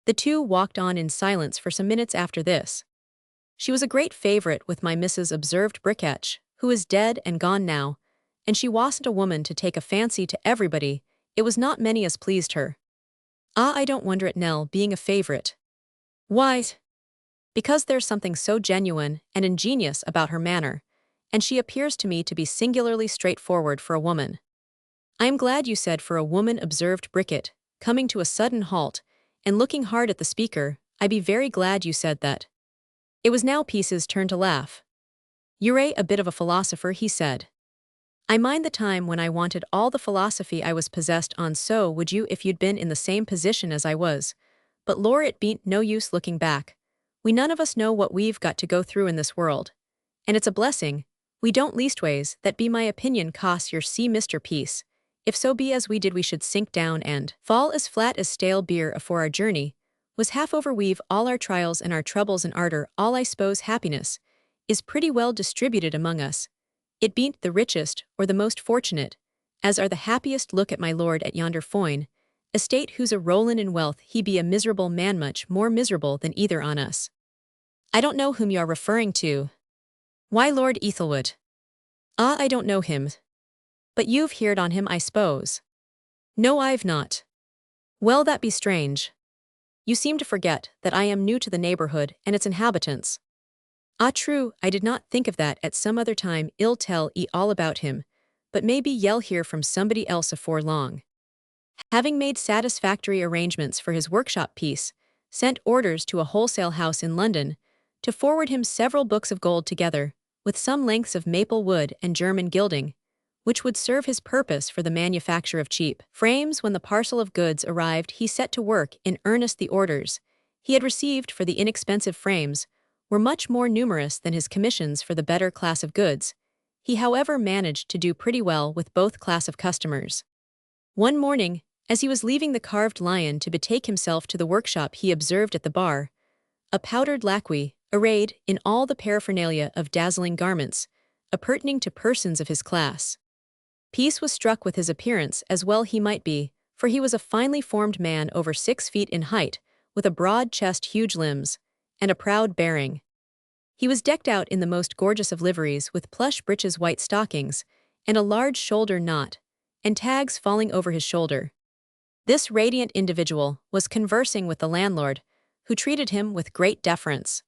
The two walked on in silence for some minutes after this. She was a great favorite with my missus, observed Bricketch, who is dead and gone now, and she wasn't a woman to take a fancy to everybody. It was not many as pleased her. Ah, I don't wonder at Nell being a favorite. Why? Because there's something so genuine and ingenious about her manner, and she appears to me to be singularly straightforward for a woman. I am glad you said for a woman, observed Bricket, coming to a sudden halt, and looking hard at the speaker, "I be very glad you said that." It was now Peace's turn to laugh. "You're a bit of a philosopher," he said. "I mind the time when I wanted all the philosophy I was possessed on, so would you if you'd been in the same position as I was. But lor, it bean't no use looking back. We none of us know what we've got to go through in this world. And it's a blessing, we don't leastways, that be my opinion costs your see Mr. Peace. If so be as we did we should sink down and fall as flat as stale beer afore our journey, was half over we've all our trials and our troubles and arter all I suppose happiness is pretty well distributed among us. It bean't the richest or the most fortunate, as are the happiest. Look at my lord at yonder foin, estate who's a rollin' in wealth, he be a miserable man, much more miserable than either on us." "I don't know whom you are referring to." "Why, Lord Ethelwood." "Ah, I don't know him." "But you've heard on him, I suppose." "No, I've not." "Well, that be strange. You seem to forget that I am new to the neighborhood and its inhabitants." "Ah, true, I did not think of that. At some other time I'll tell ye all about him, but maybe ye'll hear from somebody else afore long." Having made satisfactory arrangements for his workshop, Peace sent orders to a wholesale house in London to forward him several books of gold together, with some lengths of maple wood and German gilding, which would serve his purpose for the manufacture of cheap frames. When the parcel of goods arrived, he set to work in earnest. The orders he had received for the inexpensive frames were much more numerous than his commissions for the better class of goods. He, however, managed to do pretty well with both class of customers. One morning, as he was leaving the carved lion to betake himself to the workshop, he observed at the bar a powdered lacquey, arrayed in all the paraphernalia of dazzling garments, appertaining to persons of his class. Peace was struck with his appearance, as well he might be, for he was a finely formed man over 6 feet in height, with a broad chest, huge limbs, and a proud bearing. He was decked out in the most gorgeous of liveries, with plush breeches, white stockings, and a large shoulder knot, and tags falling over his shoulder. This radiant individual was conversing with the landlord, who treated him with great deference.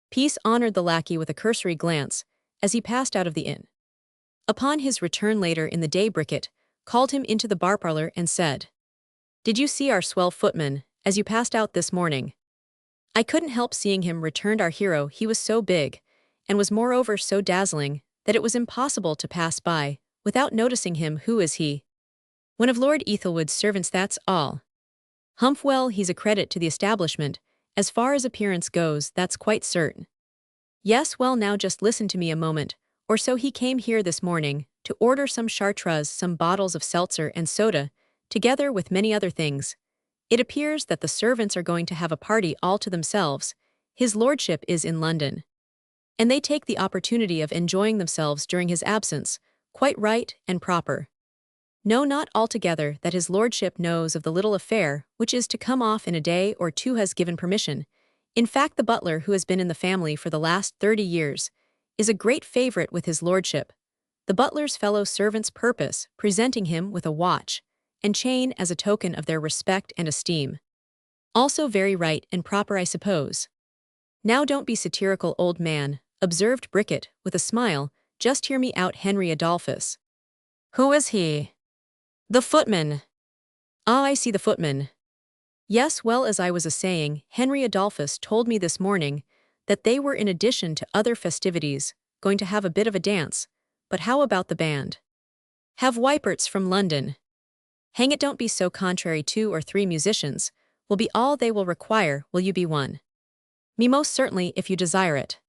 Peace honored the lackey with a cursory glance as he passed out of the inn. Upon his return later in the day, Bricket called him into the bar parlor and said, "Did you see our swell footman as you passed out this morning?" "I couldn't help seeing him," returned our hero. "He was so big, and was moreover so dazzling, that it was impossible to pass by without noticing him." "Who is he?" "One of Lord Ethelwood's servants, that's all." "Humph, well, he's a credit to the establishment, as far as appearance goes, that's quite certain." "Yes, well, now just listen to me a moment or so. He came here this morning to order some chartreuse, some bottles of seltzer and soda, together with many other things. It appears that the servants are going to have a party all to themselves. His lordship is in London, and they take the opportunity of enjoying themselves during his absence. Quite right and proper. No, not altogether that his lordship knows of the little affair which is to come off in a day or two, has given permission. In fact, the butler, who has been in the family for the last 30 years, is a great favorite with his lordship. The butler's fellow servants purpose presenting him with a watch and chain as a token of their respect and esteem. Also very right and proper, I suppose." "Now don't be satirical, old man," observed Bricket with a smile. "Just hear me out. Henry Adolphus." "Who is he?" "The footman." "Ah, I see, the footman. Yes, well, as I was a-saying, Henry Adolphus told me this morning that they were, in addition to other festivities, going to have a bit of a dance. But how about the band?" "Have Wiperts from London." "Hang it, don't be so contrary. 2 or 3 musicians will be all they will require. Will you be one?" "Me most certainly, if you desire it."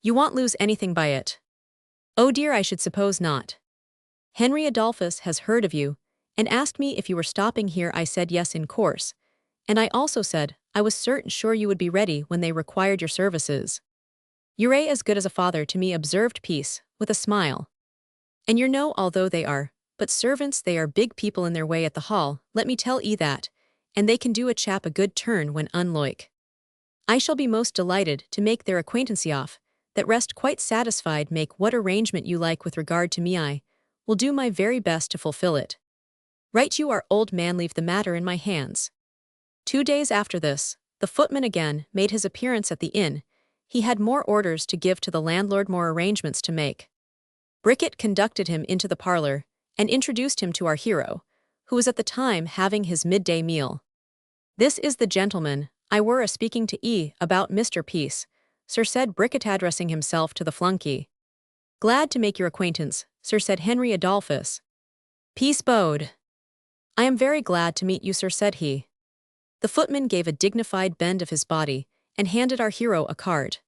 "You won't lose anything by it." "Oh dear, I should suppose not. Henry Adolphus has heard of you, and asked me if you were stopping here. I said yes, in course, and I also said I was certain sure you would be ready when they required your services." "You're as good as a father to me," observed Peace with a smile. "And you know, although they are but servants, they are big people in their way at the hall, let me tell ye that, and they can do a chap a good turn when unloike. I shall be most delighted to make their acquaintance off, that rest quite satisfied. Make what arrangement you like with regard to me, I will do my very best to fulfill it." "Right you are, old man, leave the matter in my hands." 2 days after this, the footman again made his appearance at the inn. He had more orders to give to the landlord, more arrangements to make. Bricket conducted him into the parlor and introduced him to our hero, who was at the time having his midday meal. "This is the gentleman, I were a speaking to about Mr. Peace," Sir said Bricket addressing himself to the flunkey. "Glad to make your acquaintance, Sir said Henry Adolphus. Peace bowed. "I am very glad to meet you, Sir said he." The footman gave a dignified bend of his body and handed our hero a card.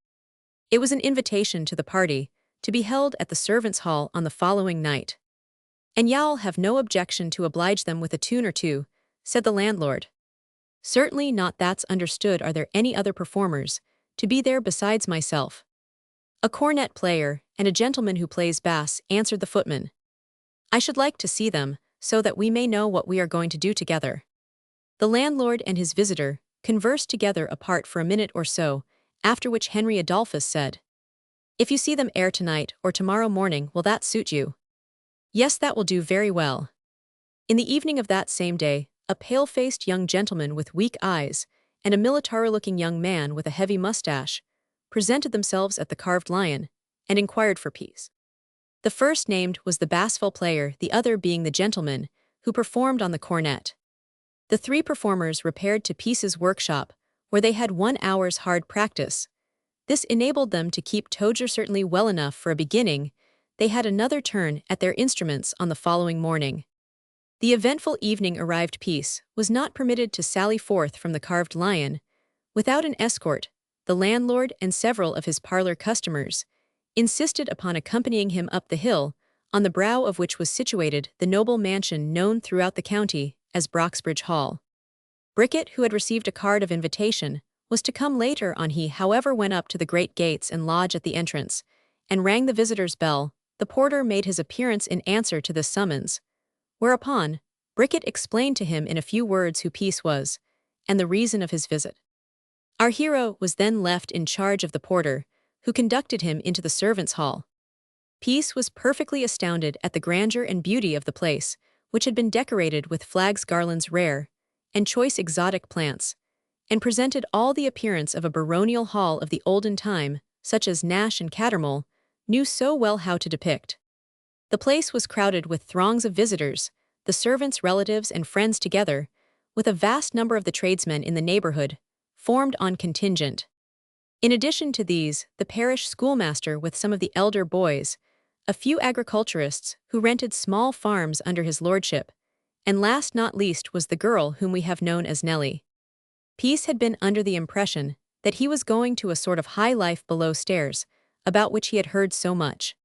It was an invitation to the party, to be held at the servants' hall on the following night. "And y'all have no objection to oblige them with a tune or two," said the landlord. "Certainly not, that's understood. Are there any other performers to be there besides myself?" "A cornet player, and a gentleman who plays bass," answered the footman. "I should like to see them, so that we may know what we are going to do together." The landlord and his visitor conversed together apart for a minute or so, after which Henry Adolphus said, "If you see them ere tonight or tomorrow morning, will that suit you?" "Yes, that will do very well." In the evening of that same day, a pale-faced young gentleman with weak eyes and a military-looking young man with a heavy mustache presented themselves at the Carved Lion and inquired for Peace. The first named was the bassviol player, the other being the gentleman who performed on the cornet. The three performers repaired to Peace's workshop, where they had 1 hour's hard practice. This enabled them to keep Toger certainly well enough for a beginning. They had another turn at their instruments on the following morning. The eventful evening arrived. Peace was not permitted to sally forth from the Carved Lion without an escort. The landlord and several of his parlor customers insisted upon accompanying him up the hill, on the brow of which was situated the noble mansion known throughout the county as Broxbridge Hall. Bricket, who had received a card of invitation, was to come later on. He, however, went up to the great gates and lodged at the entrance, and rang the visitor's bell. The porter made his appearance in answer to this summons, whereupon Bricket explained to him in a few words who Peace was, and the reason of his visit. Our hero was then left in charge of the porter, who conducted him into the servants' hall. Peace was perfectly astounded at the grandeur and beauty of the place, which had been decorated with flags, garlands, rare and choice exotic plants, and presented all the appearance of a baronial hall of the olden time, such as Nash and Cattermole knew so well how to depict. The place was crowded with throngs of visitors, the servants, relatives, and friends together, with a vast number of the tradesmen in the neighborhood, formed on contingent. In addition to these, the parish schoolmaster with some of the elder boys, a few agriculturists who rented small farms under his lordship, and last not least was the girl whom we have known as Nellie. Peace had been under the impression that he was going to a sort of high life below stairs, about which he had heard so much.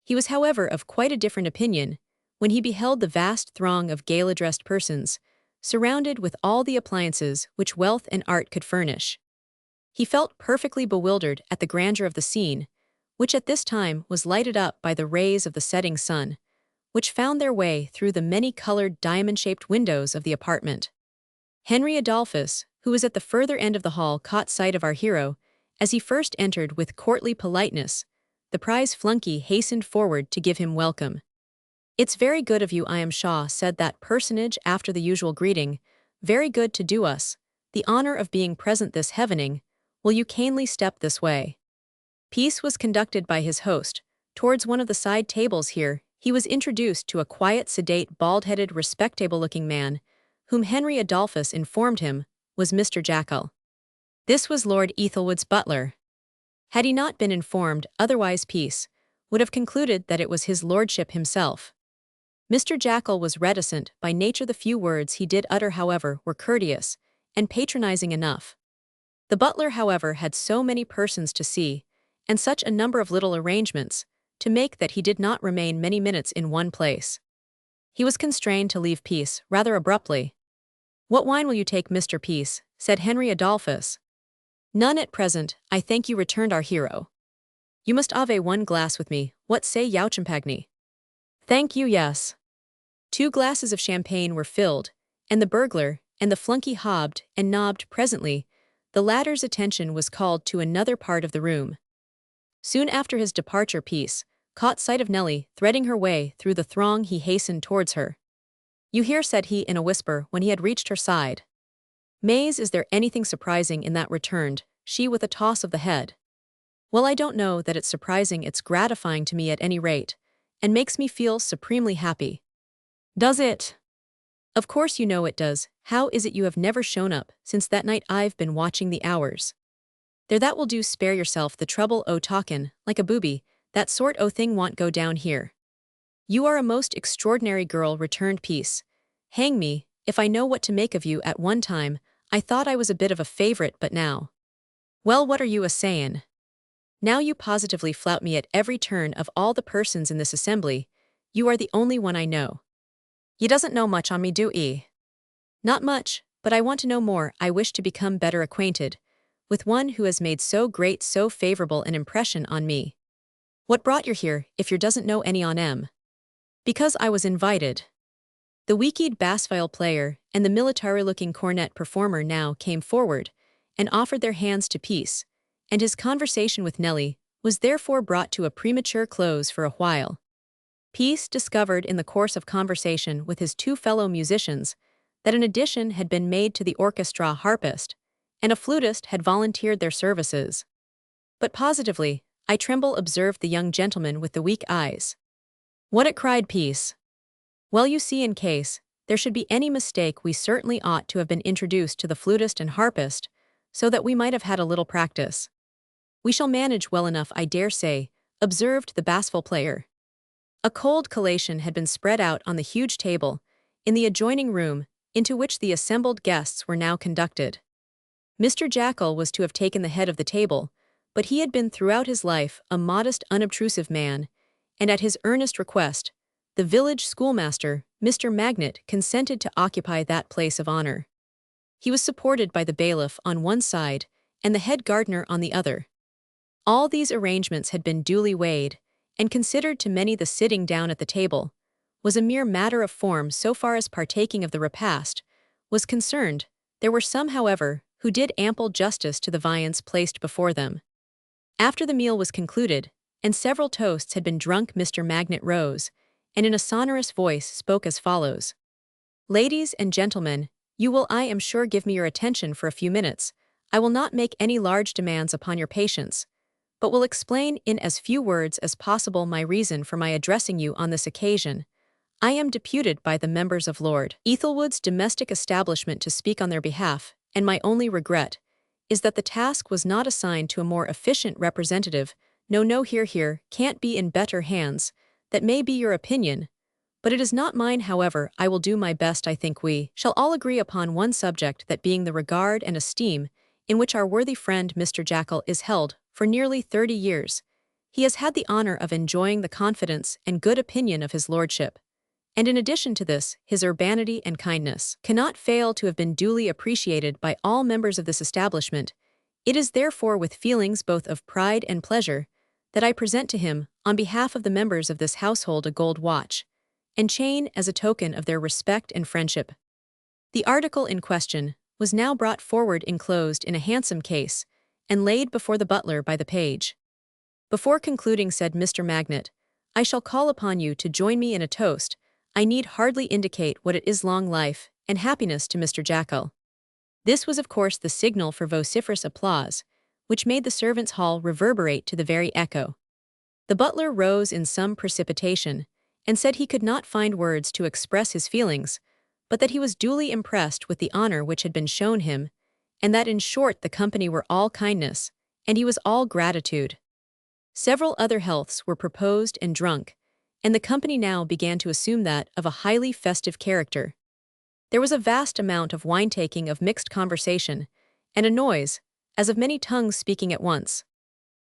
He was, however, of quite a different opinion when he beheld the vast throng of gala-dressed persons, surrounded with all the appliances which wealth and art could furnish. He felt perfectly bewildered at the grandeur of the scene, which at this time was lighted up by the rays of the setting sun, which found their way through the many-colored diamond-shaped windows of the apartment. Henry Adolphus, who was at the further end of the hall, caught sight of our hero as he first entered with courtly politeness. The prize flunkey hastened forward to give him welcome. "It's very good of you, I am sure," said that personage after the usual greeting. "Very good to do us the honor of being present this evening. Will you kindly step this way?" Peace was conducted by his host towards one of the side tables. Here he was introduced to a quiet, sedate, bald-headed, respectable-looking man, whom Henry Adolphus informed him was Mr. Jackal. This was Lord Ethelwood's butler. Had he not been informed otherwise, Peace would have concluded that it was his lordship himself. Mr. Jackal was reticent by nature. The few words he did utter, however, were courteous and patronizing enough. The butler, however, had so many persons to see, and such a number of little arrangements to make, that he did not remain many minutes in one place. He was constrained to leave Peace rather abruptly. "What wine will you take, Mr. Peace?" said Henry Adolphus. "None at present, I thank you," returned our hero. "You must have one glass with me. What say you, Champagne?" "Thank you, yes." 2 glasses of champagne were filled, and the burglar and the flunkey hobbed and nobbed. Presently, the latter's attention was called to another part of the room. Soon after his departure, Peace caught sight of Nellie threading her way through the throng. He hastened towards her. "You here?" said he in a whisper when he had reached her side. "Maze, is there anything surprising in that?" returned she with a toss of the head. "Well, I don't know that it's surprising. It's gratifying to me at any rate, and makes me feel supremely happy." "Does it?" Of course you know it does. How is it you have never shown up since that night? I've been watching the hours. There, that will do. Spare yourself the trouble o' talkin' like a booby. That sort o' thing won't go down here. You are a most extraordinary girl, returned Peace. Hang me, if I know what to make of you. At one time, I thought I was a bit of a favorite, but now. Well, what are you a-sayin'? Now you positively flout me at every turn. Of all the persons in this assembly, you are the only one I know. Ye doesn't know much on me, do ye? Not much, but I want to know more. I wish to become better acquainted with one who has made so great, so favorable an impression on me. What brought you here, if you doesn't know any on 'em? Because I was invited. The weak-eyed bass viol player and the military-looking cornet performer now came forward and offered their hands to Peace, and his conversation with Nellie was therefore brought to a premature close for a while. Peace discovered in the course of conversation with his two fellow musicians that an addition had been made to the orchestra. Harpist and a flutist had volunteered their services. But positively, I tremble, observed the young gentleman with the weak eyes. What it, cried Peace. Well, you see, in case there should be any mistake, we certainly ought to have been introduced to the flutist and harpist, so that we might have had a little practice. We shall manage well enough, I dare say, observed the bassviol player. A cold collation had been spread out on the huge table in the adjoining room, into which the assembled guests were now conducted. Mr. Jackal was to have taken the head of the table, but he had been throughout his life a modest, unobtrusive man, and at his earnest request, the village schoolmaster, Mr. Magnet, consented to occupy that place of honor. He was supported by the bailiff on one side and the head gardener on the other. All these arrangements had been duly weighed, and considered to many the sitting down at the table was a mere matter of form so far as partaking of the repast was concerned. There were some, however, who did ample justice to the viands placed before them. After the meal was concluded, and several toasts had been drunk, Mr. Magnet rose, and in a sonorous voice spoke as follows. Ladies and gentlemen, you will, I am sure, give me your attention for a few minutes. I will not make any large demands upon your patience, but will explain in as few words as possible my reason for my addressing you on this occasion. I am deputed by the members of Lord Ethelwood's domestic establishment to speak on their behalf, and my only regret is that the task was not assigned to a more efficient representative. No, here, can't be in better hands. That may be your opinion, but it is not mine. However, I will do my best. I think we shall all agree upon one subject, that being the regard and esteem in which our worthy friend Mr. Jackal is held for nearly 30 years. He has had the honor of enjoying the confidence and good opinion of his lordship, and in addition to this, his urbanity and kindness cannot fail to have been duly appreciated by all members of this establishment. It is therefore with feelings both of pride and pleasure that I present to him, on behalf of the members of this household, a gold watch and chain as a token of their respect and friendship. The article in question was now brought forward enclosed in a handsome case and laid before the butler by the page. Before concluding, said Mr. Magnet, I shall call upon you to join me in a toast. I need hardly indicate what it is. Long life and happiness to Mr. Jackal. This was of course the signal for vociferous applause, which made the servants' hall reverberate to the very echo. The butler rose in some precipitation, and said he could not find words to express his feelings, but that he was duly impressed with the honor which had been shown him, and that in short the company were all kindness, and he was all gratitude. Several other healths were proposed and drunk, and the company now began to assume that of a highly festive character. There was a vast amount of wine-taking, of mixed conversation, and a noise, as of many tongues speaking at once.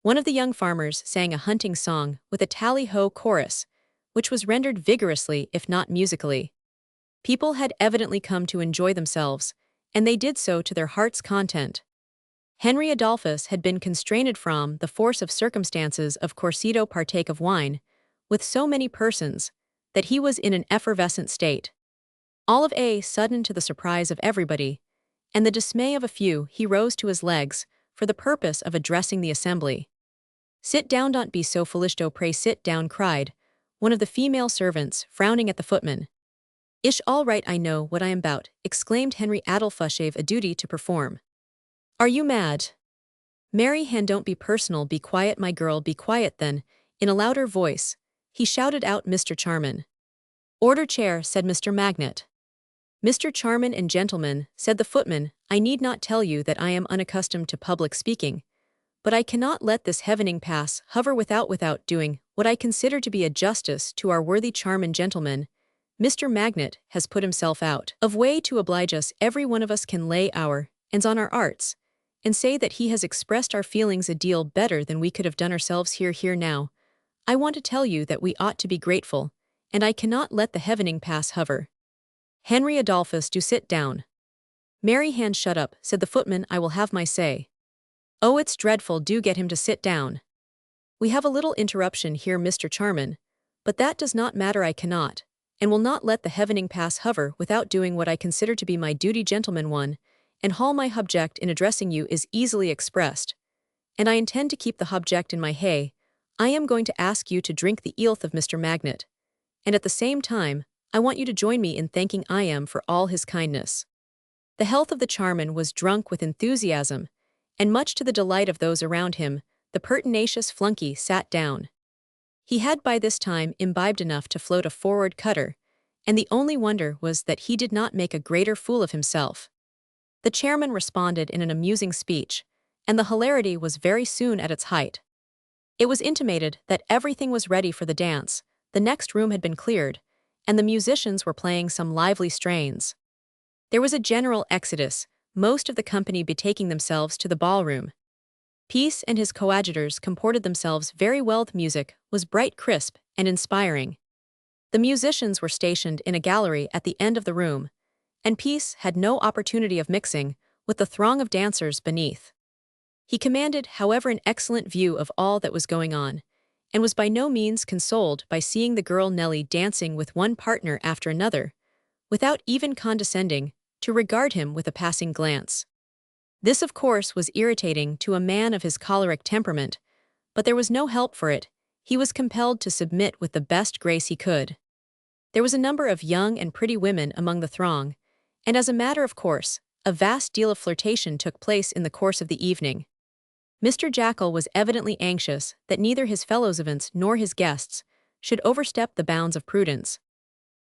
One of the young farmers sang a hunting song with a tally-ho chorus, which was rendered vigorously if not musically. People had evidently come to enjoy themselves, and they did so to their heart's content. Henry Adolphus had been constrained from the force of circumstances of Corsido partake of wine, with so many persons, that he was in an effervescent state. All of a sudden, to the surprise of everybody, and the dismay of a few, he rose to his legs, for the purpose of addressing the assembly. Sit down, don't be so foolish, do pray sit down, cried one of the female servants, frowning at the footman. Ish, all right, I know what I am about, exclaimed Henry Adolphus, a duty to perform. Are you mad? Mary Hen, don't be personal, be quiet, my girl, be quiet then. In a louder voice, he shouted out, Mr. Charman. Order chair, said Mr. Magnet. "Mr. Charman and gentlemen," said the footman, "I need not tell you that I am unaccustomed to public speaking, but I cannot let this heavening pass hover without doing what I consider to be a justice to our worthy Charman gentleman. Mr. Magnet has put himself out of way to oblige us. Every one of us can lay our hands on our arts, and say that he has expressed our feelings a deal better than we could have done ourselves here now. I want to tell you that we ought to be grateful, and I cannot let the heavening pass hover. Henry Adolphus, do sit down." "Mary Hand, shut up," said the footman, "I will have my say." "Oh, it's dreadful, do get him to sit down." "We have a little interruption here, Mr. Charman, but that does not matter. I cannot, and will not let the heavening pass hover without doing what I consider to be my duty, gentleman one, and hall my hobject in addressing you is easily expressed, and I intend to keep the hobject in my hay. I am going to ask you to drink the health of Mr. Magnet, and at the same time, I want you to join me in thanking I am for all his kindness." The health of the Charman was drunk with enthusiasm, and much to the delight of those around him, the pertinacious flunkey sat down. He had by this time imbibed enough to float a forward cutter, and the only wonder was that he did not make a greater fool of himself. The chairman responded in an amusing speech, and the hilarity was very soon at its height. It was intimated that everything was ready for the dance, the next room had been cleared, and the musicians were playing some lively strains. There was a general exodus, most of the company betaking themselves to the ballroom. Peace and his coadjutors comported themselves very well. The music was bright, crisp, and inspiring. The musicians were stationed in a gallery at the end of the room, and Peace had no opportunity of mixing with the throng of dancers beneath. He commanded, however, an excellent view of all that was going on, and was by no means consoled by seeing the girl Nellie dancing with one partner after another, without even condescending to regard him with a passing glance. This, of course, was irritating to a man of his choleric temperament, but there was no help for it. He was compelled to submit with the best grace he could. There was a number of young and pretty women among the throng, and as a matter of course, a vast deal of flirtation took place in the course of the evening. Mr. Jackal was evidently anxious that neither his fellow-servants nor his guests should overstep the bounds of prudence.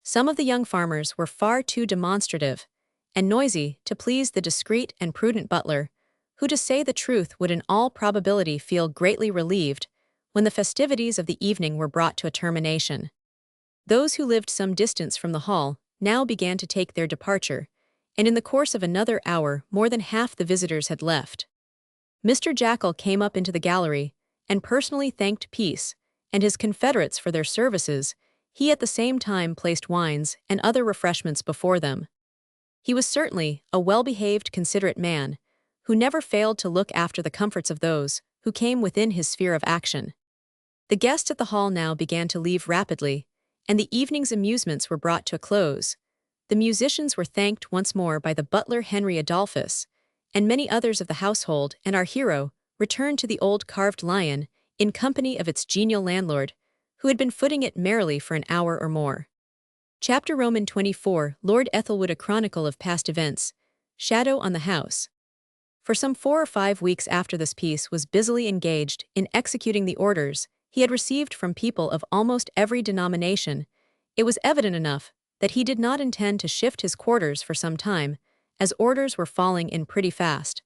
Some of the young farmers were far too demonstrative and noisy to please the discreet and prudent butler, who, to say the truth, would in all probability feel greatly relieved when the festivities of the evening were brought to a termination. Those who lived some distance from the hall now began to take their departure, and in the course of another hour more than half the visitors had left. Mr. Jackal came up into the gallery and personally thanked Peace and his confederates for their services. He at the same time placed wines and other refreshments before them. He was certainly a well-behaved, considerate man, who never failed to look after the comforts of those who came within his sphere of action. The guests at the hall now began to leave rapidly, and the evening's amusements were brought to a close. The musicians were thanked once more by the butler Henry Adolphus, and many others of the household, and our hero returned to the old carved lion in company of its genial landlord, who had been footing it merrily for an hour or more. Chapter Roman 24, Lord Ethelwood, a chronicle of past events. Shadow on the house. For some 4 or 5 weeks after this Peace was busily engaged in executing the orders he had received from people of almost every denomination. It was evident enough that he did not intend to shift his quarters for some time, as orders were falling in pretty fast,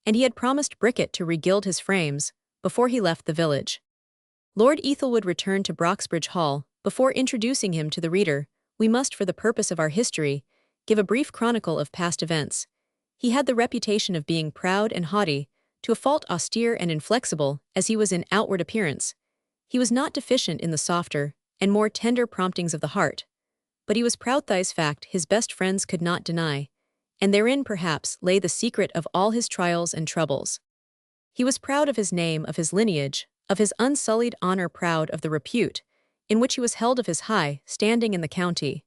and he had promised Bricket to regild his frames before he left the village. Lord Ethelwood returned to Broxbridge Hall. Before introducing him to the reader, we must, for the purpose of our history, give a brief chronicle of past events. He had the reputation of being proud and haughty, to a fault austere and inflexible as he was in outward appearance. He was not deficient in the softer and more tender promptings of the heart, but he was proud. This fact his best friends could not deny, and therein perhaps lay the secret of all his trials and troubles. He was proud of his name, of his lineage, of his unsullied honor, proud of the repute in which he was held, of his high standing in the county.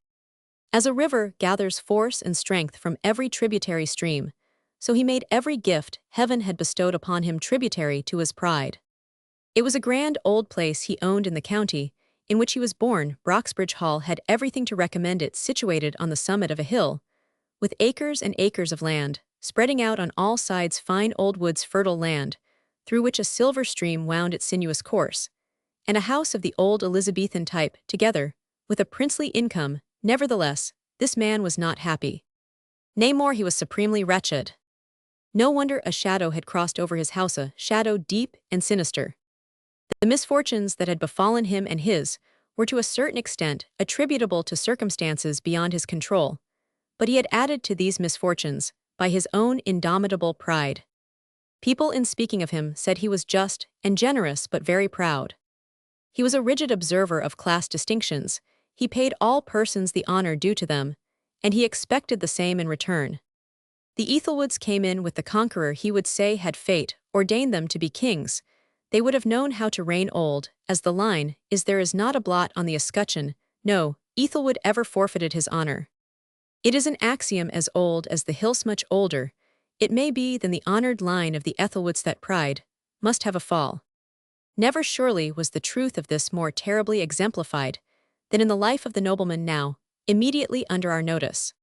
As a river gathers force and strength from every tributary stream, so he made every gift heaven had bestowed upon him tributary to his pride. It was a grand old place he owned in the county in which he was born. Broxbridge Hall had everything to recommend it, situated on the summit of a hill, with acres and acres of land, spreading out on all sides, fine old woods, fertile land, through which a silver stream wound its sinuous course, and a house of the old Elizabethan type, together with a princely income. Nevertheless, this man was not happy. Nay more, he was supremely wretched. No wonder a shadow had crossed over his house, a shadow deep and sinister. The misfortunes that had befallen him and his were to a certain extent attributable to circumstances beyond his control, but he had added to these misfortunes by his own indomitable pride. People in speaking of him said he was just and generous but very proud. He was a rigid observer of class distinctions, he paid all persons the honor due to them, and he expected the same in return. The Ethelwoods came in with the conqueror he would say had fate ordained them to be kings. They would have known how to reign old, as the line is there is not a blot on the escutcheon. No, Ethelwood ever forfeited his honor. It is an axiom as old as the hills, much older, it may be, than the honored line of the Ethelwoods, that pride must have a fall. Never surely was the truth of this more terribly exemplified than in the life of the nobleman now, immediately under our notice.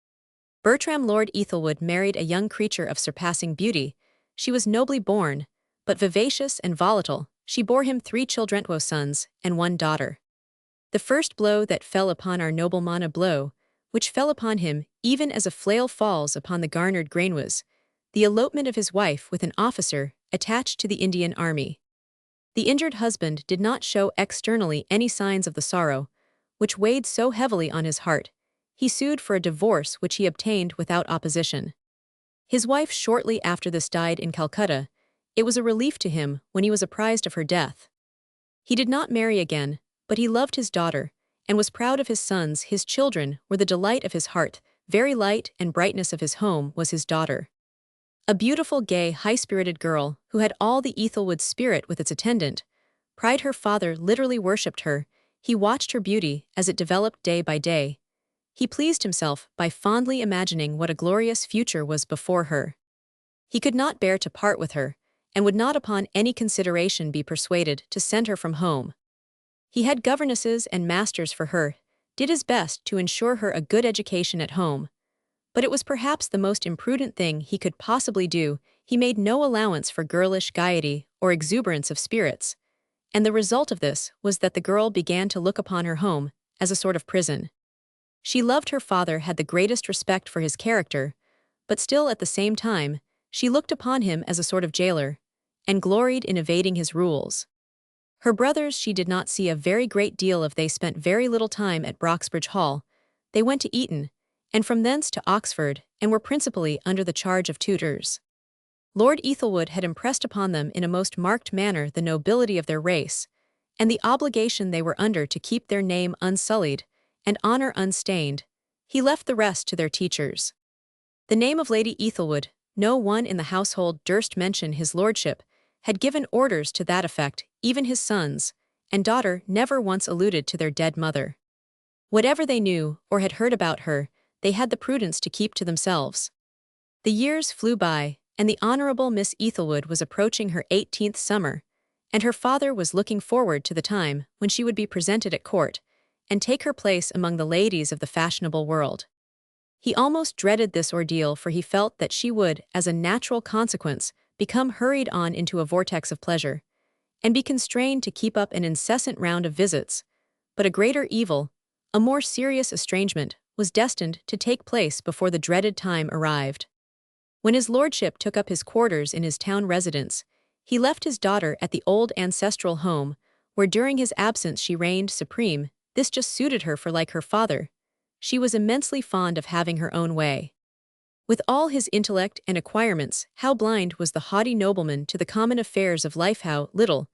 Bertram Lord Ethelwood married a young creature of surpassing beauty. She was nobly born, but vivacious and volatile. She bore him 3 children, 2 sons and 1 daughter. The first blow that fell upon our nobleman, a blow which fell upon him even as a flail falls upon the garnered grain, was the elopement of his wife with an officer attached to the Indian army. The injured husband did not show externally any signs of the sorrow which weighed so heavily on his heart. He sued for a divorce which he obtained without opposition. His wife shortly after this died in Calcutta. It was a relief to him when he was apprised of her death. He did not marry again, but he loved his daughter, and was proud of his sons. His children were the delight of his heart, very light and brightness of his home was his daughter. A beautiful, gay, high-spirited girl, who had all the Ethelwood spirit with its attendant. Pride, her father literally worshipped her. He watched her beauty as it developed day by day. He pleased himself by fondly imagining what a glorious future was before her. He could not bear to part with her, and would not upon any consideration be persuaded to send her from home. He had governesses and masters for her, did his best to ensure her a good education at home. But it was perhaps the most imprudent thing he could possibly do. He made no allowance for girlish gaiety or exuberance of spirits, and the result of this was that the girl began to look upon her home as a sort of prison. She loved her father, had the greatest respect for his character, but still at the same time, she looked upon him as a sort of jailer, and gloried in evading his rules. Her brothers she did not see a very great deal of. They spent very little time at Broxbridge Hall. They went to Eton, and from thence to Oxford, and were principally under the charge of tutors. Lord Ethelwood had impressed upon them in a most marked manner the nobility of their race, and the obligation they were under to keep their name unsullied, and honor unstained. He left the rest to their teachers. The name of Lady Ethelwood, no one in the household durst mention his lordship, had given orders to that effect. Even his sons and daughter never once alluded to their dead mother. Whatever they knew or had heard about her, they had the prudence to keep to themselves. The years flew by, and the Honorable Miss Ethelwood was approaching her 18th summer, and her father was looking forward to the time when she would be presented at court, and take her place among the ladies of the fashionable world. He almost dreaded this ordeal, for he felt that she would, as a natural consequence, become hurried on into a vortex of pleasure, and be constrained to keep up an incessant round of visits. But a greater evil, a more serious estrangement, was destined to take place before the dreaded time arrived. When his lordship took up his quarters in his town residence, he left his daughter at the old ancestral home, where during his absence she reigned supreme. This just suited her, for like her father, she was immensely fond of having her own way. With all his intellect and acquirements, how blind was the haughty nobleman to the common affairs of life! How little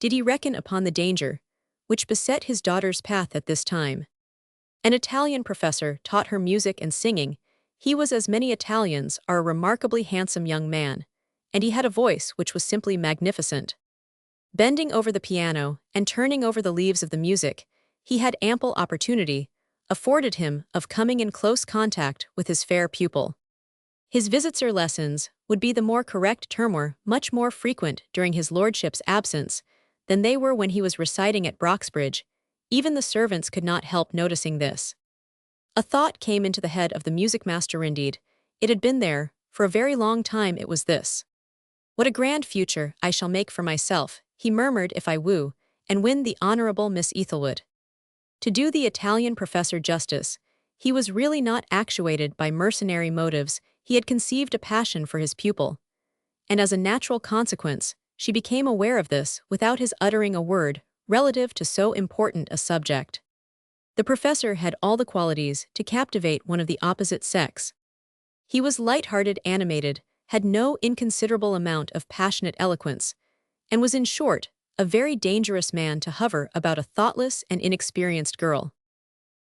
did he reckon upon the danger which beset his daughter's path at this time. An Italian professor taught her music and singing. He was, as many Italians are, a remarkably handsome young man, and he had a voice which was simply magnificent. Bending over the piano and turning over the leaves of the music, he had ample opportunity afforded him of coming in close contact with his fair pupil. His visits or lessons would be the more correct term were much more frequent during his lordship's absence than they were when he was residing at Broxbridge. Even the servants could not help noticing this. A thought came into the head of the music-master. Indeed, it had been there for a very long time. It was this: "What a grand future I shall make for myself," he murmured, "if I woo and win the Honorable Miss Ethelwood." To do the Italian professor justice, he was really not actuated by mercenary motives, he had conceived a passion for his pupil. And as a natural consequence, she became aware of this without his uttering a word relative to so important a subject. The professor had all the qualities to captivate one of the opposite sex. He was light-hearted, animated, had no inconsiderable amount of passionate eloquence, and was in short, a very dangerous man to hover about a thoughtless and inexperienced girl.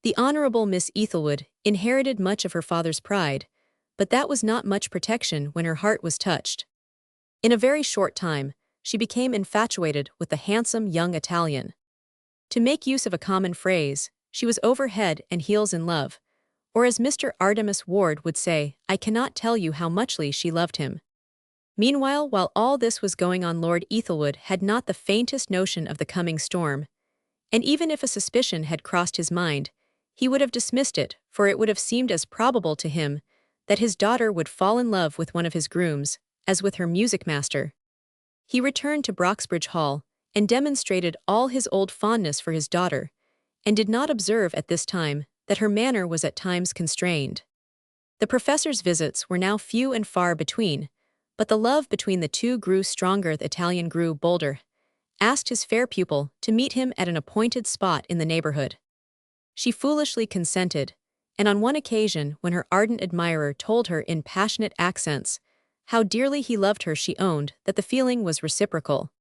The Honorable Miss Ethelwood inherited much of her father's pride, but that was not much protection when her heart was touched. In a very short time, she became infatuated with the handsome young Italian. To make use of a common phrase, she was over head and heels in love, or as Mr. Artemus Ward would say, I cannot tell you how muchly she loved him. Meanwhile, while all this was going on, Lord Ethelwood had not the faintest notion of the coming storm, and even if a suspicion had crossed his mind, he would have dismissed it, for it would have seemed as probable to him that his daughter would fall in love with one of his grooms as with her music-master. He returned to Broxbridge Hall and demonstrated all his old fondness for his daughter, and did not observe at this time that her manner was at times constrained. The professor's visits were now few and far between, but the love between the two grew stronger. The Italian grew bolder, asked his fair pupil to meet him at an appointed spot in the neighborhood. She foolishly consented, and on one occasion when her ardent admirer told her in passionate accents how dearly he loved her, she owned that the feeling was reciprocal.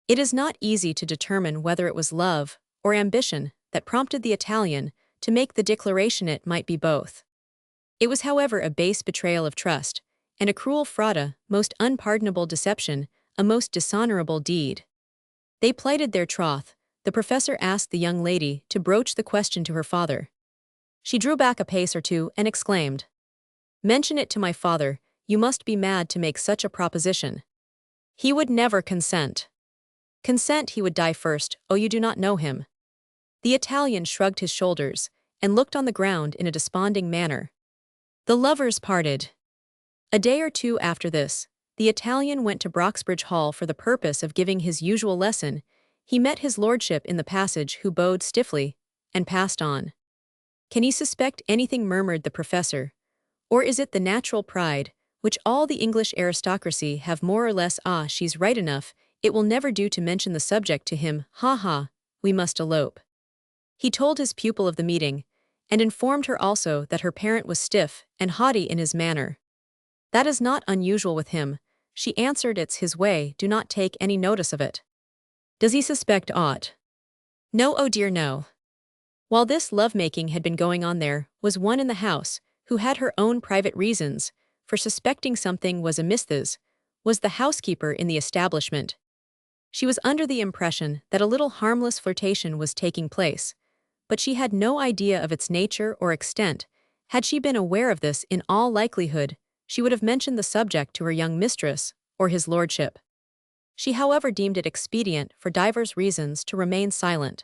It is not easy to determine whether it was love or ambition that prompted the Italian to make the declaration. It might be both. It was, however, a base betrayal of trust, and a cruel fraud, most unpardonable deception, a most dishonorable deed. They plighted their troth. The professor asked the young lady to broach the question to her father. She drew back a pace or two and exclaimed, Mention it to my father, you must be mad to make such a proposition. He would never consent. Consent, he would die first. Oh, you do not know him. The Italian shrugged his shoulders and looked on the ground in a desponding manner. The lovers parted. A day or two after this, the Italian went to Broxbridge Hall for the purpose of giving his usual lesson. He met his lordship in the passage, who bowed stiffly and passed on. Can he suspect anything, murmured the professor, or is it the natural pride, which all the English aristocracy have more or less? Ah, she's right enough, it will never do to mention the subject to him, ha ha, we must elope. He told his pupil of the meeting, and informed her also that her parent was stiff and haughty in his manner. That is not unusual with him, she answered, it's his way, do not take any notice of it. Does he suspect aught? No, oh dear no. While this love-making had been going on, there was one in the house who had her own private reasons for suspecting something was amiss. This was the housekeeper in the establishment. She was under the impression that a little harmless flirtation was taking place, but she had no idea of its nature or extent. Had she been aware of this, in all likelihood, she would have mentioned the subject to her young mistress or his lordship. She, however, deemed it expedient for divers reasons to remain silent.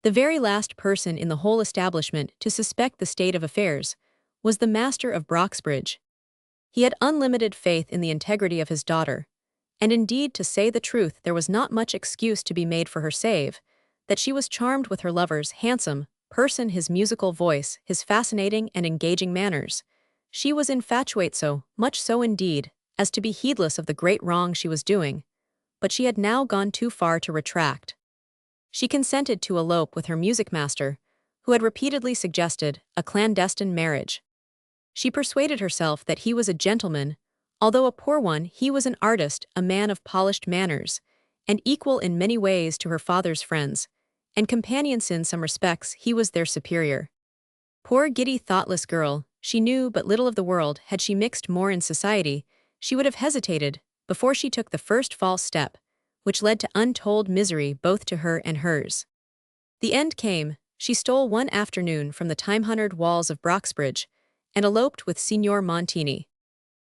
The very last person in the whole establishment to suspect the state of affairs was the master of Broxbridge. He had unlimited faith in the integrity of his daughter, and indeed, to say the truth, there was not much excuse to be made for her save that she was charmed with her lover's handsome person, his musical voice, his fascinating and engaging manners. She was infatuate, so much so indeed as to be heedless of the great wrong she was doing, but she had now gone too far to retract. She consented to elope with her music-master, who had repeatedly suggested a clandestine marriage. She persuaded herself that he was a gentleman, although a poor one. He was an artist, a man of polished manners, and equal in many ways to her father's friends, and companions in some respects. He was their superior. Poor giddy, thoughtless girl, she knew but little of the world. Had she mixed more in society, she would have hesitated before she took the first false step, which led to untold misery both to her and hers. The end came. She stole one afternoon from the time-honored walls of Broxbridge and eloped with Signor Montini.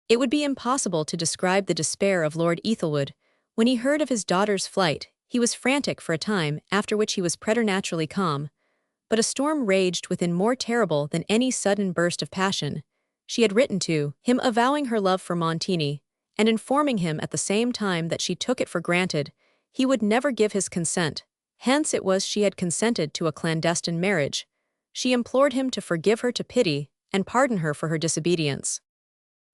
It would be impossible to describe the despair of Lord Ethelwood when he heard of his daughter's flight. He was frantic for a time, after which he was preternaturally calm, but a storm raged within more terrible than any sudden burst of passion. She had written to him avowing her love for Montini, and informing him at the same time that she took it for granted he would never give his consent. Hence it was she had consented to a clandestine marriage. She implored him to forgive her to pity and pardon her for her disobedience.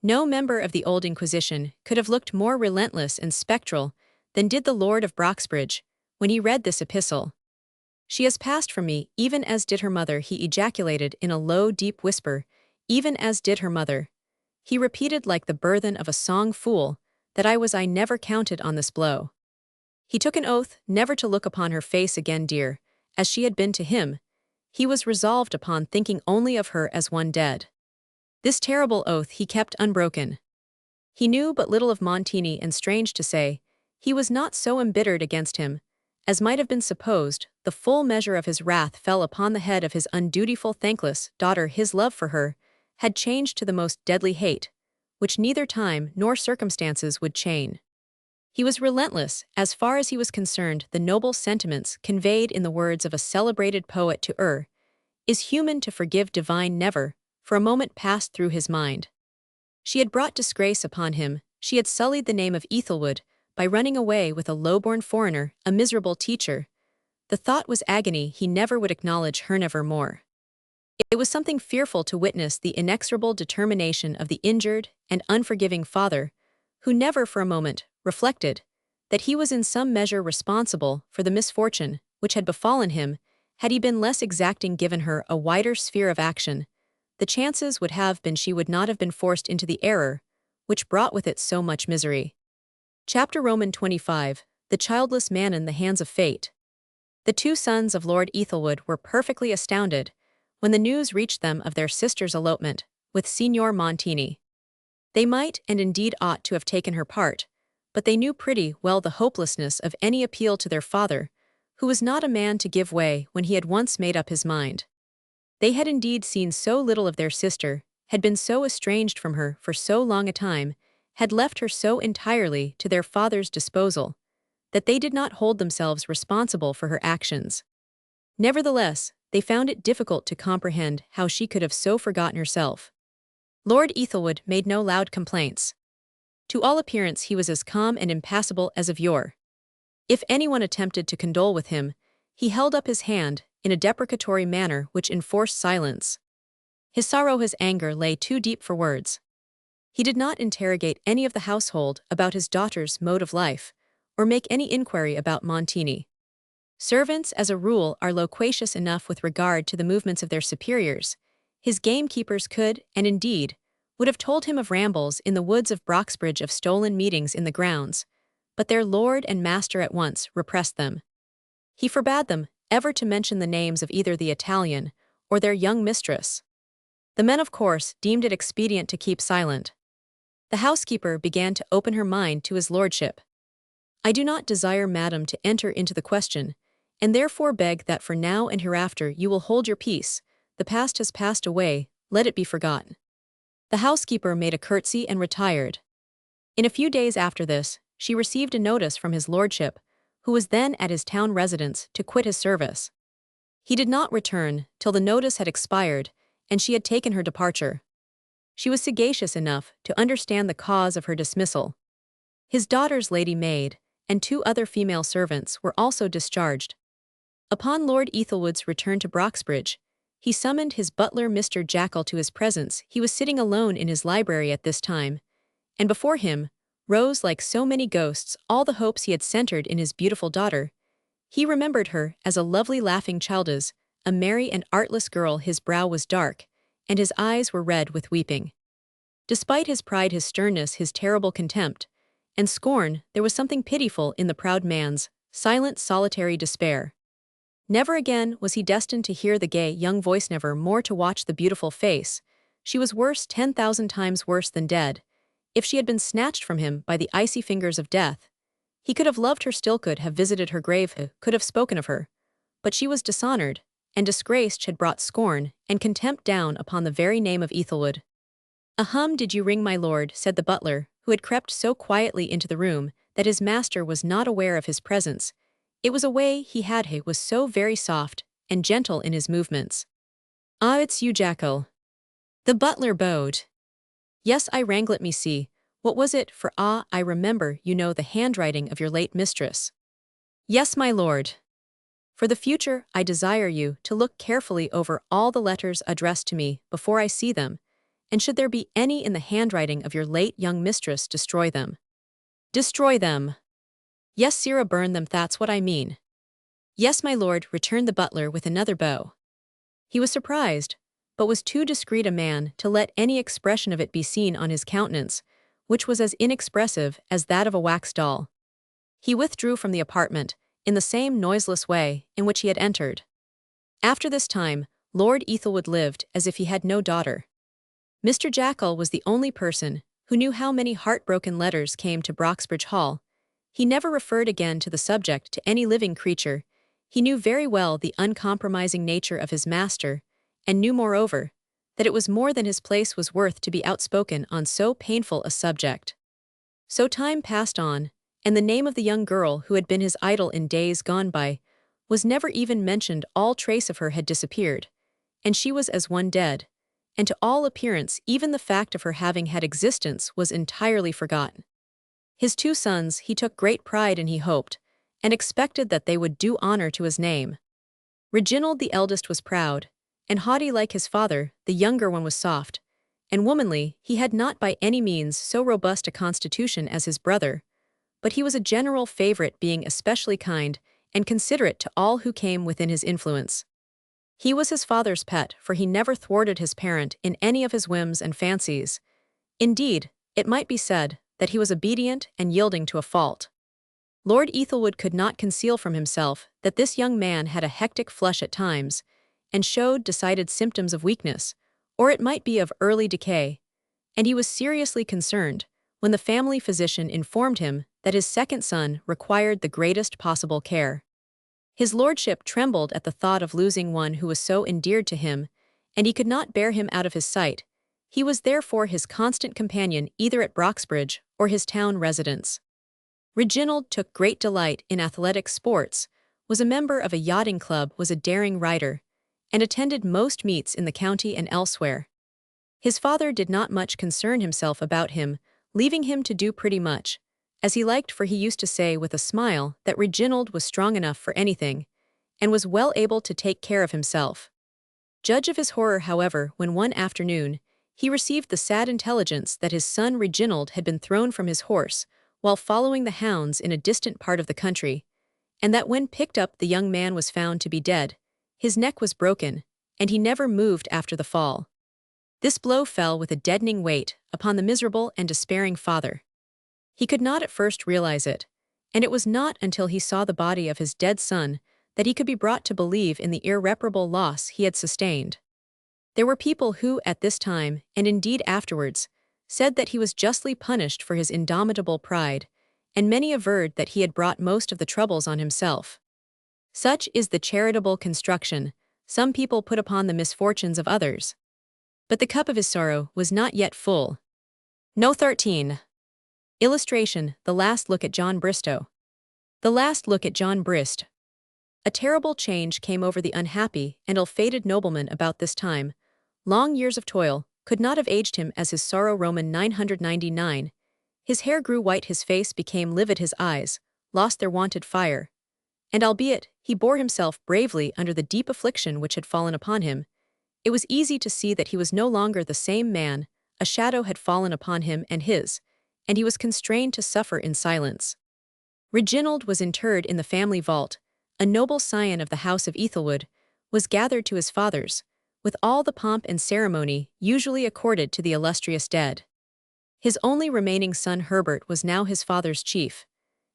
No member of the old Inquisition could have looked more relentless and spectral than did the Lord of Broxbridge when he read this epistle. "She has passed from me, even as did her mother," he ejaculated in a low, deep whisper, "even as did her mother." He repeated like the burthen of a song fool, "that I never counted on this blow." He took an oath never to look upon her face again, dear, as she had been to him. He was resolved upon thinking only of her as one dead. This terrible oath he kept unbroken. He knew but little of Montini, and strange to say, he was not so embittered against him as might have been supposed. The full measure of his wrath fell upon the head of his undutiful, thankless daughter. His love for her had changed to the most deadly hate, which neither time nor circumstances would chain. He was relentless, as far as he was concerned. The noble sentiments conveyed in the words of a celebrated poet to "Is human to forgive divine?" never, for a moment, passed through his mind. She had brought disgrace upon him, she had sullied the name of Ethelwood by running away with a low-born foreigner, a miserable teacher. The thought was agony. He never would acknowledge her, never more. It was something fearful to witness the inexorable determination of the injured and unforgiving father, who never for a moment reflected that he was in some measure responsible for the misfortune which had befallen him. Had he been less exacting, given her a wider sphere of action, the chances would have been she would not have been forced into the error which brought with it so much misery. Chapter Roman 25, The Childless Man in the Hands of Fate. The two sons of Lord Ethelwood were perfectly astounded when the news reached them of their sister's elopement with Signor Montini. They might, and indeed ought, to have taken her part, but they knew pretty well the hopelessness of any appeal to their father, who was not a man to give way when he had once made up his mind. They had indeed seen so little of their sister, had been so estranged from her for so long a time, had left her so entirely to their father's disposal, that they did not hold themselves responsible for her actions. Nevertheless, they found it difficult to comprehend how she could have so forgotten herself. Lord Ethelwood made no loud complaints. To all appearance he was as calm and impassible as of yore. If anyone attempted to condole with him, he held up his hand in a deprecatory manner which enforced silence. His sorrow, his anger, lay too deep for words. He did not interrogate any of the household about his daughter's mode of life, or make any inquiry about Montini. Servants, as a rule, are loquacious enough with regard to the movements of their superiors. His gamekeepers could, and indeed, would have told him of rambles in the woods of Broxbridge, of stolen meetings in the grounds, but their lord and master at once repressed them. He forbade them ever to mention the names of either the Italian or their young mistress. The men, of course, deemed it expedient to keep silent. The housekeeper began to open her mind to his lordship. "I do not desire, madam, to enter into the question, and therefore beg that for now and hereafter you will hold your peace. The past has passed away, let it be forgotten." The housekeeper made a curtsy and retired. In a few days after this, she received a notice from his lordship, who was then at his town residence, to quit his service. He did not return till the notice had expired, and she had taken her departure. She was sagacious enough to understand the cause of her dismissal. His daughter's lady maid and two other female servants were also discharged. Upon Lord Ethelwood's return to Broxbridge, he summoned his butler Mr. Jackal to his presence. He was sitting alone in his library at this time, and before him rose, like so many ghosts, all the hopes he had centered in his beautiful daughter. He remembered her as a lovely laughing childess, a merry and artless girl. His brow was dark, and his eyes were red with weeping. Despite his pride, his sternness, his terrible contempt and scorn, there was something pitiful in the proud man's silent, solitary despair. Never again was he destined to hear the gay young voice, never more to watch the beautiful face. She was worse, 10,000 times worse than dead. If she had been snatched from him by the icy fingers of death, he could have loved her still, could have visited her grave, could have spoken of her. But she was dishonored, and disgraced had brought scorn and contempt down upon the very name of Ethelwood. "Ahem, did you ring, my lord?" said the butler, who had crept so quietly into the room that his master was not aware of his presence. It was a way he had, he was so very soft and gentle in his movements. "Ah, it's you, Jackal." The butler bowed. "Yes, I rang. Let me see. What was it for? Ah, I remember, you know the handwriting of your late mistress." "Yes, my lord." For the future, I desire you to look carefully over all the letters addressed to me before I see them, and should there be any in the handwriting of your late young mistress, destroy them. Destroy them. Yes, sirrah, burn them, that's what I mean. Yes, my lord, returned the butler with another bow. He was surprised, but was too discreet a man to let any expression of it be seen on his countenance, which was as inexpressive as that of a wax doll. He withdrew from the apartment, in the same noiseless way in which he had entered. After this time, Lord Ethelwood lived as if he had no daughter. Mr. Jackal was the only person who knew how many heartbroken letters came to Broxbridge Hall. He never referred again to the subject to any living creature. He knew very well the uncompromising nature of his master, and knew moreover that it was more than his place was worth to be outspoken on so painful a subject. So time passed on, and the name of the young girl who had been his idol in days gone by was never even mentioned. All trace of her had disappeared, and she was as one dead, and to all appearance even the fact of her having had existence was entirely forgotten. His 2 sons he took great pride in, he hoped, and expected that they would do honor to his name. Reginald the eldest was proud, and haughty like his father. The younger one was soft and womanly. He had not by any means so robust a constitution as his brother, but he was a general favorite, being especially kind and considerate to all who came within his influence. He was his father's pet, for he never thwarted his parent in any of his whims and fancies. Indeed, it might be said that he was obedient and yielding to a fault. Lord Ethelwood could not conceal from himself that this young man had a hectic flush at times, and showed decided symptoms of weakness, or it might be of early decay, and he was seriously concerned when the family physician informed him that his second son required the greatest possible care. His lordship trembled at the thought of losing one who was so endeared to him, and he could not bear him out of his sight. He was therefore his constant companion either at Broxbridge or his town residence. Reginald took great delight in athletic sports, was a member of a yachting club, was a daring rider, and attended most meets in the county and elsewhere. His father did not much concern himself about him, leaving him to do pretty much as he liked, for he used to say with a smile that Reginald was strong enough for anything, and was well able to take care of himself. Judge of his horror, however, when one afternoon he received the sad intelligence that his son Reginald had been thrown from his horse while following the hounds in a distant part of the country, and that when picked up the young man was found to be dead. His neck was broken, and he never moved after the fall. This blow fell with a deadening weight upon the miserable and despairing father. He could not at first realize it, and it was not until he saw the body of his dead son that he could be brought to believe in the irreparable loss he had sustained. There were people who, at this time, and indeed afterwards, said that he was justly punished for his indomitable pride, and many averred that he had brought most of the troubles on himself. Such is the charitable construction some people put upon the misfortunes of others. But the cup of his sorrow was not yet full. No. 13. Illustration: The Last Look at John Bristow. The Last Look at John Bristow. A terrible change came over the unhappy and ill-fated nobleman about this time. Long years of toil could not have aged him as his sorrow. Roman 999. His hair grew white, his face became livid, his eyes lost their wonted fire. And albeit he bore himself bravely under the deep affliction which had fallen upon him, it was easy to see that he was no longer the same man. A shadow had fallen upon him and his, and he was constrained to suffer in silence. Reginald was interred in the family vault. A noble scion of the house of Ethelwood was gathered to his fathers, with all the pomp and ceremony usually accorded to the illustrious dead. His only remaining son Herbert was now his father's chief,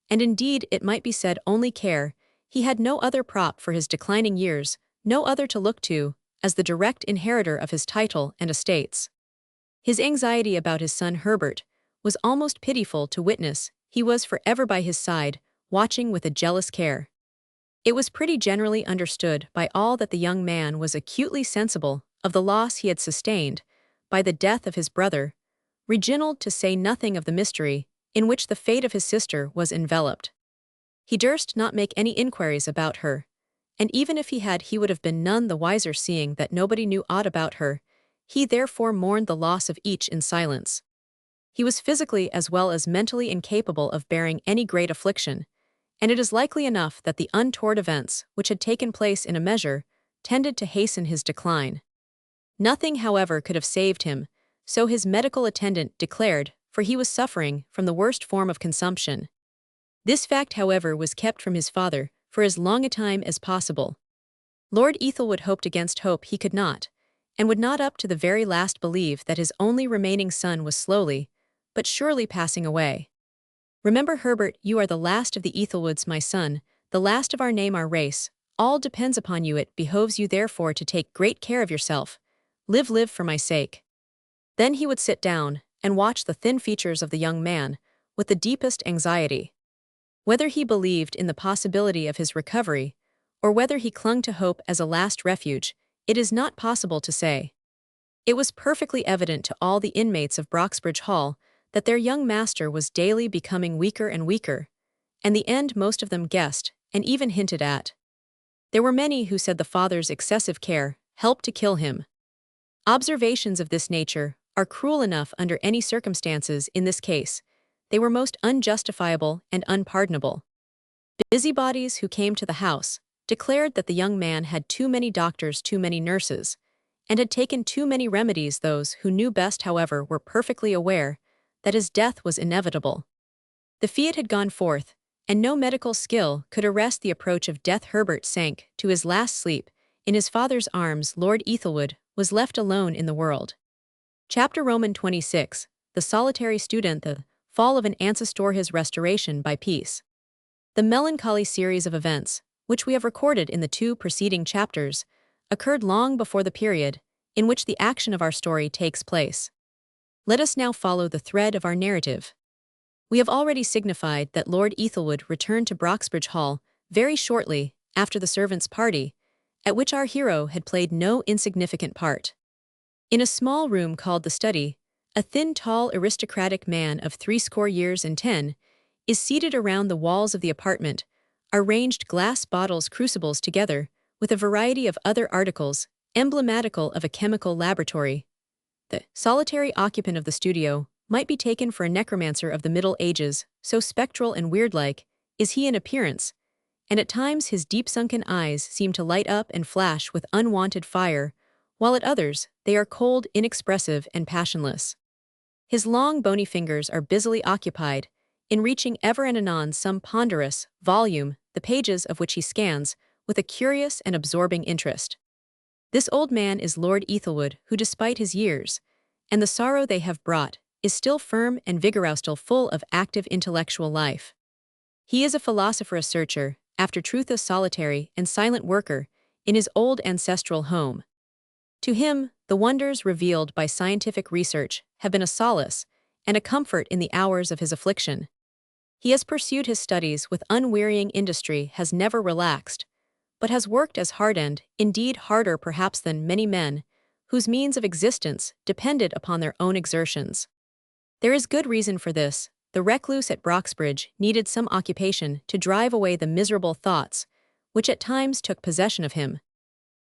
and indeed it might be said only care. He had no other prop for his declining years, no other to look to, as the direct inheritor of his title and estates. His anxiety about his son Herbert was almost pitiful to witness. He was forever by his side, watching with a jealous care. It was pretty generally understood by all that the young man was acutely sensible of the loss he had sustained by the death of his brother, Reginald, to say nothing of the mystery in which the fate of his sister was enveloped. He durst not make any inquiries about her, and even if he had, he would have been none the wiser, seeing that nobody knew aught about her. He therefore mourned the loss of each in silence. He was physically as well as mentally incapable of bearing any great affliction, and it is likely enough that the untoward events, which had taken place in a measure, tended to hasten his decline. Nothing, however, could have saved him, so his medical attendant declared, for he was suffering from the worst form of consumption. This fact, however, was kept from his father for as long a time as possible. Lord Ethelwood hoped against hope he could not, and would not up to the very last believe that his only remaining son was slowly, but surely passing away. Remember, Herbert, you are the last of the Ethelwoods, my son, the last of our name, our race. All depends upon you. It behoves you therefore to take great care of yourself. Live for my sake. Then he would sit down and watch the thin features of the young man with the deepest anxiety. Whether he believed in the possibility of his recovery, or whether he clung to hope as a last refuge, it is not possible to say. It was perfectly evident to all the inmates of Broxbridge Hall that their young master was daily becoming weaker and weaker, and the end most of them guessed and even hinted at. There were many who said the father's excessive care helped to kill him. Observations of this nature are cruel enough under any circumstances. In this case, they were most unjustifiable and unpardonable. Busybodies who came to the house declared that the young man had too many doctors, too many nurses, and had taken too many remedies. Those who knew best, however, were perfectly aware that his death was inevitable. The fiat had gone forth, and no medical skill could arrest the approach of death. Herbert sank to his last sleep in his father's arms. Lord Ethelwood was left alone in the world. Chapter Roman 26, The Solitary Student, the Fall of an Ancestor, his Restoration by Peace. The melancholy series of events, which we have recorded in the two preceding chapters, occurred long before the period in which the action of our story takes place. Let us now follow the thread of our narrative. We have already signified that Lord Ethelwood returned to Broxbridge Hall very shortly after the servants' party, at which our hero had played no insignificant part. In a small room called the study, a thin, tall, aristocratic man of 70 is seated. Around the walls of the apartment are ranged glass bottles, crucibles, together with a variety of other articles emblematical of a chemical laboratory. The solitary occupant of the studio might be taken for a necromancer of the Middle Ages, so spectral and weird-like is he in appearance, and at times his deep-sunken eyes seem to light up and flash with unwonted fire, while at others they are cold, inexpressive, and passionless. His long, bony fingers are busily occupied in reaching ever and anon some ponderous volume, the pages of which he scans with a curious and absorbing interest. This old man is Lord Ethelwood, who, despite his years and the sorrow they have brought, is still firm and vigorous, still full of active intellectual life. He is a philosopher, a searcher after truth, a solitary and silent worker in his old ancestral home. To him, the wonders revealed by scientific research have been a solace and a comfort in the hours of his affliction. He has pursued his studies with unwearying industry, has never relaxed, but has worked as hard and, indeed, harder perhaps than many men whose means of existence depended upon their own exertions. There is good reason for this. The recluse at Broxbridge needed some occupation to drive away the miserable thoughts which at times took possession of him.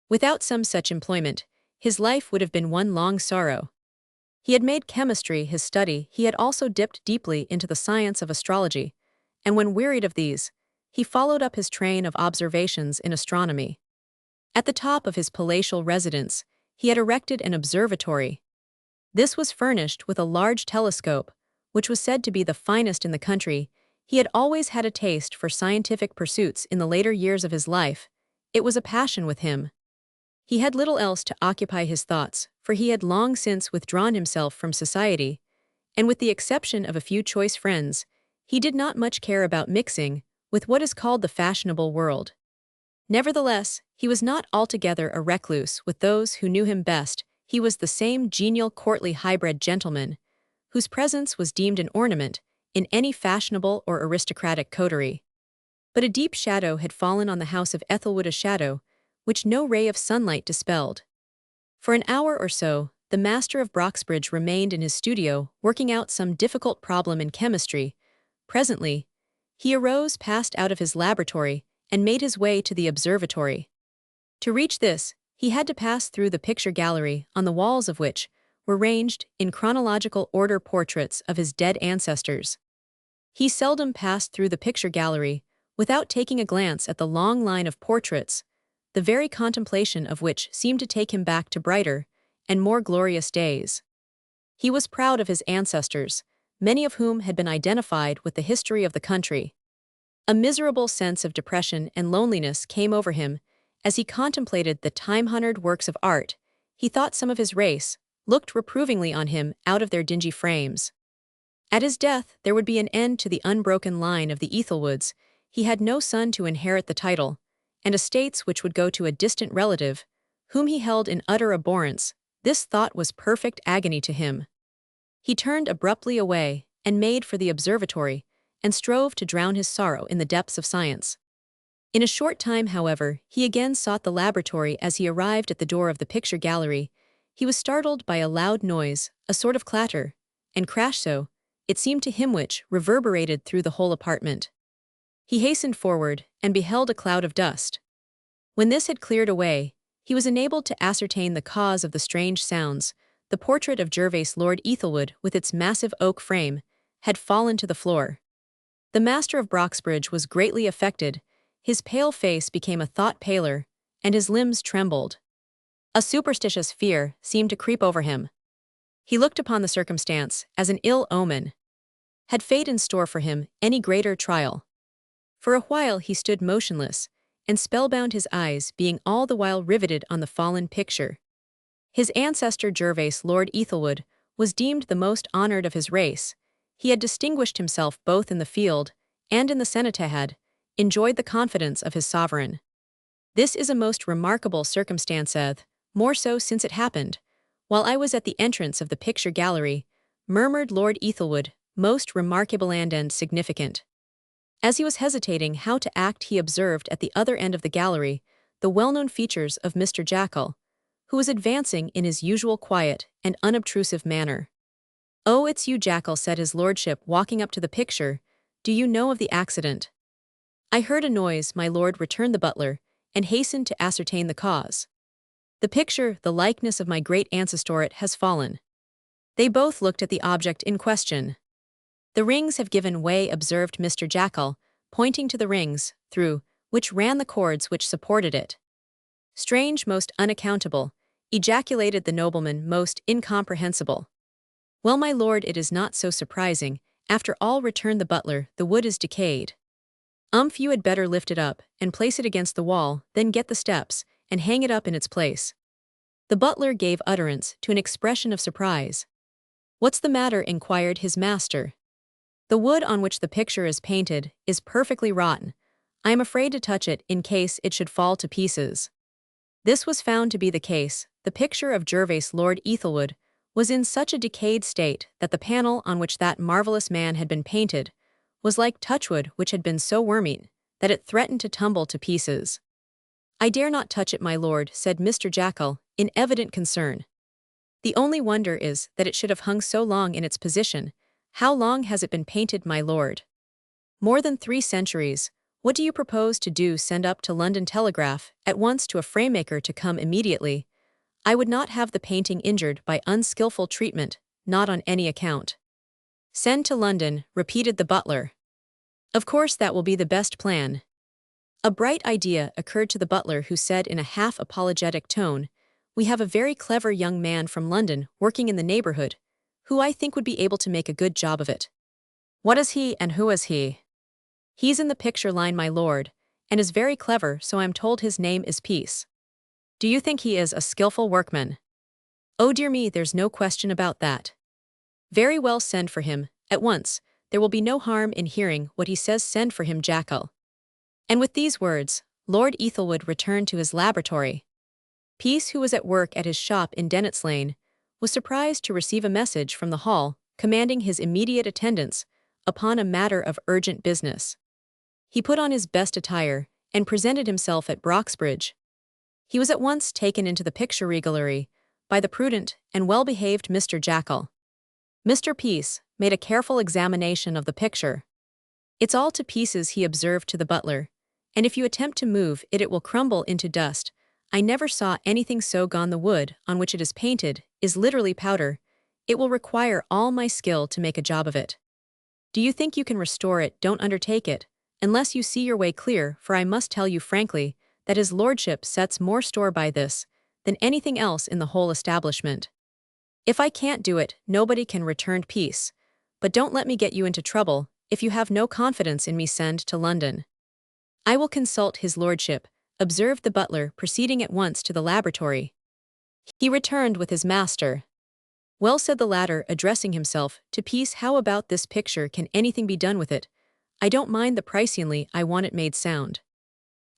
Without some such employment, his life would have been one long sorrow. He had made chemistry his study. He had also dipped deeply into the science of astrology, and when wearied of these, he followed up his train of observations in astronomy. At the top of his palatial residence, he had erected an observatory. This was furnished with a large telescope, which was said to be the finest in the country. He had always had a taste for scientific pursuits in the later years of his life. It was a passion with him. He had little else to occupy his thoughts, for he had long since withdrawn himself from society, and with the exception of a few choice friends, he did not much care about mixing with what is called the fashionable world. Nevertheless, he was not altogether a recluse with those who knew him best. He was the same genial, courtly, high-bred gentleman, whose presence was deemed an ornament in any fashionable or aristocratic coterie. But a deep shadow had fallen on the house of Ethelwood, a shadow which no ray of sunlight dispelled. For an hour or so, the master of Broxbridge remained in his studio, working out some difficult problem in chemistry. Presently, he arose, passed out of his laboratory, and made his way to the observatory. To reach this, he had to pass through the picture gallery, on the walls of which were ranged, in chronological order, portraits of his dead ancestors. He seldom passed through the picture gallery without taking a glance at the long line of portraits, the very contemplation of which seemed to take him back to brighter and more glorious days. He was proud of his ancestors, many of whom had been identified with the history of the country. A miserable sense of depression and loneliness came over him as he contemplated the time-honored works of art. He thought some of his race looked reprovingly on him out of their dingy frames. At his death, there would be an end to the unbroken line of the Ethelwoods. He had no son to inherit the title, and estates which would go to a distant relative, whom he held in utter abhorrence. This thought was perfect agony to him. He turned abruptly away and made for the observatory, and strove to drown his sorrow in the depths of science. In a short time, however, he again sought the laboratory. As he arrived at the door of the picture gallery, he was startled by a loud noise, a sort of clatter, and crash so, it seemed to him, which reverberated through the whole apartment. He hastened forward and beheld a cloud of dust. When this had cleared away, he was enabled to ascertain the cause of the strange sounds. The portrait of Gervase Lord Ethelwood, with its massive oak frame, had fallen to the floor. The master of Broxbridge was greatly affected. His pale face became a thought paler, and his limbs trembled. A superstitious fear seemed to creep over him. He looked upon the circumstance as an ill omen. Had fate in store for him any greater trial? For a while he stood motionless, and spellbound, his eyes being all the while riveted on the fallen picture. His ancestor Gervase Lord Ethelwood was deemed the most honored of his race. He had distinguished himself both in the field and in the Senate, had enjoyed the confidence of his sovereign. This is a most remarkable circumstance, more so since it happened while I was at the entrance of the picture gallery, murmured Lord Ethelwood, most remarkable and significant. As he was hesitating how to act, he observed at the other end of the gallery the well-known features of Mr. Jackal, who was advancing in his usual quiet and unobtrusive manner. "Oh, it's you, Jackal," said his lordship, walking up to the picture. "Do you know of the accident?" "I heard a noise, my lord," returned the butler, and hastened to ascertain the cause. "The picture, the likeness of my great ancestor, has fallen." They both looked at the object in question. "The rings have given way," observed Mr. Jackal, pointing to the rings, through which ran the cords which supported it. "Strange, most unaccountable," ejaculated the nobleman, "most incomprehensible." "Well, my lord, it is not so surprising. After all," returned the butler, "the wood is decayed." You had better lift it up and place it against the wall, then get the steps and hang it up in its place." The butler gave utterance to an expression of surprise. "What's the matter?" inquired his master. "The wood on which the picture is painted is perfectly rotten. I am afraid to touch it in case it should fall to pieces." This was found to be the case. The picture of Gervase Lord Ethelwood was in such a decayed state that the panel on which that marvelous man had been painted was like touchwood which had been so worm-eaten that it threatened to tumble to pieces. "I dare not touch it, my lord," said Mr. Jackal, in evident concern. "The only wonder is that it should have hung so long in its position. How long has it been painted, my lord?" "More than 3 centuries. What do you propose to do? Send up to London, telegraph at once to a framemaker to come immediately. I would not have the painting injured by unskillful treatment, not on any account." "Send to London," repeated the butler. "Of course that will be the best plan." A bright idea occurred to the butler, who said in a half-apologetic tone, "We have a very clever young man from London working in the neighborhood, who I think would be able to make a good job of it." "What is he, and who is he?" "He's in the picture line, my lord, and is very clever, so I'm told. His name is Peace." "Do you think he is a skillful workman?" "Oh dear me, there's no question about that." "Very well, send for him at once. There will be no harm in hearing what he says. Send for him, Jackal." And with these words, Lord Ethelwood returned to his laboratory. Peace, who was at work at his shop in Dennet's Lane, was surprised to receive a message from the hall commanding his immediate attendance upon a matter of urgent business. He put on his best attire and presented himself at Broxbridge. He was at once taken into the picture gallery by the prudent and well-behaved Mr. Jackal. Mr. Peace made a careful examination of the picture. "It's all to pieces," he observed to the butler, "and if you attempt to move it, it will crumble into dust. I never saw anything so gone. The wood on which it is painted is literally powder. It will require all my skill to make a job of it." "Do you think you can restore it?" "Don't undertake it unless you see your way clear, for I must tell you frankly that his lordship sets more store by this than anything else in the whole establishment. If I can't do it, nobody can return peace, but don't let me get you into trouble. If you have no confidence in me, send to London. I will consult his lordship, observed the butler, proceeding at once to the laboratory. He returned with his master. Well, said the latter, addressing himself to Peace, how about this picture? Can anything be done with it? I don't mind the price, only I want it made sound.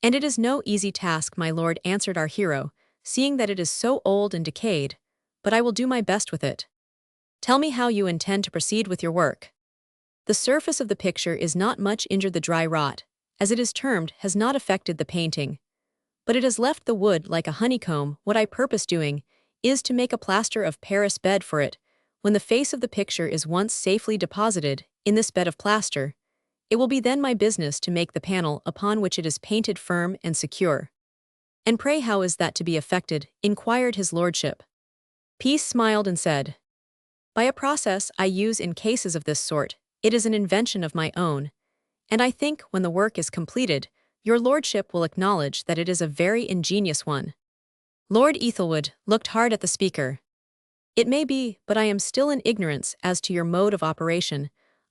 And it is no easy task, my lord, answered our hero, seeing that it is so old and decayed, but I will do my best with it. Tell me how you intend to proceed with your work. The surface of the picture is not much injured. The dry rot, as it is termed, has not affected the painting, but it has left the wood like a honeycomb. What I purpose doing is to make a plaster of Paris bed for it. When the face of the picture is once safely deposited in this bed of plaster, it will be then my business to make the panel upon which it is painted firm and secure. And pray how is that to be effected? Inquired his lordship. Peace smiled and said, by a process I use in cases of this sort. It is an invention of my own, and I think when the work is completed, your lordship will acknowledge that it is a very ingenious one. Lord Ethelwood looked hard at the speaker. It may be, but I am still in ignorance as to your mode of operation.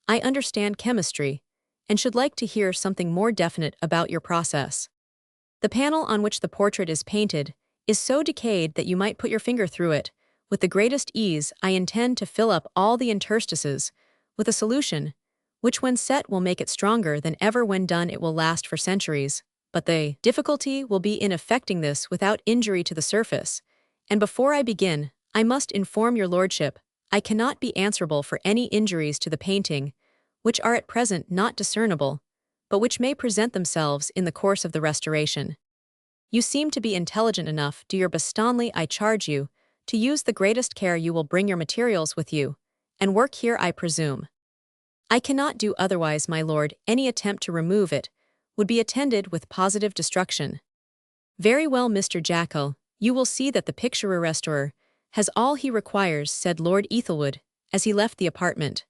I understand chemistry, and should like to hear something more definite about your process. The panel on which the portrait is painted is so decayed that you might put your finger through it. With the greatest ease, I intend to fill up all the interstices with a solution, which when set will make it stronger than ever. When done, it will last for centuries, but the difficulty will be in effecting this without injury to the surface. And before I begin, I must inform your lordship, I cannot be answerable for any injuries to the painting, which are at present not discernible, but which may present themselves in the course of the restoration. You seem to be intelligent enough, dear Bastonley, I charge you to use the greatest care. You will bring your materials with you, and work here, I presume. I cannot do otherwise, my lord. Any attempt to remove it would be attended with positive destruction. Very well, Mr. Jackal, you will see that the picture restorer has all he requires, said Lord Ethelwood, as he left the apartment.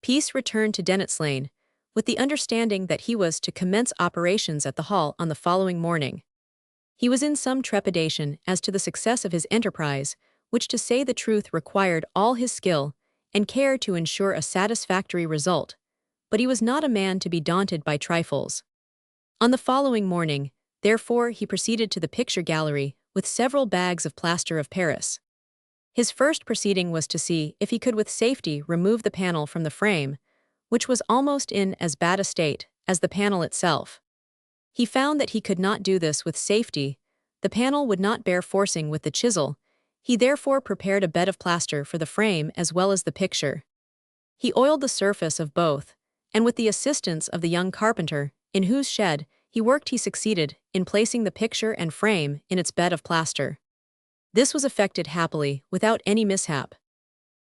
Peace returned to Dennet's Lane, with the understanding that he was to commence operations at the Hall on the following morning. He was in some trepidation as to the success of his enterprise, which, to say the truth, required all his skill and care to ensure a satisfactory result, but he was not a man to be daunted by trifles. On the following morning, therefore, he proceeded to the picture gallery with several bags of plaster of Paris. His first proceeding was to see if he could with safety remove the panel from the frame, which was almost in as bad a state as the panel itself. He found that he could not do this with safety. The panel would not bear forcing with the chisel. He therefore prepared a bed of plaster for the frame as well as the picture. He oiled the surface of both, and with the assistance of the young carpenter, in whose shed he worked, he succeeded in placing the picture and frame in its bed of plaster. This was effected happily, without any mishap.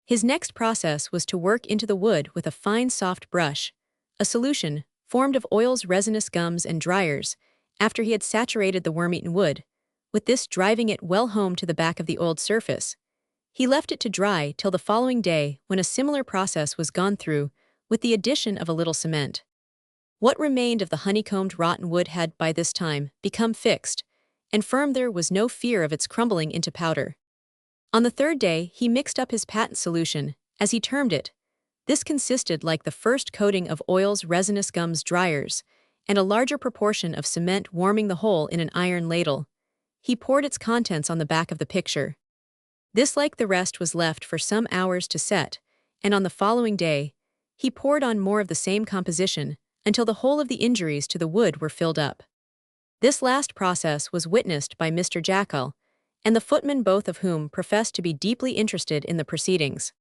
His next process was to work into the wood with a fine soft brush, a solution formed of oils, resinous gums, and dryers, after he had saturated the worm-eaten wood, with this driving it well home to the back of the oiled surface. He left it to dry till the following day, when a similar process was gone through, with the addition of a little cement. What remained of the honeycombed rotten wood had by this time become fixed, and firm. There was no fear of its crumbling into powder. On the third day he mixed up his patent solution, as he termed it. This consisted, like the first, coating of oils, resinous gums, dryers, and a larger proportion of cement, warming the whole in an iron ladle. He poured its contents on the back of the picture. This, like the rest, was left for some hours to set, and on the following day he poured on more of the same composition, until the whole of the injuries to the wood were filled up. This last process was witnessed by Mr. Jackal and the footman, both of whom professed to be deeply interested in the proceedings.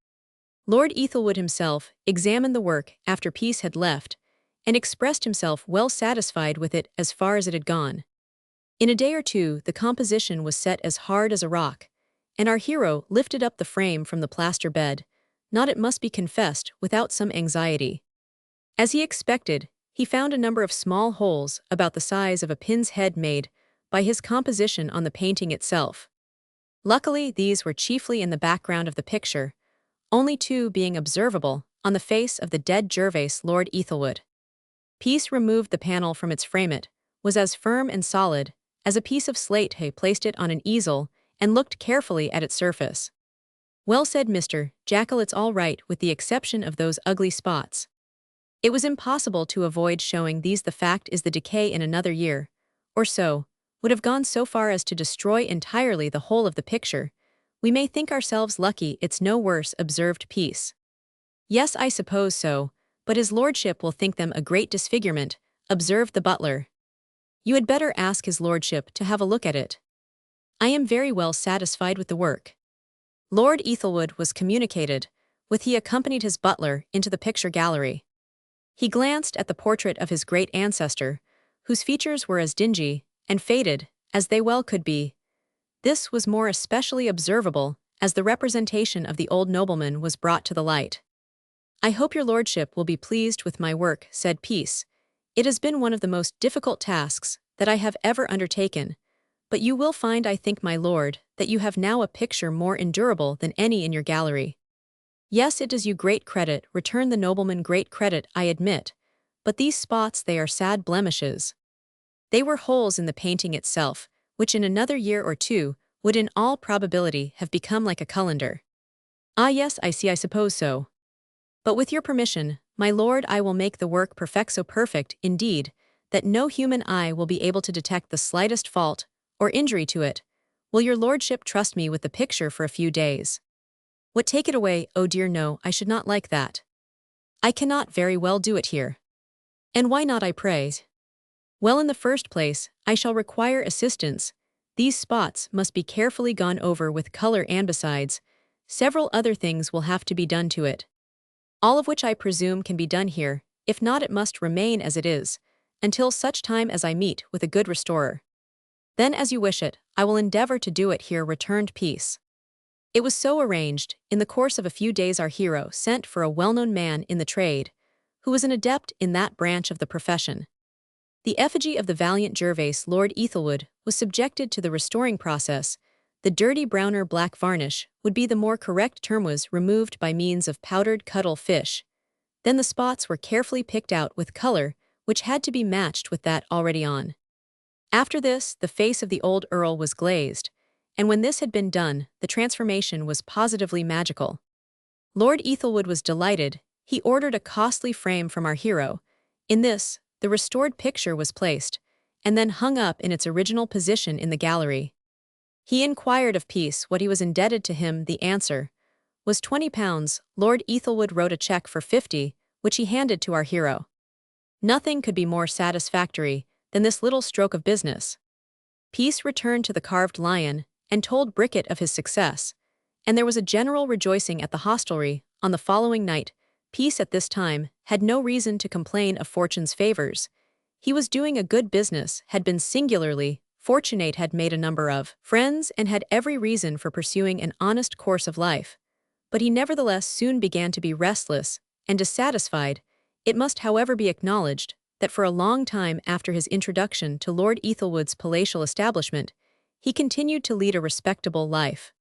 Lord Ethelwood himself examined the work after Peace had left, and expressed himself well satisfied with it as far as it had gone. In a day or two the composition was set as hard as a rock, and our hero lifted up the frame from the plaster bed, not, it must be confessed, without some anxiety. As he expected, he found a number of small holes about the size of a pin's head made by his composition on the painting itself. Luckily, these were chiefly in the background of the picture, only two being observable on the face of the dead Gervase Lord Ethelwood. Peace removed the panel from its frame. It was as firm and solid as a piece of slate. He placed it on an easel and looked carefully at its surface. "Well said, Mr. Jackal, it's all right with the exception of those ugly spots. It was impossible to avoid showing these. The fact is the decay in another year or so would have gone so far as to destroy entirely the whole of the picture. We may think ourselves lucky it's no worse," observed Peace. "Yes, I suppose so, but his lordship will think them a great disfigurement," observed the butler. "You had better ask his lordship to have a look at it. I am very well satisfied with the work." Lord Ethelwood was communicated with. He accompanied his butler into the picture gallery. He glanced at the portrait of his great ancestor, whose features were as dingy and faded as they well could be. This was more especially observable as the representation of the old nobleman was brought to the light. "I hope your lordship will be pleased with my work," said Peace. "It has been one of the most difficult tasks that I have ever undertaken, but you will find, I think, my lord, that you have now a picture more endurable than any in your gallery." "Yes, it does you great credit," returned the nobleman. "Great credit, I admit, but these spots, they are sad blemishes. They were holes in the painting itself, which in another year or two would in all probability have become like a colander." "Ah yes, I see, I suppose so. But with your permission, my lord, I will make the work perfect, so perfect, indeed, that no human eye will be able to detect the slightest fault or injury to it. Will your lordship trust me with the picture for a few days?" "What, take it away?" "Oh dear no, I should not like that. I cannot very well do it here." "And why not, I pray?" "Well, in the first place, I shall require assistance. These spots must be carefully gone over with color, and besides, several other things will have to be done to it. All of which I presume can be done here. If not, it must remain as it is, until such time as I meet with a good restorer." "Then as you wish it, I will endeavor to do it here," returned Peace. It was so arranged. In the course of a few days our hero sent for a well-known man in the trade, who was an adept in that branch of the profession. The effigy of the valiant Gervase, Lord Ethelwood, was subjected to the restoring process. The dirty browner black varnish would be the more correct term, was removed by means of powdered cuttle fish. Then the spots were carefully picked out with color, which had to be matched with that already on. After this, the face of the old earl was glazed, and when this had been done, the transformation was positively magical. Lord Ethelwood was delighted. He ordered a costly frame from our hero. In this, the restored picture was placed, and then hung up in its original position in the gallery. He inquired of Peace what he was indebted to him. The answer was £20. Lord Ethelwood wrote a cheque for 50, which he handed to our hero. Nothing could be more satisfactory than this little stroke of business. Peace returned to the carved lion and told Bricket of his success, and there was a general rejoicing at the hostelry. On the following night, Peace at this time had no reason to complain of fortune's favors. He was doing a good business, had been singularly fortunate, had made a number of friends, and had every reason for pursuing an honest course of life. But he nevertheless soon began to be restless and dissatisfied. It must, however, be acknowledged that for a long time after his introduction to Lord Ethelwood's palatial establishment, he continued to lead a respectable life.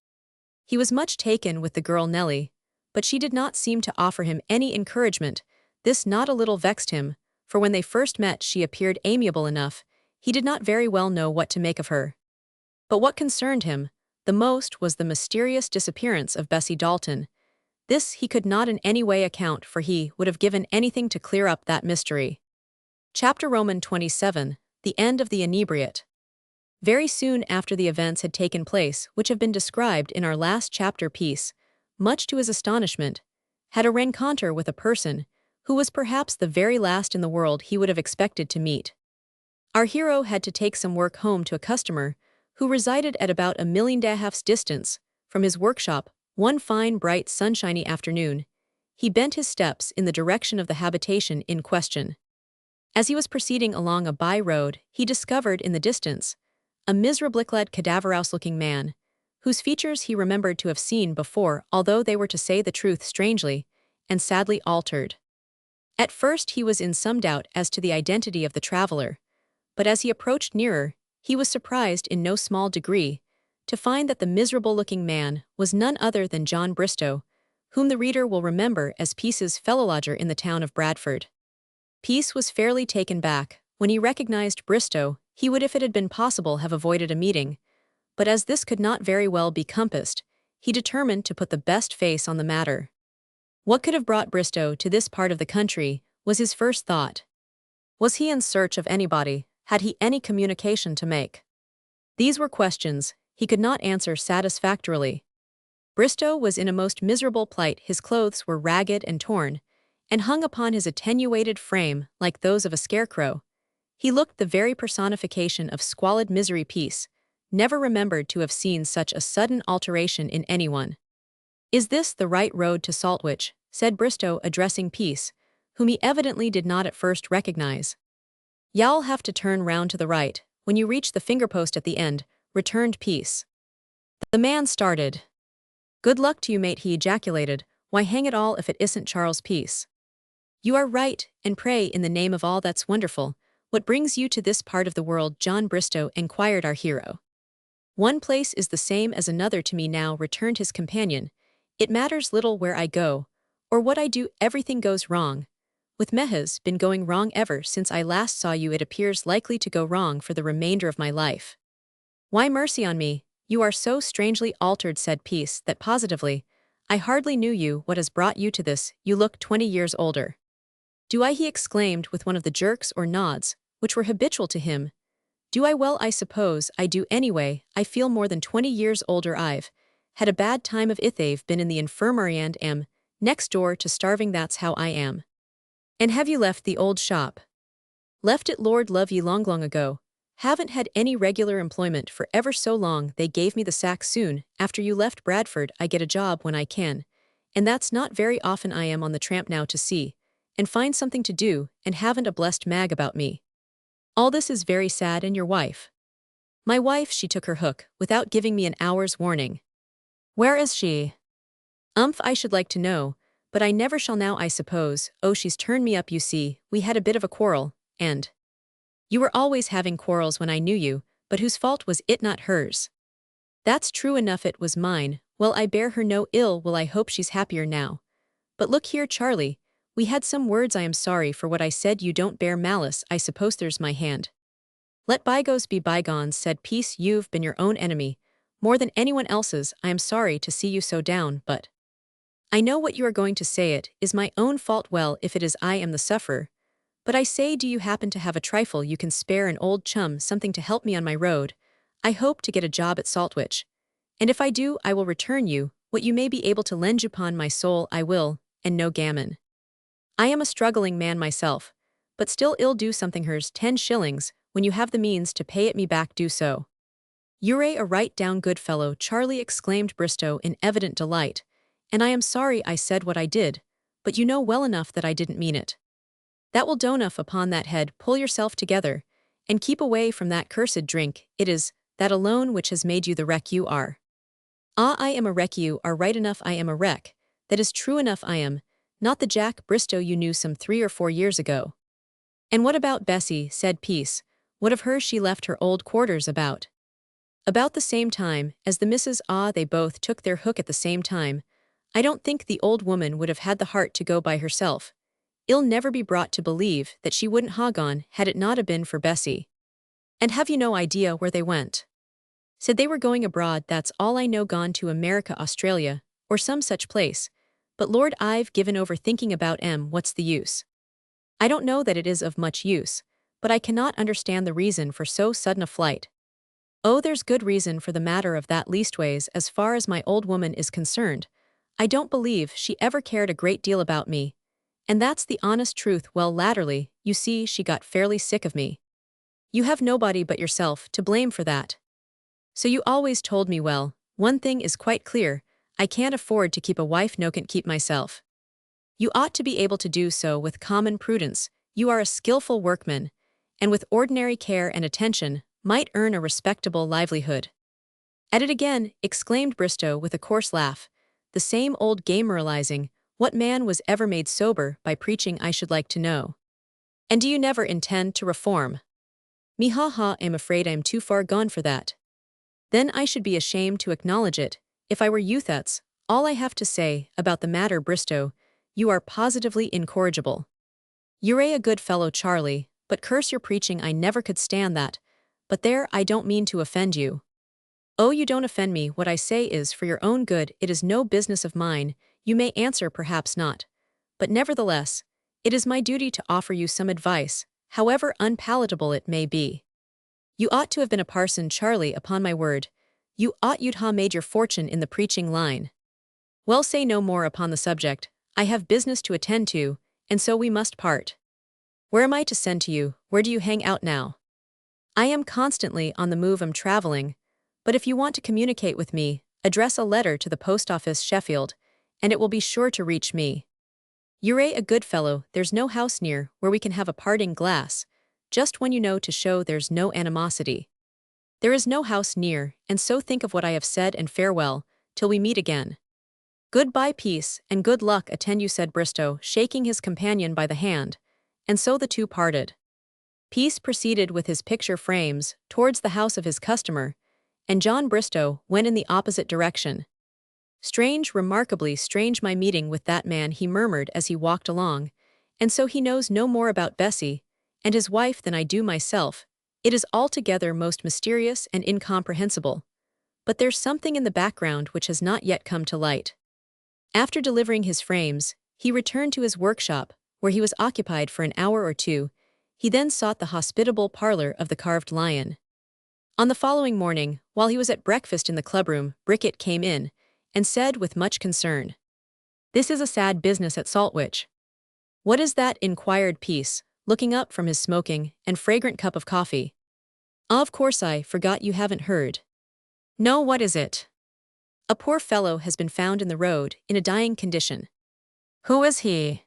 He was much taken with the girl Nellie, but she did not seem to offer him any encouragement. This not a little vexed him, for when they first met she appeared amiable enough. He did not very well know what to make of her. But what concerned him the most was the mysterious disappearance of Bessie Dalton. This he could not in any way account for. He would have given anything to clear up that mystery. Chapter Roman 27, The End of the Inebriate. Very soon after the events had taken place which have been described in our last chapter, Peace, much to his astonishment, had a rencontre with a person who was perhaps the very last in the world he would have expected to meet. Our hero had to take some work home to a customer who resided at about 1.5 miles distance from his workshop. One fine, bright, sunshiny afternoon, he bent his steps in the direction of the habitation in question. As he was proceeding along a by-road, he discovered in the distance a miserably-clad, cadaverous-looking man, whose features he remembered to have seen before, although they were, to say the truth, strangely and sadly altered. At first he was in some doubt as to the identity of the traveler, but as he approached nearer, he was surprised in no small degree to find that the miserable-looking man was none other than John Bristow, whom the reader will remember as Peace's fellow-lodger in the town of Bradford. Peace was fairly taken back. When he recognized Bristow, he would, if it had been possible, have avoided a meeting. But as this could not very well be compassed, he determined to put the best face on the matter. What could have brought Bristow to this part of the country was his first thought. Was he in search of anybody? Had he any communication to make? These were questions he could not answer satisfactorily. Bristow was in a most miserable plight. His clothes were ragged and torn, and hung upon his attenuated frame like those of a scarecrow. He looked the very personification of squalid misery. Peace never remembered to have seen such a sudden alteration in anyone. "Is this the right road to Saltwich?" said Bristow, addressing Peace, whom he evidently did not at first recognize. "You'll have to turn round to the right, when you reach the fingerpost at the end," returned Peace. The man started. "Good luck to you, mate," he ejaculated. "Why, hang it all if it isn't Charles Peace." "You are right, and pray, in the name of all that's wonderful, what brings you to this part of the world, John Bristow?" inquired our hero. "One place is the same as another to me now," returned his companion. "It matters little where I go, or what I do, everything goes wrong. With me has been going wrong ever since I last saw you. It appears likely to go wrong for the remainder of my life." "Why, mercy on me, you are so strangely altered," said Peace, "that positively, I hardly knew you. What has brought you to this? You look 20 years older." "Do I?" he exclaimed with one of the jerks or nods, which were habitual to him. "Do I? Well, I suppose I do anyway. I feel more than 20 years older. I've had a bad time of it. They've been in the infirmary and am next door to starving. That's how I am." "And have you left the old shop?" "Left it, Lord love ye, long, long ago. Haven't had any regular employment for ever so long. They gave me the sack soon after you left Bradford. I get a job when I can, and that's not very often. I am on the tramp now to see and find something to do, and haven't a blessed mag about me. All this is very sad. And your wife?" "My wife, she took her hook without giving me an hour's warning." "Where is she?" I should like to know, but I never shall now, I suppose." "Oh, she's turned me up. You see, we had a bit of a quarrel, and—" "You were always having quarrels when I knew you, but whose fault was it? Not hers." "That's true enough, it was mine. Well, I bear her no ill will. I hope she's happier now. But look here, Charlie, we had some words. I am sorry for what I said. You don't bear malice, I suppose. There's my hand." "Let bygones be bygones," said Peace. "You've been your own enemy, more than anyone else's. I am sorry to see you so down, but I know what you are going to say. It is my own fault. Well, if it is, I am the sufferer. But I say, do you happen to have a trifle you can spare, an old chum, something to help me on my road? I hope to get a job at Saltwich, and if I do, I will return you what you may be able to lend you. Upon my soul, I will, and no gammon. I am a struggling man myself, but still ill do something. Hers 10 shillings, when you have the means to pay it me back, do so." "You're a right down good fellow, Charlie," exclaimed Bristow in evident delight. "And I am sorry I said what I did, but you know well enough that I didn't mean it. That will do enough upon that head. Pull yourself together, and keep away from that cursed drink. It is that alone which has made you the wreck you are." "Ah, I am a wreck. You are right enough. I am a wreck. That is true enough. I am not the Jack Bristow you knew some 3 or 4 years ago." "And what about Bessie?" said Peace. "What of her?" "She left her old quarters about the same time as the Misses. Ah, they both took their hook at the same time. I don't think the old woman would have had the heart to go by herself. I'll never be brought to believe that she wouldn't hog on had it not a been for Bessie." "And have you no idea where they went?" "Said they were going abroad. That's all I know. Gone to America, Australia, or some such place. But Lord, I've given over thinking about 'em. What's the use?" "I don't know that it is of much use, but I cannot understand the reason for so sudden a flight." "Oh, there's good reason for the matter of that. Leastways, as far as my old woman is concerned, I don't believe she ever cared a great deal about me. And that's the honest truth. Well, latterly, you see, she got fairly sick of me." "You have nobody but yourself to blame for that." "So you always told me. Well, one thing is quite clear. I can't afford to keep a wife. No, can't keep myself." "You ought to be able to do so with common prudence. You are a skillful workman, and with ordinary care and attention, might earn a respectable livelihood." "At it again," exclaimed Bristow with a coarse laugh. "The same old game moralizing. What man was ever made sober by preaching, I should like to know? And do you never intend to reform?" "Me, ha ha, I'm afraid I am too far gone for that." "Then I should be ashamed to acknowledge it, if I were you. That's all I have to say about the matter, Bristow. You are positively incorrigible." You're a good fellow, Charlie, but curse your preaching, I never could stand that. But there, I don't mean to offend you. Oh, you don't offend me, what I say is for your own good, it is no business of mine, you may answer perhaps not. But nevertheless, it is my duty to offer you some advice, however unpalatable it may be. You ought to have been a parson, Charlie, upon my word. You ought you'd ha made your fortune in the preaching line. Well, say no more upon the subject, I have business to attend to, and so we must part. Where am I to send to you, where do you hang out now? I am constantly on the move, I'm traveling, but if you want to communicate with me, address a letter to the post office, Sheffield, and it will be sure to reach me. You're a good fellow, there's no house near where we can have a parting glass, just when you know to show there's no animosity. There is no house near, and so think of what I have said and farewell, till we meet again. Goodbye, peace, and good luck attend you, said Bristow, shaking his companion by the hand, and so the two parted. Peace proceeded with his picture frames towards the house of his customer, and John Bristow went in the opposite direction. Strange, remarkably strange my meeting with that man, he murmured as he walked along, and so he knows no more about Bessie and his wife than I do myself. It is altogether most mysterious and incomprehensible. But there's something in the background which has not yet come to light. After delivering his frames, he returned to his workshop, where he was occupied for an hour or two. He then sought the hospitable parlor of the Carved Lion. On the following morning, while he was at breakfast in the clubroom, Bricket came in, and said with much concern, "This is a sad business at Saltwich." "What is that?" inquired Peace, looking up from his smoking and fragrant cup of coffee. "Of course I forgot you haven't heard." "No, what is it?" "A poor fellow has been found in the road, in a dying condition." "Who is he?"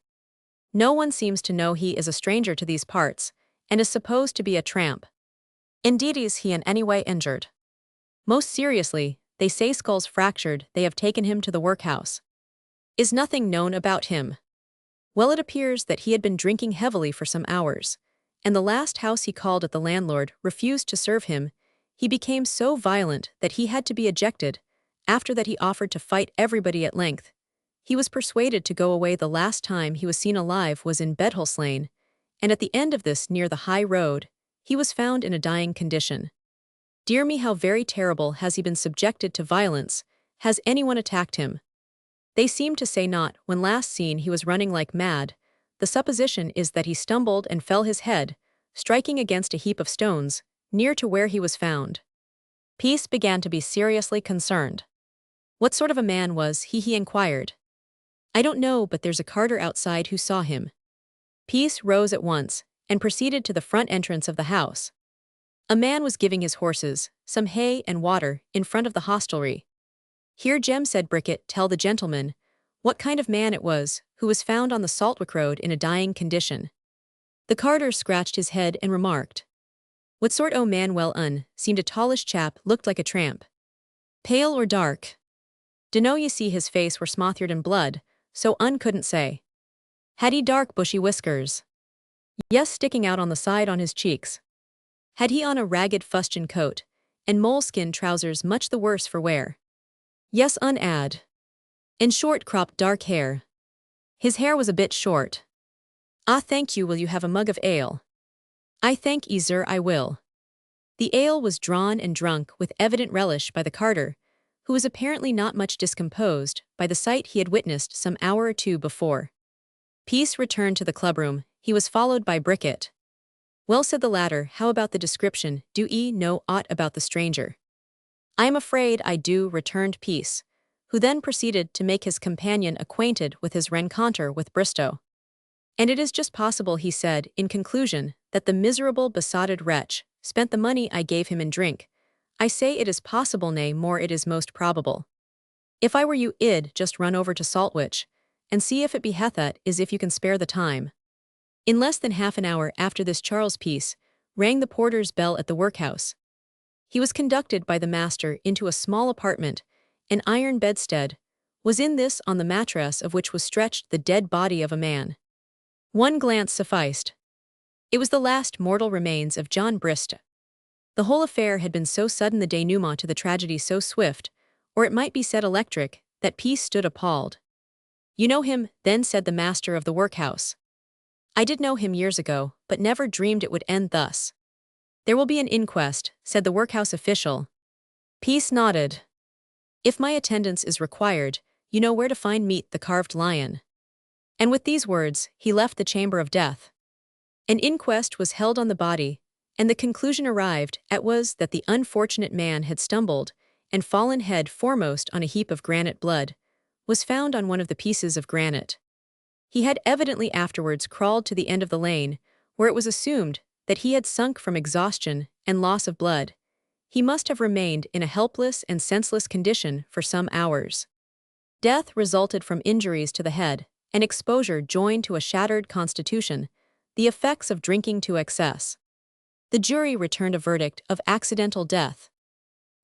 "No one seems to know, he is a stranger to these parts, and is supposed to be a tramp." "Indeed, is he in any way injured?" "Most seriously, they say skull's fractured, they have taken him to the workhouse." "Is nothing known about him?" "Well, it appears that he had been drinking heavily for some hours, and the last house he called at the landlord refused to serve him. He became so violent that he had to be ejected. After that he offered to fight everybody at length. He was persuaded to go away. The last time he was seen alive was in Bedhouse Lane, and at the end of this, near the high road, he was found in a dying condition. Dear me, how very terrible! Has he been subjected to violence? Has anyone attacked him?" "They seem to say not. When last seen he was running like mad. The supposition is that he stumbled and fell, his head striking against a heap of stones, near to where he was found." Peace began to be seriously concerned. "What sort of a man was he?" he inquired. "I don't know, but there's a carter outside who saw him." Peace rose at once, and proceeded to the front entrance of the house. A man was giving his horses some hay and water in front of the hostelry. "Here, Jem," said Bricket, "tell the gentleman what kind of man it was who was found on the Saltwick Road in a dying condition." The carter scratched his head and remarked, "What sort o' man?" "Well, seemed a tallish chap, looked like a tramp." "Pale or dark?" "Dunno, ye see his face were smothered in blood, so couldn't say." "Had he dark bushy whiskers?" "Yes, sticking out on the side on his cheeks." "Had he on a ragged fustian coat, and moleskin trousers much the worse for wear?" "Yes, ad." "And short cropped dark hair?" "His hair was a bit short." "Ah, thank you, will you have a mug of ale?" "I thank 'ee, sir, I will." The ale was drawn and drunk with evident relish by the carter, who was apparently not much discomposed by the sight he had witnessed some hour or two before. Peace returned to the clubroom. He was followed by Bricket. "Well," said the latter, "how about the description? Do 'ee know aught about the stranger?" "I am afraid I do," returned Peace, who then proceeded to make his companion acquainted with his rencontre with Bristow. "And it is just possible," he said, in conclusion, "that the miserable besotted wretch spent the money I gave him in drink. I say it is possible, nay more, it is most probable. If I were you, id just run over to Saltwich, and see if it be Hethat, is if you can spare the time." In less than half an hour after this, Charles Peace rang the porter's bell at the workhouse. He was conducted by the master into a small apartment. An iron bedstead was in this, on the mattress of which was stretched the dead body of a man. One glance sufficed. It was the last mortal remains of John Bristow. The whole affair had been so sudden, the denouement to the tragedy so swift, or it might be said electric, that Peace stood appalled. "You know him, then?" said the master of the workhouse. I did know him years ago, but never dreamed it would end thus. There will be an inquest, said the workhouse official. Peace nodded. If my attendance is required, you know where to find Meat the Carved Lion. And with these words, he left the chamber of death. An inquest was held on the body, and the conclusion arrived at was that the unfortunate man had stumbled and fallen head foremost on a heap of granite. Blood was found on one of the pieces of granite. He had evidently afterwards crawled to the end of the lane, where it was assumed that he had sunk from exhaustion and loss of blood. He must have remained in a helpless and senseless condition for some hours. Death resulted from injuries to the head, and exposure joined to a shattered constitution, the effects of drinking to excess. The jury returned a verdict of accidental death.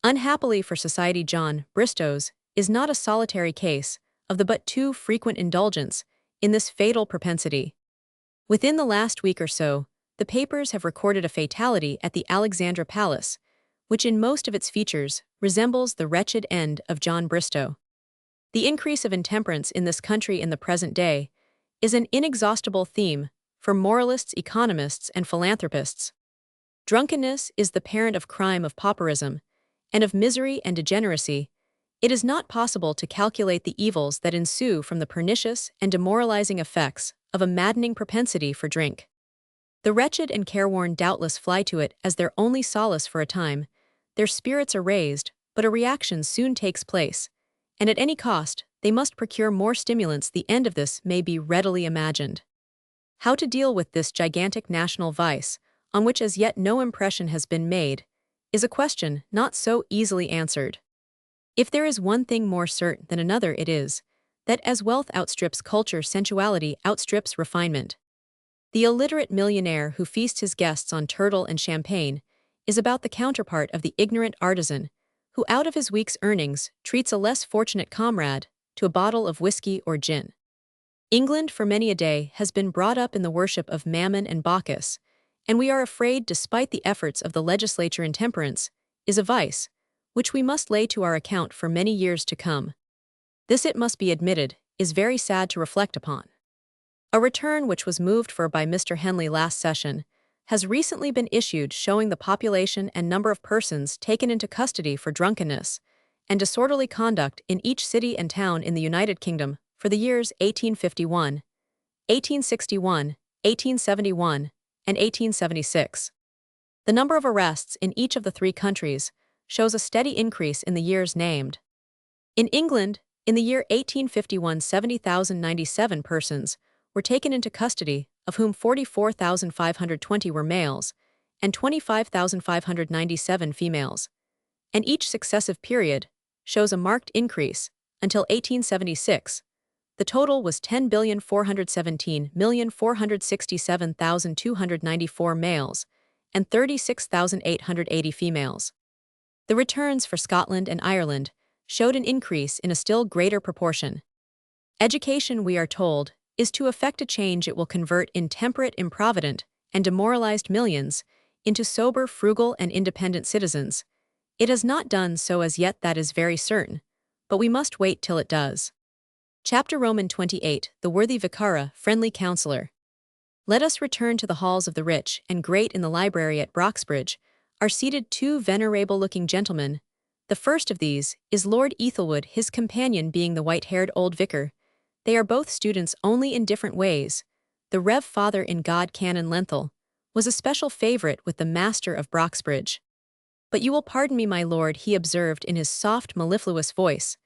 Unhappily for society, John Bristow's is not a solitary case of the but too frequent indulgence in this fatal propensity. Within the last week or so, the papers have recorded a fatality at the Alexandra Palace, which in most of its features resembles the wretched end of John Bristow. The increase of intemperance in this country in the present day is an inexhaustible theme for moralists, economists, and philanthropists. Drunkenness is the parent of crime, of pauperism, and of misery and degeneracy. It is not possible to calculate the evils that ensue from the pernicious and demoralizing effects of a maddening propensity for drink. The wretched and careworn doubtless fly to it as their only solace for a time. Their spirits are raised, but a reaction soon takes place, and at any cost, they must procure more stimulants. The end of this may be readily imagined. How to deal with this gigantic national vice, on which as yet no impression has been made, is a question not so easily answered. If there is one thing more certain than another, it is that as wealth outstrips culture, sensuality outstrips refinement. The illiterate millionaire who feasts his guests on turtle and champagne is about the counterpart of the ignorant artisan who out of his week's earnings treats a less fortunate comrade to a bottle of whiskey or gin. England for many a day has been brought up in the worship of Mammon and Bacchus, and we are afraid, despite the efforts of the legislature, intemperance is a vice which we must lay to our account for many years to come. This, it must be admitted, is very sad to reflect upon. A return which was moved for by Mr. Henley last session has recently been issued showing the population and number of persons taken into custody for drunkenness and disorderly conduct in each city and town in the United Kingdom for the years 1851, 1861, 1871, and 1876. The number of arrests in each of the three countries shows a steady increase in the years named. In England, in the year 1851, 70,097 persons were taken into custody, of whom 44,520 were males and 25,597 females. And each successive period shows a marked increase until 1876. The total was 10,417,467,294 males and 36,880 females. The returns for Scotland and Ireland showed an increase in a still greater proportion. Education, we are told, is to effect a change. It will convert intemperate, improvident, and demoralized millions into sober, frugal, and independent citizens. It has not done so as yet, that is very certain, but we must wait till it does. Chapter Roman 28, the worthy Vicara, friendly counselor. Let us return to the halls of the rich and great. In the library at Broxbridge are seated two venerable-looking gentlemen. The first of these is Lord Ethelwood, his companion being the white-haired old vicar. They are both students, only in different ways. The Rev. Father in God, Canon Lenthal, was a special favorite with the master of Broxbridge. "But you will pardon me, my lord," he observed in his soft, mellifluous voice.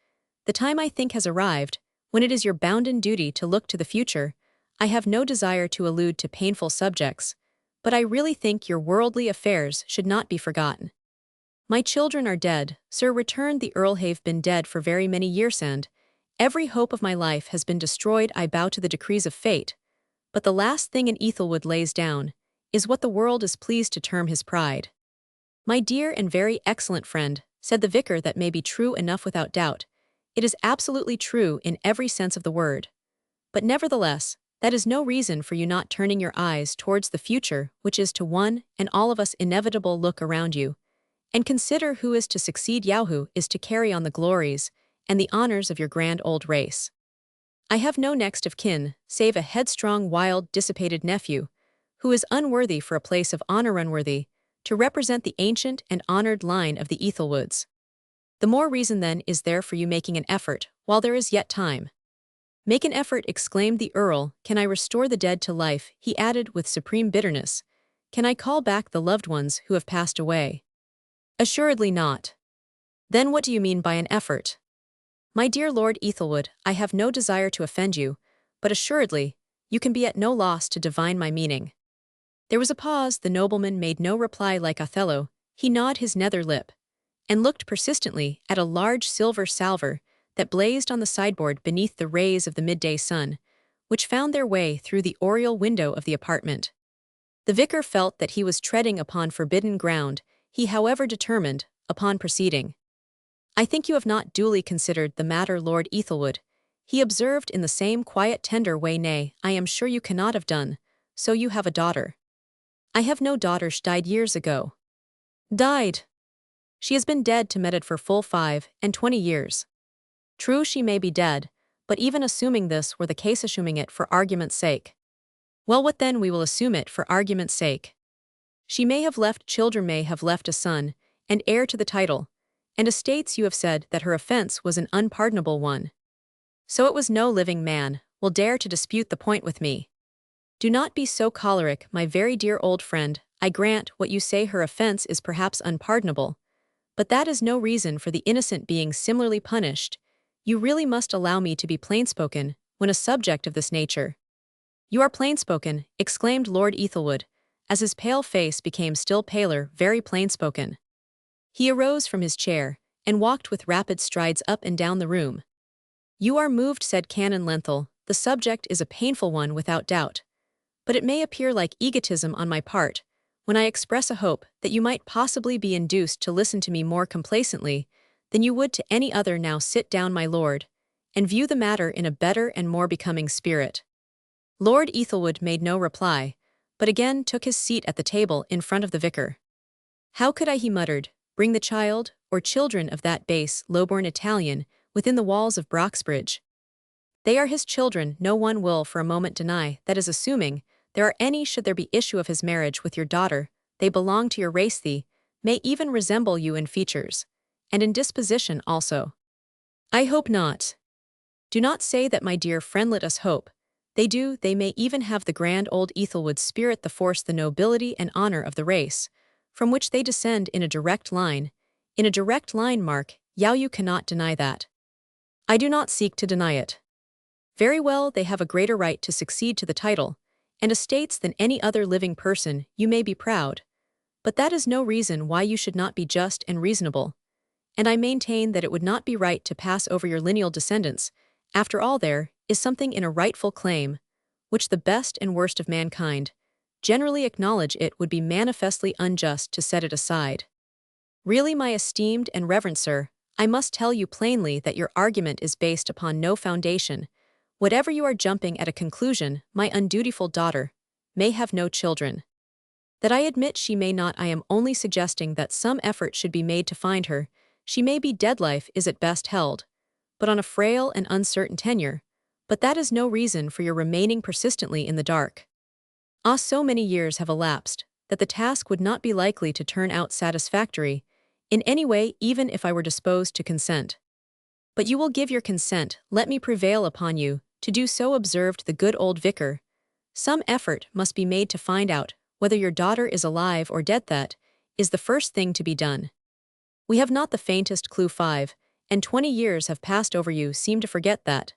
"The time, I think, has arrived when it is your bounden duty to look to the future. I have no desire to allude to painful subjects, but I really think your worldly affairs should not be forgotten." "My children are dead, sir," returned the Earl. "Have been dead for very many years, and every hope of my life has been destroyed. I bow to the decrees of fate. But the last thing an Ethelwood lays down is what the world is pleased to term his pride." "My dear and very excellent friend," said the vicar, "that may be true enough without doubt. It is absolutely true in every sense of the word. But nevertheless, that is no reason for you not turning your eyes towards the future, which is to one and all of us inevitable. Look around you, and consider who is to succeed you, who is to carry on the glories and the honors of your grand old race. I have no next of kin, save a headstrong, wild, dissipated nephew, who is unworthy for a place of honor unworthy, to represent the ancient and honored line of the Ethelwoods. The more reason then is there for you making an effort, while there is yet time. Make an effort, exclaimed the Earl. Can I restore the dead to life? He added with supreme bitterness. Can I call back the loved ones who have passed away? Assuredly not. Then what do you mean by an effort? My dear Lord Ethelwood, I have no desire to offend you, but assuredly, you can be at no loss to divine my meaning. There was a pause. The nobleman made no reply. Like Othello, he gnawed his nether lip, and looked persistently at a large silver salver that blazed on the sideboard beneath the rays of the midday sun, which found their way through the oriel window of the apartment. The vicar felt that he was treading upon forbidden ground. He, however, determined upon proceeding. I think you have not duly considered the matter, Lord Ethelwood, he observed in the same quiet, tender way. Nay, I am sure you cannot have done, so you have a daughter. I have no daughter. She died years ago. Died? She has been dead to Medad for full 25 years. True, she may be dead, but even assuming this were the case, assuming it for argument's sake. Well, what then? We will assume it for argument's sake. She may have left children, may have left a son, and heir to the title, and estates. You have said that her offense was an unpardonable one. So it was. No living man will dare to dispute the point with me. Do not be so choleric, my very dear old friend. I grant what you say, her offense is perhaps unpardonable, but that is no reason for the innocent being similarly punished. You really must allow me to be plainspoken when a subject of this nature. You are plainspoken, exclaimed Lord Ethelwood, as his pale face became still paler. Very plainspoken. He arose from his chair and walked with rapid strides up and down the room. You are moved, said Canon Lenthal. The subject is a painful one without doubt, but it may appear like egotism on my part when I express a hope that you might possibly be induced to listen to me more complacently than you would to any other. Now sit down, my lord, and view the matter in a better and more becoming spirit. Lord Ethelwood made no reply, but again took his seat at the table in front of the vicar. How could I, he muttered, bring the child, or children of that base, low-born Italian, within the walls of Broxbridge? They are his children, no one will for a moment deny that, is assuming there are any. Should there be issue of his marriage with your daughter, they belong to your race. They may even resemble you in features, and in disposition also. I hope not. Do not say that, my dear friend, let us hope. They do. They may even have the grand old Ethelwood spirit, the force, the nobility and honor of the race, from which they descend in a direct line. In a direct line, Mark, you cannot deny that. I do not seek to deny it. Very well, they have a greater right to succeed to the title and estates than any other living person. You may be proud, but that is no reason why you should not be just and reasonable, and I maintain that it would not be right to pass over your lineal descendants. After all, there is something in a rightful claim, which the best and worst of mankind generally acknowledge. It would be manifestly unjust to set it aside. Really, my esteemed and reverend sir, I must tell you plainly that your argument is based upon no foundation. Whatever you are jumping at a conclusion, my undutiful daughter may have no children. That I admit she may not. I am only suggesting that some effort should be made to find her. She may be dead. Life is at best held, but on a frail and uncertain tenure. But that is no reason for your remaining persistently in the dark. Ah, so many years have elapsed that the task would not be likely to turn out satisfactory in any way, even if I were disposed to consent. But you will give your consent. Let me prevail upon you to do so, observed the good old vicar. Some effort must be made to find out whether your daughter is alive or dead. That is the first thing to be done. We have not the faintest clue. 25 years have passed over. You seem to forget that.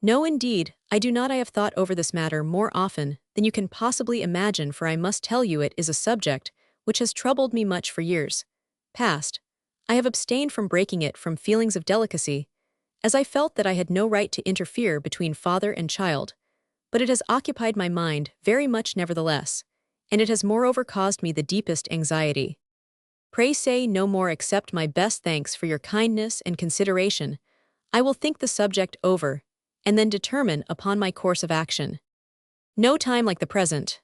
No, indeed, I do not. I have thought over this matter more often than you can possibly imagine, for I must tell you it is a subject which has troubled me much for years past. I have abstained from breaking it from feelings of delicacy, as I felt that I had no right to interfere between father and child, but it has occupied my mind very much nevertheless, and it has moreover caused me the deepest anxiety. Pray say no more. Accept my best thanks for your kindness and consideration. I will think the subject over, and then determine upon my course of action. No time like the present.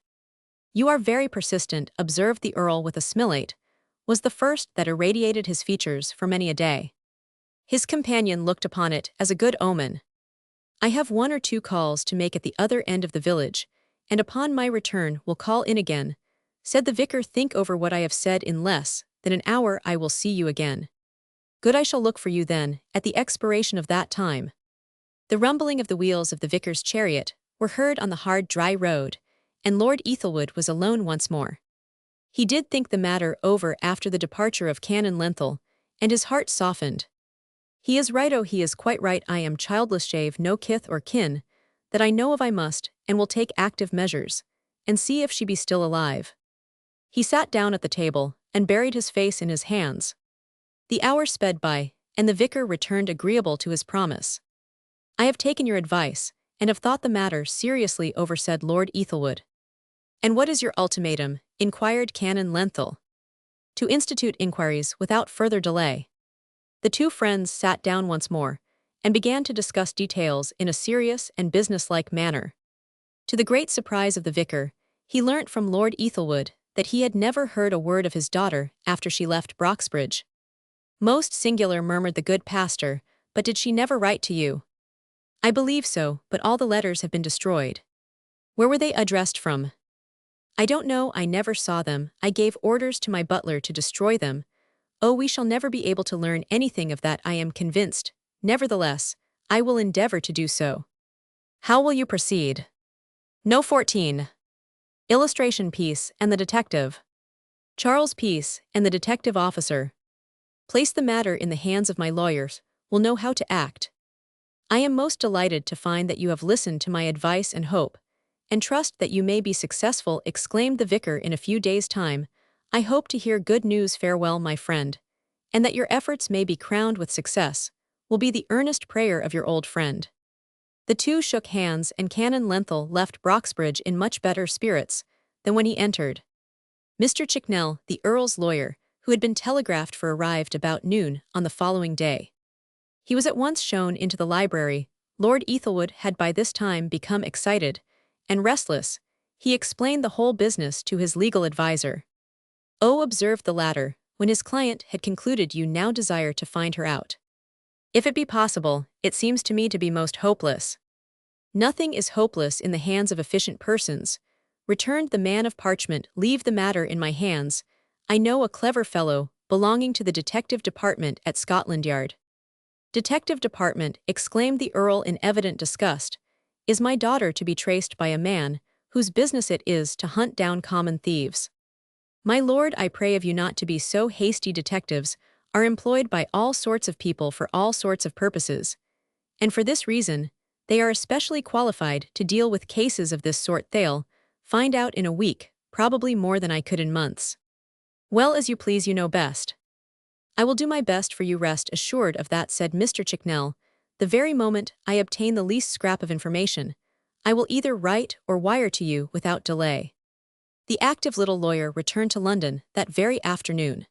You are very persistent, observed the Earl with a smilate, was the first that irradiated his features for many a day. His companion looked upon it as a good omen. I have 1 or 2 calls to make at the other end of the village, and upon my return will call in again. Said the vicar, think over what I have said. In less than an hour I will see you again. Good, I shall look for you then, at the expiration of that time. The rumbling of the wheels of the vicar's chariot were heard on the hard dry road, and Lord Ethelwood was alone once more. He did think the matter over after the departure of Canon Lenthal, and his heart softened. He is right, oh he is quite right, I am childless, shave no kith or kin, that I know of I must, and will take active measures, and see if she be still alive. He sat down at the table, and buried his face in his hands. The hour sped by, and the vicar returned agreeable to his promise. I have taken your advice, and have thought the matter seriously over, said Lord Ethelwood. And what is your ultimatum? Inquired Canon Lenthal. To institute inquiries without further delay. The two friends sat down once more, and began to discuss details in a serious and businesslike manner. To the great surprise of the vicar, he learnt from Lord Ethelwood that he had never heard a word of his daughter after she left Broxbridge. Most singular, murmured the good pastor, but did she never write to you? I believe so, but all the letters have been destroyed. Where were they addressed from? I don't know, I never saw them, I gave orders to my butler to destroy them. Oh, we shall never be able to learn anything of that, I am convinced. Nevertheless, I will endeavor to do so. How will you proceed? No. 14. Illustration Peace and the Detective. Charles Peace and the detective officer. Place the matter in the hands of my lawyers, will know how to act. I am most delighted to find that you have listened to my advice and hope, and trust that you may be successful, exclaimed the vicar in a few days' time. I hope to hear good news. Farewell, my friend, and that your efforts may be crowned with success, will be the earnest prayer of your old friend. The two shook hands, and Canon Lenthal left Broxbridge in much better spirits than when he entered. Mr. Chicknell, the Earl's lawyer, who had been telegraphed for, arrived about noon on the following day. He was at once shown into the library. Lord Ethelwood had by this time become excited and restless. He explained the whole business to his legal adviser. Oh, observed the latter, when his client had concluded, you now desire to find her out. If it be possible, it seems to me to be most hopeless. Nothing is hopeless in the hands of efficient persons, returned the man of parchment. Leave the matter in my hands. I know a clever fellow belonging to the detective department at Scotland Yard. Detective department, exclaimed the Earl in evident disgust. Is my daughter to be traced by a man whose business it is to hunt down common thieves? My lord, I pray of you not to be so hasty. Detectives are employed by all sorts of people for all sorts of purposes, and for this reason, they are especially qualified to deal with cases of this sort. They'll find out in a week, probably more than I could in months. Well, as you please, you know best. I will do my best for you, rest assured of that, said Mr. Chicknell. The very moment I obtain the least scrap of information, I will either write or wire to you without delay. The active little lawyer returned to London that very afternoon.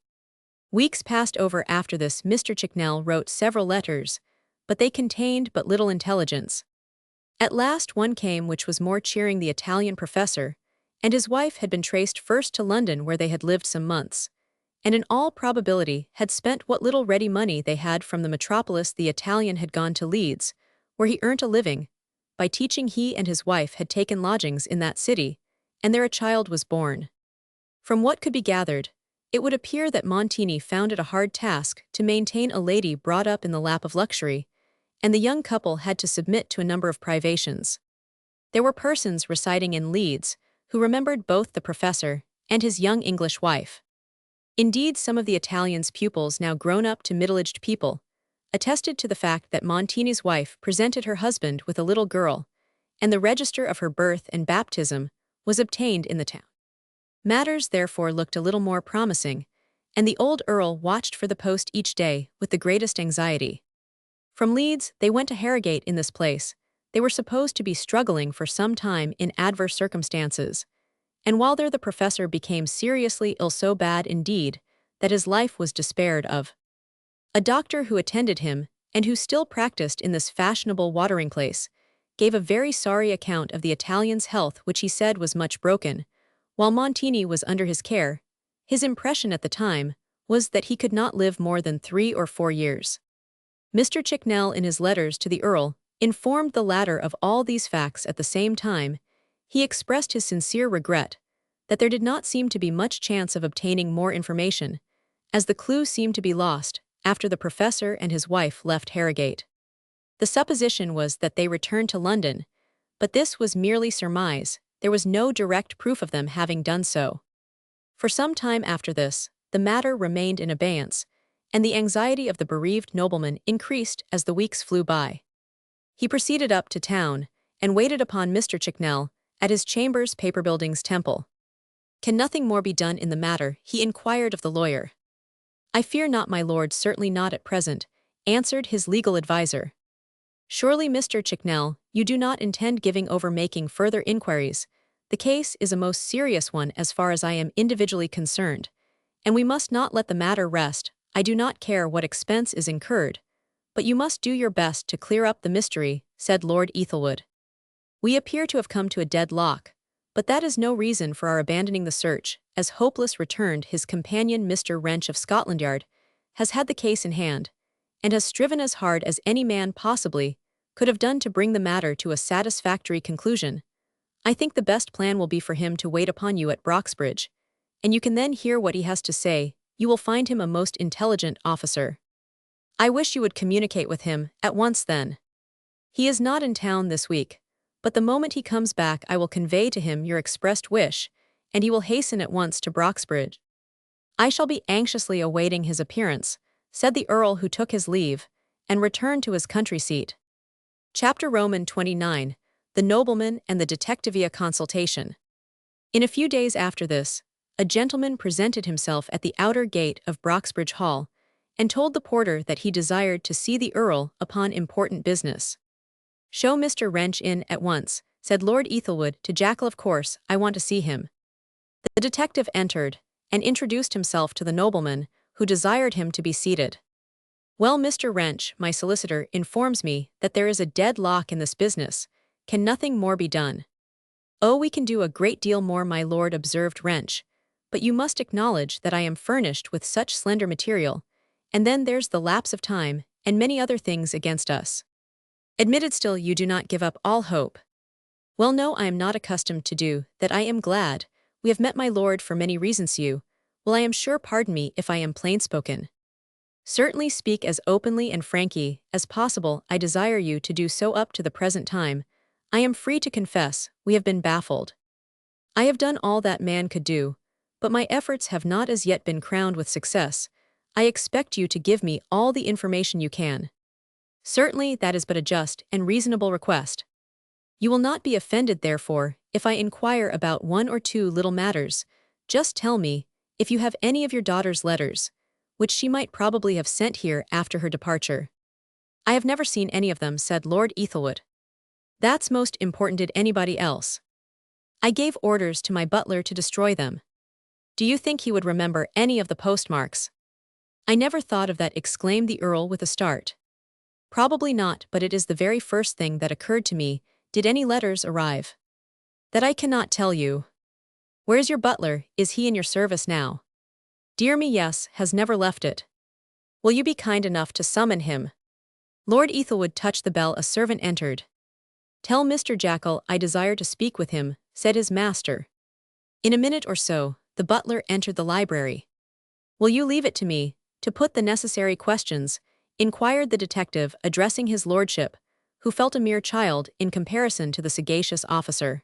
Weeks passed over after this. Mr. Chicknell wrote several letters, but they contained but little intelligence. At last one came which was more cheering. The Italian professor and his wife had been traced first to London, where they had lived some months, and in all probability had spent what little ready money they had from the metropolis. The Italian had gone to Leeds, where he earned a living by teaching. He and his wife had taken lodgings in that city, and there a child was born. From what could be gathered, it would appear that Montini found it a hard task to maintain a lady brought up in the lap of luxury, and the young couple had to submit to a number of privations. There were persons residing in Leeds who remembered both the professor and his young English wife. Indeed, some of the Italian's pupils, now grown up to middle-aged people, attested to the fact that Montini's wife presented her husband with a little girl, and the register of her birth and baptism was obtained in the town. Matters therefore looked a little more promising, and the old Earl watched for the post each day with the greatest anxiety. From Leeds they went to Harrogate. In this place they were supposed to be struggling for some time in adverse circumstances, and while there the professor became seriously ill, so bad indeed that his life was despaired of. A doctor who attended him, and who still practiced in this fashionable watering place, gave a very sorry account of the Italian's health, which he said was much broken. While Montini was under his care, his impression at the time was that he could not live more than 3 or 4 years. Mr. Chicknell, in his letters to the Earl, Informed the latter of all these facts at the same time, he expressed his sincere regret that there did not seem to be much chance of obtaining more information, as the clue seemed to be lost after the professor and his wife left Harrogate. The supposition was that they returned to London, but this was merely surmise. There was no direct proof of them having done so. For some time after this, the matter remained in abeyance, and the anxiety of the bereaved nobleman increased as the weeks flew by. He proceeded up to town and waited upon Mr. Chicknell at his chambers, Paper Buildings, Temple. "Can nothing more be done in the matter?" he inquired of the lawyer. "I fear not, my lord, certainly not at present," answered his legal adviser. "Surely, Mr. Chicknell, you do not intend giving over making further inquiries. The case is a most serious one as far as I am individually concerned, and we must not let the matter rest. I do not care what expense is incurred, but you must do your best to clear up the mystery," said Lord Ethelwood. "We appear to have come to a deadlock, but that is no reason for our abandoning the search, as hopeless," returned his companion. "Mr. Wrench of Scotland Yard has had the case in hand, and has striven as hard as any man possibly could have done to bring the matter to a satisfactory conclusion. I think the best plan will be for him to wait upon you at Broxbridge, and you can then hear what he has to say. You will find him a most intelligent officer. I wish you would communicate with him at once then. He is not in town this week, but the moment he comes back I will convey to him your expressed wish, and he will hasten at once to Broxbridge. I shall be anxiously awaiting his appearance," said the Earl, who took his leave and returned to his country seat. Chapter Roman 29. The Nobleman and the Detective via Consultation. In a few days after this, a gentleman presented himself at the outer gate of Broxbridge Hall, and told the porter that he desired to see the Earl upon important business. "Show Mr. Wrench in at once," said Lord Ethelwood to Jackal. "Of course, I want to see him." The detective entered, and introduced himself to the nobleman, who desired him to be seated. "Well, Mr. Wrench, my solicitor informs me that there is a deadlock in this business. Can nothing more be done?" "Oh, we can do a great deal more, my lord," observed Wrench, "but you must acknowledge that I am furnished with such slender material, and then there's the lapse of time, and many other things against us." "Admitted, still you do not give up all hope." "Well, no, I am not accustomed to do that. I am glad we have met, my lord, for many reasons. You will, I am sure, pardon me if I am plain-spoken. Certainly speak as openly and frankly as possible. I desire you to do so. Up to the present time, I am free to confess, we have been baffled. I have done all that man could do, but my efforts have not as yet been crowned with success. I expect you to give me all the information you can." "Certainly, that is but a just and reasonable request. You will not be offended, therefore, if I inquire about one or two little matters. Just tell me if you have any of your daughter's letters, which she might probably have sent here after her departure." "I have never seen any of them," said Lord Ethelwood. "That's most important. Did anybody else?" "I gave orders to my butler to destroy them." "Do you think he would remember any of the postmarks?" "I never thought of that," exclaimed the Earl with a start. "Probably not, but it is the very first thing that occurred to me. Did any letters arrive?" "That I cannot tell you." "Where's your butler? Is he in your service now?" "Dear me, yes, has never left it." "Will you be kind enough to summon him?" Lord Ethelwood touched the bell. A servant entered. "Tell Mr. Jackal I desire to speak with him," said his master. In a minute or so, the butler entered the library. "Will you leave it to me to put the necessary questions?" inquired the detective, addressing his lordship, who felt a mere child in comparison to the sagacious officer.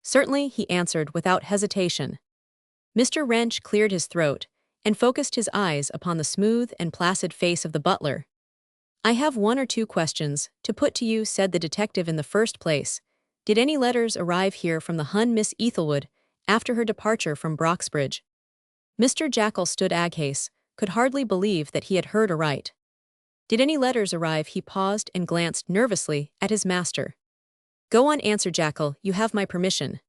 "Certainly," he answered without hesitation. Mr. Wrench cleared his throat and focused his eyes upon the smooth and placid face of the butler. "I have one or two questions to put to you," said the detective. "In the first place, did any letters arrive here from the Hun Miss Ethelwood after her departure from Broxbridge?" Mr. Jackal stood aghast, could hardly believe that he had heard aright. "Did any letters arrive?" He paused and glanced nervously at his master. "Go on," answered Jackal. "You have my permission."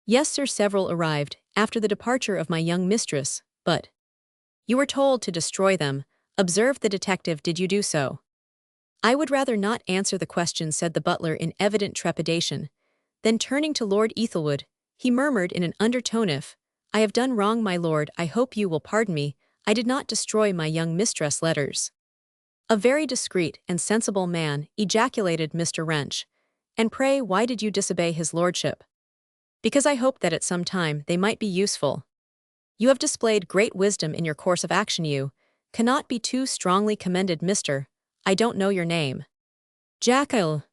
"Yes, sir, several arrived after the departure of my young mistress, but—" "You were told to destroy them," observed the detective. "Did you do so?" "I would rather not answer the question," said the butler in evident trepidation. Then turning to Lord Ethelwood, he murmured in an undertone, "If I have done wrong, my lord, I hope you will pardon me. I did not destroy my young mistress' letters." "A very discreet and sensible man," ejaculated Mr. Wrench. "And pray why did you disobey his lordship?" "Because I hoped that at some time they might be useful." "You have displayed great wisdom in your course of action. You cannot be too strongly commended, Mr. I don't know your name." "Jackal."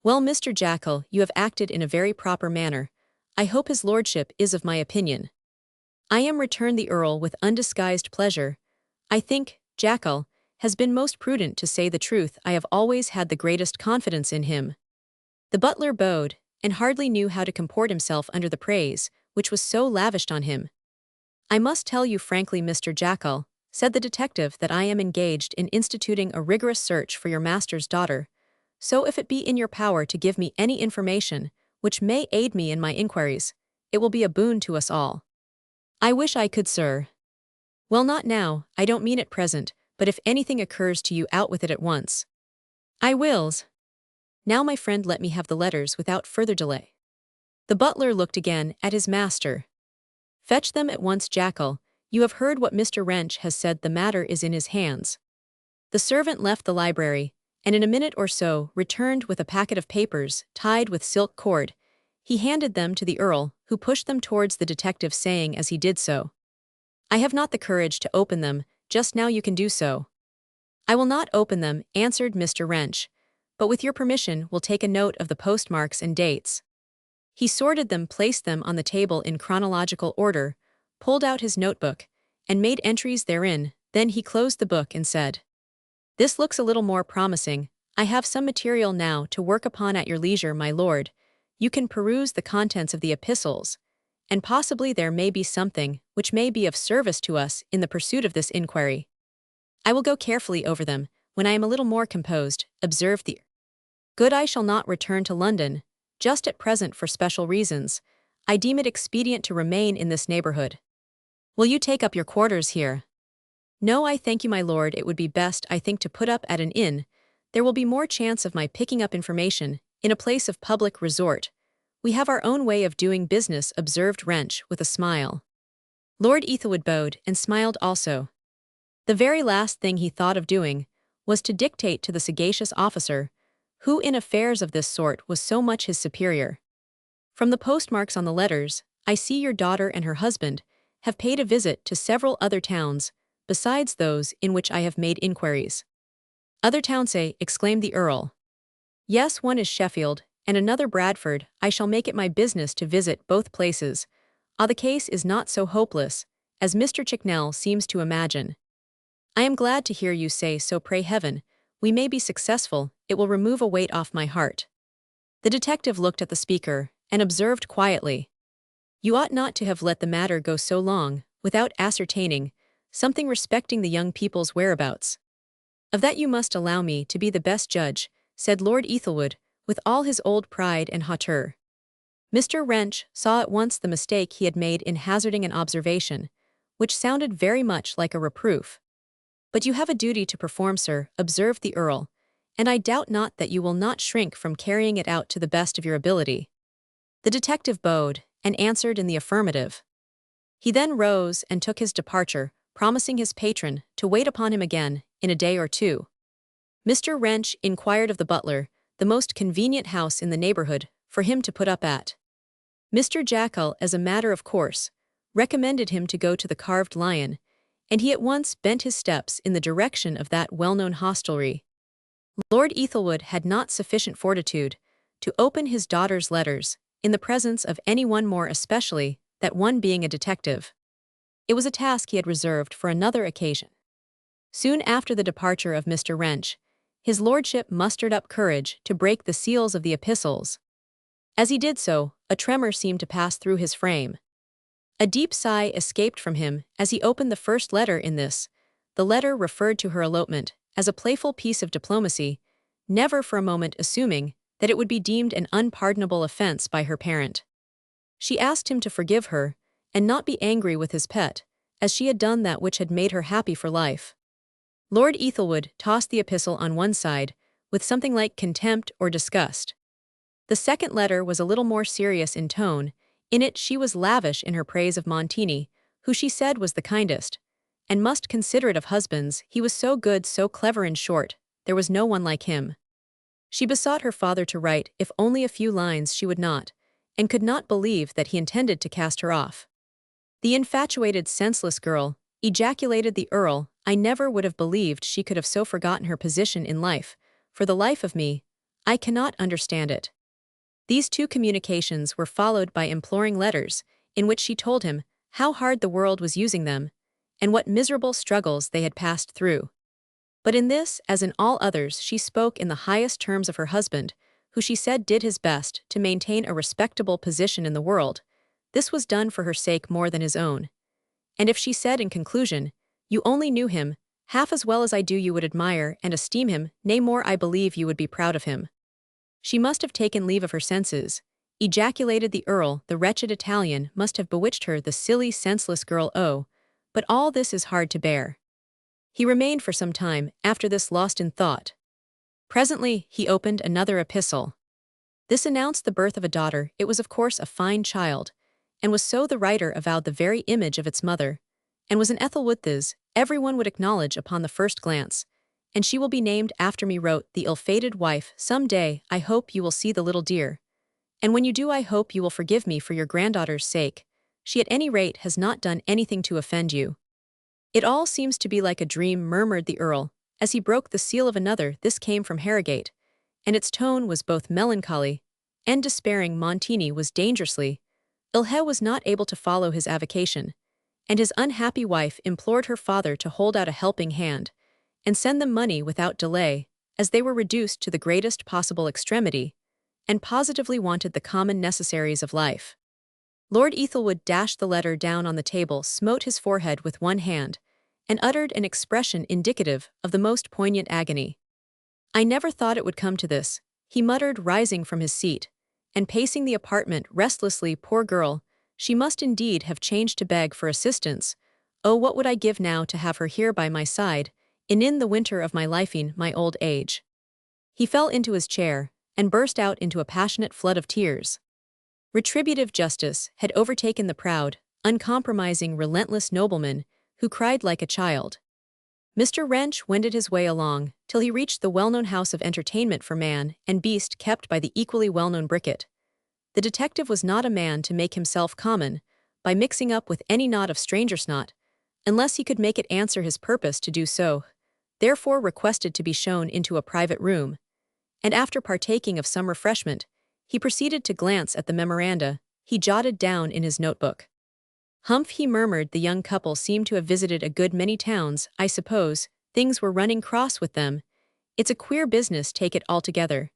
"Well, Mr. Jackal, you have acted in a very proper manner. I hope his lordship is of my opinion." "I am," returned the Earl with undisguised pleasure. "I think, Jackal has been most prudent. To say the truth, I have always had the greatest confidence in him." The butler bowed, and hardly knew how to comport himself under the praise which was so lavished on him. "I must tell you frankly, Mr. Jackal," said the detective, "that I am engaged in instituting a rigorous search for your master's daughter, so if it be in your power to give me any information which may aid me in my inquiries, it will be a boon to us all." "I wish I could, sir." "Well, not now, I don't mean at present, but if anything occurs to you, out with it at once." "I wills." "Now, my friend, let me have the letters without further delay." The butler looked again at his master. "Fetch them at once, Jackal. You have heard what Mr. Wrench has said. The matter is in his hands." The servant left the library, and in a minute or so returned with a packet of papers tied with silk cord. He handed them to the Earl, who pushed them towards the detective, saying as he did so, "I have not the courage to open them just now. You can do so." "I will not open them," answered Mr. Wrench, "but with your permission will take a note of the postmarks and dates." He sorted them, placed them on the table in chronological order, pulled out his notebook, and made entries therein. Then he closed the book and said, "This looks a little more promising. I have some material now to work upon at your leisure, my lord. You can peruse the contents of the epistles, and possibly there may be something which may be of service to us in the pursuit of this inquiry." "I will go carefully over them when I am a little more composed," observed the good. "I shall not return to London just at present for special reasons. I deem it expedient to remain in this neighborhood." "Will you take up your quarters here?" "No, I thank you, my lord. It would be best, I think, to put up at an inn. There will be more chance of my picking up information in a place of public resort. We have our own way of doing business," observed Wrench with a smile. Lord Ethelwood bowed and smiled also. The very last thing he thought of doing was to dictate to the sagacious officer, who in affairs of this sort was so much his superior. "From the postmarks on the letters, I see your daughter and her husband have paid a visit to several other towns, besides those in which I have made inquiries." "Other towns, eh?" exclaimed the Earl. "Yes, one is Sheffield, and another Bradford. I shall make it my business to visit both places. The case is not so hopeless as Mr. Chicknell seems to imagine." "I am glad to hear you say so. Pray heaven we may be successful. It will remove a weight off my heart." The detective looked at the speaker and observed quietly, "You ought not to have let the matter go so long without ascertaining something respecting the young people's whereabouts." "Of that you must allow me to be the best judge," said Lord Ethelwood, with all his old pride and hauteur. Mr. Wrench saw at once the mistake he had made in hazarding an observation, which sounded very much like a reproof. "But you have a duty to perform, sir," observed the Earl, "and I doubt not that you will not shrink from carrying it out to the best of your ability." The detective bowed and answered in the affirmative. He then rose and took his departure, promising his patron to wait upon him again in a day or two. Mr. Wrench inquired of the butler the most convenient house in the neighborhood for him to put up at. Mr. Jackal, as a matter of course, recommended him to go to the Carved Lion, and he at once bent his steps in the direction of that well-known hostelry. Lord Ethelwood had not sufficient fortitude to open his daughter's letters in the presence of any one, more especially that one being a detective. It was a task he had reserved for another occasion. Soon after the departure of Mr. Wrench, his lordship mustered up courage to break the seals of the epistles. As he did so, a tremor seemed to pass through his frame. A deep sigh escaped from him as he opened the first letter in this. The letter referred to her elopement as a playful piece of diplomacy, never for a moment assuming that it would be deemed an unpardonable offense by her parent. She asked him to forgive her and not be angry with his pet, as she had done that which had made her happy for life. Lord Ethelwood tossed the epistle on one side with something like contempt or disgust. The second letter was a little more serious in tone. In it she was lavish in her praise of Montini, who she said was the kindest and must considerate of husbands, he was so good, so clever, in short, there was no one like him. She besought her father to write, if only a few lines she would not, and could not believe that he intended to cast her off. The infatuated, senseless girl, ejaculated the Earl, I never would have believed she could have so forgotten her position in life. For the life of me, I cannot understand it. These two communications were followed by imploring letters, in which she told him how hard the world was using them, and what miserable struggles they had passed through. But in this, as in all others, she spoke in the highest terms of her husband, who she said did his best to maintain a respectable position in the world. This was done for her sake more than his own. And if she said in conclusion, you only knew him, half as well as I do, you would admire and esteem him, nay more, I believe you would be proud of him. She must have taken leave of her senses, ejaculated the Earl, the wretched Italian must have bewitched her, the silly, senseless girl, oh, but all this is hard to bear. He remained for some time, after this, lost in thought. Presently, he opened another epistle. This announced the birth of a daughter. It was of course a fine child, and was, so the writer avowed, the very image of its mother, and was an Ethelwith's, everyone would acknowledge upon the first glance, and she will be named after me, wrote the ill-fated wife. Some day, I hope you will see the little dear, and when you do, I hope you will forgive me for your granddaughter's sake. She at any rate has not done anything to offend you. It all seems to be like a dream, murmured the Earl, as he broke the seal of another. This came from Harrogate, and its tone was both melancholy and despairing. Montini was dangerously ill. He was not able to follow his avocation, and his unhappy wife implored her father to hold out a helping hand, and send them money without delay, as they were reduced to the greatest possible extremity, and positively wanted the common necessaries of life. Lord Ethelwood dashed the letter down on the table, smote his forehead with one hand, and uttered an expression indicative of the most poignant agony. I never thought it would come to this, he muttered, rising from his seat, and pacing the apartment restlessly. Poor girl, she must indeed have changed to beg for assistance. Oh, what would I give now to have her here by my side, in the winter of my lifing, my old age. He fell into his chair, and burst out into a passionate flood of tears. Retributive justice had overtaken the proud, uncompromising, relentless nobleman, who cried like a child. Mr. Wrench wended his way along, till he reached the well-known house of entertainment for man and beast kept by the equally well-known Bricket. The detective was not a man to make himself common, by mixing up with any knot of stranger snot, unless he could make it answer his purpose to do so, therefore requested to be shown into a private room, and after partaking of some refreshment, he proceeded to glance at the memoranda he jotted down in his notebook. Humph, he murmured, the young couple seemed to have visited a good many towns. I suppose things were running cross with them. It's a queer business, take it altogether.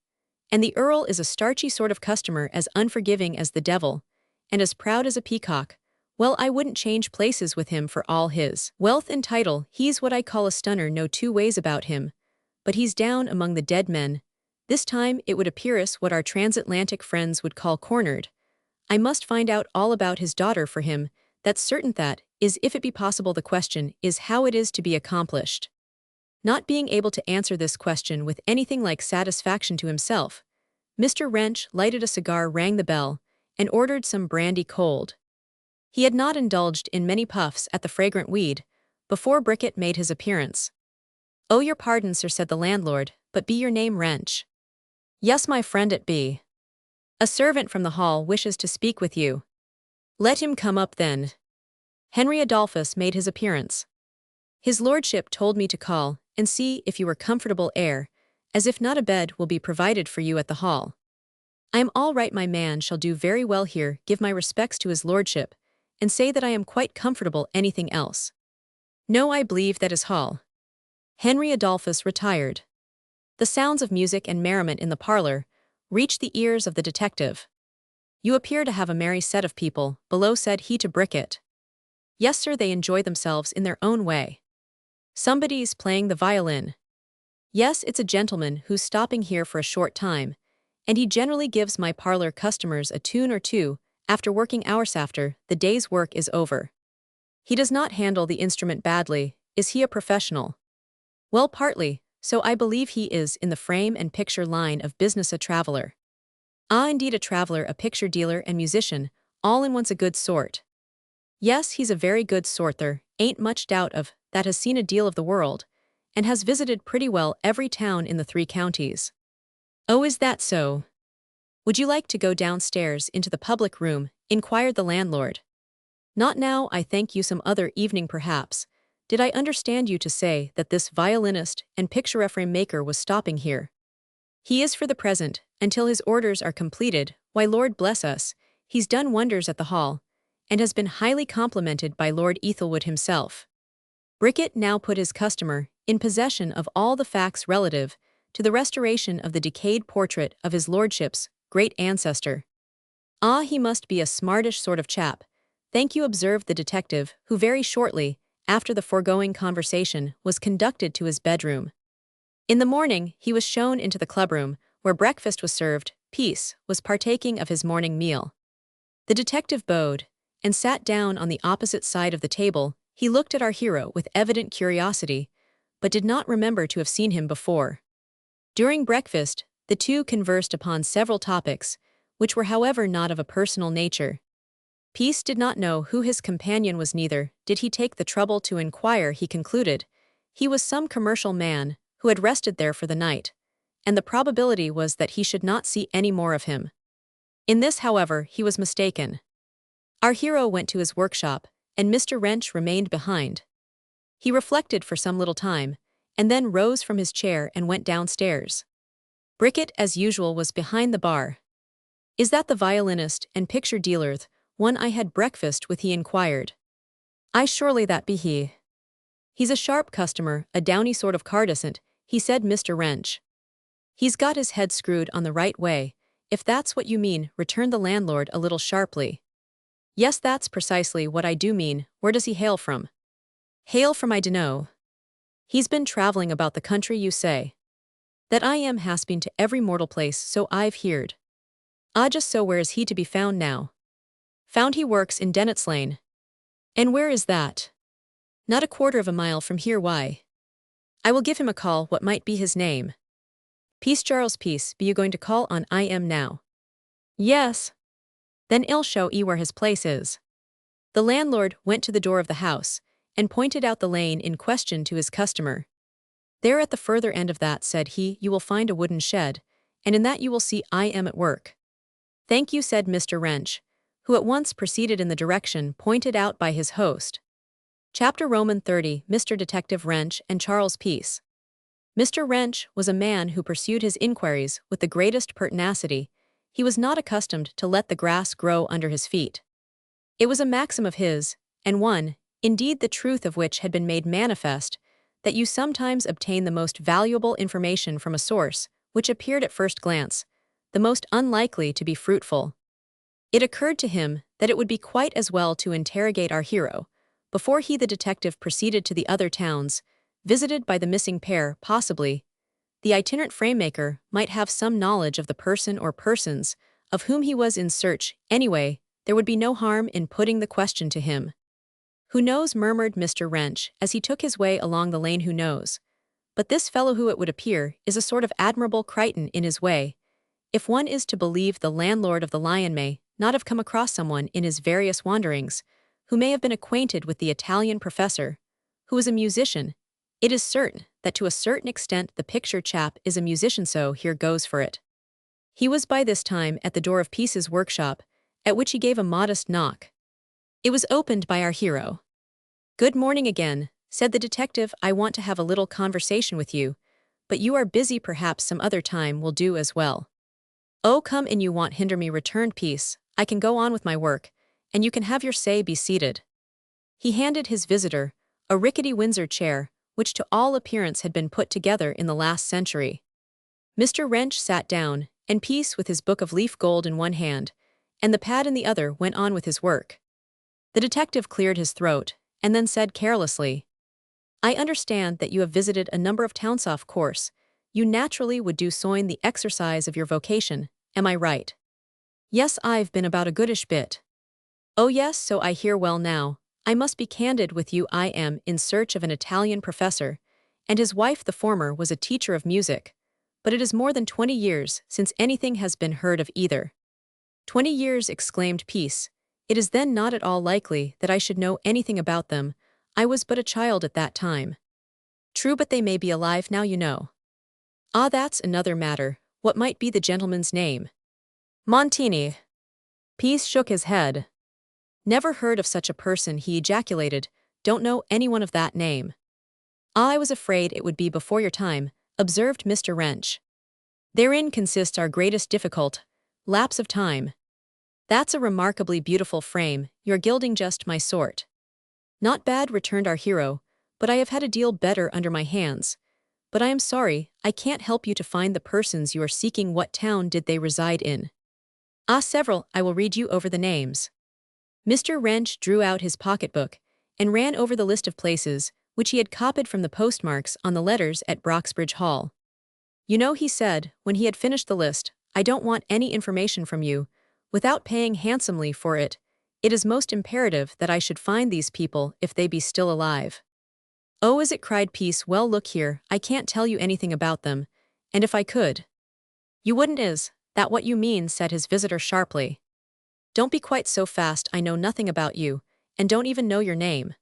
And the Earl is a starchy sort of customer, as unforgiving as the devil, and as proud as a peacock. Well, I wouldn't change places with him for all his wealth and title. He's what I call a stunner, no two ways about him. But he's down among the dead men. This time it would appear us what our transatlantic friends would call cornered. I must find out all about his daughter for him. That's certain. That is, if it be possible. The question is how it is to be accomplished. Not being able to answer this question with anything like satisfaction to himself, Mr. Wrench lighted a cigar, rang the bell, and ordered some brandy cold. He had not indulged in many puffs at the fragrant weed before Bricket made his appearance. Oh, your pardon, sir, said the landlord, but be your name Wrench? Yes, my friend, it be. A servant from the hall wishes to speak with you. Let him come up then. Henry Adolphus made his appearance. His lordship told me to call and see if you were comfortable air, as if not a bed will be provided for you at the hall. I am all right, my man shall do very well here. Give my respects to his lordship, and say that I am quite comfortable. Anything else? No, I believe that is hall. Henry Adolphus retired. The sounds of music and merriment in the parlor reached the ears of the detective. You appear to have a merry set of people below, said he to Bricket. Yes, sir, they enjoy themselves in their own way. Somebody's playing the violin. Yes, it's a gentleman who's stopping here for a short time, and he generally gives my parlor customers a tune or two after working hours after the day's work is over. He does not handle the instrument badly. Is he a professional? Well, partly, so I believe he is in the frame and picture line of business. A traveler. Ah, indeed, a traveler, a picture dealer and musician, all in once, a good sort. Yes, he's a very good sort there, ain't much doubt of, that has seen a deal of the world, and has visited pretty well every town in the 3 counties. Oh, is that so? Would you like to go downstairs into the public room? Inquired the landlord. Not now, I thank you, some other evening perhaps. Did I understand you to say that this violinist and picture frame maker was stopping here? He is for the present, until his orders are completed. Why, Lord bless us, he's done wonders at the hall, and has been highly complimented by Lord Ethelwood himself. Bricket now put his customer in possession of all the facts relative to the restoration of the decayed portrait of his lordship's great ancestor. Ah, he must be a smartish sort of chap. Thank you, observed the detective, who very shortly, after the foregoing conversation, was conducted to his bedroom. In the morning, he was shown into the clubroom, where breakfast was served. Peace was partaking of his morning meal. The detective bowed, and sat down on the opposite side of the table. He looked at our hero with evident curiosity, but did not remember to have seen him before. During breakfast, the two conversed upon several topics, which were however not of a personal nature. Peace did not know who his companion was, neither did he take the trouble to inquire. He concluded he was some commercial man who had rested there for the night, and the probability was that he should not see any more of him. In this, however, he was mistaken. Our hero went to his workshop, and Mr. Wrench remained behind. He reflected for some little time, and then rose from his chair and went downstairs. Bricket, as usual, was behind the bar. Is that the violinist and picture dealer, one I had breakfast with? He inquired. Aye, surely that be he. He's a sharp customer, a downy sort of cardicent, he said. Mr. Wrench. He's got his head screwed on the right way, if that's what you mean, returned the landlord a little sharply. Yes, that's precisely what I do mean. Where does he hail from? Hail from I dunno. He's been traveling about the country, you say? That I am, has been to every mortal place, so I've heard. Ah, just so. Where is he to be found now? Found he works in Dennet's Lane. And where is that? Not a quarter of a mile from here. Why? I will give him a call. What might be his name? Peace, Charles. Peace. Be you going to call on I am now? Yes. Then I'll show 'ee where his place is. The landlord went to the door of the house, and pointed out the lane in question to his customer. There at the further end of that, said he, you will find a wooden shed, and in that you will see I am at work. Thank you, said Mr. Wrench, who at once proceeded in the direction pointed out by his host. Chapter Roman 30, Mr. Detective Wrench and Charles Peace. Mr. Wrench was a man who pursued his inquiries with the greatest pertinacity. He was not accustomed to let the grass grow under his feet. It was a maxim of his, and one, indeed the truth of which had been made manifest, that you sometimes obtain the most valuable information from a source which appeared at first glance the most unlikely to be fruitful. It occurred to him that it would be quite as well to interrogate our hero before he, the detective, proceeded to the other towns visited by the missing pair. Possibly the itinerant framemaker might have some knowledge of the person or persons of whom he was in search. Anyway, there would be no harm in putting the question to him. Who knows, murmured Mr. Wrench as he took his way along the lane. Who knows? But this fellow, who it would appear is a sort of admirable Crichton in his way, if one is to believe the landlord of the Lion, may not have come across someone in his various wanderings who may have been acquainted with the Italian professor, who was a musician. It is certain that to a certain extent the picture chap is a musician, so here goes for it. He was by this time at the door of Peace's workshop, at which he gave a modest knock. It was opened by our hero. Good morning again, said the detective. I want to have a little conversation with you, but you are busy. Perhaps some other time will do as well. Oh, come in, you won't hinder me, returned Peace. I can go on with my work, and you can have your say. Be seated. He handed his visitor a rickety Windsor chair, which to all appearance had been put together in the last century. Mr. Wrench sat down, and Peace, with his book of leaf gold in one hand, and the pad in the other, went on with his work. The detective cleared his throat, and then said carelessly, I understand that you have visited a number of towns. Of course, you naturally would do so in the exercise of your vocation, am I right? Yes, I've been about a goodish bit. Oh yes, so I hear. Well now, I must be candid with you. I am in search of an Italian professor, and his wife, the former, was a teacher of music, but it is more than 20 years since anything has been heard of either. 20 years, exclaimed Peace. It is then not at all likely that I should know anything about them. I was but a child at that time. True, but they may be alive now, you know. Ah, that's another matter. What might be the gentleman's name? Montini. Peace shook his head. Never heard of such a person, he ejaculated. Don't know anyone of that name. Ah, I was afraid it would be before your time, observed Mr. Wrench. Therein consists our greatest difficult lapse of time. That's a remarkably beautiful frame, you're gilding just my sort. Not bad, returned our hero, but I have had a deal better under my hands. But I am sorry, I can't help you to find the persons you are seeking. What town did they reside in? Ah, several. I will read you over the names. Mr. Wrench drew out his pocketbook and ran over the list of places which he had copied from the postmarks on the letters at Broxbridge Hall. You know, he said, when he had finished the list, I don't want any information from you, without paying handsomely for it. It is most imperative that I should find these people if they be still alive. Oh, is it? Cried Peace. Well, look here, I can't tell you anything about them, and if I could. You wouldn't, is that what you mean? Said his visitor sharply. Don't be quite so fast, I know nothing about you, and don't even know your name.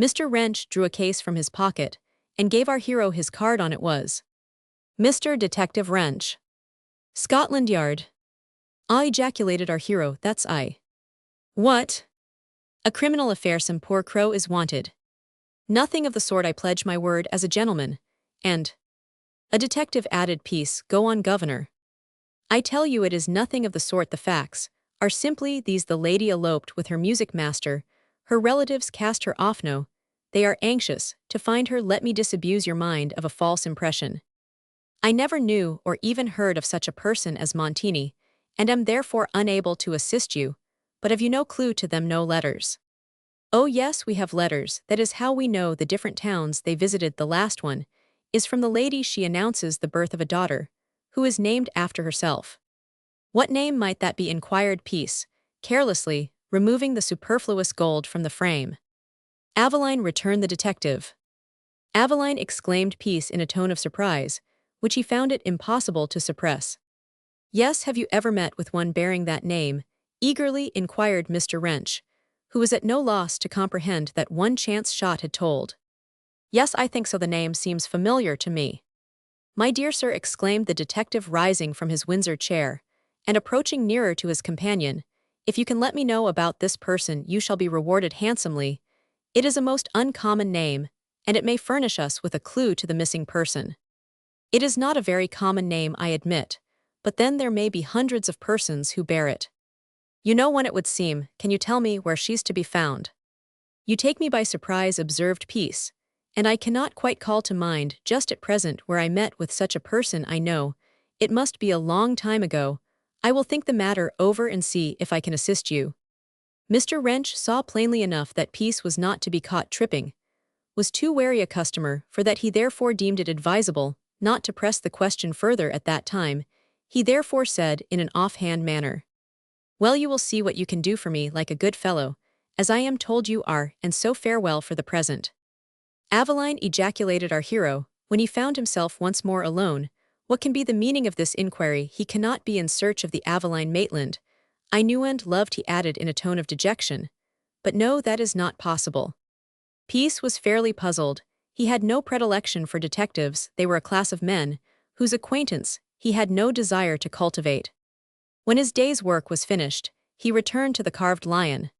Mr. Wrench drew a case from his pocket, and gave our hero his card. On it was Mr. Detective Wrench, Scotland Yard. Ah, ejaculated our hero, that's I. What? A criminal affair, some poor crow is wanted. Nothing of the sort, I pledge my word as a gentleman, and a detective, added Peace. Go on, governor. I tell you it is nothing of the sort. The facts are simply these: the lady eloped with her music master, her relatives cast her off. No, they are anxious to find her. Let me disabuse your mind of a false impression. I never knew or even heard of such a person as Montini, and am therefore unable to assist you. But have you no clue to them? No letters? Oh yes, we have letters. That is how we know the different towns they visited. The last one is from the lady. She announces the birth of a daughter, who is named after herself. What name might that be? Inquired Peace, carelessly, removing the superfluous gold from the frame. Aveline, returned the detective. Aveline, exclaimed Peace in a tone of surprise, which he found it impossible to suppress. Yes, have you ever met with one bearing that name? Eagerly inquired Mr. Wrench, who was at no loss to comprehend that one chance shot had told. Yes, I think so. The name seems familiar to me. My dear sir, exclaimed the detective, rising from his Windsor chair, and approaching nearer to his companion, if you can let me know about this person, you shall be rewarded handsomely. It is a most uncommon name, and it may furnish us with a clue to the missing person. It is not a very common name, I admit, but then there may be hundreds of persons who bear it. You know one, it would seem. Can you tell me where she's to be found? You take me by surprise, observed Peace, and I cannot quite call to mind just at present where I met with such a person. I know it must be a long time ago. I will think the matter over and see if I can assist you. Mr. Wrench saw plainly enough that Peace was not to be caught tripping, was too wary a customer, for that he therefore deemed it advisable not to press the question further at that time. He therefore said in an offhand manner, Well, you will see what you can do for me, like a good fellow, as I am told you are, and so farewell for the present. Aveline, ejaculated our hero, when he found himself once more alone. What can be the meaning of this inquiry? He cannot be in search of the Aveline Maitland I knew and loved, he added in a tone of dejection. But no, that is not possible. Peace was fairly puzzled. He had no predilection for detectives. They were a class of men whose acquaintance he had no desire to cultivate. When his day's work was finished, he returned to the Carved Lion.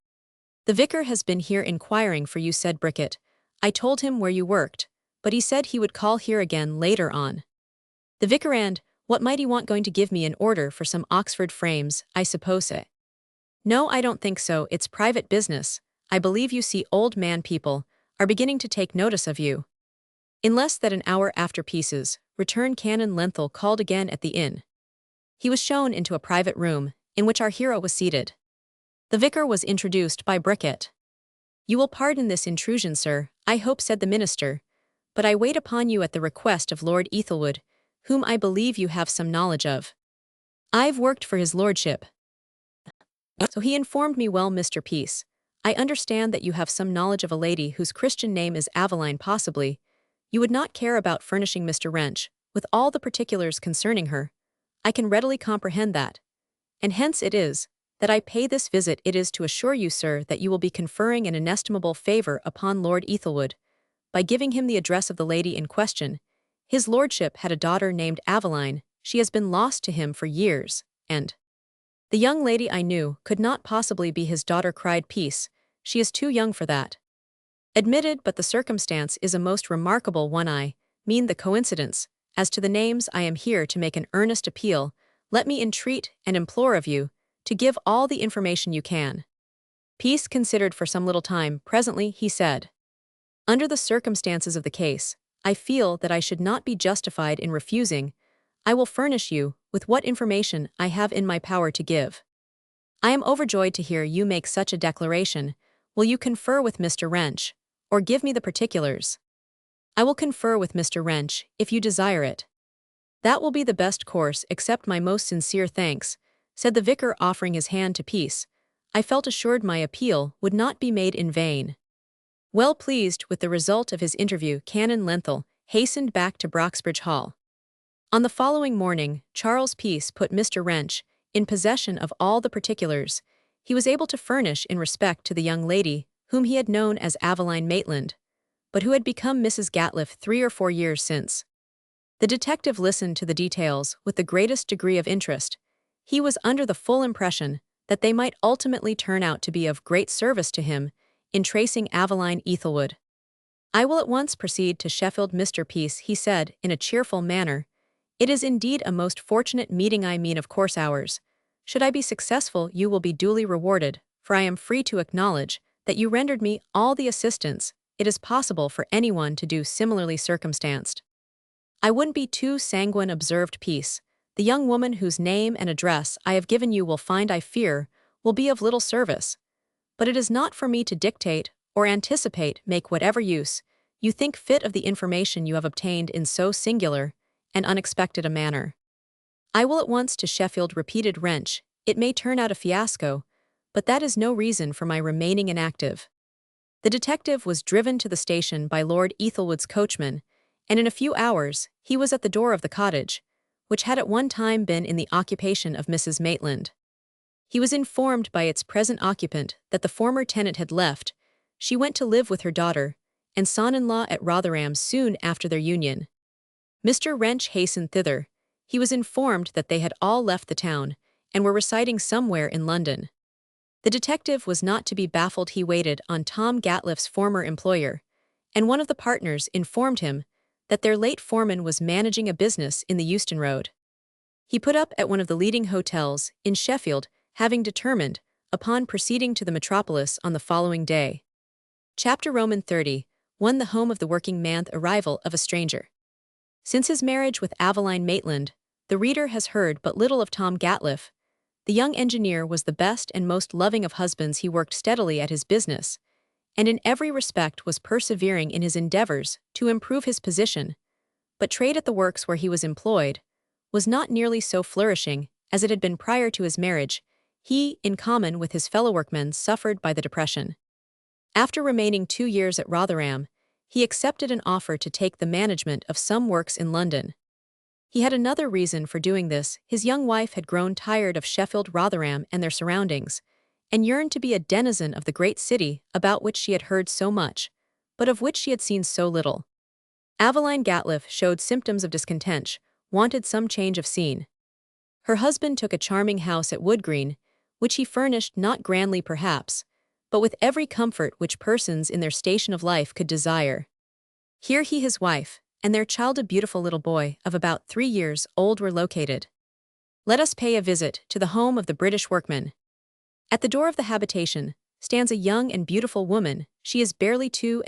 The vicar has been here inquiring for you, said Bricket. I told him where you worked, but he said he would call here again later on. The vicar, and what might he want? Going to give me an order for some Oxford frames, I suppose it. No, I don't think so. It's private business. I believe you see old man people are beginning to take notice of you. In less than an hour after Pieces, returned Canon Lenthal called again at the inn. He was shown into a private room, in which our hero was seated. The vicar was introduced by Bricket. You will pardon this intrusion, sir, I hope, said the minister, but I wait upon you at the request of Lord Ethelwood, whom I believe you have some knowledge of. I've worked for his lordship. So he informed me. Well, Mr. Peace, I understand that you have some knowledge of a lady whose Christian name is Aveline. Possibly you would not care about furnishing Mr. Wrench with all the particulars concerning her. I can readily comprehend that. And hence it is That I pay this visit it is to assure you, sir, that you will be conferring an inestimable favor upon Lord Ethelwood, by giving him the address of the lady in question. His lordship had a daughter named Aveline, she has been lost to him for years, and the young lady I knew could not possibly be his daughter, cried Peace, she is too young for that. Admitted, but the circumstance is a most remarkable one. I mean the coincidence. As to the names, I am here to make an earnest appeal. Let me entreat and implore of you to give all the information you can. Peace considered for some little time. Presently, he said, under the circumstances of the case, I feel that I should not be justified in refusing. I will furnish you with what information I have in my power to give. I am overjoyed to hear you make such a declaration. Will you confer with Mr. Wrench, or give me the particulars? I will confer with Mr. Wrench, if you desire it. That will be the best course. Accept my most sincere thanks, said the vicar, offering his hand to Peace. I felt assured my appeal would not be made in vain. Well pleased with the result of his interview, Canon Lenthal hastened back to Broxbridge Hall. On the following morning, Charles Peace put Mr. Wrench in possession of all the particulars he was able to furnish in respect to the young lady whom he had known as Aveline Maitland, but who had become Mrs. Gatliff 3 or 4 years since. The detective listened to the details with the greatest degree of interest. He was under the full impression that they might ultimately turn out to be of great service to him in tracing Aveline Ethelwood. I will at once proceed to Sheffield, Mr. Peace, he said in a cheerful manner. It is indeed a most fortunate meeting. I mean, of course, ours. Should I be successful, you will be duly rewarded, for I am free to acknowledge that you rendered me all the assistance it is possible for anyone to do similarly circumstanced. I wouldn't be too sanguine, observed Peace. The young woman whose name and address I have given you will find, I fear, will be of little service. But it is not for me to dictate or anticipate. Make whatever use you think fit of the information you have obtained in so singular and unexpected a manner. I will at once to Sheffield, repeated Wrench. It may turn out a fiasco, but that is no reason for my remaining inactive. The detective was driven to the station by Lord Ethelwood's coachman, and in a few hours he was at the door of the cottage, which had at one time been in the occupation of Mrs. Maitland. He was informed by its present occupant that the former tenant had left. She went to live with her daughter and son-in-law at Rotherham soon after their union. Mr. Wrench hastened thither. He was informed that they had all left the town and were residing somewhere in London. The detective was not to be baffled. He waited on Tom Gatliff's former employer, and one of the partners informed him that their late foreman was managing a business in the Euston Road. He put up at one of the leading hotels in Sheffield, having determined upon proceeding to the metropolis on the following day. Chapter Roman 30, 1. The home of the working man. The arrival of a stranger. Since his marriage with Aveline Maitland, the reader has heard but little of Tom Gatliff. The young engineer was the best and most loving of husbands. He worked steadily at his business, and in every respect was persevering in his endeavors to improve his position. But trade at the works where he was employed was not nearly so flourishing as it had been prior to his marriage. He, in common with his fellow workmen, suffered by the depression. After remaining 2 years at Rotherham, he accepted an offer to take the management of some works in London. He had another reason for doing this. His young wife had grown tired of Sheffield, Rotherham, and their surroundings, and yearned to be a denizen of the great city about which she had heard so much, but of which she had seen so little. Aveline Gatliff showed symptoms of discontent, wanted some change of scene. Her husband took a charming house at Wood Green, which he furnished not grandly perhaps, but with every comfort which persons in their station of life could desire. Here he, his wife, and their child, a beautiful little boy of about 3 years old, were located. Let us pay a visit to the home of the British workman. At the door of the habitation stands a young and beautiful woman. She is barely 22,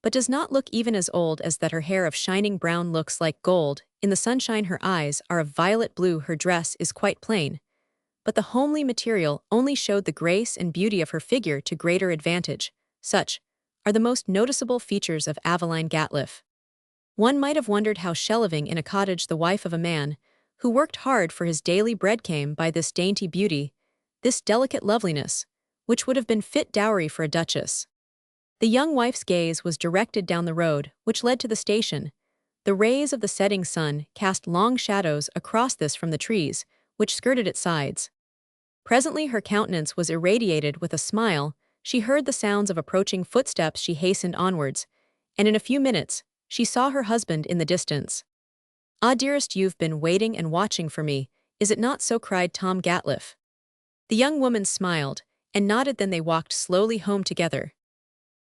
but does not look even as old as that. Her hair of shining brown looks like gold in the sunshine. Her eyes are of violet blue. Her dress is quite plain, but the homely material only showed the grace and beauty of her figure to greater advantage. Such are the most noticeable features of Aveline Gatliff. One might have wondered how she, living in a cottage, the wife of a man who worked hard for his daily bread, came by this dainty beauty, this delicate loveliness, which would have been fit dowry for a duchess. The young wife's gaze was directed down the road which led to the station. The rays of the setting sun cast long shadows across this from the trees which skirted its sides. Presently her countenance was irradiated with a smile, she heard the sounds of approaching footsteps, she hastened onwards, and in a few minutes, she saw her husband in the distance. "Ah, dearest, you've been waiting and watching for me, is it not so?" cried Tom Gatliff. The young woman smiled and nodded, then they walked slowly home together.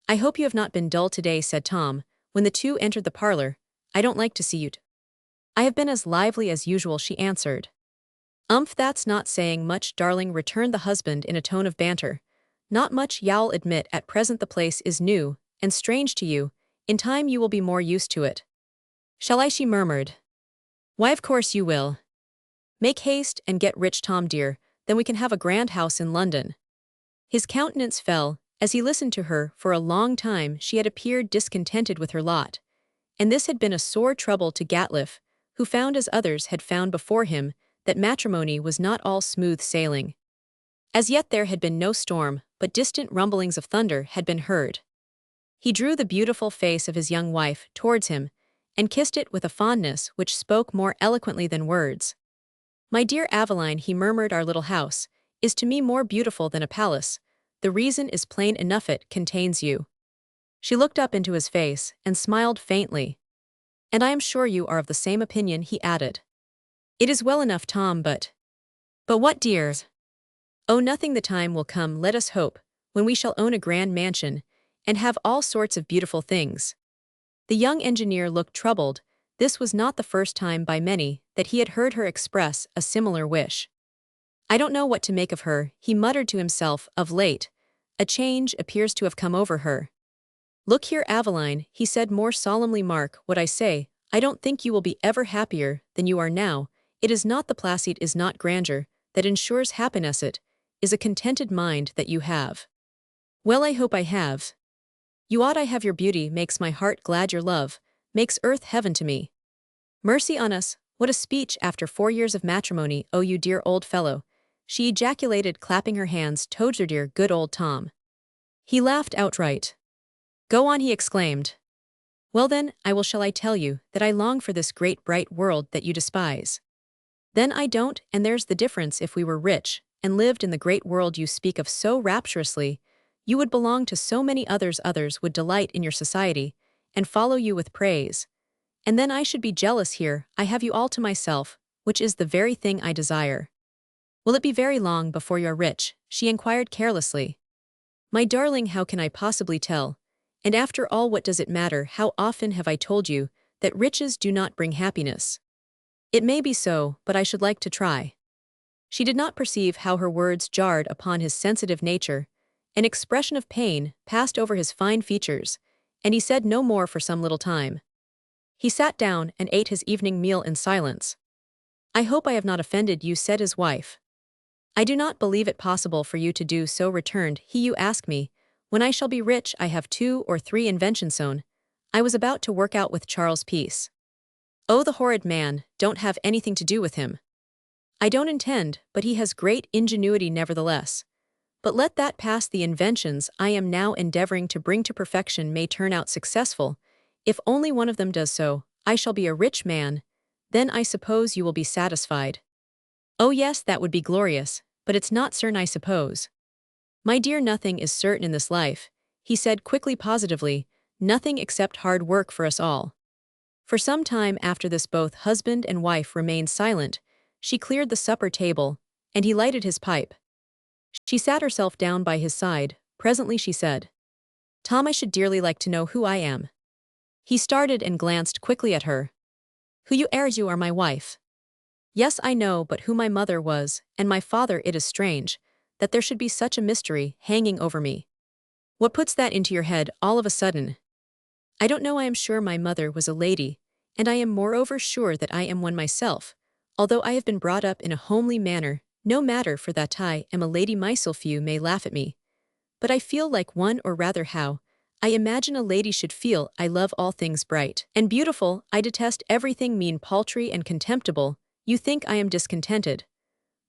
"I hope you have not been dull today," said Tom, when the two entered the parlor. "I don't like to see you." "I have been as lively as usual," she answered. That's not saying much, darling," returned the husband in a tone of banter. "Not much, y'all admit at present the place is new and strange to you. In time you will be more used to it." "Shall I?" she murmured. "Why, of course you will. Make haste and get rich, Tom dear, then we can have a grand house in London." His countenance fell. As he listened to her, for a long time she had appeared discontented with her lot, and this had been a sore trouble to Gatliff, who found, as others had found before him, that matrimony was not all smooth sailing. As yet there had been no storm, but distant rumblings of thunder had been heard. He drew the beautiful face of his young wife towards him, and kissed it with a fondness which spoke more eloquently than words. "My dear Aveline," he murmured, "our little house is to me more beautiful than a palace. The reason is plain enough, it contains you." She looked up into his face and smiled faintly. "And I am sure you are of the same opinion," he added. "It is well enough, Tom, but—" "But what, dear?" "Oh, nothing. The time will come, let us hope, when we shall own a grand mansion, and have all sorts of beautiful things." The young engineer looked troubled. This was not the first time by many that he had heard her express a similar wish. "I don't know what to make of her," he muttered to himself. "Of late, a change appears to have come over her." "Look here, Aveline," he said more solemnly, "mark what I say. I don't think you will be ever happier than you are now. It is not the placid, is not grandeur, that ensures happiness. It is a contented mind that you have." "Well, I hope I have." "You ought. I have your beauty, makes my heart glad, your love makes earth heaven to me." "Mercy on us, what a speech after 4 years of matrimony, oh you dear old fellow," she ejaculated, clapping her hands. "Toadster dear, good old Tom." He laughed outright. "Go on," he exclaimed. "Well then, shall I tell you that I long for this great bright world that you despise?" "Then I don't, and there's the difference. If we were rich, and lived in the great world you speak of so rapturously, you would belong to so many others, others would delight in your society, and follow you with praise. And then I should be jealous. Here I have you all to myself, which is the very thing I desire." "Will it be very long before you're rich?" she inquired carelessly. "My darling, how can I possibly tell? And after all, what does it matter? How often have I told you that riches do not bring happiness?" "It may be so, but I should like to try." She did not perceive how her words jarred upon his sensitive nature. An expression of pain passed over his fine features, and he said no more for some little time. He sat down and ate his evening meal in silence. "I hope I have not offended you," said his wife. "I do not believe it possible for you to do so," returned he. "You ask me, when I shall be rich. I have 2 or 3 inventions sown. I was about to work out with Charles Peace." "Oh, the horrid man, don't have anything to do with him." "I don't intend, but he has great ingenuity nevertheless. But let that pass. The inventions I am now endeavoring to bring to perfection may turn out successful. If only one of them does so, I shall be a rich man. Then I suppose you will be satisfied." "Oh yes, that would be glorious, but it's not certain, I suppose." "My dear, nothing is certain in this life," he said quickly, positively, "nothing except hard work for us all." For some time after this both husband and wife remained silent. She cleared the supper table, and he lighted his pipe. She sat herself down by his side. Presently she said, "Tom, I should dearly like to know who I am." He started and glanced quickly at her. "Who you are? You are my wife." "Yes, I know, but who my mother was, and my father. It is strange that there should be such a mystery hanging over me." "What puts that into your head all of a sudden?" "I don't know. I am sure my mother was a lady, and I am moreover sure that I am one myself, although I have been brought up in a homely manner. No matter, for that I am a lady myself. You may laugh at me, but I feel like one, or rather how I imagine a lady should feel. I love all things bright and beautiful. I detest everything mean, paltry, and contemptible. You think I am discontented,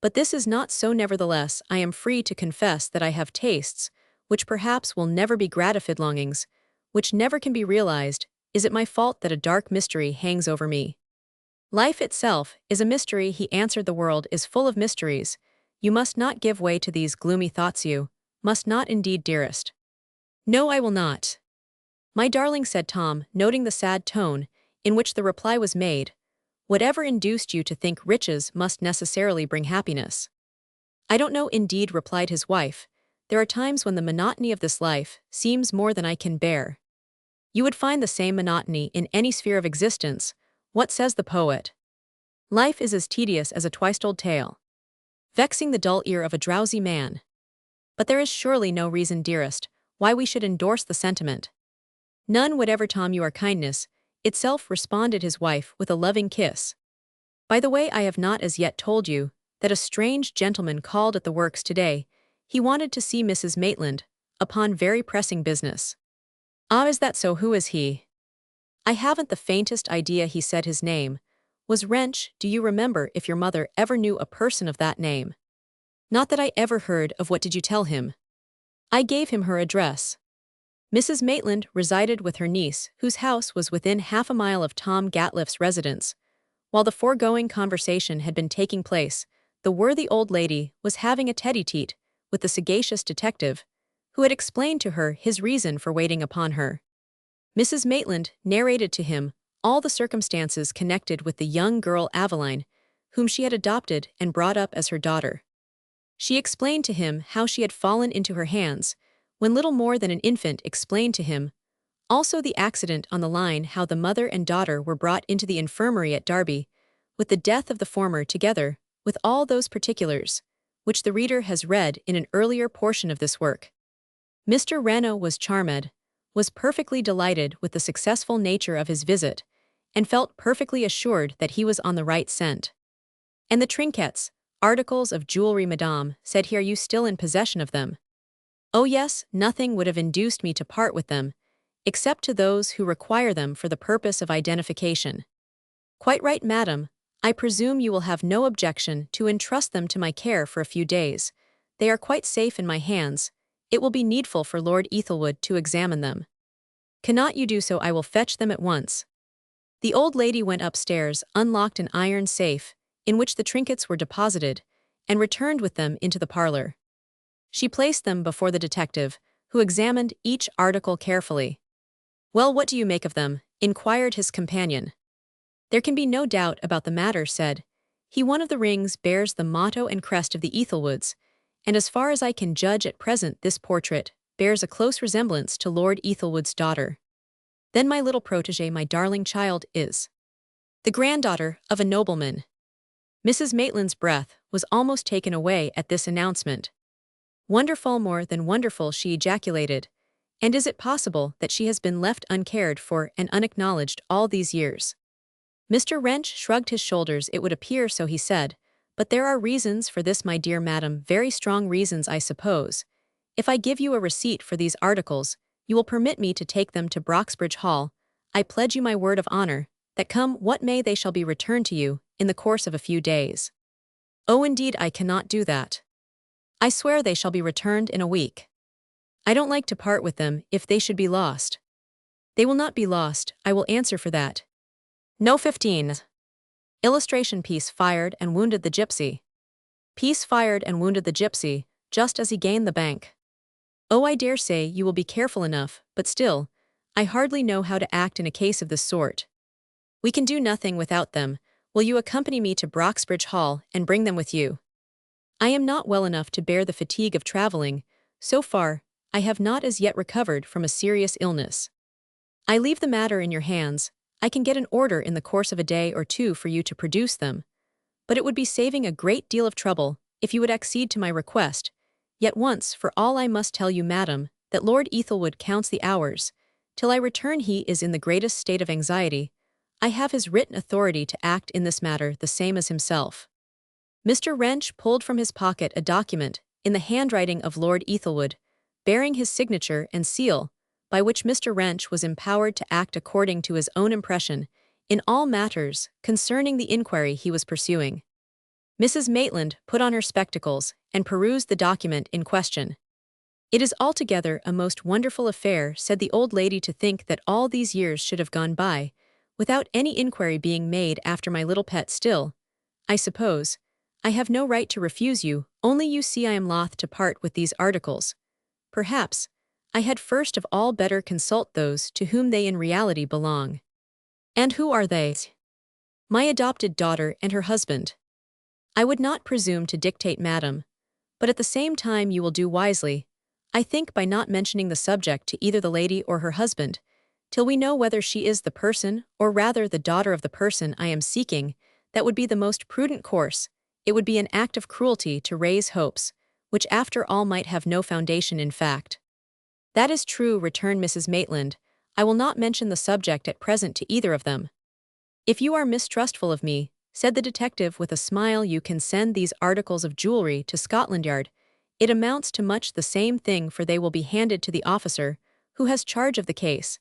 but this is not so. Nevertheless, I am free to confess that I have tastes which perhaps will never be gratified, longings which never can be realized. Is it my fault that a dark mystery hangs over me?" "Life itself is a mystery," he answered. "The world is full of mysteries. You must not give way to these gloomy thoughts, you must not indeed, dearest. No, I will not. My darling, said Tom, noting the sad tone in which the reply was made. Whatever induced you to think riches must necessarily bring happiness? I don't know indeed, replied his wife. There are times when the monotony of this life seems more than I can bear. You would find the same monotony in any sphere of existence. What says the poet? Life is as tedious as a twice-told tale, vexing the dull ear of a drowsy man. But there is surely no reason, dearest, why we should endorse the sentiment. None whatever, Tom, your kindness itself, responded his wife with a loving kiss. By the way, I have not as yet told you that a strange gentleman called at the works today. He wanted to see Mrs. Maitland, upon very pressing business. Ah, is that so? Who is he? I haven't the faintest idea. He said his name was Wrench. Do you remember if your mother ever knew a person of that name? Not that I ever heard of. What did you tell him? I gave him her address. Mrs. Maitland resided with her niece, whose house was within half a mile of Tom Gatliffe's residence. While the foregoing conversation had been taking place, the worthy old lady was having a tete-a-tete with the sagacious detective, who had explained to her his reason for waiting upon her. Mrs. Maitland narrated to him all the circumstances connected with the young girl Aveline, whom she had adopted and brought up as her daughter. She explained to him how she had fallen into her hands, when little more than an infant, explained to him also the accident on the line, how the mother and daughter were brought into the infirmary at Derby, with the death of the former, together with all those particulars, which the reader has read in an earlier portion of this work. Mr. Rano was charmed, was perfectly delighted with the successful nature of his visit, and felt perfectly assured that he was on the right scent. And the trinkets, articles of jewelry, madame, said he, are you still in possession of them? Oh yes, nothing would have induced me to part with them, except to those who require them for the purpose of identification. Quite right, madam. I presume you will have no objection to entrust them to my care for a few days. They are quite safe in my hands. It will be needful for Lord Ethelwood to examine them. Cannot you do so? I will fetch them at once. The old lady went upstairs, unlocked an iron safe, in which the trinkets were deposited, and returned with them into the parlor. She placed them before the detective, who examined each article carefully. Well, what do you make of them? Inquired his companion. There can be no doubt about the matter, said he. One of the rings bears the motto and crest of the Ethelwoods, and as far as I can judge at present, this portrait bears a close resemblance to Lord Ethelwood's daughter. Then my little protégée, my darling child, is the granddaughter of a nobleman. Mrs. Maitland's breath was almost taken away at this announcement. Wonderful, more than wonderful, she ejaculated. And is it possible that she has been left uncared for and unacknowledged all these years? Mr. Wrench shrugged his shoulders. It would appear so, he said, but there are reasons for this, my dear madam, very strong reasons, I suppose. If I give you a receipt for these articles, you will permit me to take them to Broxbridge Hall. I pledge you my word of honor that come what may they shall be returned to you in the course of a few days. Oh, indeed, I cannot do that. I swear they shall be returned in a week. I don't like to part with them if they should be lost. They will not be lost, I will answer for that. No. 15. Illustration: piece fired and wounded the gypsy. Piece fired and wounded the gypsy, just as he gained the bank. Oh, I dare say you will be careful enough, but still, I hardly know how to act in a case of this sort. We can do nothing without them. Will you accompany me to Broxbridge Hall and bring them with you? I am not well enough to bear the fatigue of traveling. So far, I have not as yet recovered from a serious illness. I leave the matter in your hands. I can get an order in the course of a day or two for you to produce them. But it would be saving a great deal of trouble if you would accede to my request. Yet once for all I must tell you, madam, that Lord Ethelwood counts the hours. Till I return he is in the greatest state of anxiety. I have his written authority to act in this matter the same as himself. Mr. Wrench pulled from his pocket a document, in the handwriting of Lord Ethelwood, bearing his signature and seal, by which Mr. Wrench was empowered to act according to his own impression, in all matters concerning the inquiry he was pursuing. Mrs. Maitland put on her spectacles and perused the document in question. It is altogether a most wonderful affair, said the old lady, to think that all these years should have gone by, without any inquiry being made after my little pet. Still, I suppose, I have no right to refuse you, Only you see I am loth to part with these articles. Perhaps, I had first of all better consult those to whom they in reality belong. And who are they? My adopted daughter and her husband. I would not presume to dictate, madam, but at the same time you will do wisely, I think, by not mentioning the subject to either the lady or her husband, till we know whether she is the person, or rather the daughter of the person I am seeking. That would be the most prudent course. It would be an act of cruelty to raise hopes, which after all might have no foundation in fact. That is true, returned Mrs. Maitland. I will not mention the subject at present to either of them. If you are mistrustful of me, said the detective with a smile, you can send these articles of jewelry to Scotland Yard. It amounts to much the same thing, for they will be handed to the officer who has charge of the case,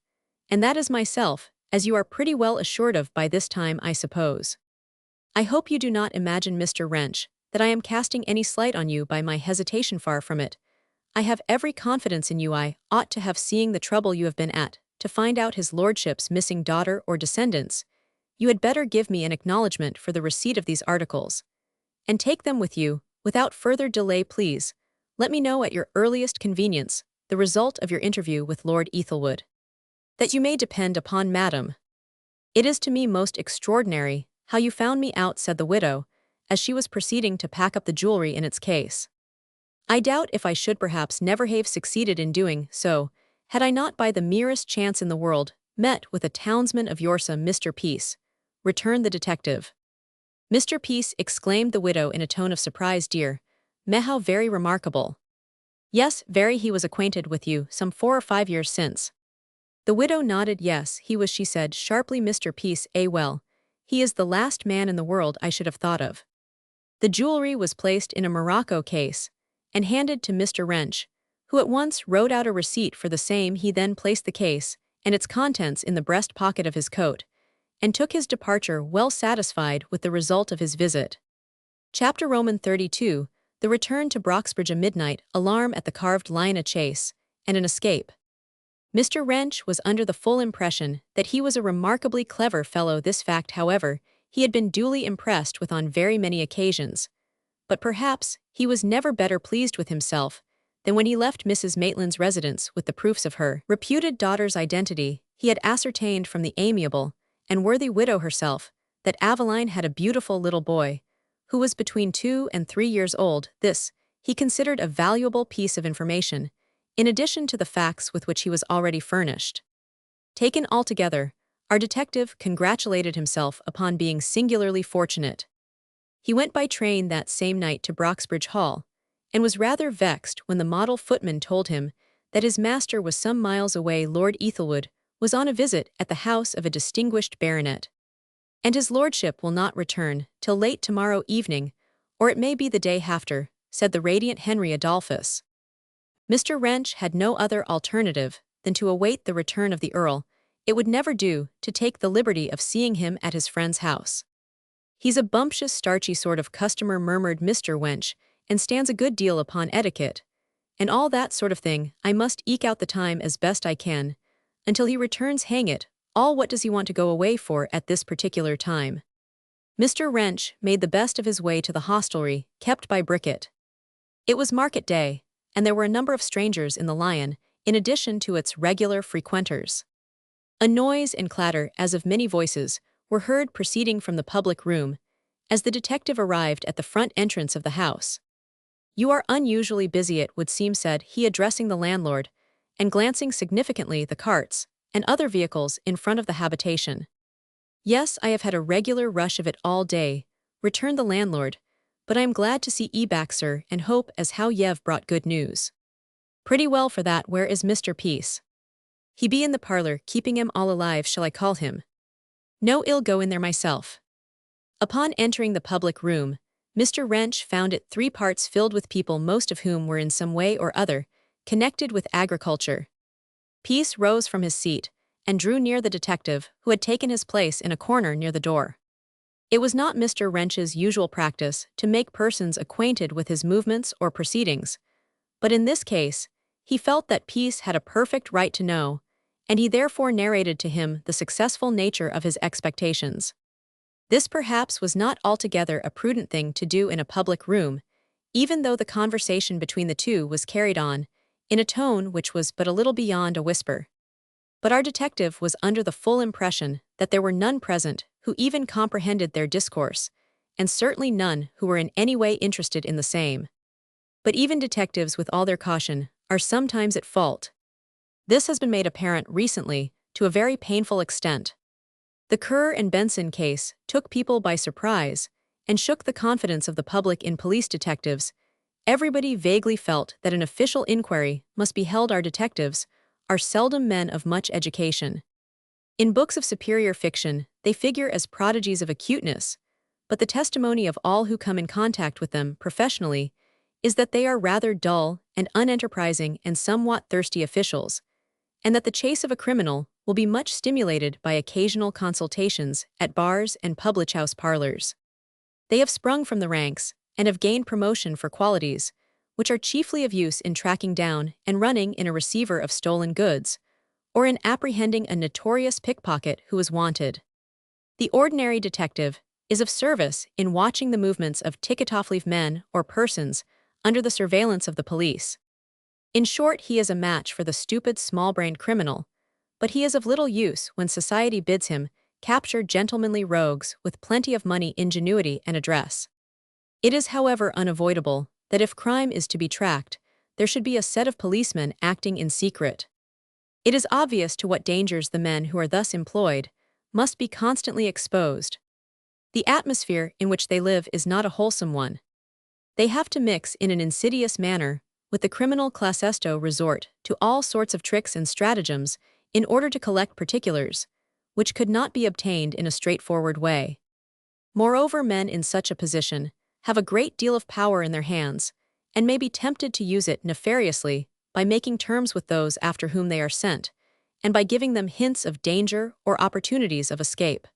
and that is myself, as you are pretty well assured of by this time, I suppose. I hope you do not imagine, Mr. Wrench, that I am casting any slight on you by my hesitation. Far from it. I have every confidence in you. I ought to have, seeing the trouble you have been at, to find out his lordship's missing daughter or descendants. You had better give me an acknowledgment for the receipt of these articles, and take them with you, without further delay, please. Let me know at your earliest convenience the result of your interview with Lord Ethelwood. That you may depend upon, madam. It is to me most extraordinary how you found me out, said the widow, as she was proceeding to pack up the jewelry in its case. I doubt if I should perhaps never have succeeded in doing so, had I not by the merest chance in the world met with a townsman of Yorsa, Mr. Peace, returned the detective. Mr. Peace, exclaimed the widow in a tone of surprise. Dear me, how very remarkable. Yes, very. He was acquainted with you some 4 or 5 years since. The widow nodded. Yes, he was, she said sharply. Mr. Peace, well, he is the last man in the world I should have thought of. The jewelry was placed in a morocco case and handed to Mr. Wrench, who at once wrote out a receipt for the same. He then placed the case and its contents in the breast pocket of his coat, and took his departure, well satisfied with the result of his visit. Chapter Roman 32, the return to Broxbridge. A midnight alarm at the carved lion, a chase, and an escape. Mr. Wrench was under the full impression that he was a remarkably clever fellow. This fact, however, he had been duly impressed with on very many occasions, but perhaps he was never better pleased with himself than when he left Mrs. Maitland's residence with the proofs of her reputed daughter's identity. He had ascertained from the amiable and worthy widow herself that Aveline had a beautiful little boy, who was between 2 and 3 years old. This he considered a valuable piece of information, in addition to the facts with which he was already furnished. Taken altogether, our detective congratulated himself upon being singularly fortunate. He went by train that same night to Broxbridge Hall, and was rather vexed when the model footman told him that his master was some miles away. Lord Ethelwood was on a visit at the house of a distinguished baronet, and his lordship will not return till late tomorrow evening, or it may be the day after, said the radiant Henry Adolphus. Mr. Wrench had no other alternative than to await the return of the Earl. It would never do to take the liberty of seeing him at his friend's house. He's a bumptious, starchy sort of customer, murmured Mr. Wrench, and stands a good deal upon etiquette, and all that sort of thing. I must eke out the time as best I can, until he returns. Hang it all, what does he want to go away for at this particular time? Mr. Wrench made the best of his way to the hostelry kept by Bricket. It was market day, and there were a number of strangers in the Lion, in addition to its regular frequenters. A noise and clatter as of many voices were heard proceeding from the public room as the detective arrived at the front entrance of the house. You are unusually busy, it would seem, said he, addressing the landlord, and glancing significantly the carts and other vehicles in front of the habitation. Yes, I have had a regular rush of it all day, returned the landlord, but I am glad to see ye back, sir, and hope as how ye've brought good news. Pretty well for that. Where is Mr. Peace? He be in the parlor, keeping him all alive. Shall I call him? No, I'll go in there myself. Upon entering the public room, Mr. Wrench found it 3 parts filled with people, most of whom were in some way or other connected with agriculture. Peace rose from his seat and drew near the detective, who had taken his place in a corner near the door. It was not Mr. Wrench's usual practice to make persons acquainted with his movements or proceedings, but in this case, he felt that Peace had a perfect right to know, and he therefore narrated to him the successful nature of his expectations. This perhaps was not altogether a prudent thing to do in a public room, even though the conversation between the two was carried on in a tone which was but a little beyond a whisper. But our detective was under the full impression that there were none present who even comprehended their discourse, and certainly none who were in any way interested in the same. But even detectives, with all their caution, are sometimes at fault. This has been made apparent recently to a very painful extent. The Kerr and Benson case took people by surprise and shook the confidence of the public in police detectives. Everybody vaguely felt that an official inquiry must be held. Our detectives are seldom men of much education. In books of superior fiction, they figure as prodigies of acuteness, but the testimony of all who come in contact with them professionally is that they are rather dull and unenterprising and somewhat thirsty officials, and that the chase of a criminal will be much stimulated by occasional consultations at bars and public house parlors. They have sprung from the ranks and have gained promotion for qualities which are chiefly of use in tracking down and running in a receiver of stolen goods, or in apprehending a notorious pickpocket who is wanted. The ordinary detective is of service in watching the movements of ticket-off-leave men or persons under the surveillance of the police. In short, he is a match for the stupid, small-brained criminal, but he is of little use when society bids him capture gentlemanly rogues with plenty of money, ingenuity, and address. It is, however, unavoidable that if crime is to be tracked, there should be a set of policemen acting in secret. It is obvious to what dangers the men who are thus employed must be constantly exposed. The atmosphere in which they live is not a wholesome one. They have to mix in an insidious manner with the criminal classesto, resort to all sorts of tricks and stratagems in order to collect particulars, which could not be obtained in a straightforward way. Moreover, men in such a position have a great deal of power in their hands, and may be tempted to use it nefariously by making terms with those after whom they are sent, and by giving them hints of danger or opportunities of escape.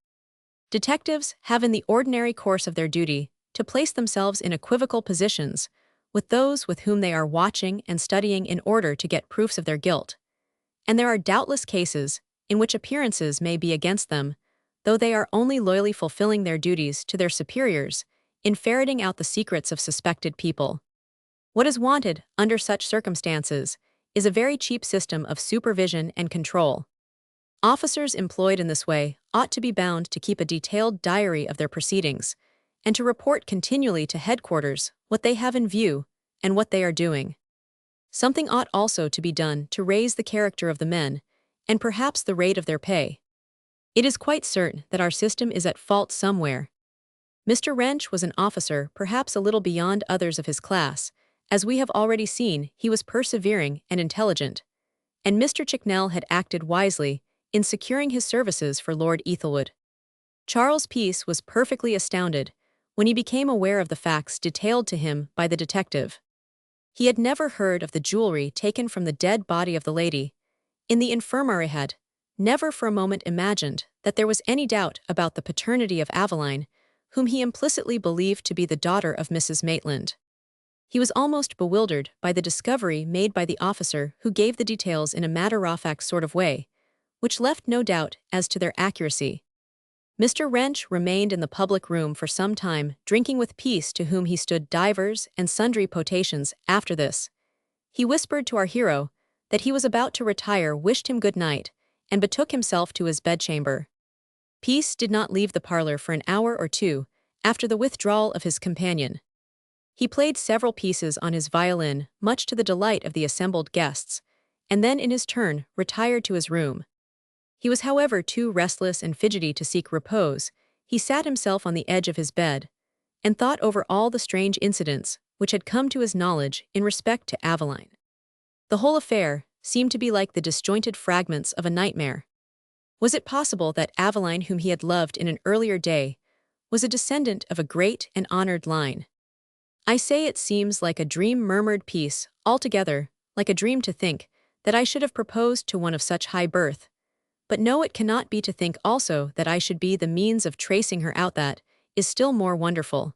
Detectives have in the ordinary course of their duty to place themselves in equivocal positions with those with whom they are watching and studying in order to get proofs of their guilt, and there are doubtless cases in which appearances may be against them, though they are only loyally fulfilling their duties to their superiors in ferreting out the secrets of suspected people. What is wanted, under such circumstances, is a very cheap system of supervision and control. Officers employed in this way ought to be bound to keep a detailed diary of their proceedings, and to report continually to headquarters what they have in view and what they are doing. Something ought also to be done to raise the character of the men, and perhaps the rate of their pay. It is quite certain that our system is at fault somewhere. Mr. Wrench was an officer perhaps a little beyond others of his class. As we have already seen, he was persevering and intelligent, and Mr. Chicknell had acted wisely in securing his services for Lord Ethelwood. Charles Peace was perfectly astounded when he became aware of the facts detailed to him by the detective. He had never heard of the jewelry taken from the dead body of the lady in the infirmary, had never for a moment imagined that there was any doubt about the paternity of Aveline, whom he implicitly believed to be the daughter of Mrs. Maitland. He was almost bewildered by the discovery made by the officer who gave the details in a matter-of-fact sort of way, which left no doubt as to their accuracy. Mr. Wrench remained in the public room for some time, drinking with Peace, to whom he stood divers and sundry potations. After this, he whispered to our hero that he was about to retire, wished him good night, and betook himself to his bedchamber. Peace did not leave the parlor for an hour or two after the withdrawal of his companion. He played several pieces on his violin, much to the delight of the assembled guests, and then in his turn retired to his room. He was, however, too restless and fidgety to seek repose. He sat himself on the edge of his bed, and thought over all the strange incidents which had come to his knowledge in respect to Aveline. The whole affair seemed to be like the disjointed fragments of a nightmare. Was it possible that Aveline, whom he had loved in an earlier day, was a descendant of a great and honored line? I say it seems like a dream, murmured Peace, altogether like a dream to think that I should have proposed to one of such high birth. But no, it cannot be to think also that I should be the means of tracing her out. That is still more wonderful.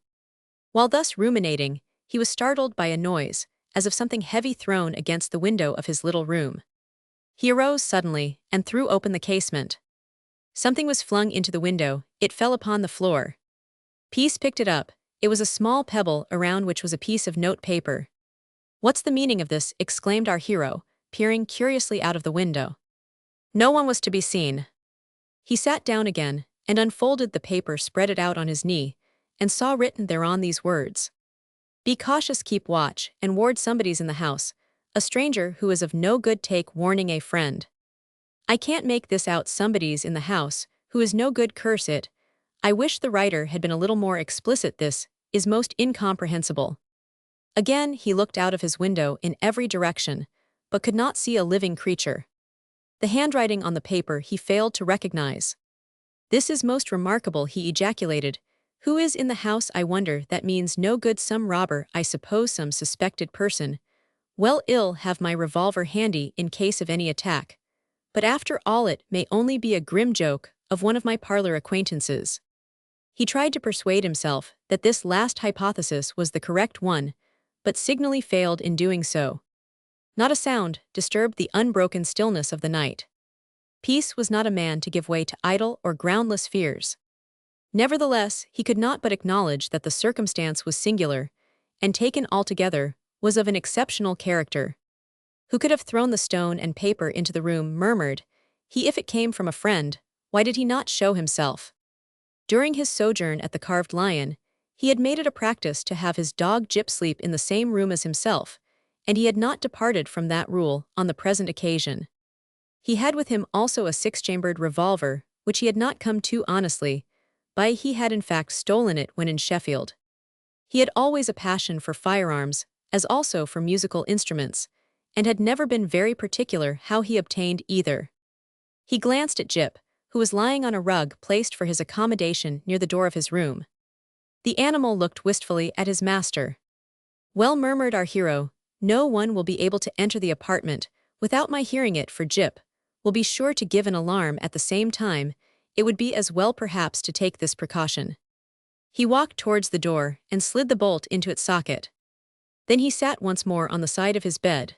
While thus ruminating, he was startled by a noise, as of something heavy thrown against the window of his little room. He arose suddenly and threw open the casement. Something was flung into the window. It fell upon the floor. Peace picked it up. It was a small pebble around which was a piece of note paper. "What's the meaning of this?" exclaimed our hero, peering curiously out of the window. No one was to be seen. He sat down again and unfolded the paper, spread it out on his knee, and saw written thereon these words: "Be cautious, keep watch, and ward somebody's in the house. A stranger who is of no good take warning a friend." I can't make this out. Somebody's in the house, who is no good, curse it. I wish the writer had been a little more explicit. This is most incomprehensible. Again he looked out of his window in every direction, but could not see a living creature. The handwriting on the paper he failed to recognize. "This is most remarkable," he ejaculated. "Who is in the house, I wonder? That means no good. Some robber, I suppose, some suspected person. Well, I'll have my revolver handy in case of any attack. But after all it may only be a grim joke of one of my parlor acquaintances." He tried to persuade himself that this last hypothesis was the correct one, but signally failed in doing so. Not a sound disturbed the unbroken stillness of the night. Peace was not a man to give way to idle or groundless fears. Nevertheless, he could not but acknowledge that the circumstance was singular, and taken altogether, was of an exceptional character. Who could have thrown the stone and paper into the room? Murmured he. If it came from a friend, why did he not show himself? During his sojourn at the Carved Lion, he had made it a practice to have his dog Jip sleep in the same room as himself, and he had not departed from that rule on the present occasion. He had with him also a six-chambered revolver, which he had not come to honestly, by he had in fact stolen it when in Sheffield. He had always a passion for firearms, as also for musical instruments, and had never been very particular how he obtained either. He glanced at Jip, who was lying on a rug placed for his accommodation near the door of his room. The animal looked wistfully at his master. "Well," murmured our hero, "no one will be able to enter the apartment without my hearing it, for Jip will be sure to give an alarm at the same time. It would be as well perhaps to take this precaution." He walked towards the door and slid the bolt into its socket. Then he sat once more on the side of his bed.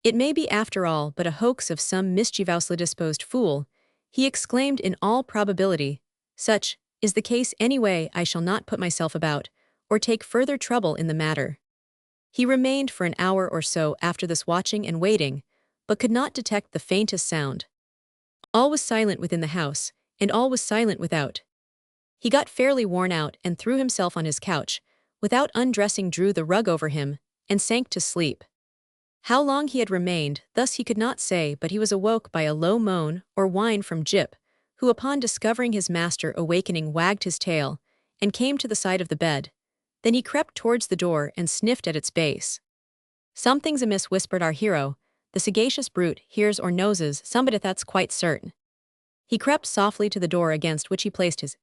"It may be after all but a hoax of some mischievously disposed fool," he exclaimed. "In all probability, such is the case. Anyway, I shall not put myself about, or take further trouble in the matter." He remained for an hour or so after this, watching and waiting, but could not detect the faintest sound. All was silent within the house, and all was silent without. He got fairly worn out and threw himself on his couch, without undressing, drew the rug over him, and sank to sleep. How long he had remained thus he could not say, but he was awoke by a low moan or whine from Jip, who upon discovering his master awakening wagged his tail, and came to the side of the bed. Then he crept towards the door and sniffed at its base. "Something's amiss," whispered our hero. "The sagacious brute hears or noses somebody, that's quite certain." He crept softly to the door against which he placed his.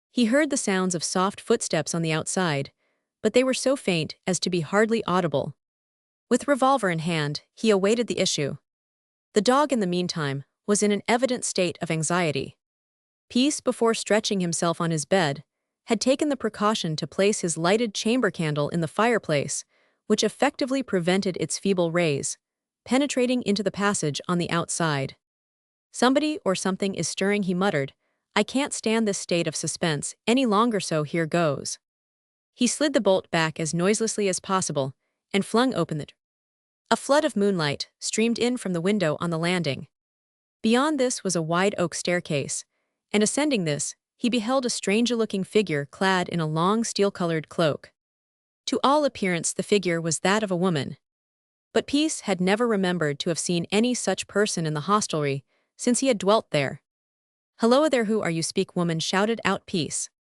He heard the sounds of soft footsteps on the outside, but they were so faint as to be hardly audible. With revolver in hand, he awaited the issue. The dog, in the meantime, was in an evident state of anxiety. Peace, before stretching himself on his bed, had taken the precaution to place his lighted chamber candle in the fireplace, which effectively prevented its feeble rays penetrating into the passage on the outside. "Somebody or something is stirring," he muttered. "I can't stand this state of suspense any longer, so here goes." He slid the bolt back as noiselessly as possible and flung open the door. A flood of moonlight streamed in from the window on the landing. Beyond this was a wide oak staircase, and ascending this, he beheld a strange-looking figure clad in a long steel-colored cloak. To all appearance the figure was that of a woman. But Peace had never remembered to have seen any such person in the hostelry since he had dwelt there. "Hello there, who are you?" speak woman shouted out Peace.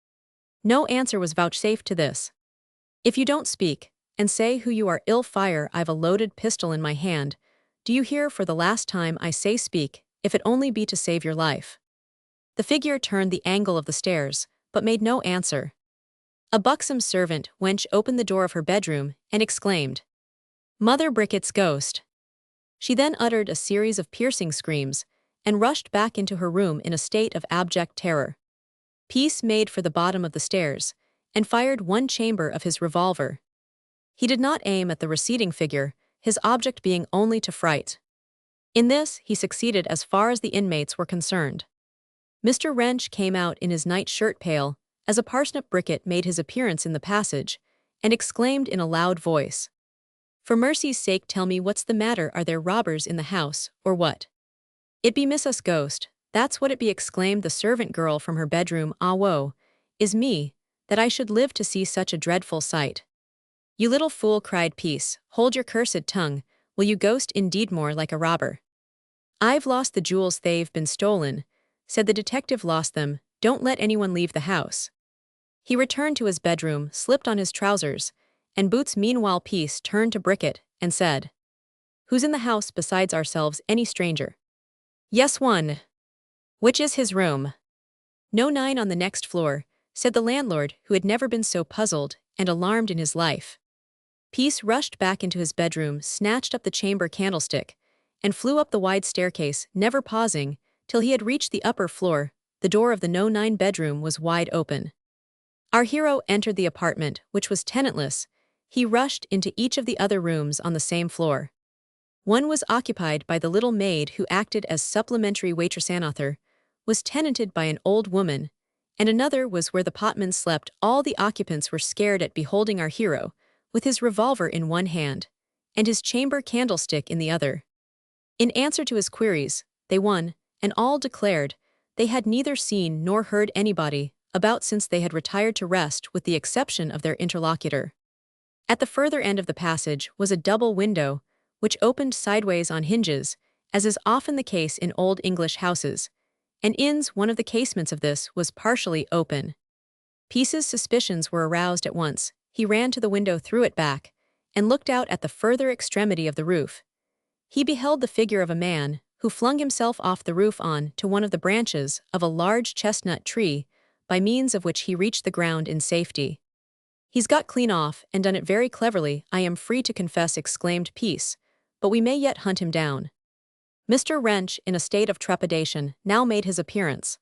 No answer was vouchsafed to this. "If you don't speak, and say who you are, I'll fire. I've a loaded pistol in my hand. Do you hear? For the last time I say speak, if it only be to save your life." The figure turned the angle of the stairs, but made no answer. A buxom servant wench opened the door of her bedroom and exclaimed, "Mother Brickett's ghost." She then uttered a series of piercing screams and rushed back into her room in a state of abject terror. Peace made for the bottom of the stairs and fired one chamber of his revolver. He did not aim at the receding figure, his object being only to fright. In this he succeeded as far as the inmates were concerned. Mr. Wrench came out in his night shirt, pale as a parsnip bricket made his appearance in the passage, and exclaimed in a loud voice, "For mercy's sake tell me what's the matter, are there robbers in the house, or what?" "It be Miss Us Ghost, that's what it be," exclaimed the servant girl from her bedroom. "Ah woe is me, that I should live to see such a dreadful sight." "You little fool," cried Peace, "hold your cursed tongue, will you ghost indeed more like a robber?" "I've lost the jewels, they've been stolen," said the detective. "Lost them, don't let anyone leave the house." He returned to his bedroom, slipped on his trousers and boots. Meanwhile Peace turned to Bricket and said, "Who's in the house besides ourselves? Any stranger?" "Yes, one." "Which is his room?" "No, 9 on the next floor," said the landlord, who had never been so puzzled and alarmed in his life. Peace rushed back into his bedroom, snatched up the chamber candlestick, and flew up the wide staircase, never pausing, till he had reached the upper floor. The door of the No. 9 bedroom was wide open. Our hero entered the apartment, which was tenantless. He rushed into each of the other rooms on the same floor. One was occupied by the little maid who acted as supplementary waitress. Another was tenanted by an old woman, and another was where the potman slept. All the occupants were scared at beholding our hero, with his revolver in one hand, and his chamber candlestick in the other. In answer to his queries, they one and all declared they had neither seen nor heard anybody about since they had retired to rest, with the exception of their interlocutor. At the further end of the passage was a double window, which opened sideways on hinges, as is often the case in old English houses, and inns. One of the casements of this was partially open. Peace's suspicions were aroused at once. He ran to the window, threw it back, and looked out at the further extremity of the roof. He beheld the figure of a man, who flung himself off the roof on to one of the branches of a large chestnut tree, by means of which he reached the ground in safety. "He's got clean off, and done it very cleverly, I am free to confess," exclaimed Peace, "but we may yet hunt him down." Mr. Wrench, in a state of trepidation, now made his appearance.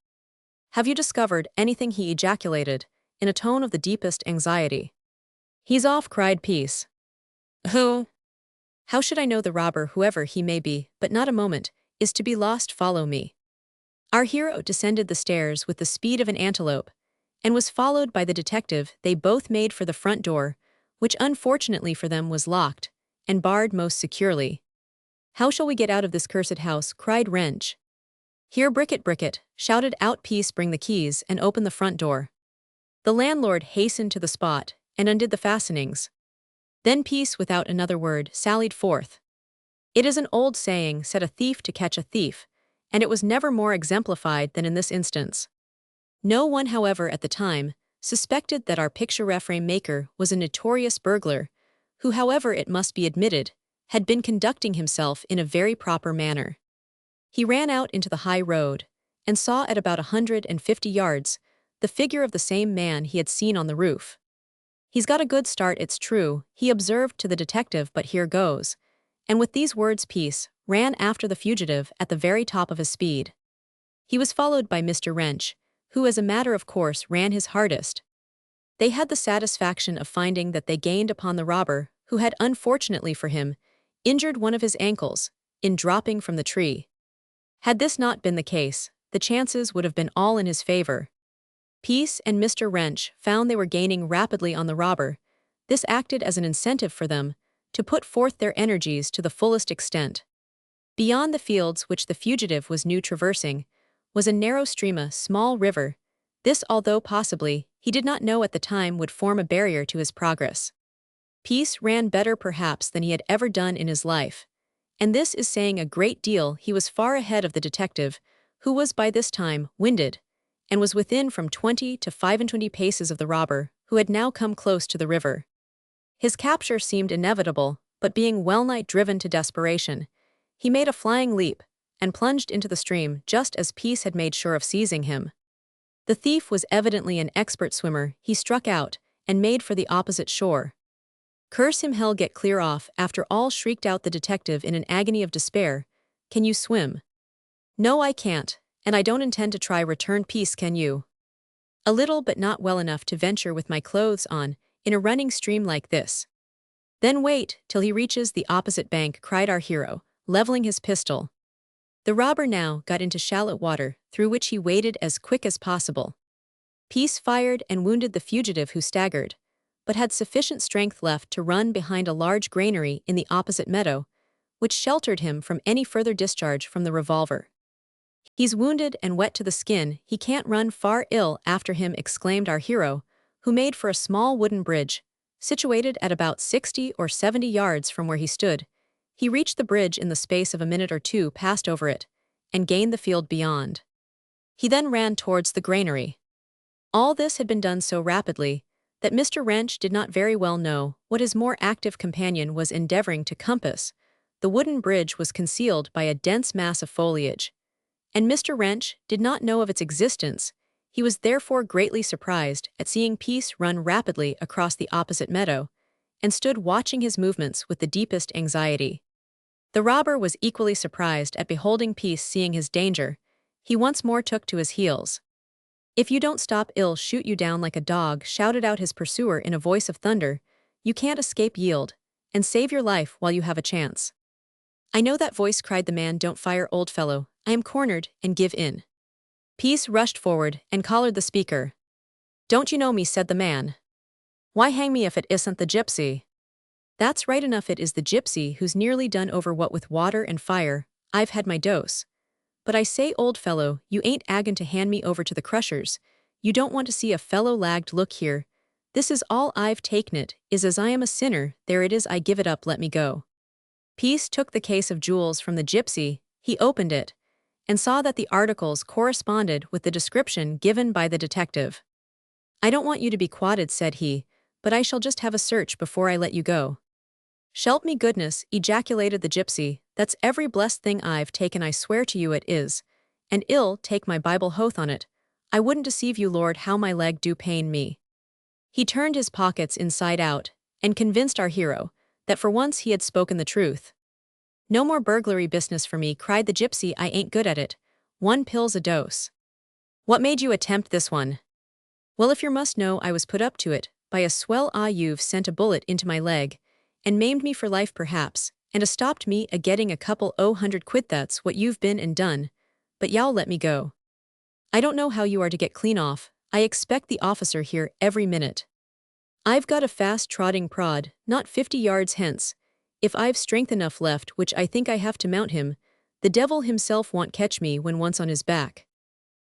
"Have you discovered anything?" he ejaculated, in a tone of the deepest anxiety. "He's off," cried Peace. "Who?" "How should I know? The robber, whoever he may be, but not a moment is to be lost. Follow me." Our hero descended the stairs with the speed of an antelope, and was followed by the detective. They both made for the front door, which unfortunately for them was locked, and barred most securely. "How shall we get out of this cursed house?" cried Wrench. "Here, Bricket, Bricket," shouted out Peace, "bring the keys and open the front door." The landlord hastened to the spot, and undid the fastenings. Then Peace, without another word, sallied forth. "It is an old saying, set a thief to catch a thief," and it was never more exemplified than in this instance. No one, however, at the time, suspected that our picture frame maker was a notorious burglar, who, however, it must be admitted, had been conducting himself in a very proper manner. He ran out into the high road, and saw at about 150 yards the figure of the same man he had seen on the roof. "He's got a good start, it's true," he observed to the detective, "but here goes." And with these words Peace ran after the fugitive at the very top of his speed. He was followed by Mr. Wrench, who as a matter of course ran his hardest. They had the satisfaction of finding that they gained upon the robber, who had, unfortunately for him, injured one of his ankles in dropping from the tree. Had this not been the case, the chances would have been all in his favor. Peace and Mr. Wrench found they were gaining rapidly on the robber. This acted as an incentive for them to put forth their energies to the fullest extent. Beyond the fields which the fugitive was new traversing was a narrow stream, a small river. This, although possibly he did not know at the time, would form a barrier to his progress. Peace ran better perhaps than he had ever done in his life, and this is saying a great deal. He was far ahead of the detective, who was by this time winded, and was within from 20 to 25 paces of the robber, who had now come close to the river. His capture seemed inevitable, but being well-nigh driven to desperation, he made a flying leap, and plunged into the stream just as Peace had made sure of seizing him. The thief was evidently an expert swimmer. He struck out, and made for the opposite shore. "Curse him, hell, get clear off," after all, shrieked out the detective in an agony of despair. "Can you swim?" "No, I can't, and I don't intend to try," returned Peace. "Can you?" "A little, but not well enough to venture with my clothes on in a running stream like this." "Then wait till he reaches the opposite bank," cried our hero, leveling his pistol. The robber now got into shallow water, through which he waded as quick as possible. Peace fired and wounded the fugitive who staggered, but had sufficient strength left to run behind a large granary in the opposite meadow, which sheltered him from any further discharge from the revolver. "He's wounded and wet to the skin, he can't run far ill after him," exclaimed our hero, who made for a small wooden bridge, situated at about 60 or 70 yards from where he stood. He reached the bridge in the space of a minute or two, passed over it, and gained the field beyond. He then ran towards the granary. All this had been done so rapidly that Mr. Wrench did not very well know what his more active companion was endeavoring to compass. The wooden bridge was concealed by a dense mass of foliage, and Mr. Wrench did not know of its existence. He was therefore greatly surprised at seeing Peace run rapidly across the opposite meadow, and stood watching his movements with the deepest anxiety. The robber was equally surprised at beholding Peace. Seeing his danger, he once more took to his heels. "If you don't stop, I'll shoot you down like a dog," shouted out his pursuer in a voice of thunder. "You can't escape, yield, and save your life while you have a chance." "I know that voice," cried the man. "Don't fire, old fellow. I am cornered, and give in." Peace rushed forward and collared the speaker. "Don't you know me?" said the man. "Why, hang me if it isn't the gypsy." "That's right enough, it is the gypsy who's nearly done over what with water and fire. I've had my dose. But I say, old fellow, you ain't agon to hand me over to the crushers. You don't want to see a fellow lagged. Look here. This is all I've taken, it is as I am a sinner. There it is, I give it up, let me go." Peace took the case of jewels from the gypsy. He opened it, and saw that the articles corresponded with the description given by the detective. "I don't want you to be quoted," said he, "but I shall just have a search before I let you go." "Shelp me goodness," ejaculated the gypsy, "that's every blessed thing I've taken, I swear to you it is, and ill take my Bible oath on it. I wouldn't deceive you, Lord, how my leg do pain me." He turned his pockets inside out, and convinced our hero that for once he had spoken the truth. "No more burglary business for me," cried the gypsy. "I ain't good at it. 1 pill's a dose." "What made you attempt this one?" "Well, if you must know, I was put up to it by a swell. You've sent a bullet into my leg, and maimed me for life perhaps, and stopped me a getting a couple £100. That's what you've been and done, but y'all let me go. I don't know how you are to get clean off. I expect the officer here every minute. I've got a fast-trotting prod, not 50 yards hence. If I've strength enough left, which I think I have to mount him, the devil himself won't catch me when once on his back."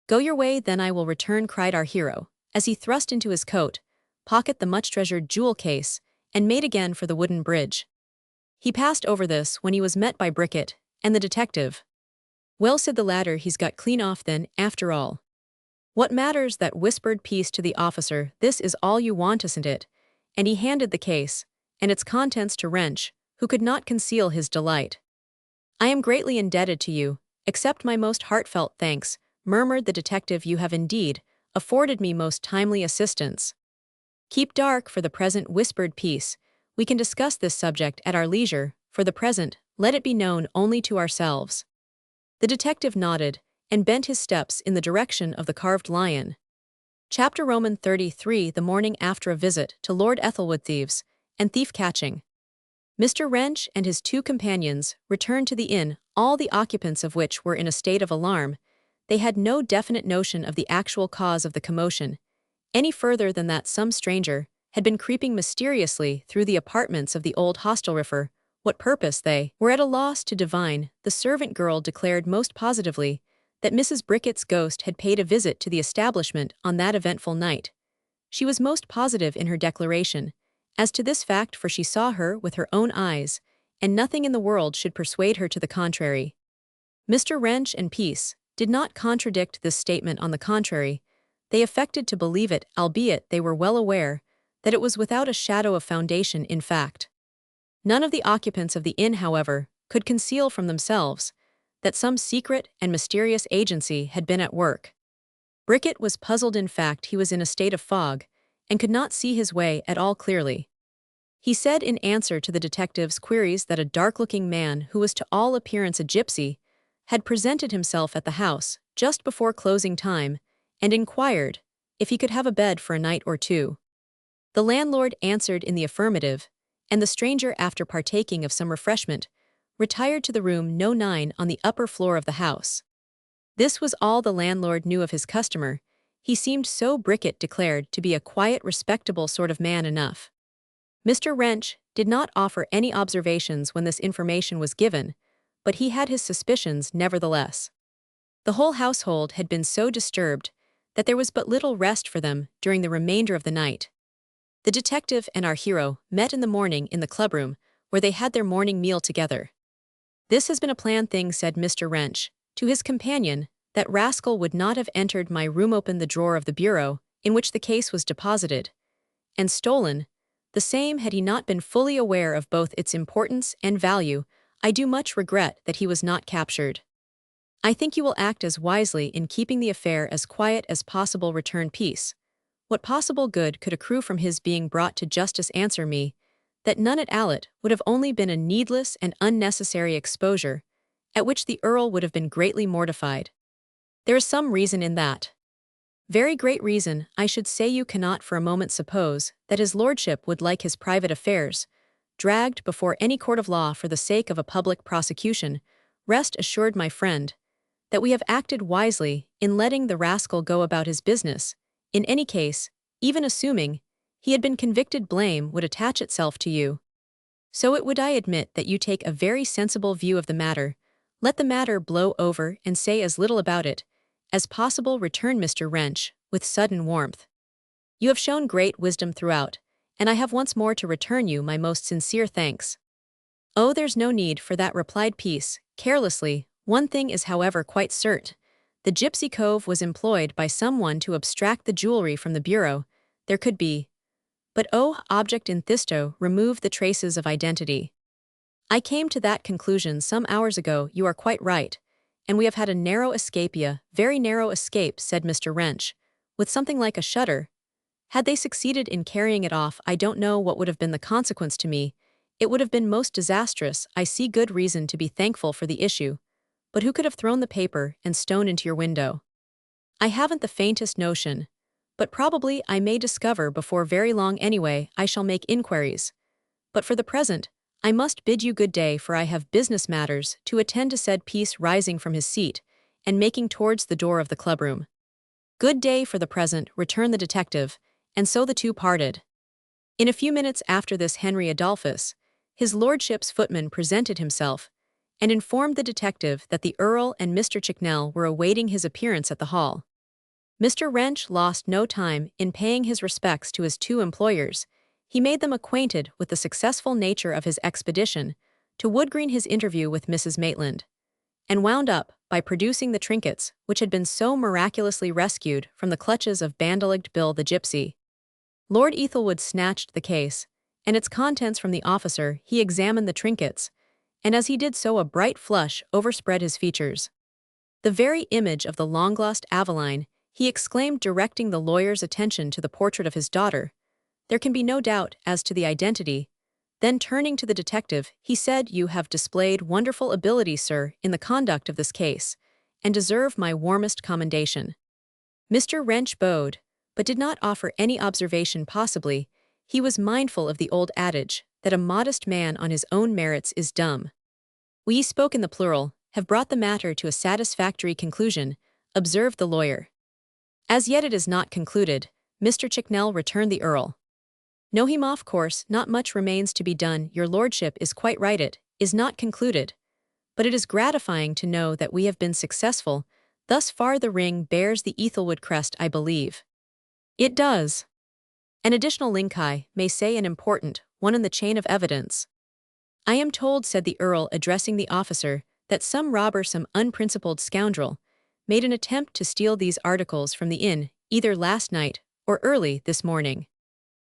"Go your way, then I will return," cried our hero, as he thrust into his coat pocket the much-treasured jewel case, and made again for the wooden bridge. He passed over this when he was met by Bricket and the detective. "Well," said the latter, "he's got clean off then, after all." "What matters that?" whispered Peace to the officer. "This is all you want, isn't it?" And he handed the case and its contents to Wrench, who could not conceal his delight. "I am greatly indebted to you. Accept my most heartfelt thanks," murmured the detective. "You have indeed afforded me most timely assistance." "Keep dark for the present," whispered Peace. "We can discuss this subject at our leisure. For the present, let it be known only to ourselves." The detective nodded and bent his steps in the direction of the carved lion. Chapter Roman 33. The morning after a visit to Lord Ethelwood. Thieves and thief catching. Mr. Wrench and his 2 companions returned to the inn, all the occupants of which were in a state of alarm. They had no definite notion of the actual cause of the commotion, any further than that some stranger had been creeping mysteriously through the apartments of the old hostelrifer. What purpose they were at a loss to divine. The servant girl declared most positively that Mrs. Bricket's ghost had paid a visit to the establishment on that eventful night. She was most positive in her declaration as to this fact, for she saw her with her own eyes, and nothing in the world should persuade her to the contrary. Mr. Wrench and Peace did not contradict this statement. On the contrary, they affected to believe it, albeit they were well aware that it was without a shadow of foundation in fact. None of the occupants of the inn, however, could conceal from themselves that some secret and mysterious agency had been at work. Bricket was puzzled. In fact, he was in a state of fog, and could not see his way at all clearly. He said in answer to the detective's queries that a dark-looking man, who was to all appearance a gypsy, had presented himself at the house just before closing time, and inquired if he could have a bed for a night or two. The landlord answered in the affirmative, and the stranger, after partaking of some refreshment, retired to the room No. 9 on the upper floor of the house. This was all the landlord knew of his customer. He seemed so Brickett declared to be a quiet, respectable sort of man enough. Mr. Wrench did not offer any observations when this information was given, but he had his suspicions nevertheless. The whole household had been so disturbed that there was but little rest for them during the remainder of the night. The detective and our hero met in the morning in the clubroom, where they had their morning meal together. "This has been a planned thing," said Mr. Wrench to his companion. "That rascal would not have entered my room, opened the drawer of the bureau in which the case was deposited, and stolen the same had he not been fully aware of both its importance and value. I do much regret that he was not captured. I think you will act as wisely in keeping the affair as quiet as possible. Return peace. What possible good could accrue from his being brought to justice? Answer me that none at all. It would have only been a needless and unnecessary exposure, at which the Earl would have been greatly mortified." "There is some reason in that." "Very great reason. I should say you cannot for a moment suppose that his lordship would like his private affairs dragged before any court of law for the sake of a public prosecution. Rest assured, my friend, that we have acted wisely in letting the rascal go about his business. In any case, even assuming he had been convicted, blame would attach itself to you. So it would. I admit that you take a very sensible view of the matter. Let the matter blow over and say as little about it as possible," returned Mr. Wrench, with sudden warmth. "You have shown great wisdom throughout, and I have once more to return you my most sincere thanks." "Oh, there's no need for that," replied Peace, carelessly. "One thing is however quite certain. The gypsy cove was employed by someone to abstract the jewelry from the bureau. There could be but object in thisto remove the traces of identity. I came to that conclusion some hours ago. You are quite right, and we have had a narrow escape." "A very narrow escape," said Mr. Wrench, with something like a shudder. "Had they succeeded in carrying it off, I don't know what would have been the consequence to me. It would have been most disastrous. I see good reason to be thankful for the issue. But who could have thrown the paper and stone into your window? I haven't the faintest notion, but probably I may discover before very long. Anyway, I shall make inquiries. But for the present, I must bid you good day, for I have business matters to attend to," said Peace, rising from his seat and making towards the door of the clubroom. "Good day for the present," returned the detective, and so the two parted. In a few minutes after this, Henry Adolphus, his lordship's footman, presented himself and informed the detective that the Earl and Mr. Chicknell were awaiting his appearance at the hall. Mr. Wrench lost no time in paying his respects to his two employers. He made them acquainted with the successful nature of his expedition to Woodgreen, his interview with Mrs. Maitland, and wound up by producing the trinkets which had been so miraculously rescued from the clutches of Bandlegged Bill the gypsy. Lord Ethelwood snatched the case and its contents from the officer. He examined the trinkets, and as he did so a bright flush overspread his features. "The very image of the long-lost Aveline," he exclaimed, directing the lawyer's attention to the portrait of his daughter. "There can be no doubt as to the identity." Then turning to the detective, he said, "You have displayed wonderful ability, sir, in the conduct of this case, and deserve my warmest commendation." Mr. Wrench bowed, but did not offer any observation. Possibly, he was mindful of the old adage that a modest man on his own merits is dumb. "We spoke in the plural, have brought the matter to a satisfactory conclusion," observed the lawyer. "As yet it is not concluded, Mr. Chicknell," returned the Earl. "Know him, of course, not much remains to be done. Your lordship is quite right, it is not concluded. But it is gratifying to know that we have been successful. Thus far the ring bears the Ethelwood crest, I believe." "It does. An additional link, I may say an important one in the chain of evidence. I am told," said the Earl, addressing the officer, "that some robber, some unprincipled scoundrel, made an attempt to steal these articles from the inn, either last night or early this morning."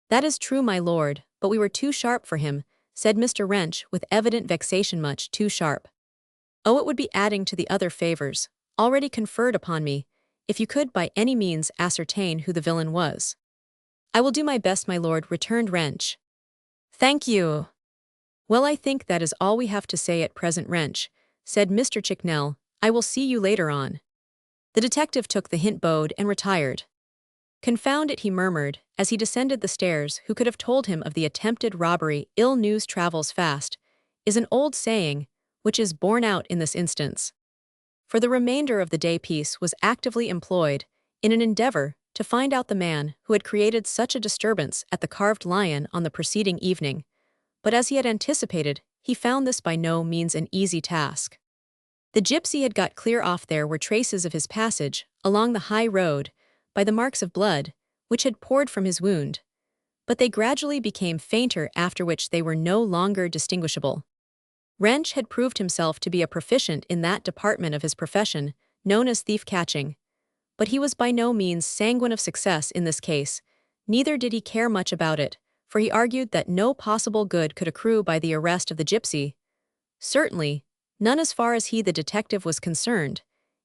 "That is true, my lord, but we were too sharp for him," said Mr. Wrench, with evident vexation. "Much too sharp. Oh, it would be adding to the other favors already conferred upon me, if you could by any means ascertain who the villain was." "I will do my best, my lord," returned Wrench. "Thank you." "Well, I think that is all we have to say at present, Wrench," said Mr. Chicknell. "I will see you later on." The detective took the hint, bowed, and retired. "Confound it," he murmured, as he descended the stairs. "Who could have told him of the attempted robbery? Ill news travels fast, is an old saying, which is borne out in this instance." For the remainder of the day Peace was actively employed in an endeavor to find out the man who had created such a disturbance at the carved lion on the preceding evening, but as he had anticipated, he found this by no means an easy task. The gypsy had got clear off. There were traces of his passage along the high road by the marks of blood which had poured from his wound, but they gradually became fainter, after which they were no longer distinguishable. Wrench had proved himself to be a proficient in that department of his profession known as thief-catching, but he was by no means sanguine of success in this case, neither did he care much about it, for he argued that no possible good could accrue by the arrest of the gypsy. Certainly, none as far as he the detective was concerned.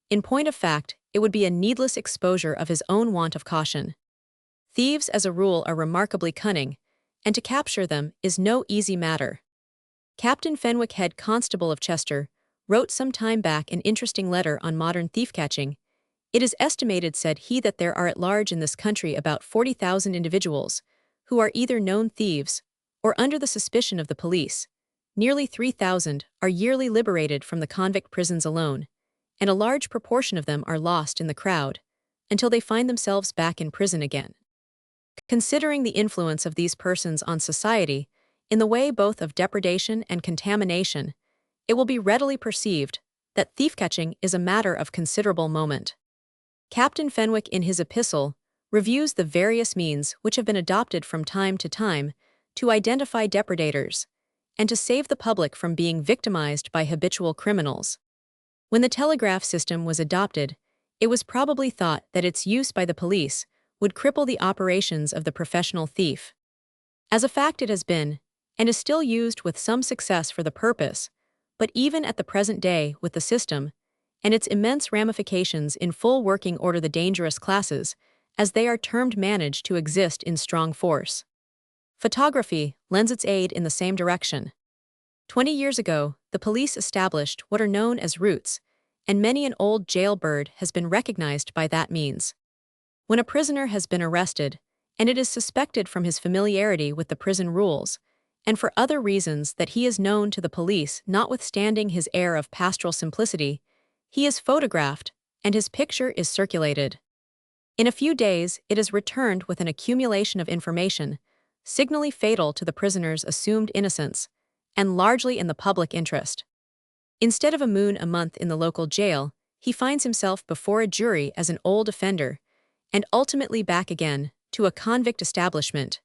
In point of fact, it would be a needless exposure of his own want of caution. Thieves as a rule are remarkably cunning, and to capture them is no easy matter. Captain Fenwick, head constable of Chester, wrote some time back an interesting letter on modern thief-catching. It is estimated, said he, that there are at large in this country about 40,000 individuals who are either known thieves or under the suspicion of the police. Nearly 3,000 are yearly liberated from the convict prisons alone, and a large proportion of them are lost in the crowd until they find themselves back in prison again. Considering the influence of these persons on society, in the way both of depredation and contamination, it will be readily perceived that thief-catching is a matter of considerable moment. Captain Fenwick, in his epistle, reviews the various means which have been adopted from time to time to identify depredators and to save the public from being victimized by habitual criminals. When the telegraph system was adopted, it was probably thought that its use by the police would cripple the operations of the professional thief. As a fact, it has been, and is still used with some success for the purpose, but even at the present day, with the system and its immense ramifications in full working order, the dangerous classes, as they are termed, manage to exist in strong force. Photography lends its aid in the same direction. 20 years ago, the police established what are known as routes, and many an old jailbird has been recognized by that means. When a prisoner has been arrested, and it is suspected from his familiarity with the prison rules, and for other reasons that he is known to the police, notwithstanding his air of pastoral simplicity, he is photographed, and his picture is circulated. In a few days, it is returned with an accumulation of information, signally fatal to the prisoner's assumed innocence, and largely in the public interest. Instead of a moon a month in the local jail, he finds himself before a jury as an old offender, and ultimately back again to a convict establishment.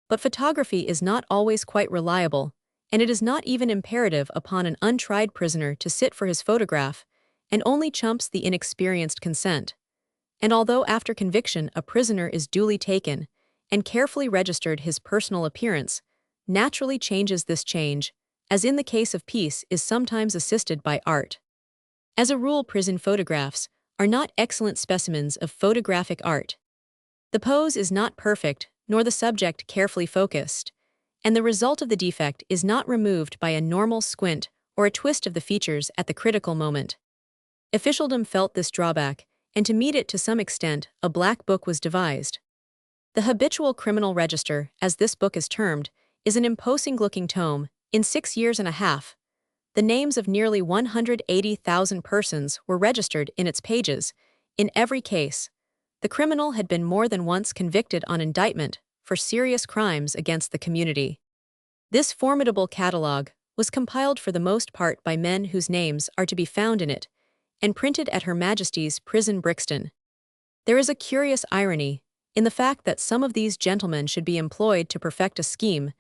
But photography is not always quite reliable, and it is not even imperative upon an untried prisoner to sit for his photograph, and only chumps the inexperienced consent. And although after conviction a prisoner is duly taken and carefully registered, his personal appearance naturally changes. This change, as in the case of peace, is sometimes assisted by art. As a rule, prison photographs are not excellent specimens of photographic art. The pose is not perfect, nor the subject carefully focused, and the result of the defect is not removed by a normal squint or a twist of the features at the critical moment. Officialdom felt this drawback, and to meet it to some extent, a black book was devised. The Habitual Criminal Register, as this book is termed, is an imposing-looking tome. In 6 years and a half, the names of nearly 180,000 persons were registered in its pages. In every case, the criminal had been more than once convicted on indictment for serious crimes against the community. This formidable catalogue was compiled for the most part by men whose names are to be found in it, and printed at Her Majesty's Prison, Brixton. There is a curious irony in the fact that some of these gentlemen should be employed to perfect a scheme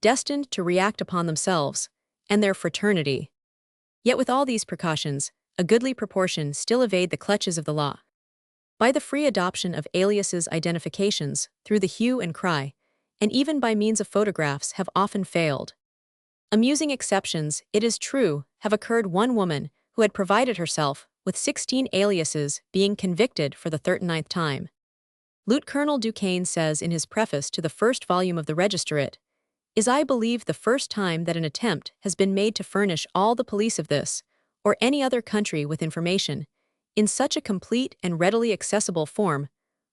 destined to react upon themselves and their fraternity. Yet with all these precautions, a goodly proportion still evade the clutches of the law. By the free adoption of aliases, identifications through the hue and cry, and even by means of photographs, have often failed. Amusing exceptions, it is true, have occurred. One woman who had provided herself with 16 aliases being convicted for the 39th time. Lieutenant Colonel Duquesne says in his preface to the first volume of the Register, it is, I believe, the first time that an attempt has been made to furnish all the police of this or any other country with information in such a complete and readily accessible form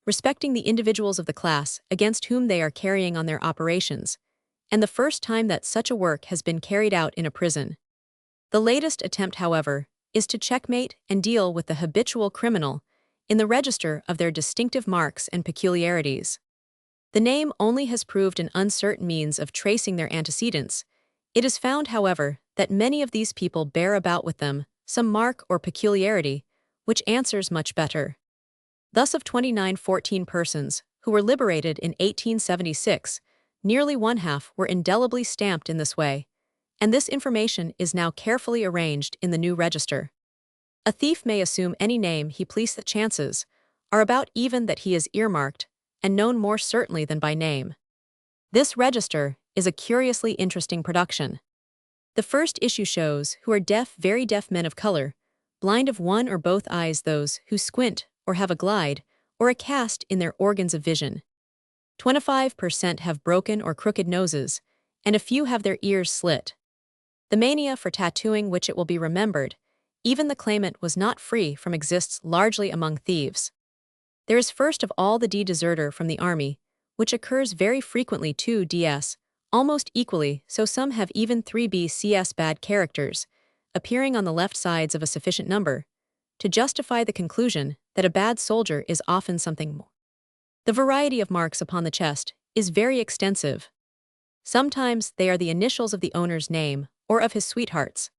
respecting the individuals of the class against whom they are carrying on their operations, and the first time that such a work has been carried out in a prison. The latest attempt, however, is to checkmate and deal with the habitual criminal in the register of their distinctive marks and peculiarities. The name only has proved an uncertain means of tracing their antecedents. It is found, however, that many of these people bear about with them some mark or peculiarity, which answers much better. Thus, of 2914 persons who were liberated in 1876, nearly one-half were indelibly stamped in this way, and this information is now carefully arranged in the new register. A thief may assume any name he pleases. The chances are about even that he is earmarked and known more certainly than by name. This register is a curiously interesting production. The first issue shows who are deaf, very deaf men of color, blind of one or both eyes, those who squint or have a glide or a cast in their organs of vision. 25% have broken or crooked noses, and a few have their ears slit. The mania for tattooing, which it will be remembered, even the claimant was not free from, exists largely among thieves. There is first of all the deserter from the army, which occurs very frequently, 2ds, almost equally, so some have even 3bcs bad characters, appearing on the left sides of a sufficient number, to justify the conclusion that a bad soldier is often something more. The variety of marks upon the chest is very extensive. Sometimes they are the initials of the owner's name or of his sweetheart's.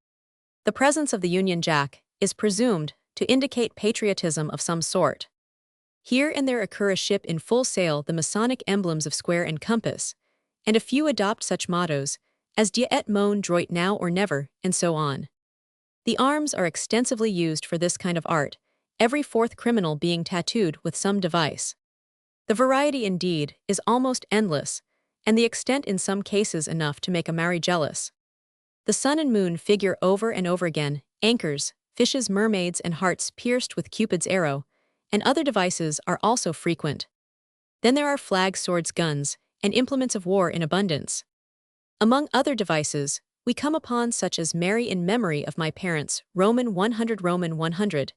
The presence of the Union Jack is presumed to indicate patriotism of some sort. Here and there occur a ship in full sail, the Masonic emblems of square and compass, and a few adopt such mottos as Dia et mon droit, now or never, and so on. The arms are extensively used for this kind of art, every fourth criminal being tattooed with some device. The variety, indeed, is almost endless, and the extent in some cases enough to make a Maori jealous. The sun and moon figure over and over again, anchors, fishes, mermaids, and hearts pierced with Cupid's arrow, and other devices are also frequent. Then there are flags, swords, guns, and implements of war in abundance. Among other devices, we come upon such as Mary in memory of my parents, Roman 100, Roman 100.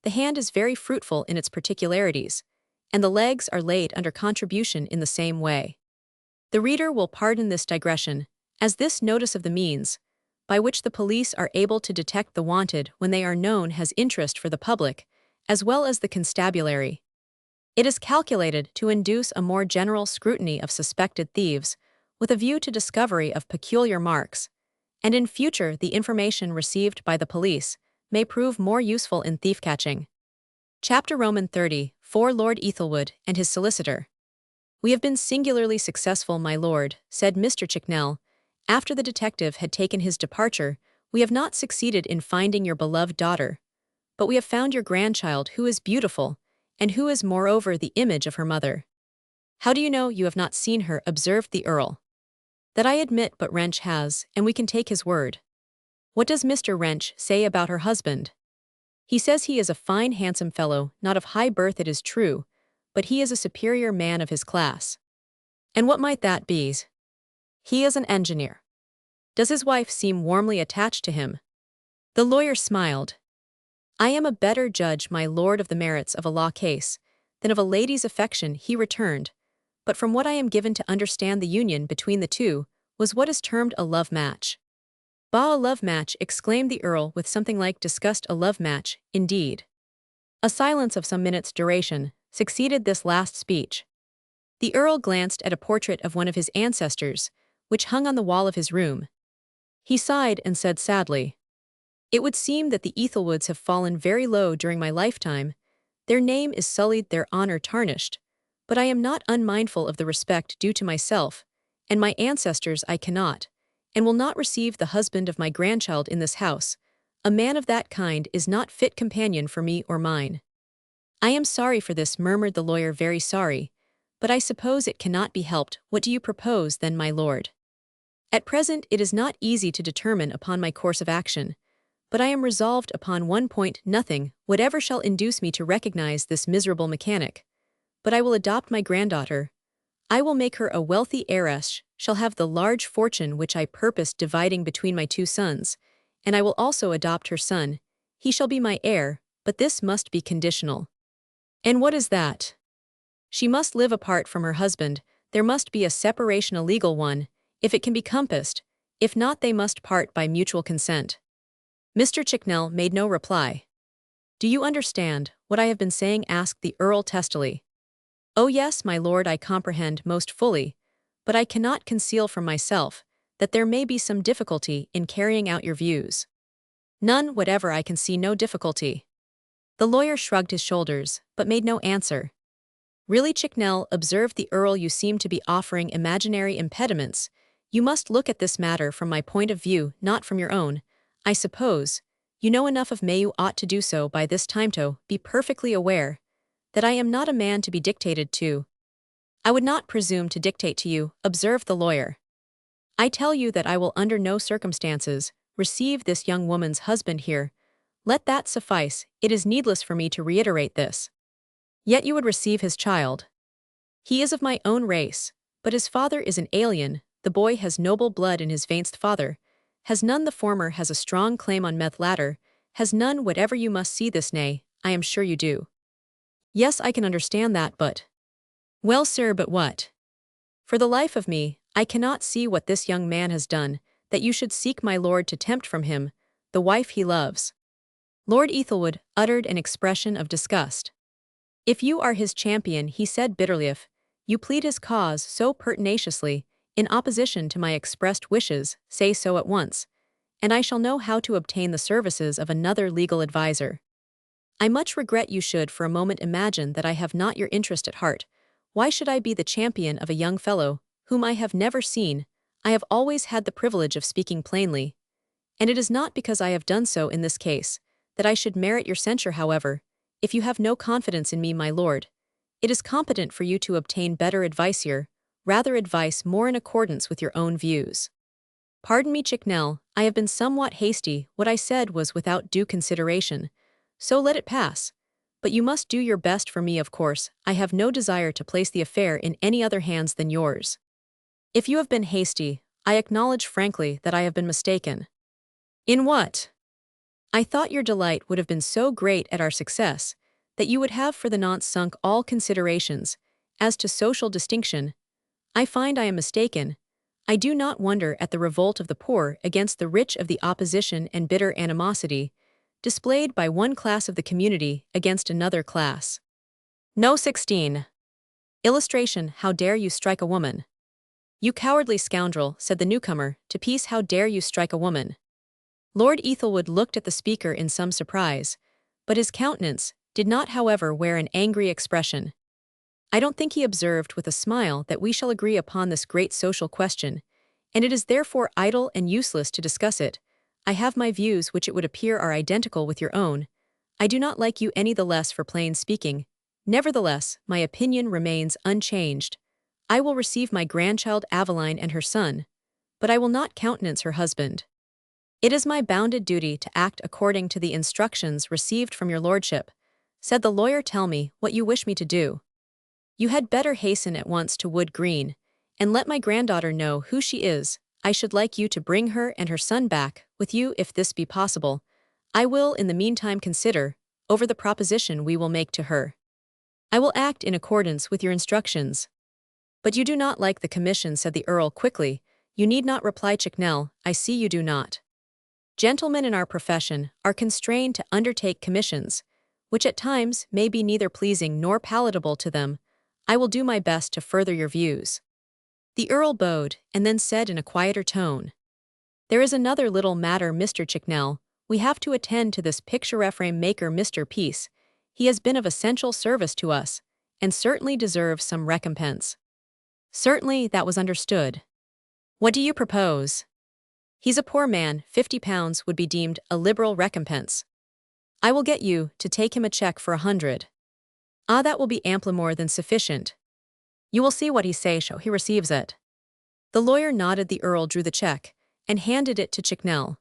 The hand is very fruitful in its particularities, and the legs are laid under contribution in the same way. The reader will pardon this digression, as this notice of the means by which the police are able to detect the wanted when they are known has interest for the public, as well as the constabulary. It is calculated to induce a more general scrutiny of suspected thieves, with a view to discovery of peculiar marks, and in future the information received by the police may prove more useful in thief-catching. Chapter Roman 30, for Lord Ethelwood and his solicitor. "We have been singularly successful, my lord," said Mr. Chicknell, after the detective had taken his departure. "We have not succeeded in finding your beloved daughter, but we have found your grandchild, who is beautiful, and who is moreover the image of her mother." "How do you know you have not seen her?" observed the Earl. "That I admit, but Wrench has, and we can take his word." "What does Mr. Wrench say about her husband?" "He says he is a fine handsome fellow, not of high birth, it is true, but he is a superior man of his class." "And what might that be?" "He is an engineer." "Does his wife seem warmly attached to him?" The lawyer smiled. "I am a better judge, my lord, of the merits of a law case than of a lady's affection," he returned, "but from what I am given to understand, the union between the two was what is termed a love match." "Bah, a love match!" exclaimed the Earl with something like disgust. "A love match, indeed." A silence of some minutes' duration succeeded this last speech. The Earl glanced at a portrait of one of his ancestors, which hung on the wall of his room. He sighed and said sadly, "It would seem that the Ethelwoods have fallen very low during my lifetime. Their name is sullied, their honor tarnished, but I am not unmindful of the respect due to myself, and my ancestors. I cannot, and will not receive the husband of my grandchild in this house. A man of that kind is not fit companion for me or mine." "I am sorry for this," murmured the lawyer, "very sorry, but I suppose it cannot be helped. What do you propose then, my lord?" "At present it is not easy to determine upon my course of action, but I am resolved upon one point: nothing whatever shall induce me to recognize this miserable mechanic. But I will adopt my granddaughter. I will make her a wealthy heiress, shall have the large fortune which I purposed dividing between my two sons, and I will also adopt her son. He shall be my heir, but this must be conditional." "And what is that?" "She must live apart from her husband. There must be a separation, a legal one, if it can be compassed. If not, they must part by mutual consent." Mr. Chicknell made no reply. "Do you understand what I have been saying?" asked the Earl testily. "Oh yes, my lord, I comprehend most fully, but I cannot conceal from myself that there may be some difficulty in carrying out your views." "None whatever, I can see no difficulty." The lawyer shrugged his shoulders, but made no answer. "Really, Chicknell," observed the Earl, "you seem to be offering imaginary impediments. You must look at this matter from my point of view, not from your own. I suppose you know enough of me, you ought to do so by this time to be perfectly aware that I am not a man to be dictated to." "I would not presume to dictate to you," observed the lawyer. "I tell you that I will under no circumstances receive this young woman's husband here. Let that suffice, it is needless for me to reiterate this." "Yet you would receive his child." "He is of my own race, but his father is an alien. The boy has noble blood in his veins. The father has none. The former has a strong claim on meth. Latter has none whatever. You must see this, nay, I am sure you do." "Yes, I can understand that, but—" "Well, sir, but what?" "For the life of me, I cannot see what this young man has done, that you should seek my lord to tempt from him the wife he loves." Lord Ethelwood uttered an expression of disgust. "If you are his champion," he said bitterly, "if you plead his cause so pertinaciously, in opposition to my expressed wishes, say so at once, and I shall know how to obtain the services of another legal adviser. I much regret you should for a moment imagine that I have not your interest at heart. Why should I be the champion of a young fellow whom I have never seen? I have always had the privilege of speaking plainly, and it is not because I have done so in this case that I should merit your censure. However, if you have no confidence in me, my lord, it is competent for you to obtain better advice here, rather advice more in accordance with your own views." "Pardon me, Chicknell, I have been somewhat hasty. What I said was without due consideration, so let it pass. But you must do your best for me, of course. I have no desire to place the affair in any other hands than yours." "If you have been hasty, I acknowledge frankly that I have been mistaken." "In what?" "I thought your delight would have been so great at our success that you would have for the nonce sunk all considerations as to social distinction. I find I am mistaken. I do not wonder at the revolt of the poor against the rich, of the opposition and bitter animosity displayed by one class of the community against another class." No 16. Illustration: "How dare you strike a woman?" "You cowardly scoundrel," said the newcomer to peace, "how dare you strike a woman?" Lord Ethelwood looked at the speaker in some surprise, but his countenance did not, however, wear an angry expression. "I don't think," he observed with a smile, "that we shall agree upon this great social question, and it is therefore idle and useless to discuss it. I have my views, which it would appear are identical with your own. I do not like you any the less for plain speaking. Nevertheless, my opinion remains unchanged. I will receive my grandchild Aveline and her son, but I will not countenance her husband. It is my bounded duty to act according to the instructions received from your lordship," said the lawyer. "Tell me what you wish me to do." "You had better hasten at once to Wood Green, and let my granddaughter know who she is. I should like you to bring her and her son back with you if this be possible. I will in the meantime consider over the proposition we will make to her. I will act in accordance with your instructions." "But you do not like the commission," said the Earl quickly. "You need not reply, Chicknell, I see you do not. Gentlemen in our profession are constrained to undertake commissions, which at times may be neither pleasing nor palatable to them. I will do my best to further your views." The Earl bowed, and then said in a quieter tone, "There is another little matter, Mr. Chicknell. We have to attend to this picture frame maker, Mr. Peace. He has been of essential service to us, and certainly deserves some recompense." "Certainly, that was understood. What do you propose?" "He's a poor man. £50 would be deemed a liberal recompense. I will get you to take him a check for 100. "Ah, that will be amply more than sufficient. You will see what he say so he receives it." The lawyer nodded. The Earl drew the check and handed it to Chicknell.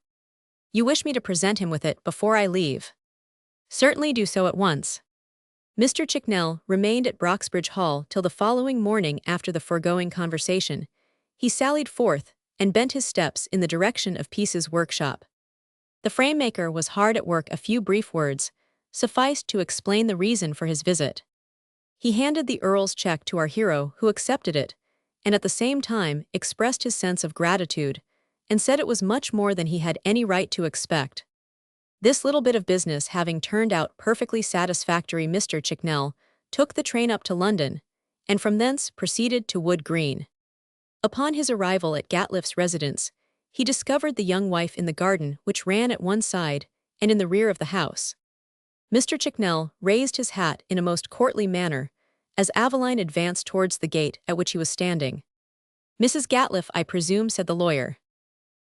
"You wish me to present him with it before I leave?" "Certainly, do so at once." Mr. Chicknell remained at Broxbridge Hall till the following morning. After the foregoing conversation, he sallied forth and bent his steps in the direction of Peace's workshop. The frame-maker was hard at work. A few brief words sufficed to explain the reason for his visit. He handed the Earl's check to our hero, who accepted it, and at the same time expressed his sense of gratitude, and said it was much more than he had any right to expect. This little bit of business having turned out perfectly satisfactory, Mr. Chicknell took the train up to London, and from thence proceeded to Wood Green. Upon his arrival at Gatliffe's residence, he discovered the young wife in the garden which ran at one side and in the rear of the house. Mr. Chicknell raised his hat in a most courtly manner as Aveline advanced towards the gate at which he was standing. "Mrs. Gatliffe, I presume," said the lawyer.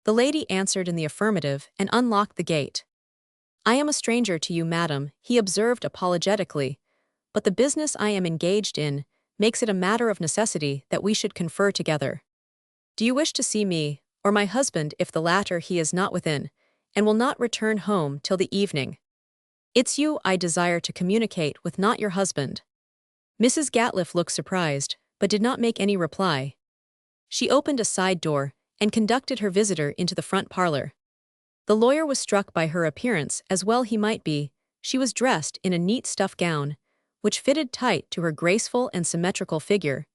The lady answered in the affirmative and unlocked the gate. "I am a stranger to you, madam," he observed apologetically, "but the business I am engaged in makes it a matter of necessity that we should confer together. Do you wish to see me, or my husband? If the latter, he is not within, and will not return home till the evening. It's you I desire to communicate with, not your husband." Mrs. Gatliffe looked surprised, but did not make any reply. She opened a side door and conducted her visitor into the front parlor. The lawyer was struck by her appearance, as well he might be. She was dressed in a neat stuff gown, which fitted tight to her graceful and symmetrical figure,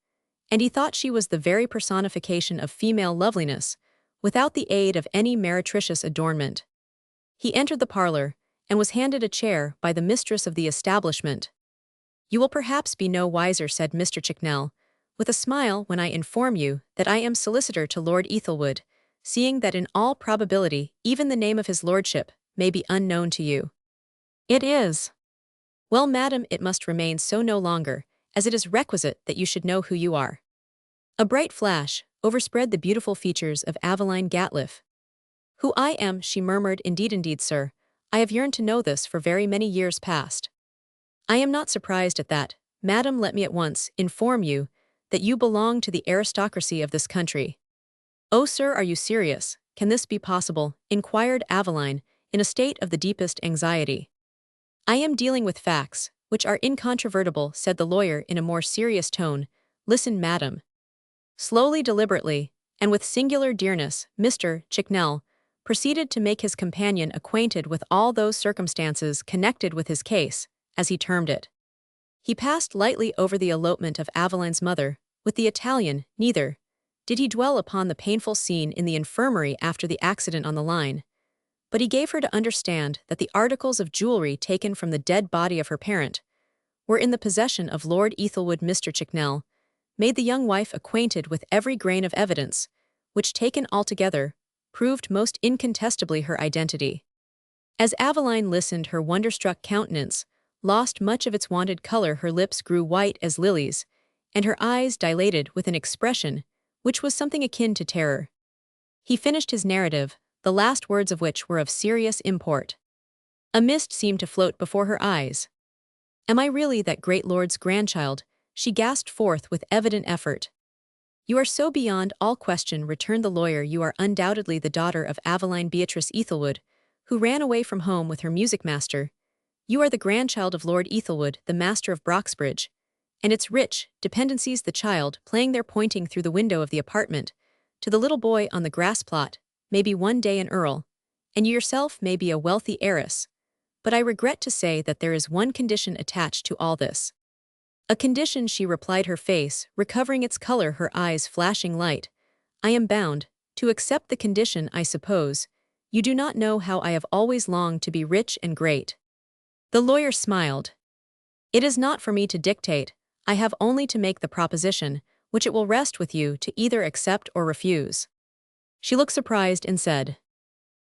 and he thought she was the very personification of female loveliness, without the aid of any meretricious adornment. He entered the parlor, and was handed a chair by the mistress of the establishment. "You will perhaps be no wiser," said Mr. Chicknell, with a smile, "when I inform you that I am solicitor to Lord Ethelwood, seeing that in all probability even the name of his lordship may be unknown to you." "It is." "Well, madam, it must remain so no longer, as it is requisite that you should know who you are." A bright flash overspread the beautiful features of Aveline Gatliffe. "Who I am," she murmured. Indeed, sir, I have yearned to know this for very many years past." "I am not surprised at that, madam. Let me at once inform you that you belong to the aristocracy of this country." "Oh, sir, are you serious? Can this be possible?" inquired Aveline, in a state of the deepest anxiety. "I am dealing with facts, which are incontrovertible," said the lawyer in a more serious tone. "Listen, madam." Slowly, deliberately, and with singular dearness, Mr. Chicknell proceeded to make his companion acquainted with all those circumstances connected with his case, as he termed it. He passed lightly over the elopement of Aveline's mother with the Italian, neither did he dwell upon the painful scene in the infirmary after the accident on the line, but he gave her to understand that the articles of jewelry taken from the dead body of her parent were in the possession of Lord Ethelwood. Mr. Chicknell made the young wife acquainted with every grain of evidence, which taken altogether proved most incontestably her identity. As Aveline listened, her wonderstruck countenance lost much of its wonted color, her lips grew white as lilies, and her eyes dilated with an expression which was something akin to terror. He finished his narrative, the last words of which were of serious import. A mist seemed to float before her eyes. "Am I really that great lord's grandchild?" she gasped forth with evident effort. "You are so beyond all question," returned the lawyer. "You are undoubtedly the daughter of Aveline Beatrice Ethelwood, who ran away from home with her music master. You are the grandchild of Lord Ethelwood, the master of Broxbridge, and its rich dependencies." The child, playing there, pointing through the window of the apartment to the little boy on the grass plot, "may be one day an earl, and you yourself may be a wealthy heiress. But I regret to say that there is one condition attached to all this." "A condition," she replied, her face recovering its color, her eyes flashing light. "I am bound to accept the condition, I suppose. You do not know how I have always longed to be rich and great." The lawyer smiled. "It is not for me to dictate. I have only to make the proposition, which it will rest with you to either accept or refuse." She looked surprised and said,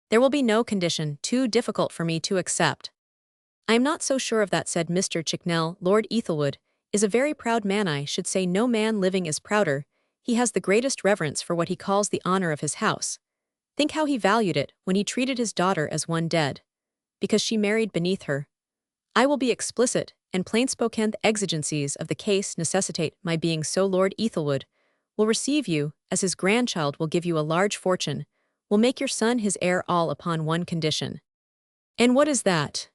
"There will be no condition too difficult for me to accept." "I am not so sure of that," said Mr. Chicknell. "Lord Ethelwood is a very proud man. I should say no man living is prouder. He has the greatest reverence for what he calls the honor of his house. Think how he valued it when he treated his daughter as one dead, because she married beneath her. I will be explicit and plain-spoken. The exigencies of the case necessitate my being so. Lord Ethelwood will receive you as his grandchild, will give you a large fortune, will make your son his heir, all upon one condition." "And what is that?"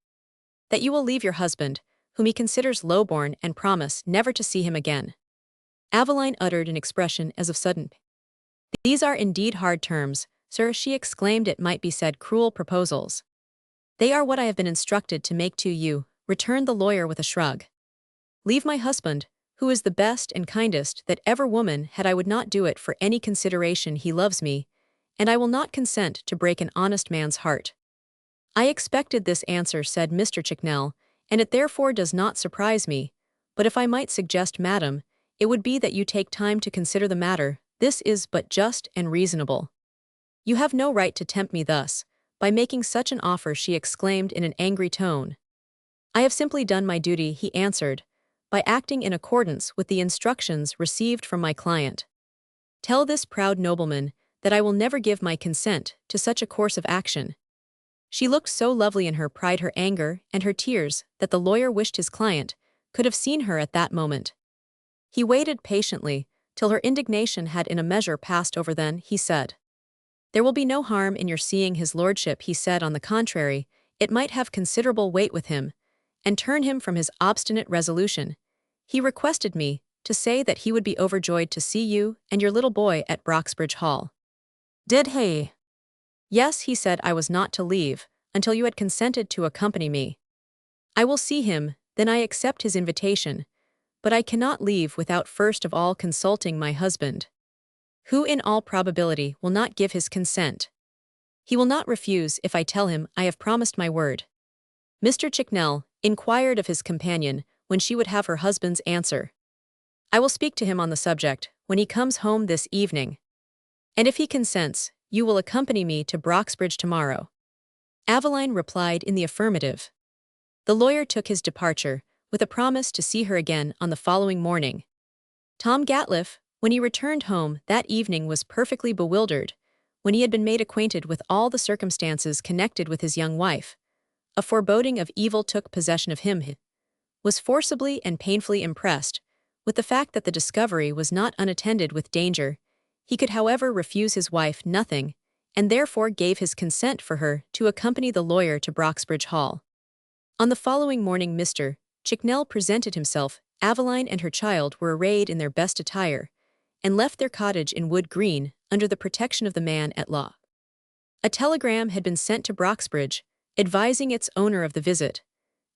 "That you will leave your husband, whom he considers low-born, and promise never to see him again." Aveline uttered an expression as of sudden pain. "These are indeed hard terms, sir," she exclaimed. "It might be said cruel proposals." "They are what I have been instructed to make to you," returned the lawyer with a shrug. "Leave my husband, who is the best and kindest that ever woman had. I would not do it for any consideration. He loves me, and I will not consent to break an honest man's heart." "I expected this answer," said Mr. Chicknell, "and it therefore does not surprise me. But if I might suggest, madam, it would be that you take time to consider the matter. This is but just and reasonable." "You have no right to tempt me thus, by making such an offer," she exclaimed in an angry tone. "I have simply done my duty," he answered, "by acting in accordance with the instructions received from my client. Tell this proud nobleman that I will never give my consent to such a course of action." She looked so lovely in her pride, her anger, and her tears that the lawyer wished his client could have seen her at that moment. He waited patiently till her indignation had in a measure passed over. Then he said, "There will be no harm in your seeing his lordship," he said. "On the contrary, it might have considerable weight with him, and turn him from his obstinate resolution. He requested me to say that he would be overjoyed to see you and your little boy at Broxbridge Hall." "Did he?" "Yes, he said I was not to leave until you had consented to accompany me. I will see him, then I accept his invitation, but I cannot leave without first of all consulting my husband, who in all probability will not give his consent. He will not refuse if I tell him I have promised my word." Mr. Chicknell inquired of his companion when she would have her husband's answer. "I will speak to him on the subject when he comes home this evening. And if he consents, you will accompany me to Broxbridge tomorrow." Aveline replied in the affirmative. The lawyer took his departure, with a promise to see her again on the following morning. Tom Gatliff, when he returned home that evening, was perfectly bewildered. When he had been made acquainted with all the circumstances connected with his young wife, a foreboding of evil took possession of him. He was forcibly and painfully impressed with the fact that the discovery was not unattended with danger. He could, however, refuse his wife nothing, and therefore gave his consent for her to accompany the lawyer to Broxbridge Hall. On the following morning Mr. Chicknell presented himself. Aveline and her child were arrayed in their best attire, and left their cottage in Wood Green under the protection of the man at law. A telegram had been sent to Broxbridge, advising its owner of the visit.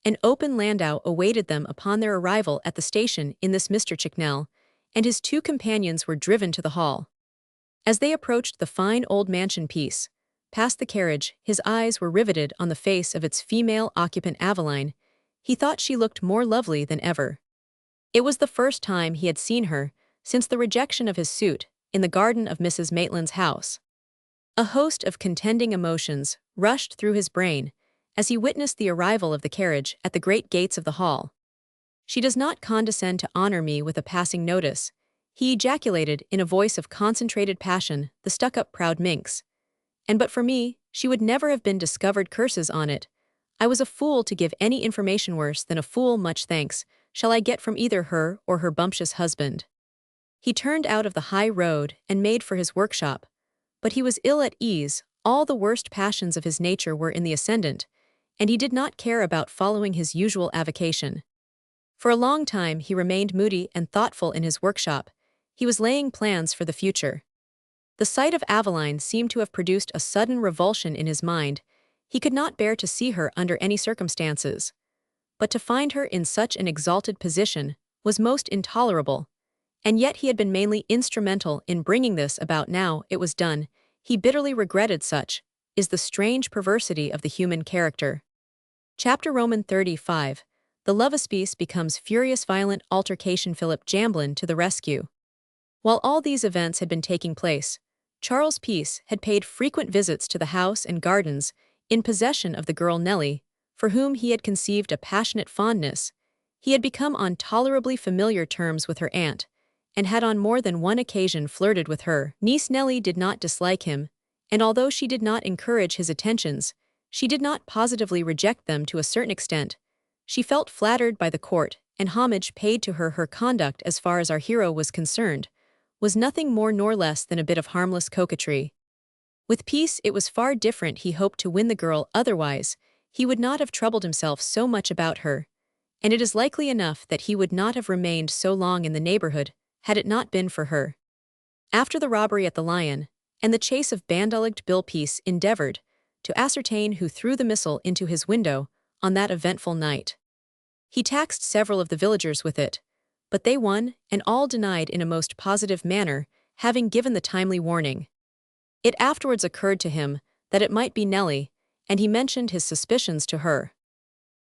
An open landau awaited them upon their arrival at the station. In this Mr. Chicknell and his two companions were driven to the hall. As they approached the fine old mansion piece, past the carriage, his eyes were riveted on the face of its female occupant Aveline. He thought she looked more lovely than ever. It was the first time he had seen her since the rejection of his suit in the garden of Mrs. Maitland's house. A host of contending emotions rushed through his brain as he witnessed the arrival of the carriage at the great gates of the hall. "She does not condescend to honor me with a passing notice," he ejaculated in a voice of concentrated passion, "the stuck-up proud minx. And but for me, she would never have been discovered. Curses on it. I was a fool to give any information. Worse than a fool. Much thanks shall I get from either her or her bumptious husband." He turned out of the high road and made for his workshop. But he was ill at ease. All the worst passions of his nature were in the ascendant, and he did not care about following his usual avocation. For a long time he remained moody and thoughtful in his workshop. He was laying plans for the future. The sight of Aveline seemed to have produced a sudden revulsion in his mind. He could not bear to see her under any circumstances. But to find her in such an exalted position was most intolerable. And yet he had been mainly instrumental in bringing this about. Now it was done. He bitterly regretted. Such is the strange perversity of the human character. Chapter Roman 35. The Lovespiece becomes furious. Violent altercation. Philip Jamblin to the rescue. While all these events had been taking place, Charles Peace had paid frequent visits to the house and gardens in possession of the girl Nellie, for whom he had conceived a passionate fondness. He had become on tolerably familiar terms with her aunt, and had on more than one occasion flirted with her niece. Nellie did not dislike him, and although she did not encourage his attentions, she did not positively reject them. To a certain extent, she felt flattered by the court and homage paid to her. Her conduct, as far as our hero was concerned, was nothing more nor less than a bit of harmless coquetry. With Peace it was far different. He hoped to win the girl, otherwise he would not have troubled himself so much about her, and it is likely enough that he would not have remained so long in the neighborhood had it not been for her. After the robbery at the Lion and the chase of Banduligged Bill, Peace endeavored to ascertain who threw the missile into his window on that eventful night. He taxed several of the villagers with it, but they won and all denied in a most positive manner, having given the timely warning. It afterwards occurred to him that it might be Nellie, and he mentioned his suspicions to her.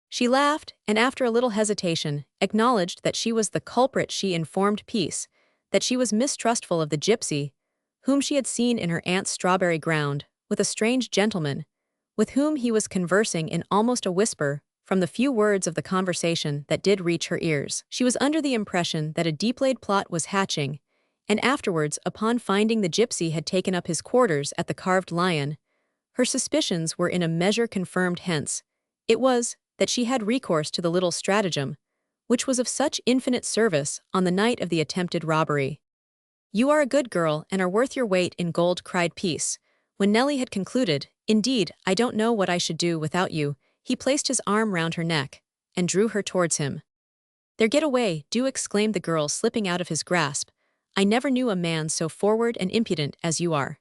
She laughed, and after a little hesitation, acknowledged that she was the culprit. She informed Peace that she was mistrustful of the gypsy, whom she had seen in her aunt's strawberry ground, with a strange gentleman, with whom he was conversing in almost a whisper. From the few words of the conversation that did reach her ears, she was under the impression that a deep-laid plot was hatching, and afterwards, upon finding the gypsy had taken up his quarters at the Carved Lion, her suspicions were in a measure confirmed. Hence, it was that she had recourse to the little stratagem, which was of such infinite service on the night of the attempted robbery. "You are a good girl and are worth your weight in gold," cried Peace. When Nellie had concluded, "Indeed, I don't know what I should do without you," he placed his arm round her neck and drew her towards him. "There, get away, do," exclaimed the girl, slipping out of his grasp. "I never knew a man so forward and impudent as you are.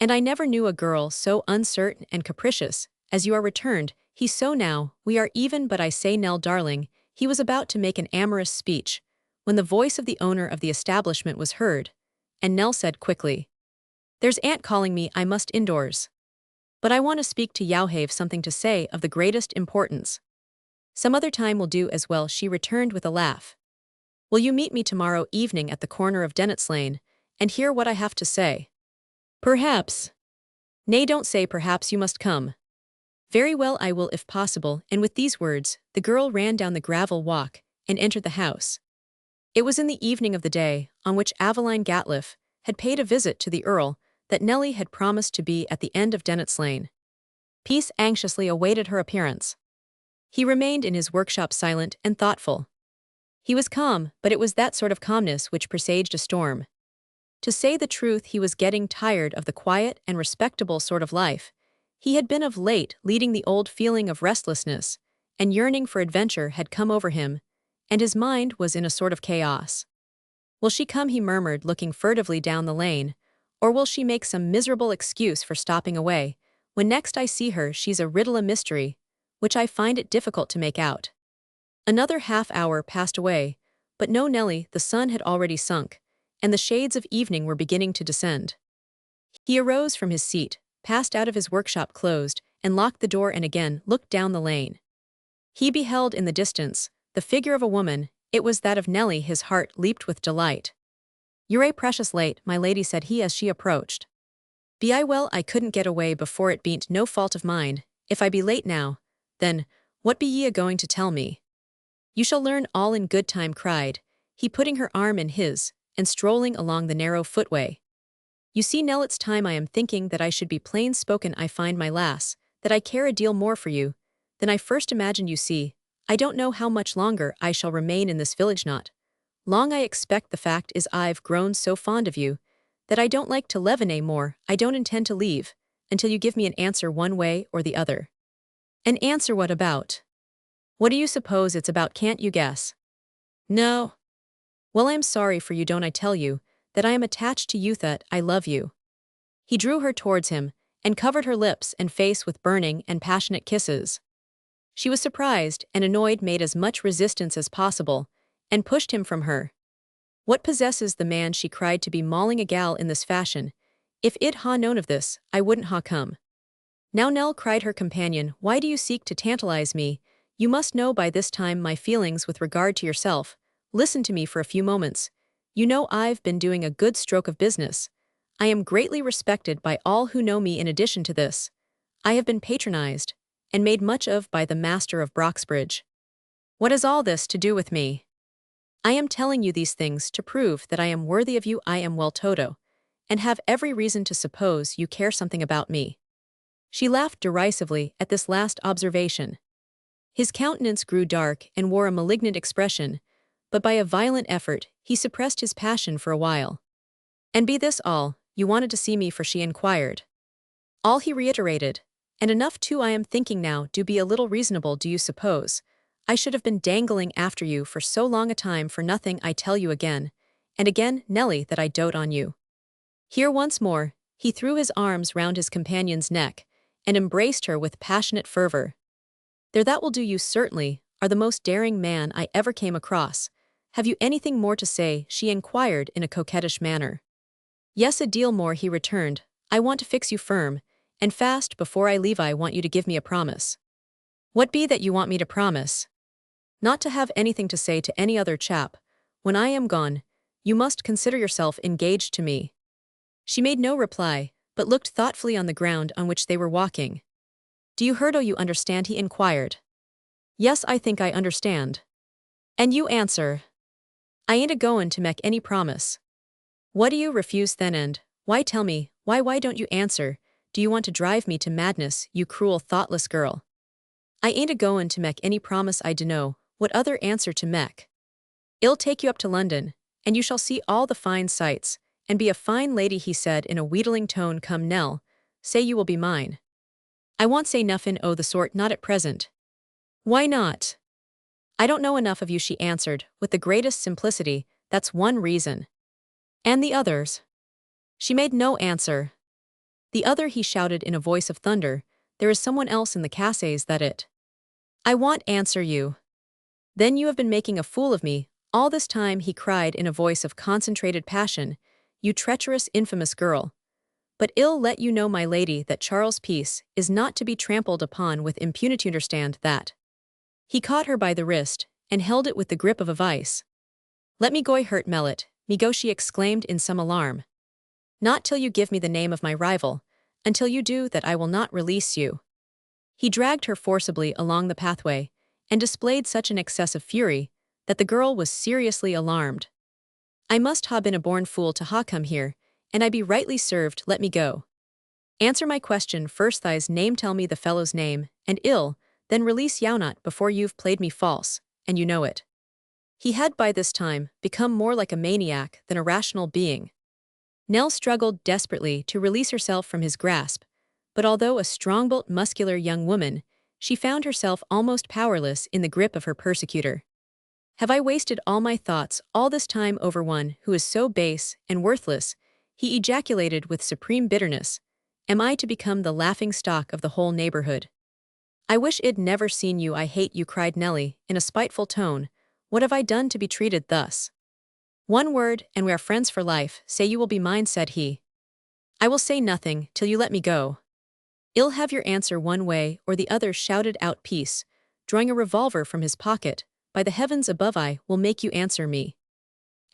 And I never knew a girl so uncertain and capricious as you are," returned he. "So now, we are even, but I say, Nell, darling," he was about to make an amorous speech, when the voice of the owner of the establishment was heard, and Nell said quickly, "There's Aunt calling me, I must indoors. But I want to speak to you, have something to say of the greatest importance." "Some other time will do as well," she returned with a laugh. "Will you meet me tomorrow evening at the corner of Dennet's Lane, and hear what I have to say?" "Perhaps." "Nay, don't say perhaps, you must come." "Very well, I will if possible," and with these words, the girl ran down the gravel walk and entered the house. It was in the evening of the day on which Aveline Gatliff had paid a visit to the Earl that Nellie had promised to be at the end of Dennet's Lane. Peace anxiously awaited her appearance. He remained in his workshop silent and thoughtful. He was calm, but it was that sort of calmness which presaged a storm. To say the truth, he was getting tired of the quiet and respectable sort of life he had been of late leading. The old feeling of restlessness and yearning for adventure had come over him, and his mind was in a sort of chaos. "Will she come?" he murmured, looking furtively down the lane, "or will she make some miserable excuse for stopping away? When next I see her, she's a riddle, a mystery, which I find it difficult to make out." Another half-hour passed away, but no Nellie. The sun had already sunk, and the shades of evening were beginning to descend. He arose from his seat, passed out of his workshop, closed, and locked the door, and again looked down the lane. He beheld in the distance the figure of a woman. It was that of Nellie. His heart leaped with delight. "You're a precious late, my lady," said he as she approached. "Be I well? I couldn't get away before. It bean't no fault of mine. If I be late now, then, what be ye a-going to tell me?" "You shall learn all in good time," cried he, putting her arm in his, and strolling along the narrow footway. "You see, Nell, it's time I am thinking that I should be plain spoken. I find, my lass, that I care a deal more for you than I first imagined. You see, I don't know how much longer I shall remain in this village. Not long, I expect. The fact is, I've grown so fond of you that I don't like to live any more. I don't intend to leave until you give me an answer one way or the other." "An answer? What about? What do you suppose it's about? Can't you guess?" "No." "Well, I am sorry for you. Don't I tell you that I am attached to you, that I love you?" He drew her towards him and covered her lips and face with burning and passionate kisses. She was surprised and annoyed, made as much resistance as possible, and pushed him from her. "What possesses the man," she cried, "to be mauling a gal in this fashion? If it ha known of this, I wouldn't ha come." "Now, Nell," cried her companion, "why do you seek to tantalize me? You must know by this time my feelings with regard to yourself. Listen to me for a few moments. You know I've been doing a good stroke of business. I am greatly respected by all who know me. In addition to this, I have been patronized and made much of by the master of Broxbridge. What has all this to do with me? I am telling you these things to prove that I am worthy of you. I am well Toto, and have every reason to suppose you care something about me." She laughed derisively at this last observation. His countenance grew dark and wore a malignant expression, but by a violent effort he suppressed his passion for a while. "And be this all you wanted to see me for?" she inquired. "All," he reiterated, "and enough too. I am thinking now. Do be a little reasonable. Do you suppose I should have been dangling after you for so long a time for nothing? I tell you again and again, Nellie, that I dote on you." Here once more he threw his arms round his companion's neck and embraced her with passionate fervor. "There, that will do. You certainly are the most daring man I ever came across. Have you anything more to say?" she inquired in a coquettish manner. "Yes, a deal more," he returned. "I want to fix you firm, And fast, before I leave I want you to give me a promise. What be that you want me to promise? Not to have anything to say to any other chap. When I am gone, you must consider yourself engaged to me. She made no reply, but looked thoughtfully on the ground on which they were walking. Do you heard? Oh, you understand? He inquired. Yes, I think I understand. And you answer. I ain't a-goin' to mek any promise. What do you refuse then, and why tell me, why don't you answer? Do you want to drive me to madness, you cruel thoughtless girl? I ain't a-goin' to mek any promise. I dunno what other answer to mek. I'll take you up to London, and you shall see all the fine sights, and be a fine lady, he said in a wheedling tone. Come, Nell, say you will be mine. I won't say nuffin' o' the sort, not at present. Why not? I don't know enough of you, she answered, with the greatest simplicity. That's one reason. And the others? She made no answer. The other, he shouted in a voice of thunder, there is someone else in the casses that it. I won't answer you. Then you have been making a fool of me all this time, he cried in a voice of concentrated passion, you treacherous, infamous girl. But I'll let you know, my lady, that Charles Peace is not to be trampled upon with impunity. Understand that. He caught her by the wrist, and held it with the grip of a vice. Let me go, hurt Mellet, me go, she exclaimed in some alarm. Not till you give me the name of my rival. Until you do that I will not release you. He dragged her forcibly along the pathway, and displayed such an excess of fury, that the girl was seriously alarmed. I must ha' been a born fool to ha' come here, and I be rightly served. Let me go. Answer my question first, thy's name, tell me the fellow's name, and then release you not before you've played me false, and you know it. He had by this time become more like a maniac than a rational being. Nell struggled desperately to release herself from his grasp, but although a strong-built, muscular young woman, she found herself almost powerless in the grip of her persecutor. Have I wasted all my thoughts all this time over one who is so base and worthless? He ejaculated with supreme bitterness. Am I to become the laughing-stock of the whole neighborhood? I wish I'd never seen you. I hate you, cried Nellie in a spiteful tone. What have I done to be treated thus? One word, and we are friends for life. Say you will be mine, said he. I will say nothing till you let me go. I'll have your answer one way or the other, shouted out Peace, drawing a revolver from his pocket. By the heavens above, I will make you answer me.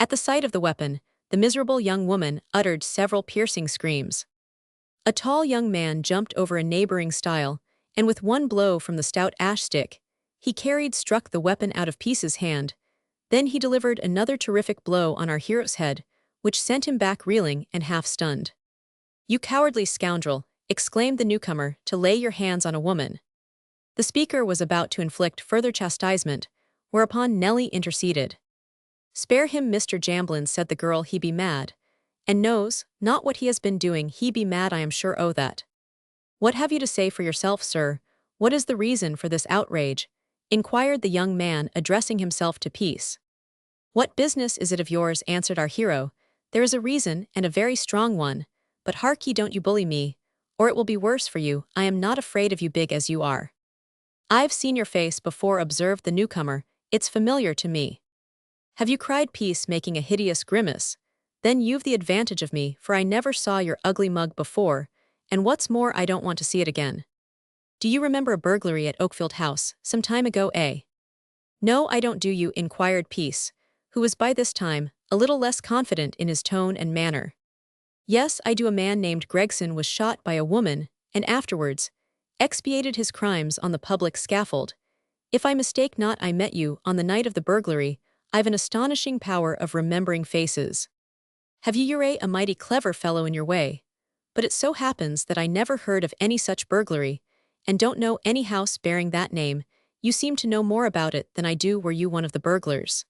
At the sight of the weapon, the miserable young woman uttered several piercing screams. A tall young man jumped over a neighboring stile, and with one blow from the stout ash stick he carried struck the weapon out of Peace's hand. Then he delivered another terrific blow on our hero's head, which sent him back reeling and half-stunned. You cowardly scoundrel, exclaimed the newcomer, to lay your hands on a woman. The speaker was about to inflict further chastisement, whereupon Nellie interceded. Spare him, Mr. Jamblin, said the girl, he be mad, and knows not what he has been doing. He be mad, I am sure o' that. What have you to say for yourself, sir? What is the reason for this outrage? Inquired the young man, addressing himself to Peace. What business is it of yours? Answered our hero. There is a reason, and a very strong one, but hark ye, don't you bully me, or it will be worse for you. I am not afraid of you, big as you are. I've seen your face before, observed the newcomer. It's familiar to me. Have you? Cried Peace, making a hideous grimace. Then you've the advantage of me, for I never saw your ugly mug before, and what's more, I don't want to see it again. Do you remember a burglary at Oakfield House some time ago, eh? No, I don't. Do you? Inquired Peace, who was by this time a little less confident in his tone and manner. Yes, I do. A man named Gregson was shot by a woman, and afterwards expiated his crimes on the public scaffold. If I mistake not, I met you on the night of the burglary. I've an astonishing power of remembering faces. Have you? You're a mighty clever fellow in your way, but it so happens that I never heard of any such burglary, and don't know any house bearing that name. You seem to know more about it than I do. Were you one of the burglars?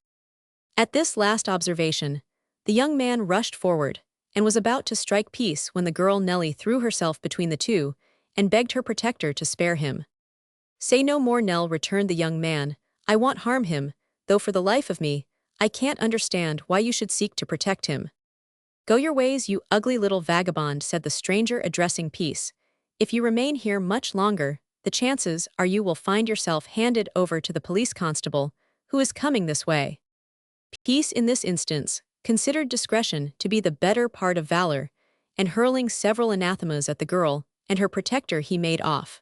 At this last observation, the young man rushed forward, and was about to strike Peace when the girl Nellie threw herself between the two, and begged her protector to spare him. Say no more, Nell, returned the young man. I won't harm him, though for the life of me, I can't understand why you should seek to protect him. Go your ways, you ugly little vagabond, said the stranger, addressing Peace. If you remain here much longer, the chances are you will find yourself handed over to the police constable, who is coming this way. Peace, in this instance, considered discretion to be the better part of valor, and hurling several anathemas at the girl, and her protector he made off.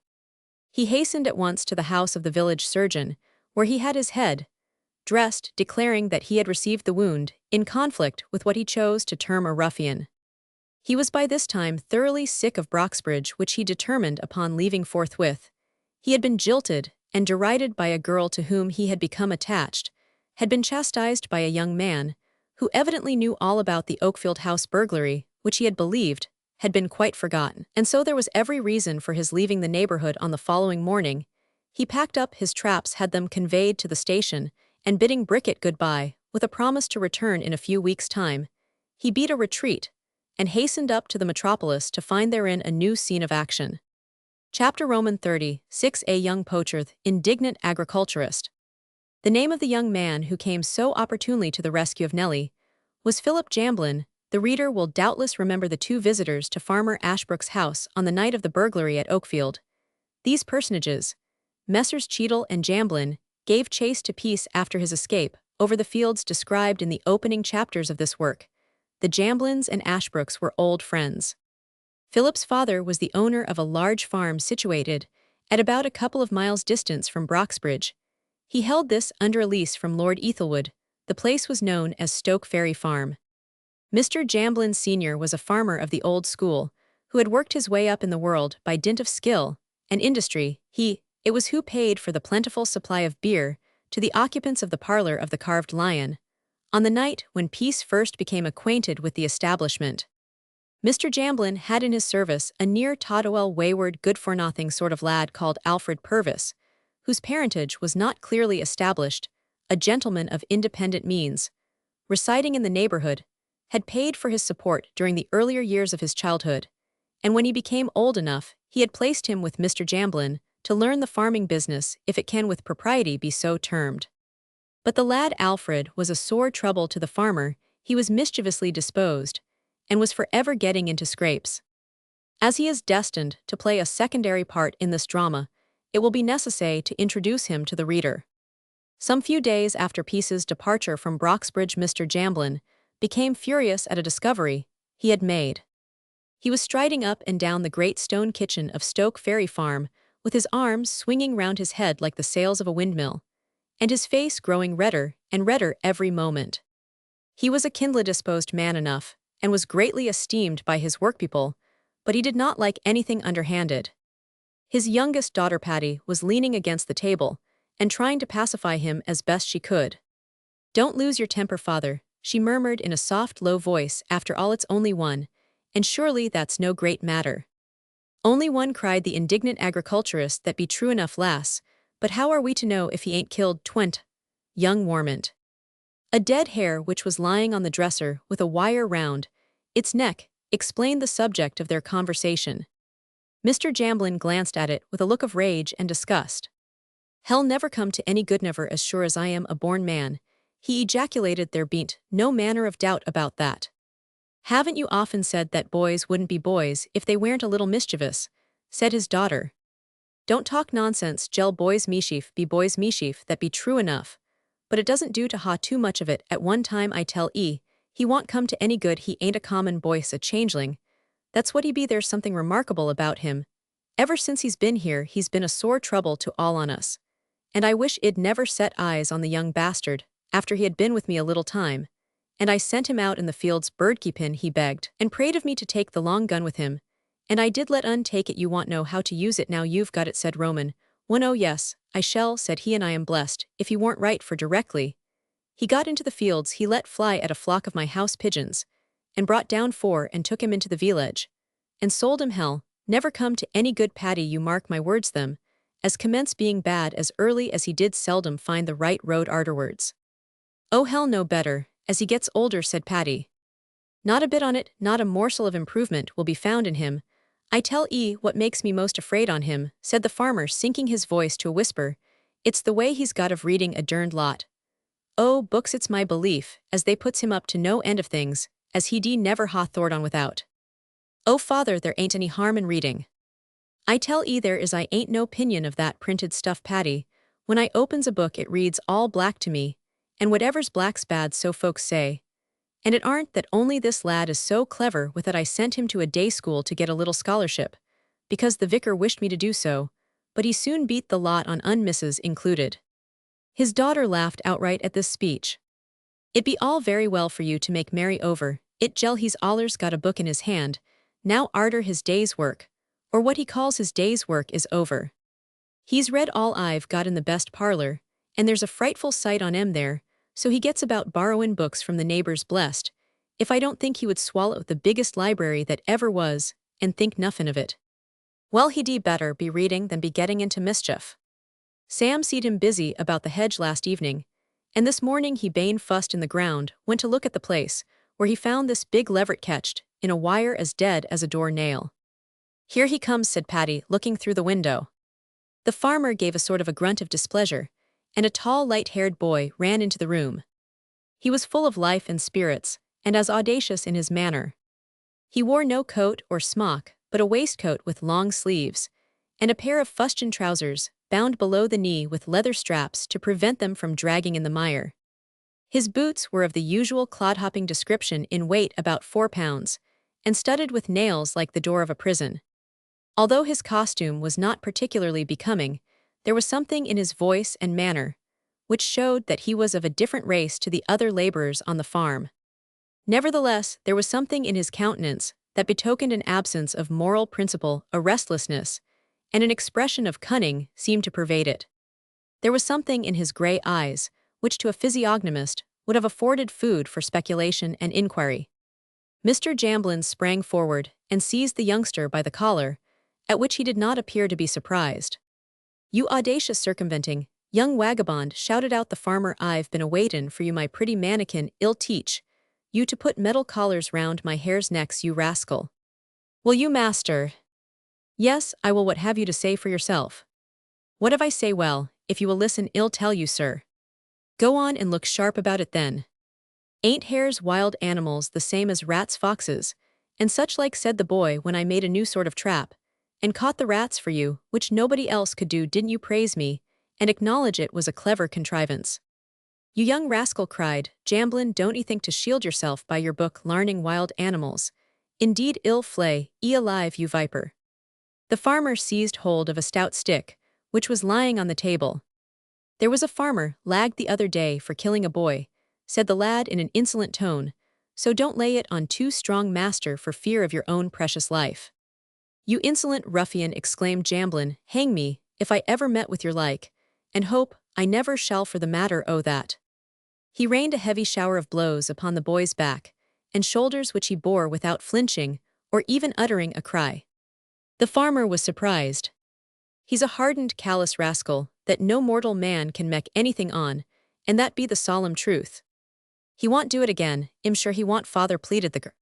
He hastened at once to the house of the village surgeon, where he had his head dressed, declaring that he had received the wound, in conflict with what he chose to term a ruffian. He was by this time thoroughly sick of Broxbridge, which he determined upon leaving forthwith. He had been jilted and derided by a girl to whom he had become attached, had been chastised by a young man, who evidently knew all about the Oakfield House burglary, which he had believed had been quite forgotten, and so there was every reason for his leaving the neighborhood on the following morning. He packed up his traps, had them conveyed to the station, and bidding Bricket goodbye, with a promise to return in a few weeks' time, he beat a retreat, and hastened up to the metropolis to find therein a new scene of action. Chapter Roman 30, 6. A young poacher, indignant agriculturist. The name of the young man who came so opportunely to the rescue of Nellie was Philip Jamblin. The reader will doubtless remember the two visitors to Farmer Ashbrook's house on the night of the burglary at Oakfield. These personages, Messrs. Cheadle and Jamblin, gave chase to Peace after his escape over the fields described in the opening chapters of this work. The Jamblins and Ashbrooks were old friends. Philip's father was the owner of a large farm situated at about a couple of miles' distance from Broxbridge. He held this under a lease from Lord Ethelwood. The place was known as Stoke Ferry Farm. Mr. Jamblin Sr. was a farmer of the old school, who had worked his way up in the world by dint of skill and industry. It was who paid for the plentiful supply of beer to the occupants of the parlor of the Carved Lion, on the night when Peace first became acquainted with the establishment. Mr. Jamblin had in his service a near Todwell wayward good-for-nothing sort of lad called Alfred Purvis, whose parentage was not clearly established, a gentleman of independent means, residing in the neighborhood, had paid for his support during the earlier years of his childhood, and when he became old enough, he had placed him with Mr. Jamblin to learn the farming business, if it can with propriety be so termed. But the lad Alfred was a sore trouble to the farmer. He was mischievously disposed, and was forever getting into scrapes. As he is destined to play a secondary part in this drama, it will be necessary to introduce him to the reader. Some few days after Peace's departure from Broxbridge, Mr. Jamblin became furious at a discovery he had made. He was striding up and down the great stone kitchen of Stoke Ferry Farm, with his arms swinging round his head like the sails of a windmill, and his face growing redder and redder every moment. He was a kindly-disposed man enough, and was greatly esteemed by his workpeople, but he did not like anything underhanded. His youngest daughter Patty was leaning against the table, and trying to pacify him as best she could. "Don't lose your temper, father," she murmured in a soft, low voice. "After all, it's only one, and surely that's no great matter." "Only one," cried the indignant agriculturist. "That be true enough, lass, but how are we to know if he ain't killed twent?" Young Warmint. A dead hare which was lying on the dresser with a wire round its neck explained the subject of their conversation. Mr. Jamblin glanced at it with a look of rage and disgust. "Hell never come to any good, never, as sure as I am a born man," he ejaculated. "There bean't no manner of doubt about that." "Haven't you often said that boys wouldn't be boys if they weren't a little mischievous?" said his daughter. "Don't talk nonsense, Jell. Boys mischief be boys mischief, that be true enough, but it doesn't do to ha too much of it at one time. I tell 'e, he won't come to any good. He ain't a common boy, a changeling. That's what he be. There's something remarkable about him. Ever since he's been here, he's been a sore trouble to all on us, and I wish I'd never set eyes on the young bastard after he had been with me a little time. And I sent him out in the fields birdkeepin'. He begged and prayed of me to take the long gun with him, and I did let un take it. You want know how to use it now you've got it," said Roman. "One, oh yes, I shall," said he, "and I am blessed if he warn't right, for directly he got into the fields he let fly at a flock of my house pigeons, and brought down 4 and took him into the village, and sold him. Hell never come to any good, Patty, you mark my words. Them as commence being bad as early as he did seldom find the right road arterwards." "Oh, hell no better as he gets older," said Patty. "Not a bit on it, not a morsel of improvement will be found in him. I tell 'e what makes me most afraid on him," said the farmer, sinking his voice to a whisper. "It's the way he's got of reading a derned lot. Oh, books, it's my belief as they puts him up to no end of things, as he never ha thort on without. Oh, father, there ain't any harm in reading. I tell 'e there is. I ain't no opinion of that printed stuff, Patty. When I opens a book it reads all black to me, and whatever's black's bad, so folks say. And it aren't that only this lad is so clever with it. I sent him to a day school to get a little scholarship, because the vicar wished me to do so, but he soon beat the lot on unmisses included. His daughter laughed outright at this speech. It be all very well for you to make merry over it gel he's allers got a book in his hand, now arter his day's work, or what he calls his day's work is over. He's read all I've got in the best parlor, and there's a frightful sight on 'em there, so he gets about borrowin' books from the neighbors blessed, if I don't think he would swallow the biggest library that ever was, and think nuffin of it. Well, he'd better be reading than be getting into mischief. Sam seed him busy about the hedge last evening, and this morning he bane fussed in the ground, went to look at the place, where he found this big leveret catched, in a wire as dead as a door nail. Here he comes, said Patty, looking through the window. The farmer gave a sort of a grunt of displeasure, and a tall, light-haired boy ran into the room. He was full of life and spirits, and as audacious in his manner. He wore no coat or smock, but a waistcoat with long sleeves, and a pair of fustian trousers, bound below the knee with leather straps to prevent them from dragging in the mire. His boots were of the usual clodhopping description, in weight about 4 pounds, and studded with nails like the door of a prison. Although his costume was not particularly becoming, there was something in his voice and manner which showed that he was of a different race to the other laborers on the farm. Nevertheless, there was something in his countenance that betokened an absence of moral principle, a restlessness, and an expression of cunning seemed to pervade it. There was something in his gray eyes which to a physiognomist would have afforded food for speculation and inquiry. Mr. Jamblin sprang forward and seized the youngster by the collar, at which he did not appear to be surprised. "You audacious circumventing young vagabond," shouted out the farmer, "I've been a-waitin' for you, my pretty mannikin, I'll teach you to put metal collars round my hares' necks, you rascal." "Will you, master?" "Yes, I will. What have you to say for yourself?" "What if I say? Well, if you will listen, I'll tell you, sir." "Go on and look sharp about it then. Ain't hares wild animals the same as rats, foxes, and such like?" said the boy. "When I made a new sort of trap, and caught the rats for you, which nobody else could do, didn't you praise me, and acknowledge it was a clever contrivance?" "You young rascal," cried Jamblin, "don't 'ee think to shield yourself by your book larning wild animals? Indeed I'll flay 'ee alive, you viper." The farmer seized hold of a stout stick, which was lying on the table. "There was a farmer lagged the other day for killing a boy," said the lad in an insolent tone, "so don't lay it on too strong, master, for fear of your own precious life." "You insolent ruffian," exclaimed Jamblin, "hang me, if I ever met with your like, and hope I never shall for the matter o' that." He rained a heavy shower of blows upon the boy's back and shoulders, which he bore without flinching or even uttering a cry. The farmer was surprised. "He's a hardened, callous rascal, that no mortal man can mek anything on, and that be the solemn truth. He won't do it again, I'm sure he won't, father," pleaded the girl.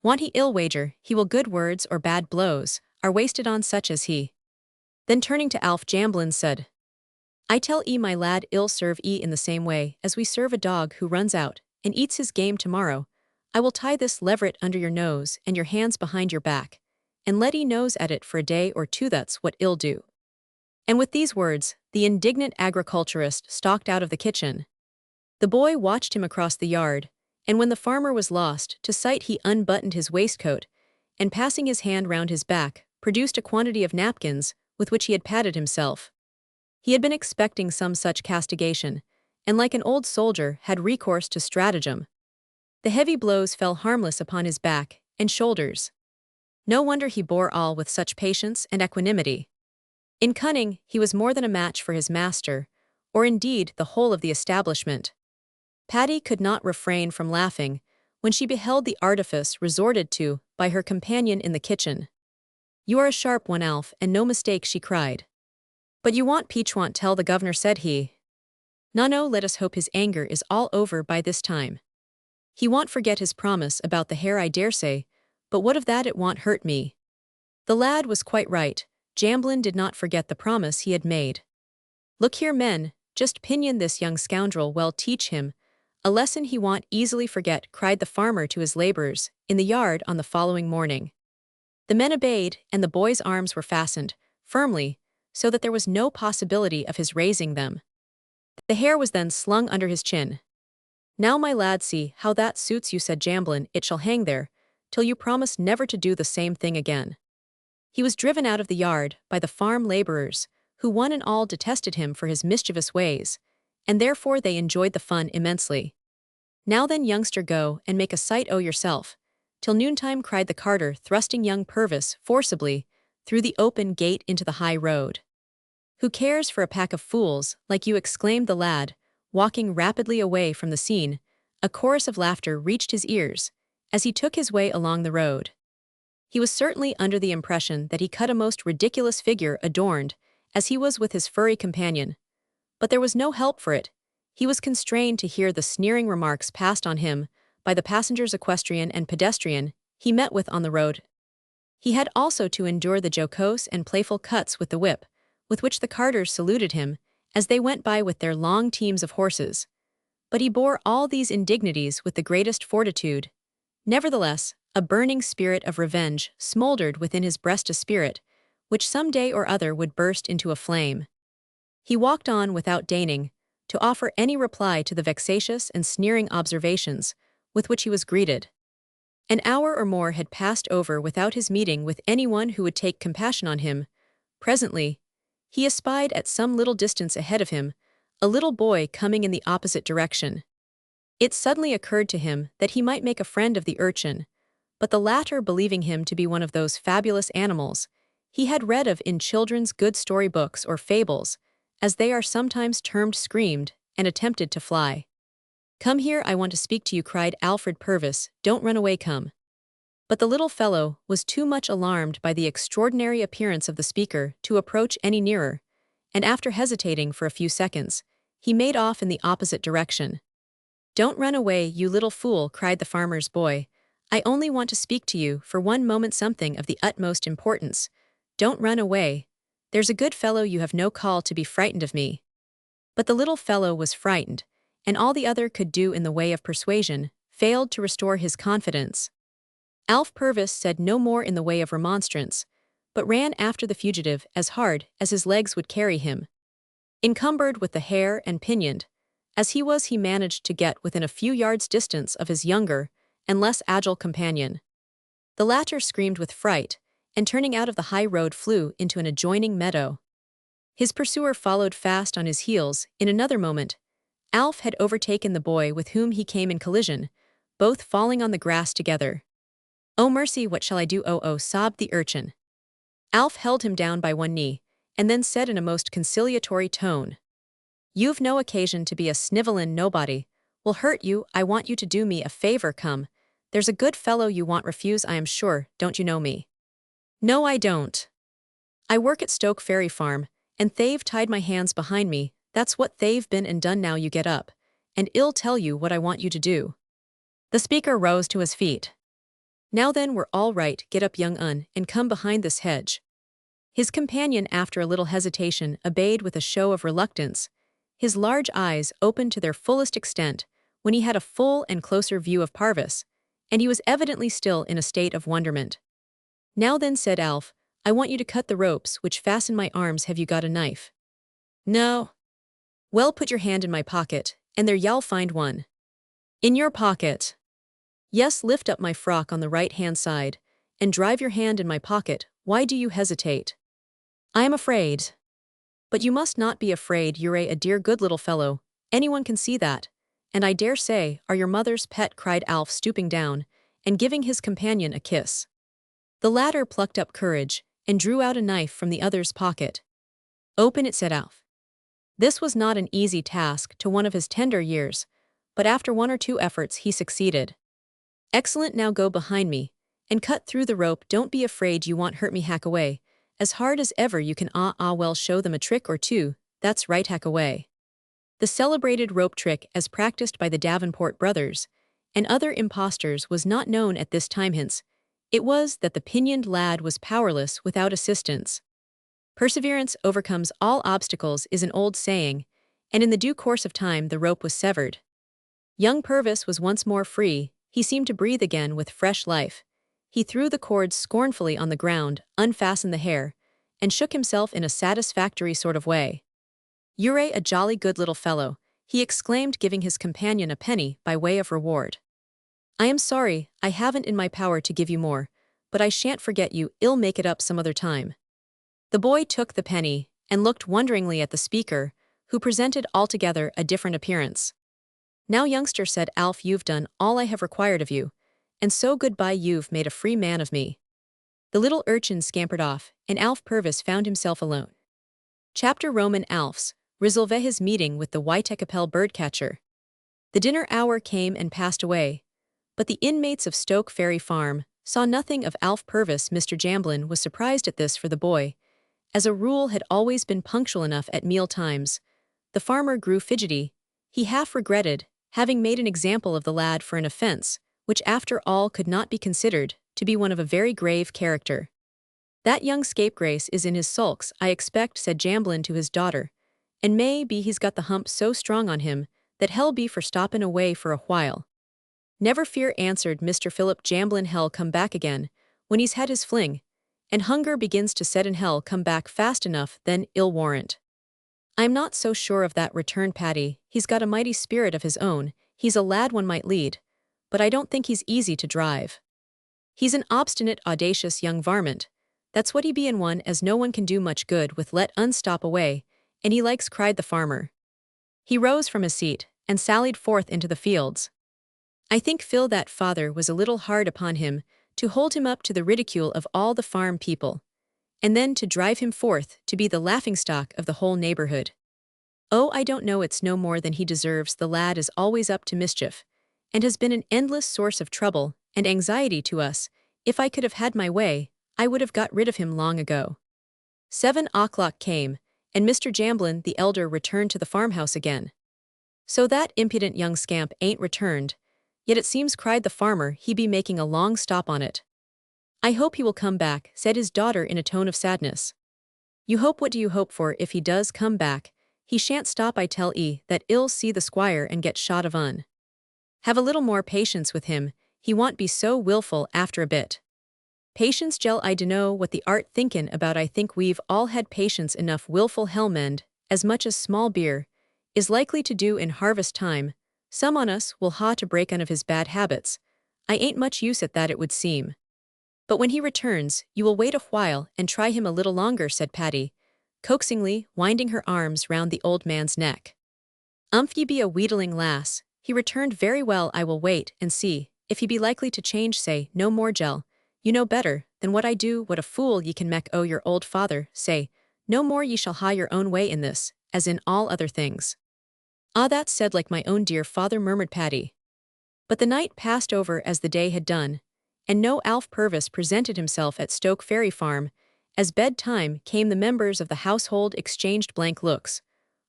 "Want he? Ill wager he will. Good words or bad blows are wasted on such as he." Then turning to Alf, Jamblin said, "I tell 'ee, my lad, I'll serve 'ee in the same way as we serve a dog who runs out and eats his game tomorrow. I will tie this leveret under your nose and your hands behind your back, and let 'ee nose at it for a day or two, that's what I'll do." And with these words, the indignant agriculturist stalked out of the kitchen. The boy watched him across the yard, and when the farmer was lost to sight, he unbuttoned his waistcoat, and passing his hand round his back, produced a quantity of napkins, with which he had patted himself. He had been expecting some such castigation, and like an old soldier had recourse to stratagem. The heavy blows fell harmless upon his back and shoulders. No wonder he bore all with such patience and equanimity. In cunning, he was more than a match for his master, or indeed the whole of the establishment. Patty could not refrain from laughing when she beheld the artifice resorted to by her companion in the kitchen. "You are a sharp one, Alf, and no mistake," she cried. "But you want peachwant tell the governor," said he. "No, let us hope his anger is all over by this time. He won't forget his promise about the hare, I daresay, but what of that? It won't hurt me." The lad was quite right. Jamblin did not forget the promise he had made. "Look here, men, just pinion this young scoundrel, well teach him a lesson he won't easily forget," cried the farmer to his laborers in the yard on the following morning. The men obeyed, and the boy's arms were fastened firmly, so that there was no possibility of his raising them. The hare was then slung under his chin. "Now, my lad, see how that suits you," said Jamblin. "It shall hang there till you promise never to do the same thing again." He was driven out of the yard by the farm laborers, who one and all detested him for his mischievous ways, and therefore they enjoyed the fun immensely. "Now then, youngster, go and make a sight o' yourself, till noontime," cried the carter, thrusting young Purvis forcibly through the open gate into the high road. "Who cares for a pack of fools like you?" exclaimed the lad, walking rapidly away from the scene. A chorus of laughter reached his ears as he took his way along the road. He was certainly under the impression that he cut a most ridiculous figure, adorned as he was with his furry companion. But there was no help for it. He was constrained to hear the sneering remarks passed on him by the passengers, equestrian and pedestrian, he met with on the road. He had also to endure the jocose and playful cuts with the whip, with which the carters saluted him as they went by with their long teams of horses. But he bore all these indignities with the greatest fortitude. Nevertheless, a burning spirit of revenge smoldered within his breast, a spirit which some day or other would burst into a flame. He walked on without deigning to offer any reply to the vexatious and sneering observations with which he was greeted. An hour or more had passed over without his meeting with anyone who would take compassion on him. Presently, he espied at some little distance ahead of him a little boy coming in the opposite direction. It suddenly occurred to him that he might make a friend of the urchin, but the latter, believing him to be one of those fabulous animals he had read of in children's good story books or fables, as they are sometimes termed, screamed and attempted to fly. "Come here, I want to speak to you," cried Alfred Purvis. "Don't run away, come." But the little fellow was too much alarmed by the extraordinary appearance of the speaker to approach any nearer, and after hesitating for a few seconds, he made off in the opposite direction. "Don't run away, you little fool," cried the farmer's boy. "I only want to speak to you for one moment, something of the utmost importance. Don't run away. There's a good fellow, you have no call to be frightened of me." But the little fellow was frightened, and all the other could do in the way of persuasion failed to restore his confidence. Alf Purvis said no more in the way of remonstrance, but ran after the fugitive as hard as his legs would carry him. Encumbered with the hair and pinioned as he was, he managed to get within a few yards' distance of his younger and less agile companion. The latter screamed with fright, and turning out of the high road flew into an adjoining meadow. His pursuer followed fast on his heels. In another moment, Alf had overtaken the boy with whom he came in collision, both falling on the grass together. "Oh mercy, what shall I do? Oh, oh," sobbed the urchin. Alf held him down by one knee, and then said in a most conciliatory tone, "You've no occasion to be a snivelling nobody. Will hurt you. I want you to do me a favor. Come. There's a good fellow you won't refuse, I am sure. Don't you know me?" "No, I don't. I work at Stoke Ferry Farm, and they've tied my hands behind me. That's what they've been and done. Now you get up, and I'll tell you what I want you to do." The speaker rose to his feet. "Now then, we're all right. Get up, young un, and come behind this hedge." His companion, after a little hesitation, obeyed with a show of reluctance. His large eyes opened to their fullest extent when he had a full and closer view of Purvis, and he was evidently still in a state of wonderment. "Now then," said Alf, "I want you to cut the ropes which fasten my arms. Have you got a knife?" "No." "Well, put your hand in my pocket, and there you'll find one." "In your pocket?" "Yes, lift up my frock on the right-hand side, and drive your hand in my pocket. Why do you hesitate?" "I am afraid." "But you must not be afraid. You're a dear good little fellow. Anyone can see that. And I dare say are your mother's pet," cried Alf, stooping down and giving his companion a kiss. The latter plucked up courage and drew out a knife from the other's pocket. "Open it," said Alf. This was not an easy task to one of his tender years, but after one or two efforts he succeeded. "Excellent, now go behind me, and cut through the rope. Don't be afraid, you won't hurt me. Hack away, as hard as ever you can. Well, show them a trick or two. That's right, hack away." The celebrated rope trick, as practiced by the Davenport brothers and other impostors, was not known at this time. Hence, it was that the pinioned lad was powerless without assistance. "Perseverance overcomes all obstacles" is an old saying, and in the due course of time the rope was severed. Young Purvis was once more free. He seemed to breathe again with fresh life. He threw the cords scornfully on the ground, unfastened the hair, and shook himself in a satisfactory sort of way. "You're a jolly good little fellow," he exclaimed, giving his companion a penny by way of reward. "I am sorry I haven't in my power to give you more, but I shan't forget you, I'll make it up some other time." The boy took the penny and looked wonderingly at the speaker, who presented altogether a different appearance. "Now, youngster," said Alf, "you've done all I have required of you, and so goodbye, you've made a free man of me." The little urchin scampered off, and Alf Purvis found himself alone. Chapter Roman Alf's resolve his meeting with the Whitecapel birdcatcher. The dinner hour came and passed away, but the inmates of Stoke Ferry Farm saw nothing of Alf Purvis. Mr. Jamblin was surprised at this, for the boy, as a rule, had always been punctual enough at meal times. The farmer grew fidgety. He half regretted having made an example of the lad for an offense, which after all could not be considered to be one of a very grave character. "That young scapegrace is in his sulks, I expect," said Jamblin to his daughter, "and may be he's got the hump so strong on him that hell be for stoppin' away for a while." "Never fear," answered Mr. Philip Jamblin, "hell come back again when he's had his fling, and hunger begins to set in hell come back fast enough then, I'll warrant." "I'm not so sure of that," returned Paddy. "He's got a mighty spirit of his own, he's a lad one might lead, but I don't think he's easy to drive. He's an obstinate, audacious young varmint, that's what he be, and one as no one can do much good with let unstop away, and he likes," cried the farmer. He rose from his seat and sallied forth into the fields. "I think, Phil, that father was a little hard upon him to hold him up to the ridicule of all the farm people, and then to drive him forth to be the laughingstock of the whole neighborhood. Oh, I don't know, it's no more than he deserves. The lad is always up to mischief, and has been an endless source of trouble and anxiety to us. If I could have had my way, I would have got rid of him long ago." 7 o'clock came, and Mr. Jamblin the elder returned to the farmhouse again. "So that impudent young scamp ain't returned yet, it seems," cried the farmer, "he be making a long stop on it." "I hope he will come back," said his daughter in a tone of sadness. "You hope? What do you hope for? If he does come back, he shan't stop, I tell 'ee, that I'll see the squire and get shot of un. Have a little more patience with him, he won't be so wilful after a bit." "Patience, Gel, I dunno what the art thinkin' about. I think we've all had patience enough. Wilful hellmend, as much as small beer is likely to do in harvest time, some on us will ha to break one of his bad habits. I ain't much use at that, it would seem. But when he returns, you will wait a while and try him a little longer," said Paddy, coaxingly, winding her arms round the old man's neck. "Ye be a wheedling lass," he returned. "Very well, I will wait and see if he be likely to change. Say no more, Gel, you know better than what I do what a fool ye can mek o' your old father. Say no more, ye shall ha your own way in this, as in all other things." "Ah, that's said like my own dear father," murmured Paddy. But the night passed over as the day had done, and no Alf Purvis presented himself at Stoke Ferry Farm. As bedtime came, the members of the household exchanged blank looks,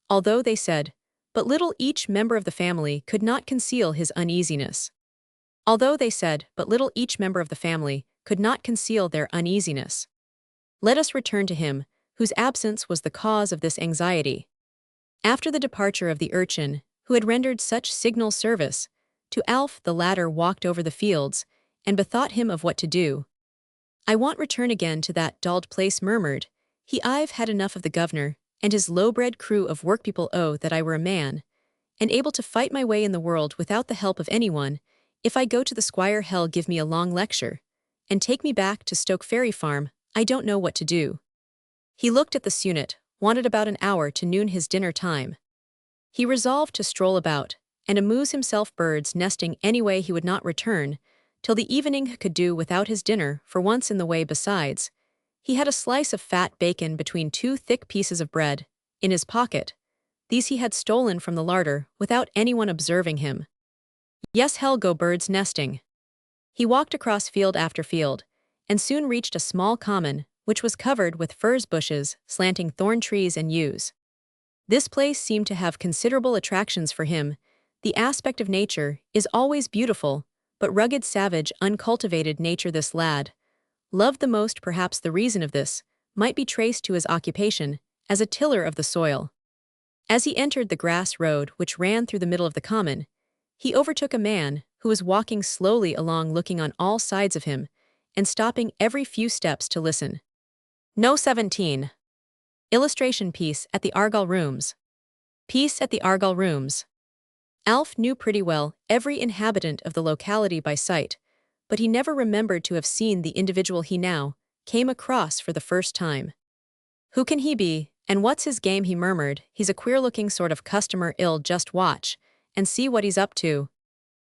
although they said but little. Each member of the family could not conceal his uneasiness. Each member of the family could not conceal their uneasiness. Let us return to him whose absence was the cause of this anxiety. After the departure of the urchin, who had rendered such signal service to Alf, the latter walked over the fields and bethought him of what to do. "I want return again to that dulled place," murmured he. "I've had enough of the governor and his low-bred crew of workpeople. Oh, that I were a man, and able to fight my way in the world without the help of anyone. If I go to the squire, hell give me a long lecture, and take me back to Stoke Ferry Farm, I don't know what to do." He looked at the sunnet, wanted about an hour to noon, his dinner time. He resolved to stroll about and amuse himself birds nesting. Anyway, he would not return till the evening, could do without his dinner for once in the way. Besides, he had a slice of fat bacon between 2 thick pieces of bread in his pocket. These he had stolen from the larder without anyone observing him. Yes, hell go birds nesting. He walked across field after field, and soon reached a small common, which was covered with furze bushes, slanting thorn trees and yews. This place seemed to have considerable attractions for him. The aspect of nature is always beautiful, but rugged, savage, uncultivated nature this lad loved the most. Perhaps the reason of this might be traced to his occupation as a tiller of the soil. As he entered the grass road which ran through the middle of the common, he overtook a man who was walking slowly along, looking on all sides of him and stopping every few steps to listen. No. 17. Illustration: Peace at the Argyle Rooms. Peace at the Argyle Rooms. Alf knew pretty well every inhabitant of the locality by sight, but he never remembered to have seen the individual he now came across for the first time. "Who can he be, and what's his game?" he murmured. "He's a queer-looking sort of customer. I'll just watch and see what he's up to."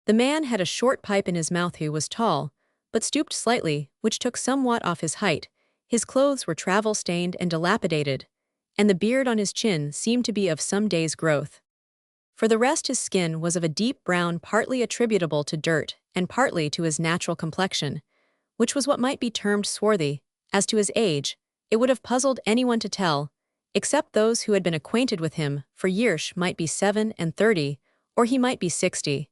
The man had a short pipe in his mouth. He was tall, but stooped slightly, which took somewhat off his height. His clothes were travel-stained and dilapidated, and the beard on his chin seemed to be of some days' growth. For the rest, his skin was of a deep brown, partly attributable to dirt and partly to his natural complexion, which was what might be termed swarthy. As to his age, it would have puzzled anyone to tell, except those who had been acquainted with him for years. Might be 37 and 30, or he might be 60.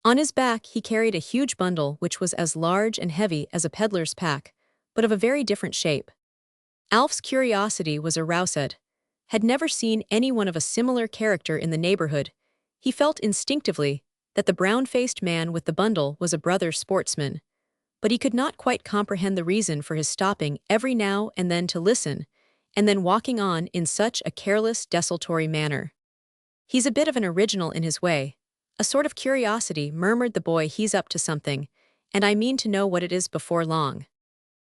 On his back he carried a huge bundle which was as large and heavy as a peddler's pack, but of a very different shape. Alf's curiosity was aroused. Had never seen anyone of a similar character in the neighborhood. He felt instinctively that the brown-faced man with the bundle was a brother sportsman, but he could not quite comprehend the reason for his stopping every now and then to listen, and then walking on in such a careless, desultory manner. "He's a bit of an original in his way. A sort of curiosity," murmured the boy. "He's up to something, and I mean to know what it is before long."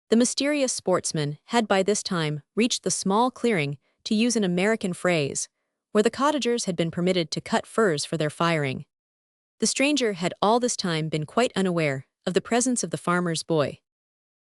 The mysterious sportsman had by this time reached the small clearing, to use an American phrase, where the cottagers had been permitted to cut furs for their firing. The stranger had all this time been quite unaware of the presence of the farmer's boy.